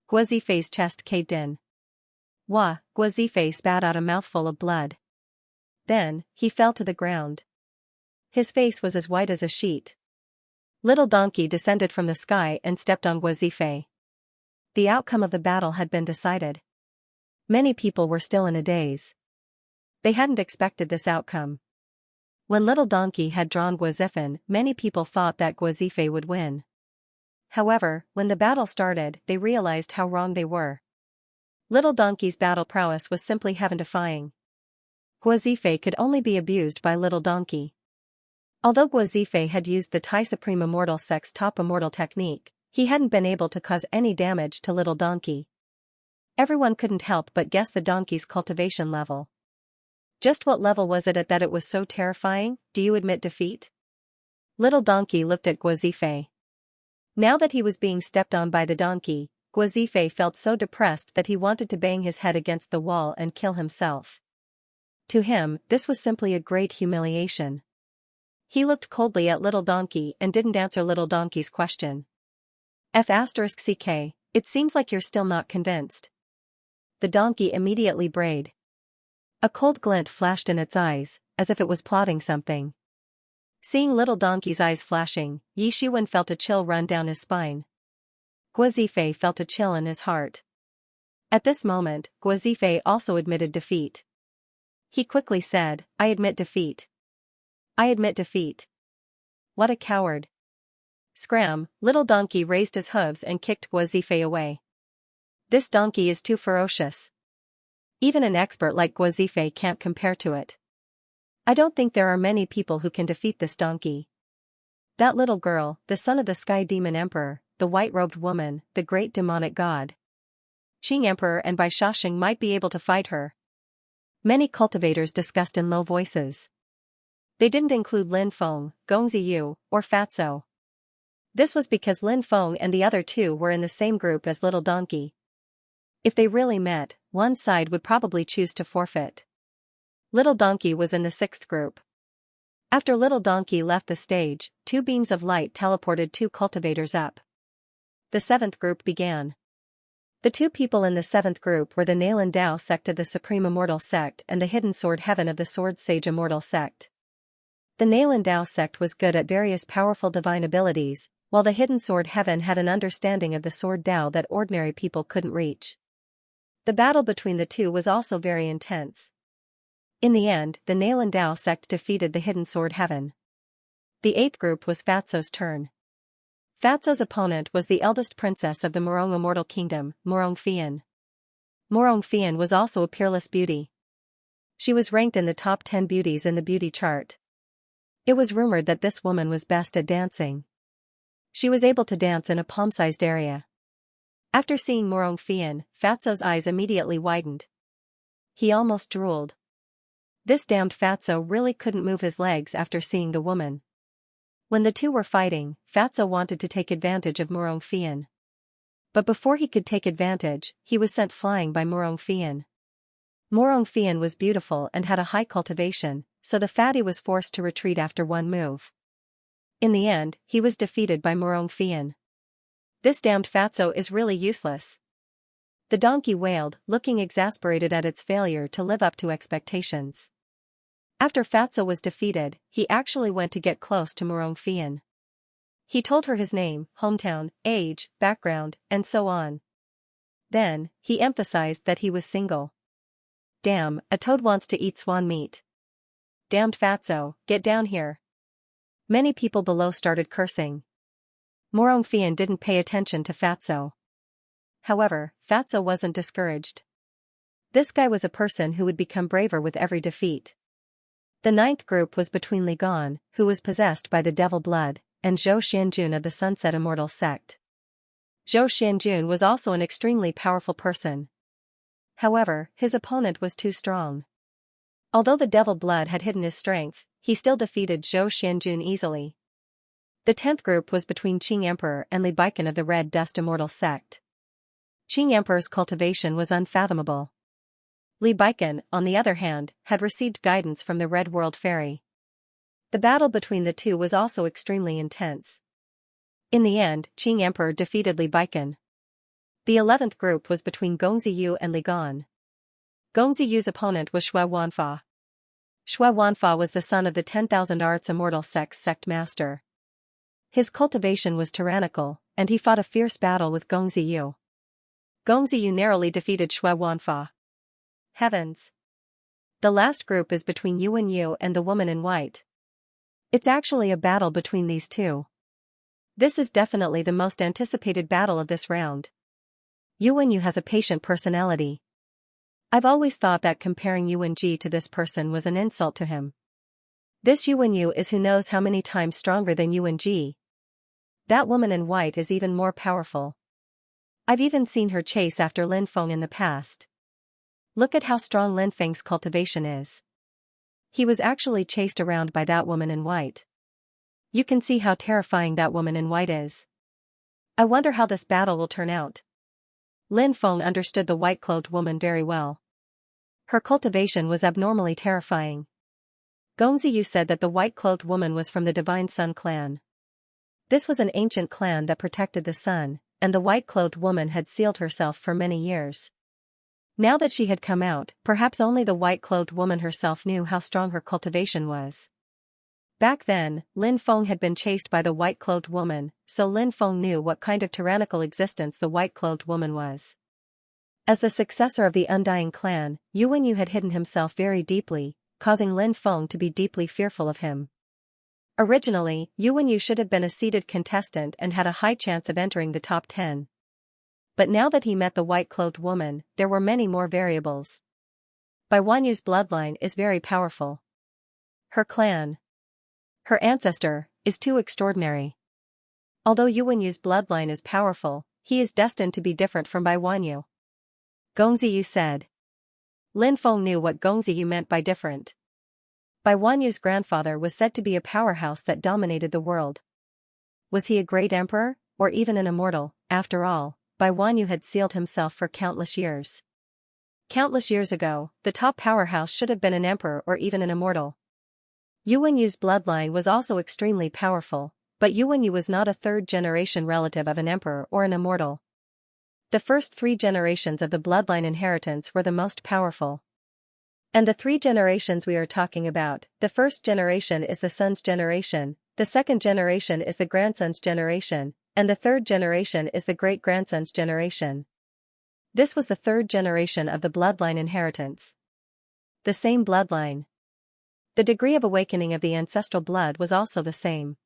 S1: Guazifei's chest caved in. Wah, Guazifei spat out a mouthful of blood. Then, he fell to the ground. His face was as white as a sheet. Little donkey descended from the sky and stepped on Guazifei. The outcome of the battle had been decided. Many people were still in a daze. They hadn't expected this outcome. When little donkey had drawn Guazifei, many people thought that Guazifei would win. However, when the battle started, they realized how wrong they were. Little donkey's battle prowess was simply heaven-defying. Guazifei could only be abused by little donkey. Although Guazifei had used the Tai Supreme Immortal Sect's top immortal technique, he hadn't been able to cause any damage to little donkey. Everyone couldn't help but guess the donkey's cultivation level. Just what level was it at that it was so terrifying? Do you admit defeat? Little donkey looked at Guazifei. Now that he was being stepped on by the donkey, Guazifei felt so depressed that he wanted to bang his head against the wall and kill himself. To him, this was simply a great humiliation. He looked coldly at little donkey and didn't answer little donkey's question. F***ck, it seems like you're still not convinced. The donkey immediately brayed. A cold glint flashed in its eyes, as if it was plotting something. Seeing little donkey's eyes flashing, Yi Shiwen felt a chill run down his spine. Guazifei felt a chill in his heart. At this moment, Guazifei also admitted defeat. He quickly said, I admit defeat. I admit defeat. What a coward. Scram, little donkey raised his hooves and kicked Guazifei away. This donkey is too ferocious. Even an expert like Guazifei can't compare to it. I don't think there are many people who can defeat this donkey. That little girl, the son of the Sky Demon Emperor, the white-robed woman, the great demonic god. Qing Emperor and Bai Shaoxing might be able to fight her. Many cultivators discussed in low voices. They didn't include Lin Feng, Gong Ziyu, or Fatso. This was because Lin Feng and the other two were in the same group as Little Donkey. If they really met, one side would probably choose to forfeit. Little Donkey was in the sixth group. After Little Donkey left the stage, two beams of light teleported two cultivators up. The seventh group began. The two people in the seventh group were the Nalan Dao sect of the Supreme Immortal Sect and the Hidden Sword Heaven of the Sword Sage Immortal Sect. The Nalan Dao sect was good at various powerful divine abilities, while the Hidden Sword Heaven had an understanding of the Sword Dao that ordinary people couldn't reach. The battle between the two was also very intense. In the end, the Nalan Dao sect defeated the Hidden Sword Heaven. The eighth group was Fatso's turn. Fatso's opponent was the eldest princess of the Murong Immortal Kingdom, Murong Fian. Murong Fian was also a peerless beauty. She was ranked in the top 10 beauties in the beauty chart. It was rumored that this woman was best at dancing. She was able to dance in a palm-sized area. After seeing Murong Fian, Fatso's eyes immediately widened. He almost drooled. This damned Fatso really couldn't move his legs after seeing the woman. When the two were fighting, Fatso wanted to take advantage of Murong Fian. But before he could take advantage, he was sent flying by Murong Fian. Murong Fian was beautiful and had a high cultivation, so the fatty was forced to retreat after one move. In the end, he was defeated by Murong Fian. This damned Fatso is really useless. The donkey wailed, looking exasperated at its failure to live up to expectations. After Fatso was defeated, he actually went to get close to Murong Fian. He told her his name, hometown, age, background, and so on. Then, he emphasized that he was single. Damn, a toad wants to eat swan meat. Damned Fatso, get down here. Many people below started cursing. Murong Fian didn't pay attention to Fatso. However, Fatso wasn't discouraged. This guy was a person who would become braver with every defeat. The ninth group was between Li Gan, who was possessed by the devil blood, and Zhou Xianjun of the Sunset Immortal Sect. Zhou Xianjun was also an extremely powerful person. However, his opponent was too strong. Although the devil blood had hidden his strength, he still defeated Zhou Xianjun easily. The 10th group was between Qing Emperor and Li Baikan of the Red Dust Immortal sect. Qing Emperor's cultivation was unfathomable. Li Baikan, on the other hand, had received guidance from the Red World Fairy. The battle between the two was also extremely intense. In the end, Qing Emperor defeated Li Baikan. The 11th group was between Gongziyu and Li Gan. Gongziyu's opponent was Shui Wanfa. Shui Wanfa was the son of the 10,000 Arts Immortal sect master. His cultivation was tyrannical, and he fought a fierce battle with Gongziyu. Gongziyu narrowly defeated Shui Wanfa. Heavens! The last group is between Yuan Yu and the woman in white. It's actually a battle between these two. This is definitely the most anticipated battle of this round. Yuan Yu has a patient personality. I've always thought that comparing Yuan Ji to this person was an insult to him. This Yuan Yu is who knows how many times stronger than Yuan Ji. That woman in white is even more powerful. I've even seen her chase after Lin Feng in the past. Look at how strong Lin Feng's cultivation is. He was actually chased around by that woman in white. You can see how terrifying that woman in white is. I wonder how this battle will turn out. Lin Feng understood the white-clothed woman very well. Her cultivation was abnormally terrifying. Gongziyu said that the white-clothed woman was from the Divine Sun clan. This was an ancient clan that protected the sun, and the white-clothed woman had sealed herself for many years. Now that she had come out, perhaps only the white-clothed woman herself knew how strong her cultivation was. Back then, Lin Feng had been chased by the white-clothed woman, so Lin Feng knew what kind of tyrannical existence the white-clothed woman was. As the successor of the Undying clan, Yuan Yu had hidden himself very deeply, causing Lin Feng to be deeply fearful of him. Originally, Yuan Yu should have been a seeded contestant and had a high chance of entering the top 10. But now that he met the white-clothed woman, there were many more variables. Bai Wanyu's bloodline is very powerful. Her clan, her ancestor, is too extraordinary. Although Yuan Yu's bloodline is powerful, he is destined to be different from Bai Wanyu. Gongziyu said. Lin Feng knew what Gongziyu meant by different. Bai Wanyu's grandfather was said to be a powerhouse that dominated the world. Was he a great emperor, or even an immortal? After all, Bai Wanyu had sealed himself for countless years. Countless years ago, the top powerhouse should have been an emperor or even an immortal. Yuan Yu's bloodline was also extremely powerful, but Yuan Yu was not a third-generation relative of an emperor or an immortal. The first 3 generations of the bloodline inheritance were the most powerful. And the 3 generations we are talking about, the first generation is the son's generation, the second generation is the grandson's generation, and the third generation is the great-grandson's generation. This was the third generation of the bloodline inheritance. The same bloodline. The degree of awakening of the ancestral blood was also the same.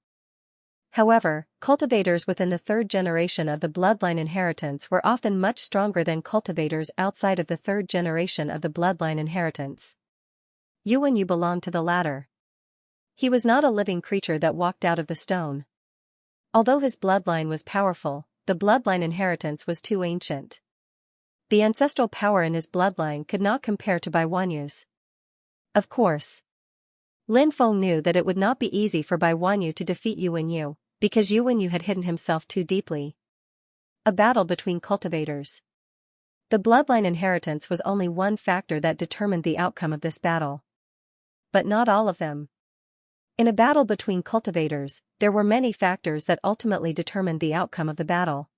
S1: However, cultivators within the third generation of the bloodline inheritance were often much stronger than cultivators outside of the third generation of the bloodline inheritance. Yuan Yu belonged to the latter. He was not a living creature that walked out of the stone. Although his bloodline was powerful, the bloodline inheritance was too ancient. The ancestral power in his bloodline could not compare to Bai Wanyu's. Of course, Lin Feng knew that it would not be easy for Bai Wanyu to defeat Yuan Yu, because Yuan Yu had hidden himself too deeply. A battle between cultivators. The bloodline inheritance was only one factor that determined the outcome of this battle. But not all of them. In a battle between cultivators, there were many factors that ultimately determined the outcome of the battle.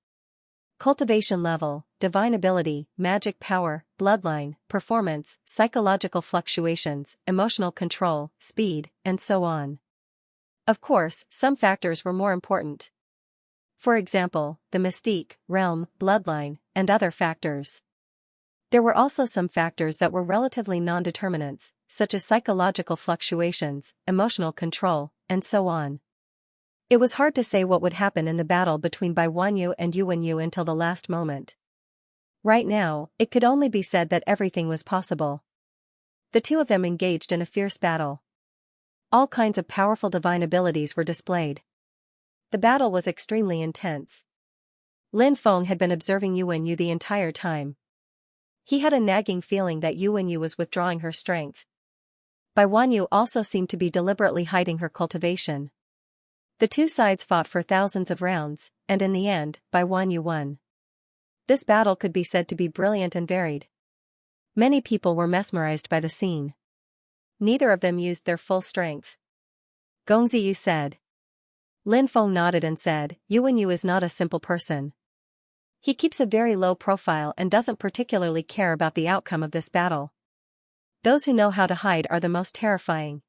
S1: Cultivation level, divine ability, magic power, bloodline, performance, psychological fluctuations, emotional control, speed, and so on. Of course, some factors were more important. For example, the mystique, realm, bloodline, and other factors. There were also some factors that were relatively non-determinants, such as psychological fluctuations, emotional control, and so on. It was hard to say what would happen in the battle between Bai Wanyu and Yuan Yu until the last moment. Right now, it could only be said that everything was possible. The two of them engaged in a fierce battle. All kinds of powerful divine abilities were displayed. The battle was extremely intense. Lin Feng had been observing Yuan Yu the entire time. He had a nagging feeling that Yuanyu was withdrawing her strength. Bai Wanyu also seemed to be deliberately hiding her cultivation. The two sides fought for thousands of rounds, and in the end, Bai Wanyu won. This battle could be said to be brilliant and varied. Many people were mesmerized by the scene. Neither of them used their full strength. Gongziyu said. Lin Feng nodded and said, Yuanyu is not a simple person. He keeps a very low profile and doesn't particularly care about the outcome of this battle. Those who know how to hide are the most terrifying.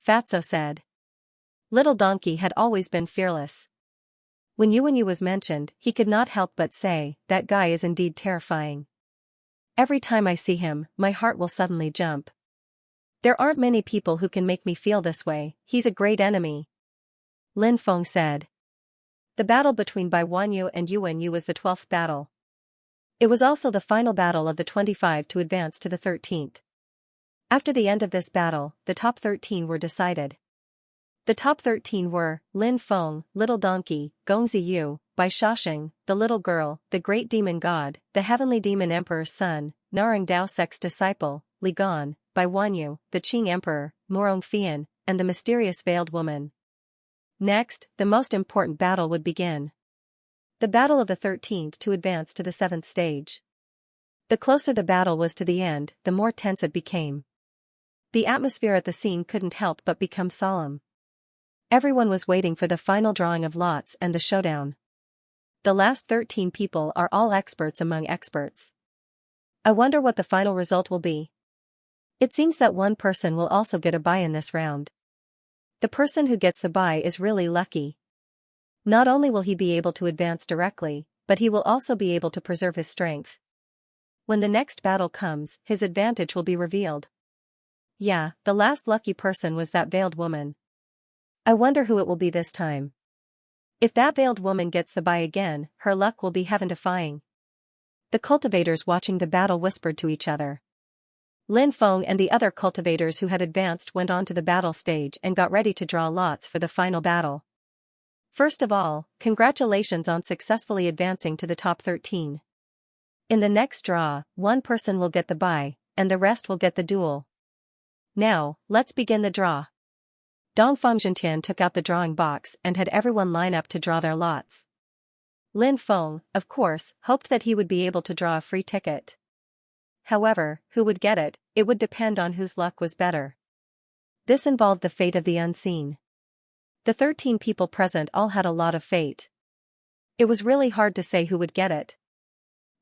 S1: Fatso said. Little Donkey had always been fearless. When Yuanyu was mentioned, he could not help but say, that guy is indeed terrifying. Every time I see him, my heart will suddenly jump. There aren't many people who can make me feel this way. He's a great enemy. Lin Feng said. The battle between Bai Wanyu and Yuanyu was the 12th battle. It was also the final battle of the 25 to advance to the 13th. After the end of this battle, the top 13 were decided. The top 13 were Lin Feng, Little Donkey, Gongziyu, Bai Shaoxing, the Little Girl, the Great Demon God, the Heavenly Demon Emperor's son, Narang Dao Sec's disciple, Li Gan, Bai Wanyu, the Qing Emperor, Morong Fian, and the mysterious Veiled Woman. Next, the most important battle would begin. The battle of the 13th to advance to the 7th stage. The closer the battle was to the end, the more tense it became. The atmosphere at the scene couldn't help but become solemn. Everyone was waiting for the final drawing of lots and the showdown. The last 13 people are all experts among experts. I wonder what the final result will be. It seems that one person will also get a bye in this round. The person who gets the bye is really lucky. Not only will he be able to advance directly, but he will also be able to preserve his strength. When the next battle comes, his advantage will be revealed. Yeah, the last lucky person was that veiled woman. I wonder who it will be this time. If that veiled woman gets the bye again, her luck will be heaven-defying. The cultivators watching the battle whispered to each other. Lin Feng and the other cultivators who had advanced went on to the battle stage and got ready to draw lots for the final battle. First of all, congratulations on successfully advancing to the top 13. In the next draw, one person will get the bye, and the rest will get the duel. Now, let's begin the draw. Dongfang Zhentian took out the drawing box and had everyone line up to draw their lots. Lin Feng, of course, hoped that he would be able to draw a free ticket. However, who would get it, it would depend on whose luck was better. This involved the fate of the unseen. The 13 people present all had a lot of fate. It was really hard to say who would get it.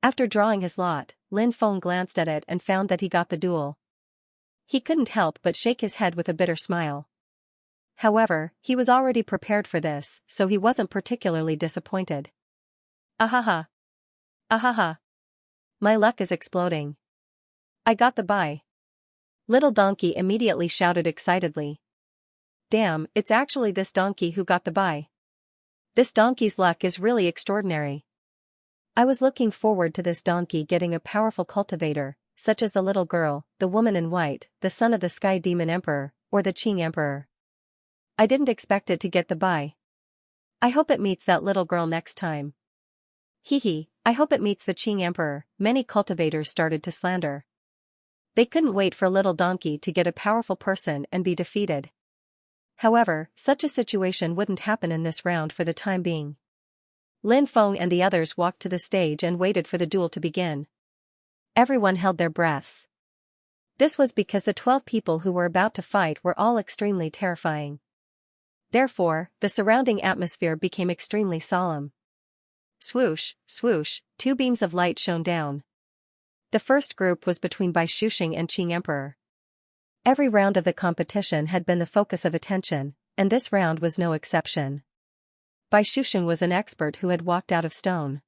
S1: After drawing his lot, Lin Feng glanced at it and found that he got the duel. He couldn't help but shake his head with a bitter smile. However, he was already prepared for this, so he wasn't particularly disappointed. Ahaha. Ahaha. My luck is exploding. I got the bye. Little Donkey immediately shouted excitedly. Damn, it's actually this donkey who got the bye. This donkey's luck is really extraordinary. I was looking forward to this donkey getting a powerful cultivator, such as the little girl, the woman in white, the son of the Sky Demon Emperor, or the Qing Emperor. I didn't expect it to get the bye. I hope it meets that little girl next time. Hee, I hope it meets the Qing Emperor. Many cultivators started to slander. They couldn't wait for Little Donkey to get a powerful person and be defeated. However, such a situation wouldn't happen in this round for the time being. Lin Feng and the others walked to the stage and waited for the duel to begin. Everyone held their breaths. This was because the 12 people who were about to fight were all extremely terrifying. Therefore, the surrounding atmosphere became extremely solemn. Swoosh, swoosh, 2 beams of light shone down. The first group was between Bai Shaoxing and Qing Emperor. Every round of the competition had been the focus of attention, and this round was no exception. Bai Shaoxing was an expert who had walked out of stone.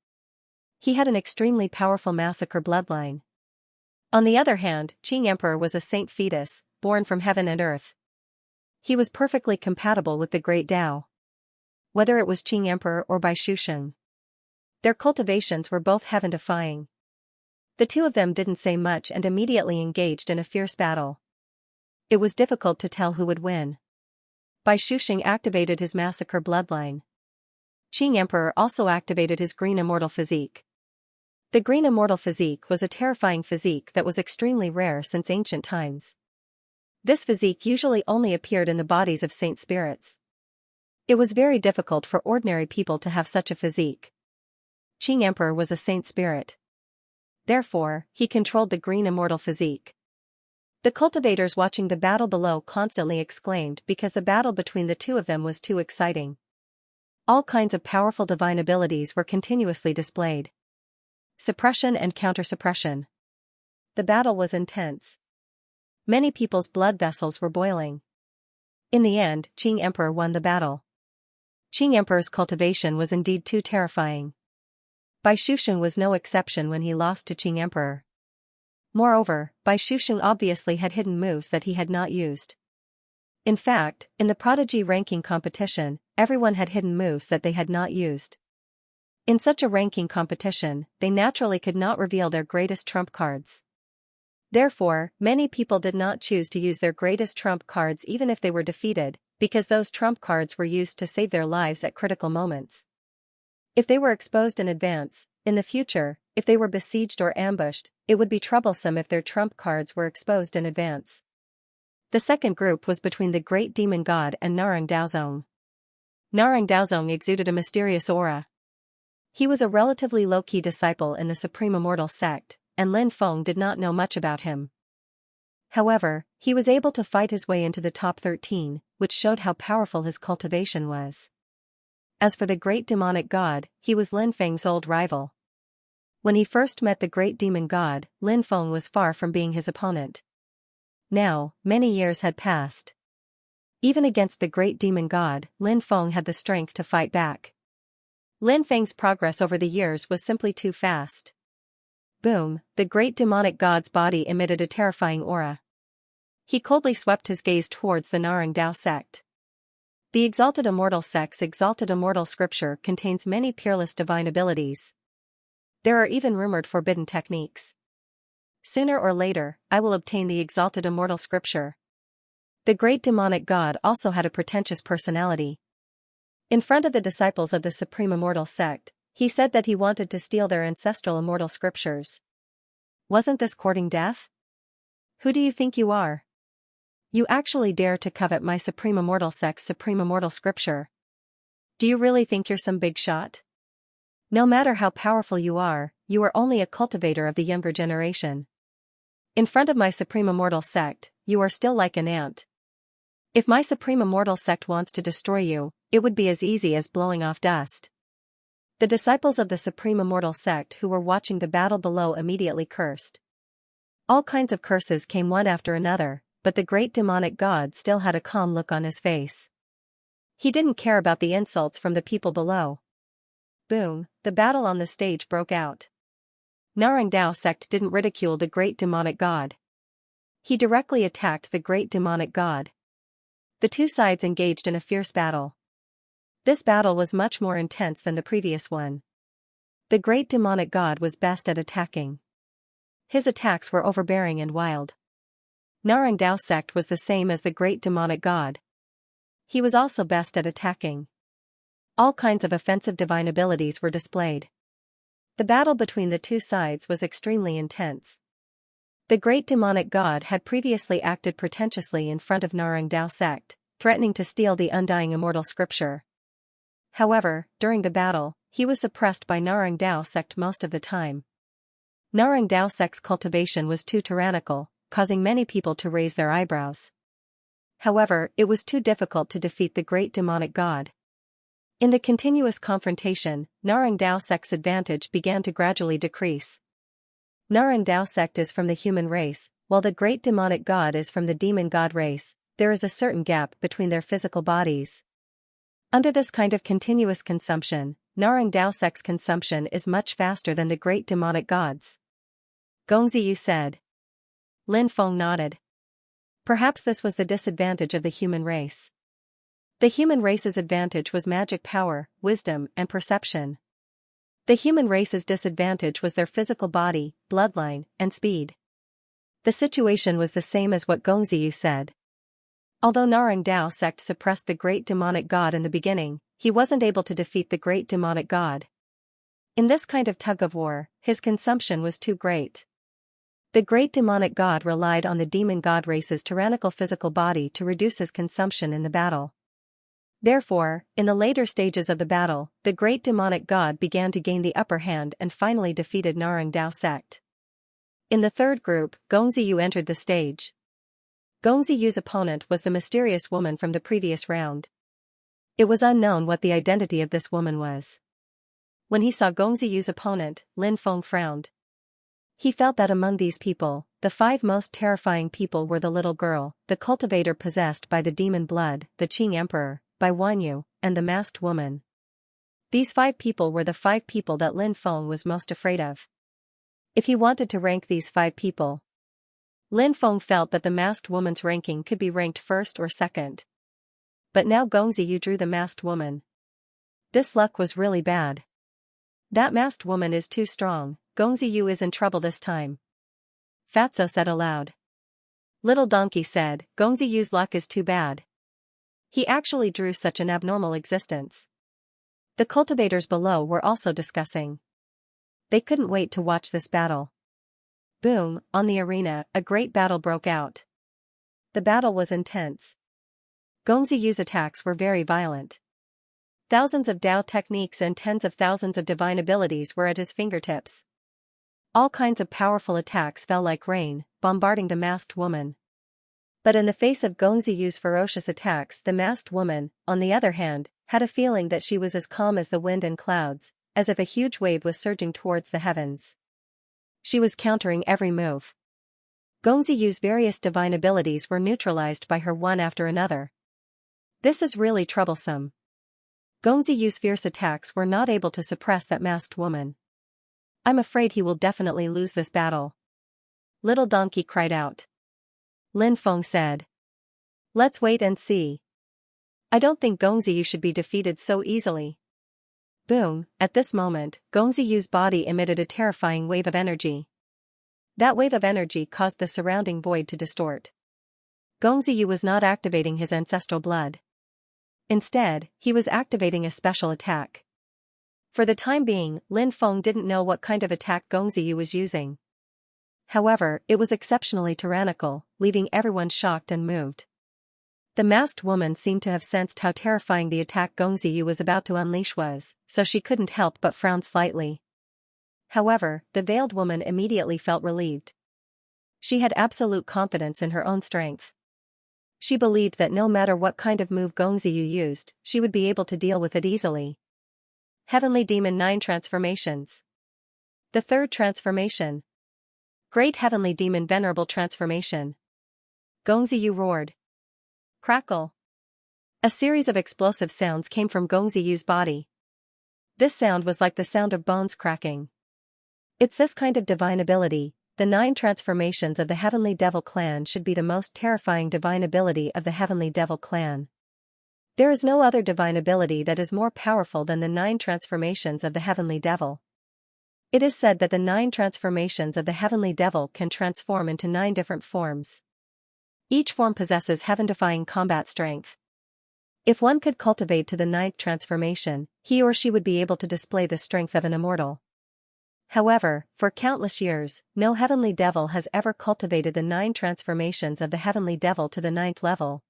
S1: He had an extremely powerful massacre bloodline. On the other hand, Qing Emperor was a saint fetus, born from heaven and earth. He was perfectly compatible with the Great Tao. Whether it was Qing Emperor or Bai Shaoxing, their cultivations were both heaven-defying. The two of them didn't say much and immediately engaged in a fierce battle. It was difficult to tell who would win. Bai Shaoxing activated his massacre bloodline. Qing Emperor also activated his green immortal physique. The green immortal physique was a terrifying physique that was extremely rare since ancient times. This physique usually only appeared in the bodies of saint spirits. It was very difficult for ordinary people to have such a physique. Qing Emperor was a saint spirit. Therefore, he controlled the green immortal physique. The cultivators watching the battle below constantly exclaimed because the battle between the two of them was too exciting. All kinds of powerful divine abilities were continuously displayed. Suppression and counter-suppression. The battle was intense. Many people's blood vessels were boiling. In the end, Qing Emperor won the battle. Qing Emperor's cultivation was indeed too terrifying. Bai Shusheng was no exception when he lost to Qing Emperor. Moreover, Bai Shusheng obviously had hidden moves that he had not used. In fact, in the prodigy ranking competition, everyone had hidden moves that they had not used. In such a ranking competition, they naturally could not reveal their greatest trump cards. Therefore, many people did not choose to use their greatest trump cards even if they were defeated, because those trump cards were used to save their lives at critical moments. If they were exposed in advance, in the future, if they were besieged or ambushed, it would be troublesome if their trump cards were exposed in advance. The second group was between the great demon god and Narang Daozong. Narang Daozong exuded a mysterious aura. He was a relatively low-key disciple in the Supreme Immortal sect, and Lin Feng did not know much about him. However, he was able to fight his way into the top 13, which showed how powerful his cultivation was. As for the great demonic god, he was Lin Feng's old rival. When he first met the great demon god, Lin Feng was far from being his opponent. Now, many years had passed. Even against the great demon god, Lin Feng had the strength to fight back. Lin Feng's progress over the years was simply too fast. Boom, the great demonic god's body emitted a terrifying aura. He coldly swept his gaze towards the Narang Dao sect. The Exalted Immortal sect's Exalted Immortal scripture contains many peerless divine abilities. There are even rumored forbidden techniques. Sooner or later, I will obtain the Exalted Immortal scripture. The great demonic god also had a pretentious personality. In front of the disciples of the Supreme Immortal sect, he said that he wanted to steal their ancestral immortal scriptures. Wasn't this courting death? Who do you think you are? You actually dare to covet my Supreme Immortal sect's Supreme Immortal scripture. Do you really think you're some big shot? No matter how powerful you are only a cultivator of the younger generation. In front of my Supreme Immortal sect, you are still like an ant. If my Supreme Immortal sect wants to destroy you, it would be as easy as blowing off dust. The disciples of the Supreme Immortal sect who were watching the battle below immediately cursed. All kinds of curses came one after another, but the great demonic god still had a calm look on his face. He didn't care about the insults from the people below. Boom, the battle on the stage broke out. Narang Dao sect didn't ridicule the great demonic god. He directly attacked the great demonic god. The two sides engaged in a fierce battle. This battle was much more intense than the previous one. The great demonic god was best at attacking. His attacks were overbearing and wild. Narang Dao sect was the same as the great demonic god. He was also best at attacking. All kinds of offensive divine abilities were displayed. The battle between the two sides was extremely intense. The great demonic god had previously acted pretentiously in front of Narang Dao sect, threatening to steal the undying immortal scripture. However, during the battle, he was suppressed by Narang Dao sect most of the time. Narang Dao sect's cultivation was too tyrannical, causing many people to raise their eyebrows. However, it was too difficult to defeat the great demonic god. In the continuous confrontation, Narang Dao sect's advantage began to gradually decrease. Narang Dao sect is from the human race, while the great demonic god is from the demon god race. There is a certain gap between their physical bodies. Under this kind of continuous consumption, Narang Dao sect's consumption is much faster than the great demonic god's. Gongziyu said. Lin Feng nodded. Perhaps this was the disadvantage of the human race. The human race's advantage was magic power, wisdom, and perception. The human race's disadvantage was their physical body, bloodline, and speed. The situation was the same as what Gongziyu said. Although Narang Dao sect suppressed the great demonic god in the beginning, he wasn't able to defeat the great demonic god. In this kind of tug-of-war, his consumption was too great. The great demonic god relied on the demon god race's tyrannical physical body to reduce his consumption in the battle. Therefore, in the later stages of the battle, the great demonic god began to gain the upper hand and finally defeated Narang Dao sect. In the third group, Gongziyu entered the stage. Gongziyu's opponent was the mysterious woman from the previous round. It was unknown what the identity of this woman was. When he saw Gongziyu's opponent, Lin Feng frowned. He felt that among these people, the 5 most terrifying people were the little girl, the cultivator possessed by the demon blood, the Qing Emperor, Bai Wanyu, and the masked woman. These 5 people were the 5 people that Lin Feng was most afraid of. If he wanted to rank these 5 people, Lin Feng felt that the masked woman's ranking could be ranked first or second. But now Gongziyu drew the masked woman. This luck was really bad. That masked woman is too strong. Gongziyu is in trouble this time. Fatso said aloud. Little Donkey said, Gongziyu's luck is too bad. He actually drew such an abnormal existence. The cultivators below were also discussing. They couldn't wait to watch this battle. Boom, on the arena, a great battle broke out. The battle was intense. Gongziyu's attacks were very violent. Thousands of Dao techniques and tens of thousands of divine abilities were at his fingertips. All kinds of powerful attacks fell like rain, bombarding the masked woman. But in the face of Gongziyu's ferocious attacks, the masked woman, on the other hand, had a feeling that she was as calm as the wind and clouds, as if a huge wave was surging towards the heavens. She was countering every move. Gongziyu's various divine abilities were neutralized by her one after another. This is really troublesome. Gongziyu's fierce attacks were not able to suppress that masked woman. I'm afraid he will definitely lose this battle. Little Donkey cried out. Lin Feng said. Let's wait and see. I don't think Gongziyu should be defeated so easily. Boom, at this moment, Gongziyu's body emitted a terrifying wave of energy. That wave of energy caused the surrounding void to distort. Gongziyu was not activating his ancestral blood. Instead, he was activating a special attack. For the time being, Lin Feng didn't know what kind of attack Gongziyu was using. However, it was exceptionally tyrannical, leaving everyone shocked and moved. The masked woman seemed to have sensed how terrifying the attack Gongziyu was about to unleash was, so she couldn't help but frown slightly. However, the veiled woman immediately felt relieved. She had absolute confidence in her own strength. She believed that no matter what kind of move Gongziyu used, she would be able to deal with it easily. Heavenly Demon 9 Transformations. The third transformation. Great Heavenly Demon Venerable Transformation. Gongziyu roared. Crackle. A series of explosive sounds came from Gongziyu's body. This sound was like the sound of bones cracking. It's this kind of divine ability. The 9 transformations of the Heavenly Devil Clan should be the most terrifying divine ability of the Heavenly Devil Clan. There is no other divine ability that is more powerful than the 9 transformations of the Heavenly Devil. It is said that the 9 transformations of the Heavenly Devil can transform into 9 different forms. Each form possesses heaven-defying combat strength. If one could cultivate to the 9th transformation, he or she would be able to display the strength of an immortal. However, for countless years, no Heavenly Devil has ever cultivated the 9 transformations of the Heavenly Devil to the 9th level.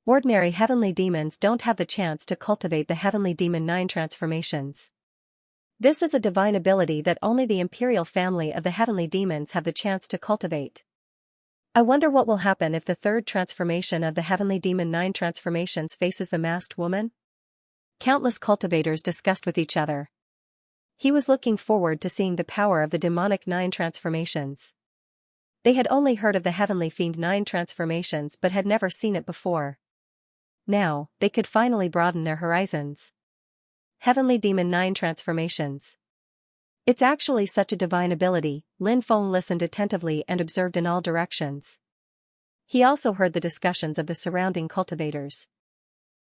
S1: Ordinary Heavenly Demons don't have the chance to cultivate the Heavenly Demon 9 transformations. This is a divine ability that only the Imperial family of the Heavenly Demons have the chance to cultivate. I wonder what will happen if the third transformation of the Heavenly Demon 9 transformations faces the masked woman? Countless cultivators discussed with each other. He was looking forward to seeing the power of the demonic 9 transformations. They had only heard of the Heavenly Fiend 9 transformations but had never seen it before. Now, they could finally broaden their horizons. Heavenly Demon 9 transformations. It's actually such a divine ability. Lin Feng listened attentively and observed in all directions. He also heard the discussions of the surrounding cultivators.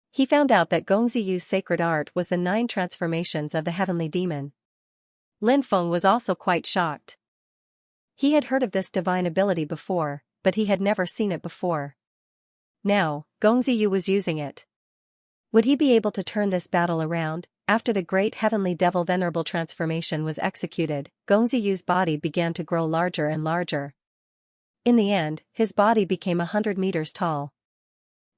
S1: He found out that Gongziyu's sacred art was the 9 transformations of the Heavenly Demon. Lin Feng was also quite shocked. He had heard of this divine ability before, but he had never seen it before. Now, Gongziyu was using it. Would he be able to turn this battle around? after the great heavenly devil venerable transformation was executed, Gongziyu's body began to grow larger and larger. In the end, his body became 100 meters tall.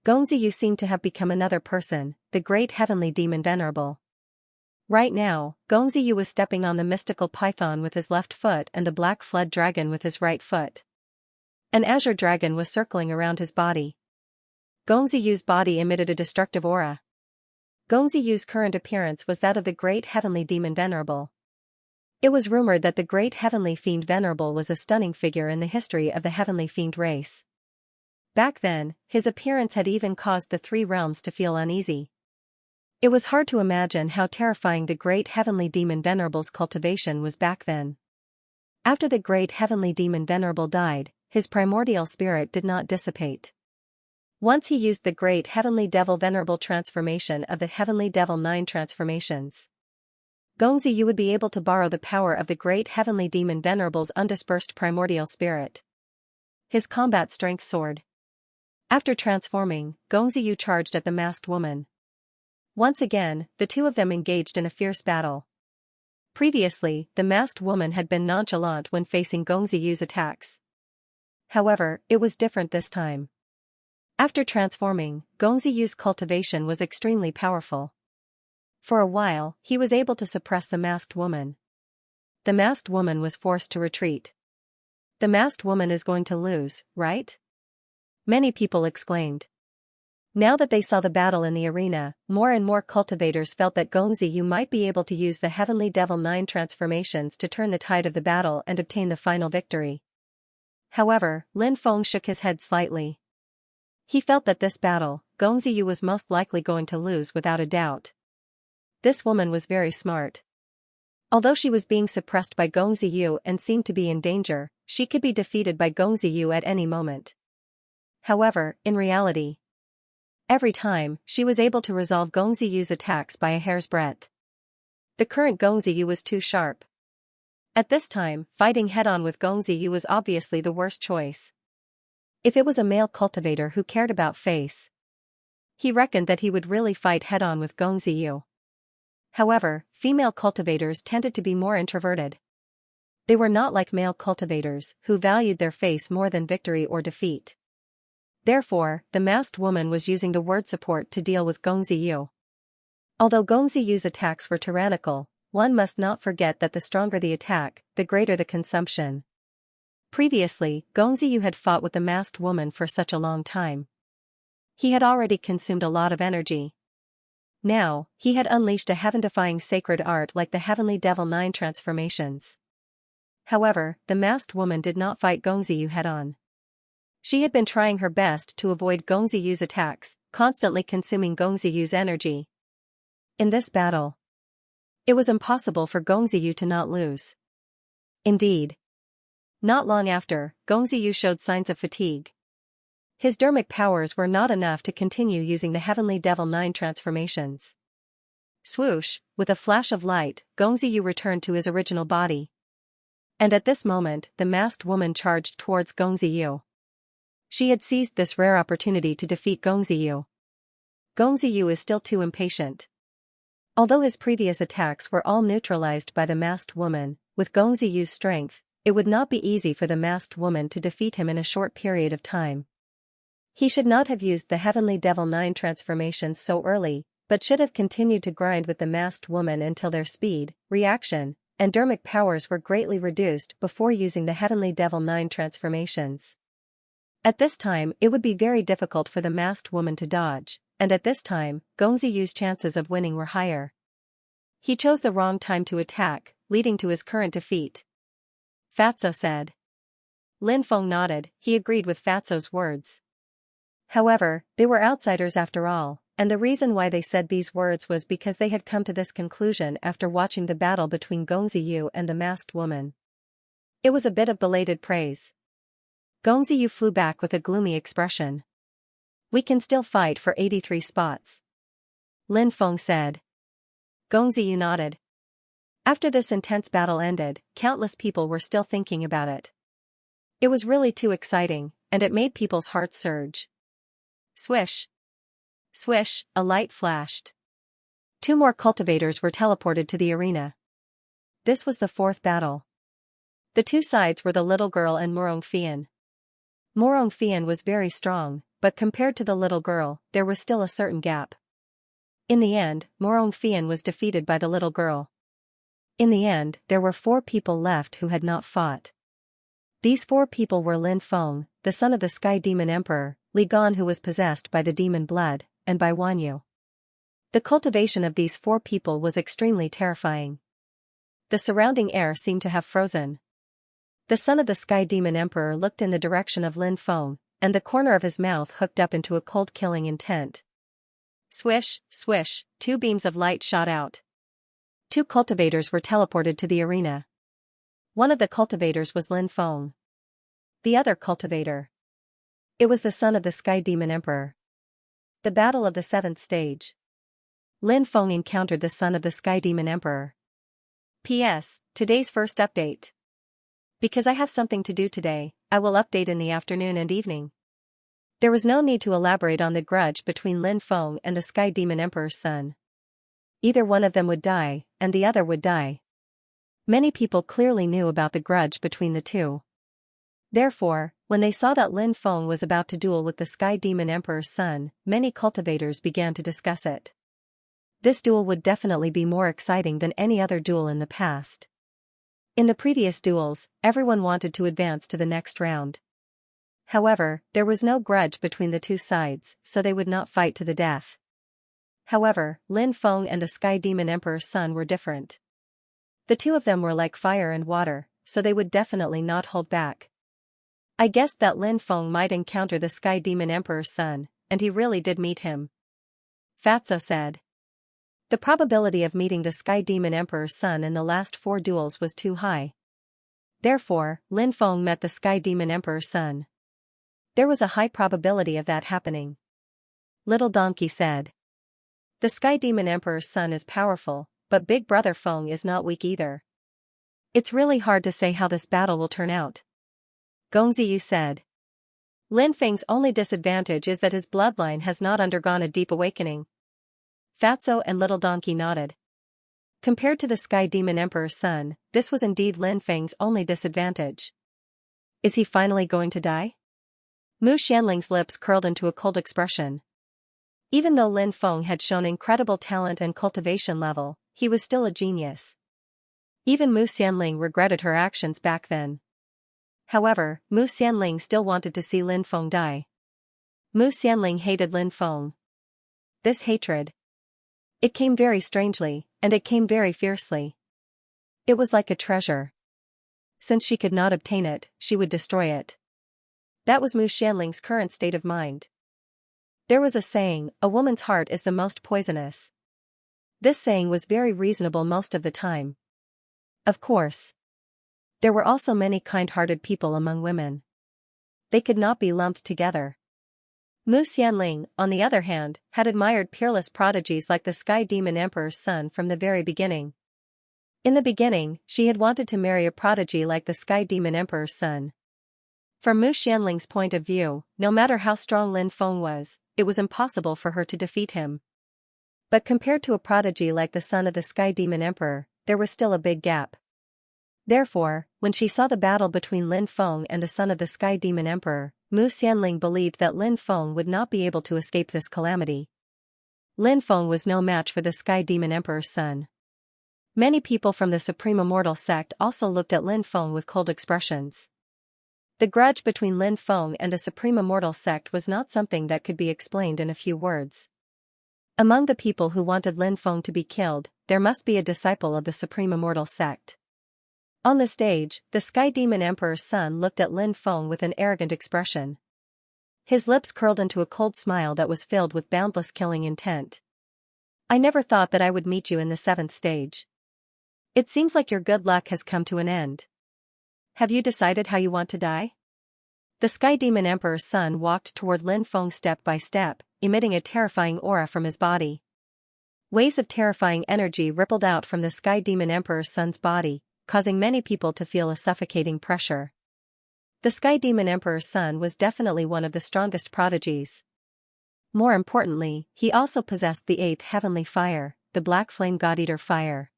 S1: Gongziyu seemed to have become another person, the great heavenly demon venerable. Right now, Gongziyu was stepping on the mystical python with his left foot and the black flood dragon with his right foot. An azure dragon was circling around his body. Gongziyu's body emitted a destructive aura. Gongziyu's current appearance was that of the great heavenly demon venerable. It was rumored that the great heavenly fiend venerable was a stunning figure in the history of the heavenly fiend race. Back then, his appearance had even caused the three realms to feel uneasy. It was hard to imagine how terrifying the great heavenly demon venerable's cultivation was back then. After the great heavenly demon venerable died, his primordial spirit did not dissipate. Once he used the great heavenly devil venerable transformation of the heavenly devil 9 transformations. Gongziyu would be able to borrow the power of the great heavenly demon venerable's undispersed primordial spirit. His combat strength soared. After transforming, Gongziyu charged at the masked woman. Once again, the two of them engaged in a fierce battle. Previously, the masked woman had been nonchalant when facing Gongziyu's attacks. However, it was different this time. After transforming, Gongziyu's cultivation was extremely powerful. For a while, he was able to suppress the masked woman. The masked woman was forced to retreat. The masked woman is going to lose, right? Many people exclaimed. Now that they saw the battle in the arena, more and more cultivators felt that Gongziyu might be able to use the heavenly devil 9 transformations to turn the tide of the battle and obtain the final victory. However, Lin Feng shook his head slightly. He felt that this battle, Gongziyu was most likely going to lose without a doubt. This woman was very smart. Although she was being suppressed by Gongziyu and seemed to be in danger, she could be defeated by Gongziyu at any moment. However, in reality, every time, she was able to resolve Gongziyu's attacks by a hair's breadth. The current Gongziyu was too sharp. At this time, fighting head-on with Gongziyu was obviously the worst choice. If it was a male cultivator who cared about face, he reckoned that he would really fight head-on with Gongziyu. However, female cultivators tended to be more introverted. They were not like male cultivators, who valued their face more than victory or defeat. Therefore, the masked woman was using the word support to deal with Gongziyu. Although Gongziyu's attacks were tyrannical, one must not forget that the stronger the attack, the greater the consumption. Previously, Gongziyu had fought with the masked woman for such a long time. He had already consumed a lot of energy. Now, he had unleashed a heaven-defying sacred art like the heavenly devil 9 transformations. However, the masked woman did not fight Gongziyu head-on. She had been trying her best to avoid Gongziyu's attacks, constantly consuming Gongziyu's energy. In this battle, it was impossible for Gongziyu to not lose. Indeed. Not long after, Gongziyu showed signs of fatigue. His dermic powers were not enough to continue using the heavenly devil 9 transformations. Swoosh, with a flash of light, Gongziyu returned to his original body. And at this moment, the masked woman charged towards Gongziyu. She had seized this rare opportunity to defeat Gongziyu. Gongziyu is still too impatient. Although his previous attacks were all neutralized by the masked woman, with Gongziyu's strength, it would not be easy for the masked woman to defeat him in a short period of time. He should not have used the heavenly devil 9 transformations so early, but should have continued to grind with the masked woman until their speed, reaction, and dermic powers were greatly reduced before using the heavenly devil 9 transformations. At this time, it would be very difficult for the masked woman to dodge, and at this time, Gongziyu's chances of winning were higher. He chose the wrong time to attack, leading to his current defeat. Fatso said. Lin Feng nodded, he agreed with Fatso's words. However, they were outsiders after all, and the reason why they said these words was because they had come to this conclusion after watching the battle between Gongziyu and the masked woman. It was a bit of belated praise. Gongziyu flew back with a gloomy expression. We can still fight for 83 spots. Lin Feng said. Gongziyu nodded. After this intense battle ended, countless people were still thinking about it. It was really too exciting, and it made people's hearts surge. Swish. Swish, a light flashed. 2 more cultivators were teleported to the arena. This was the 4th battle. The 2 sides were the little girl and Morongfian. Morongfian was very strong, but compared to the little girl, there was still a certain gap. In the end, Morongfian was defeated by the little girl. In the end, there were 4 people left who had not fought. These 4 people were Lin Feng, the son of the Sky Demon Emperor, Li Gan who was possessed by the demon blood, and Bai Wanyu. The cultivation of these 4 people was extremely terrifying. The surrounding air seemed to have frozen. The son of the Sky Demon Emperor looked in the direction of Lin Feng, and the corner of his mouth hooked up into a cold killing intent. Swish, swish, 2 beams of light shot out. 2 cultivators were teleported to the arena. One of the cultivators was Lin Feng. The other cultivator. It was the son of the Sky Demon Emperor. The Battle of the 7th Stage. Lin Feng encountered the son of the Sky Demon Emperor. P.S. Today's first update. Because I have something to do today, I will update in the afternoon and evening. There was no need to elaborate on the grudge between Lin Feng and the Sky Demon Emperor's son. Either one of them would die, and the other would die. Many people clearly knew about the grudge between the 2. Therefore, when they saw that Lin Feng was about to duel with the Sky Demon Emperor's son, many cultivators began to discuss it. This duel would definitely be more exciting than any other duel in the past. In the previous duels, everyone wanted to advance to the next round. However, there was no grudge between the 2 sides, so they would not fight to the death. However, Lin Feng and the Sky Demon Emperor's son were different. The 2 of them were like fire and water, so they would definitely not hold back. I guessed that Lin Feng might encounter the Sky Demon Emperor's son, and he really did meet him. Fatso said. The probability of meeting the Sky Demon Emperor's son in the last 4 duels was too high. Therefore, Lin Feng met the Sky Demon Emperor's son. There was a high probability of that happening. Little Donkey said. The Sky Demon Emperor's son is powerful, but Big Brother Feng is not weak either. It's really hard to say how this battle will turn out. Gongziyu said. Lin Feng's only disadvantage is that his bloodline has not undergone a deep awakening. Fatso and Little Donkey nodded. Compared to the Sky Demon Emperor's son, this was indeed Lin Feng's only disadvantage. Is he finally going to die? Mu Xianling's lips curled into a cold expression. Even though Lin Feng had shown incredible talent and cultivation level, he was still a genius. Even Mu Xianling regretted her actions back then. However, Mu Xianling still wanted to see Lin Feng die. Mu Xianling hated Lin Feng. This hatred. It came very strangely, and it came very fiercely. It was like a treasure. Since she could not obtain it, she would destroy it. That was Mu Xianling's current state of mind. There was a saying, a woman's heart is the most poisonous. This saying was very reasonable most of the time. Of course. There were also many kind-hearted people among women. They could not be lumped together. Mu Xianling, on the other hand, had admired peerless prodigies like the Sky Demon Emperor's son from the very beginning. In the beginning, she had wanted to marry a prodigy like the Sky Demon Emperor's son. From Mu Xianling's point of view, no matter how strong Lin Feng was, it was impossible for her to defeat him. But compared to a prodigy like the son of the Sky Demon Emperor, there was still a big gap. Therefore, when she saw the battle between Lin Feng and the son of the Sky Demon Emperor, Mu Xianling believed that Lin Feng would not be able to escape this calamity. Lin Feng was no match for the Sky Demon Emperor's son. Many people from the Supreme Immortal sect also looked at Lin Feng with cold expressions. The grudge between Lin Feng and the Supreme Immortal sect was not something that could be explained in a few words. Among the people who wanted Lin Feng to be killed, there must be a disciple of the Supreme Immortal sect. On the stage, the Sky Demon Emperor's son looked at Lin Feng with an arrogant expression. His lips curled into a cold smile that was filled with boundless killing intent. I never thought that I would meet you in the 7th stage. It seems like your good luck has come to an end. Have you decided how you want to die? The Sky Demon Emperor's son walked toward Lin Feng step by step, emitting a terrifying aura from his body. Waves of terrifying energy rippled out from the Sky Demon Emperor's son's body, causing many people to feel a suffocating pressure. The Sky Demon Emperor's son was definitely one of the strongest prodigies. More importantly, he also possessed the 8th heavenly fire, the black flame god-eater fire.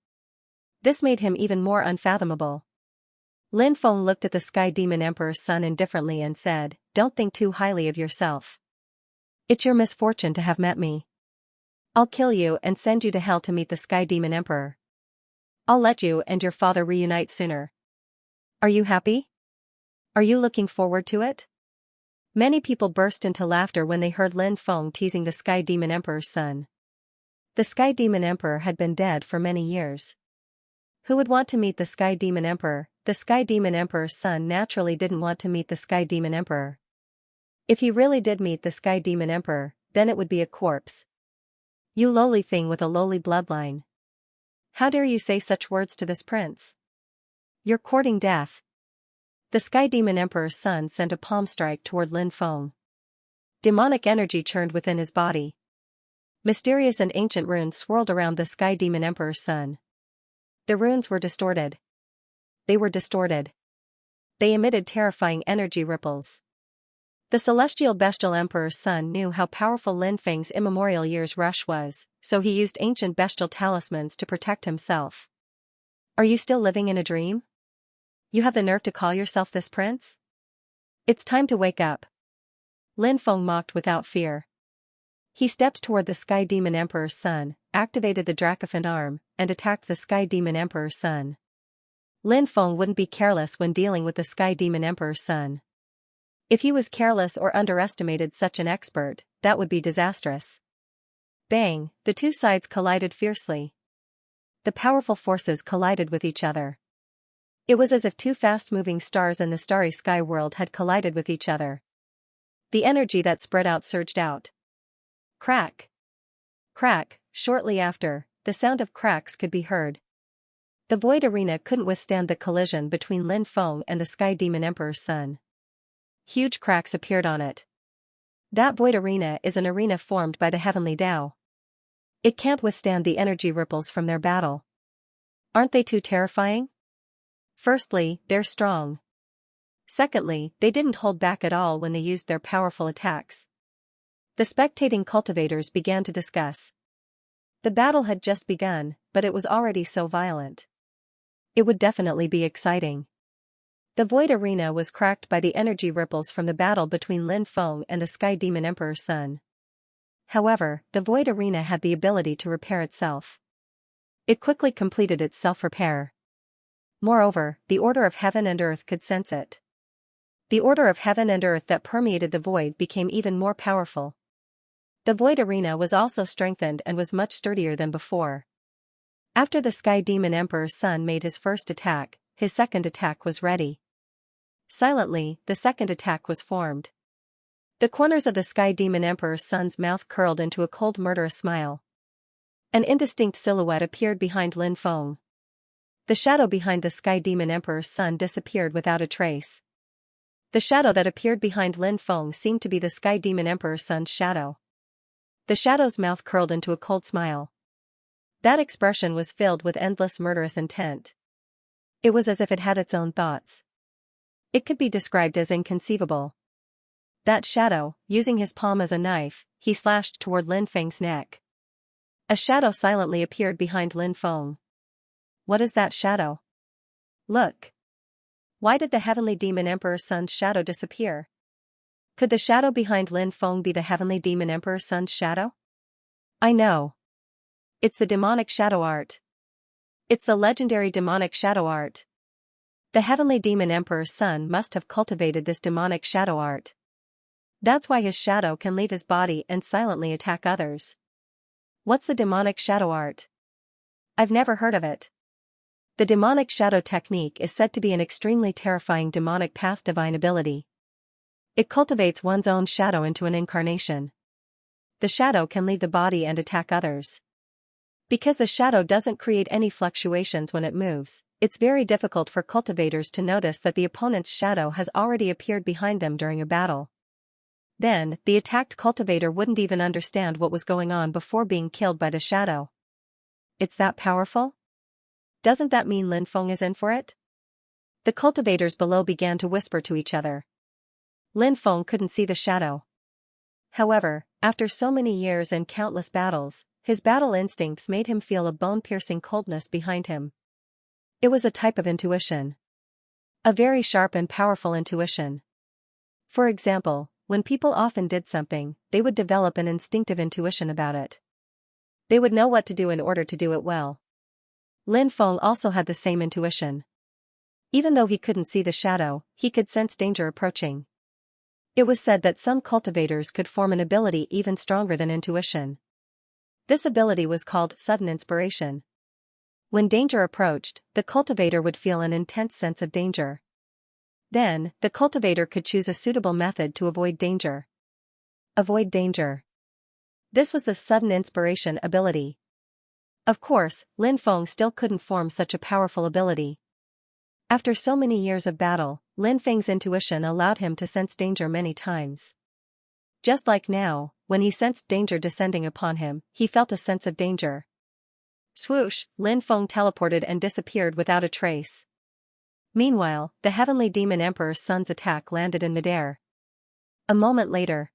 S1: This made him even more unfathomable. Lin Feng looked at the Sky Demon Emperor's son indifferently and said, "Don't think too highly of yourself. It's your misfortune to have met me. I'll kill you and send you to hell to meet the Sky Demon Emperor. I'll let you and your father reunite sooner. Are you happy? Are you looking forward to it?" Many people burst into laughter when they heard Lin Feng teasing the Sky Demon Emperor's son. The Sky Demon Emperor had been dead for many years. Who would want to meet the Sky Demon Emperor? The Sky Demon Emperor's son naturally didn't want to meet the Sky Demon Emperor. If he really did meet the Sky Demon Emperor, then it would be a corpse. "You lowly thing with a lowly bloodline. How dare you say such words to this prince? You're courting death." The Sky Demon Emperor's son sent a palm strike toward Lin Feng. Demonic energy churned within his body. Mysterious and ancient runes swirled around the Sky Demon Emperor's son. The runes were distorted. They were distorted. They emitted terrifying energy ripples. The celestial bestial emperor's son knew how powerful Lin Feng's immemorial year's rush was, so he used ancient bestial talismans to protect himself. "Are you still living in a dream? You have the nerve to call yourself this prince? It's time to wake up." Lin Feng mocked without fear. He stepped toward the Sky Demon Emperor's son, activated the Dracophant arm, and attacked the Sky Demon Emperor's son. Lin Feng wouldn't be careless when dealing with the Sky Demon Emperor's son. If he was careless or underestimated such an expert, that would be disastrous. Bang, the two sides collided fiercely. The powerful forces collided with each other. It was as if two fast-moving stars in the starry sky world had collided with each other. The energy that spread out surged out. Crack! Crack! Shortly after, the sound of cracks could be heard. The void arena couldn't withstand the collision between Lin Feng and the Sky Demon Emperor's son. Huge cracks appeared on it. That void arena is an arena formed by the heavenly Tao. It can't withstand the energy ripples from their battle. Aren't they too terrifying? Firstly, they're strong. Secondly, they didn't hold back at all when they used their powerful attacks. The spectating cultivators began to discuss. The battle had just begun, but it was already so violent. It would definitely be exciting. The void arena was cracked by the energy ripples from the battle between Lin Feng and the Sky Demon Emperor's son. However, the void arena had the ability to repair itself. It quickly completed its self-repair. Moreover, the order of heaven and earth could sense it. The order of heaven and earth that permeated the void became even more powerful. The void arena was also strengthened and was much sturdier than before. After the Sky Demon Emperor's son made his first attack, his second attack was ready. Silently, the second attack was formed. The corners of the Sky Demon Emperor's son's mouth curled into a cold murderous smile. An indistinct silhouette appeared behind Lin Feng. The shadow behind the Sky Demon Emperor's son disappeared without a trace. The shadow that appeared behind Lin Feng seemed to be the Sky Demon Emperor's son's shadow. The shadow's mouth curled into a cold smile. That expression was filled with endless murderous intent. It was as if it had its own thoughts. It could be described as inconceivable. That shadow, using his palm as a knife, he slashed toward Lin Feng's neck. A shadow silently appeared behind Lin Feng. What is that shadow? Look. Why did the Heavenly Demon Emperor's son's shadow disappear? Could the shadow behind Lin Feng be the Heavenly Demon Emperor's son's shadow? I know. It's the demonic shadow art. It's the legendary demonic shadow art. The Heavenly Demon Emperor's son must have cultivated this demonic shadow art. That's why his shadow can leave his body and silently attack others. What's the demonic shadow art? I've never heard of it. The demonic shadow technique is said to be an extremely terrifying demonic path divine ability. It cultivates one's own shadow into an incarnation. The shadow can leave the body and attack others. Because the shadow doesn't create any fluctuations when it moves, it's very difficult for cultivators to notice that the opponent's shadow has already appeared behind them during a battle. Then, the attacked cultivator wouldn't even understand what was going on before being killed by the shadow. It's that powerful? Doesn't that mean Lin Feng is in for it? The cultivators below began to whisper to each other. Lin Feng couldn't see the shadow. However, after so many years and countless battles, his battle instincts made him feel a bone-piercing coldness behind him. It was a type of intuition. A very sharp and powerful intuition. For example, when people often did something, they would develop an instinctive intuition about it. They would know what to do in order to do it well. Lin Feng also had the same intuition. Even though he couldn't see the shadow, he could sense danger approaching. It was said that some cultivators could form an ability even stronger than intuition. This ability was called sudden inspiration. When danger approached, the cultivator would feel an intense sense of danger. Then, the cultivator could choose a suitable method to avoid danger. Avoid danger. This was the sudden inspiration ability. Of course, Lin Feng still couldn't form such a powerful ability. After so many years of battle, Lin Feng's intuition allowed him to sense danger many times. Just like now, when he sensed danger descending upon him, he felt a sense of danger. Swoosh, Lin Feng teleported and disappeared without a trace. Meanwhile, the Heavenly Demon Emperor's son's attack landed in midair. A moment later,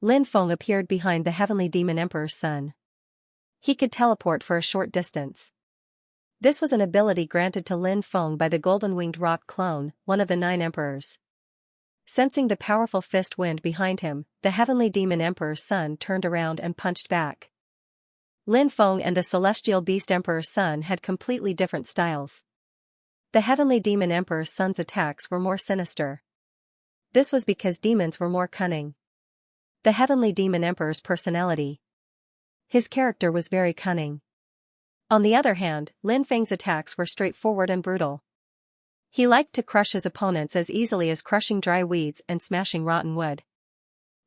S1: Lin Feng appeared behind the Heavenly Demon Emperor's son. He could teleport for a short distance. This was an ability granted to Lin Feng by the Golden-Winged Rock Clone, one of the 9 emperors. Sensing the powerful fist wind behind him, the Heavenly Demon Emperor's son turned around and punched back. Lin Feng and the Celestial Beast Emperor's son had completely different styles. The Heavenly Demon Emperor's son's attacks were more sinister. This was because demons were more cunning. The Heavenly Demon Emperor's personality. His character was very cunning. On the other hand, Lin Feng's attacks were straightforward and brutal. He liked to crush his opponents as easily as crushing dry weeds and smashing rotten wood.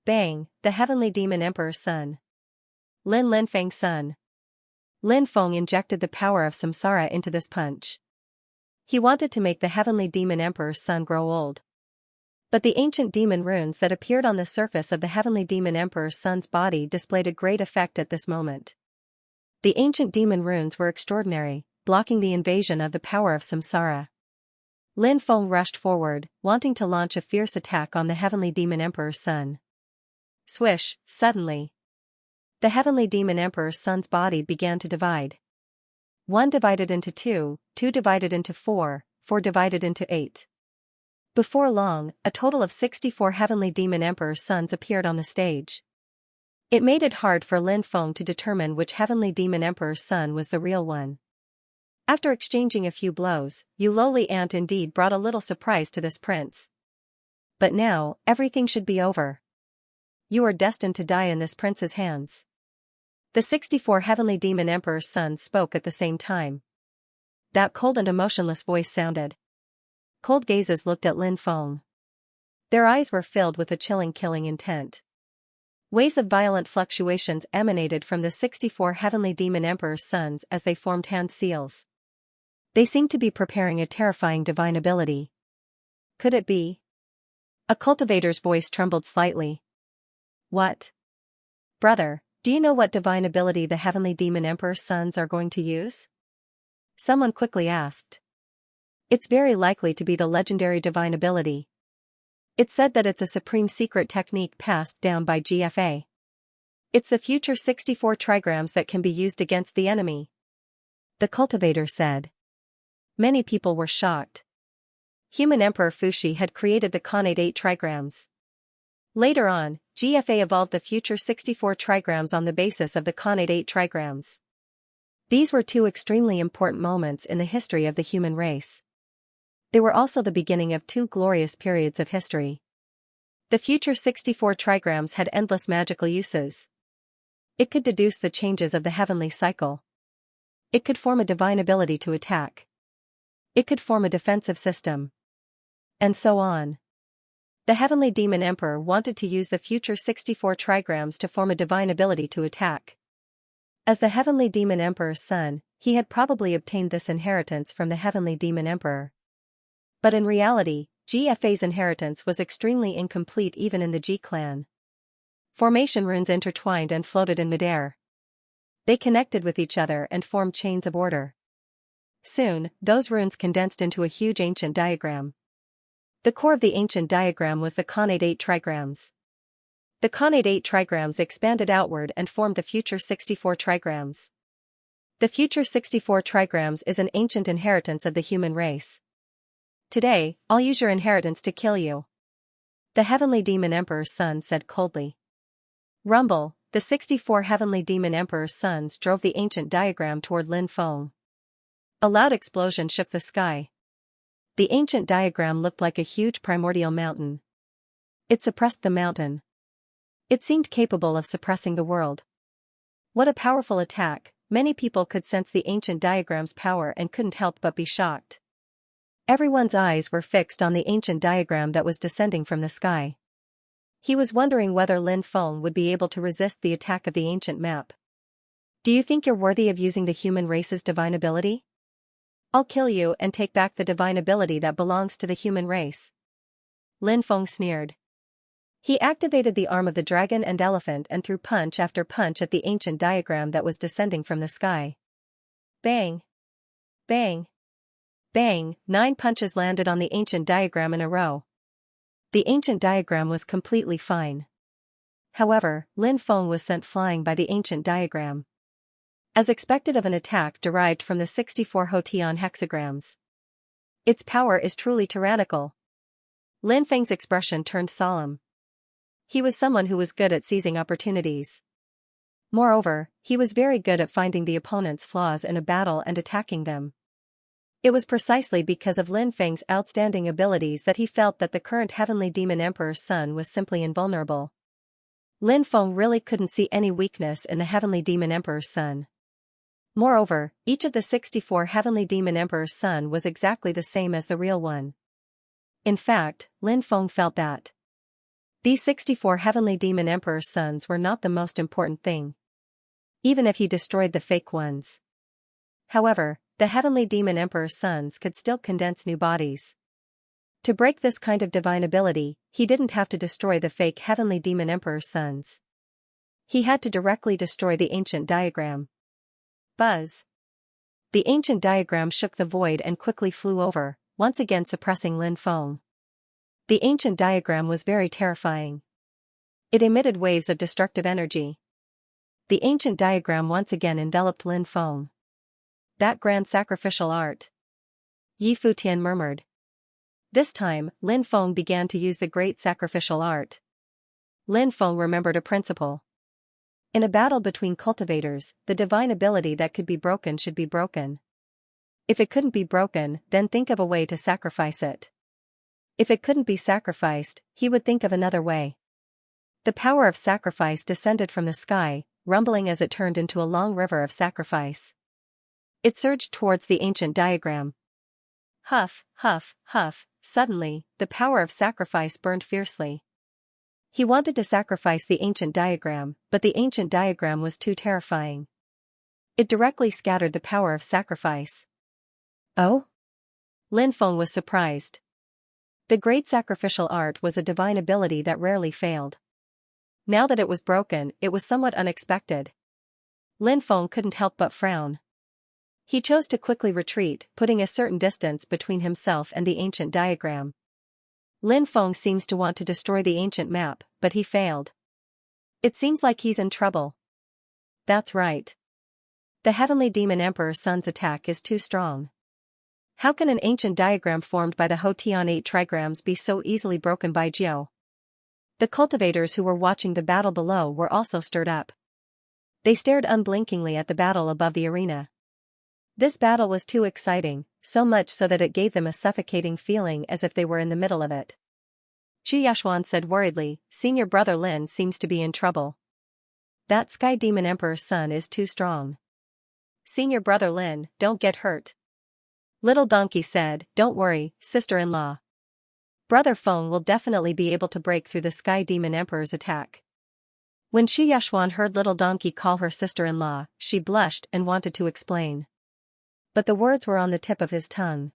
S1: Bang, the Heavenly Demon Emperor's son. Lin Feng's son. Lin Feng injected the power of samsara into this punch. He wanted to make the Heavenly Demon Emperor's son grow old. But the ancient demon runes that appeared on the surface of the Heavenly Demon Emperor's son's body displayed a great effect at this moment. The ancient demon runes were extraordinary, blocking the invasion of the power of samsara. Lin Feng rushed forward, wanting to launch a fierce attack on the Heavenly Demon Emperor's son. Swish, suddenly. The Heavenly Demon Emperor's son's body began to divide. 1 divided into 2, 2 divided into 4, 4 divided into 8. Before long, a total of 64 Heavenly Demon Emperor's sons appeared on the stage. It made it hard for Lin Feng to determine which Heavenly Demon Emperor's son was the real one. After exchanging a few blows, you lowly ant indeed brought a little surprise to this prince. But now, everything should be over. You are destined to die in this prince's hands. The 64 Heavenly Demon Emperor's sons spoke at the same time. That cold and emotionless voice sounded. Cold gazes looked at Lin Feng. Their eyes were filled with a chilling killing intent. Waves of violent fluctuations emanated from the 64 Heavenly Demon Emperor's sons as they formed hand seals. They seemed to be preparing a terrifying divine ability. Could it be? A cultivator's voice trembled slightly. What? Brother, do you know what divine ability the Heavenly Demon Emperor's sons are going to use? Someone quickly asked. It's very likely to be the legendary divine ability. It's said that it's a supreme secret technique passed down by GFA. It's the future 64 trigrams that can be used against the enemy. The cultivator said. Many people were shocked. Human Emperor Fuxi had created the Khanate 8 trigrams. Later on, GFA evolved the future 64 trigrams on the basis of the Khanate 8 trigrams. These were 2 extremely important moments in the history of the human race. They were also the beginning of 2 glorious periods of history. The future 64 trigrams had endless magical uses. It could deduce the changes of the heavenly cycle. It could form a divine ability to attack. It could form a defensive system. And so on. The Heavenly Demon Emperor wanted to use the future 64 trigrams to form a divine ability to attack. As the Heavenly Demon Emperor's son, he had probably obtained this inheritance from the Heavenly Demon Emperor. But in reality, GFA's inheritance was extremely incomplete even in the G clan. Formation runes intertwined and floated in midair. They connected with each other and formed chains of order. Soon, those runes condensed into a huge ancient diagram. The core of the ancient diagram was the Khanate 8 trigrams. The connate 8 trigrams expanded outward and formed the future 64 trigrams. The future 64 trigrams is an ancient inheritance of the human race. Today, I'll use your inheritance to kill you, the heavenly demon emperor's son said coldly. Rumble, the 64 heavenly demon emperor's sons drove the ancient diagram toward Lin Feng. A loud explosion shook the sky. The ancient diagram looked like a huge primordial mountain. It suppressed the mountain. It seemed capable of suppressing the world. What a powerful attack! Many people could sense the ancient diagram's power and couldn't help but be shocked. Everyone's eyes were fixed on the ancient diagram that was descending from the sky. He was wondering whether Lin Feng would be able to resist the attack of the ancient map. Do you think you're worthy of using the human race's divine ability? I'll kill you and take back the divine ability that belongs to the human race. Lin Feng sneered. He activated the arm of the dragon and elephant and threw punch after punch at the ancient diagram that was descending from the sky. Bang! Bang! Bang! 9 punches landed on the ancient diagram in a row. The ancient diagram was completely fine. However, Lin Feng was sent flying by the ancient diagram. As expected of an attack derived from the 64 Hotian hexagrams. Its power is truly tyrannical. Lin Feng's expression turned solemn. He was someone who was good at seizing opportunities. Moreover, he was very good at finding the opponent's flaws in a battle and attacking them. It was precisely because of Lin Feng's outstanding abilities that he felt that the current heavenly demon emperor's son was simply invulnerable. Lin Feng really couldn't see any weakness in the heavenly demon emperor's son. Moreover, each of the 64 heavenly demon emperor's son was exactly the same as the real one. In fact, Lin Feng felt that these 64 heavenly demon emperor's sons were not the most important thing, even if he destroyed the fake ones. However, the heavenly demon emperor's sons could still condense new bodies. To break this kind of divine ability, he didn't have to destroy the fake heavenly demon emperor's sons. He had to directly destroy the ancient diagram. Buzz! The ancient diagram shook the void and quickly flew over, once again suppressing Lin Feng. The ancient diagram was very terrifying. It emitted waves of destructive energy. The ancient diagram once again enveloped Lin Feng. That grand sacrificial art. Yi Futian murmured. This time, Lin Feng began to use the great sacrificial art. Lin Feng remembered a principle. In a battle between cultivators, the divine ability that could be broken should be broken. If it couldn't be broken, then think of a way to sacrifice it. If it couldn't be sacrificed, he would think of another way. The power of sacrifice descended from the sky, rumbling as it turned into a long river of sacrifice. It surged towards the ancient diagram. Huff, huff, huff, suddenly, the power of sacrifice burned fiercely. He wanted to sacrifice the ancient diagram, but the ancient diagram was too terrifying. It directly scattered the power of sacrifice. Oh? Lin Feng was surprised. The great sacrificial art was a divine ability that rarely failed. Now that it was broken, it was somewhat unexpected. Lin Feng couldn't help but frown. He chose to quickly retreat, putting a certain distance between himself and the ancient diagram. Lin Feng seems to want to destroy the ancient map, but he failed. It seems like he's in trouble. That's right. The heavenly demon emperor's son's attack is too strong. How can an ancient diagram formed by the Hotian 8 trigrams be so easily broken by Jiao? The cultivators who were watching the battle below were also stirred up. They stared unblinkingly at the battle above the arena. This battle was too exciting, so much so that it gave them a suffocating feeling as if they were in the middle of it. Xianxia said worriedly, "Senior brother Lin seems to be in trouble. That Sky Demon Emperor's son is too strong. Senior brother Lin, don't get hurt." Little Donkey said, "Don't worry, sister-in-law. Brother Feng will definitely be able to break through the Sky Demon Emperor's attack." When Xianxia heard Little Donkey call her sister-in-law, she blushed and wanted to explain. But the words were on the tip of his tongue.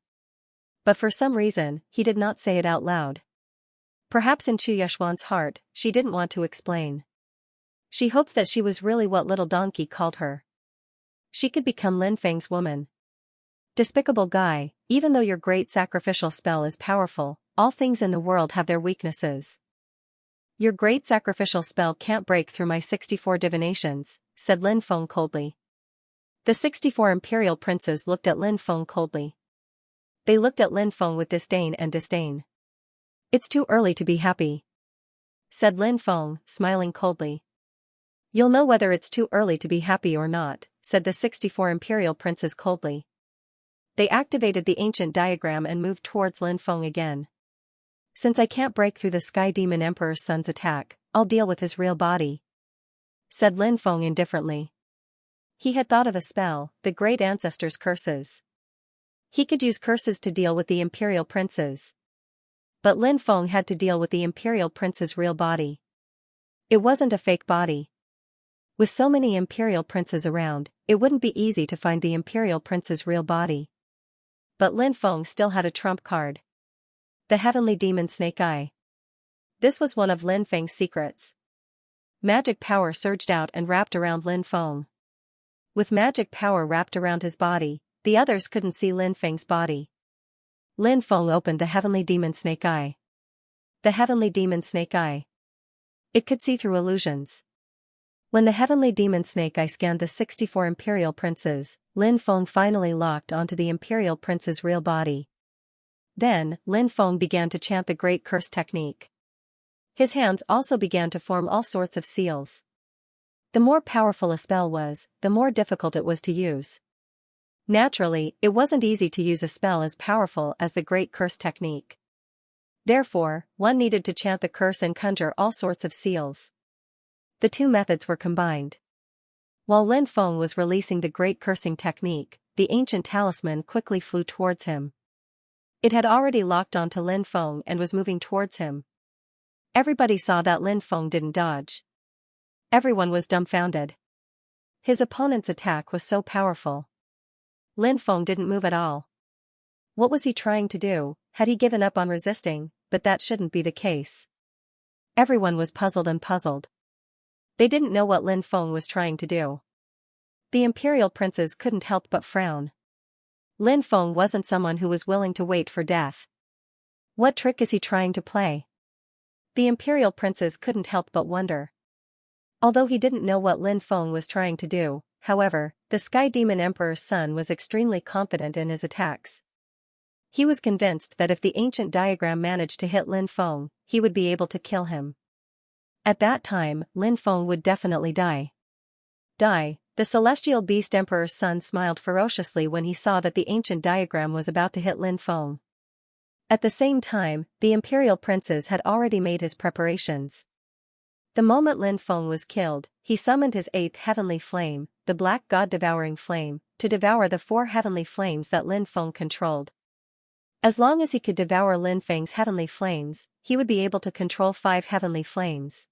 S1: But for some reason, he did not say it out loud. Perhaps in Xianxia's heart, she didn't want to explain. She hoped that she was really what Little Donkey called her. She could become Lin Feng's woman. Despicable guy, even though your great sacrificial spell is powerful, all things in the world have their weaknesses. Your great sacrificial spell can't break through my 64 divinations, said Lin Feng coldly. The 64 imperial princes looked at Lin Feng coldly. They looked at Lin Feng with disdain and disdain. It's too early to be happy, said Lin Feng, smiling coldly. You'll know whether it's too early to be happy or not, said the 64 imperial princes coldly. They activated the ancient diagram and moved towards Lin Feng again. Since I can't break through the Sky Demon Emperor's son's attack, I'll deal with his real body, said Lin Feng indifferently. He had thought of a spell, the Great Ancestors' Curses. He could use curses to deal with the imperial princes. But Lin Feng had to deal with the imperial prince's real body. It wasn't a fake body. With so many imperial princes around, it wouldn't be easy to find the imperial prince's real body. But Lin Feng still had a trump card. The Heavenly Demon Snake Eye. This was one of Lin Feng's secrets. Magic power surged out and wrapped around Lin Feng. With magic power wrapped around his body, the others couldn't see Lin Feng's body. Lin Feng opened the Heavenly Demon Snake Eye. The Heavenly Demon Snake Eye. It could see through illusions. When the Heavenly Demon Snake Eye scanned the 64 imperial princes, Lin Feng finally locked onto the imperial prince's real body. Then, Lin Feng began to chant the Great Curse technique. His hands also began to form all sorts of seals. The more powerful a spell was, the more difficult it was to use. Naturally, it wasn't easy to use a spell as powerful as the Great Curse technique. Therefore, one needed to chant the curse and conjure all sorts of seals. The two methods were combined. While Lin Feng was releasing the Great Cursing technique, the ancient talisman quickly flew towards him. It had already locked onto Lin Feng and was moving towards him. Everybody saw that Lin Feng didn't dodge. Everyone was dumbfounded. His opponent's attack was so powerful. Lin Feng didn't move at all. What was he trying to do? Had he given up on resisting? But that shouldn't be the case. Everyone was puzzled and puzzled. They didn't know what Lin Feng was trying to do. The imperial princes couldn't help but frown. Lin Feng wasn't someone who was willing to wait for death. What trick is he trying to play? The imperial princes couldn't help but wonder. Although he didn't know what Lin Feng was trying to do, however, the Sky Demon Emperor's son was extremely confident in his attacks. He was convinced that if the ancient diagram managed to hit Lin Feng, he would be able to kill him. At that time, Lin Feng would definitely die. Die. The Celestial Beast Emperor's son smiled ferociously when he saw that the ancient diagram was about to hit Lin Feng. At the same time, the imperial princes had already made his preparations. The moment Lin Feng was killed, he summoned his 8th heavenly flame, the Black God-devouring flame, to devour the 4 heavenly flames that Lin Feng controlled. As long as he could devour Lin Feng's heavenly flames, he would be able to control 5 heavenly flames.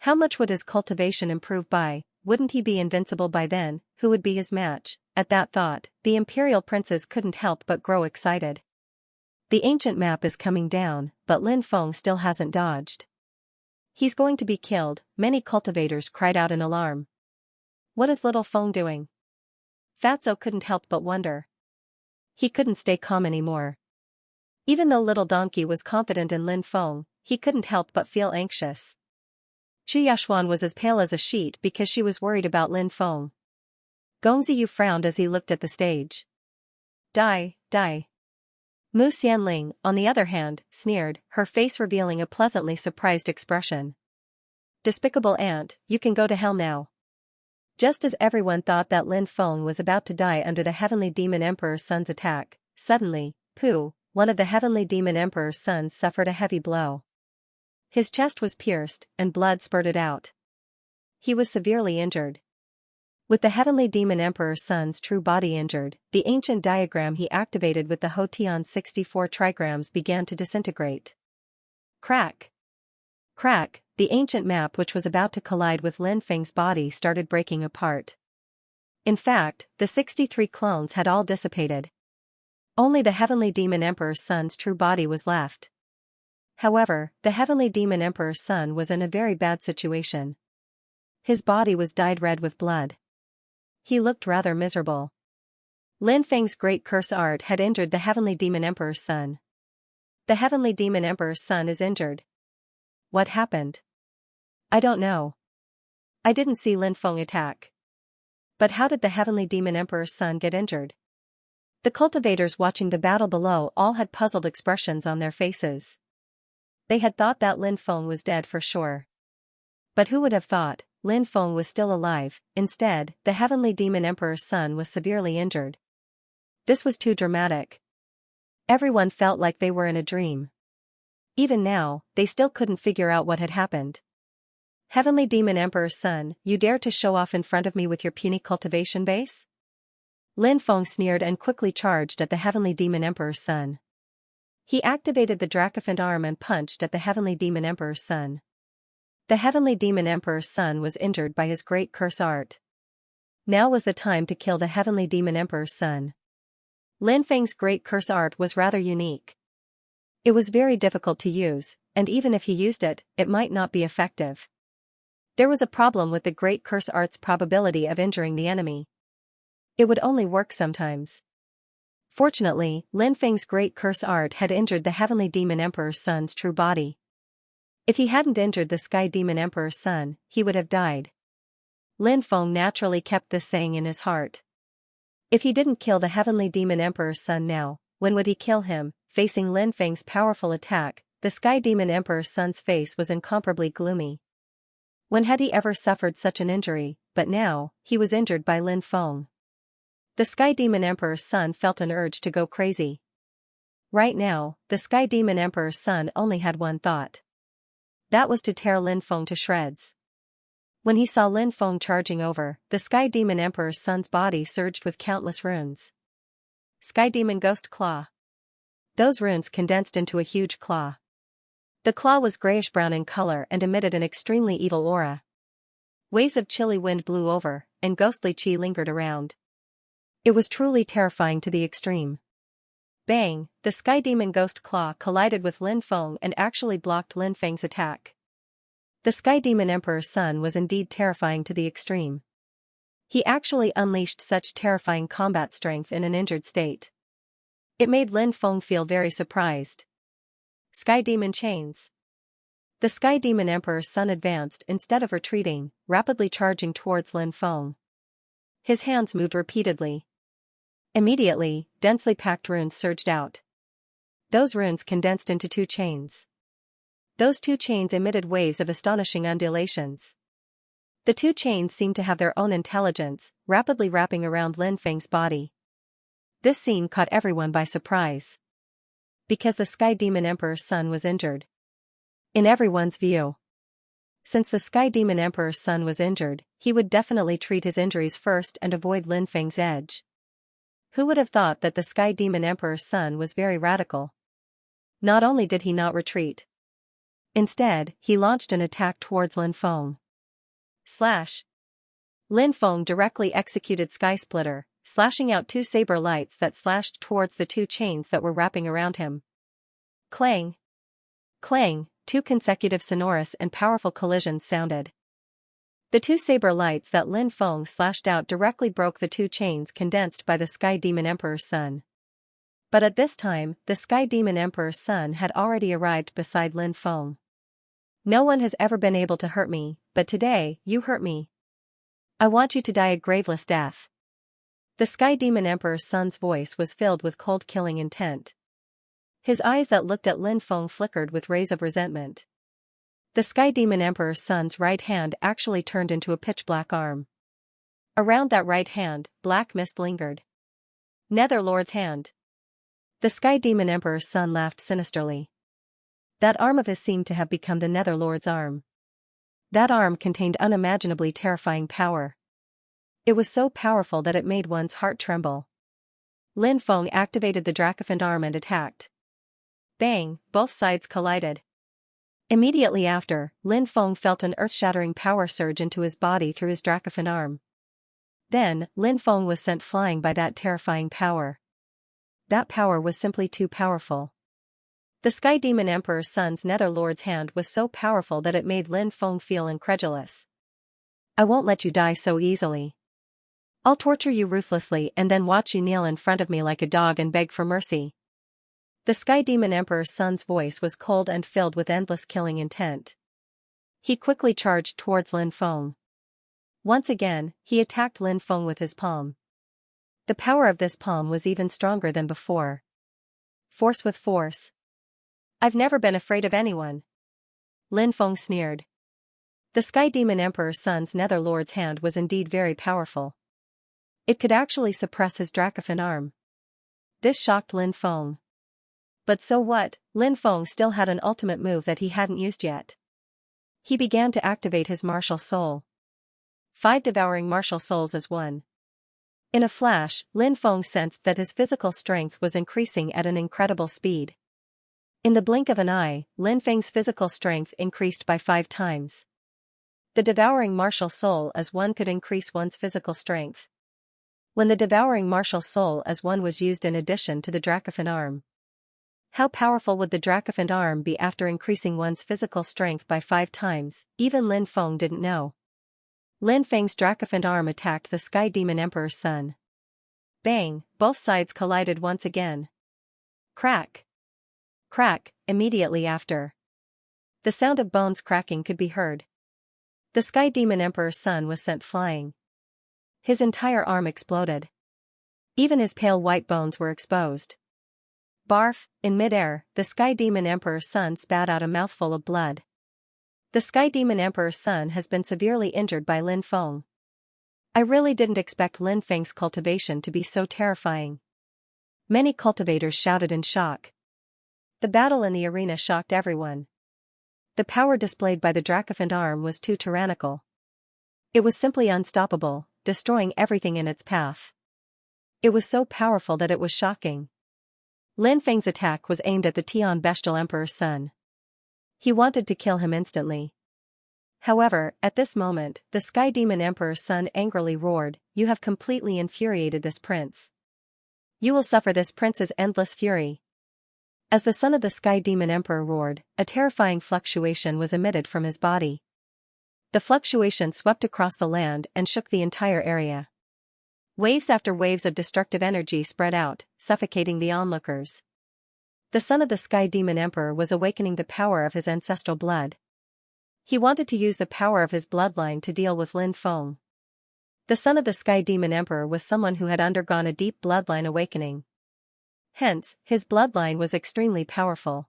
S1: How much would his cultivation improve by? Wouldn't he be invincible by then? Who would be his match? At that thought, the imperial princes couldn't help but grow excited. The ancient map is coming down, but Lin Feng still hasn't dodged. He's going to be killed, many cultivators cried out in alarm. What is little Feng doing? Fatso couldn't help but wonder. He couldn't stay calm anymore. Even though little donkey was confident in Lin Feng, he couldn't help but feel anxious. Chu Yashuan was as pale as a sheet because she was worried about Lin Feng. Gong Ziyu frowned as he looked at the stage. Die, die. Mu Xianling, on the other hand, sneered, her face revealing a pleasantly surprised expression. Despicable ant, you can go to hell now. Just as everyone thought that Lin Feng was about to die under the Heavenly Demon Emperor's son's attack, suddenly, Pu, one of the Heavenly Demon Emperor's sons, suffered a heavy blow. His chest was pierced, and blood spurted out. He was severely injured. With the Heavenly Demon Emperor's son's true body injured, the ancient diagram he activated with the Hotian 64 trigrams began to disintegrate. Crack! Crack! The ancient map which was about to collide with Lin Feng's body started breaking apart. In fact, the 63 clones had all dissipated. Only the Heavenly Demon Emperor's son's true body was left. However, the Heavenly Demon Emperor's son was in a very bad situation. His body was dyed red with blood. He looked rather miserable. Lin Feng's great curse art had injured the Heavenly Demon Emperor's son. The Heavenly Demon Emperor's son is injured. What happened? I don't know. I didn't see Lin Feng attack. But how did the Heavenly Demon Emperor's son get injured? The cultivators watching the battle below all had puzzled expressions on their faces. They had thought that Lin Feng was dead for sure. But who would have thought Lin Feng was still alive? Instead, the Heavenly Demon Emperor's son was severely injured. This was too dramatic. Everyone felt like they were in a dream. Even now, they still couldn't figure out what had happened. Heavenly Demon Emperor's son, you dare to show off in front of me with your puny cultivation base? Lin Feng sneered and quickly charged at the Heavenly Demon Emperor's son. He activated the Dracophant arm and punched at the Heavenly Demon Emperor's son. The Heavenly Demon Emperor's son was injured by his great curse art. Now was the time to kill the Heavenly Demon Emperor's son. Lin Feng's great curse art was rather unique. It was very difficult to use, and even if he used it, it might not be effective. There was a problem with the great curse art's probability of injuring the enemy. It would only work sometimes. Fortunately, Lin Feng's great curse art had injured the Heavenly Demon Emperor's son's true body. If he hadn't injured the Sky Demon Emperor's son, he would have died. Lin Feng naturally kept this saying in his heart. If he didn't kill the Heavenly Demon Emperor's son now, when would he kill him? Facing Lin Feng's powerful attack, the Sky Demon Emperor's son's face was incomparably gloomy. When had he ever suffered such an injury? But now, he was injured by Lin Feng. The Sky Demon Emperor's son felt an urge to go crazy. Right now, the Sky Demon Emperor's son only had one thought. That was to tear Lin Feng to shreds. When he saw Lin Feng charging over, the Sky Demon Emperor's son's body surged with countless runes. Sky Demon Ghost Claw. Those runes condensed into a huge claw. The claw was grayish-brown in color and emitted an extremely evil aura. Waves of chilly wind blew over, and ghostly chi lingered around. It was truly terrifying to the extreme. Bang! The Sky Demon Ghost Claw collided with Lin Feng and actually blocked Lin Feng's attack. The Sky Demon Emperor's son was indeed terrifying to the extreme. He actually unleashed such terrifying combat strength in an injured state. It made Lin Feng feel very surprised. Sky Demon Chains. The Sky Demon Emperor's son advanced instead of retreating, rapidly charging towards Lin Feng. His hands moved repeatedly. Immediately, densely packed runes surged out. Those runes condensed into two chains. Those two chains emitted waves of astonishing undulations. The two chains seemed to have their own intelligence, rapidly wrapping around Lin Feng's body. This scene caught everyone by surprise. Because the Sky Demon Emperor's son was injured. In everyone's view. Since the Sky Demon Emperor's son was injured, he would definitely treat his injuries first and avoid Lin Feng's edge. Who would have thought that the Sky Demon Emperor's son was very radical? Not only did he not retreat. Instead, he launched an attack towards Lin Feng. Slash. Lin Feng directly executed Sky Splitter, slashing out two saber lights that slashed towards the two chains that were wrapping around him. Clang! Clang! Two consecutive sonorous and powerful collisions sounded. The two saber lights that Lin Feng slashed out directly broke the two chains condensed by the Sky Demon Emperor's son. But at this time, the Sky Demon Emperor's son had already arrived beside Lin Feng. No one has ever been able to hurt me, but today, you hurt me. I want you to die a graveless death. The Sky Demon Emperor's son's voice was filled with cold killing intent. His eyes that looked at Lin Feng flickered with rays of resentment. The Sky Demon Emperor's son's right hand actually turned into a pitch-black arm. Around that right hand, black mist lingered. Netherlord's hand. The Sky Demon Emperor's son laughed sinisterly. That arm of his seemed to have become the Netherlord's arm. That arm contained unimaginably terrifying power. It was so powerful that it made one's heart tremble. Lin Feng activated the Dracophant arm and attacked. Bang! Both sides collided. Immediately after, Lin Feng felt an earth-shattering power surge into his body through his Dracophant arm. Then, Lin Feng was sent flying by that terrifying power. That power was simply too powerful. The Sky Demon Emperor's son's Netherlord's hand was so powerful that it made Lin Feng feel incredulous. I won't let you die so easily. I'll torture you ruthlessly and then watch you kneel in front of me like a dog and beg for mercy. The Sky Demon Emperor's son's voice was cold and filled with endless killing intent. He quickly charged towards Lin Feng. Once again, he attacked Lin Feng with his palm. The power of this palm was even stronger than before. Force with force. I've never been afraid of anyone. Lin Feng sneered. The Sky Demon Emperor's son's Netherlord's hand was indeed very powerful. It could actually suppress his Dracophant arm. This shocked Lin Feng. But so what, Lin Feng still had an ultimate move that he hadn't used yet. He began to activate his martial soul. 5 devouring martial souls as one. In a flash, Lin Feng sensed that his physical strength was increasing at an incredible speed. In the blink of an eye, Lin Feng's physical strength increased by 5 times. The devouring martial soul as one could increase one's physical strength. When the devouring martial soul as one was used in addition to the Dracophant arm. How powerful would the Dracophant arm be after increasing one's physical strength by 5 times, even Lin Feng didn't know. Lin Feng's Dracophant arm attacked the Sky Demon Emperor's son. Bang, both sides collided once again. Crack. Crack, immediately after. The sound of bones cracking could be heard. The Sky Demon Emperor's son was sent flying. His entire arm exploded. Even his pale white bones were exposed. Barf, in midair, the Sky Demon Emperor's son spat out a mouthful of blood. The Sky Demon Emperor's son has been severely injured by Lin Feng. I really didn't expect Lin Feng's cultivation to be so terrifying. Many cultivators shouted in shock. The battle in the arena shocked everyone. The power displayed by the Dracophant arm was too tyrannical. It was simply unstoppable, destroying everything in its path. It was so powerful that it was shocking. Lin Feng's attack was aimed at the Tian Bestial Emperor's son. He wanted to kill him instantly. However, at this moment, the Sky Demon Emperor's son angrily roared, "You have completely infuriated this prince. You will suffer this prince's endless fury." As the son of the Sky Demon Emperor roared, a terrifying fluctuation was emitted from his body. The fluctuation swept across the land and shook the entire area. Waves after waves of destructive energy spread out, suffocating the onlookers. The son of the Sky Demon Emperor was awakening the power of his ancestral blood. He wanted to use the power of his bloodline to deal with Lin Feng. The son of the Sky Demon Emperor was someone who had undergone a deep bloodline awakening. Hence, his bloodline was extremely powerful.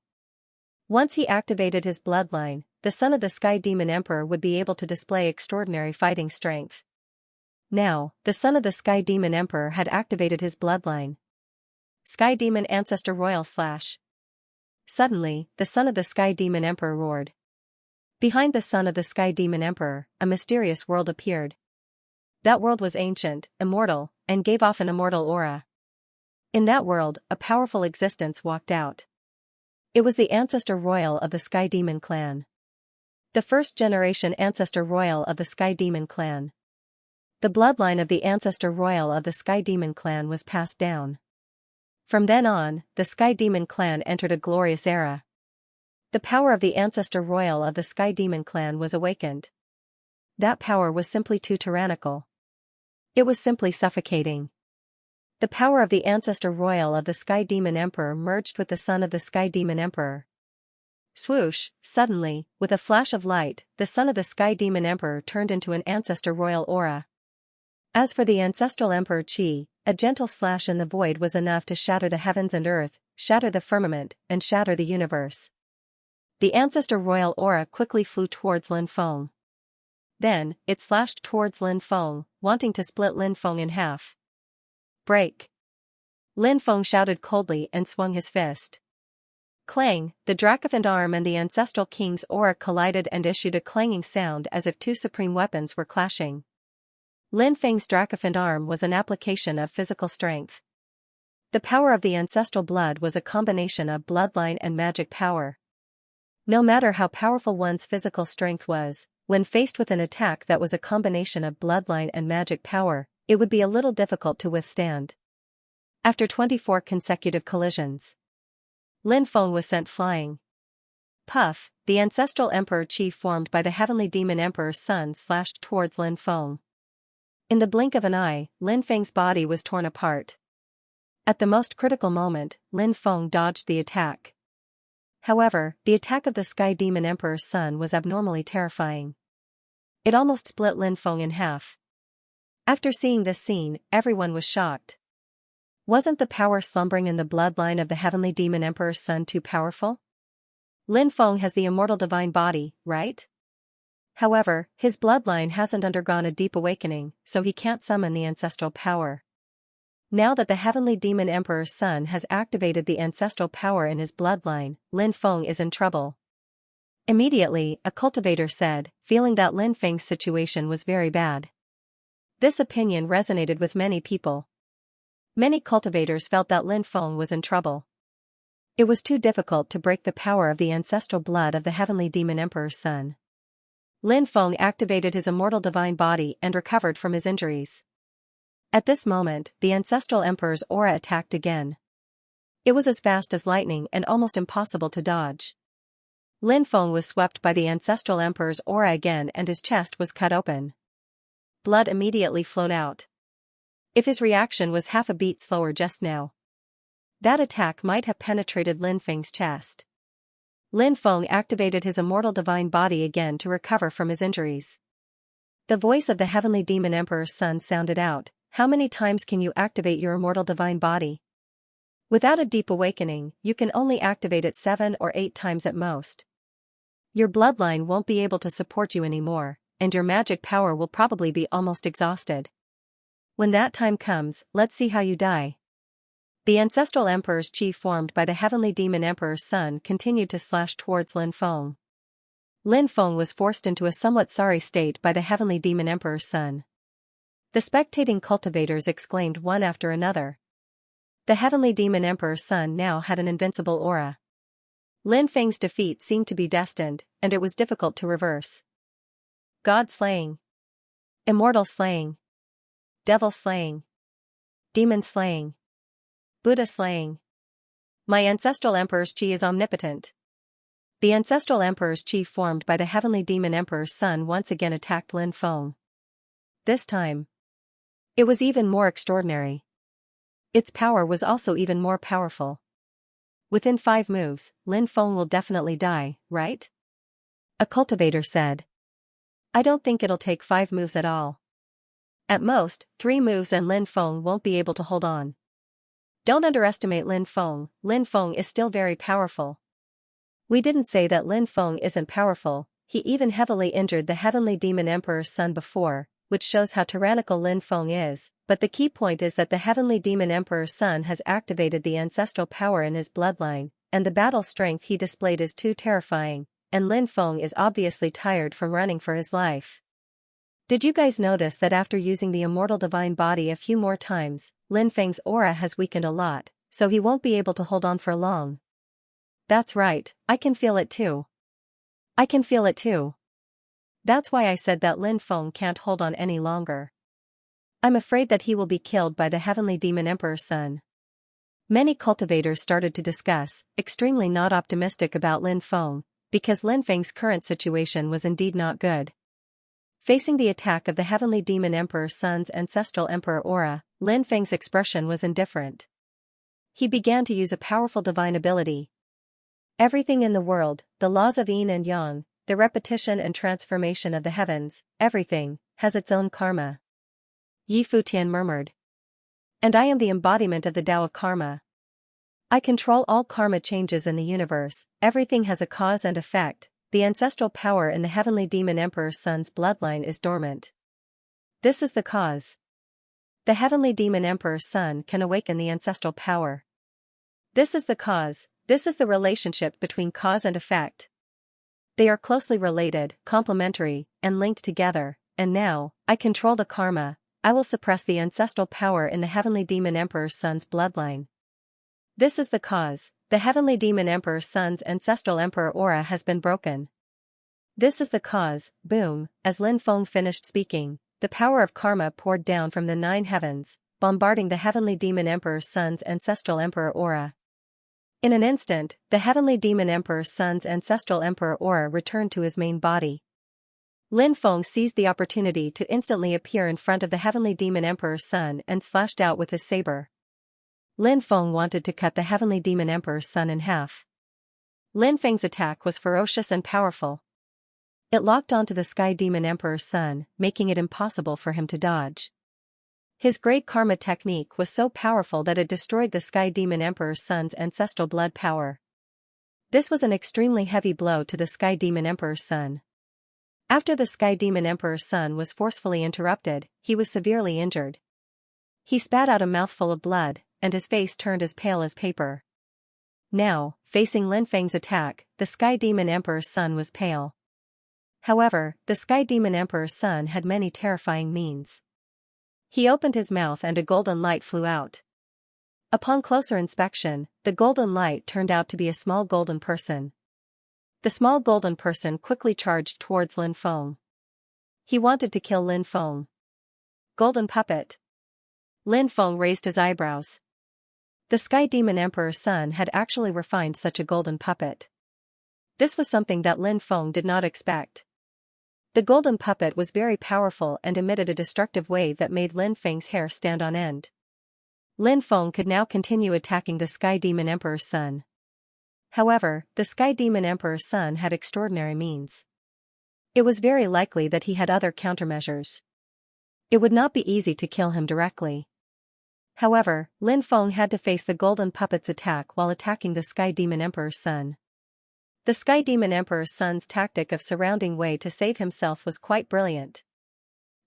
S1: Once he activated his bloodline, the son of the Sky Demon Emperor would be able to display extraordinary fighting strength. Now, the son of the Sky Demon Emperor had activated his bloodline. Sky Demon Ancestor Royal /. Suddenly, the son of the Sky Demon Emperor roared. Behind the son of the Sky Demon Emperor, a mysterious world appeared. That world was ancient, immortal, and gave off an immortal aura. In that world, a powerful existence walked out. It was the Ancestor Royal of the Sky Demon clan. The first generation Ancestor Royal of the Sky Demon clan. The bloodline of the Ancestor Royal of the Sky Demon clan was passed down. From then on, the Sky Demon clan entered a glorious era. The power of the Ancestor Royal of the Sky Demon clan was awakened. That power was simply too tyrannical. It was simply suffocating. The power of the Ancestor Royal of the Sky Demon Emperor merged with the son of the Sky Demon Emperor. Swoosh, suddenly, with a flash of light, the son of the Sky Demon Emperor turned into an Ancestor Royal aura. As for the Ancestral Emperor Qi, a gentle slash in the void was enough to shatter the heavens and earth, shatter the firmament, and shatter the universe. The Ancestor Royal aura quickly flew towards Lin Feng. Then, it slashed towards Lin Feng, wanting to split Lin Feng in half. Break! Lin Feng shouted coldly and swung his fist. Clang, the Dracophant arm and the Ancestral King's aura collided and issued a clanging sound as if two supreme weapons were clashing. Lin Feng's Dracophant arm was an application of physical strength. The power of the ancestral blood was a combination of bloodline and magic power. No matter how powerful one's physical strength was, when faced with an attack that was a combination of bloodline and magic power, it would be a little difficult to withstand. After 24 consecutive collisions, Lin Feng was sent flying. Puff, the ancestral Emperor Qi formed by the Heavenly Demon Emperor's son slashed towards Lin Feng. In the blink of an eye, Lin Feng's body was torn apart. At the most critical moment, Lin Feng dodged the attack. However, the attack of the Sky Demon Emperor's son was abnormally terrifying. It almost split Lin Feng in half. After seeing this scene, everyone was shocked. Wasn't the power slumbering in the bloodline of the Heavenly Demon Emperor's son too powerful? Lin Feng has the immortal divine body, right? However, his bloodline hasn't undergone a deep awakening, so he can't summon the ancestral power. Now that the Heavenly Demon Emperor's son has activated the ancestral power in his bloodline, Lin Feng is in trouble. Immediately, a cultivator said, feeling that Lin Feng's situation was very bad. This opinion resonated with many people. Many cultivators felt that Lin Feng was in trouble. It was too difficult to break the power of the ancestral blood of the Heavenly Demon Emperor's son. Lin Feng activated his immortal divine body and recovered from his injuries. At this moment, the ancestral emperor's aura attacked again. It was as fast as lightning and almost impossible to dodge. Lin Feng was swept by the ancestral emperor's aura again and his chest was cut open. Blood immediately flowed out. If his reaction was half a beat slower just now, that attack might have penetrated Lin Feng's chest. Lin Feng activated his immortal divine body again to recover from his injuries. The voice of the Heavenly Demon Emperor's son sounded out, "How many times can you activate your immortal divine body? Without a deep awakening, you can only activate it 7 or 8 times at most. Your bloodline won't be able to support you anymore, and your magic power will probably be almost exhausted. When that time comes, let's see how you die." The ancestral emperor's chi formed by the Heavenly Demon Emperor's son continued to slash towards Lin Feng. Lin Feng was forced into a somewhat sorry state by the Heavenly Demon Emperor's son. The spectating cultivators exclaimed one after another. The Heavenly Demon Emperor's son now had an invincible aura. Lin Feng's defeat seemed to be destined, and it was difficult to reverse. God slaying. Immortal slaying. Devil slaying. Demon slaying. Buddha slaying. My ancestral emperor's chi is omnipotent. The ancestral emperor's chi formed by the Heavenly Demon Emperor's son once again attacked Lin Feng. This time, it was even more extraordinary. Its power was also even more powerful. Within 5 moves, Lin Feng will definitely die, right? A cultivator said. I don't think it'll take 5 moves at all. At most, 3 moves and Lin Feng won't be able to hold on. Don't underestimate Lin Feng. Lin Feng is still very powerful. We didn't say that Lin Feng isn't powerful, he even heavily injured the Heavenly Demon Emperor's son before, which shows how tyrannical Lin Feng is, but the key point is that the Heavenly Demon Emperor's son has activated the ancestral power in his bloodline, and the battle strength he displayed is too terrifying, and Lin Feng is obviously tired from running for his life. Did you guys notice that after using the immortal divine body a few more times, Lin Feng's aura has weakened a lot, so he won't be able to hold on for long? That's right, I can feel it too. I can feel it too. That's why I said that Lin Feng can't hold on any longer. I'm afraid that he will be killed by the Heavenly Demon Emperor's son. Many cultivators started to discuss, extremely not optimistic about Lin Feng, because Lin Feng's current situation was indeed not good. Facing the attack of the Heavenly Demon Emperor's son's ancestral emperor aura, Lin Feng's expression was indifferent. He began to use a powerful divine ability. Everything in the world, the laws of yin and yang, the repetition and transformation of the heavens, everything, has its own karma. Yi Futian murmured. And I am the embodiment of the Tao of karma. I control all karma changes in the universe, everything has a cause and effect. The ancestral power in the Heavenly Demon Emperor's son's bloodline is dormant. This is the cause. The Heavenly Demon Emperor's son can awaken the ancestral power. This is the cause, this is the relationship between cause and effect. They are closely related, complementary, and linked together, and now, I control the karma, I will suppress the ancestral power in the Heavenly Demon Emperor's son's bloodline. This is the cause. The Heavenly Demon Emperor's son's ancestral emperor aura has been broken. This is the cause, boom, as Lin Feng finished speaking, the power of karma poured down from the 9 heavens, bombarding the Heavenly Demon Emperor's son's ancestral emperor aura. In an instant, the Heavenly Demon Emperor's son's ancestral emperor aura returned to his main body. Lin Feng seized the opportunity to instantly appear in front of the Heavenly Demon Emperor's son and slashed out with his saber. Lin Feng wanted to cut the Heavenly Demon Emperor's son in half. Lin Feng's attack was ferocious and powerful. It locked onto the Sky Demon Emperor's son, making it impossible for him to dodge. His great karma technique was so powerful that it destroyed the Sky Demon Emperor's son's ancestral blood power. This was an extremely heavy blow to the Sky Demon Emperor's son. After the Sky Demon Emperor's son was forcefully interrupted, he was severely injured. He spat out a mouthful of blood, and his face turned as pale as paper. Now, facing Lin Feng's attack, the Sky Demon Emperor's son was pale. However, the Sky Demon Emperor's son had many terrifying means. He opened his mouth and a golden light flew out. Upon closer inspection, the golden light turned out to be a small golden person. The small golden person quickly charged towards Lin Feng. He wanted to kill Lin Feng. Golden puppet. Lin Feng raised his eyebrows. The Sky Demon Emperor's son had actually refined such a golden puppet. This was something that Lin Feng did not expect. The golden puppet was very powerful and emitted a destructive wave that made Lin Feng's hair stand on end. Lin Feng could now continue attacking the Sky Demon Emperor's son. However, the Sky Demon Emperor's son had extraordinary means. It was very likely that he had other countermeasures. It would not be easy to kill him directly. However, Lin Feng had to face the golden puppet's attack while attacking the Sky Demon Emperor's son. The Sky Demon Emperor's son's tactic of surrounding Wei to save himself was quite brilliant.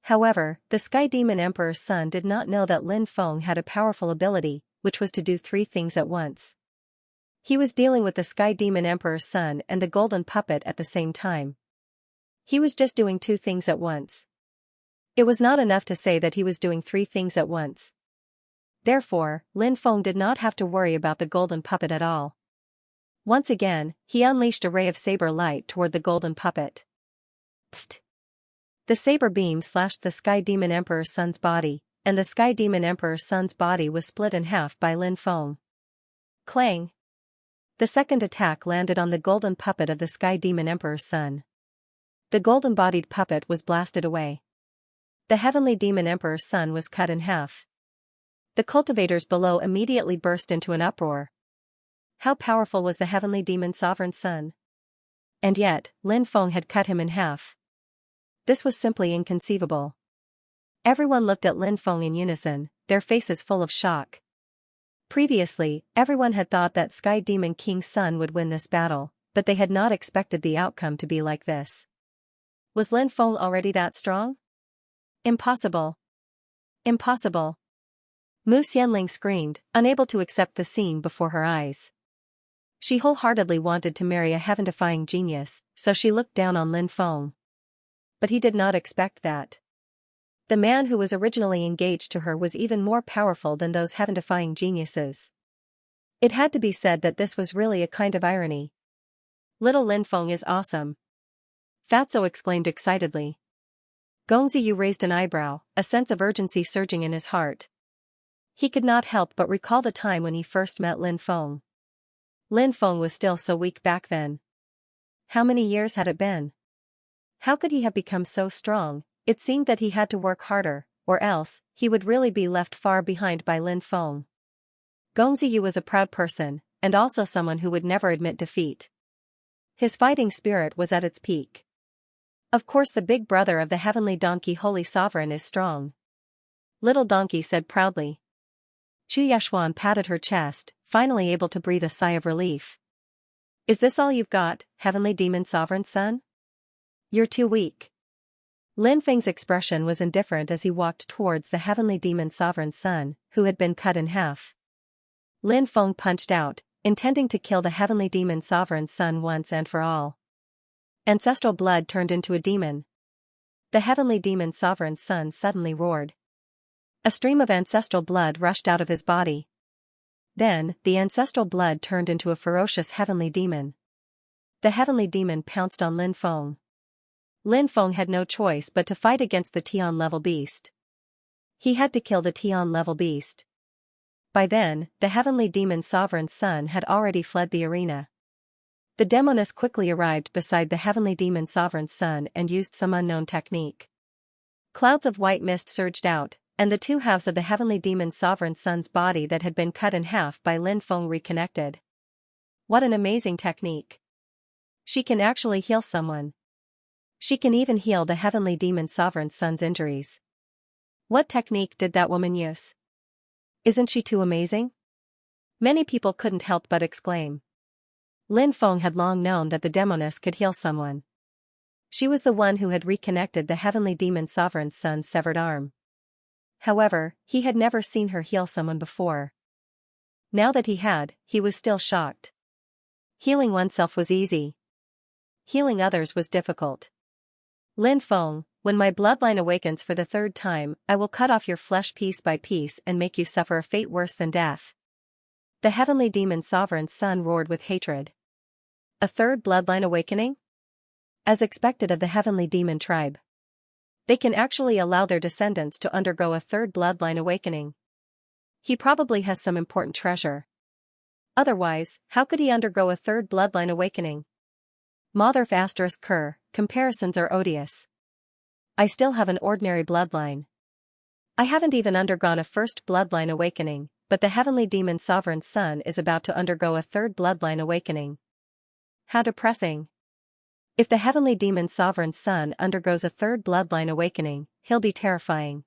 S1: However, the Sky Demon Emperor's son did not know that Lin Feng had a powerful ability, which was to do three things at once. He was dealing with the Sky Demon Emperor's son and the golden puppet at the same time. He was just doing two things at once. It was not enough to say that he was doing three things at once. Therefore, Lin Feng did not have to worry about the golden puppet at all. Once again, he unleashed a ray of saber light toward the golden puppet. Pfft! The saber beam slashed the Sky Demon Emperor's son's body, and the Sky Demon Emperor's son's body was split in half by Lin Feng. Clang! The second attack landed on the golden puppet of the Sky Demon Emperor's son. The golden-bodied puppet was blasted away. The Heavenly Demon Emperor's son was cut in half. The cultivators below immediately burst into an uproar. How powerful was the Heavenly Demon Sovereign's son? And yet, Lin Feng had cut him in half. This was simply inconceivable. Everyone looked at Lin Feng in unison, their faces full of shock. Previously, everyone had thought that Sky Demon King's son would win this battle, but they had not expected the outcome to be like this. Was Lin Feng already that strong? Impossible. Impossible. Mu Xianling screamed, unable to accept the scene before her eyes. She wholeheartedly wanted to marry a heaven-defying genius, so she looked down on Lin Feng. But he did not expect that. The man who was originally engaged to her was even more powerful than those heaven-defying geniuses. It had to be said that this was really a kind of irony. Little Lin Feng is awesome. Fatso exclaimed excitedly. Gongziyu raised an eyebrow, a sense of urgency surging in his heart. He could not help but recall the time when he first met Lin Feng. Lin Feng was still so weak back then. How many years had it been? How could he have become so strong? It seemed that he had to work harder, or else, he would really be left far behind by Lin Feng. Gongziyu was a proud person, and also someone who would never admit defeat. His fighting spirit was at its peak. Of course the big brother of the Heavenly Donkey Holy Sovereign is strong. Little Donkey said proudly. Chu Yashuan patted her chest, finally able to breathe a sigh of relief. Is this all you've got, Heavenly Demon Sovereign's son? You're too weak. Lin Feng's expression was indifferent as he walked towards the Heavenly Demon Sovereign's son, who had been cut in half. Lin Feng punched out, intending to kill the Heavenly Demon Sovereign's son once and for all. Ancestral blood turned into a demon. The Heavenly Demon Sovereign's son suddenly roared. A stream of ancestral blood rushed out of his body. Then, the ancestral blood turned into a ferocious heavenly demon. The heavenly demon pounced on Lin Feng. Lin Feng had no choice but to fight against the Tian-level beast. He had to kill the Tian-level beast. By then, the Heavenly Demon Sovereign's son had already fled the arena. The Demoness quickly arrived beside the Heavenly Demon Sovereign's son and used some unknown technique. Clouds of white mist surged out, and the two halves of the Heavenly Demon Sovereign's son's body that had been cut in half by Lin Feng reconnected. What an amazing technique. She can actually heal someone. She can even heal the heavenly demon sovereign's son's injuries. What technique did that woman use? Isn't she too amazing? Many people couldn't help but exclaim. Lin Feng had long known that the demoness could heal someone. She was the one who had reconnected the heavenly demon sovereign's son's severed arm. However, he had never seen her heal someone before. Now that he had, he was still shocked. Healing oneself was easy. Healing others was difficult. Lin Feng, when my bloodline awakens for the third time, I will cut off your flesh piece by piece and make you suffer a fate worse than death. The heavenly demon sovereign's son roared with hatred. A third bloodline awakening? As expected of the heavenly demon tribe. They can actually allow their descendants to undergo a third bloodline awakening. He probably has some important treasure. Otherwise, how could he undergo a third bloodline awakening? Mother **Cur, comparisons are odious. I still have an ordinary bloodline. I haven't even undergone a first bloodline awakening, but the heavenly demon sovereign's son is about to undergo a third bloodline awakening. How depressing. If the heavenly demon sovereign's son undergoes a third bloodline awakening, he'll be terrifying.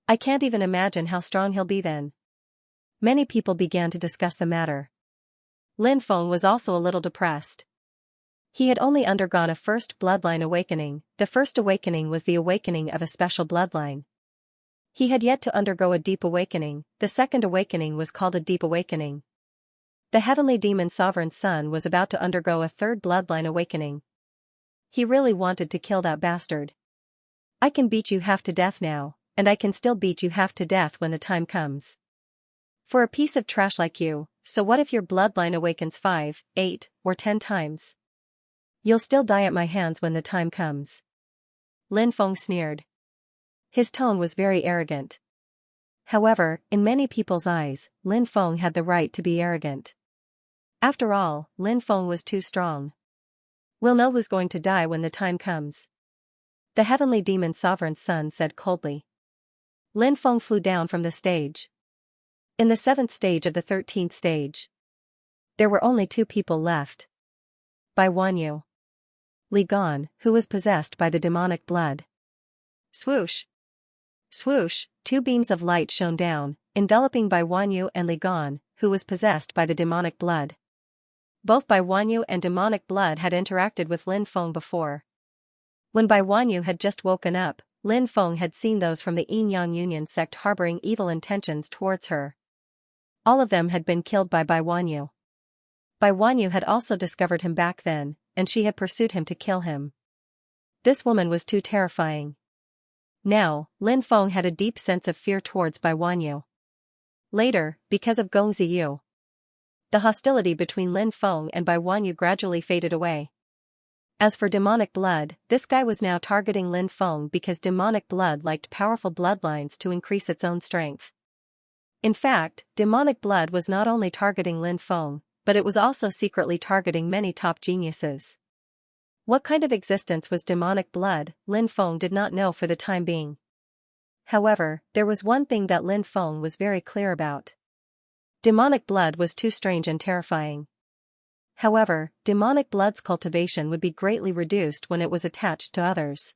S1: I can't even imagine how strong he'll be then. Many people began to discuss the matter. Lin Feng was also a little depressed. He had only undergone a first bloodline awakening. The first awakening was the awakening of a special bloodline. He had yet to undergo a deep awakening. The second awakening was called a deep awakening. The heavenly demon sovereign's son was about to undergo a third bloodline awakening. He really wanted to kill that bastard. I can beat you half to death now, and I can still beat you half to death when the time comes. For a piece of trash like you, so what if your bloodline awakens 5, 8, or 10 times? You'll still die at my hands when the time comes. Lin Feng sneered. His tone was very arrogant. However, in many people's eyes, Lin Feng had the right to be arrogant. After all, Lin Feng was too strong. We'll know who's going to die when the time comes. The heavenly demon sovereign's son said coldly. Lin Feng flew down from the stage. In the 7th stage of the 13th stage, there were only 2 people left. Bai Wanyu. Li Gan, who was possessed by the demonic blood. Swoosh! Swoosh, 2 beams of light shone down, enveloping Bai Wanyu and Li Gan, who was possessed by the demonic blood. Both Bai Wanyu and demonic blood had interacted with Lin Feng before. When Bai Wanyu had just woken up, Lin Feng had seen those from the Yin Yang Union sect harboring evil intentions towards her. All of them had been killed by Bai Wanyu. Bai Wanyu had also discovered him back then, and she had pursued him to kill him. This woman was too terrifying. Now, Lin Feng had a deep sense of fear towards Bai Wanyu. Later, because of Gong Ziyu, the hostility between Lin Feng and Bai Wanyu gradually faded away. As for demonic blood, this guy was now targeting Lin Feng because demonic blood liked powerful bloodlines to increase its own strength. In fact, demonic blood was not only targeting Lin Feng, but it was also secretly targeting many top geniuses. What kind of existence was demonic blood, Lin Feng did not know for the time being. However, there was one thing that Lin Feng was very clear about. Demonic blood was too strange and terrifying. However, demonic blood's cultivation would be greatly reduced when it was attached to others.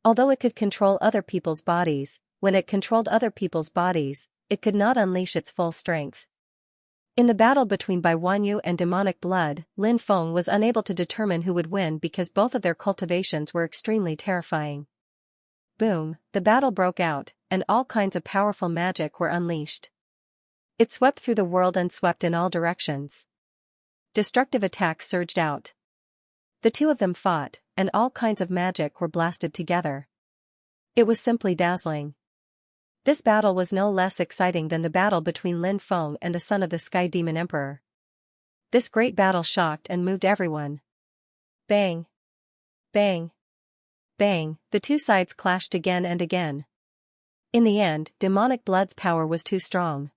S1: Although it could control other people's bodies, when it controlled other people's bodies, it could not unleash its full strength. In the battle between Bai Wanyu and demonic blood, Lin Feng was unable to determine who would win because both of their cultivations were extremely terrifying. Boom, the battle broke out, and all kinds of powerful magic were unleashed. It swept through the world and swept in all directions. Destructive attacks surged out. The 2 of them fought, and all kinds of magic were blasted together. It was simply dazzling. This battle was no less exciting than the battle between Lin Feng and the son of the Sky Demon Emperor. This great battle shocked and moved everyone. Bang! Bang! Bang! The 2 sides clashed again and again. In the end, demonic blood's power was too strong.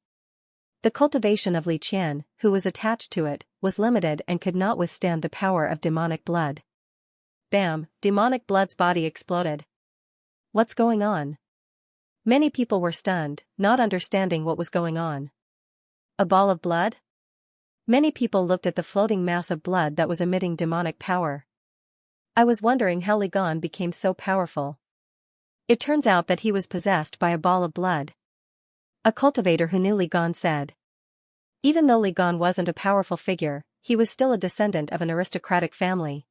S1: The cultivation of Li Qian, who was attached to it, was limited and could not withstand the power of demonic blood. Bam! Demonic blood's body exploded. What's going on? Many people were stunned, not understanding what was going on. A ball of blood? Many people looked at the floating mass of blood that was emitting demonic power. I was wondering how Li Gan became so powerful. It turns out that he was possessed by a ball of blood. A cultivator who knew Li Gan said. Even though Li Gan wasn't a powerful figure, he was still a descendant of an aristocratic family.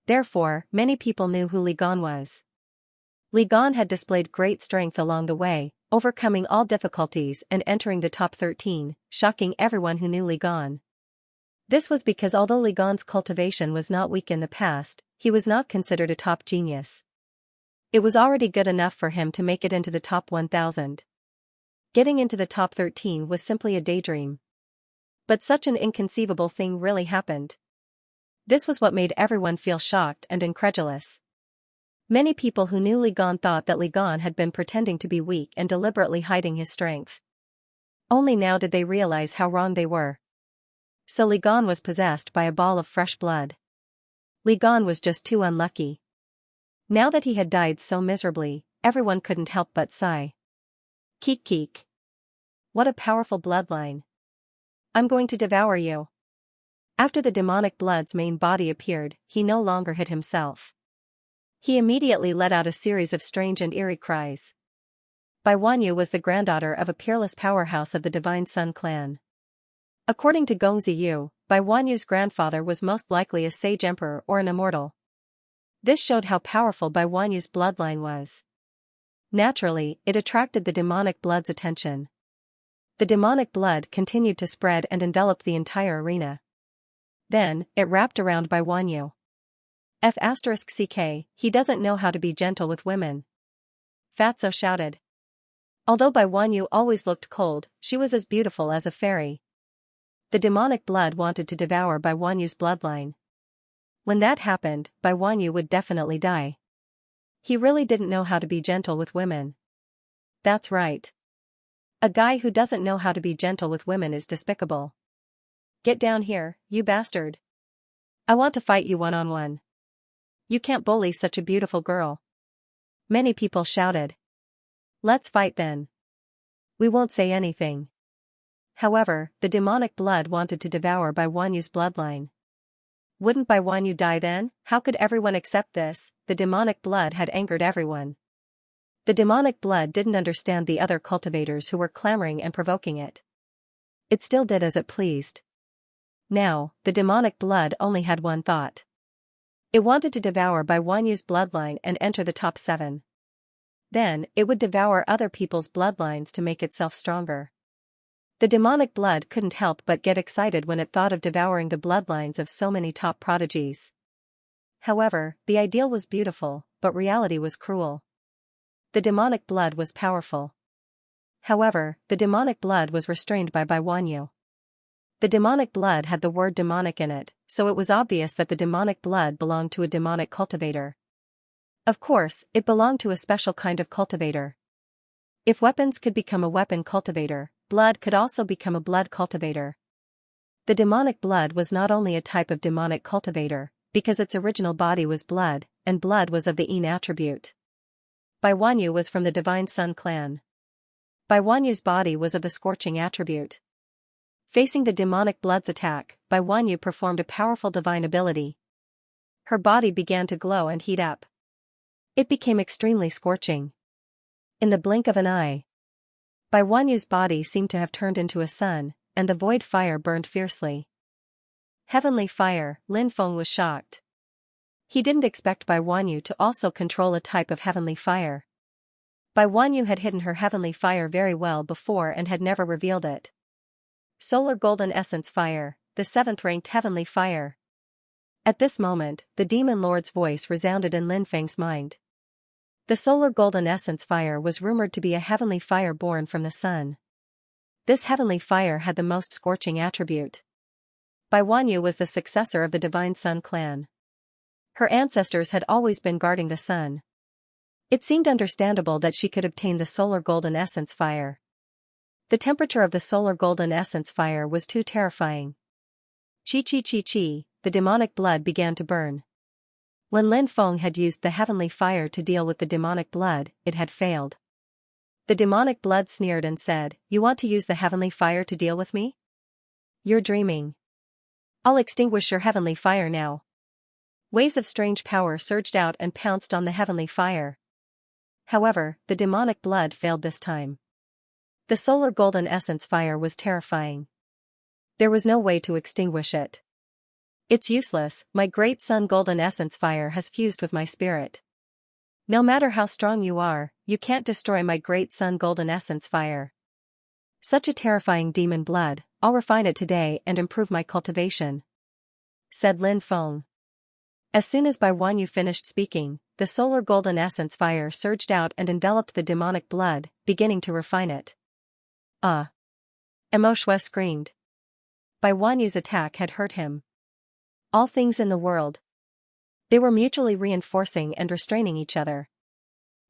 S1: Therefore, many people knew who Li Gan was. Li Gan had displayed great strength along the way, overcoming all difficulties and entering the top 13, shocking everyone who knew Li Gan. This was because although Li Gan's cultivation was not weak in the past, he was not considered a top genius. It was already good enough for him to make it into the top 1000. Getting into the top 13 was simply a daydream. But such an inconceivable thing really happened. This was what made everyone feel shocked and incredulous. Many people who knew Li Gan thought that Li Gan had been pretending to be weak and deliberately hiding his strength. Only now did they realize how wrong they were. So Li Gan was possessed by a ball of fresh blood. Li Gan was just too unlucky. Now that he had died so miserably, everyone couldn't help but sigh. Keek keek. What a powerful bloodline. I'm going to devour you. After the demonic blood's main body appeared, he no longer hid himself. He immediately let out a series of strange and eerie cries. Bai Wanyu was the granddaughter of a peerless powerhouse of the Divine Sun clan. According to Gongzi Yu, Bai Wanyu's grandfather was most likely a sage emperor or an immortal. This showed how powerful Bai Wanyu's bloodline was. Naturally, it attracted the demonic blood's attention. The demonic blood continued to spread and enveloped the entire arena. Then, it wrapped around Bai Wanyu. F***ck, he doesn't know how to be gentle with women. Fatso shouted. Although Bai Wanyu always looked cold, she was as beautiful as a fairy. The demonic blood wanted to devour Bai Wanyu's bloodline. When that happened, Bai Wanyu would definitely die. He really didn't know how to be gentle with women. That's right. A guy who doesn't know how to be gentle with women is despicable. Get down here, you bastard. I want to fight you one-on-one. You can't bully such a beautiful girl. Many people shouted. Let's fight then. We won't say anything. However, the demonic blood wanted to devour Bai Wanyu's bloodline. Wouldn't Bai Wanyu die then? How could everyone accept this? The demonic blood had angered everyone. The demonic blood didn't understand the other cultivators who were clamoring and provoking it. It still did as it pleased. Now, the demonic blood only had one thought. It wanted to devour Bai Wanyu's bloodline and enter the top 7. Then, it would devour other people's bloodlines to make itself stronger. The demonic blood couldn't help but get excited when it thought of devouring the bloodlines of so many top prodigies. However, the ideal was beautiful, but reality was cruel. The demonic blood was powerful. However, the demonic blood was restrained by Bai Wanyu. The demonic blood had the word demonic in it, so it was obvious that the demonic blood belonged to a demonic cultivator. Of course, it belonged to a special kind of cultivator. If weapons could become a weapon cultivator, blood could also become a blood cultivator. The demonic blood was not only a type of demonic cultivator, because its original body was blood, and blood was of the Yin attribute. Bai Wanyu was from the Divine Sun clan. Bai Wanyu's body was of the scorching attribute. Facing the demonic blood's attack, Bai Wanyu performed a powerful divine ability. Her body began to glow and heat up. It became extremely scorching. In the blink of an eye, Bai Wanyu's body seemed to have turned into a sun, and the void fire burned fiercely. Heavenly fire, Lin Feng was shocked. He didn't expect Bai Wanyu to also control a type of heavenly fire. Bai Wanyu had hidden her heavenly fire very well before and had never revealed it. Solar Golden Essence Fire, the 7th-ranked heavenly fire. At this moment, the Demon Lord's voice resounded in Lin Feng's mind. The Solar Golden Essence Fire was rumored to be a heavenly fire born from the sun. This heavenly fire had the most scorching attribute. Bai Wanyu was the successor of the Divine Sun clan. Her ancestors had always been guarding the sun. It seemed understandable that she could obtain the Solar Golden Essence Fire. The temperature of the Solar Golden Essence Fire was too terrifying. Chi chi chi chi, the demonic blood began to burn. When Lin Feng had used the heavenly fire to deal with the demonic blood, it had failed. The demonic blood sneered and said, "You want to use the heavenly fire to deal with me? You're dreaming. I'll extinguish your heavenly fire now. Waves of strange power surged out and pounced on the heavenly fire. However, the demonic blood failed this time. The solar golden essence fire was terrifying. There was no way to extinguish it. It's useless, my great sun golden essence fire has fused with my spirit. No matter how strong you are, you can't destroy my great sun golden essence fire. Such a terrifying demon blood, I'll refine it today and improve my cultivation, said Lin Feng. As soon as Bai Wanyu finished speaking, the solar golden essence fire surged out and enveloped the demonic blood, beginning to refine it. Ah! Emo Shui screamed. Bai Wanyu's attack had hurt him. All things in the world. They were mutually reinforcing and restraining each other.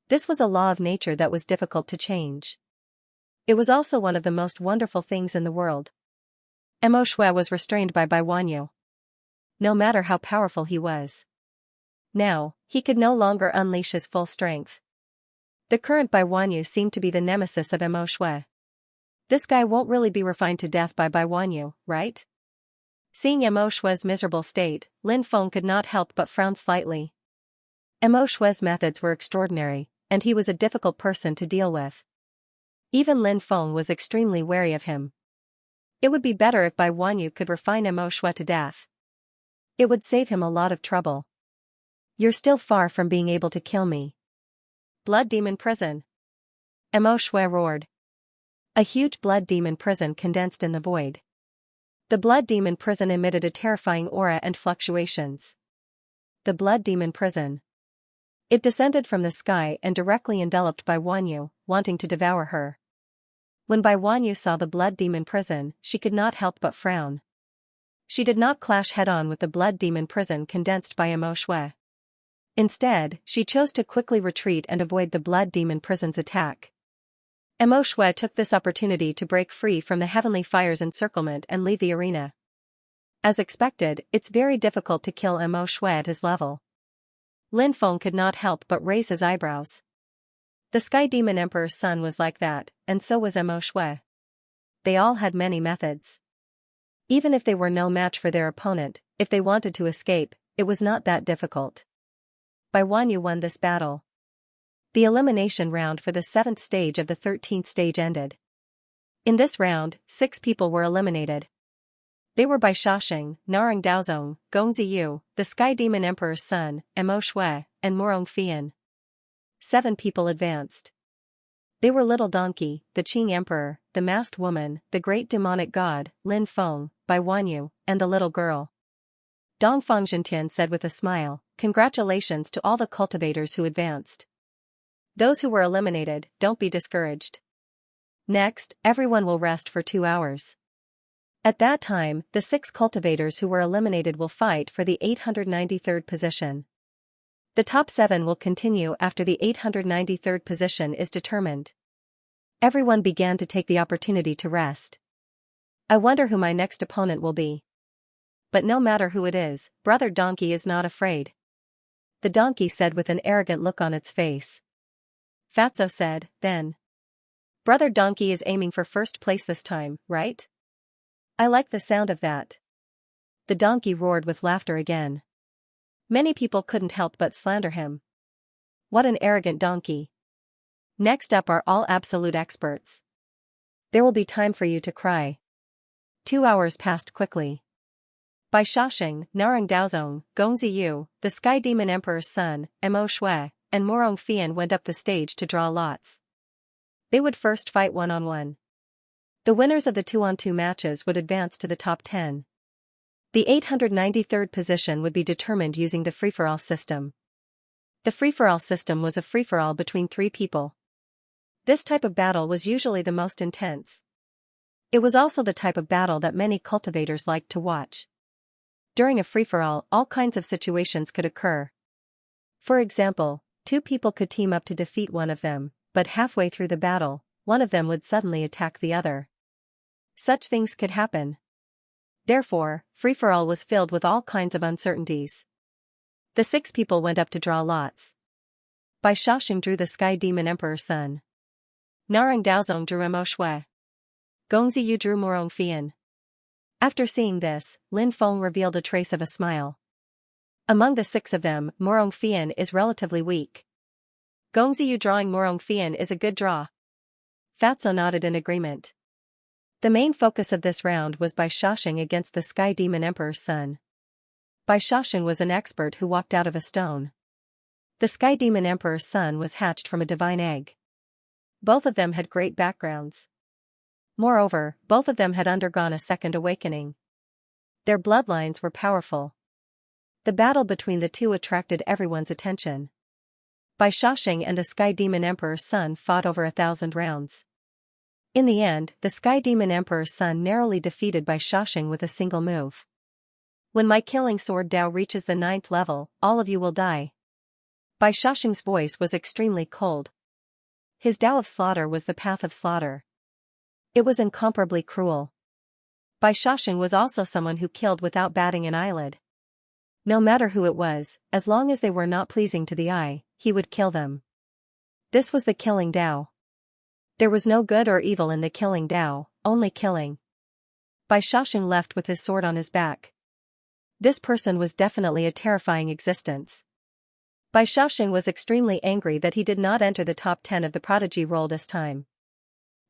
S1: This was a law of nature that was difficult to change. It was also one of the most wonderful things in the world. Emo Shui was restrained by Bai Wanyu. No matter how powerful he was. Now, he could no longer unleash his full strength. The current Bai Wanyu seemed to be the nemesis of Emo Shui. This guy won't really be refined to death by Bai Wanyu, right? Seeing Emo Shui's miserable state, Lin Feng could not help but frown slightly. Emo Shui's methods were extraordinary, and he was a difficult person to deal with. Even Lin Feng was extremely wary of him. It would be better if Bai Wanyu could refine Emo Shui to death. It would save him a lot of trouble. You're still far from being able to kill me. Blood Demon Prison. Emo Shui roared. A huge blood demon prison condensed in the void. The blood demon prison emitted a terrifying aura and fluctuations. The blood demon prison. It descended from the sky and directly enveloped Bai Wanyu, wanting to devour her. When Bai Wanyu saw the blood demon prison, she could not help but frown. She did not clash head-on with the blood demon prison condensed by Emo Shui. Instead, she chose to quickly retreat and avoid the blood demon prison's attack. Emo Shui took this opportunity to break free from the heavenly fire's encirclement and leave the arena. As expected, it's very difficult to kill Emo Shui at his level. Lin Feng could not help but raise his eyebrows. The Sky Demon Emperor's son was like that, and so was Emo Shui. They all had many methods. Even if they were no match for their opponent, if they wanted to escape, it was not that difficult. Bai Wanyu won this battle. The elimination round for the 7th stage of the 13th stage ended. In this round, 6 people were eliminated. They were Bai Shaoxing, Narang Daozong, Gong Ziyu, the Sky Demon Emperor's son, Emo Shui, and Morong Fian. 7 people advanced. They were Little Donkey, the Qing Emperor, the Masked Woman, the Great Demonic God, Lin Feng, Bai Wanyu, and the little girl. Dong Fangzhentian said with a smile, "Congratulations to all the cultivators who advanced. Those who were eliminated, don't be discouraged. Next, everyone will rest for 2 hours. At that time, the 6 cultivators who were eliminated will fight for the 893rd position. The top 7 will continue after the 893rd position is determined." Everyone began to take the opportunity to rest. I wonder who my next opponent will be. But no matter who it is, Brother Donkey is not afraid. The donkey said with an arrogant look on its face. Fatso said, then. Brother Donkey is aiming for first place this time, right? I like the sound of that. The donkey roared with laughter again. Many people couldn't help but slander him. What an arrogant donkey. Next up are all absolute experts. There will be time for you to cry. 2 hours passed quickly. Bai Shaoxing, Narang Daozong, Gong Ziyu, the Sky Demon Emperor's son, Emo Shui, and Morong Fian went up the stage to draw lots. They would first fight one-on-one. The winners of the 2-on-2 matches would advance to the top 10. The 893rd position would be determined using the free-for-all system. The free-for-all system was a free-for-all between 3 people. This type of battle was usually the most intense. It was also the type of battle that many cultivators liked to watch. During a free-for-all, all kinds of situations could occur. For example, 2 people could team up to defeat one of them, but halfway through the battle, one of them would suddenly attack the other. Such things could happen. Therefore, free-for-all was filled with all kinds of uncertainties. The 6 people went up to draw lots. Bai Shaoxing drew the Sky Demon Emperor's son. Narang Daozong drew Emo Shui. Gong Ziyu drew Morong Fian. After seeing this, Lin Feng revealed a trace of a smile. Among the 6 of them, Murong Fian is relatively weak. Gongziyu drawing Murong Fian is a good draw. Fatso nodded in agreement. The main focus of this round was Bai Shaoxing against the Sky Demon Emperor's son. Bai Shaoxing was an expert who walked out of a stone. The Sky Demon Emperor's son was hatched from a divine egg. Both of them had great backgrounds. Moreover, both of them had undergone a second awakening. Their bloodlines were powerful. The battle between the two attracted everyone's attention. Bai Shaoxing and the Sky Demon Emperor's son fought over 1,000 rounds. In the end, the Sky Demon Emperor's son narrowly defeated Bai Shaoxing with a single move. When my killing sword Dao reaches the 9th level, all of you will die. Bai Shaoxing's voice was extremely cold. His Dao of slaughter was the path of slaughter. It was incomparably cruel. Bai Shaoxing was also someone who killed without batting an eyelid. No matter who it was, as long as they were not pleasing to the eye, he would kill them. This was the killing Dao. There was no good or evil in the killing Dao, only killing. Bai Shaoxing left with his sword on his back. This person was definitely a terrifying existence. Bai Shaoxing was extremely angry that he did not enter the top 10 of the prodigy roll this time.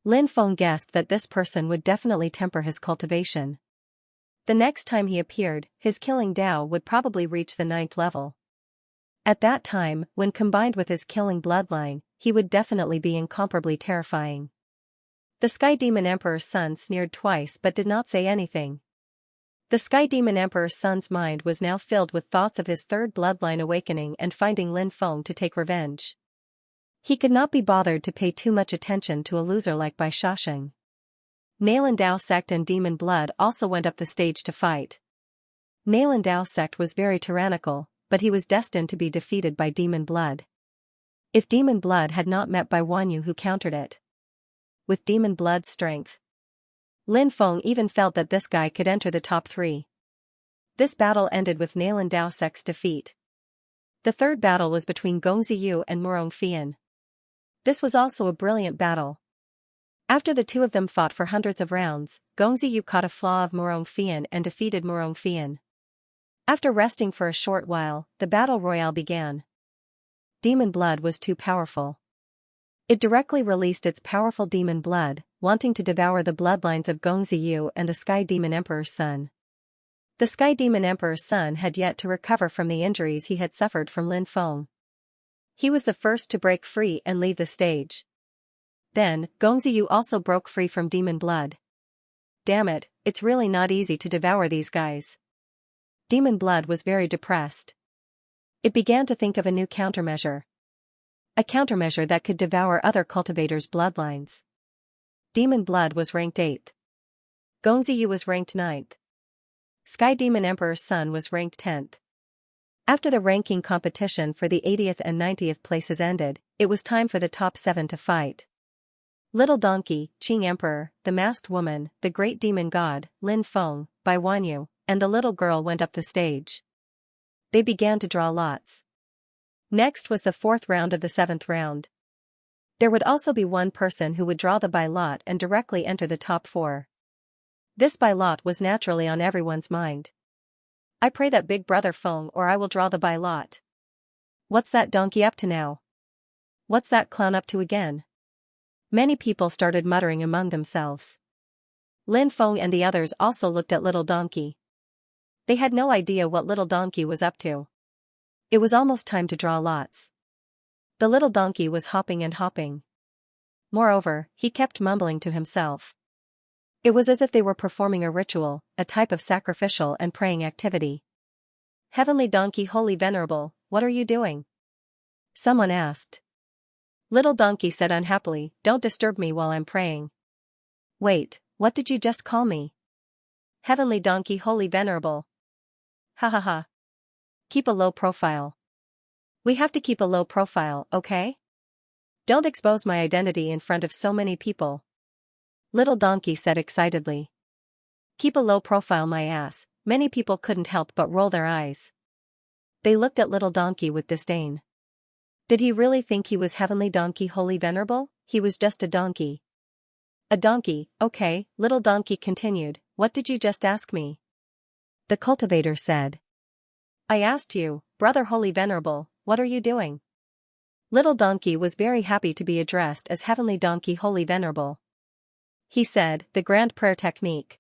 S1: Lin Feng guessed that this person would definitely temper his cultivation. The next time he appeared, his killing Dao would probably reach the 9th level. At that time, when combined with his killing bloodline, he would definitely be incomparably terrifying. The Sky Demon Emperor's son sneered twice but did not say anything. The Sky Demon Emperor's son's mind was now filled with thoughts of his 3rd bloodline awakening and finding Lin Feng to take revenge. He could not be bothered to pay too much attention to a loser like Bai Shaoxing. Nalan Dao sect and Demon Blood also went up the stage to fight. Nalan Dao sect was very tyrannical, but he was destined to be defeated by Demon Blood. If Demon Blood had not met Bai Wanyu who countered it. With Demon Blood's strength, Lin Feng even felt that this guy could enter the top 3. This battle ended with Nalan Dao sect's defeat. The 3rd battle was between Gongziyu and Murong Fian. This was also a brilliant battle. After the two of them fought for hundreds of rounds, Gongziyu caught a flaw of Murong Fian and defeated Murong Fian. After resting for a short while, the battle royale began. Demon Blood was too powerful. It directly released its powerful Demon Blood, wanting to devour the bloodlines of Gongziyu and the Sky Demon Emperor's son. The Sky Demon Emperor's son had yet to recover from the injuries he had suffered from Lin Feng. He was the first to break free and leave the stage. Then, Gongziyu also broke free from Demon Blood. Damn it, it's really not easy to devour these guys. Demon Blood was very depressed. It began to think of a new countermeasure. A countermeasure that could devour other cultivators' bloodlines. Demon Blood was ranked 8th. Gongziyu was ranked 9th. Sky Demon Emperor's son was ranked 10th. After the ranking competition for the 80th and 90th places ended, it was time for the top 7 to fight. Little Donkey, Qing Emperor, the Masked Woman, the Great Demon God, Lin Feng, Bai Wanyu, and the little girl went up the stage. They began to draw lots. Next was the 4th round of the 7th round. There would also be one person who would draw the Bai lot and directly enter the top 4. This Bai lot was naturally on everyone's mind. I pray that Big Brother Feng or I will draw the Bai lot. What's that donkey up to now? What's that clown up to again? Many people started muttering among themselves. Lin Feng and the others also looked at Little Donkey. They had no idea what Little Donkey was up to. It was almost time to draw lots. The little donkey was hopping and hopping. Moreover, he kept mumbling to himself. It was as if they were performing a ritual, a type of sacrificial and praying activity. Heavenly Donkey, Holy Venerable, what are you doing? Someone asked. Little Donkey said unhappily, don't disturb me while I'm praying. Wait, what did you just call me? Heavenly Donkey, Holy Venerable. Ha ha ha. Keep a low profile. We have to keep a low profile, okay? Don't expose my identity in front of so many people. Little Donkey said excitedly. Keep a low profile, my ass. Many people couldn't help but roll their eyes. They looked at Little Donkey with disdain. Did he really think he was Heavenly Donkey, Holy Venerable? He was just a donkey. A donkey, okay, Little Donkey continued. What did you just ask me? The cultivator said. I asked you, Brother Holy Venerable, what are you doing? Little Donkey was very happy to be addressed as Heavenly Donkey Holy Venerable. He said, the grand prayer technique.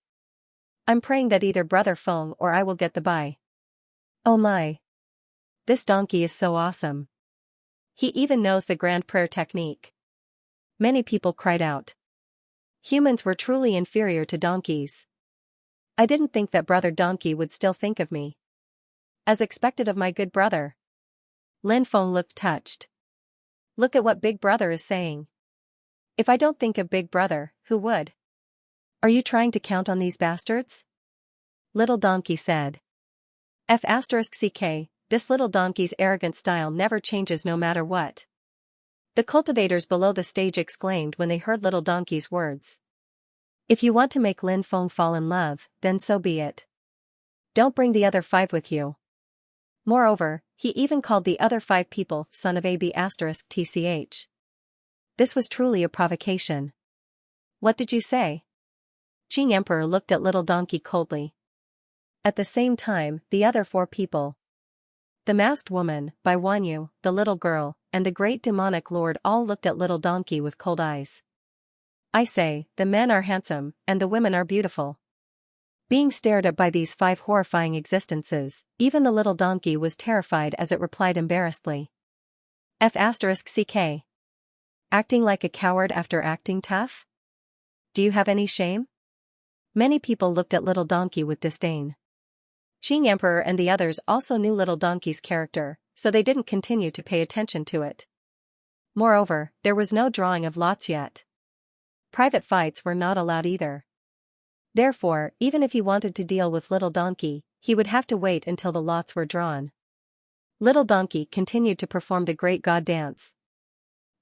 S1: I'm praying that either Brother Feng or I will get the bai. Oh my! This donkey is so awesome. He even knows the grand prayer technique. Many people cried out. Humans were truly inferior to donkeys. I didn't think that Brother Donkey would still think of me. As expected of my good brother. Lin Feng looked touched. Look at what Big Brother is saying. If I don't think of Big Brother, who would? Are you trying to count on these bastards? Little Donkey said. *CK, this little donkey's arrogant style never changes no matter what. The cultivators below the stage exclaimed when they heard Little Donkey's words. If you want to make Lin Feng fall in love, then so be it. Don't bring the other 5 with you. Moreover, he even called the other 5 people son of AB*TCH. This was truly a provocation. What did you say? Qing Emperor looked at Little Donkey coldly. At the same time, the other 4 people. The masked woman, Bai Wanyu, the little girl, and the great demonic lord all looked at Little Donkey with cold eyes. I say, the men are handsome, and the women are beautiful. Being stared at by these 5 horrifying existences, even the little donkey was terrified as it replied embarrassedly. *CK. Acting like a coward after acting tough? Do you have any shame? Many people looked at Little Donkey with disdain. Qing Emperor and the others also knew Little Donkey's character, so they didn't continue to pay attention to it. Moreover, there was no drawing of lots yet. Private fights were not allowed either. Therefore, even if he wanted to deal with Little Donkey, he would have to wait until the lots were drawn. Little Donkey continued to perform the Great God Dance.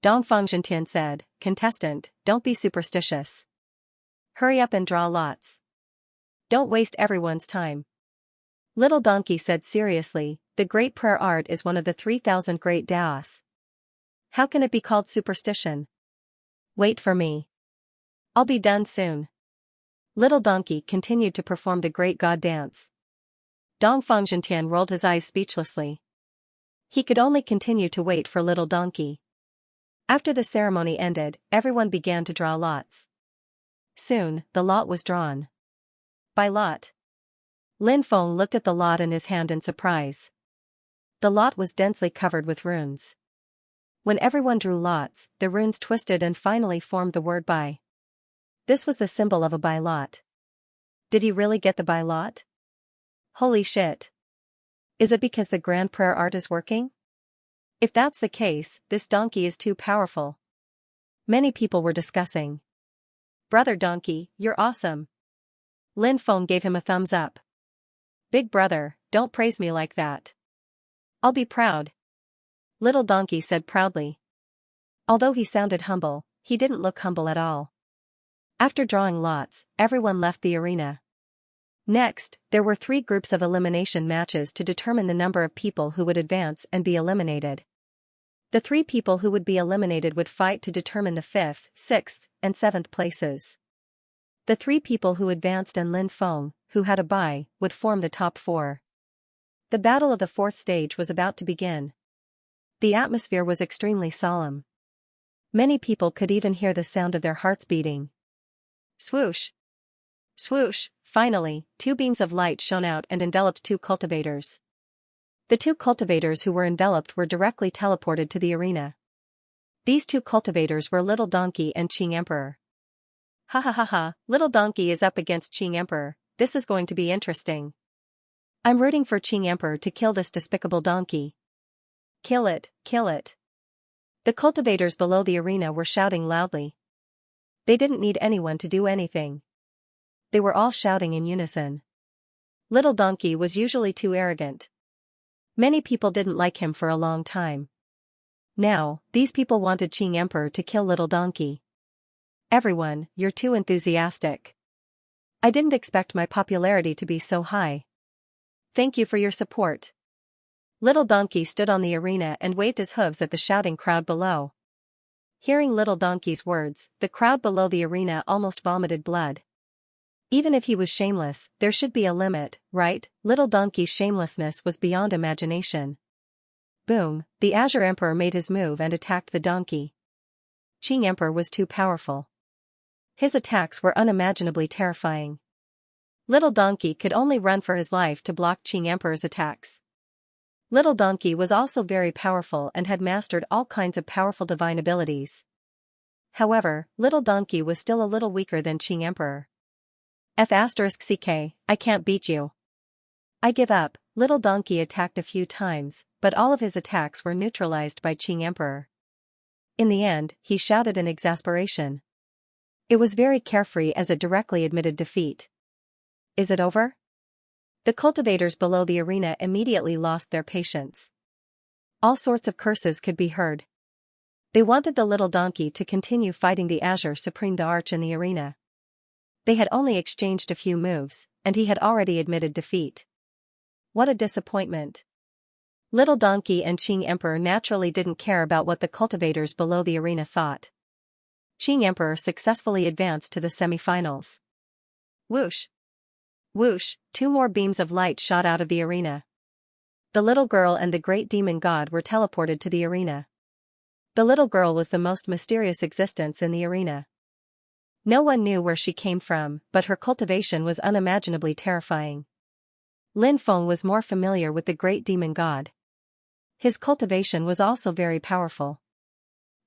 S1: Dongfang Zhentian said, Contestant, don't be superstitious. Hurry up and draw lots. Don't waste everyone's time. Little Donkey said seriously, the great prayer art is one of the 3,000 great Daos. How can it be called superstition? Wait for me. I'll be done soon. Little Donkey continued to perform the Great God Dance. Dongfang Zhentian rolled his eyes speechlessly. He could only continue to wait for Little Donkey. After the ceremony ended, everyone began to draw lots. Soon, the lot was drawn. By lot. Lin Feng looked at the lot in his hand in surprise. The lot was densely covered with runes. When everyone drew lots, the runes twisted and finally formed the word Bai. This was the symbol of a Bai lot. Did he really get the Bai lot? Holy shit. Is it because the grand prayer art is working? If that's the case, this donkey is too powerful. Many people were discussing. Brother Donkey, you're awesome. Lin Feng gave him a thumbs up. Big brother, don't praise me like that. I'll be proud. Little Donkey said proudly. Although he sounded humble, he didn't look humble at all. After drawing lots, everyone left the arena. Next, there were 3 groups of elimination matches to determine the number of people who would advance and be eliminated. The 3 people who would be eliminated would fight to determine the 5th, 6th, and 7th places. The 3 people who advanced and Lin Feng, who had a Bai, would form the top 4. The battle of the 4th stage was about to begin. The atmosphere was extremely solemn. Many people could even hear the sound of their hearts beating. Swoosh! Swoosh! Finally, 2 beams of light shone out and enveloped 2 cultivators. The 2 cultivators who were enveloped were directly teleported to the arena. These 2 cultivators were Little Donkey and Qing Emperor. Ha ha ha ha, Little Donkey is up against Qing Emperor, this is going to be interesting. I'm rooting for Qing Emperor to kill this despicable donkey. Kill it, kill it. The cultivators below the arena were shouting loudly. They didn't need anyone to do anything. They were all shouting in unison. Little Donkey was usually too arrogant. Many people didn't like him for a long time. Now, these people wanted Qing Emperor to kill Little Donkey. Everyone, you're too enthusiastic. I didn't expect my popularity to be so high. Thank you for your support. Little Donkey stood on the arena and waved his hooves at the shouting crowd below. Hearing Little Donkey's words, the crowd below the arena almost vomited blood. Even if he was shameless, there should be a limit, right? Little Donkey's shamelessness was beyond imagination. Boom, the Azure Emperor made his move and attacked the donkey. Qing Emperor was too powerful. His attacks were unimaginably terrifying. Little Donkey could only run for his life to block Qing Emperor's attacks. Little Donkey was also very powerful and had mastered all kinds of powerful divine abilities. However, Little Donkey was still a little weaker than Qing Emperor. F***ck, I can't beat you. I give up. Little Donkey attacked a few times, but all of his attacks were neutralized by Qing Emperor. In the end, he shouted in exasperation. It was very carefree as it directly admitted defeat. Is it over? The cultivators below the arena immediately lost their patience. All sorts of curses could be heard. They wanted the little donkey to continue fighting the Azure Supreme the Arch in the arena. They had only exchanged a few moves, and he had already admitted defeat. What a disappointment. Little Donkey and Qing Emperor naturally didn't care about what the cultivators below the arena thought. Qing Emperor successfully advanced to the semi-finals. Whoosh! Whoosh! 2 more beams of light shot out of the arena. The little girl and the great demon god were teleported to the arena. The little girl was the most mysterious existence in the arena. No one knew where she came from, but her cultivation was unimaginably terrifying. Lin Feng was more familiar with the great demon god. His cultivation was also very powerful.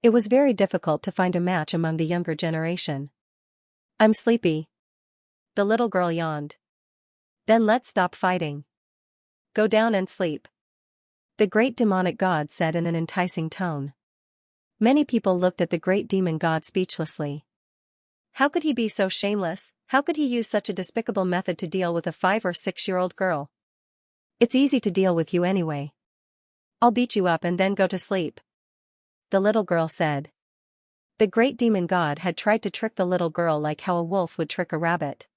S1: It was very difficult to find a match among the younger generation. I'm sleepy. The little girl yawned. Then let's stop fighting. Go down and sleep. The great demonic god said in an enticing tone. Many people looked at the great demon god speechlessly. How could he be so shameless? How could he use such a despicable method to deal with a 5 or 6-year-old girl? It's easy to deal with you anyway. I'll beat you up and then go to sleep. The little girl said. The great demon god had tried to trick the little girl like how a wolf would trick a rabbit.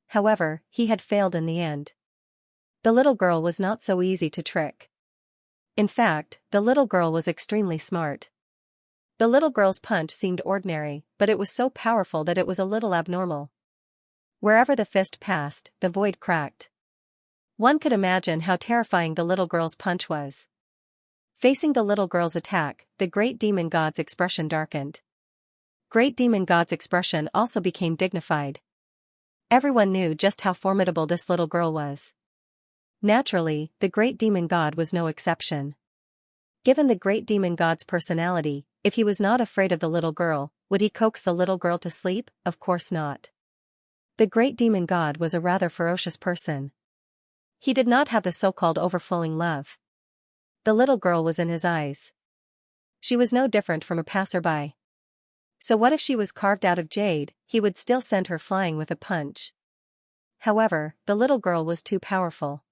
S1: However, he had failed in the end. The little girl was not so easy to trick. In fact, the little girl was extremely smart. The little girl's punch seemed ordinary, but it was so powerful that it was a little abnormal. Wherever the fist passed, the void cracked. One could imagine how terrifying the little girl's punch was. Facing the little girl's attack, the great demon god's expression darkened. Great demon god's expression also became dignified. Everyone knew just how formidable this little girl was. Naturally, the great demon god was no exception. Given the great demon god's personality, if he was not afraid of the little girl, would he coax the little girl to sleep? Of course not. The great demon god was a rather ferocious person. He did not have the so-called overflowing love. The little girl was in his eyes. She was no different from a passerby. So what if she was carved out of jade? He would still send her flying with a punch. However, the little girl was too powerful.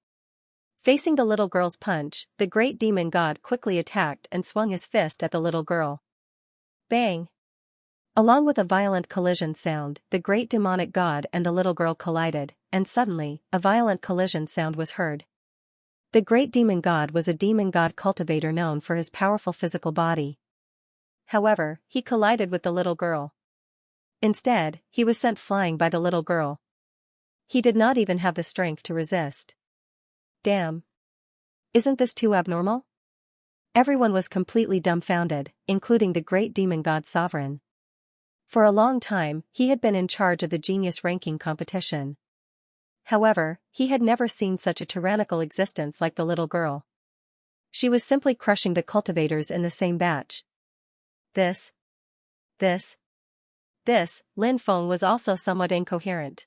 S1: Facing the little girl's punch, the great demon god quickly attacked and swung his fist at the little girl. Bang! Along with a violent collision sound, the great demonic god and the little girl collided, and suddenly, a violent collision sound was heard. The great demon god was a demon god cultivator known for his powerful physical body. However, he collided with the little girl. Instead, he was sent flying by the little girl. He did not even have the strength to resist. Damn. Isn't this too abnormal? Everyone was completely dumbfounded, including the great demon god sovereign. For a long time, he had been in charge of the genius ranking competition. However, he had never seen such a tyrannical existence like the little girl. She was simply crushing the cultivators in the same batch. This, Lin Feng was also somewhat incoherent.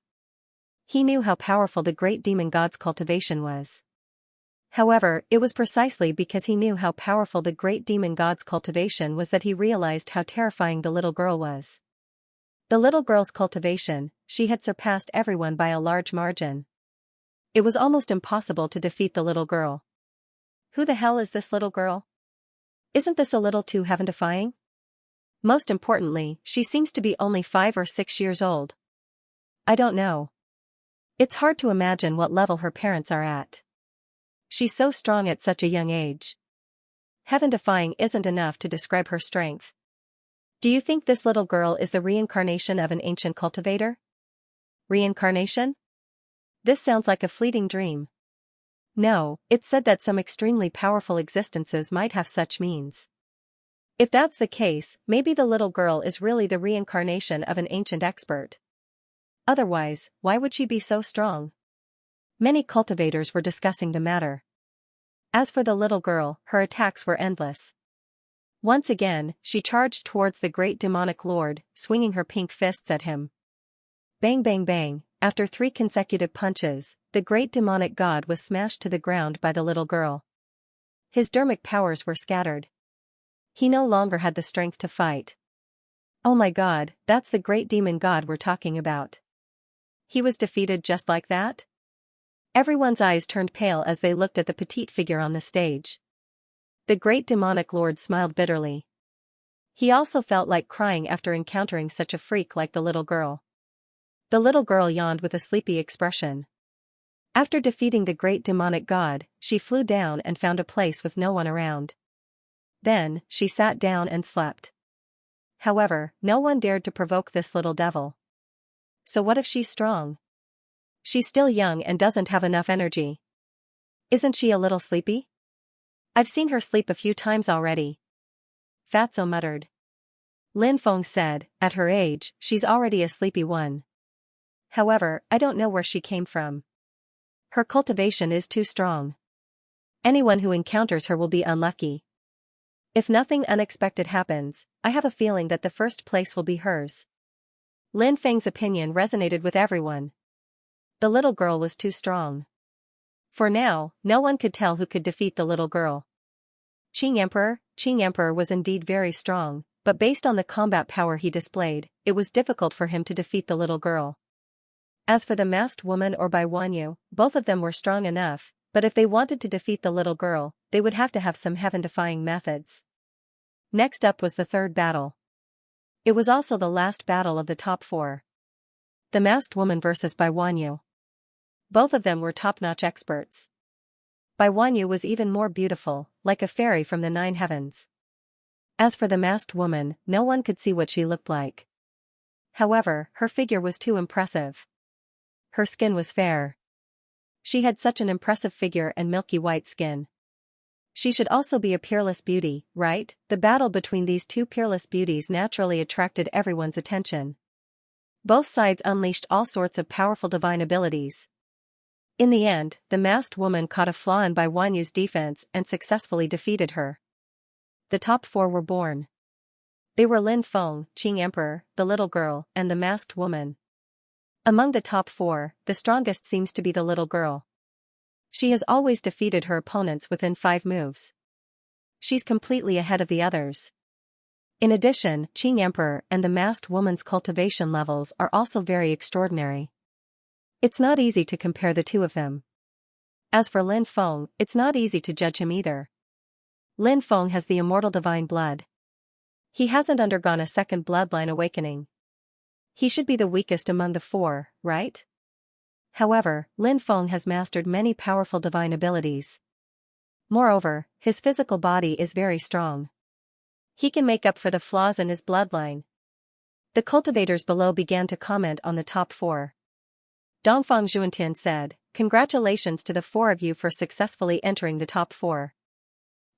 S1: He knew how powerful the great demon god's cultivation was. However, it was precisely because he knew how powerful the great demon god's cultivation was that he realized how terrifying the little girl was. The little girl's cultivation, she had surpassed everyone by a large margin. It was almost impossible to defeat the little girl. Who the hell is this little girl? Isn't this a little too heaven-defying? Most importantly, she seems to be only 5 or 6 years old. I don't know. It's hard to imagine what level her parents are at. She's so strong at such a young age. Heaven-defying isn't enough to describe her strength. Do you think this little girl is the reincarnation of an ancient cultivator? Reincarnation? This sounds like a fleeting dream. No, it said that some extremely powerful existences might have such means. If that's the case, maybe the little girl is really the reincarnation of an ancient expert. Otherwise, why would she be so strong? Many cultivators were discussing the matter. As for the little girl, her attacks were endless. Once again, she charged towards the great demonic lord, swinging her pink fists at him. Bang bang bang, after 3 consecutive punches, the great demonic god was smashed to the ground by the little girl. His dermic powers were scattered. He no longer had the strength to fight. Oh my god, that's the great demon god we're talking about. He was defeated just like that? Everyone's eyes turned pale as they looked at the petite figure on the stage. The great demonic lord smiled bitterly. He also felt like crying after encountering such a freak like the little girl. The little girl yawned with a sleepy expression. After defeating the great demonic god, she flew down and found a place with no one around. Then, she sat down and slept. However, no one dared to provoke this little devil. So what if she's strong? She's still young and doesn't have enough energy. Isn't she a little sleepy? I've seen her sleep a few times already. Fatso muttered. Lin Feng said, at her age, she's already a sleepy one. However, I don't know where she came from. Her cultivation is too strong. Anyone who encounters her will be unlucky. If nothing unexpected happens, I have a feeling that the first place will be hers. Lin Feng's opinion resonated with everyone. The little girl was too strong. For now, no one could tell who could defeat the little girl. Qing Emperor was indeed very strong, but based on the combat power he displayed, it was difficult for him to defeat the little girl. As for the masked woman or Bai Wanyu, both of them were strong enough, but if they wanted to defeat the little girl, they would have to have some heaven-defying methods. Next up was the third battle. It was also the last battle of the top 4. The masked woman versus Bai Wanyu. Both of them were top-notch experts. Bai Wanyu was even more beautiful, like a fairy from the 9 heavens. As for the masked woman, no one could see what she looked like. However, her figure was too impressive. Her skin was fair. She had such an impressive figure and milky white skin. She should also be a peerless beauty, right? The battle between these two peerless beauties naturally attracted everyone's attention. Both sides unleashed all sorts of powerful divine abilities. In the end, the masked woman caught a flaw in Bai Wanyu's defense and successfully defeated her. The top 4 were born. They were Lin Feng, Qing Emperor, the little girl, and the masked woman. Among the top 4, the strongest seems to be the little girl. She has always defeated her opponents within 5 moves. She's completely ahead of the others. In addition, Qing Emperor and the masked woman's cultivation levels are also very extraordinary. It's not easy to compare the two of them. As for Lin Feng, it's not easy to judge him either. Lin Feng has the immortal divine blood. He hasn't undergone a second bloodline awakening. He should be the weakest among the 4, right? However, Lin Feng has mastered many powerful divine abilities. Moreover, his physical body is very strong. He can make up for the flaws in his bloodline. The cultivators below began to comment on the top 4. Dongfang Zhuantian said, "Congratulations to the 4 of you for successfully entering the top 4.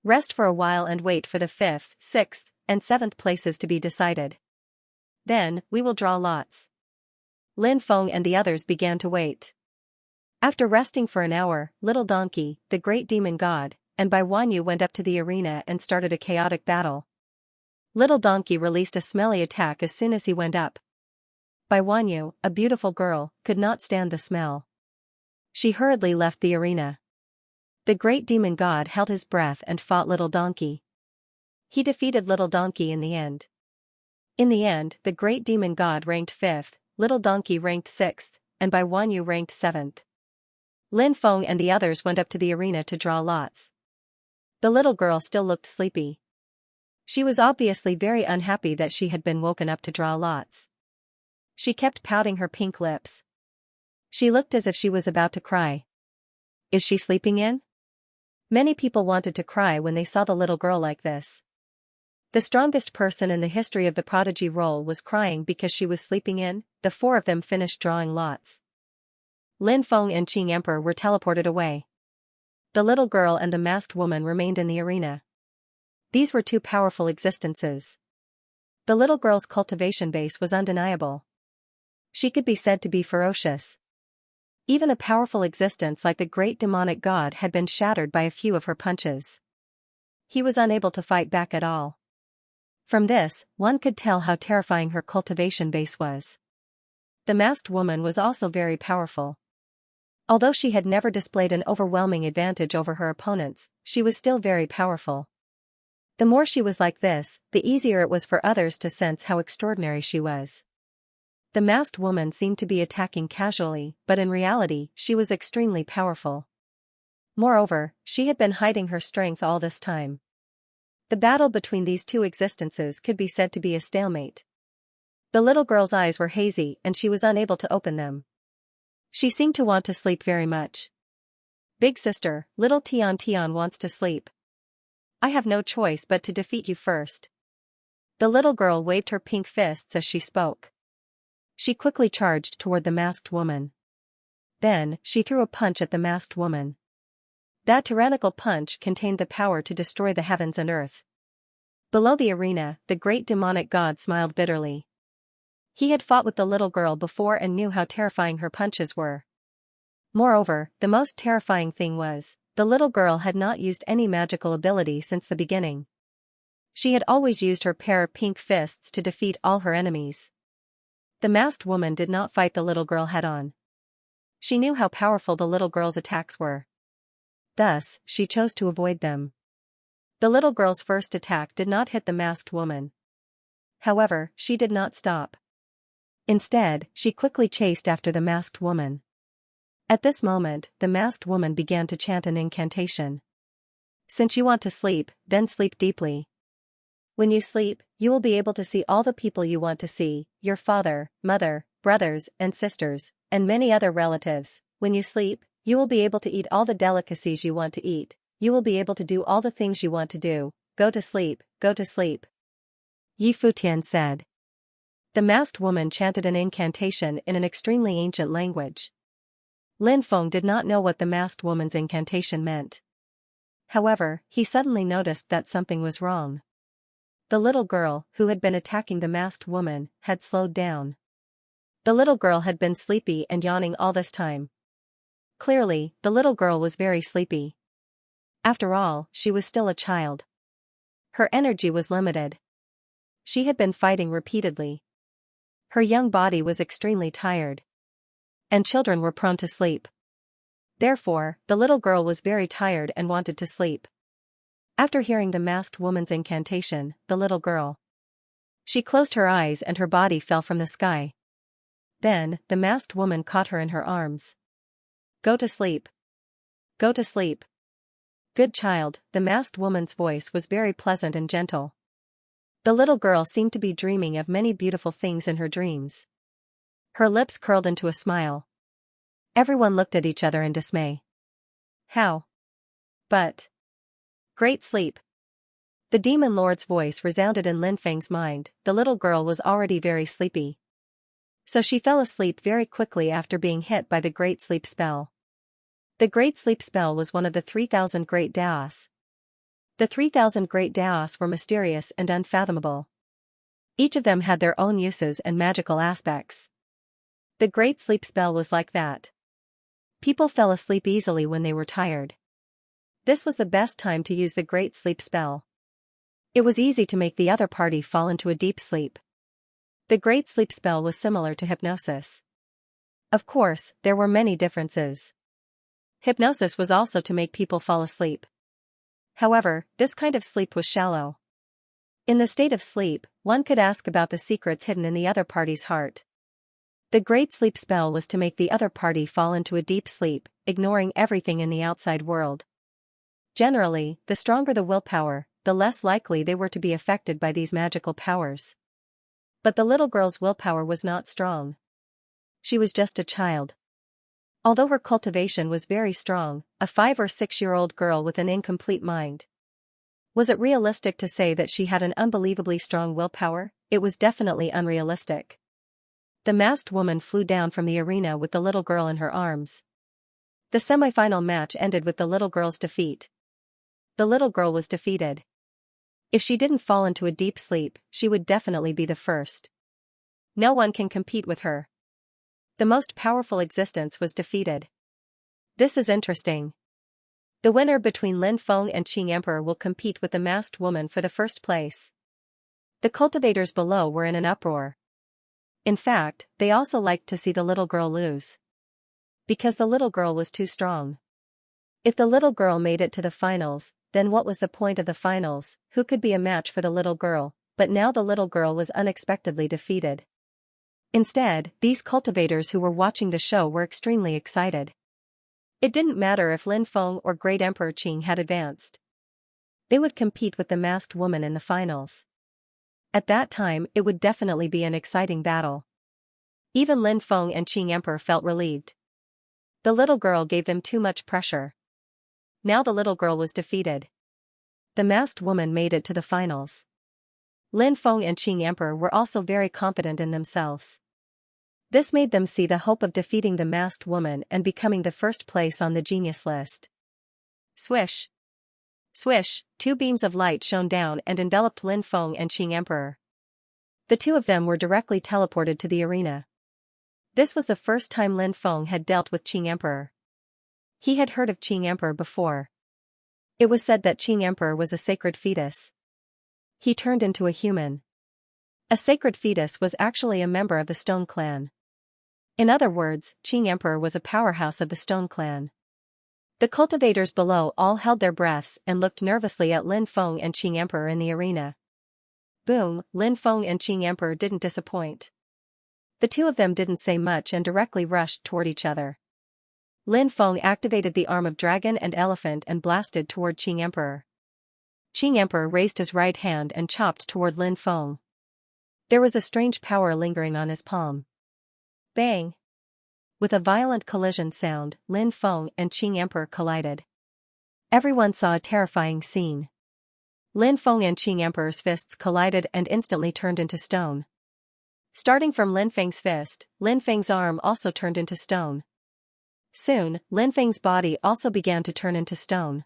S1: Rest for a while and wait for the 5th, 6th, and 7th places to be decided. Then, we will draw lots." Lin Feng and the others began to wait. After resting for an hour, Little Donkey, the great demon god, and Bai Wanyu went up to the arena and started a chaotic battle. Little Donkey released a smelly attack as soon as he went up. Bai Wanyu, a beautiful girl, could not stand the smell. She hurriedly left the arena. The great demon god held his breath and fought Little Donkey. He defeated Little Donkey in the end. In the end, the great demon god ranked 5th, Little Donkey ranked 6th, and Bai Wanyu ranked 7th. Lin Feng and the others went up to the arena to draw lots. The little girl still looked sleepy. She was obviously very unhappy that she had been woken up to draw lots. She kept pouting her pink lips. She looked as if she was about to cry. Is she sleeping in? Many people wanted to cry when they saw the little girl like this. The strongest person in the history of the prodigy role was crying because she was sleeping in. The four of them finished drawing lots. Lin Feng and Qing Emperor were teleported away. The little girl and the masked woman remained in the arena. These were two powerful existences. The little girl's cultivation base was undeniable. She could be said to be ferocious. Even a powerful existence like the great demonic god had been shattered by a few of her punches. He was unable to fight back at all. From this, one could tell how terrifying her cultivation base was. The masked woman was also very powerful. Although she had never displayed an overwhelming advantage over her opponents, she was still very powerful. The more she was like this, the easier it was for others to sense how extraordinary she was. The masked woman seemed to be attacking casually, but in reality, she was extremely powerful. Moreover, she had been hiding her strength all this time. The battle between these two existences could be said to be a stalemate. The little girl's eyes were hazy and she was unable to open them. She seemed to want to sleep very much. Big sister, little Tian Tian wants to sleep. I have no choice but to defeat you first. The little girl waved her pink fists as she spoke. She quickly charged toward the masked woman. Then, she threw a punch at the masked woman. That tyrannical punch contained the power to destroy the heavens and earth. Below the arena, the great demonic god smiled bitterly. He had fought with the little girl before and knew how terrifying her punches were. Moreover, the most terrifying thing was, the little girl had not used any magical ability since the beginning. She had always used her pair of pink fists to defeat all her enemies. The masked woman did not fight the little girl head-on. She knew how powerful the little girl's attacks were. Thus, she chose to avoid them. The little girl's first attack did not hit the masked woman. However, she did not stop. Instead, she quickly chased after the masked woman. At this moment, the masked woman began to chant an incantation. Since you want to sleep, then sleep deeply. When you sleep, you will be able to see all the people you want to see, your father, mother, brothers and sisters, and many other relatives. When you sleep, you will be able to eat all the delicacies you want to eat. You will be able to do all the things you want to do. Go to sleep, go to sleep. Yi Futian said. The masked woman chanted an incantation in an extremely ancient language. Lin Feng did not know what the masked woman's incantation meant. However, he suddenly noticed that something was wrong. The little girl, who had been attacking the masked woman, had slowed down. The little girl had been sleepy and yawning all this time. Clearly, the little girl was very sleepy. After all, she was still a child. Her energy was limited. She had been fighting repeatedly. Her young body was extremely tired. And children were prone to sleep. Therefore, the little girl was very tired and wanted to sleep. After hearing the masked woman's incantation, the little girl. She closed her eyes and her body fell from the sky. Then, the masked woman caught her in her arms. Go to sleep. Go to sleep. Good child, the masked woman's voice was very pleasant and gentle. The little girl seemed to be dreaming of many beautiful things in her dreams. Her lips curled into a smile. Everyone looked at each other in dismay. How? But. Great sleep. The demon lord's voice resounded in Lin Feng's mind. The little girl was already very sleepy. So she fell asleep very quickly after being hit by the Great Sleep spell. The Great Sleep spell was one of the 3,000 Great Daos. The 3,000 Great Daos were mysterious and unfathomable. Each of them had their own uses and magical aspects. The Great Sleep spell was like that. People fell asleep easily when they were tired. This was the best time to use the Great Sleep spell. It was easy to make the other party fall into a deep sleep. The Great Sleep spell was similar to hypnosis. Of course, there were many differences. Hypnosis was also to make people fall asleep. However, this kind of sleep was shallow. In the state of sleep, one could ask about the secrets hidden in the other party's heart. The Great Sleep spell was to make the other party fall into a deep sleep, ignoring everything in the outside world. Generally, the stronger the willpower, the less likely they were to be affected by these magical powers. But the little girl's willpower was not strong. She was just a child. Although her cultivation was very strong, a 5 or 6-year-old girl with an incomplete mind. Was it realistic to say that she had an unbelievably strong willpower? It was definitely unrealistic. The masked woman flew down from the arena with the little girl in her arms. The semifinal match ended with the little girl's defeat. The little girl was defeated. If she didn't fall into a deep sleep, she would definitely be the first. No one can compete with her. The most powerful existence was defeated. This is interesting. The winner between Lin Feng and Qing Emperor will compete with the masked woman for the first place. The cultivators below were in an uproar. In fact, they also liked to see the little girl lose. Because the little girl was too strong. If the little girl made it to the finals, then what was the point of the finals? Who could be a match for the little girl? But now the little girl was unexpectedly defeated. Instead, these cultivators who were watching the show were extremely excited. It didn't matter if Lin Feng or Great Emperor Qing had advanced. They would compete with the masked woman in the finals. At that time, it would definitely be an exciting battle. Even Lin Feng and Qing Emperor felt relieved. The little girl gave them too much pressure. Now the little girl was defeated. The masked woman made it to the finals. Lin Feng and Qing Emperor were also very confident in themselves. This made them see the hope of defeating the masked woman and becoming the first place on the genius list. Swish! Swish! 2 beams of light shone down and enveloped Lin Feng and Qing Emperor. The two of them were directly teleported to the arena. This was the first time Lin Feng had dealt with Qing Emperor. He had heard of Qing Emperor before. It was said that Qing Emperor was a sacred fetus. He turned into a human. A sacred fetus was actually a member of the Stone Clan. In other words, Qing Emperor was a powerhouse of the Stone Clan. The cultivators below all held their breaths and looked nervously at Lin Feng and Qing Emperor in the arena. Boom, Lin Feng and Qing Emperor didn't disappoint. The two of them didn't say much and directly rushed toward each other. Lin Feng activated the arm of dragon and elephant and blasted toward Qing Emperor. Qing Emperor raised his right hand and chopped toward Lin Feng. There was a strange power lingering on his palm. Bang! With a violent collision sound, Lin Feng and Qing Emperor collided. Everyone saw a terrifying scene. Lin Feng and Qing Emperor's fists collided and instantly turned into stone. Starting from Lin Feng's fist, Lin Feng's arm also turned into stone. Soon, Lin Feng's body also began to turn into stone.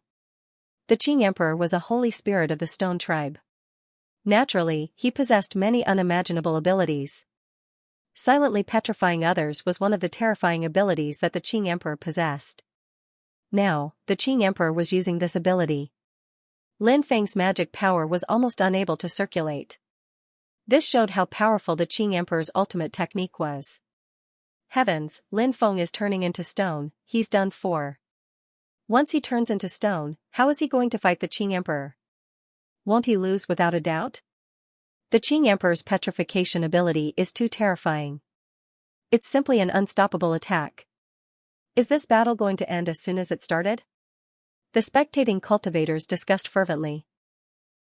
S1: The Qing Emperor was a holy spirit of the Stone tribe. Naturally, he possessed many unimaginable abilities. Silently petrifying others was one of the terrifying abilities that the Qing Emperor possessed. Now, the Qing Emperor was using this ability. Lin Feng's magic power was almost unable to circulate. This showed how powerful the Qing Emperor's ultimate technique was. Heavens, Lin Feng is turning into stone, he's done for. Once he turns into stone, how is he going to fight the Qing Emperor? Won't he lose without a doubt? The Qing Emperor's petrification ability is too terrifying. It's simply an unstoppable attack. Is this battle going to end as soon as it started? The spectating cultivators discussed fervently.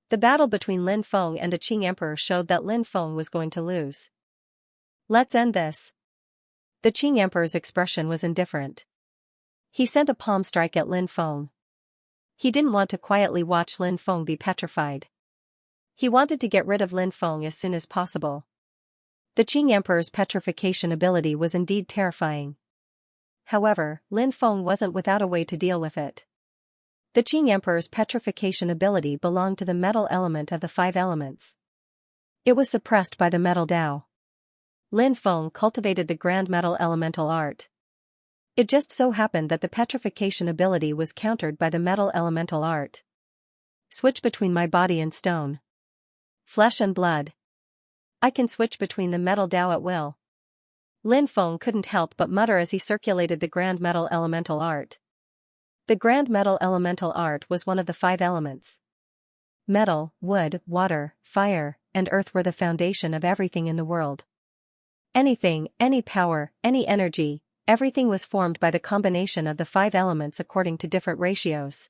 S1: The battle between Lin Feng and the Qing Emperor showed that Lin Feng was going to lose. Let's end this. The Qing Emperor's expression was indifferent. He sent a palm strike at Lin Feng. He didn't want to quietly watch Lin Feng be petrified. He wanted to get rid of Lin Feng as soon as possible. The Qing Emperor's petrification ability was indeed terrifying. However, Lin Feng wasn't without a way to deal with it. The Qing Emperor's petrification ability belonged to the metal element of the 5 elements. It was suppressed by the metal Tao. Lin Feng cultivated the grand metal elemental art. It just so happened that the petrification ability was countered by the metal elemental art. Switch between my body and stone. Flesh and blood. I can switch between the metal Tao at will. Lin Feng couldn't help but mutter as he circulated the grand metal elemental art. The grand metal elemental art was one of the 5 elements. Metal, wood, water, fire, and earth were the foundation of everything in the world. Anything, any power, any energy, everything was formed by the combination of the 5 elements according to different ratios.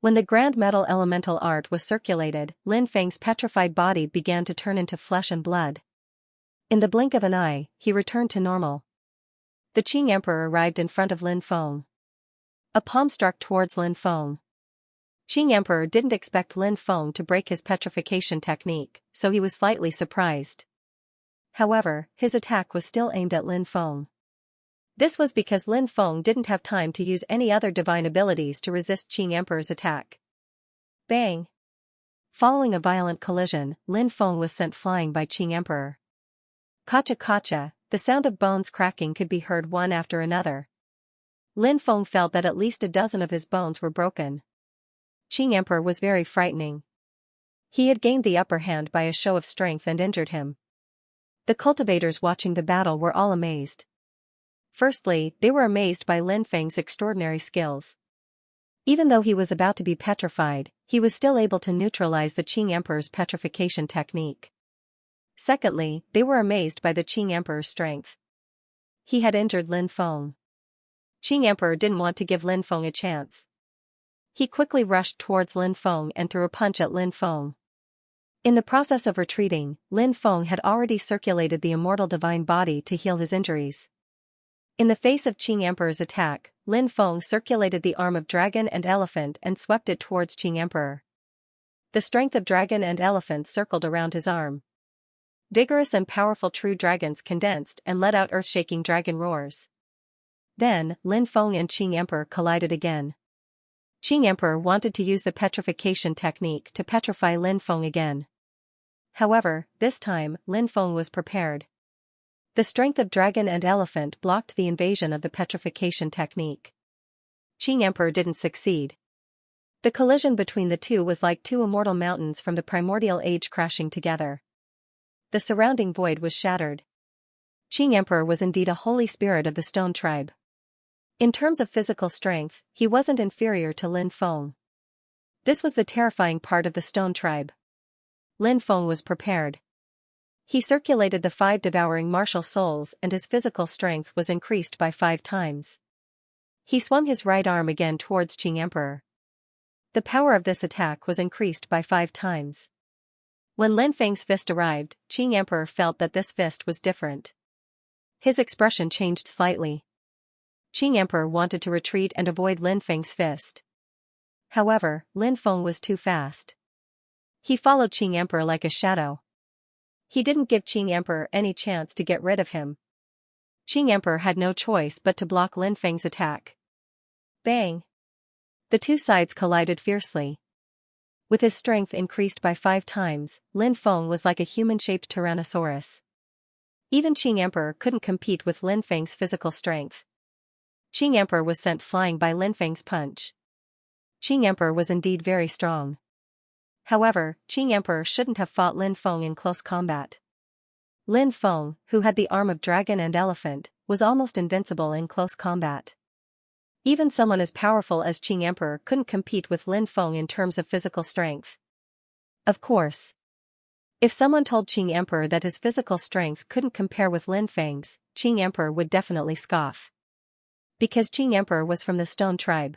S1: When the grand metal elemental art was circulated, Lin Feng's petrified body began to turn into flesh and blood. In the blink of an eye, he returned to normal. The Qing Emperor arrived in front of Lin Feng. A palm struck towards Lin Feng. Qing Emperor didn't expect Lin Feng to break his petrification technique, so he was slightly surprised. However, his attack was still aimed at Lin Feng. This was because Lin Feng didn't have time to use any other divine abilities to resist Qing Emperor's attack. Bang! Following a violent collision, Lin Feng was sent flying by Qing Emperor. Kacha kacha, the sound of bones cracking could be heard one after another. Lin Feng felt that at least a dozen of his bones were broken. Qing Emperor was very frightening. He had gained the upper hand by a show of strength and injured him. The cultivators watching the battle were all amazed. Firstly, they were amazed by Lin Feng's extraordinary skills. Even though he was about to be petrified, he was still able to neutralize the Qing Emperor's petrification technique. Secondly, they were amazed by the Qing Emperor's strength. He had injured Lin Feng. Qing Emperor didn't want to give Lin Feng a chance. He quickly rushed towards Lin Feng and threw a punch at Lin Feng. In the process of retreating, Lin Feng had already circulated the immortal divine body to heal his injuries. In the face of Qing Emperor's attack, Lin Feng circulated the arm of dragon and elephant and swept it towards Qing Emperor. The strength of dragon and elephant circled around his arm. Vigorous and powerful true dragons condensed and let out earth-shaking dragon roars. Then, Lin Feng and Qing Emperor collided again. Qing Emperor wanted to use the petrification technique to petrify Lin Feng again. However, this time, Lin Feng was prepared. The strength of dragon and elephant blocked the invasion of the petrification technique. Qing Emperor didn't succeed. The collision between the two was like two immortal mountains from the primordial age crashing together. The surrounding void was shattered. Qing Emperor was indeed a holy spirit of the stone tribe. In terms of physical strength, he wasn't inferior to Lin Feng. This was the terrifying part of the stone tribe. Lin Feng was prepared. He circulated the 5 devouring martial souls and his physical strength was increased by 5 times. He swung his right arm again towards Qing Emperor. The power of this attack was increased by 5 times. When Lin Feng's fist arrived, Qing Emperor felt that this fist was different. His expression changed slightly. Qing Emperor wanted to retreat and avoid Lin Feng's fist. However, Lin Feng was too fast. He followed Qing Emperor like a shadow. He didn't give Qing Emperor any chance to get rid of him. Qing Emperor had no choice but to block Lin Feng's attack. Bang! The two sides collided fiercely. With his strength increased by 5 times, Lin Feng was like a human-shaped Tyrannosaurus. Even Qing Emperor couldn't compete with Lin Feng's physical strength. Qing Emperor was sent flying by Lin Feng's punch. Qing Emperor was indeed very strong. However, Qing Emperor shouldn't have fought Lin Feng in close combat. Lin Feng, who had the arm of dragon and elephant, was almost invincible in close combat. Even someone as powerful as Qing Emperor couldn't compete with Lin Feng in terms of physical strength. Of course. If someone told Qing Emperor that his physical strength couldn't compare with Lin Feng's, Qing Emperor would definitely scoff. Because Qing Emperor was from the Stone Tribe.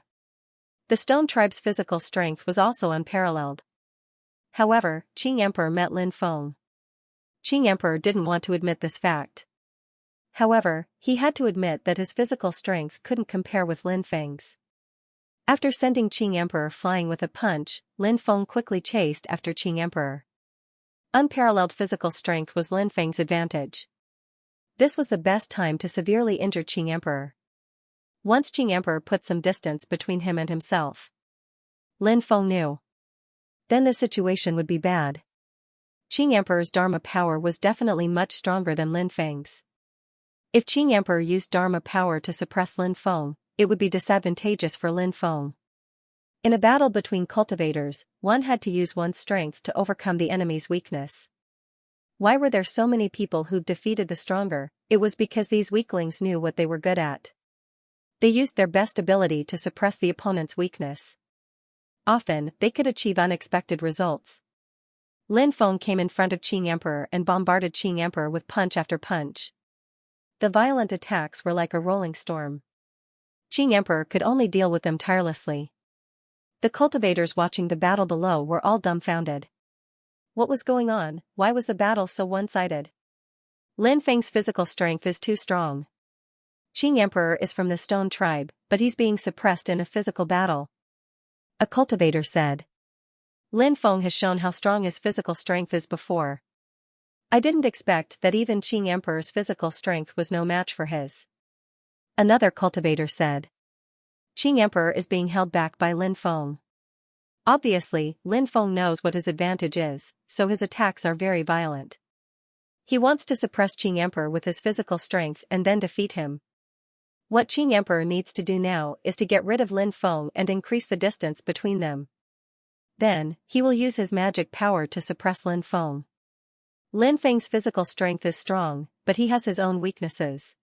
S1: The Stone Tribe's physical strength was also unparalleled. However, Qing Emperor met Lin Feng. Qing Emperor didn't want to admit this fact. However, he had to admit that his physical strength couldn't compare with Lin Feng's. After sending Qing Emperor flying with a punch, Lin Feng quickly chased after Qing Emperor. Unparalleled physical strength was Lin Feng's advantage. This was the best time to severely injure Qing Emperor. Once Qing Emperor put some distance between him and himself, Lin Feng knew. Then the situation would be bad. Qing Emperor's Dharma power was definitely much stronger than Lin Feng's. If Qing Emperor used Dharma power to suppress Lin Feng, it would be disadvantageous for Lin Feng. In a battle between cultivators, one had to use one's strength to overcome the enemy's weakness. Why were there so many people who defeated the stronger? It was because these weaklings knew what they were good at. They used their best ability to suppress the opponent's weakness. Often, they could achieve unexpected results. Lin Feng came in front of Qing Emperor and bombarded Qing Emperor with punch after punch. The violent attacks were like a rolling storm. Qing Emperor could only deal with them tirelessly. The cultivators watching the battle below were all dumbfounded. What was going on? Why was the battle so one-sided? Lin Feng's physical strength is too strong. Qing Emperor is from the Stone Tribe, but he's being suppressed in a physical battle. A cultivator said. Lin Feng has shown how strong his physical strength is before. I didn't expect that even Qing Emperor's physical strength was no match for his. Another cultivator said. Qing Emperor is being held back by Lin Feng. Obviously, Lin Feng knows what his advantage is, so his attacks are very violent. He wants to suppress Qing Emperor with his physical strength and then defeat him. What Qing Emperor needs to do now is to get rid of Lin Feng and increase the distance between them. Then, he will use his magic power to suppress Lin Feng. Lin Feng's physical strength is strong, but he has his own weaknesses.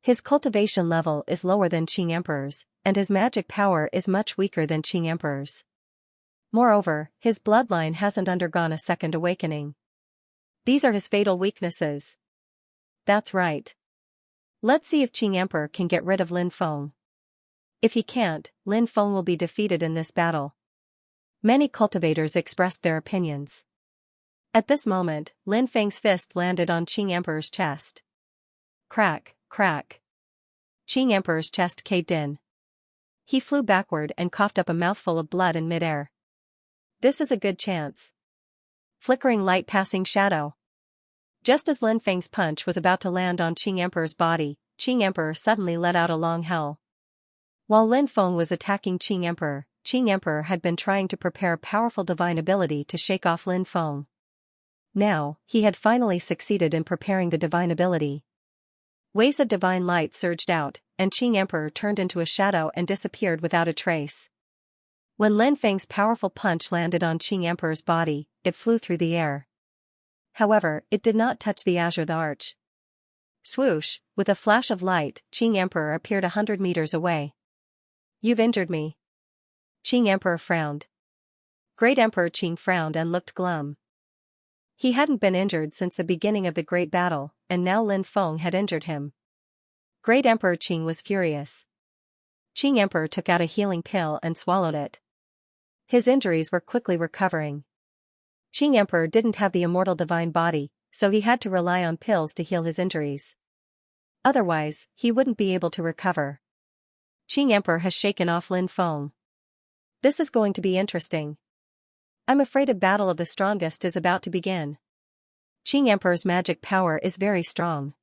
S1: His cultivation level is lower than Qing Emperor's, and his magic power is much weaker than Qing Emperor's. Moreover, his bloodline hasn't undergone a second awakening. These are his fatal weaknesses. That's right. Let's see if Qing Emperor can get rid of Lin Feng. If he can't, Lin Feng will be defeated in this battle. Many cultivators expressed their opinions. At this moment, Lin Feng's fist landed on Qing Emperor's chest. Crack, crack. Qing Emperor's chest caved in. He flew backward and coughed up a mouthful of blood in midair. This is a good chance. Flickering light passing shadow. Just as Lin Feng's punch was about to land on Qing Emperor's body, Qing Emperor suddenly let out a long howl. While Lin Feng was attacking Qing Emperor had been trying to prepare a powerful divine ability to shake off Lin Feng. Now, he had finally succeeded in preparing the divine ability. Waves of divine light surged out, and Qing Emperor turned into a shadow and disappeared without a trace. When Lin Feng's powerful punch landed on Qing Emperor's body, it flew through the air. However, it did not touch the azure the arch. Swoosh, with a flash of light, Qing Emperor appeared 100 meters away. You've injured me. Qing Emperor frowned. Great Emperor Qing frowned and looked glum. He hadn't been injured since the beginning of the great battle, and now Lin Feng had injured him. Great Emperor Qing was furious. Qing Emperor took out a healing pill and swallowed it. His injuries were quickly recovering. Qing Emperor didn't have the immortal divine body, so he had to rely on pills to heal his injuries. Otherwise, he wouldn't be able to recover. Qing Emperor has shaken off Lin Feng. This is going to be interesting. I'm afraid a battle of the strongest is about to begin. Qing Emperor's magic power is very strong.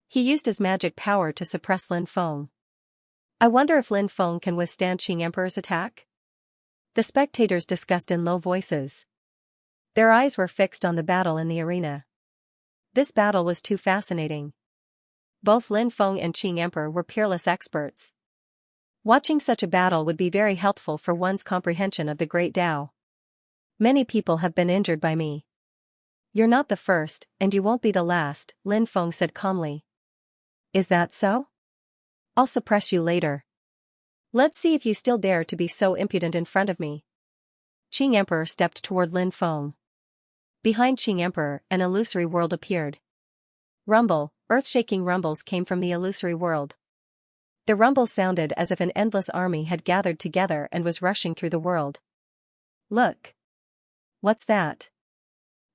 S1: He used his magic power to suppress Lin Feng. I wonder if Lin Feng can withstand Qing Emperor's attack? The spectators discussed in low voices. Their eyes were fixed on the battle in the arena. This battle was too fascinating. Both Lin Feng and Qing Emperor were peerless experts. Watching such a battle would be very helpful for one's comprehension of the Great Tao. Many people have been injured by me. You're not the first, and you won't be the last, Lin Feng said calmly. Is that so? I'll suppress you later. Let's see if you still dare to be so impudent in front of me. Qing Emperor stepped toward Lin Feng. Behind Qing Emperor, an illusory world appeared. Rumble, earth-shaking rumbles came from the illusory world. The rumbles sounded as if an endless army had gathered together and was rushing through the world. Look. What's that?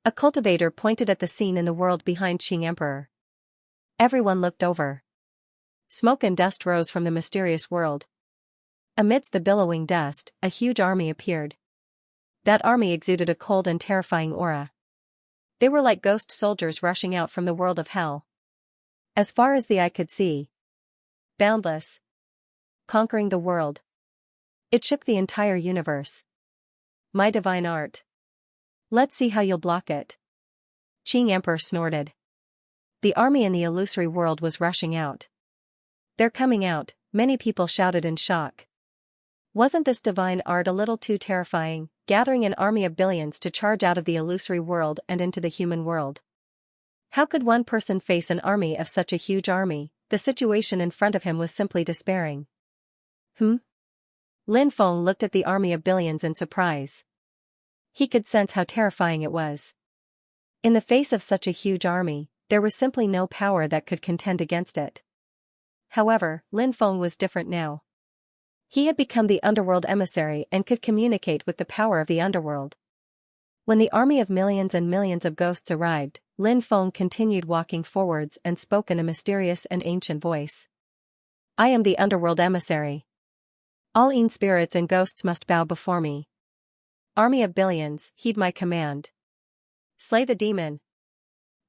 S1: A cultivator pointed at the scene in the world behind Qing Emperor. Everyone looked over. Smoke and dust rose from the mysterious world. Amidst the billowing dust, a huge army appeared. That army exuded a cold and terrifying aura. They were like ghost soldiers rushing out from the world of hell. As far as the eye could see. Boundless. Conquering the world. It shook the entire universe. My divine art. Let's see how you'll block it. Qing Emperor snorted. The army in the illusory world was rushing out. They're coming out, many people shouted in shock. Wasn't this divine art a little too terrifying, gathering an army of billions to charge out of the illusory world and into the human world? How could one person face an army of such a huge army? The situation in front of him was simply despairing. Lin Feng looked at the army of billions in surprise. He could sense how terrifying it was. In the face of such a huge army, there was simply no power that could contend against it. However, Lin Feng was different now. He had become the underworld emissary and could communicate with the power of the underworld. When the army of millions and millions of ghosts arrived, Lin Feng continued walking forwards and spoke in a mysterious and ancient voice. I am the underworld emissary. All Een spirits and ghosts must bow before me. Army of billions, heed my command. Slay the demon.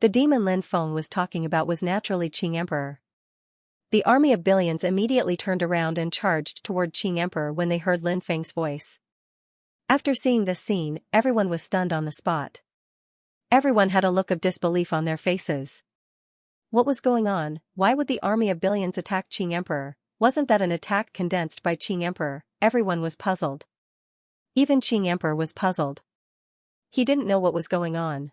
S1: The demon Lin Feng was talking about was naturally Qing Emperor. The army of billions immediately turned around and charged toward Qing Emperor when they heard Lin Feng's voice. After seeing this scene, everyone was stunned on the spot. Everyone had a look of disbelief on their faces. What was going on? Why would the army of billions attack Qing Emperor? Wasn't that an attack condensed by Qing Emperor? Everyone was puzzled. Even Qing Emperor was puzzled. He didn't know what was going on.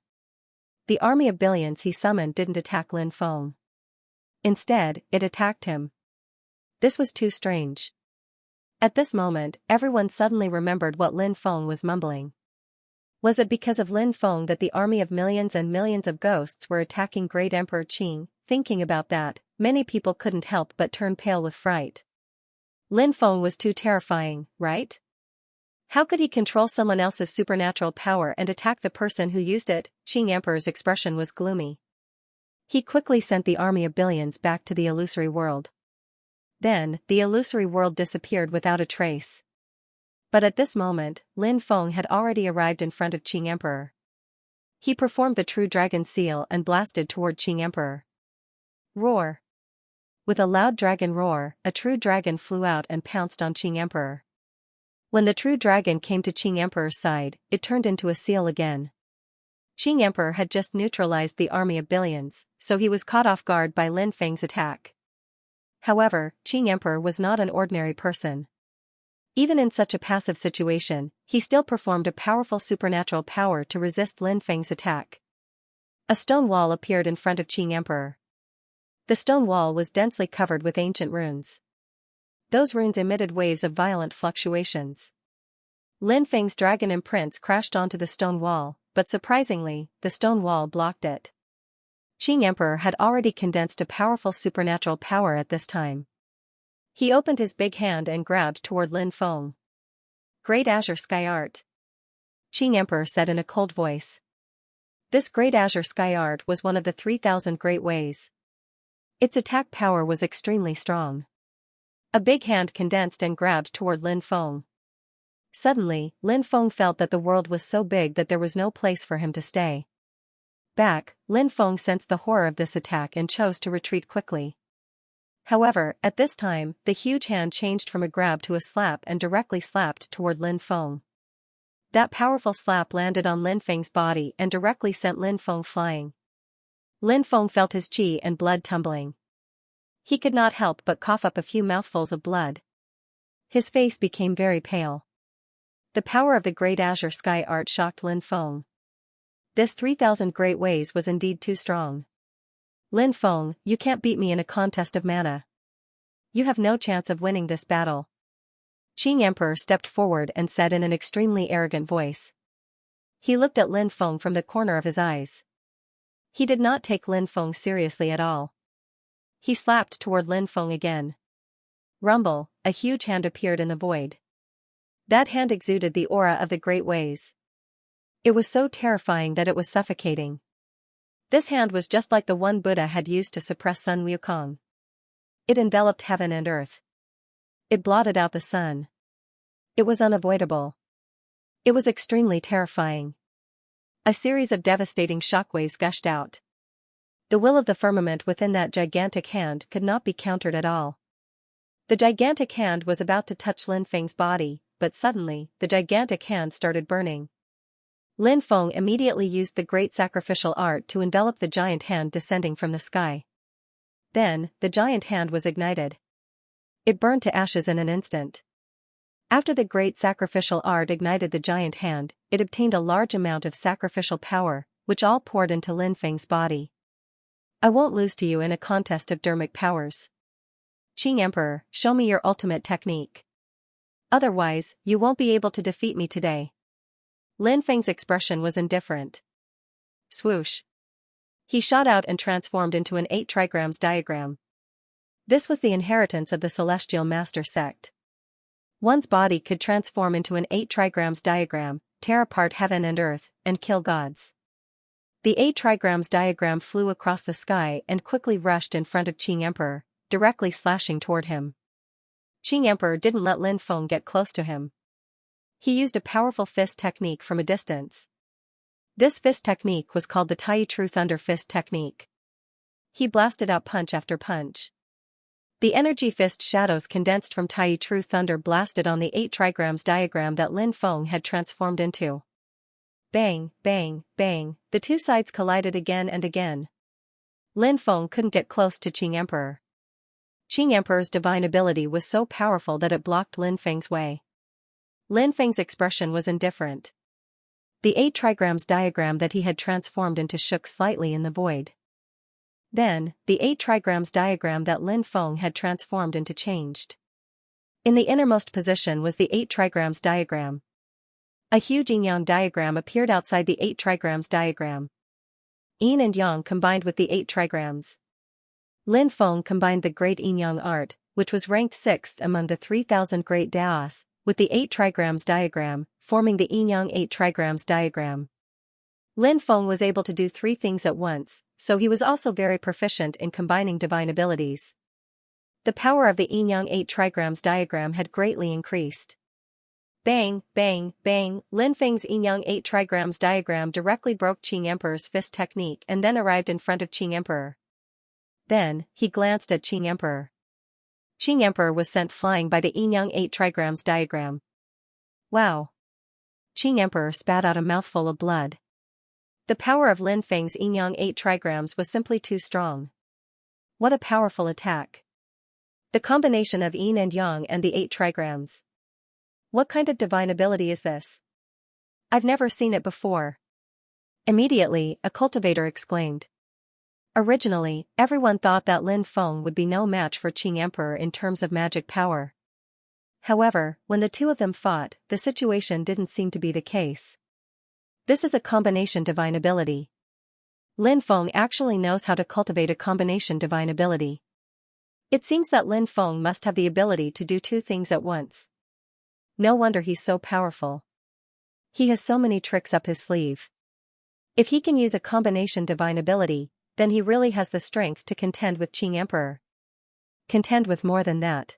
S1: The army of billions he summoned didn't attack Lin Feng. Instead, it attacked him. This was too strange. At this moment, everyone suddenly remembered what Lin Feng was mumbling. Was it because of Lin Feng that the army of millions and millions of ghosts were attacking Great Emperor Qing? Thinking about that, many people couldn't help but turn pale with fright. Lin Feng was too terrifying, right? How could he control someone else's supernatural power and attack the person who used it? Qing Emperor's expression was gloomy. He quickly sent the army of billions back to the illusory world. Then, the illusory world disappeared without a trace. But at this moment, Lin Feng had already arrived in front of Qing Emperor. He performed the true dragon seal and blasted toward Qing Emperor. Roar! With a loud dragon roar, a true dragon flew out and pounced on Qing Emperor. When the true dragon came to Qing Emperor's side, it turned into a seal again. Qing Emperor had just neutralized the army of billions, so he was caught off guard by Lin Feng's attack. However, Qing Emperor was not an ordinary person. Even in such a passive situation, he still performed a powerful supernatural power to resist Lin Feng's attack. A stone wall appeared in front of Qing Emperor. The stone wall was densely covered with ancient runes. Those runes emitted waves of violent fluctuations. Lin Feng's dragon imprints crashed onto the stone wall, but surprisingly, the stone wall blocked it. Qing Emperor had already condensed a powerful supernatural power at this time. He opened his big hand and grabbed toward Lin Feng. Great Azure Sky Art. Qing Emperor said in a cold voice. This Great Azure Sky Art was one of the 3,000 Great Ways. Its attack power was extremely strong. A big hand condensed and grabbed toward Lin Feng. Suddenly, Lin Feng felt that the world was so big that there was no place for him to stay. Back, Lin Feng sensed the horror of this attack and chose to retreat quickly. However, at this time, the huge hand changed from a grab to a slap and directly slapped toward Lin Feng. That powerful slap landed on Lin Feng's body and directly sent Lin Feng flying. Lin Feng felt his qi and blood tumbling. He could not help but cough up a few mouthfuls of blood. His face became very pale. The power of the Great Azure Sky Art shocked Lin Feng. This 3,000 Great Ways was indeed too strong. Lin Feng, you can't beat me in a contest of mana. You have no chance of winning this battle. Qing Emperor stepped forward and said in an extremely arrogant voice. He looked at Lin Feng from the corner of his eyes. He did not take Lin Feng seriously at all. He slapped toward Lin Feng again. Rumble, a huge hand appeared in the void. That hand exuded the aura of the Great Ways. It was so terrifying that it was suffocating. This hand was just like the one Buddha had used to suppress Sun Wukong. It enveloped heaven and earth. It blotted out the sun. It was unavoidable. It was extremely terrifying. A series of devastating shockwaves gushed out. The will of the firmament within that gigantic hand could not be countered at all. The gigantic hand was about to touch Lin Feng's body, but suddenly, the gigantic hand started burning. Lin Feng immediately used the great sacrificial art to envelop the giant hand descending from the sky. Then, the giant hand was ignited. It burned to ashes in an instant. After the great sacrificial art ignited the giant hand, it obtained a large amount of sacrificial power, which all poured into Lin Feng's body. I won't lose to you in a contest of dermic powers. Qing Emperor, show me your ultimate technique. Otherwise, you won't be able to defeat me today. Lin Feng's expression was indifferent. Swoosh. He shot out and transformed into an 8 trigrams diagram. This was the inheritance of the Celestial Master sect. One's body could transform into an 8 trigrams diagram, tear apart heaven and earth, and kill gods. The 8 trigrams diagram flew across the sky and quickly rushed in front of Qing Emperor, directly slashing toward him. Qing Emperor didn't let Lin Feng get close to him. He used a powerful fist technique from a distance. This fist technique was called the Tai True Thunder Fist technique. He blasted out punch after punch. The energy fist shadows condensed from Tai True Thunder blasted on the 8 trigrams diagram that Lin Feng had transformed into. Bang, bang, bang, the two sides collided again and again. Lin Feng couldn't get close to Qing Emperor. Qing Emperor's divine ability was so powerful that it blocked Lin Feng's way. Lin Feng's expression was indifferent. The 8 trigrams diagram that he had transformed into shook slightly in the void. Then, the 8 trigrams diagram that Lin Feng had transformed into changed. In the innermost position was the 8 trigrams diagram. A huge yin-yang diagram appeared outside the 8 trigrams diagram. Yin and yang combined with the 8 trigrams. Lin Feng combined the great yin-yang art, which was ranked 6th among the 3,000 great daos, with the 8 trigrams diagram, forming the yin-yang 8 trigrams diagram. Lin Feng was able to do 3 things at once, so he was also very proficient in combining divine abilities. The power of the yin-yang 8 trigrams diagram had greatly increased. Bang, bang, bang, Lin Feng's yin-yang 8 trigrams diagram directly broke Qing Emperor's fist technique and then arrived in front of Qing Emperor. Then, he glanced at Qing Emperor. Qing Emperor was sent flying by the yin-yang 8 trigrams diagram. Wow! Qing Emperor spat out a mouthful of blood. The power of Lin Feng's yin-yang 8 trigrams was simply too strong. What a powerful attack! The combination of yin and yang and the 8 trigrams. What kind of divine ability is this? I've never seen it before. Immediately, a cultivator exclaimed. Originally, everyone thought that Lin Feng would be no match for Qing Emperor in terms of magic power. However, when the two of them fought, the situation didn't seem to be the case. This is a combination divine ability. Lin Feng actually knows how to cultivate a combination divine ability. It seems that Lin Feng must have the ability to do 2 things at once. No wonder he's so powerful. He has so many tricks up his sleeve. If he can use a combination divine ability, then he really has the strength to contend with Qing Emperor. Contend with more than that.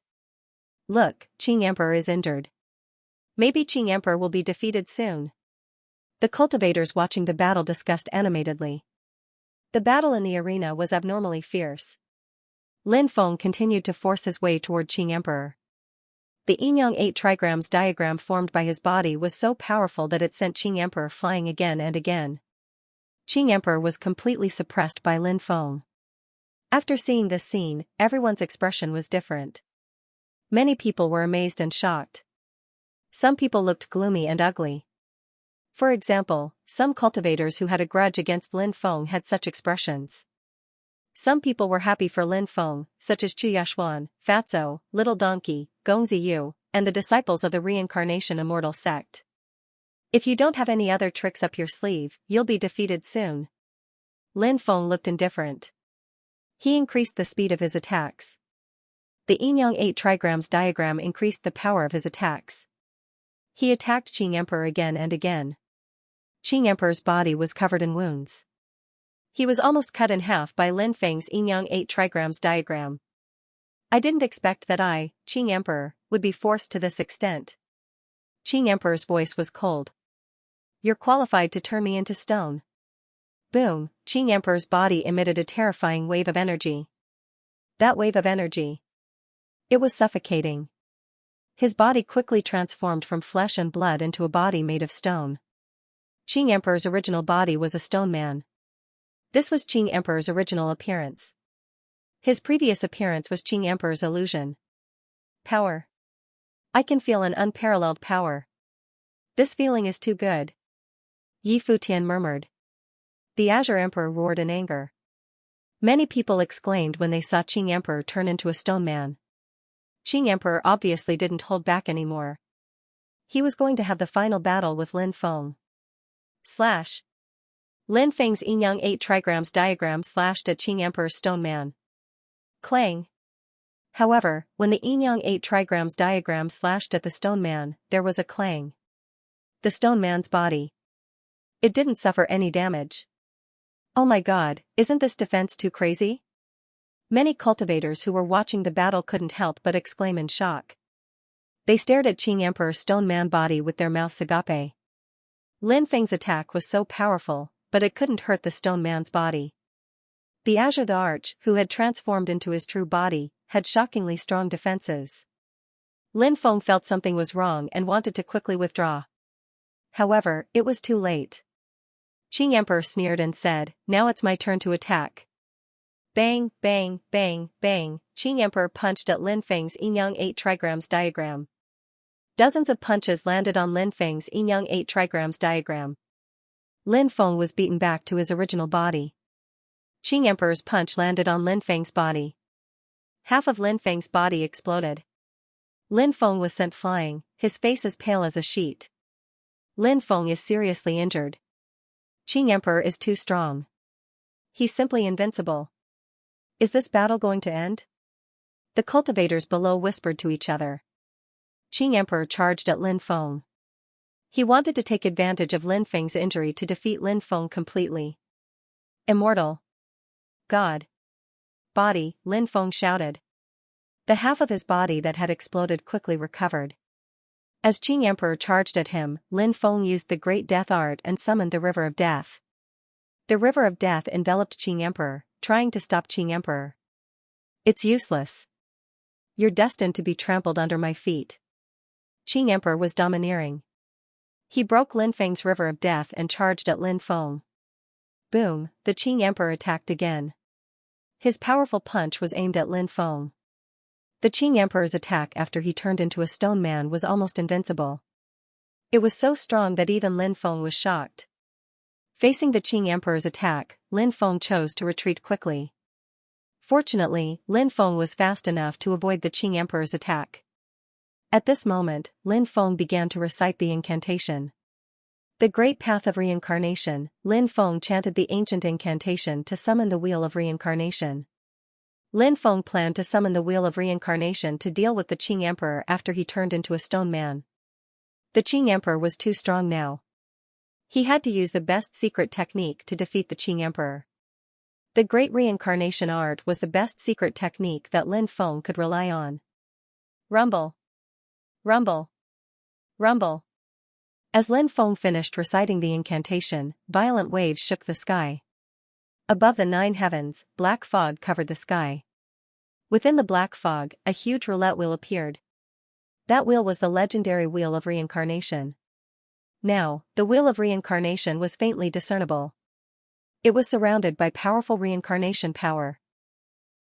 S1: Look, Qing Emperor is injured. Maybe Qing Emperor will be defeated soon. The cultivators watching the battle discussed animatedly. The battle in the arena was abnormally fierce. Lin Feng continued to force his way toward Qing Emperor. The yin-yang 8 trigrams diagram formed by his body was so powerful that it sent Qing Emperor flying again and again. Qing Emperor was completely suppressed by Lin Feng. After seeing this scene, everyone's expression was different. Many people were amazed and shocked. Some people looked gloomy and ugly. For example, some cultivators who had a grudge against Lin Feng had such expressions. Some people were happy for Lin Feng, such as Chu Yashuan, Fatso, Little Donkey, Gongzi Yu, and the disciples of the Reincarnation Immortal sect. If you don't have any other tricks up your sleeve, you'll be defeated soon. Lin Feng looked indifferent. He increased the speed of his attacks. The yin-yang 8 trigrams diagram increased the power of his attacks. He attacked Qing Emperor again and again. Qing Emperor's body was covered in wounds. He was almost cut in half by Lin Feng's yin-yang 8 trigrams diagram. I didn't expect that I, Qing Emperor, would be forced to this extent. Qing Emperor's voice was cold. You're qualified to turn me into stone. Boom, Qing Emperor's body emitted a terrifying wave of energy. That wave of energy. It was suffocating. His body quickly transformed from flesh and blood into a body made of stone. Qing Emperor's original body was a stone man. This was Qing Emperor's original appearance. His previous appearance was Qing Emperor's illusion. Power. I can feel an unparalleled power. This feeling is too good. Yi Futian murmured. The Azure Emperor roared in anger. Many people exclaimed when they saw Qing Emperor turn into a stone man. Qing Emperor obviously didn't hold back anymore. He was going to have the final battle with Lin Feng. Slash. Lin Feng's yin-yang 8 trigrams diagram slashed at Qing Emperor's stone man. Clang. However, when the yin-yang 8 trigrams diagram slashed at the stone man, there was a clang. The stone man's body. It didn't suffer any damage. Oh my god, isn't this defense too crazy? Many cultivators who were watching the battle couldn't help but exclaim in shock. They stared at Qing Emperor's stone man body with their mouths agape. Lin Feng's attack was so powerful, but it couldn't hurt the stone man's body. The Azure the Arch, who had transformed into his true body, had shockingly strong defenses. Lin Feng felt something was wrong and wanted to quickly withdraw. However, it was too late. Qing Emperor sneered and said, "Now it's my turn to attack." Bang, bang, bang, bang, Qing Emperor punched at Lin Feng's Yin-Yang 8 trigrams diagram. Dozens of punches landed on Lin Feng's Yin-Yang 8 trigrams diagram. Lin Feng was beaten back to his original body. Qing Emperor's punch landed on Lin Feng's body. Half of Lin Feng's body exploded. Lin Feng was sent flying, his face as pale as a sheet. Lin Feng is seriously injured. Qing Emperor is too strong. He's simply invincible. Is this battle going to end? The cultivators below whispered to each other. Qing Emperor charged at Lin Feng. He wanted to take advantage of Lin Feng's injury to defeat Lin Feng completely. Immortal. God. Body, Lin Feng shouted. The half of his body that had exploded quickly recovered. As Qing Emperor charged at him, Lin Feng used the Great Death Art and summoned the River of Death. The River of Death enveloped Qing Emperor, trying to stop Qing Emperor. It's useless. You're destined to be trampled under my feet. Qing Emperor was domineering. He broke Lin Feng's River of Death and charged at Lin Feng. Boom, the Qing Emperor attacked again. His powerful punch was aimed at Lin Feng. The Qing Emperor's attack after he turned into a stone man was almost invincible. It was so strong that even Lin Feng was shocked. Facing the Qing Emperor's attack, Lin Feng chose to retreat quickly. Fortunately, Lin Feng was fast enough to avoid the Qing Emperor's attack. At this moment, Lin Feng began to recite the incantation. The Great Path of Reincarnation, Lin Feng chanted the ancient incantation to summon the Wheel of Reincarnation. Lin Feng planned to summon the Wheel of Reincarnation to deal with the Qing Emperor after he turned into a stone man. The Qing Emperor was too strong now. He had to use the best secret technique to defeat the Qing Emperor. The Great Reincarnation Art was the best secret technique that Lin Feng could rely on. Rumble. Rumble. Rumble. As Lin Feng finished reciting the incantation, violent waves shook the sky. Above the 9 heavens, black fog covered the sky. Within the black fog, a huge roulette wheel appeared. That wheel was the legendary Wheel of Reincarnation. Now, the Wheel of Reincarnation was faintly discernible. It was surrounded by powerful reincarnation power.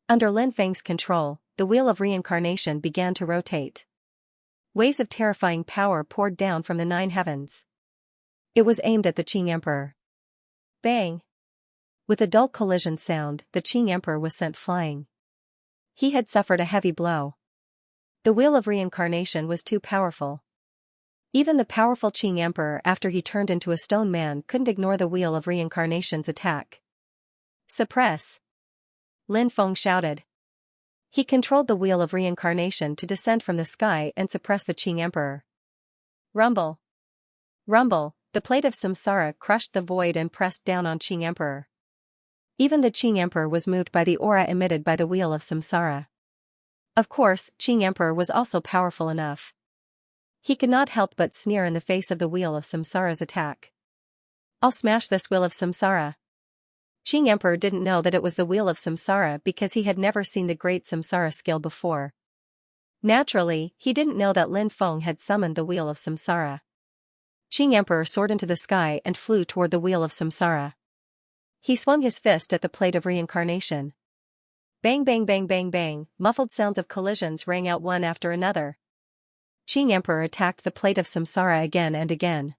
S1: Under Lin Feng's control, the Wheel of Reincarnation began to rotate. Waves of terrifying power poured down from the 9 heavens. It was aimed at the Qing Emperor. Bang! With a dull collision sound, the Qing Emperor was sent flying. He had suffered a heavy blow. The Wheel of Reincarnation was too powerful. Even the powerful Qing Emperor after he turned into a stone man couldn't ignore the Wheel of Reincarnation's attack. Suppress! Lin Feng shouted. He controlled the Wheel of Reincarnation to descend from the sky and suppress the Qing Emperor. Rumble! Rumble! The plate of samsara crushed the void and pressed down on Qing Emperor. Even the Qing Emperor was moved by the aura emitted by the Wheel of Samsara. Of course, Qing Emperor was also powerful enough. He could not help but sneer in the face of the Wheel of Samsara's attack. I'll smash this Wheel of Samsara. Qing Emperor didn't know that it was the Wheel of Samsara because he had never seen the Great Samsara skill before. Naturally, he didn't know that Lin Feng had summoned the Wheel of Samsara. Qing Emperor soared into the sky and flew toward the Wheel of Samsara. He swung his fist at the plate of reincarnation. Bang bang bang bang bang, muffled sounds of collisions rang out one after another. Qing Emperor attacked the plate of samsara again and again.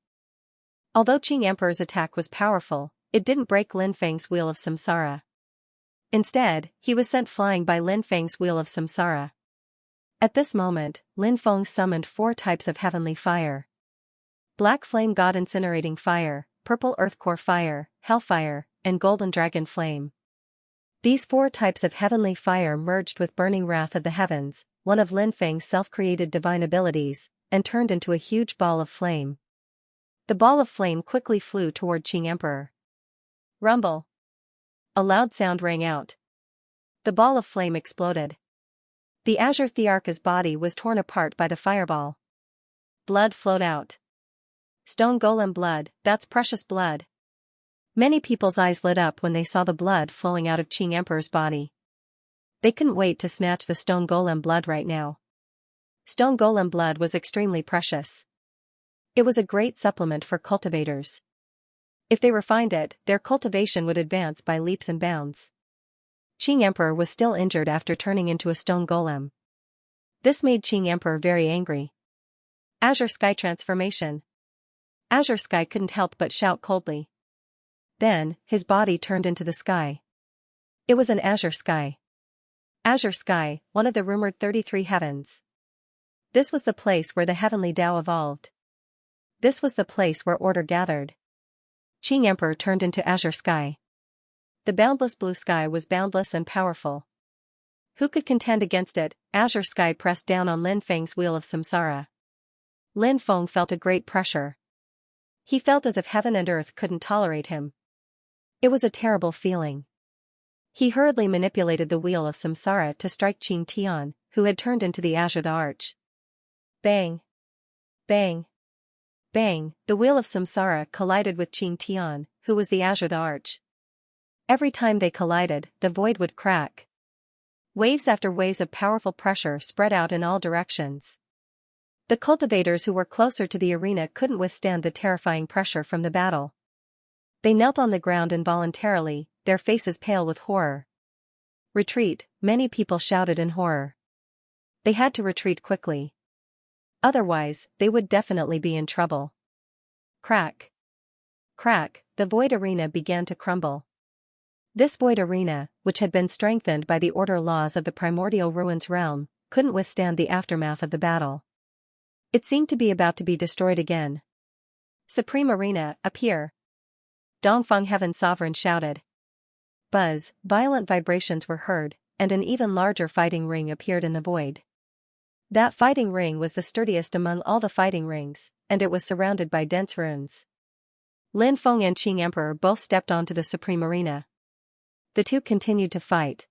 S1: Although Qing Emperor's attack was powerful, it didn't break Lin Feng's Wheel of Samsara. Instead, he was sent flying by Lin Feng's Wheel of Samsara. At this moment, Lin Feng summoned 4 types of heavenly fire. Black Flame God Incinerating Fire, Purple Earth Core Fire, Hellfire, and Golden Dragon Flame. These 4 types of heavenly fire merged with Burning Wrath of the Heavens, one of Lin Feng's self-created divine abilities, and turned into a huge ball of flame. The ball of flame quickly flew toward Qing Emperor. Rumble! A loud sound rang out. The ball of flame exploded. The Azure Thearcha's body was torn apart by the fireball. Blood flowed out. Stone golem blood, that's precious blood. Many people's eyes lit up when they saw the blood flowing out of Qing Emperor's body. They couldn't wait to snatch the stone golem blood right now. Stone golem blood was extremely precious. It was a great supplement for cultivators. If they refined it, their cultivation would advance by leaps and bounds. Qing Emperor was still injured after turning into a stone golem. This made Qing Emperor very angry. Azure Sky transformation. Azure Sky couldn't help but shout coldly. Then, his body turned into the sky. It was an azure sky. Azure Sky, one of the rumored 33 heavens. This was the place where the heavenly Tao evolved. This was the place where order gathered. Qing Emperor turned into Azure Sky. The boundless blue sky was boundless and powerful. Who could contend against it? Azure Sky pressed down on Lin Feng's wheel of samsara. Lin Feng felt a great pressure. He felt as if heaven and earth couldn't tolerate him. It was a terrible feeling. He hurriedly manipulated the wheel of samsara to strike Qing Tian, who had turned into the Azure the Arch. Bang! Bang! Bang! The wheel of samsara collided with Qing Tian, who was the Azure the Arch. Every time they collided, the void would crack. Waves after waves of powerful pressure spread out in all directions. The cultivators who were closer to the arena couldn't withstand the terrifying pressure from the battle. They knelt on the ground involuntarily, their faces pale with horror. Retreat, many people shouted in horror. They had to retreat quickly. Otherwise, they would definitely be in trouble. Crack. Crack, the void arena began to crumble. This void arena, which had been strengthened by the order laws of the primordial ruins realm, couldn't withstand the aftermath of the battle. It seemed to be about to be destroyed again. Supreme Arena, appear! Dongfeng Heaven Sovereign shouted. Buzz, violent vibrations were heard, and an even larger fighting ring appeared in the void. That fighting ring was the sturdiest among all the fighting rings, and it was surrounded by dense runes. Lin Feng and Qing Emperor both stepped onto the Supreme Arena. The two continued to fight.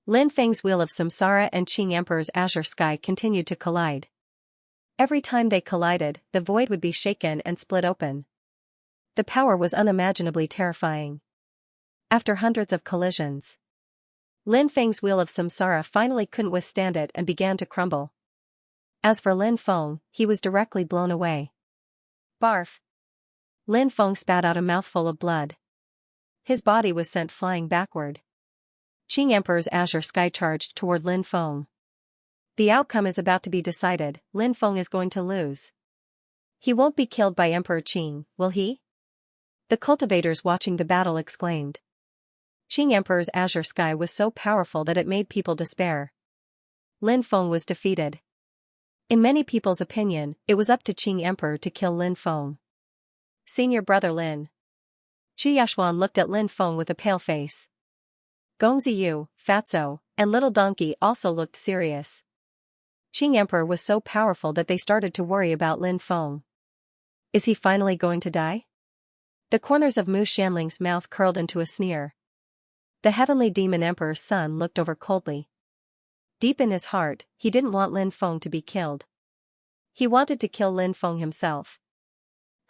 S1: Lin Feng's wheel of samsara and Qing Emperor's azure sky continued to collide. Every time they collided, the void would be shaken and split open. The power was unimaginably terrifying. After hundreds of collisions, Lin Feng's wheel of samsara finally couldn't withstand it and began to crumble. As for Lin Feng, he was directly blown away. Barf! Lin Feng spat out a mouthful of blood. His body was sent flying backward. Qing Emperor's azure sky charged toward Lin Feng. The outcome is about to be decided. Lin Feng is going to lose. He won't be killed by Emperor Qing, will he? The cultivators watching the battle exclaimed. Qing Emperor's azure sky was so powerful that it made people despair. Lin Feng was defeated. In many people's opinion, it was up to Qing Emperor to kill Lin Feng. Senior brother Lin. Qi Yashuan looked at Lin Feng with a pale face. Gongziyu, Fatso, and Little Donkey also looked serious. Qing Emperor was so powerful that they started to worry about Lin Feng. Is he finally going to die? The corners of Mu Shanling's mouth curled into a sneer. The heavenly demon emperor's son looked over coldly. Deep in his heart, he didn't want Lin Feng to be killed. He wanted to kill Lin Feng himself.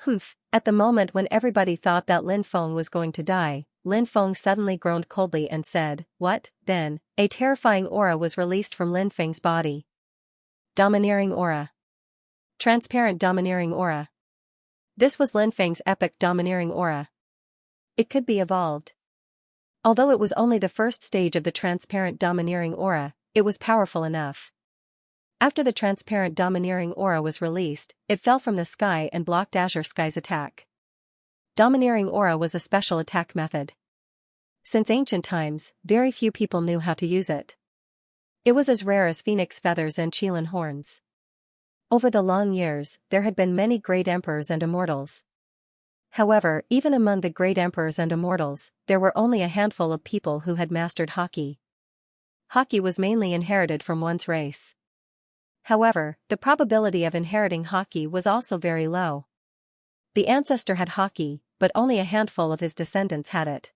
S1: Humph! At the moment when everybody thought that Lin Feng was going to die, Lin Feng suddenly groaned coldly and said, "What?" Then, a terrifying aura was released from Lin Feng's body. Domineering aura. Transparent domineering aura. This was Lin Feng's epic domineering aura. It could be evolved. Although it was only the first stage of the transparent domineering aura, it was powerful enough. After the transparent domineering aura was released, it fell from the sky and blocked Azure Sky's attack. Domineering aura was a special attack method. Since ancient times, very few people knew how to use it. It was as rare as phoenix feathers and qilin horns. Over the long years, there had been many great emperors and immortals. However, even among the great emperors and immortals, there were only a handful of people who had mastered Haki. Haki was mainly inherited from one's race. However, the probability of inheriting Haki was also very low. The ancestor had Haki, but only a handful of his descendants had it.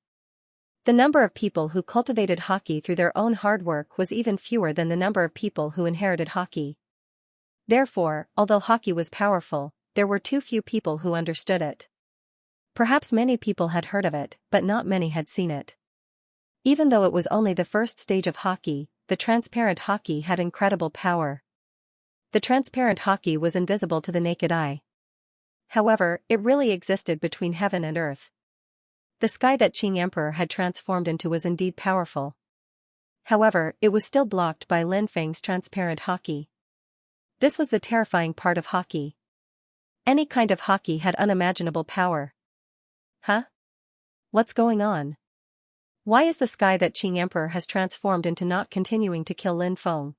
S1: The number of people who cultivated hockey through their own hard work was even fewer than the number of people who inherited hockey. Therefore, although hockey was powerful, there were too few people who understood it. Perhaps many people had heard of it, but not many had seen it. Even though it was only the first stage of hockey, the transparent hockey had incredible power. The transparent hockey was invisible to the naked eye. However, it really existed between heaven and earth. The sky that Qing Emperor had transformed into was indeed powerful. However, it was still blocked by Lin Feng's transparent hockey. This was the terrifying part of hockey. Any kind of hockey had unimaginable power. Huh? What's going on? Why is the sky that Qing Emperor has transformed into not continuing to kill Lin Feng?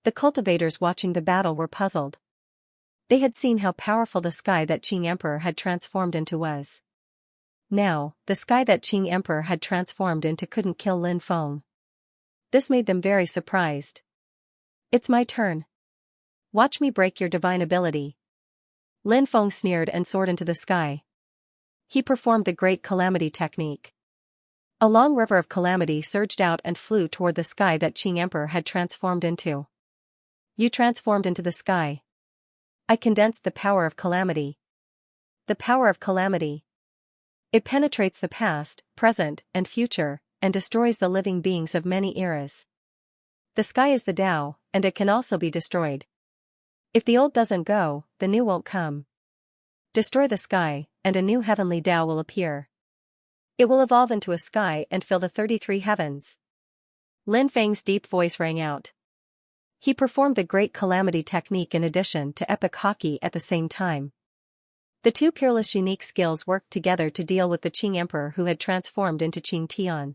S1: The cultivators watching the battle were puzzled. They had seen how powerful the sky that Qing Emperor had transformed into was. Now, the sky that Qing Emperor had transformed into couldn't kill Lin Feng. This made them very surprised. It's my turn. Watch me break your divine ability. Lin Feng sneered and soared into the sky. He performed the Great Calamity technique. A long river of calamity surged out and flew toward the sky that Qing Emperor had transformed into. You transformed into the sky. I condensed the power of calamity. The power of calamity. It penetrates the past, present, and future, and destroys the living beings of many eras. The sky is the Tao, and it can also be destroyed. If the old doesn't go, the new won't come. Destroy the sky, and a new heavenly Tao will appear. It will evolve into a sky and fill the 33 heavens. Lin Feng's deep voice rang out. He performed the Great Calamity technique in addition to epic hockey at the same time. The two peerless unique skills worked together to deal with the Qing Emperor who had transformed into Qing Tian.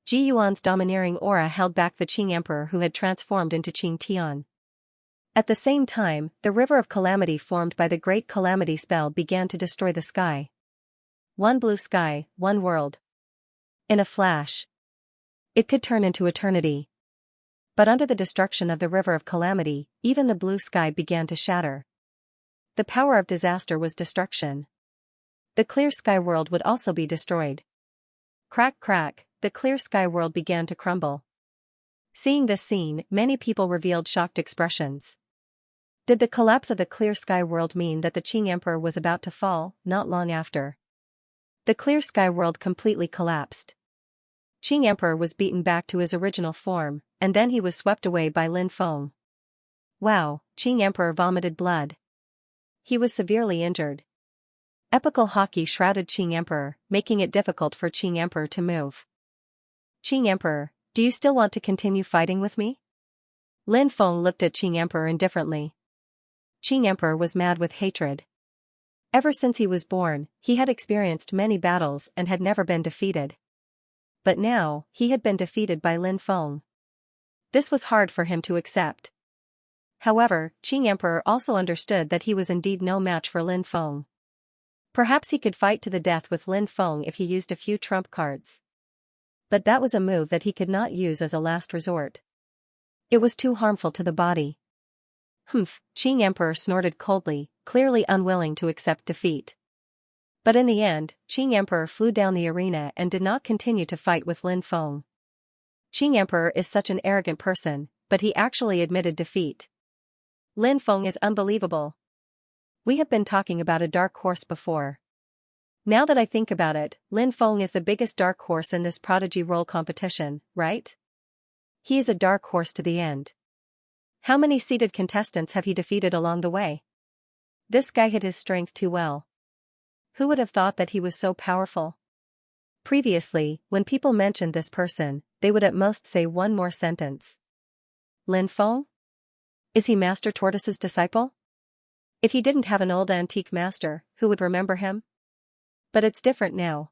S1: Ji Yuan's domineering aura held back the Qing Emperor who had transformed into Qing Tian. At the same time, the river of calamity formed by the Great Calamity spell began to destroy the sky. One blue sky, one world. In a flash. It could turn into eternity. But under the destruction of the river of calamity, even the blue sky began to shatter. The power of disaster was destruction. The clear sky world would also be destroyed. Crack crack, the clear sky world began to crumble. Seeing this scene, many people revealed shocked expressions. Did the collapse of the clear sky world mean that the Qing Emperor was about to fall? Not long after. The clear sky world completely collapsed. Qing Emperor was beaten back to his original form, and then he was swept away by Lin Feng. Wow, Qing Emperor vomited blood. He was severely injured. Epical hockey shrouded Qing Emperor, making it difficult for Qing Emperor to move. Qing Emperor, do you still want to continue fighting with me? Lin Feng looked at Qing Emperor indifferently. Qing Emperor was mad with hatred. Ever since he was born, he had experienced many battles and had never been defeated. But now, he had been defeated by Lin Feng. This was hard for him to accept. However, Qing Emperor also understood that he was indeed no match for Lin Feng. Perhaps he could fight to the death with Lin Feng if he used a few trump cards. But that was a move that he could not use as a last resort. It was too harmful to the body. Humph, Qing Emperor snorted coldly, clearly unwilling to accept defeat. But in the end, Qing Emperor flew down the arena and did not continue to fight with Lin Feng. Qing Emperor is such an arrogant person, but he actually admitted defeat. Lin Feng is unbelievable. We have been talking about a dark horse before. Now that I think about it, Lin Feng is the biggest dark horse in this prodigy role competition, right? He is a dark horse to the end. How many seeded contestants have he defeated along the way? This guy hid his strength too well. Who would have thought that he was so powerful? Previously, when people mentioned this person, they would at most say one more sentence. Lin Feng? Is he Master Tortoise's disciple? If he didn't have an old antique master, who would remember him? But it's different now.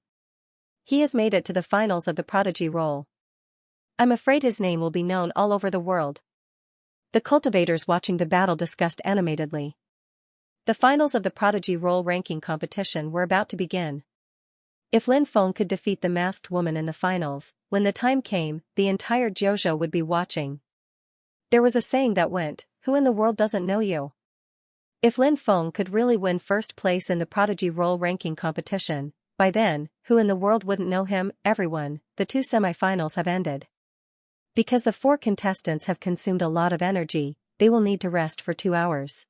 S1: He has made it to the finals of the prodigy role. I'm afraid his name will be known all over the world. The cultivators watching the battle discussed animatedly. The finals of the prodigy role ranking competition were about to begin. If Lin Feng could defeat the masked woman in the finals, when the time came, the entire Jiuzhou would be watching. There was a saying that went, "Who in the world doesn't know you?" If Lin Feng could really win first place in the prodigy role ranking competition, by then, who in the world wouldn't know him? Everyone. The two semifinals have ended. Because the 4 contestants have consumed a lot of energy, they will need to rest for 2 hours.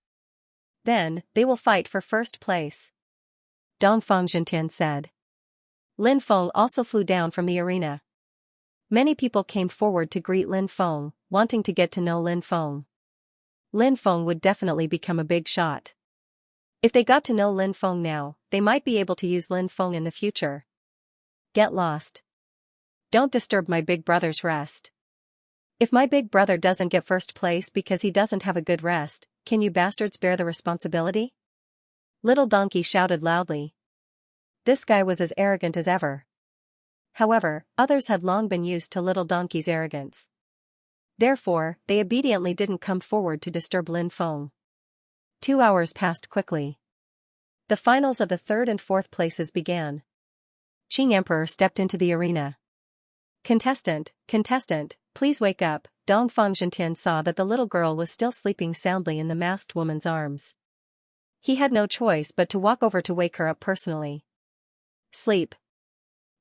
S1: Then, they will fight for first place. Dongfang Jintian said. Lin Feng also flew down from the arena. Many people came forward to greet Lin Feng, wanting to get to know Lin Feng. Lin Feng would definitely become a big shot. If they got to know Lin Feng now, they might be able to use Lin Feng in the future. Get lost. Don't disturb my big brother's rest. If my big brother doesn't get first place because he doesn't have a good rest, can you bastards bear the responsibility? Little Donkey shouted loudly. This guy was as arrogant as ever. However, others had long been used to Little Donkey's arrogance. Therefore, they obediently didn't come forward to disturb Lin Feng. 2 hours passed quickly. The finals of the 3rd and 4th places began. Qing Emperor stepped into the arena. Contestant, please wake up. Dongfang Jintian saw that the little girl was still sleeping soundly in the masked woman's arms. He had no choice but to walk over to wake her up personally. Sleep.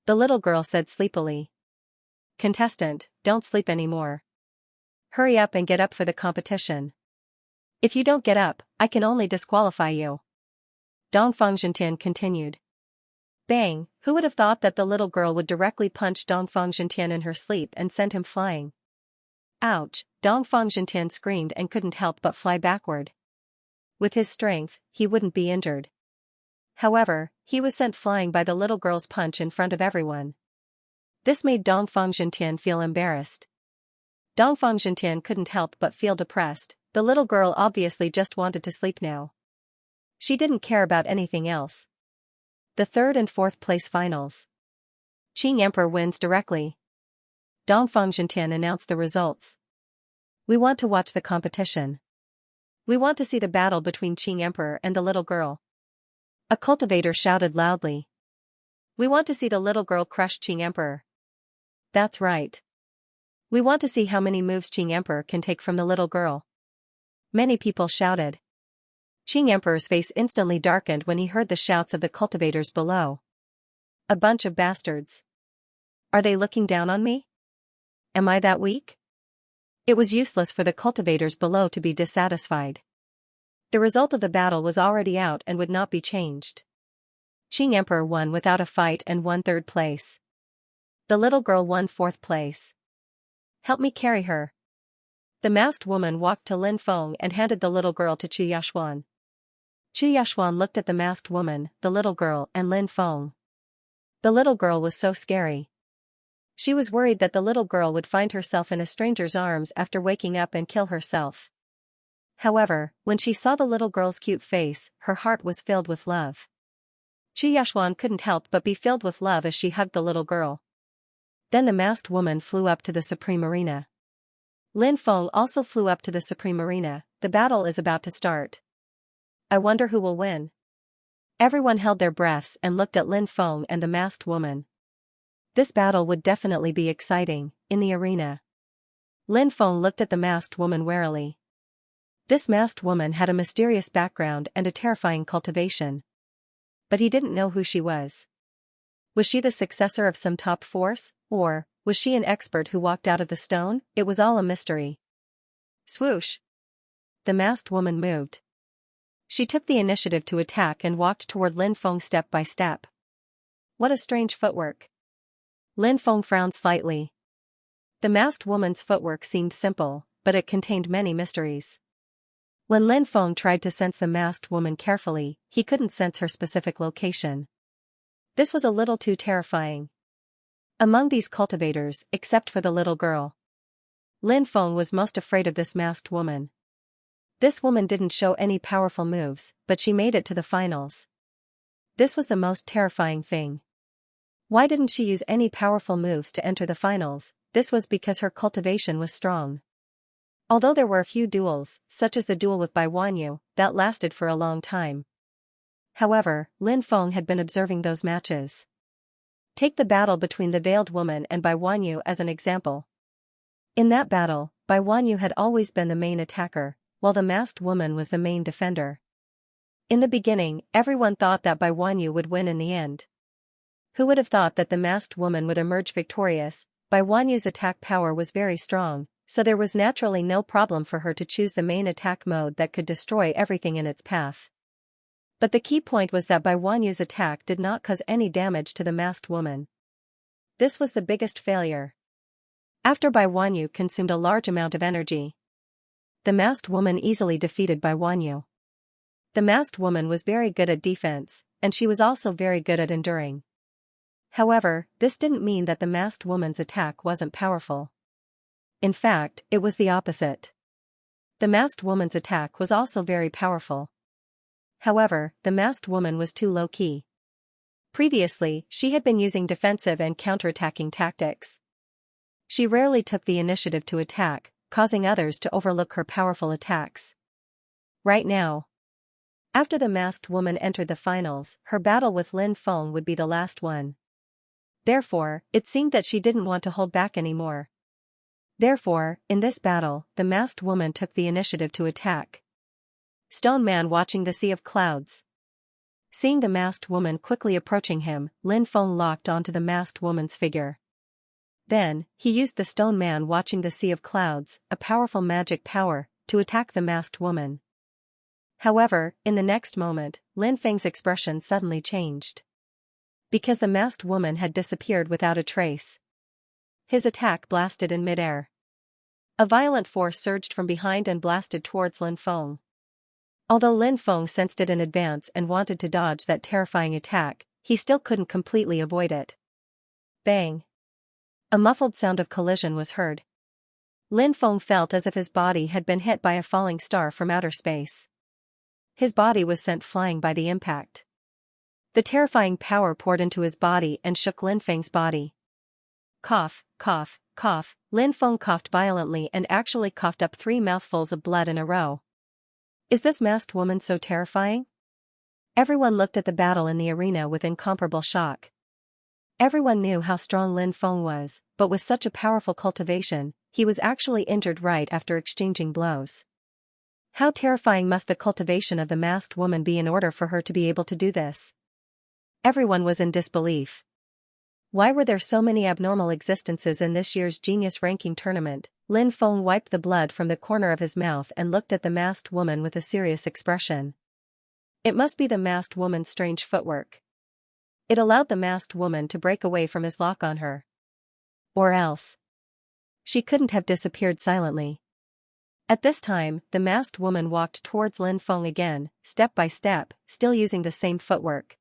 S1: The little girl said sleepily. Contestant, don't sleep anymore. Hurry up and get up for the competition. If you don't get up, I can only disqualify you. Dongfang Jintian continued. Bang, who would have thought that the little girl would directly punch Dongfang Jintian in her sleep and send him flying? Ouch, Dongfang Jintian screamed and couldn't help but fly backward. With his strength, he wouldn't be injured. However, he was sent flying by the little girl's punch in front of everyone. This made Dongfang Jintian feel embarrassed. Dongfang Jintian couldn't help but feel depressed. The little girl obviously just wanted to sleep now. She didn't care about anything else. The 3rd and 4th place finals. Qing Emperor wins directly. Dongfang Jintian announced the results. We want to watch the competition. We want to see the battle between Qing Emperor and the little girl. A cultivator shouted loudly. We want to see the little girl crush Qing Emperor. That's right. We want to see how many moves Qing Emperor can take from the little girl. Many people shouted. Qing Emperor's face instantly darkened when he heard the shouts of the cultivators below. A bunch of bastards. Are they looking down on me? Am I that weak? It was useless for the cultivators below to be dissatisfied. The result of the battle was already out and would not be changed. Qing Emperor won without a fight and won 3rd place. The little girl won 4th place. Help me carry her. The masked woman walked to Lin Feng and handed the little girl to Chu Yashuan. Chu Yashuan looked at the masked woman, the little girl, and Lin Feng. The little girl was so scary. She was worried that the little girl would find herself in a stranger's arms after waking up and kill herself. However, when she saw the little girl's cute face, her heart was filled with love. Chu Yashuan couldn't help but be filled with love as she hugged the little girl. Then the masked woman flew up to the Supreme Arena. Lin Feng also flew up to the Supreme Arena. The battle is about to start. I wonder who will win. Everyone held their breaths and looked at Lin Feng and the masked woman. This battle would definitely be exciting. In the arena, Lin Feng looked at the masked woman warily. This masked woman had a mysterious background and a terrifying cultivation. But he didn't know who she was. Was she the successor of some top force, or was she an expert who walked out of the stone? It was all a mystery. Swoosh! The masked woman moved. She took the initiative to attack and walked toward Lin Feng step by step. What a strange footwork. Lin Feng frowned slightly. The masked woman's footwork seemed simple, but it contained many mysteries. When Lin Feng tried to sense the masked woman carefully, he couldn't sense her specific location. This was a little too terrifying. Among these cultivators, except for the little girl, Lin Feng was most afraid of this masked woman. This woman didn't show any powerful moves, but she made it to the finals. This was the most terrifying thing. Why didn't she use any powerful moves to enter the finals? This was because her cultivation was strong. Although there were a few duels, such as the duel with Bai Wanyu, that lasted for a long time. However, Lin Feng had been observing those matches. Take the battle between the veiled woman and Bai Wanyu as an example. In that battle, Bai Wanyu had always been the main attacker, while the masked woman was the main defender. In the beginning, everyone thought that Bai Wanyu would win in the end. Who would have thought that the masked woman would emerge victorious? Bai Wanyu's attack power was very strong, so there was naturally no problem for her to choose the main attack mode that could destroy everything in its path. But the key point was that Bai Wanyu's attack did not cause any damage to the masked woman. This was the biggest failure. After Bai Wanyu consumed a large amount of energy, the masked woman easily defeated Bai Wanyu. The masked woman was very good at defense, and she was also very good at enduring. However, this didn't mean that the masked woman's attack wasn't powerful. In fact, it was the opposite. The masked woman's attack was also very powerful. However, the masked woman was too low-key. Previously, she had been using defensive and counterattacking tactics. She rarely took the initiative to attack, causing others to overlook her powerful attacks. Right now, after the masked woman entered the finals, her battle with Lin Feng would be the last one. Therefore, it seemed that she didn't want to hold back anymore. Therefore, in this battle, the masked woman took the initiative to attack. Stone Man watching the sea of clouds. Seeing the masked woman quickly approaching him, Lin Feng locked onto the masked woman's figure. Then, he used the Stone Man watching the sea of clouds, a powerful magic power, to attack the masked woman. However, in the next moment, Lin Feng's expression suddenly changed. Because the masked woman had disappeared without a trace. His attack blasted in midair. A violent force surged from behind and blasted towards Lin Feng. Although Lin Feng sensed it in advance and wanted to dodge that terrifying attack, he still couldn't completely avoid it. Bang! A muffled sound of collision was heard. Lin Feng felt as if his body had been hit by a falling star from outer space. His body was sent flying by the impact. The terrifying power poured into his body and shook Lin Feng's body. Cough, cough, cough. Lin Feng coughed violently and actually coughed up 3 mouthfuls of blood in a row. Is this masked woman so terrifying? Everyone looked at the battle in the arena with incomparable shock. Everyone knew how strong Lin Feng was, but with such a powerful cultivation, he was actually injured right after exchanging blows. How terrifying must the cultivation of the masked woman be in order for her to be able to do this? Everyone was in disbelief. Why were there so many abnormal existences in this year's Genius Ranking Tournament? Lin Feng wiped the blood from the corner of his mouth and looked at the masked woman with a serious expression. It must be the masked woman's strange footwork. It allowed the masked woman to break away from his lock on her. Or else, she couldn't have disappeared silently. At this time, the masked woman walked towards Lin Feng again, step by step, still using the same footwork.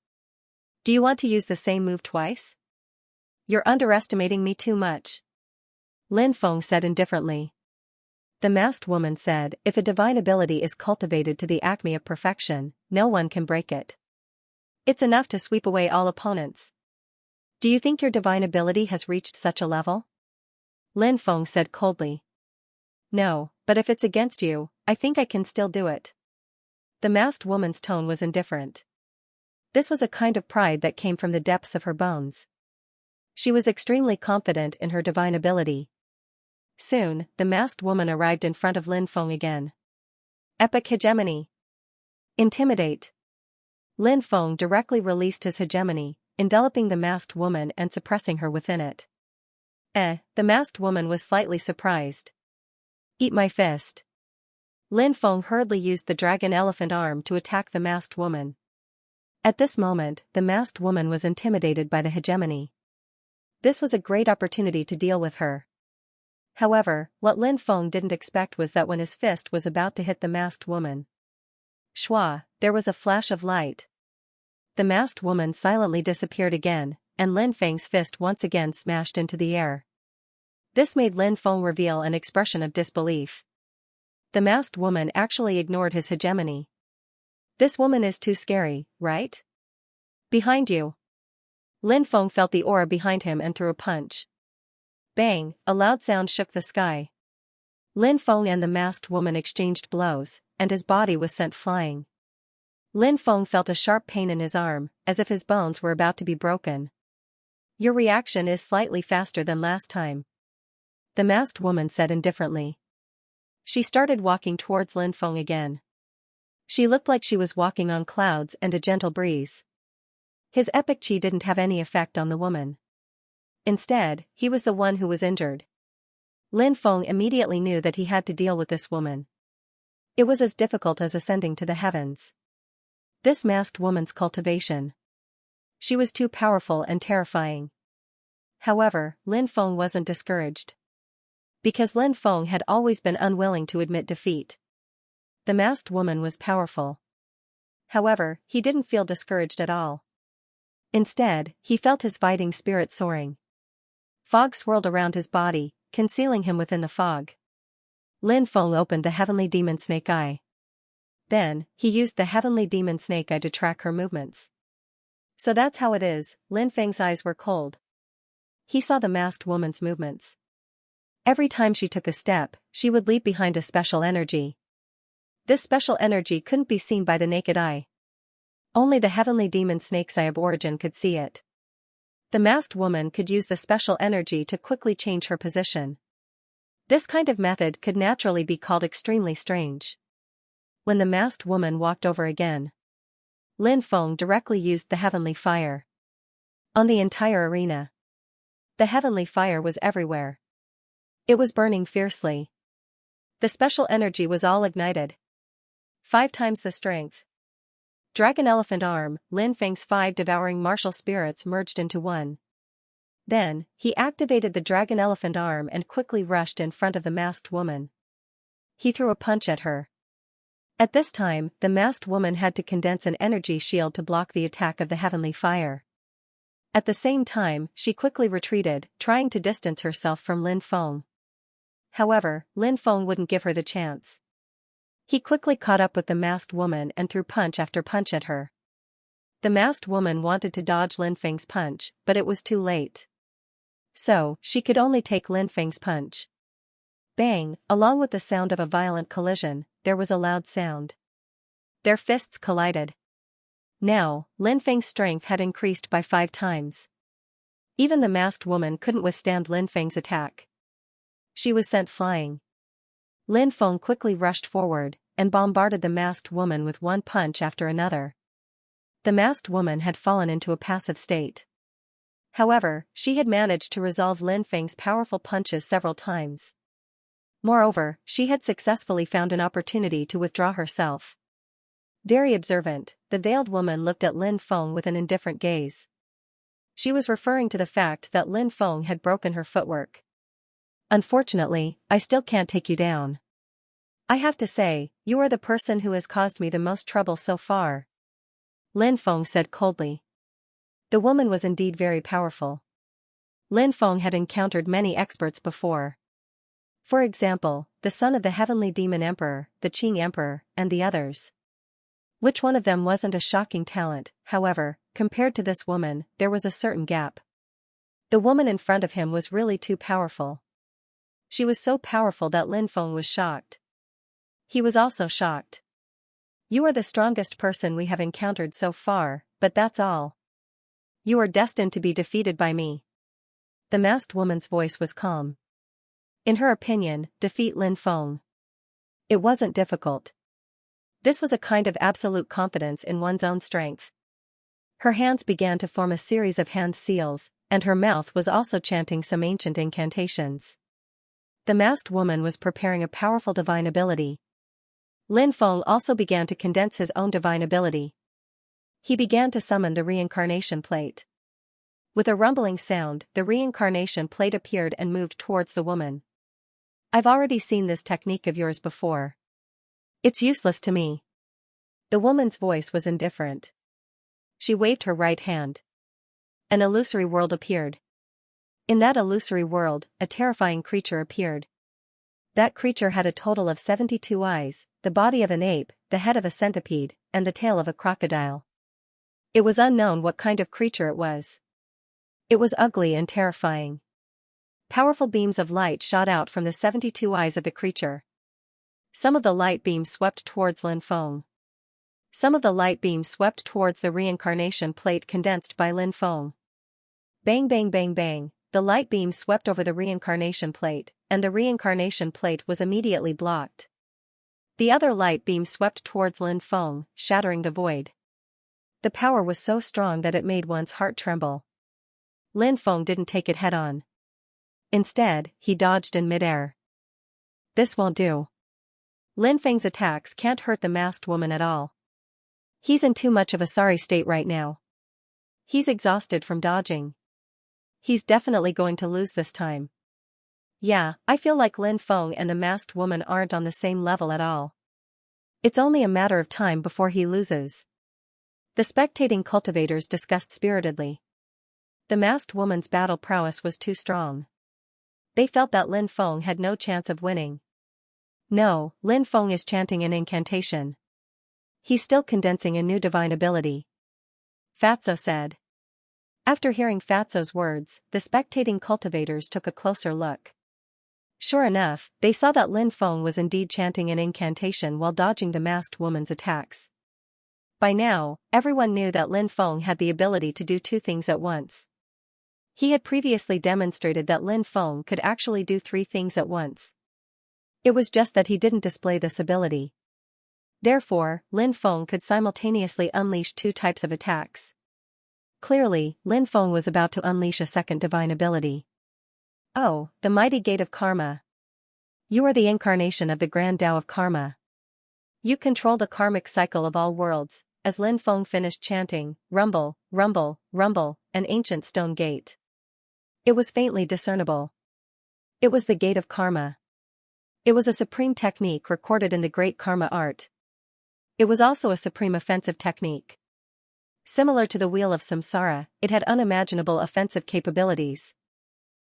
S1: Do you want to use the same move twice? You're underestimating me too much. Lin Feng said indifferently. The masked woman said, if a divine ability is cultivated to the acme of perfection, no one can break it. It's enough to sweep away all opponents. Do you think your divine ability has reached such a level? Lin Feng said coldly. No, but if it's against you, I think I can still do it. The masked woman's tone was indifferent. This was a kind of pride that came from the depths of her bones. She was extremely confident in her divine ability. Soon, the masked woman arrived in front of Lin Feng again. Epic hegemony. Intimidate. Lin Feng directly released his hegemony, enveloping the masked woman and suppressing her within it. The masked woman was slightly surprised. Eat my fist. Lin Feng hurriedly used the dragon elephant arm to attack the masked woman. At this moment, the masked woman was intimidated by the hegemony. This was a great opportunity to deal with her. However, what Lin Feng didn't expect was that when his fist was about to hit the masked woman, shwa, there was a flash of light. The masked woman silently disappeared again, and Lin Feng's fist once again smashed into the air. This made Lin Feng reveal an expression of disbelief. The masked woman actually ignored his hegemony. This woman is too scary, right? Behind you. Lin Feng felt the aura behind him and threw a punch. Bang, a loud sound shook the sky. Lin Feng and the masked woman exchanged blows, and his body was sent flying. Lin Feng felt a sharp pain in his arm, as if his bones were about to be broken. Your reaction is slightly faster than last time. The masked woman said indifferently. She started walking towards Lin Feng again. She looked like she was walking on clouds and a gentle breeze. His epic chi didn't have any effect on the woman. Instead, he was the one who was injured. Lin Feng immediately knew that he had to deal with this woman. It was as difficult as ascending to the heavens. This masked woman's cultivation. She was too powerful and terrifying. However, Lin Feng wasn't discouraged. Because Lin Feng had always been unwilling to admit defeat. The masked woman was powerful. However, he didn't feel discouraged at all. Instead, he felt his fighting spirit soaring. Fog swirled around his body, concealing him within the fog. Lin Feng opened the heavenly demon snake eye. Then, he used the heavenly demon snake eye to track her movements. So that's how it is, Lin Feng's eyes were cold. He saw the masked woman's movements. Every time she took a step, she would leap behind a special energy. This special energy couldn't be seen by the naked eye. Only the heavenly demon snake's eye of origin could see it. The masked woman could use the special energy to quickly change her position. This kind of method could naturally be called extremely strange. When the masked woman walked over again, Lin Feng directly used the heavenly fire. On the entire arena, the heavenly fire was everywhere. It was burning fiercely. The special energy was all ignited. 5 times the strength. Dragon Elephant Arm, Lin Feng's 5 devouring martial spirits merged into one. Then, he activated the Dragon Elephant Arm and quickly rushed in front of the masked woman. He threw a punch at her. At this time, the masked woman had to condense an energy shield to block the attack of the heavenly fire. At the same time, she quickly retreated, trying to distance herself from Lin Feng. However, Lin Feng wouldn't give her the chance. He quickly caught up with the masked woman and threw punch after punch at her. The masked woman wanted to dodge Lin Feng's punch, but it was too late. So, she could only take Lin Feng's punch. Bang, along with the sound of a violent collision, there was a loud sound. Their fists collided. Now, Lin Feng's strength had increased by 5 times. Even the masked woman couldn't withstand Lin Feng's attack. She was sent flying. Lin Feng quickly rushed forward, and bombarded the masked woman with one punch after another. The masked woman had fallen into a passive state. However, she had managed to resolve Lin Feng's powerful punches several times. Moreover, she had successfully found an opportunity to withdraw herself. Very observant, the veiled woman looked at Lin Feng with an indifferent gaze. She was referring to the fact that Lin Feng had broken her footwork. Unfortunately, I still can't take you down. I have to say, you are the person who has caused me the most trouble so far. Lin Feng said coldly. The woman was indeed very powerful. Lin Feng had encountered many experts before. For example, the son of the Heavenly Demon Emperor, the Qing Emperor, and the others. Which one of them wasn't a shocking talent? However, compared to this woman, there was a certain gap. The woman in front of him was really too powerful. She was so powerful that Lin Feng was shocked. He was also shocked. You are the strongest person we have encountered so far, but that's all. You are destined to be defeated by me. The masked woman's voice was calm. In her opinion, defeat Lin Feng. It wasn't difficult. This was a kind of absolute confidence in one's own strength. Her hands began to form a series of hand seals, and her mouth was also chanting some ancient incantations. The masked woman was preparing a powerful divine ability. Lin Feng also began to condense his own divine ability. He began to summon the reincarnation plate. With a rumbling sound, the reincarnation plate appeared and moved towards the woman. I've already seen this technique of yours before. It's useless to me. The woman's voice was indifferent. She waved her right hand. An illusory world appeared. In that illusory world, a terrifying creature appeared. That creature had a total of 72 eyes, the body of an ape, the head of a centipede, and the tail of a crocodile. It was unknown what kind of creature it was. It was ugly and terrifying. Powerful beams of light shot out from the 72 eyes of the creature. Some of the light beams swept towards Lin Feng. Some of the light beams swept towards the reincarnation plate condensed by Lin Feng. Bang bang bang bang, the light beams swept over the reincarnation plate, and the reincarnation plate was immediately blocked. The other light beams swept towards Lin Feng, shattering the void. The power was so strong that it made one's heart tremble. Lin Feng didn't take it head-on. Instead, he dodged in midair. This won't do. Lin Feng's attacks can't hurt the masked woman at all. He's in too much of a sorry state right now. He's exhausted from dodging. He's definitely going to lose this time. Yeah, I feel like Lin Feng and the masked woman aren't on the same level at all. It's only a matter of time before he loses. The spectating cultivators discussed spiritedly. The masked woman's battle prowess was too strong. They felt that Lin Feng had no chance of winning. No, Lin Feng is chanting an incantation. He's still condensing a new divine ability. Fatso said. After hearing Fatso's words, the spectating cultivators took a closer look. Sure enough, they saw that Lin Feng was indeed chanting an incantation while dodging the masked woman's attacks. By now, everyone knew that Lin Feng had the ability to do two things at once. He had previously demonstrated that Lin Feng could actually do three things at once. It was just that he didn't display this ability. Therefore, Lin Feng could simultaneously unleash two types of attacks. Clearly, Lin Feng was about to unleash a second divine ability. Oh, the mighty gate of karma. You are the incarnation of the grand Tao of karma. You control the karmic cycle of all worlds. As Lin Feng finished chanting, rumble, rumble, rumble, an ancient stone gate. It was faintly discernible. It was the gate of karma. It was a supreme technique recorded in the great karma art. It was also a supreme offensive technique. Similar to the wheel of samsara, it had unimaginable offensive capabilities.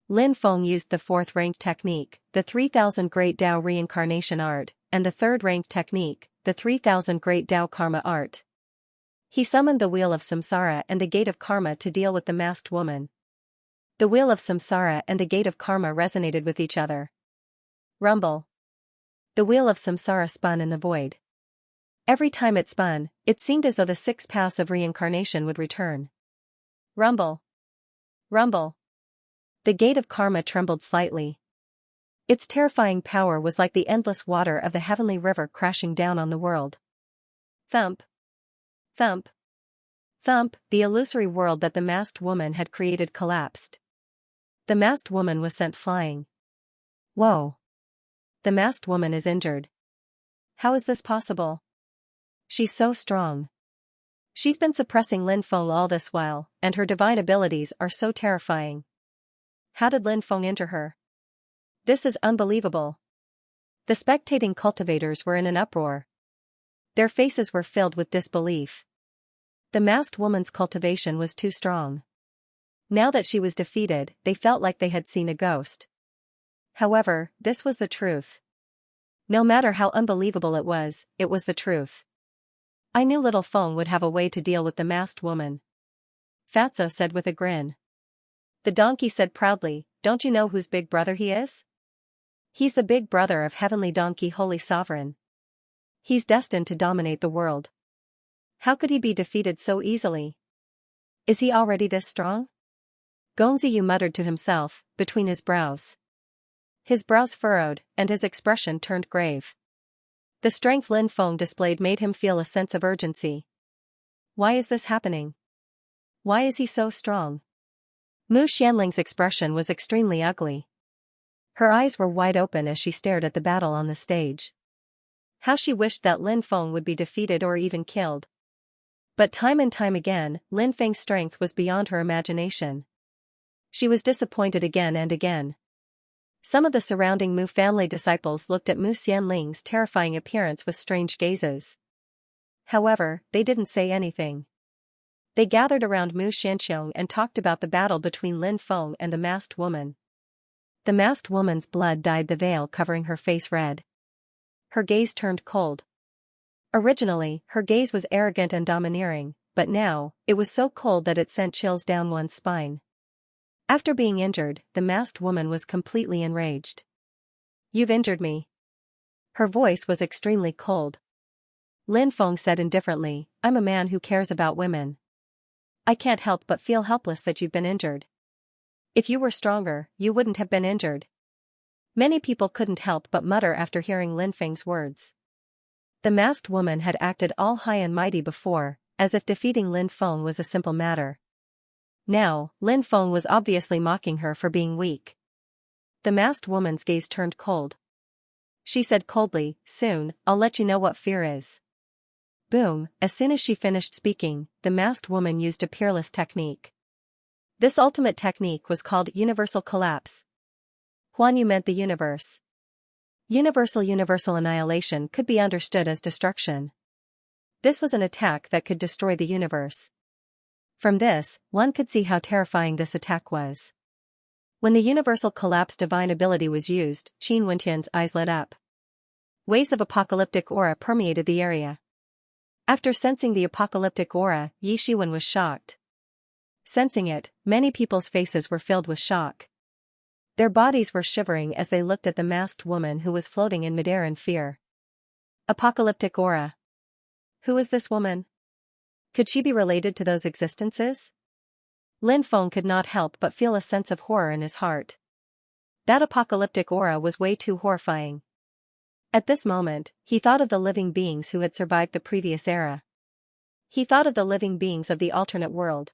S1: Lin Feng used the fourth-ranked technique, the 3000 Great Tao Reincarnation Art, and the third-ranked technique, the 3000 Great Tao Karma Art. He summoned the Wheel of Samsara and the Gate of Karma to deal with the masked woman. The Wheel of Samsara and the Gate of Karma resonated with each other. Rumble. The Wheel of Samsara spun in the void. Every time it spun, it seemed as though the 6 paths of reincarnation would return. Rumble. Rumble. The Gate of Karma trembled slightly. Its terrifying power was like the endless water of the heavenly river crashing down on the world. Thump. Thump. Thump, the illusory world that the masked woman had created collapsed. The masked woman was sent flying. Whoa. The masked woman is injured. How is this possible? She's so strong. She's been suppressing Lin Feng all this while, and her divine abilities are so terrifying. How did Lin Feng injure her? This is unbelievable. The spectating cultivators were in an uproar. Their faces were filled with disbelief. The masked woman's cultivation was too strong. Now that she was defeated, they felt like they had seen a ghost. However, this was the truth. No matter how unbelievable it was the truth. I knew little Feng would have a way to deal with the masked woman. Fatso said with a grin. The donkey said proudly, don't you know whose big brother he is? He's the big brother of Heavenly Donkey Holy Sovereign. He's destined to dominate the world. How could he be defeated so easily? Is he already this strong? Gongziyu muttered to himself, between his brows. His brows furrowed, and his expression turned grave. The strength Lin Feng displayed made him feel a sense of urgency. Why is this happening? Why is he so strong? Mu Xianling's expression was extremely ugly. Her eyes were wide open as she stared at the battle on the stage. How she wished that Lin Feng would be defeated or even killed. But time and time again, Lin Feng's strength was beyond her imagination. She was disappointed again and again. Some of the surrounding Mu family disciples looked at Mu Xianling's terrifying appearance with strange gazes. However, they didn't say anything. They gathered around Mu Xianxiong and talked about the battle between Lin Feng and the masked woman. The masked woman's blood dyed the veil covering her face red. Her gaze turned cold. Originally, her gaze was arrogant and domineering, but now, it was so cold that it sent chills down one's spine. After being injured, the masked woman was completely enraged. You've injured me. Her voice was extremely cold. Lin Feng said indifferently, I'm a man who cares about women. I can't help but feel helpless that you've been injured. If you were stronger, you wouldn't have been injured. Many people couldn't help but mutter after hearing Lin Feng's words. The masked woman had acted all high and mighty before, as if defeating Lin Feng was a simple matter. Now, Lin Feng was obviously mocking her for being weak. The masked woman's gaze turned cold. She said coldly, "Soon, I'll let you know what fear is." Boom, as soon as she finished speaking, the masked woman used a peerless technique. This ultimate technique was called Universal Collapse. Huanyu meant the universe. Universal annihilation could be understood as destruction. This was an attack that could destroy the universe. From this, one could see how terrifying this attack was. When the Universal Collapse divine ability was used, Qin Wentian's eyes lit up. Waves of apocalyptic aura permeated the area. After sensing the apocalyptic aura, Yi Shiwen was shocked. Sensing it, many people's faces were filled with shock. Their bodies were shivering as they looked at the masked woman who was floating in midair in fear. Apocalyptic aura. Who is this woman? Could she be related to those existences? Lin Feng could not help but feel a sense of horror in his heart. That apocalyptic aura was way too horrifying. At this moment, he thought of the living beings who had survived the previous era. He thought of the living beings of the alternate world.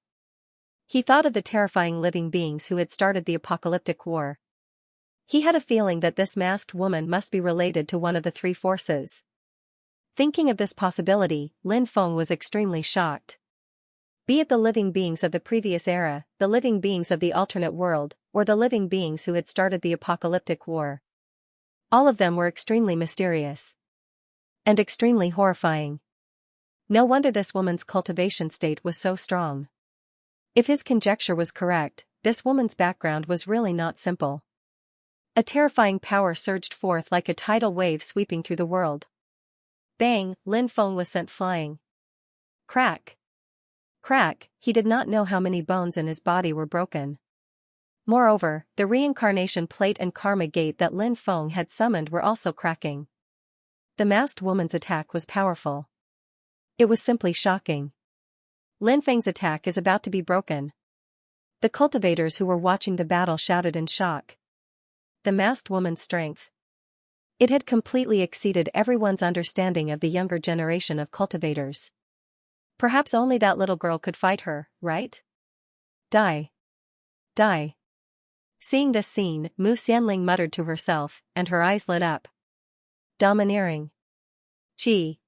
S1: He thought of the terrifying living beings who had started the apocalyptic war. He had a feeling that this masked woman must be related to one of the three forces. Thinking of this possibility, Lin Feng was extremely shocked. Be it the living beings of the previous era, the living beings of the alternate world, or the living beings who had started the apocalyptic war. All of them were extremely mysterious. And extremely horrifying. No wonder this woman's cultivation state was so strong. If his conjecture was correct, this woman's background was really not simple. A terrifying power surged forth like a tidal wave sweeping through the world. Bang, Lin Feng was sent flying. Crack. Crack, he did not know how many bones in his body were broken. Moreover, the reincarnation plate and karma gate that Lin Feng had summoned were also cracking. The masked woman's attack was powerful. It was simply shocking. Lin Feng's attack is about to be broken. The cultivators who were watching the battle shouted in shock. The masked woman's strength. It had completely exceeded everyone's understanding of the younger generation of cultivators. Perhaps only that little girl could fight her, right? Die. Die. Seeing this scene, Mu Xianling muttered to herself, and her eyes lit up. Domineering. Qi.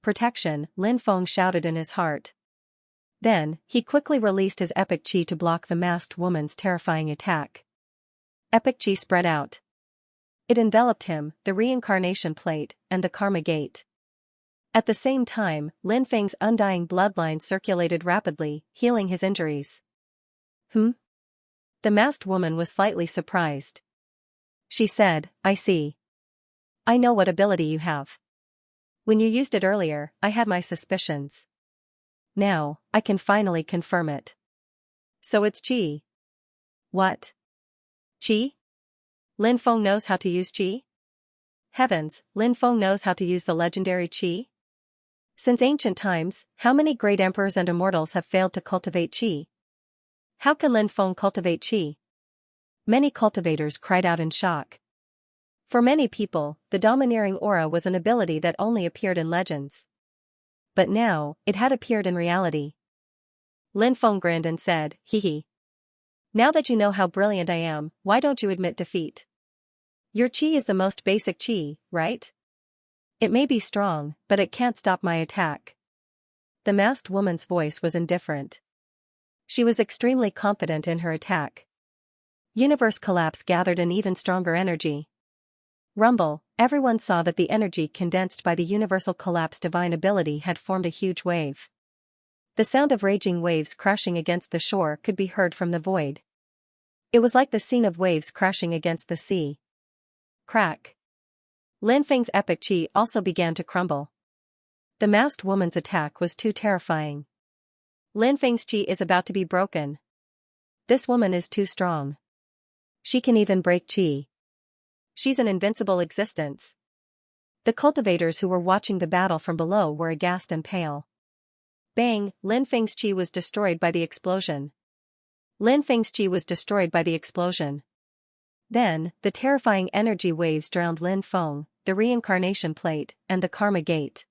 S1: Protection, Lin Feng shouted in his heart. Then, he quickly released his epic qi to block the masked woman's terrifying attack. Epic qi spread out. It enveloped him, the reincarnation plate, and the karma gate. At the same time, Lin Feng's undying bloodline circulated rapidly, healing his injuries. The masked woman was slightly surprised. She said, "I see. I know what ability you have. When you used it earlier, I had my suspicions. Now, I can finally confirm it. So it's qi." What? Qi? Lin Feng knows how to use qi? Heavens, Lin Feng knows how to use the legendary qi? Since ancient times, how many great emperors and immortals have failed to cultivate qi? How can Lin Feng cultivate qi? Many cultivators cried out in shock. For many people, the domineering aura was an ability that only appeared in legends. But now, it had appeared in reality. Lin Feng grinned and said, "Hee. Now that you know how brilliant I am, why don't you admit defeat? Your qi is the most basic qi, right? It may be strong, but it can't stop my attack." The masked woman's voice was indifferent. She was extremely confident in her attack. Universe collapse gathered an even stronger energy. Rumble, everyone saw that the energy condensed by the universal collapse divine ability had formed a huge wave. The sound of raging waves crashing against the shore could be heard from the void. It was like the scene of waves crashing against the sea. Crack. Lin Feng's epic qi also began to crumble. The masked woman's attack was too terrifying. Lin Feng's qi is about to be broken. This woman is too strong. She can even break qi. She's an invincible existence. The cultivators who were watching the battle from below were aghast and pale. Bang, Lin Feng's qi was destroyed by the explosion. Lin Feng's qi was destroyed by the explosion. Then, the terrifying energy waves drowned Lin Feng, the reincarnation plate, and the karma gate.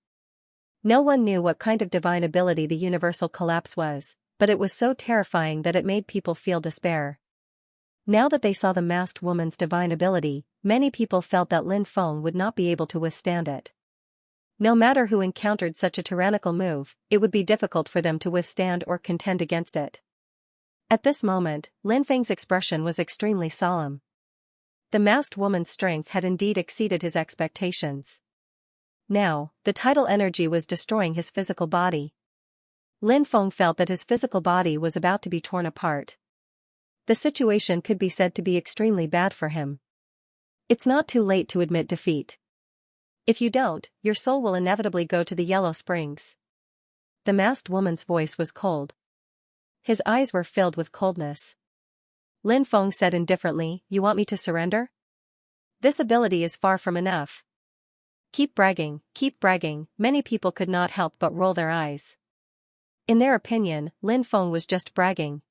S1: No one knew what kind of divine ability the universal collapse was, but it was so terrifying that it made people feel despair. Now that they saw the masked woman's divine ability, many people felt that Lin Feng would not be able to withstand it. No matter who encountered such a tyrannical move, it would be difficult for them to withstand or contend against it. At this moment, Lin Feng's expression was extremely solemn. The masked woman's strength had indeed exceeded his expectations. Now, the tidal energy was destroying his physical body. Lin Feng felt that his physical body was about to be torn apart. The situation could be said to be extremely bad for him. It's not too late to admit defeat. If you don't, your soul will inevitably go to the Yellow Springs. The masked woman's voice was cold. His eyes were filled with coldness. Lin Feng said indifferently, "You want me to surrender? This ability is far from enough." Keep bragging, keep bragging." Many people could not help but roll their eyes. In their opinion, Lin Feng was just bragging.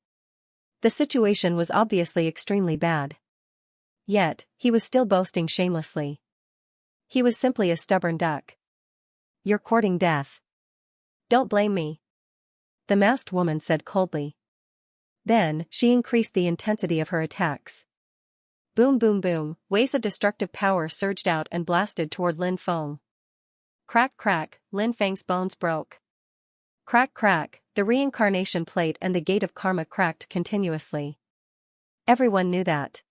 S1: The situation was obviously extremely bad. Yet, he was still boasting shamelessly. He was simply a stubborn duck. "You're courting death. Don't blame me," the masked woman said coldly. Then, she increased the intensity of her attacks. Boom boom boom, waves of destructive power surged out and blasted toward Lin Feng. Crack crack, Lin Feng's bones broke. Crack crack, the reincarnation plate and the gate of karma cracked continuously. Everyone knew that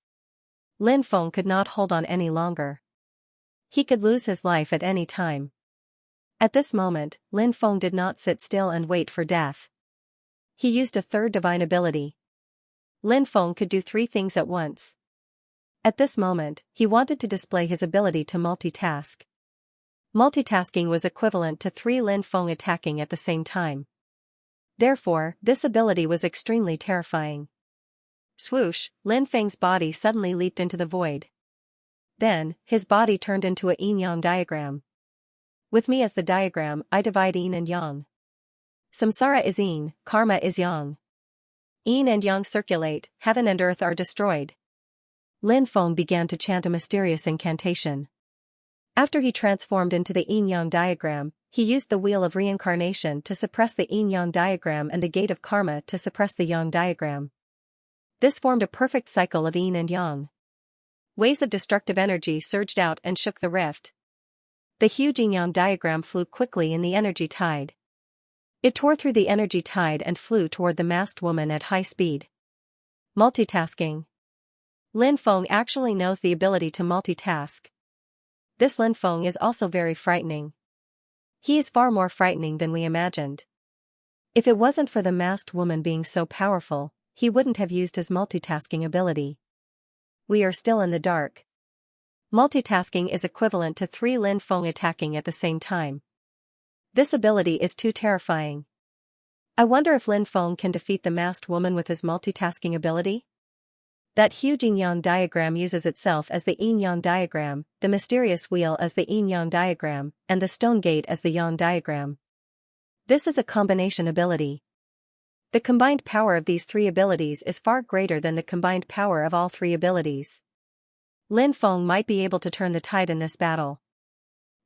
S1: Lin Feng could not hold on any longer. He could lose his life at any time. At this moment, Lin Feng did not sit still and wait for death. He used a third divine ability. Lin Feng could do 3 things at once. At this moment, he wanted to display his ability to multitask. Multitasking was equivalent to 3 Lin Feng attacking at the same time. Therefore, this ability was extremely terrifying. Swoosh, Lin Feng's body suddenly leaped into the void. Then, his body turned into a yin-yang diagram. With me as the diagram, I divide yin and yang. Samsara is yin, karma is yang. Yin and yang circulate, heaven and earth are destroyed. Lin Feng began to chant a mysterious incantation. After he transformed into the yin-yang diagram, he used the wheel of reincarnation to suppress the yin-yang diagram and the gate of karma to suppress the yang diagram. This formed a perfect cycle of yin and yang. Waves of destructive energy surged out and shook the rift. The huge yin-yang diagram flew quickly in the energy tide. It tore through the energy tide and flew toward the masked woman at high speed. Multitasking. Lin Feng actually knows the ability to multitask. This Lin Feng is also very frightening. He is far more frightening than we imagined. If it wasn't for the masked woman being so powerful, he wouldn't have used his multitasking ability. We are still in the dark. Multitasking is equivalent to 3 Lin Feng attacking at the same time. This ability is too terrifying. I wonder if Lin Feng can defeat the masked woman with his multitasking ability? That huge yin-yang diagram uses itself as the yin-yang diagram, the mysterious wheel as the yin-yang diagram, and the stone gate as the yang diagram. This is a combination ability. The combined power of these 3 abilities is far greater than the combined power of all 3 abilities. Lin Feng might be able to turn the tide in this battle.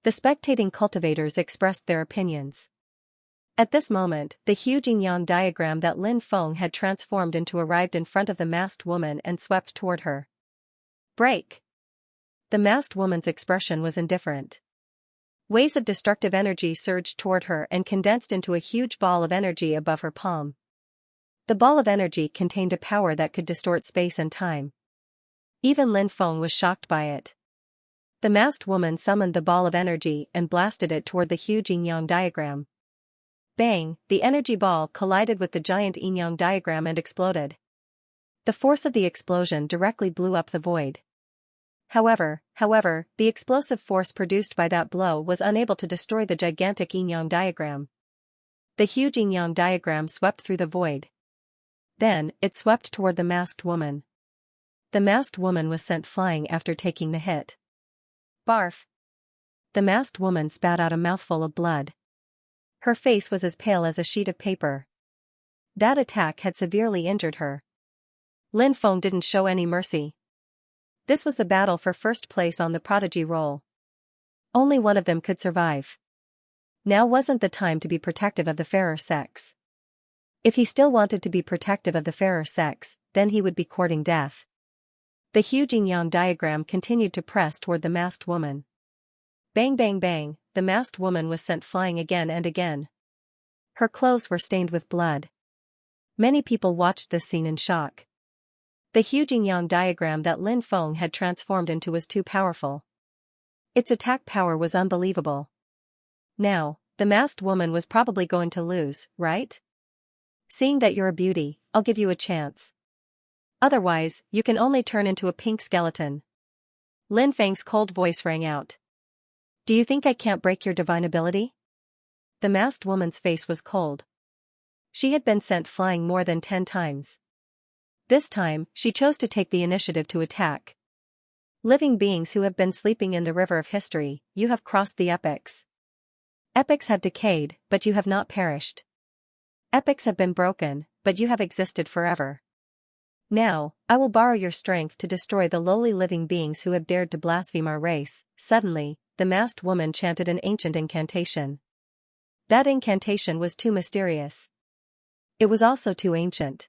S1: The spectating cultivators expressed their opinions. At this moment, the huge yin-yang diagram that Lin Feng had transformed into arrived in front of the masked woman and swept toward her. Break! The masked woman's expression was indifferent. Waves of destructive energy surged toward her and condensed into a huge ball of energy above her palm. The ball of energy contained a power that could distort space and time. Even Lin Feng was shocked by it. The masked woman summoned the ball of energy and blasted it toward the huge yin-yang diagram. Bang! The energy ball collided with the giant yin-yang diagram and exploded. The force of the explosion directly blew up the void. However, the explosive force produced by that blow was unable to destroy the gigantic yin-yang diagram. The huge yin-yang diagram swept through the void. Then, it swept toward the masked woman. The masked woman was sent flying after taking the hit. Barf! The masked woman spat out a mouthful of blood. Her face was as pale as a sheet of paper. That attack had severely injured her. Lin Feng didn't show any mercy. This was the battle for first place on the prodigy roll. Only one of them could survive. Now wasn't the time to be protective of the fairer sex. If he still wanted to be protective of the fairer sex, then he would be courting death. The huge yin-yang diagram continued to press toward the masked woman. Bang bang bang, the masked woman was sent flying again and again. Her clothes were stained with blood. Many people watched this scene in shock. The huge yin-yang diagram that Lin Feng had transformed into was too powerful. Its attack power was unbelievable. Now, the masked woman was probably going to lose, right? Seeing that you're a beauty, I'll give you a chance. Otherwise, you can only turn into a pink skeleton. Lin Feng's cold voice rang out. Do you think I can't break your divine ability? The masked woman's face was cold. She had been sent flying more than 10 times. This time, she chose to take the initiative to attack. Living beings who have been sleeping in the river of history, you have crossed the epochs. Epochs have decayed, but you have not perished. Epochs have been broken, but you have existed forever. Now, I will borrow your strength to destroy the lowly living beings who have dared to blaspheme our race. Suddenly, the masked woman chanted an ancient incantation. That incantation was too mysterious. It was also too ancient.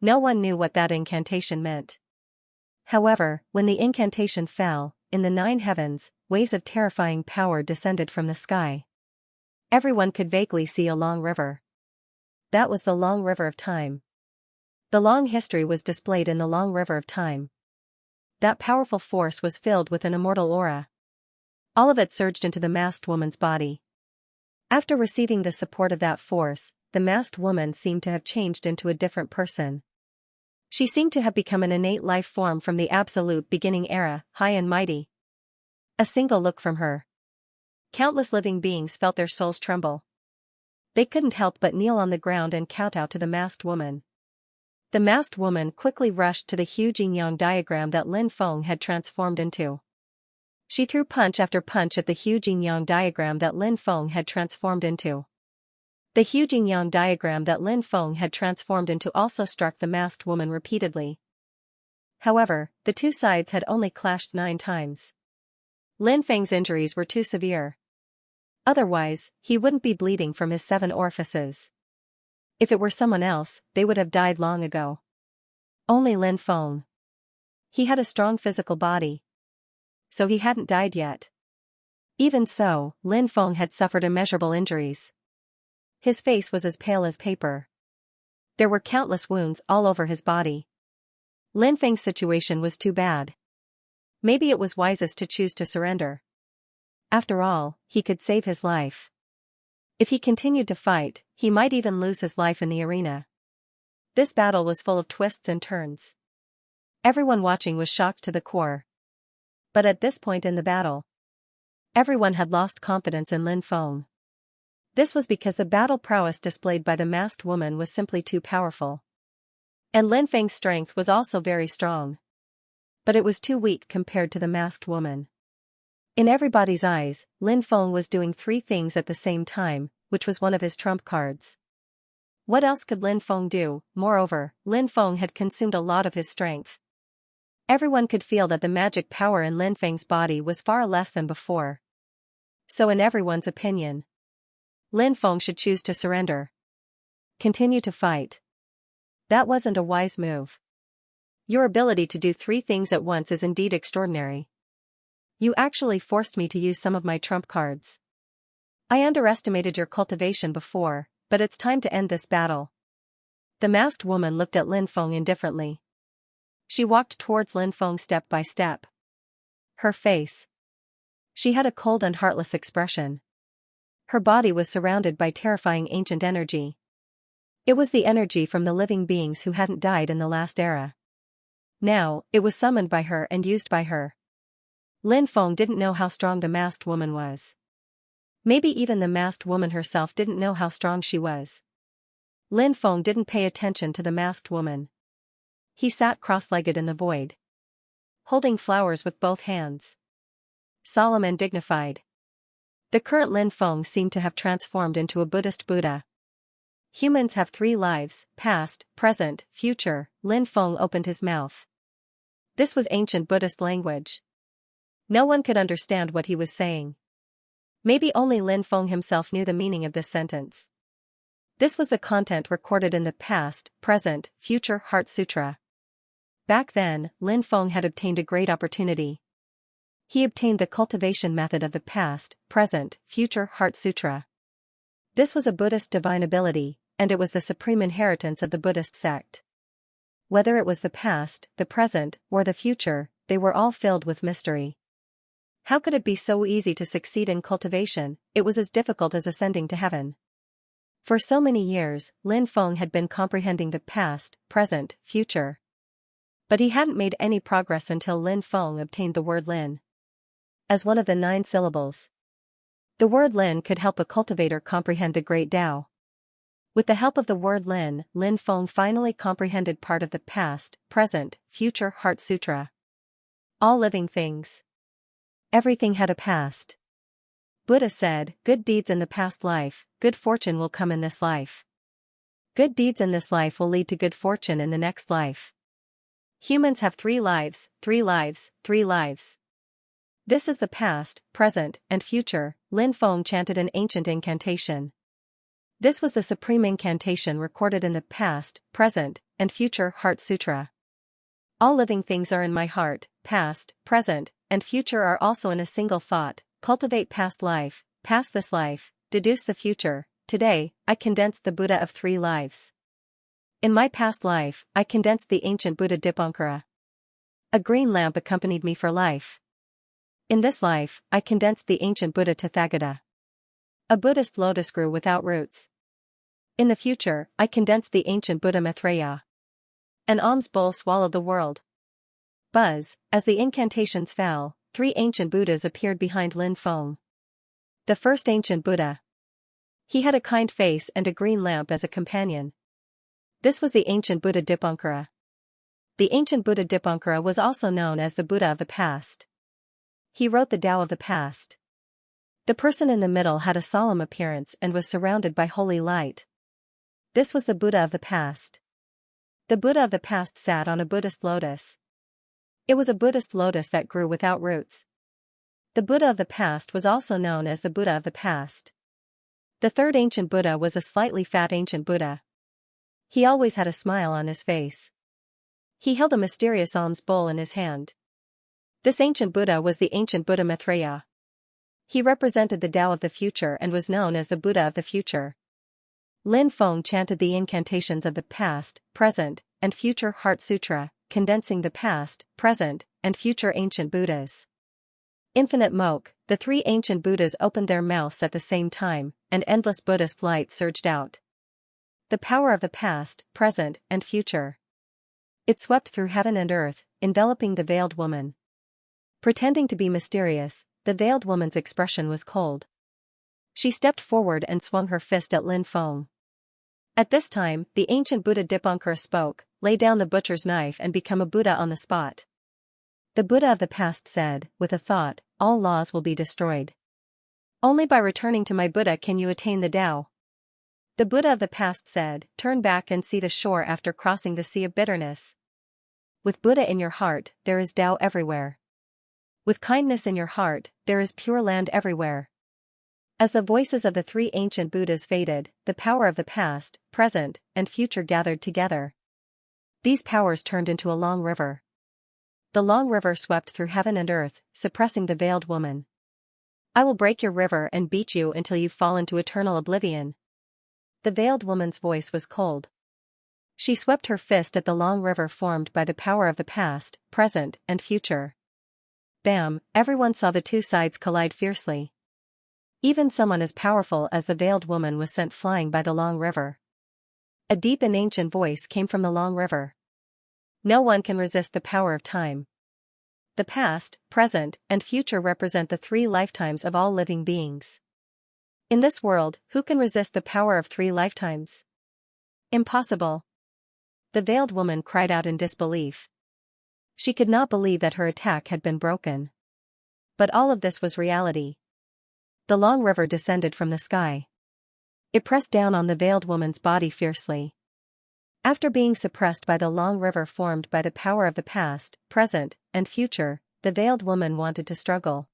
S1: No one knew what that incantation meant. However, when the incantation fell, in the 9 heavens, waves of terrifying power descended from the sky. Everyone could vaguely see a long river. That was the long river of time. The long history was displayed in the long river of time. That powerful force was filled with an immortal aura. All of it surged into the masked woman's body. After receiving the support of that force, the masked woman seemed to have changed into a different person. She seemed to have become an innate life form from the absolute beginning era, high and mighty. A single look from her. Countless living beings felt their souls tremble. They couldn't help but kneel on the ground and kowtow to the masked woman. The masked woman quickly rushed to the huge yin-yang diagram that Lin Feng had transformed into. She threw punch after punch at the huge yin-yang diagram that Lin Feng had transformed into. The huge yin-yang diagram that Lin Feng had transformed into also struck the masked woman repeatedly. However, the two sides had only clashed 9 times. Lin Feng's injuries were too severe. Otherwise, he wouldn't be bleeding from his 7 orifices. If it were someone else, they would have died long ago. Only Lin Feng. He had a strong physical body. So he hadn't died yet. Even so, Lin Feng had suffered immeasurable injuries. His face was as pale as paper. There were countless wounds all over his body. Lin Feng's situation was too bad. Maybe it was wisest to choose to surrender. After all, he could save his life. If he continued to fight, he might even lose his life in the arena. This battle was full of twists and turns. Everyone watching was shocked to the core. But at this point in the battle, everyone had lost confidence in Lin Feng. This was because the battle prowess displayed by the masked woman was simply too powerful. And Lin Feng's strength was also very strong. But it was too weak compared to the masked woman. In everybody's eyes, Lin Feng was doing 3 things at the same time, which was one of his trump cards. What else could Lin Feng do? Moreover, Lin Feng had consumed a lot of his strength. Everyone could feel that the magic power in Lin Feng's body was far less than before. So in everyone's opinion, Lin Feng should choose to surrender. Continue to fight. That wasn't a wise move. Your ability to do 3 things at once is indeed extraordinary. You actually forced me to use some of my trump cards. I underestimated your cultivation before, but it's time to end this battle. The masked woman looked at Lin Feng indifferently. She walked towards Lin Feng step by step. Her face. She had a cold and heartless expression. Her body was surrounded by terrifying ancient energy. It was the energy from the living beings who hadn't died in the last era. Now, it was summoned by her and used by her. Lin Feng didn't know how strong the masked woman was. Maybe even the masked woman herself didn't know how strong she was. Lin Feng didn't pay attention to the masked woman. He sat cross-legged in the void, holding flowers with both hands. Solemn and dignified. The current Lin Feng seemed to have transformed into a Buddhist Buddha. Humans have 3 lives, past, present, future. Lin Feng opened his mouth. This was ancient Buddhist language. No one could understand what he was saying. Maybe only Lin Feng himself knew the meaning of this sentence. This was the content recorded in the past, present, future Heart Sutra. Back then, Lin Feng had obtained a great opportunity. He obtained the cultivation method of the past, present, future Heart Sutra. This was a Buddhist divine ability, and it was the supreme inheritance of the Buddhist sect. Whether it was the past, the present, or the future, they were all filled with mystery. How could it be so easy to succeed in cultivation? It was as difficult as ascending to heaven. For so many years, Lin Feng had been comprehending the past, present, future. But he hadn't made any progress until Lin Feng obtained the word Lin as one of the 9 syllables. The word Lin could help a cultivator comprehend the great Tao. With the help of the word Lin Feng finally comprehended part of the past, present, future Heart Sutra. All living things. Everything had a past. Buddha said, good deeds in the past life, good fortune will come in this life. Good deeds in this life will lead to good fortune in the next life. Humans have 3 lives, 3 lives, 3 lives. This is the past, present, and future. Lin Feng chanted an ancient incantation. This was the supreme incantation recorded in the past, present, and future Heart Sutra. All living things are in my heart, past, present, and future are also in a single thought. Cultivate past life, pass this life, deduce the future. Today, I condensed the Buddha of 3 lives. In my past life, I condensed the ancient Buddha Dipankara. A green lamp accompanied me for life. In this life, I condensed the ancient Buddha Tathagata. A Buddhist lotus grew without roots. In the future, I condensed the ancient Buddha Maitreya. An alms bowl swallowed the world. Buzz, as the incantations fell, 3 ancient Buddhas appeared behind Lin Feng. The first ancient Buddha. He had a kind face and a green lamp as a companion. This was the ancient Buddha Dipankara. The ancient Buddha Dipankara was also known as the Buddha of the past. He wrote the Tao of the past. The person in the middle had a solemn appearance and was surrounded by holy light. This was the Buddha of the past. The Buddha of the past sat on a Buddhist lotus. It was a Buddhist lotus that grew without roots. The Buddha of the past was also known as the Buddha of the past. The third ancient Buddha was a slightly fat ancient Buddha. He always had a smile on his face. He held a mysterious alms bowl in his hand. This ancient Buddha was the ancient Buddha Maitreya. He represented the Tao of the future and was known as the Buddha of the future. Lin Feng chanted the incantations of the past, present, and future Heart Sutra, condensing the past, present, and future ancient Buddhas. Infinite Moke, the 3 ancient Buddhas opened their mouths at the same time, and endless Buddhist light surged out. The power of the past, present, and future. It swept through heaven and earth, enveloping the veiled woman. Pretending to be mysterious, the veiled woman's expression was cold. She stepped forward and swung her fist at Lin Feng. At this time, the ancient Buddha Dipankara spoke, lay down the butcher's knife and become a Buddha on the spot. The Buddha of the past said, with a thought, all laws will be destroyed. Only by returning to my Buddha can you attain the Tao. The Buddha of the past said, turn back and see the shore after crossing the sea of bitterness. With Buddha in your heart, there is Tao everywhere. With kindness in your heart, there is pure land everywhere. As the voices of the 3 ancient Buddhas faded, the power of the past, present, and future gathered together. These powers turned into a long river. The long river swept through heaven and earth, suppressing the veiled woman. I will break your river and beat you until you fall into eternal oblivion. The veiled woman's voice was cold. She swept her fist at the long river formed by the power of the past, present, and future. Bam! Everyone saw the 2 sides collide fiercely. Even someone as powerful as the veiled woman was sent flying by the long river. A deep and ancient voice came from the long river. No one can resist the power of time. The past, present, and future represent the 3 lifetimes of all living beings. In this world, who can resist the power of 3 lifetimes? Impossible. The veiled woman cried out in disbelief. She could not believe that her attack had been broken. But all of this was reality. The long river descended from the sky. It pressed down on the veiled woman's body fiercely. After being suppressed by the long river formed by the power of the past, present, and future, the veiled woman wanted to struggle.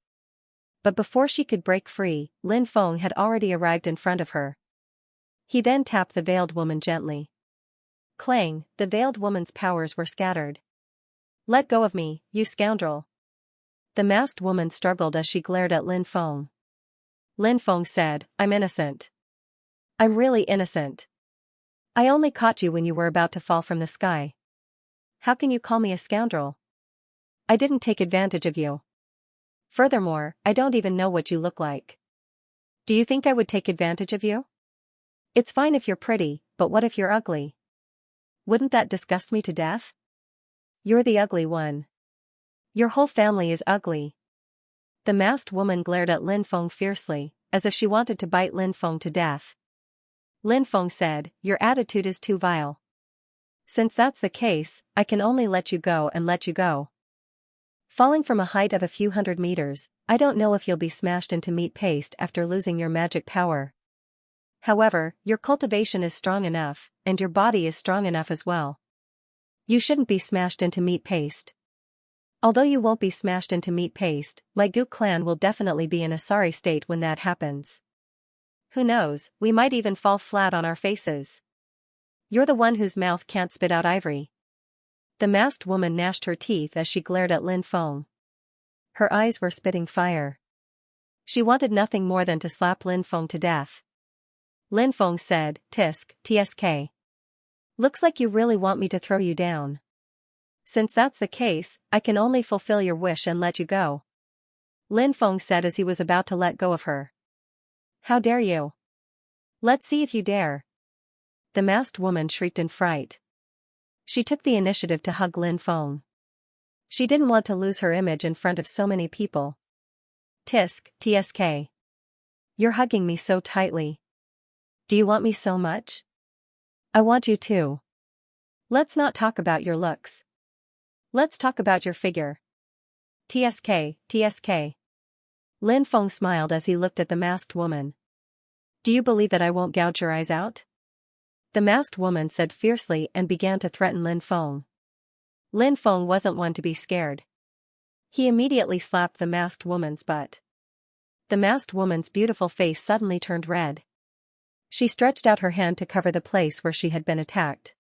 S1: But before she could break free, Lin Feng had already arrived in front of her. He then tapped the veiled woman gently. Clang, the veiled woman's powers were scattered. "Let go of me, you scoundrel." The masked woman struggled as she glared at Lin Feng. Lin Feng said, "I'm innocent. I'm really innocent. I only caught you when you were about to fall from the sky. How can you call me a scoundrel? I didn't take advantage of you. Furthermore, I don't even know what you look like. Do you think I would take advantage of you? It's fine if you're pretty, but what if you're ugly? Wouldn't that disgust me to death? You're the ugly one. Your whole family is ugly." The masked woman glared at Lin Feng fiercely, as if she wanted to bite Lin Feng to death. Lin Feng said, "Your attitude is too vile. Since that's the case, I can only let you go and let you go. Falling from a height of a few hundred meters, I don't know if you'll be smashed into meat paste after losing your magic power. However, your cultivation is strong enough, and your body is strong enough as well. You shouldn't be smashed into meat paste. Although you won't be smashed into meat paste, my Gu clan will definitely be in a sorry state when that happens. Who knows, we might even fall flat on our faces. You're the one whose mouth can't spit out ivory." The masked woman gnashed her teeth as she glared at Lin Feng. Her eyes were spitting fire. She wanted nothing more than to slap Lin Feng to death. Lin Feng said, "Tisk, tsk. Looks like you really want me to throw you down. Since that's the case, I can only fulfill your wish and let you go." Lin Feng said as he was about to let go of her. "How dare you? Let's see if you dare." The masked woman shrieked in fright. She took the initiative to hug Lin Feng. She didn't want to lose her image in front of so many people. "Tisk, tsk. You're hugging me so tightly. Do you want me so much? I want you too. Let's not talk about your looks. Let's talk about your figure. Tsk, tsk." Lin Feng smiled as he looked at the masked woman. "Do you believe that I won't gouge your eyes out?" The masked woman said fiercely and began to threaten Lin Feng. Lin Feng wasn't one to be scared. He immediately slapped the masked woman's butt. The masked woman's beautiful face suddenly turned red. She stretched out her hand to cover the place where she had been attacked.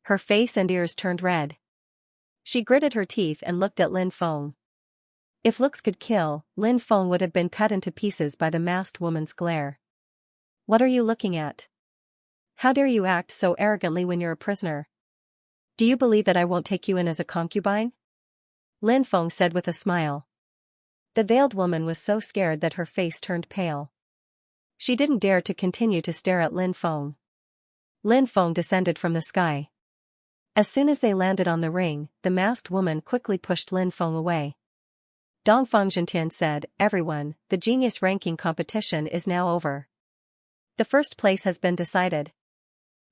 S1: Her face and ears turned red. She gritted her teeth and looked at Lin Feng. If looks could kill, Lin Feng would have been cut into pieces by the masked woman's glare. "What are you looking at? How dare you act so arrogantly when you're a prisoner? Do you believe that I won't take you in as a concubine?" Lin Feng said with a smile. The veiled woman was so scared that her face turned pale. She didn't dare to continue to stare at Lin Feng. Lin Feng descended from the sky. As soon as they landed on the ring, the masked woman quickly pushed Lin Feng away. Dongfang Zhentian said, "Everyone, the genius ranking competition is now over. The first place has been decided.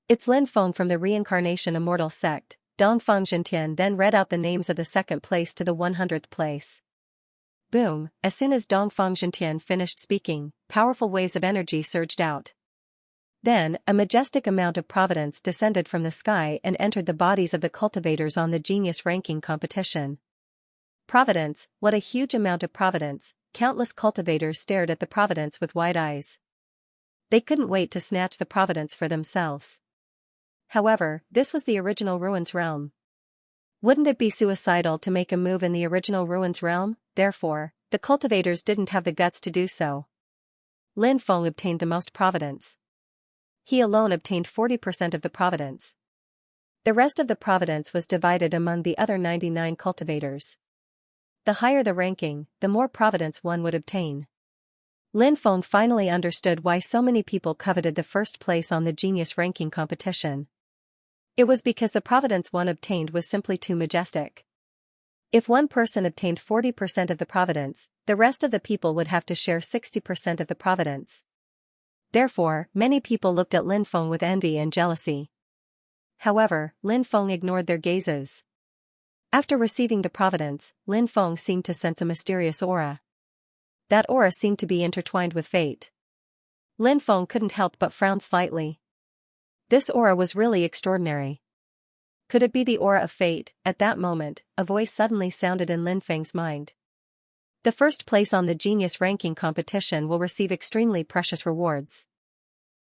S1: It's Lin Feng from the Reincarnation Immortal sect." Dongfang Zhentian then read out the names of the second place to the 100th place. Boom, as soon as Dongfang Zhentian finished speaking, powerful waves of energy surged out. Then, a majestic amount of providence descended from the sky and entered the bodies of the cultivators on the genius ranking competition. Providence, what a huge amount of providence! Countless cultivators stared at the providence with wide eyes. They couldn't wait to snatch the providence for themselves. However, this was the original ruins realm. Wouldn't it be suicidal to make a move in the original ruins realm? Therefore, the cultivators didn't have the guts to do so. Lin Feng obtained the most providence. He alone obtained 40% of the providence. The rest of the providence was divided among the other 99 cultivators. The higher the ranking, the more providence one would obtain. Lin Feng finally understood why so many people coveted the first place on the genius ranking competition. It was because the providence one obtained was simply too majestic. If one person obtained 40% of the providence, the rest of the people would have to share 60% of the providence. Therefore, many people looked at Lin Feng with envy and jealousy. However, Lin Feng ignored their gazes. After receiving the providence, Lin Feng seemed to sense a mysterious aura. That aura seemed to be intertwined with fate. Lin Feng couldn't help but frown slightly. This aura was really extraordinary. Could it be the aura of fate? At that moment, a voice suddenly sounded in Lin Feng's mind. The first place on the genius ranking competition will receive extremely precious rewards.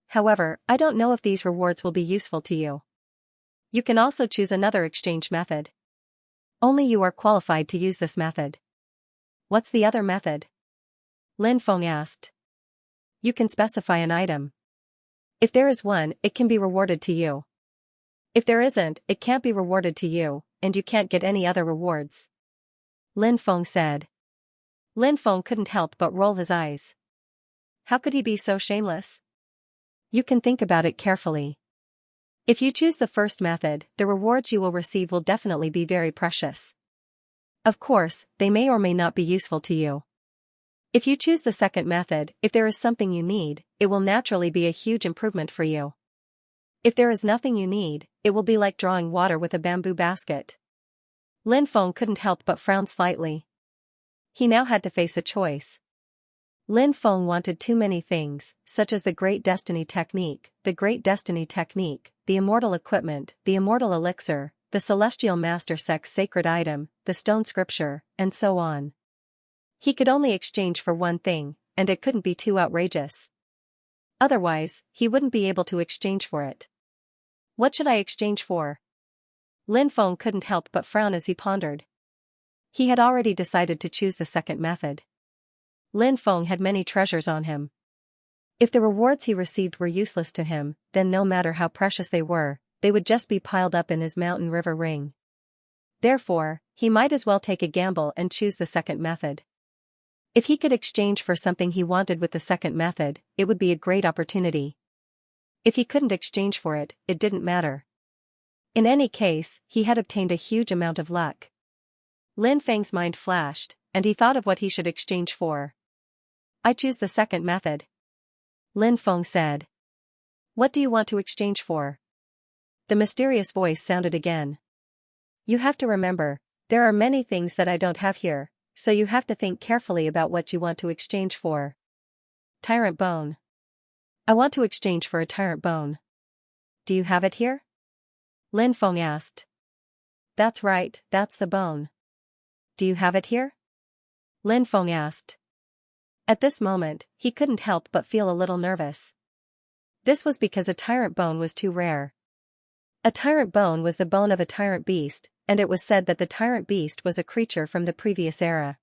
S1: However, I don't know if these rewards will be useful to you. You can also choose another exchange method. Only you are qualified to use this method. What's the other method? Lin Feng asked. You can specify an item. If there is one, it can be rewarded to you. If there isn't, it can't be rewarded to you, and you can't get any other rewards. Lin Feng said. Lin Feng couldn't help but roll his eyes. How could he be so shameless? You can think about it carefully. If you choose the first method, the rewards you will receive will definitely be very precious. Of course, they may or may not be useful to you. If you choose the second method, if there is something you need, it will naturally be a huge improvement for you. If there is nothing you need, it will be like drawing water with a bamboo basket. Lin Feng couldn't help but frown slightly. He now had to face a choice. Lin Feng wanted too many things, such as the Great Destiny Technique, the Immortal Equipment, the Immortal Elixir, the Celestial Master Sect's Sacred Item, the Stone Scripture, and so on. He could only exchange for one thing, and it couldn't be too outrageous. Otherwise, he wouldn't be able to exchange for it. What should I exchange for? Lin Feng couldn't help but frown as he pondered. He had already decided to choose the second method. Lin Feng had many treasures on him. If the rewards he received were useless to him, then no matter how precious they would just be piled up in his mountain river ring. Therefore, he might as well take a gamble and choose the second method. If he could exchange for something he wanted with the second method, it would be a great opportunity. If he couldn't exchange for it, it didn't matter. In any case, he had obtained a huge amount of luck. Lin Feng's mind flashed, and he thought of what he should exchange for. I choose the second method. Lin Feng said. What do you want to exchange for? The mysterious voice sounded again. You have to remember, there are many things that I don't have here, so you have to think carefully about what you want to exchange for. Tyrant bone. I want to exchange for a tyrant bone. Do you have it here? Lin Feng asked. That's right, that's the bone. Do you have it here? Lin Feng asked. At this moment, he couldn't help but feel a little nervous. This was because a tyrant bone was too rare. A tyrant bone was the bone of a tyrant beast, and it was said that the tyrant beast was a creature from the previous era.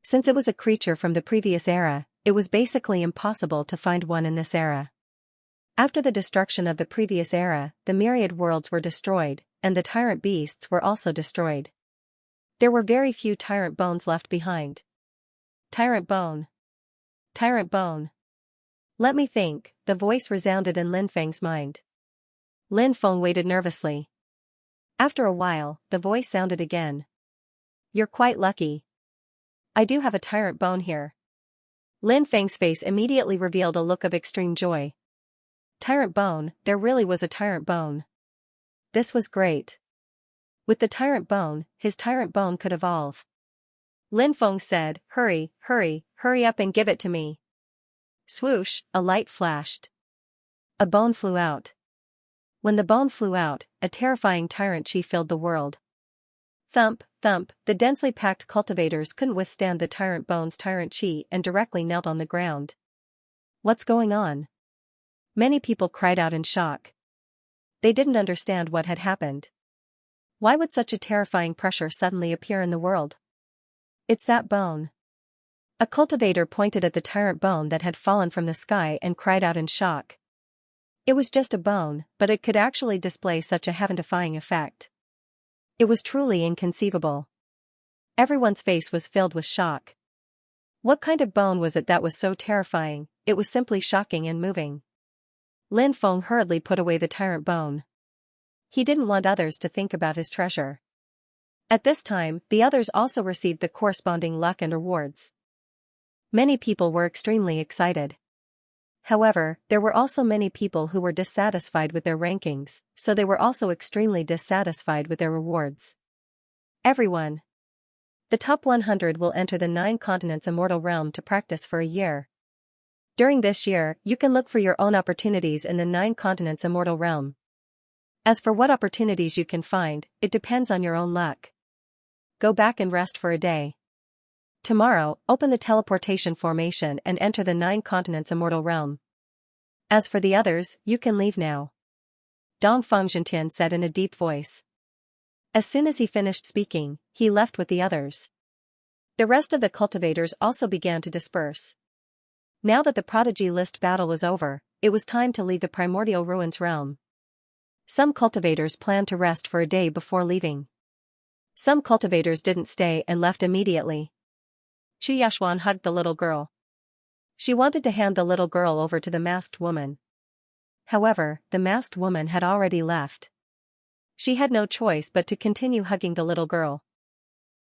S1: Since it was a creature from the previous era, it was basically impossible to find one in this era. After the destruction of the previous era, the myriad worlds were destroyed, and the tyrant beasts were also destroyed. There were very few tyrant bones left behind. Tyrant bone. Tyrant bone. Let me think, the voice resounded in Lin Feng's mind. Lin Feng waited nervously. After a while, the voice sounded again. You're quite lucky. I do have a tyrant bone here. Lin Feng's face immediately revealed a look of extreme joy. Tyrant bone, there really was a tyrant bone. This was great. With the tyrant bone, his tyrant bone could evolve. Lin Feng said, hurry up and give it to me. Swoosh, a light flashed. A bone flew out. When the bone flew out, a terrifying tyrant chi filled the world. Thump, thump, the densely packed cultivators couldn't withstand the tyrant bone's tyrant chi and directly knelt on the ground. What's going on? Many people cried out in shock. They didn't understand what had happened. Why would such a terrifying pressure suddenly appear in the world? It's that bone. A cultivator pointed at the tyrant bone that had fallen from the sky and cried out in shock. It was just a bone, but it could actually display such a heaven-defying effect. It was truly inconceivable. Everyone's face was filled with shock. What kind of bone was it that was so terrifying? It was simply shocking and moving. Lin Feng hurriedly put away the tyrant bone. He didn't want others to think about his treasure. At this time, the others also received the corresponding luck and rewards. Many people were extremely excited. However, there were also many people who were dissatisfied with their rankings, so they were also extremely dissatisfied with their rewards. Everyone. The top 100 will enter the 9 continents immortal realm to practice for a year. During this year, you can look for your own opportunities in the 9 continents immortal realm. As for what opportunities you can find, it depends on your own luck. Go back and rest for a day. Tomorrow, open the teleportation formation and enter the 9 continents immortal realm. As for the others, you can leave now. Dongfang Zhentian said in a deep voice. As soon as he finished speaking, he left with the others. The rest of the cultivators also began to disperse. Now that the prodigy list battle was over, it was time to leave the primordial ruins realm. Some cultivators planned to rest for a day before leaving. Some cultivators didn't stay and left immediately. Qu Yashuan hugged the little girl. She wanted to hand the little girl over to the masked woman. However, the masked woman had already left. She had no choice but to continue hugging the little girl.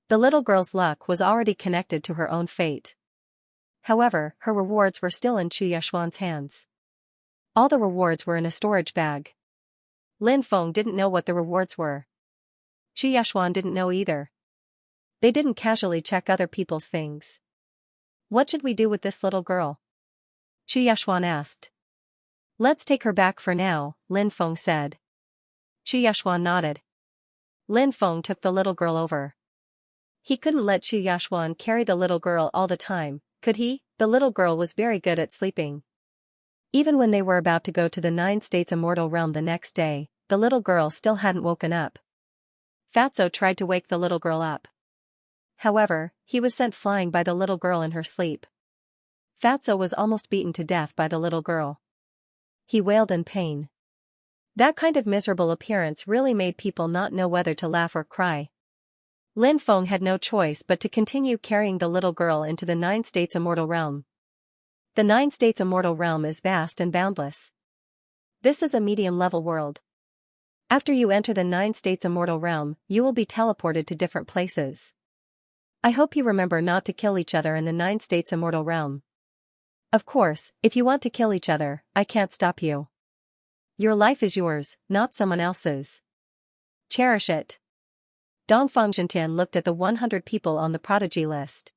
S1: The little girl's luck was already connected to her own fate. However, her rewards were still in Qu Yashuan's hands. All the rewards were in a storage bag. Lin Feng didn't know what the rewards were. Qu Yashuan didn't know either. They didn't casually check other people's things. What should we do with this little girl? Qu Yashuan asked. Let's take her back for now, Lin Feng said. Qu Yashuan nodded. Lin Feng took the little girl over. He couldn't let Qu Yashuan carry the little girl all the time, could he? The little girl was very good at sleeping. Even when they were about to go to the 9 states immortal realm the next day, the little girl still hadn't woken up. Fatso tried to wake the little girl up. However, he was sent flying by the little girl in her sleep. Fatso was almost beaten to death by the little girl. He wailed in pain. That kind of miserable appearance really made people not know whether to laugh or cry. Lin Feng had no choice but to continue carrying the little girl into the 9 states immortal realm. The 9 states immortal realm is vast and boundless. This is a medium-level world. After you enter the 9 states immortal realm, you will be teleported to different places. I hope you remember not to kill each other in the 9 states immortal realm. Of course, if you want to kill each other, I can't stop you. Your life is yours, not someone else's. Cherish it. Dongfang Zhentian looked at the 100 people on the prodigy list.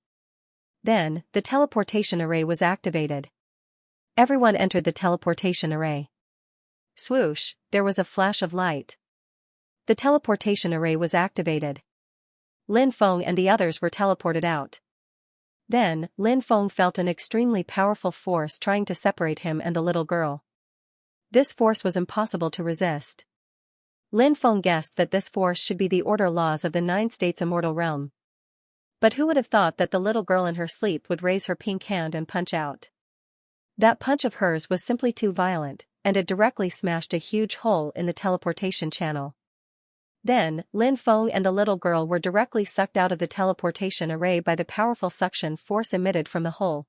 S1: Then, the teleportation array was activated. Everyone entered the teleportation array. Swoosh, there was a flash of light. The teleportation array was activated. Lin Feng and the others were teleported out. Then, Lin Feng felt an extremely powerful force trying to separate him and the little girl. This force was impossible to resist. Lin Feng guessed that this force should be the order laws of the 9 states immortal realm. But who would have thought that the little girl in her sleep would raise her pink hand and punch out? That punch of hers was simply too violent, and it directly smashed a huge hole in the teleportation channel. Then, Lin Feng and the little girl were directly sucked out of the teleportation array by the powerful suction force emitted from the hole.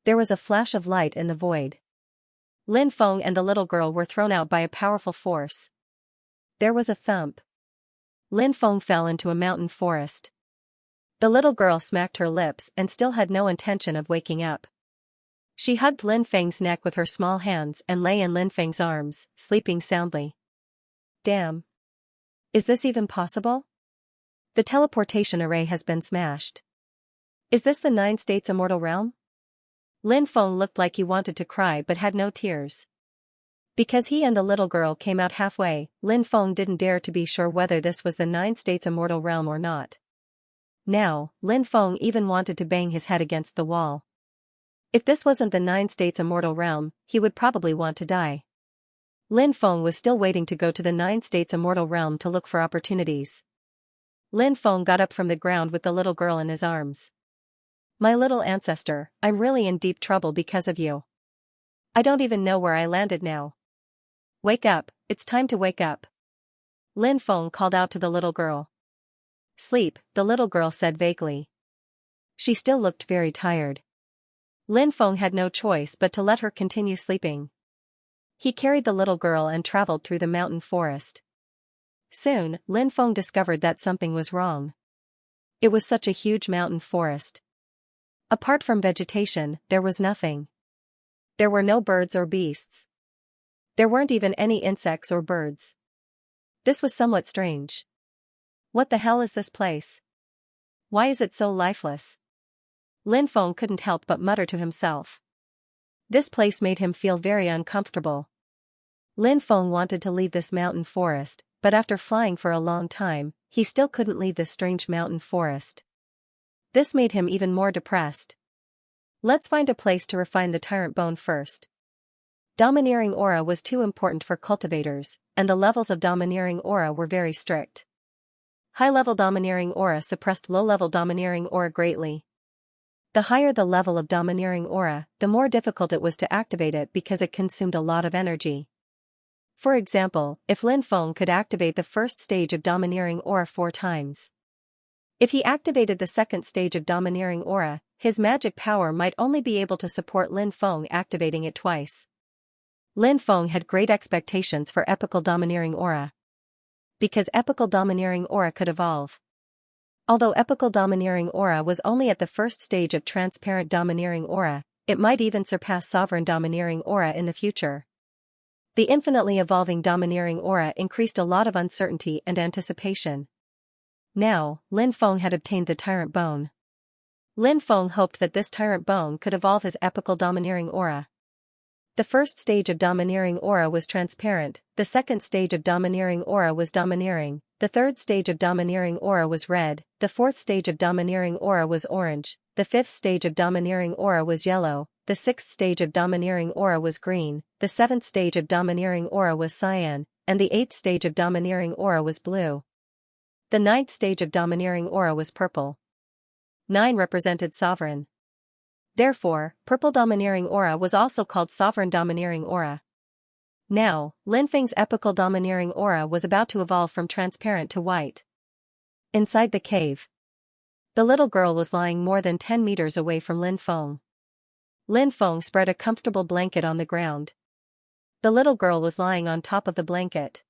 S1: There was a flash of light in the void. Lin Feng and the little girl were thrown out by a powerful force. There was a thump. Lin Feng fell into a mountain forest. The little girl smacked her lips and still had no intention of waking up. She hugged Lin Feng's neck with her small hands and lay in Lin Feng's arms, sleeping soundly. Damn. Is this even possible? The teleportation array has been smashed. Is this the 9 states immortal realm? Lin Feng looked like he wanted to cry but had no tears. Because he and the little girl came out halfway, Lin Feng didn't dare to be sure whether this was the 9 states immortal realm or not. Now, Lin Feng even wanted to bang his head against the wall. If this wasn't the 9 states immortal realm, he would probably want to die. Lin Feng was still waiting to go to the 9 states immortal realm to look for opportunities. Lin Feng got up from the ground with the little girl in his arms. My little ancestor, I'm really in deep trouble because of you. I don't even know where I landed now. Wake up, it's time to wake up. Lin Feng called out to the little girl. Sleep, the little girl said vaguely. She still looked very tired. Lin Feng had no choice but to let her continue sleeping. He carried the little girl and traveled through the mountain forest. Soon, Lin Feng discovered that something was wrong. It was such a huge mountain forest. Apart from vegetation, there was nothing. There were no birds or beasts. There weren't even any insects or birds. This was somewhat strange. What the hell is this place? Why is it so lifeless? Lin Feng couldn't help but mutter to himself. This place made him feel very uncomfortable. Lin Feng wanted to leave this mountain forest, but after flying for a long time, he still couldn't leave this strange mountain forest. This made him even more depressed. Let's find a place to refine the tyrant bone first. Domineering aura was too important for cultivators, and the levels of domineering aura were very strict. High-level domineering aura suppressed low-level domineering aura greatly. The higher the level of domineering aura, the more difficult it was to activate it because it consumed a lot of energy. For example, if Lin Feng could activate the first stage of domineering aura 4 times. If he activated the second stage of domineering aura, his magic power might only be able to support Lin Feng activating it twice. Lin Feng had great expectations for epical domineering aura. Because epical domineering aura could evolve. Although epical domineering aura was only at the first stage of transparent domineering aura, it might even surpass sovereign domineering aura in the future. The infinitely evolving domineering aura increased a lot of uncertainty and anticipation. Now, Lin Feng had obtained the tyrant bone. Lin Feng hoped that this tyrant bone could evolve his epical domineering aura. The first stage of domineering aura was transparent, the second stage of domineering aura was domineering, the third stage of domineering aura was red, the fourth stage of domineering aura was orange, the fifth stage of domineering aura was yellow, the sixth stage of domineering aura was green, the seventh stage of domineering aura was cyan, and the eighth stage of domineering aura was blue. The ninth stage of domineering aura was purple. 9 represented sovereign. Therefore, purple domineering aura was also called sovereign domineering aura. Now, Lin Feng's epical domineering aura was about to evolve from transparent to white. Inside the cave, the little girl was lying more than 10 meters away from Lin Feng. Lin Feng spread a comfortable blanket on the ground. The little girl was lying on top of the blanket.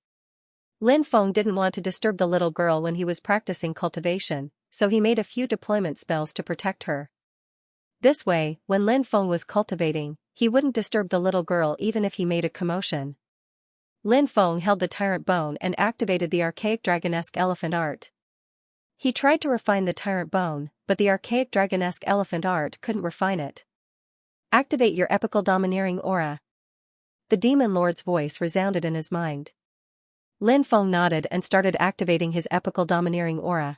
S1: Lin Feng didn't want to disturb the little girl when he was practicing cultivation, so he made a few deployment spells to protect her. This way, when Lin Feng was cultivating, he wouldn't disturb the little girl even if he made a commotion. Lin Feng held the tyrant bone and activated the archaic dragonesque elephant art. He tried to refine the tyrant bone, but the archaic dragonesque elephant art couldn't refine it. Activate your epical domineering aura. The demon lord's voice resounded in his mind. Lin Feng nodded and started activating his epical domineering aura.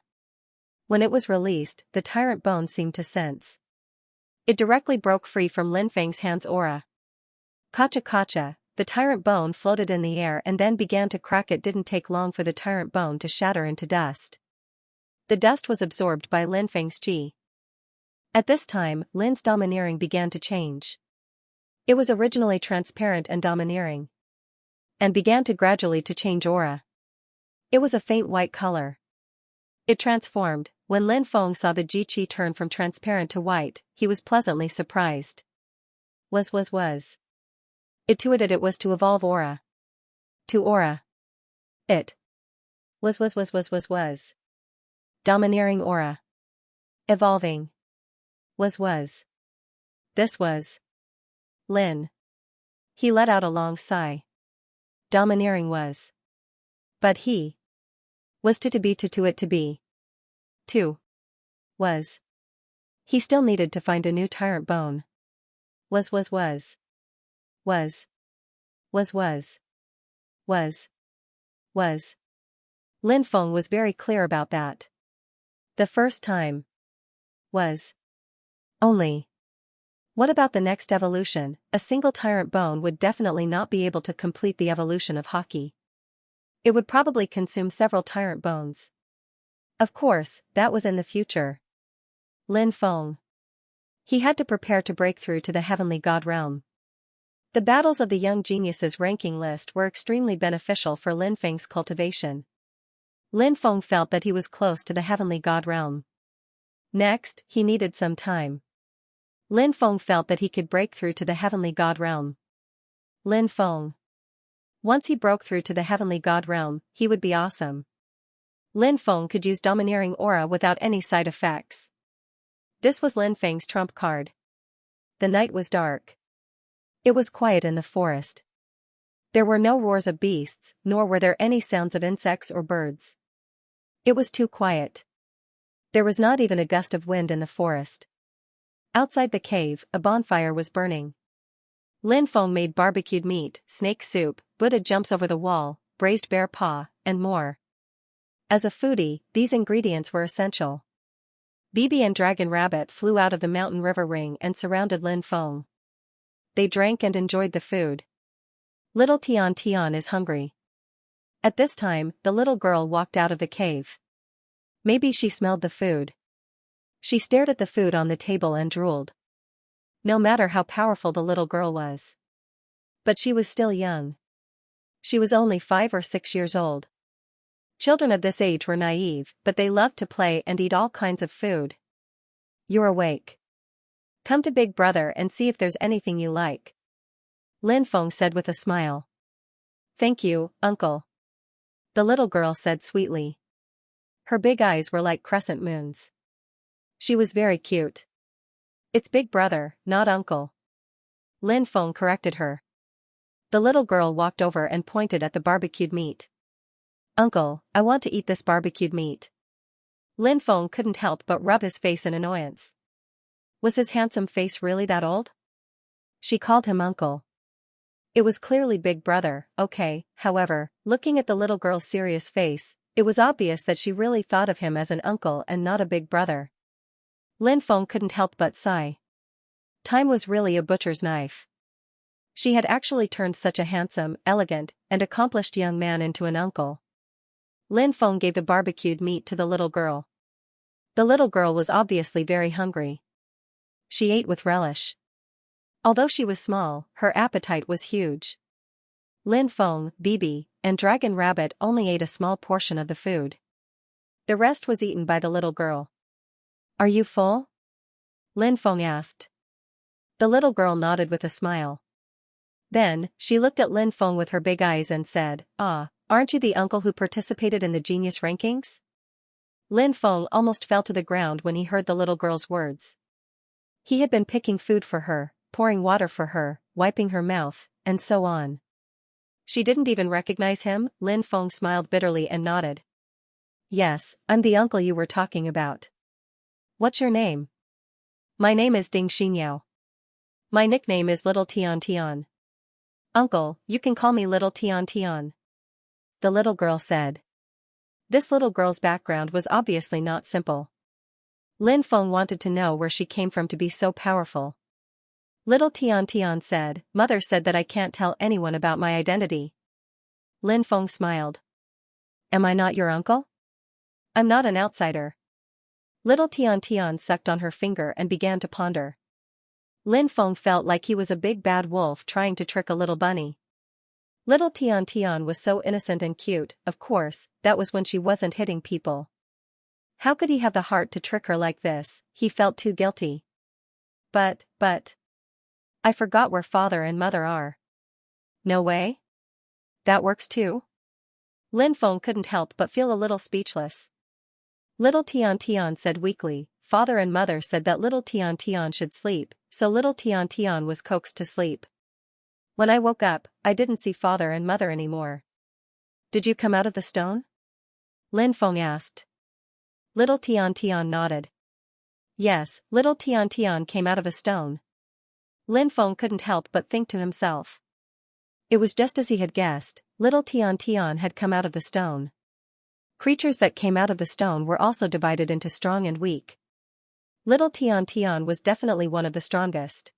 S1: When it was released, the tyrant bone seemed to sense. It directly broke free from Lin Feng's hand's aura. Kacha, the tyrant bone floated in the air and then began to crack. It didn't take long for the tyrant bone to shatter into dust. The dust was absorbed by Lin Feng's qi. At this time, Lin's domineering began to change. It was originally transparent and domineering, and began to gradually to change aura. It was a faint white color. It transformed. When Lin Feng saw the Ji Qi turn from transparent to white, he was pleasantly surprised. Was. It was to evolve aura. To aura. It. Was. Domineering aura. Evolving. Was. This was. Lin. He let out a long sigh. Domineering was. But he. Was to be to it to be. 2. Was. He still needed to find a new tyrant bone. Was. Lin Feng was very clear about that. The first time. Was. Only. What about the next evolution? A single tyrant bone would definitely not be able to complete the evolution of hockey. It would probably consume several tyrant bones. Of course, that was in the future. Lin Feng. He had to prepare to break through to the heavenly god realm. The battles of the young geniuses ranking list were extremely beneficial for Lin Feng's cultivation. Lin Feng felt that he was close to the heavenly god realm. Next, he needed some time. Lin Feng felt that he could break through to the heavenly god realm. Lin Feng. Once he broke through to the heavenly god realm, he would be awesome. Lin Feng could use domineering aura without any side effects. This was Lin Feng's trump card. The night was dark. It was quiet in the forest. There were no roars of beasts, nor were there any sounds of insects or birds. It was too quiet. There was not even a gust of wind in the forest. Outside the cave, a bonfire was burning. Lin Feng made barbecued meat, snake soup, Buddha jumps over the wall, braised bear paw, and more. As a foodie, these ingredients were essential. Bibi and Dragon Rabbit flew out of the mountain river ring and surrounded Lin Feng. They drank and enjoyed the food. Little Tian Tian is hungry. At this time, the little girl walked out of the cave. Maybe she smelled the food. She stared at the food on the table and drooled. No matter how powerful the little girl was. But she was still young. She was only 5 or 6 years old. Children of this age were naive, but they loved to play and eat all kinds of food. You're awake. Come to Big Brother and see if there's anything you like. Lin Feng said with a smile. Thank you, uncle. The little girl said sweetly. Her big eyes were like crescent moons. She was very cute. It's Big Brother, not uncle. Lin Feng corrected her. The little girl walked over and pointed at the barbecued meat. Uncle, I want to eat this barbecued meat. Lin Feng couldn't help but rub his face in annoyance. Was his handsome face really that old? She called him uncle. It was clearly Big Brother, okay. However, looking at the little girl's serious face, it was obvious that she really thought of him as an uncle and not a big brother. Lin Feng couldn't help but sigh. Time was really a butcher's knife. She had actually turned such a handsome, elegant, and accomplished young man into an uncle. Lin Feng gave the barbecued meat to the little girl. The little girl was obviously very hungry. She ate with relish. Although she was small, her appetite was huge. Lin Feng, Bibi, and Dragon Rabbit only ate a small portion of the food. The rest was eaten by the little girl. Are you full? Lin Feng asked. The little girl nodded with a smile. Then, she looked at Lin Feng with her big eyes and said, Ah, aren't you the uncle who participated in the genius rankings? Lin Feng almost fell to the ground when he heard the little girl's words. He had been picking food for her, pouring water for her, wiping her mouth, and so on. She didn't even recognize him. Lin Feng smiled bitterly and nodded. Yes, I'm the uncle you were talking about. What's your name? My name is Ding Xinyao. My nickname is Little Tian Tian. Uncle, you can call me Little Tian Tian. The little girl said. This little girl's background was obviously not simple. Lin Feng wanted to know where she came from to be so powerful. Little Tian Tian said, Mother said that I can't tell anyone about my identity. Lin Feng smiled. Am I not your uncle? I'm not an outsider. Little Tian Tian sucked on her finger and began to ponder. Lin Feng felt like he was a big bad wolf trying to trick a little bunny. Little Tian Tian was so innocent and cute, of course, that was when she wasn't hitting people. How could he have the heart to trick her like this? He felt too guilty. But. I forgot where father and mother are. No way? That works too? Lin Feng couldn't help but feel a little speechless. Little Tian Tian said weakly, Father and mother said that Little Tian Tian should sleep, so Little Tian Tian was coaxed to sleep. When I woke up, I didn't see father and mother anymore. Did you come out of the stone? Lin Feng asked. Little Tian Tian nodded. Yes, Little Tian Tian came out of a stone. Lin Feng couldn't help but think to himself. It was just as he had guessed, Little Tian Tian had come out of the stone. Creatures that came out of the stone were also divided into strong and weak. Little Tian Tian was definitely one of the strongest.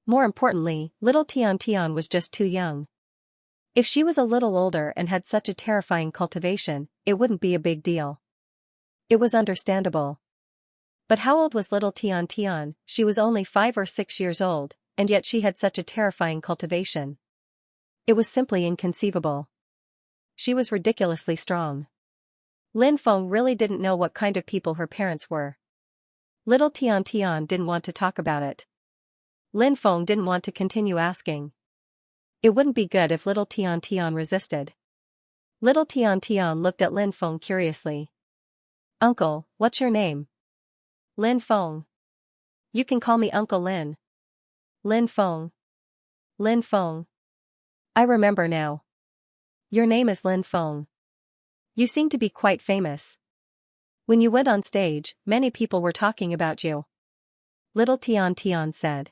S1: More importantly, Little Tian Tian was just too young. If she was a little older and had such a terrifying cultivation, it wouldn't be a big deal. It was understandable. But how old was Little Tian Tian? She was only 5 or 6 years old, and yet she had such a terrifying cultivation. It was simply inconceivable. She was ridiculously strong. Lin Feng really didn't know what kind of people her parents were. Little Tian Tian didn't want to talk about it. Lin Feng didn't want to continue asking. It wouldn't be good if Little Tian Tian resisted. Little Tian Tian looked at Lin Feng curiously. Uncle, what's your name? Lin Feng. You can call me Uncle Lin. Lin Feng. Lin Feng. I remember now. Your name is Lin Feng. You seem to be quite famous. When you went on stage, many people were talking about you. Little Tian Tian said.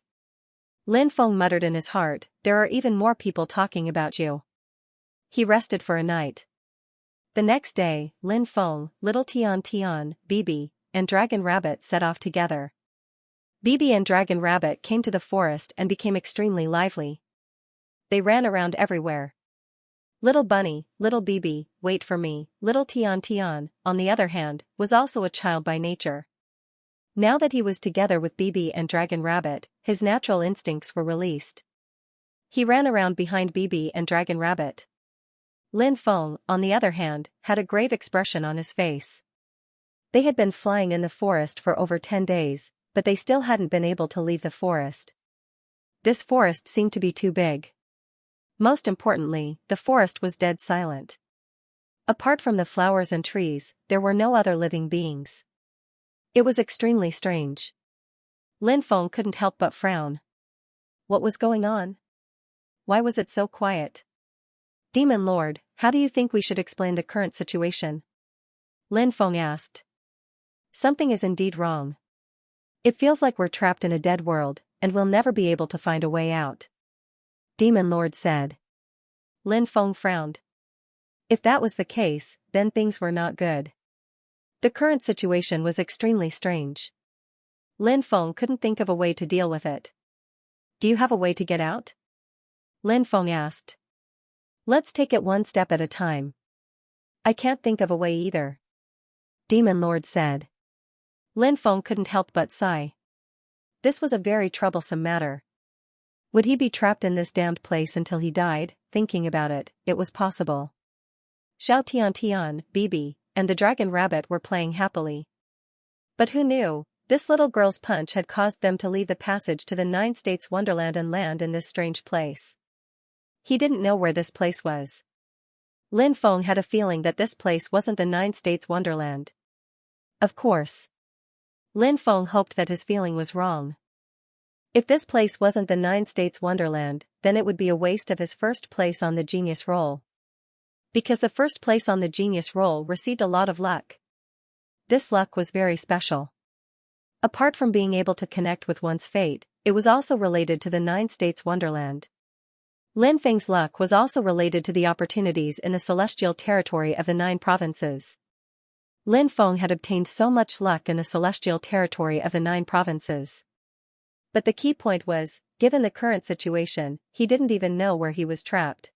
S1: Lin Feng muttered in his heart, there are even more people talking about you. He rested for a night. The next day, Lin Feng, Little Tian Tian, Bibi, and Dragon Rabbit set off together. Bibi and Dragon Rabbit came to the forest and became extremely lively. They ran around everywhere. Little Bunny, little Bibi, wait for me, little Tian Tian, on the other hand, was also a child by nature. Now that he was together with Bibi and Dragon Rabbit, his natural instincts were released. He ran around behind Bibi and Dragon Rabbit. Lin Feng, on the other hand, had a grave expression on his face. They had been flying in the forest for over 10 days, but they still hadn't been able to leave the forest. This forest seemed to be too big. Most importantly, the forest was dead silent. Apart from the flowers and trees, there were no other living beings. It was extremely strange. Lin Feng couldn't help but frown. What was going on? Why was it so quiet? Demon Lord, how do you think we should explain the current situation? Lin Feng asked. Something is indeed wrong. It feels like we're trapped in a dead world, and we'll never be able to find a way out. Demon Lord said. Lin Feng frowned. If that was the case, then things were not good. The current situation was extremely strange. Lin Feng couldn't think of a way to deal with it. Do you have a way to get out? Lin Feng asked. Let's take it one step at a time. I can't think of a way either. Demon Lord said. Lin Feng couldn't help but sigh. This was a very troublesome matter. Would he be trapped in this damned place until he died? Thinking about it, it was possible. Xiao Tian Tian, Bibi, and the Dragon Rabbit were playing happily. But who knew, this little girl's punch had caused them to leave the passage to the 9 States Wonderland and land in this strange place. He didn't know where this place was. Lin Feng had a feeling that this place wasn't the 9 States Wonderland. Of course. Lin Feng hoped that his feeling was wrong. If this place wasn't the 9 States Wonderland, then it would be a waste of his first place on the genius roll. Because the first place on the genius roll received a lot of luck. This luck was very special. Apart from being able to connect with one's fate, it was also related to the 9 States Wonderland. Lin Feng's luck was also related to the opportunities in the celestial territory of the 9 provinces. Lin Feng had obtained so much luck in the celestial territory of the 9 provinces. But the key point was, given the current situation, he didn't even know where he was trapped.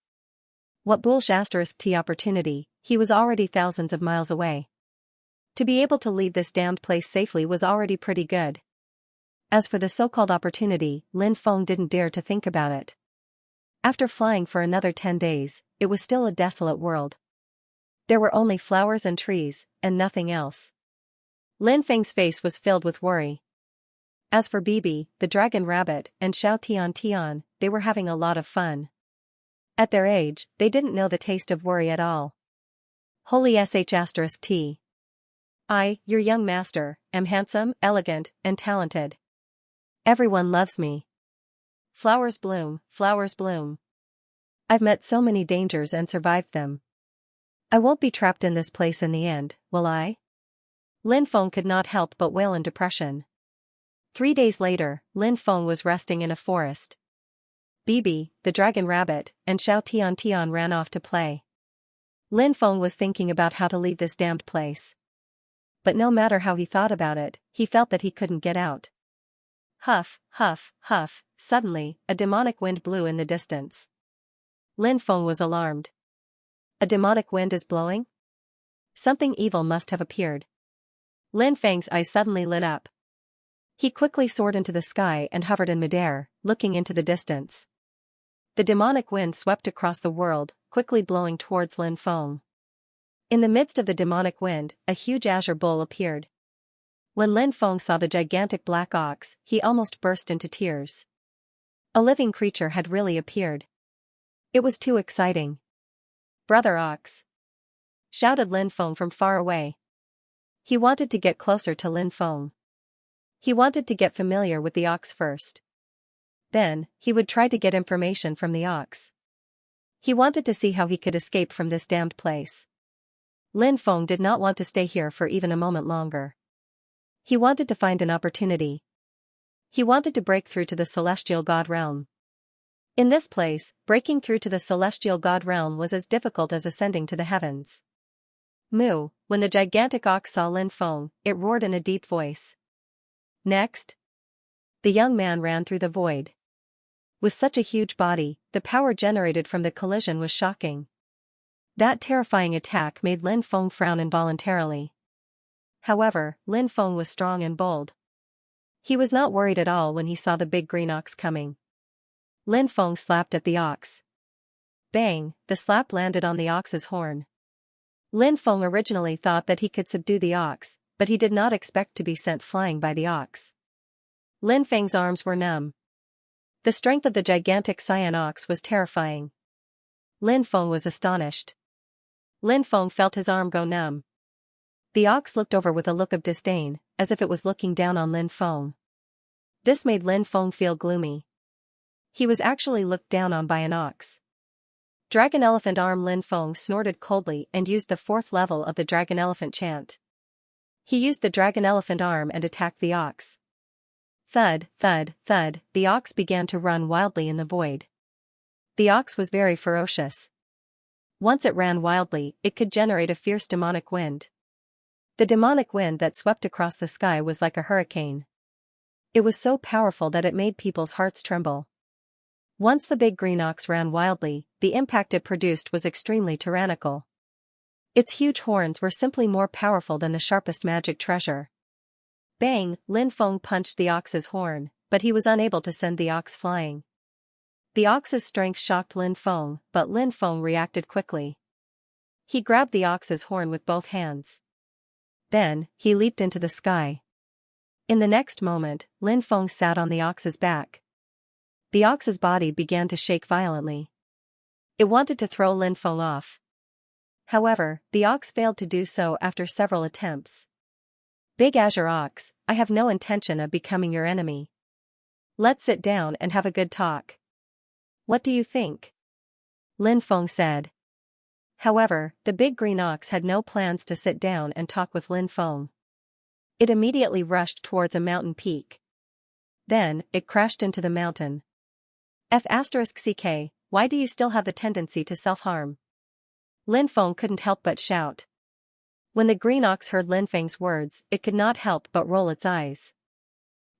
S1: What bullshit opportunity, he was already thousands of miles away. To be able to leave this damned place safely was already pretty good. As for the so-called opportunity, Lin Feng didn't dare to think about it. After flying for another 10 days, it was still a desolate world. There were only flowers and trees, and nothing else. Lin Feng's face was filled with worry. As for Bibi, the Dragon Rabbit, and Xiao Tian Tian, they were having a lot of fun. At their age, they didn't know the taste of worry at all. Holy sh*t. I, your young master, am handsome, elegant, and talented. Everyone loves me. Flowers bloom, flowers bloom. I've met so many dangers and survived them. I won't be trapped in this place in the end, will I? Lin Feng could not help but wail in depression. 3 days later, Lin Feng was resting in a forest. Bibi, the Dragon Rabbit, and Xiao Tian Tian ran off to play. Lin Feng was thinking about how to leave this damned place. But no matter how he thought about it, he felt that he couldn't get out. Huff, huff, huff, suddenly, a demonic wind blew in the distance. Lin Feng was alarmed. A demonic wind is blowing? Something evil must have appeared. Lin Feng's eyes suddenly lit up. He quickly soared into the sky and hovered in midair, looking into the distance. The demonic wind swept across the world, quickly blowing towards Lin Feng. In the midst of the demonic wind, a huge azure bull appeared. When Lin Feng saw the gigantic black ox, he almost burst into tears. A living creature had really appeared. It was too exciting. Brother Ox! Shouted Lin Feng from far away. He wanted to get closer to Lin Feng. He wanted to get familiar with the ox first. Then, he would try to get information from the ox. He wanted to see how he could escape from this damned place. Lin Feng did not want to stay here for even a moment longer. He wanted to find an opportunity. He wanted to break through to the celestial god realm. In this place, breaking through to the celestial god realm was as difficult as ascending to the heavens. Moo, when the gigantic ox saw Lin Feng, it roared in a deep voice. Next. The young man ran through the void. With such a huge body, the power generated from the collision was shocking. That terrifying attack made Lin Feng frown involuntarily. However, Lin Feng was strong and bold. He was not worried at all when he saw the big green ox coming. Lin Feng slapped at the ox. Bang, the slap landed on the ox's horn. Lin Feng originally thought that he could subdue the ox, but he did not expect to be sent flying by the ox. Lin Feng's arms were numb. The strength of the gigantic Xian ox was terrifying. Lin Feng was astonished. Lin Feng felt his arm go numb. The ox looked over with a look of disdain, as if it was looking down on Lin Feng. This made Lin Feng feel gloomy. He was actually looked down on by an ox. Dragon Elephant Arm. Lin Feng snorted coldly and used the 4th level of the Dragon Elephant chant. He used the Dragon Elephant Arm and attacked the ox. Thud, thud, thud, the ox began to run wildly in the void. The ox was very ferocious. Once it ran wildly, it could generate a fierce demonic wind. The demonic wind that swept across the sky was like a hurricane. It was so powerful that it made people's hearts tremble. Once the big green ox ran wildly, the impact it produced was extremely tyrannical. Its huge horns were simply more powerful than the sharpest magic treasure. Bang, Lin Feng punched the ox's horn, but he was unable to send the ox flying. The ox's strength shocked Lin Feng, but Lin Feng reacted quickly. He grabbed the ox's horn with both hands. Then, he leaped into the sky. In the next moment, Lin Feng sat on the ox's back. The ox's body began to shake violently. It wanted to throw Lin Feng off. However, the ox failed to do so after several attempts. Big Azure Ox, I have no intention of becoming your enemy. Let's sit down and have a good talk. What do you think? Lin Feng said. However, the big green ox had no plans to sit down and talk with Lin Feng. It immediately rushed towards a mountain peak. Then, it crashed into the mountain. F***ck, why do you still have the tendency to self-harm? Lin Feng couldn't help but shout. When the green ox heard Lin Feng's words, it could not help but roll its eyes.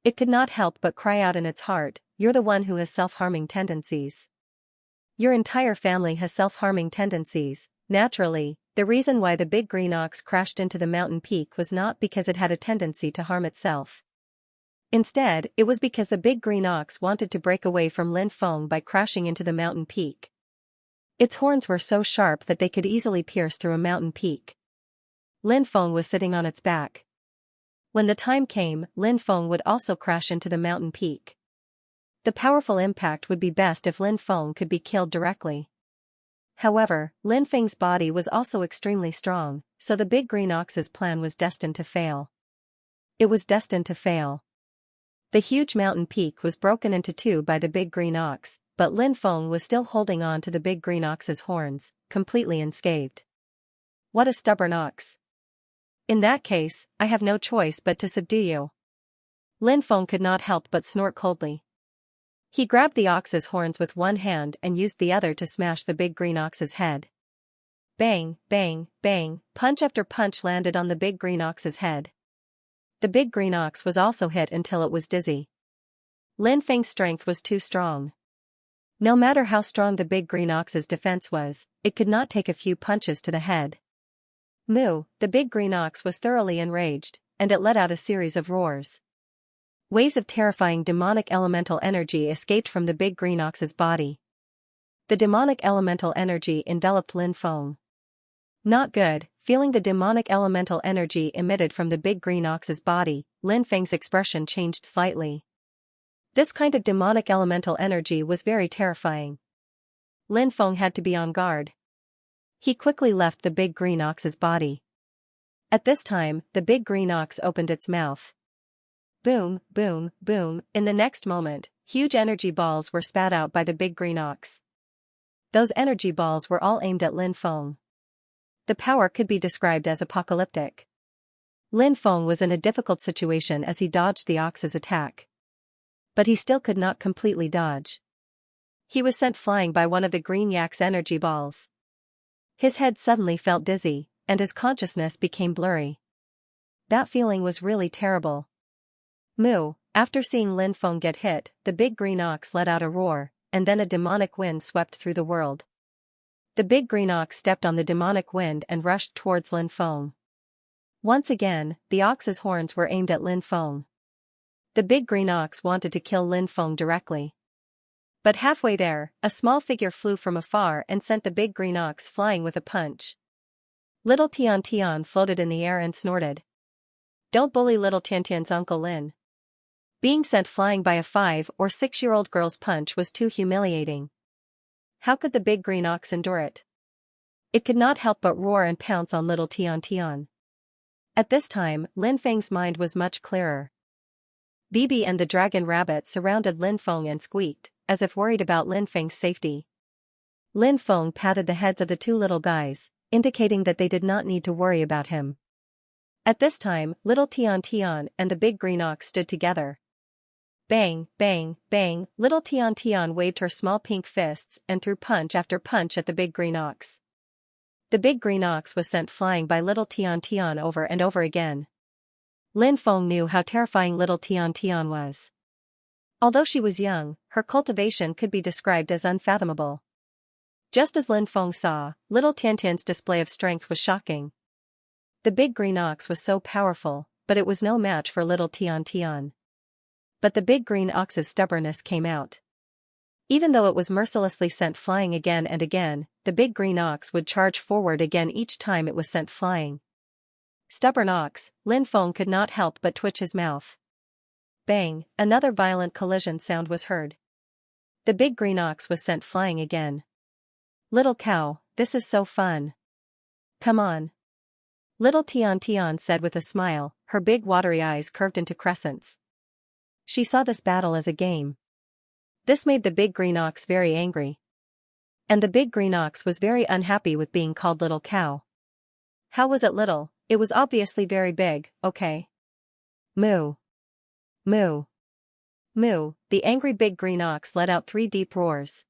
S1: It could not help but cry out in its heart, "You're the one who has self-harming tendencies. Your entire family has self-harming tendencies." Naturally, the reason why the big green ox crashed into the mountain peak was not because it had a tendency to harm itself. Instead, it was because the big green ox wanted to break away from Lin Feng by crashing into the mountain peak. Its horns were so sharp that they could easily pierce through a mountain peak. Lin Feng was sitting on its back. When the time came, Lin Feng would also crash into the mountain peak. The powerful impact would be best if Lin Feng could be killed directly. However, Lin Feng's body was also extremely strong, so the big green ox's plan was destined to fail. It was destined to fail. The huge mountain peak was broken into two by the big green ox, but Lin Feng was still holding on to the big green ox's horns, completely unscathed. What a stubborn ox. In that case, I have no choice but to subdue you. Lin Feng could not help but snort coldly. He grabbed the ox's horns with one hand and used the other to smash the big green ox's head. Bang, bang, bang, punch after punch landed on the big green ox's head. The big green ox was also hit until it was dizzy. Lin Feng's strength was too strong. No matter how strong the big green ox's defense was, it could not take a few punches to the head. Moo, the big green ox was thoroughly enraged, and it let out a series of roars. Waves of terrifying demonic elemental energy escaped from the big green ox's body. The demonic elemental energy enveloped Lin Feng. Not good. Feeling the demonic elemental energy emitted from the big green ox's body, Lin Feng's expression changed slightly. This kind of demonic elemental energy was very terrifying. Lin Feng had to be on guard. He quickly left the big green ox's body. At this time, the big green ox opened its mouth. Boom, boom, boom, in the next moment, huge energy balls were spat out by the big green ox. Those energy balls were all aimed at Lin Feng. The power could be described as apocalyptic. Lin Feng was in a difficult situation as he dodged the ox's attack. But he still could not completely dodge. He was sent flying by one of the green yak's energy balls. His head suddenly felt dizzy, and his consciousness became blurry. That feeling was really terrible. Moo, after seeing Lin Feng get hit, the big green ox let out a roar, and then a demonic wind swept through the world. The big green ox stepped on the demonic wind and rushed towards Lin Feng. Once again, the ox's horns were aimed at Lin Feng. The big green ox wanted to kill Lin Feng directly. But halfway there, a small figure flew from afar and sent the big green ox flying with a punch. Little Tian Tian floated in the air and snorted. Don't bully little Tian Tian's Uncle Lin. Being sent flying by a 5 or 6-year-old girl's punch was too humiliating. How could the big green ox endure it? It could not help but roar and pounce on little Tian Tian. At this time, Lin Feng's mind was much clearer. Bibi and the dragon rabbit surrounded Lin Feng and squeaked, as if worried about Lin Feng's safety. Lin Feng patted the heads of the two little guys, indicating that they did not need to worry about him. At this time, little Tian Tian and the big green ox stood together. Bang, bang, bang, little Tian Tian waved her small pink fists and threw punch after punch at the big green ox. The big green ox was sent flying by little Tian Tian over and over again. Lin Feng knew how terrifying little Tian Tian was. Although she was young, her cultivation could be described as unfathomable. Just as Lin Feng saw, little Tian Tian's display of strength was shocking. The big green ox was so powerful, but it was no match for little Tian Tian. But the big green ox's stubbornness came out. Even though it was mercilessly sent flying again and again, the big green ox would charge forward again each time it was sent flying. Stubborn ox, Lin Feng could not help but twitch his mouth. Bang, another violent collision sound was heard. The big green ox was sent flying again. Little cow, this is so fun. Come on. Little Tian Tian said with a smile, her big watery eyes curved into crescents. She saw this battle as a game. This made the big green ox very angry. And the big green ox was very unhappy with being called little cow. How was it little? It was obviously very big, okay? Moo. Moo. Moo, the angry big green ox let out 3 deep roars.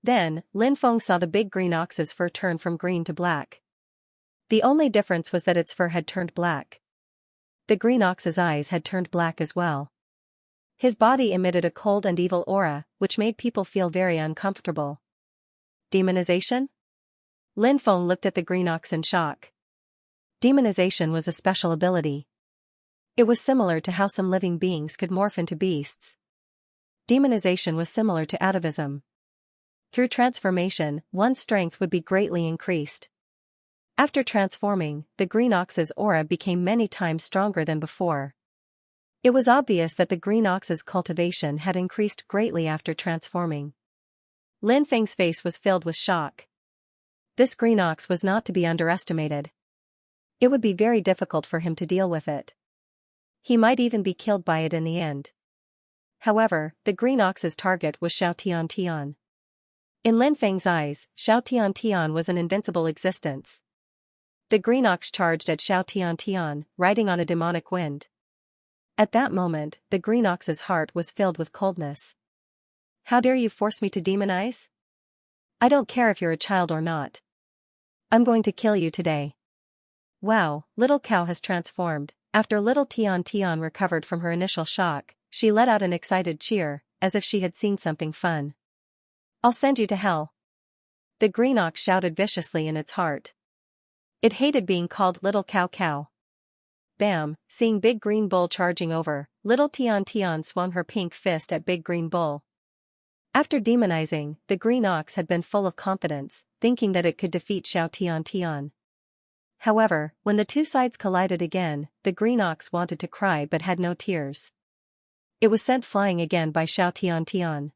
S1: Then, Lin Feng saw the big green ox's fur turn from green to black. The only difference was that its fur had turned black. The green ox's eyes had turned black as well. His body emitted a cold and evil aura, which made people feel very uncomfortable. Demonization? Lin Feng looked at the green ox in shock. Demonization was a special ability. It was similar to how some living beings could morph into beasts. Demonization was similar to atavism. Through transformation, one's strength would be greatly increased. After transforming, the green ox's aura became many times stronger than before. It was obvious that the green ox's cultivation had increased greatly after transforming. Lin Feng's face was filled with shock. This green ox was not to be underestimated. It would be very difficult for him to deal with it. He might even be killed by it in the end. However, the green ox's target was Xiao Tian Tian. In Lin Feng's eyes, Xiao Tian Tian was an invincible existence. The green ox charged at Xiao Tian Tian, riding on a demonic wind. At that moment, the green ox's heart was filled with coldness. How dare you force me to demonize? I don't care if you're a child or not. I'm going to kill you today. Wow, little cow has transformed. After little Tian Tian recovered from her initial shock, she let out an excited cheer, as if she had seen something fun. I'll send you to hell. The green ox shouted viciously in its heart. It hated being called little cow cow. Bam, seeing Big Green Bull charging over, little Tian Tian swung her pink fist at Big Green Bull. After demonizing, the green ox had been full of confidence, thinking that it could defeat Xiao Tian Tian. However, when the two sides collided again, the green ox wanted to cry but had no tears. It was sent flying again by Xiao Tian Tian.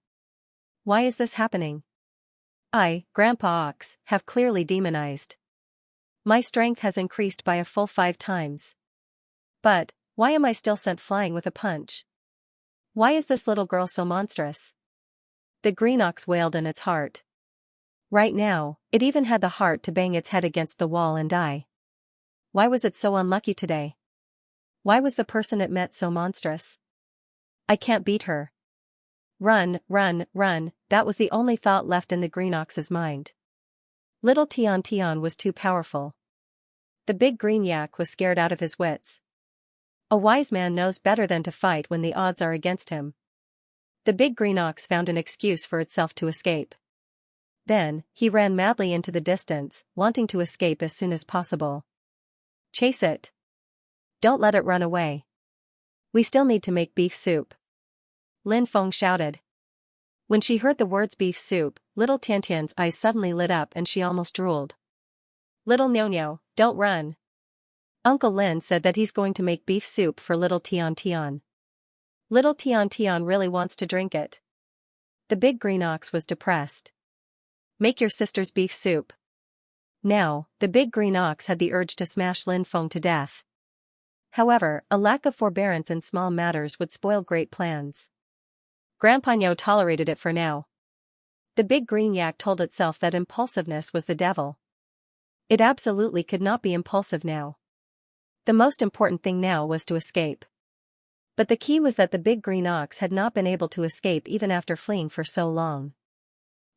S1: Why is this happening? I, Grandpa Ox, have clearly demonized. My strength has increased by a full 5 times. But, why am I still sent flying with a punch? Why is this little girl so monstrous? The green ox wailed in its heart. Right now, it even had the heart to bang its head against the wall and die. Why was it so unlucky today? Why was the person it met so monstrous? I can't beat her. Run, run, run, that was the only thought left in the green ox's mind. Little Tian Tian was too powerful. The big green yak was scared out of his wits. A wise man knows better than to fight when the odds are against him. The big green ox found an excuse for itself to escape. Then, he ran madly into the distance, wanting to escape as soon as possible. Chase it. Don't let it run away. We still need to make beef soup. Lin Feng shouted. When she heard the words beef soup, little Tiantian's eyes suddenly lit up and she almost drooled. Little Nyo-Nyo, don't run. Uncle Lin said that he's going to make beef soup for little Tian Tian. Little Tian Tian really wants to drink it. The big green ox was depressed. Make your sister's beef soup. Now, the big green ox had the urge to smash Lin Feng to death. However, a lack of forbearance in small matters would spoil great plans. Grandpa Nyo tolerated it for now. The big green yak told itself that impulsiveness was the devil. It absolutely could not be impulsive now. The most important thing now was to escape. But the key was that the big green ox had not been able to escape even after fleeing for so long.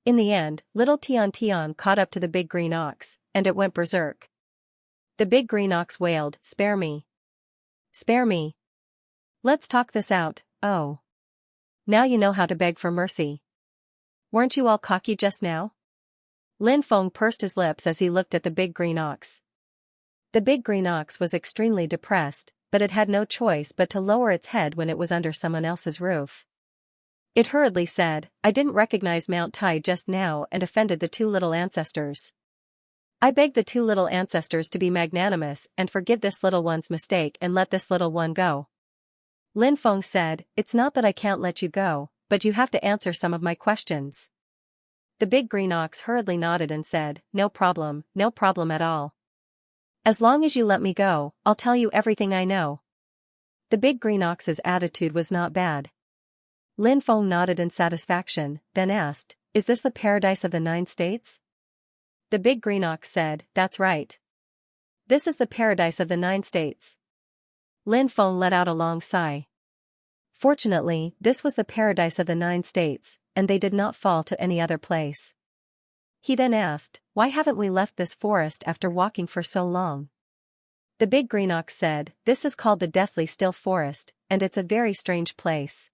S1: In the end, little Tian Tian caught up to the big green ox, and it went berserk. The big green ox wailed, "Spare me. Spare me. Let's talk this out, oh. Now you know how to beg for mercy. Weren't you all cocky just now?" Lin Feng pursed his lips as he looked at the big green ox. The big green ox was extremely depressed, but it had no choice but to lower its head when it was under someone else's roof. It hurriedly said, "I didn't recognize Mount Tai just now and offended the two little ancestors. I beg the two little ancestors to be magnanimous and forgive this little one's mistake and let this little one go." Lin Feng said, "It's not that I can't let you go, but you have to answer some of my questions." The big green ox hurriedly nodded and said, no problem at all. As long as you let me go, I'll tell you everything I know." The big green ox's attitude was not bad. Lin Feng nodded in satisfaction, then asked, "Is this the paradise of the 9 states?" The big green ox said, "That's right. This is the paradise of the 9 states." Lin Feng let out a long sigh. Fortunately, this was the paradise of the 9 states, and they did not fall to any other place. He then asked, "Why haven't we left this forest after walking for so long?" The big green ox said, "This is called the Deathly Still Forest, and it's a very strange place.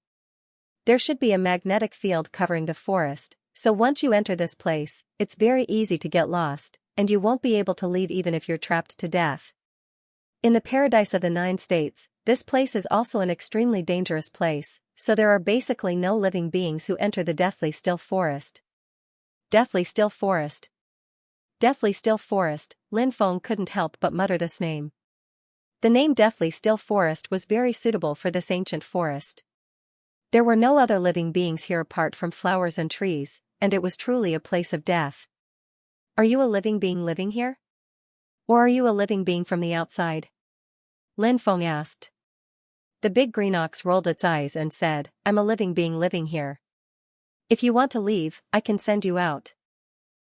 S1: There should be a magnetic field covering the forest, so once you enter this place, it's very easy to get lost, and you won't be able to leave even if you're trapped to death. In the paradise of the 9 states, this place is also an extremely dangerous place, so there are basically no living beings who enter the Deathly Still Forest." Deathly Still Forest. Deathly Still Forest, Lin Feng couldn't help but mutter this name. The name Deathly Still Forest was very suitable for this ancient forest. There were no other living beings here apart from flowers and trees, and it was truly a place of death. "Are you a living being living here? Or are you a living being from the outside?" Lin Feng asked. The big green ox rolled its eyes and said, "I'm a living being living here. If you want to leave, I can send you out."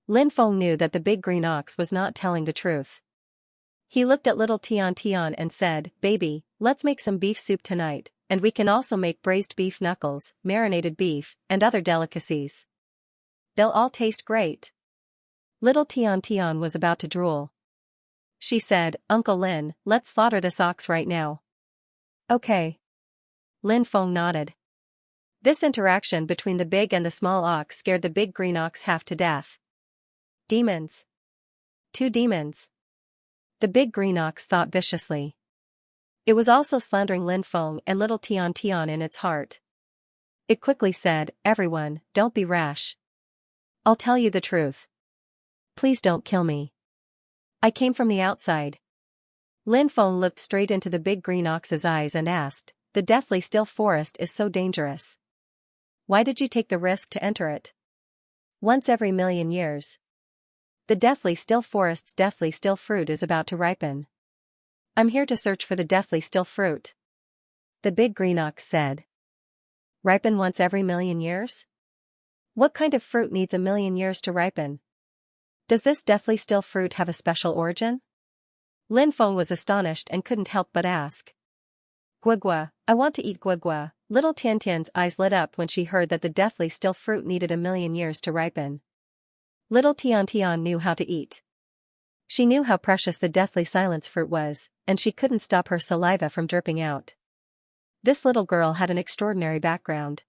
S1: Lin Feng knew that the big green ox was not telling the truth. He looked at little Tian Tian and said, "Baby, let's make some beef soup tonight, and we can also make braised beef knuckles, marinated beef, and other delicacies. They'll all taste great." Little Tian Tian was about to drool. She said, "Uncle Lin, let's slaughter this ox right now." "Okay." Lin Feng nodded. This interaction between the big and the small ox scared the big green ox half to death. Demons. 2 demons. The big green ox thought viciously. It was also slandering Lin Feng and little Tian Tian in its heart. It quickly said, "Everyone, don't be rash. I'll tell you the truth. Please don't kill me. I came from the outside." Lin Feng looked straight into the big green ox's eyes and asked, "The Deathly Still Forest is so dangerous. Why did you take the risk to enter it? Once every million years. The Deathly Still Forest's Deathly Still fruit is about to ripen. I'm here to search for the Deathly Still fruit." The big green ox said. "Ripen once every million years? What kind of fruit needs a million years to ripen? Does this Deathly Still fruit have a special origin?" Lin Feng was astonished and couldn't help but ask. "Guagua, I want to eat guagua." Little Tiantian's eyes lit up when she heard that the Deathly Still fruit needed a million years to ripen. Little Tian Tian knew how to eat. She knew how precious the deathly silence fruit was, and she couldn't stop her saliva from dripping out. This little girl had an extraordinary background.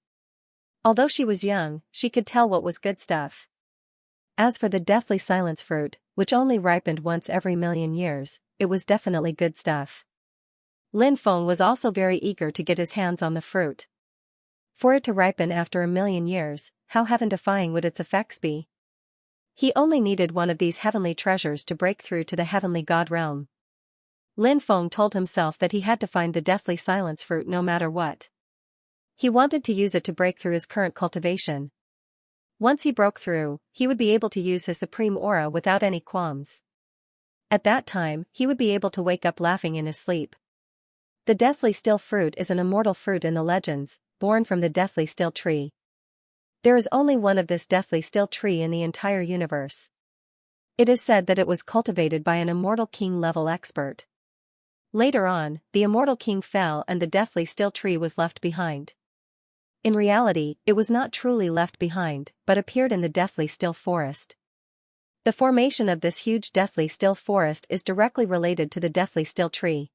S1: Although she was young, she could tell what was good stuff. As for the deathly silence fruit, which only ripened once every million years, it was definitely good stuff. Lin Feng was also very eager to get his hands on the fruit. For it to ripen after a million years, how heaven-defying would its effects be? He only needed one of these heavenly treasures to break through to the heavenly god realm. Lin Feng told himself that he had to find the deathly silence fruit no matter what. He wanted to use it to break through his current cultivation. Once he broke through, he would be able to use his supreme aura without any qualms. At that time, he would be able to wake up laughing in his sleep. The deathly still fruit is an immortal fruit in the legends, born from the deathly still tree. There is only one of this deathly still tree in the entire universe. It is said that it was cultivated by an immortal king-level expert. Later on, the immortal king fell and the deathly still tree was left behind. In reality, it was not truly left behind, but appeared in the deathly still forest. The formation of this huge deathly still forest is directly related to the deathly still tree.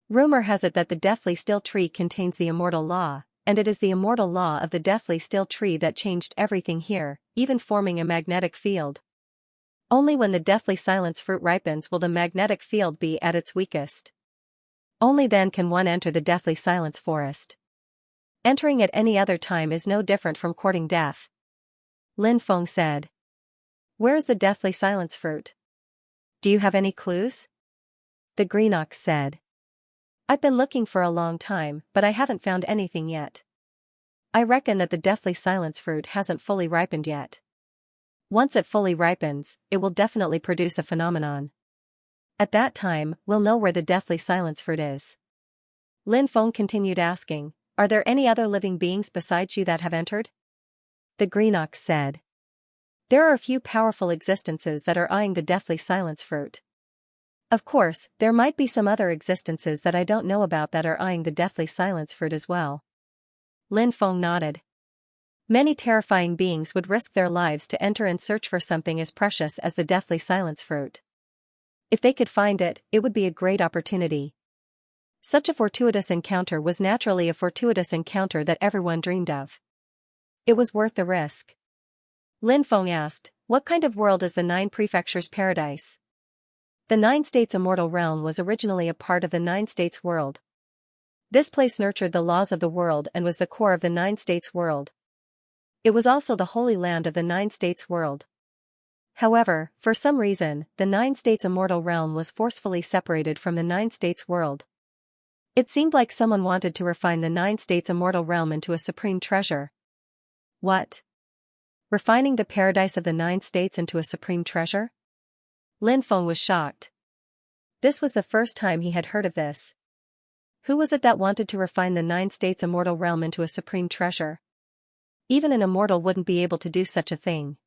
S1: Rumor has it that the deathly still tree contains the immortal law, and it is the immortal law of the deathly still tree that changed everything here, even forming a magnetic field. Only when the deathly silence fruit ripens will the magnetic field be at its weakest. Only then can one enter the deathly silence forest. Entering at any other time is no different from courting death. Lin Feng said. Where is the deathly silence fruit? Do you have any clues? The green ox said. I've been looking for a long time, but I haven't found anything yet. I reckon that the deathly silence fruit hasn't fully ripened yet. Once it fully ripens, it will definitely produce a phenomenon. At that time, we'll know where the deathly silence fruit is. Lin Feng continued asking, are there any other living beings besides you that have entered? The green ox said. There are a few powerful existences that are eyeing the deathly silence fruit. Of course, there might be some other existences that I don't know about that are eyeing the deathly silence fruit as well. Lin Feng nodded. Many terrifying beings would risk their lives to enter and search for something as precious as the deathly silence fruit. If they could find it, it would be a great opportunity. Such a fortuitous encounter was naturally a fortuitous encounter that everyone dreamed of. It was worth the risk. Lin Feng asked, what kind of world is the 9 Prefectures Paradise? The 9 States Immortal Realm was originally a part of the 9 States world. This place nurtured the laws of the world and was the core of the 9 States world. It was also the holy land of the 9 States world. However, for some reason, the 9 States Immortal Realm was forcefully separated from the 9 States world. It seemed like someone wanted to refine the 9 States Immortal Realm into a supreme treasure. What? Refining the paradise of the 9 States into a supreme treasure? Lin Feng was shocked. This was the first time he had heard of this. Who was it that wanted to refine the 9 States Immortal Realm into a supreme treasure? Even an immortal wouldn't be able to do such a thing.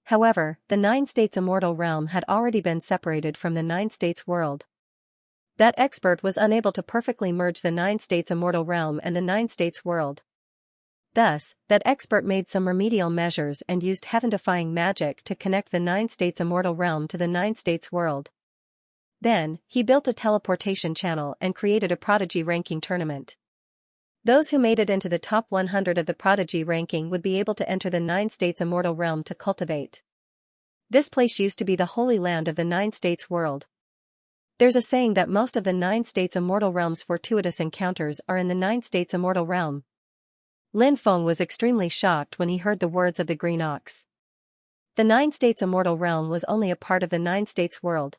S1: However, the 9 States Immortal Realm had already been separated from the 9 States world. That expert was unable to perfectly merge the 9 States Immortal Realm and the 9 States world. Thus, that expert made some remedial measures and used heaven-defying magic to connect the 9 States Immortal Realm to the 9 States world. Then, he built a teleportation channel and created a prodigy ranking tournament. Those who made it into the top 100 of the prodigy ranking would be able to enter the 9 States Immortal Realm to cultivate. This place used to be the holy land of the 9 States world. There's a saying that most of the 9 States Immortal Realm's fortuitous encounters are in the 9 States Immortal Realm. Lin Feng was extremely shocked when he heard the words of the green ox. The 9 States Immortal Realm was only a part of the 9 States world.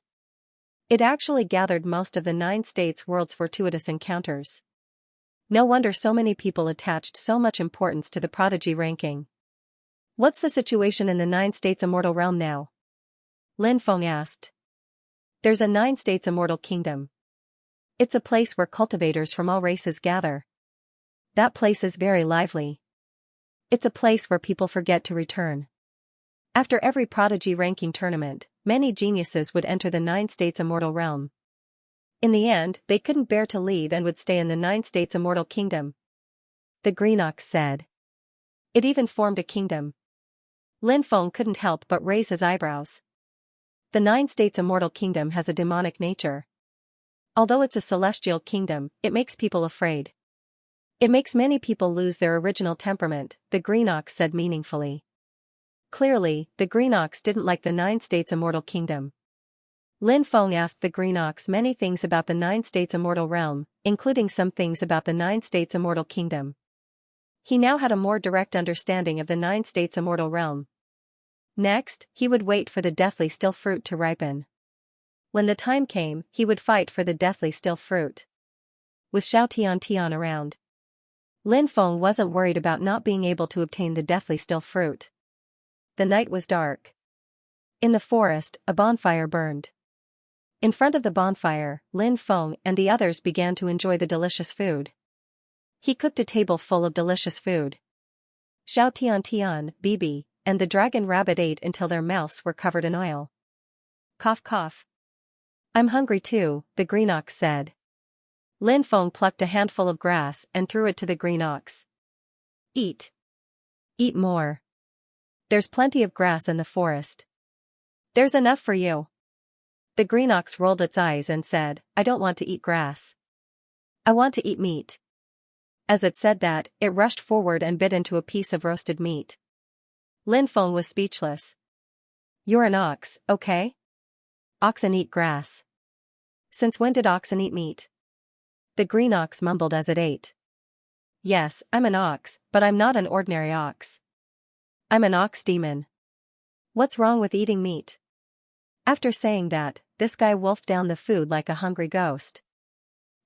S1: It actually gathered most of the 9 States world's fortuitous encounters. No wonder so many people attached so much importance to the prodigy ranking. What's the situation in the 9 States Immortal Realm now? Lin Feng asked. There's a 9 States Immortal Kingdom. It's a place where cultivators from all races gather. That place is very lively. It's a place where people forget to return. After every prodigy ranking tournament, many geniuses would enter the 9 States Immortal Realm. In the end, they couldn't bear to leave and would stay in the 9 States Immortal Kingdom. The green ox said. It even formed a kingdom. Lin Feng couldn't help but raise his eyebrows. The Nine States Immortal Kingdom has a demonic nature. Although it's a celestial kingdom, it makes people afraid. It makes many people lose their original temperament, the Green Ox said meaningfully. Clearly, the Green Ox didn't like the Nine States Immortal Kingdom. Lin Feng asked the Green Ox many things about the Nine States Immortal Realm, including some things about the Nine States Immortal Kingdom. He now had a more direct understanding of the Nine States Immortal Realm. Next, he would wait for the deathly still fruit to ripen. When the time came, he would fight for the deathly still fruit. With Xiao Tian around, Lin Feng wasn't worried about not being able to obtain the deathly still fruit. The night was dark. In the forest, a bonfire burned. In front of the bonfire, Lin Feng and the others began to enjoy the delicious food. He cooked a table full of delicious food. Xiao Tian, Bibi, and the dragon rabbit ate until their mouths were covered in oil. Cough cough. I'm hungry too, the Green Ox said. Lin Feng plucked a handful of grass and threw it to the Green Ox. Eat. Eat more. There's plenty of grass in the forest. There's enough for you. The Green Ox rolled its eyes and said, I don't want to eat grass. I want to eat meat. As it said that, it rushed forward and bit into a piece of roasted meat. Lin Feng was speechless. You're an ox, okay? Oxen eat grass. Since when did oxen eat meat? The Green Ox mumbled as it ate. Yes, I'm an ox, but I'm not an ordinary ox. I'm an ox demon. What's wrong with eating meat? After saying that, this guy wolfed down the food like a hungry ghost.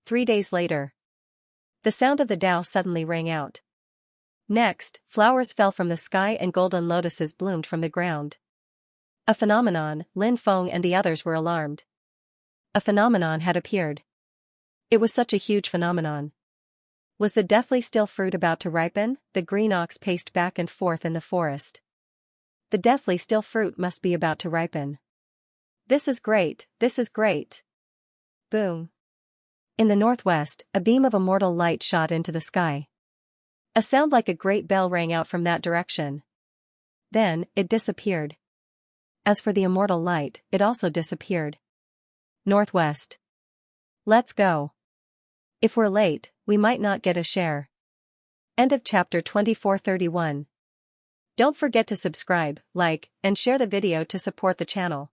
S1: 3 days later. The sound of the Tao suddenly rang out. Next, flowers fell from the sky and golden lotuses bloomed from the ground. A phenomenon, Lin Feng and the others were alarmed. A phenomenon had appeared. It was such a huge phenomenon. Was the deathly still fruit about to ripen? The Green Ox paced back and forth in the forest. The deathly still fruit must be about to ripen. This is great, this is great. Boom. In the northwest, a beam of immortal light shot into the sky. A sound like a great bell rang out from that direction. Then, it disappeared. As for the immortal light, it also disappeared. Northwest. Let's go. If we're late, we might not get a share. End of chapter 2431. Don't forget to subscribe, like, and share the video to support the channel.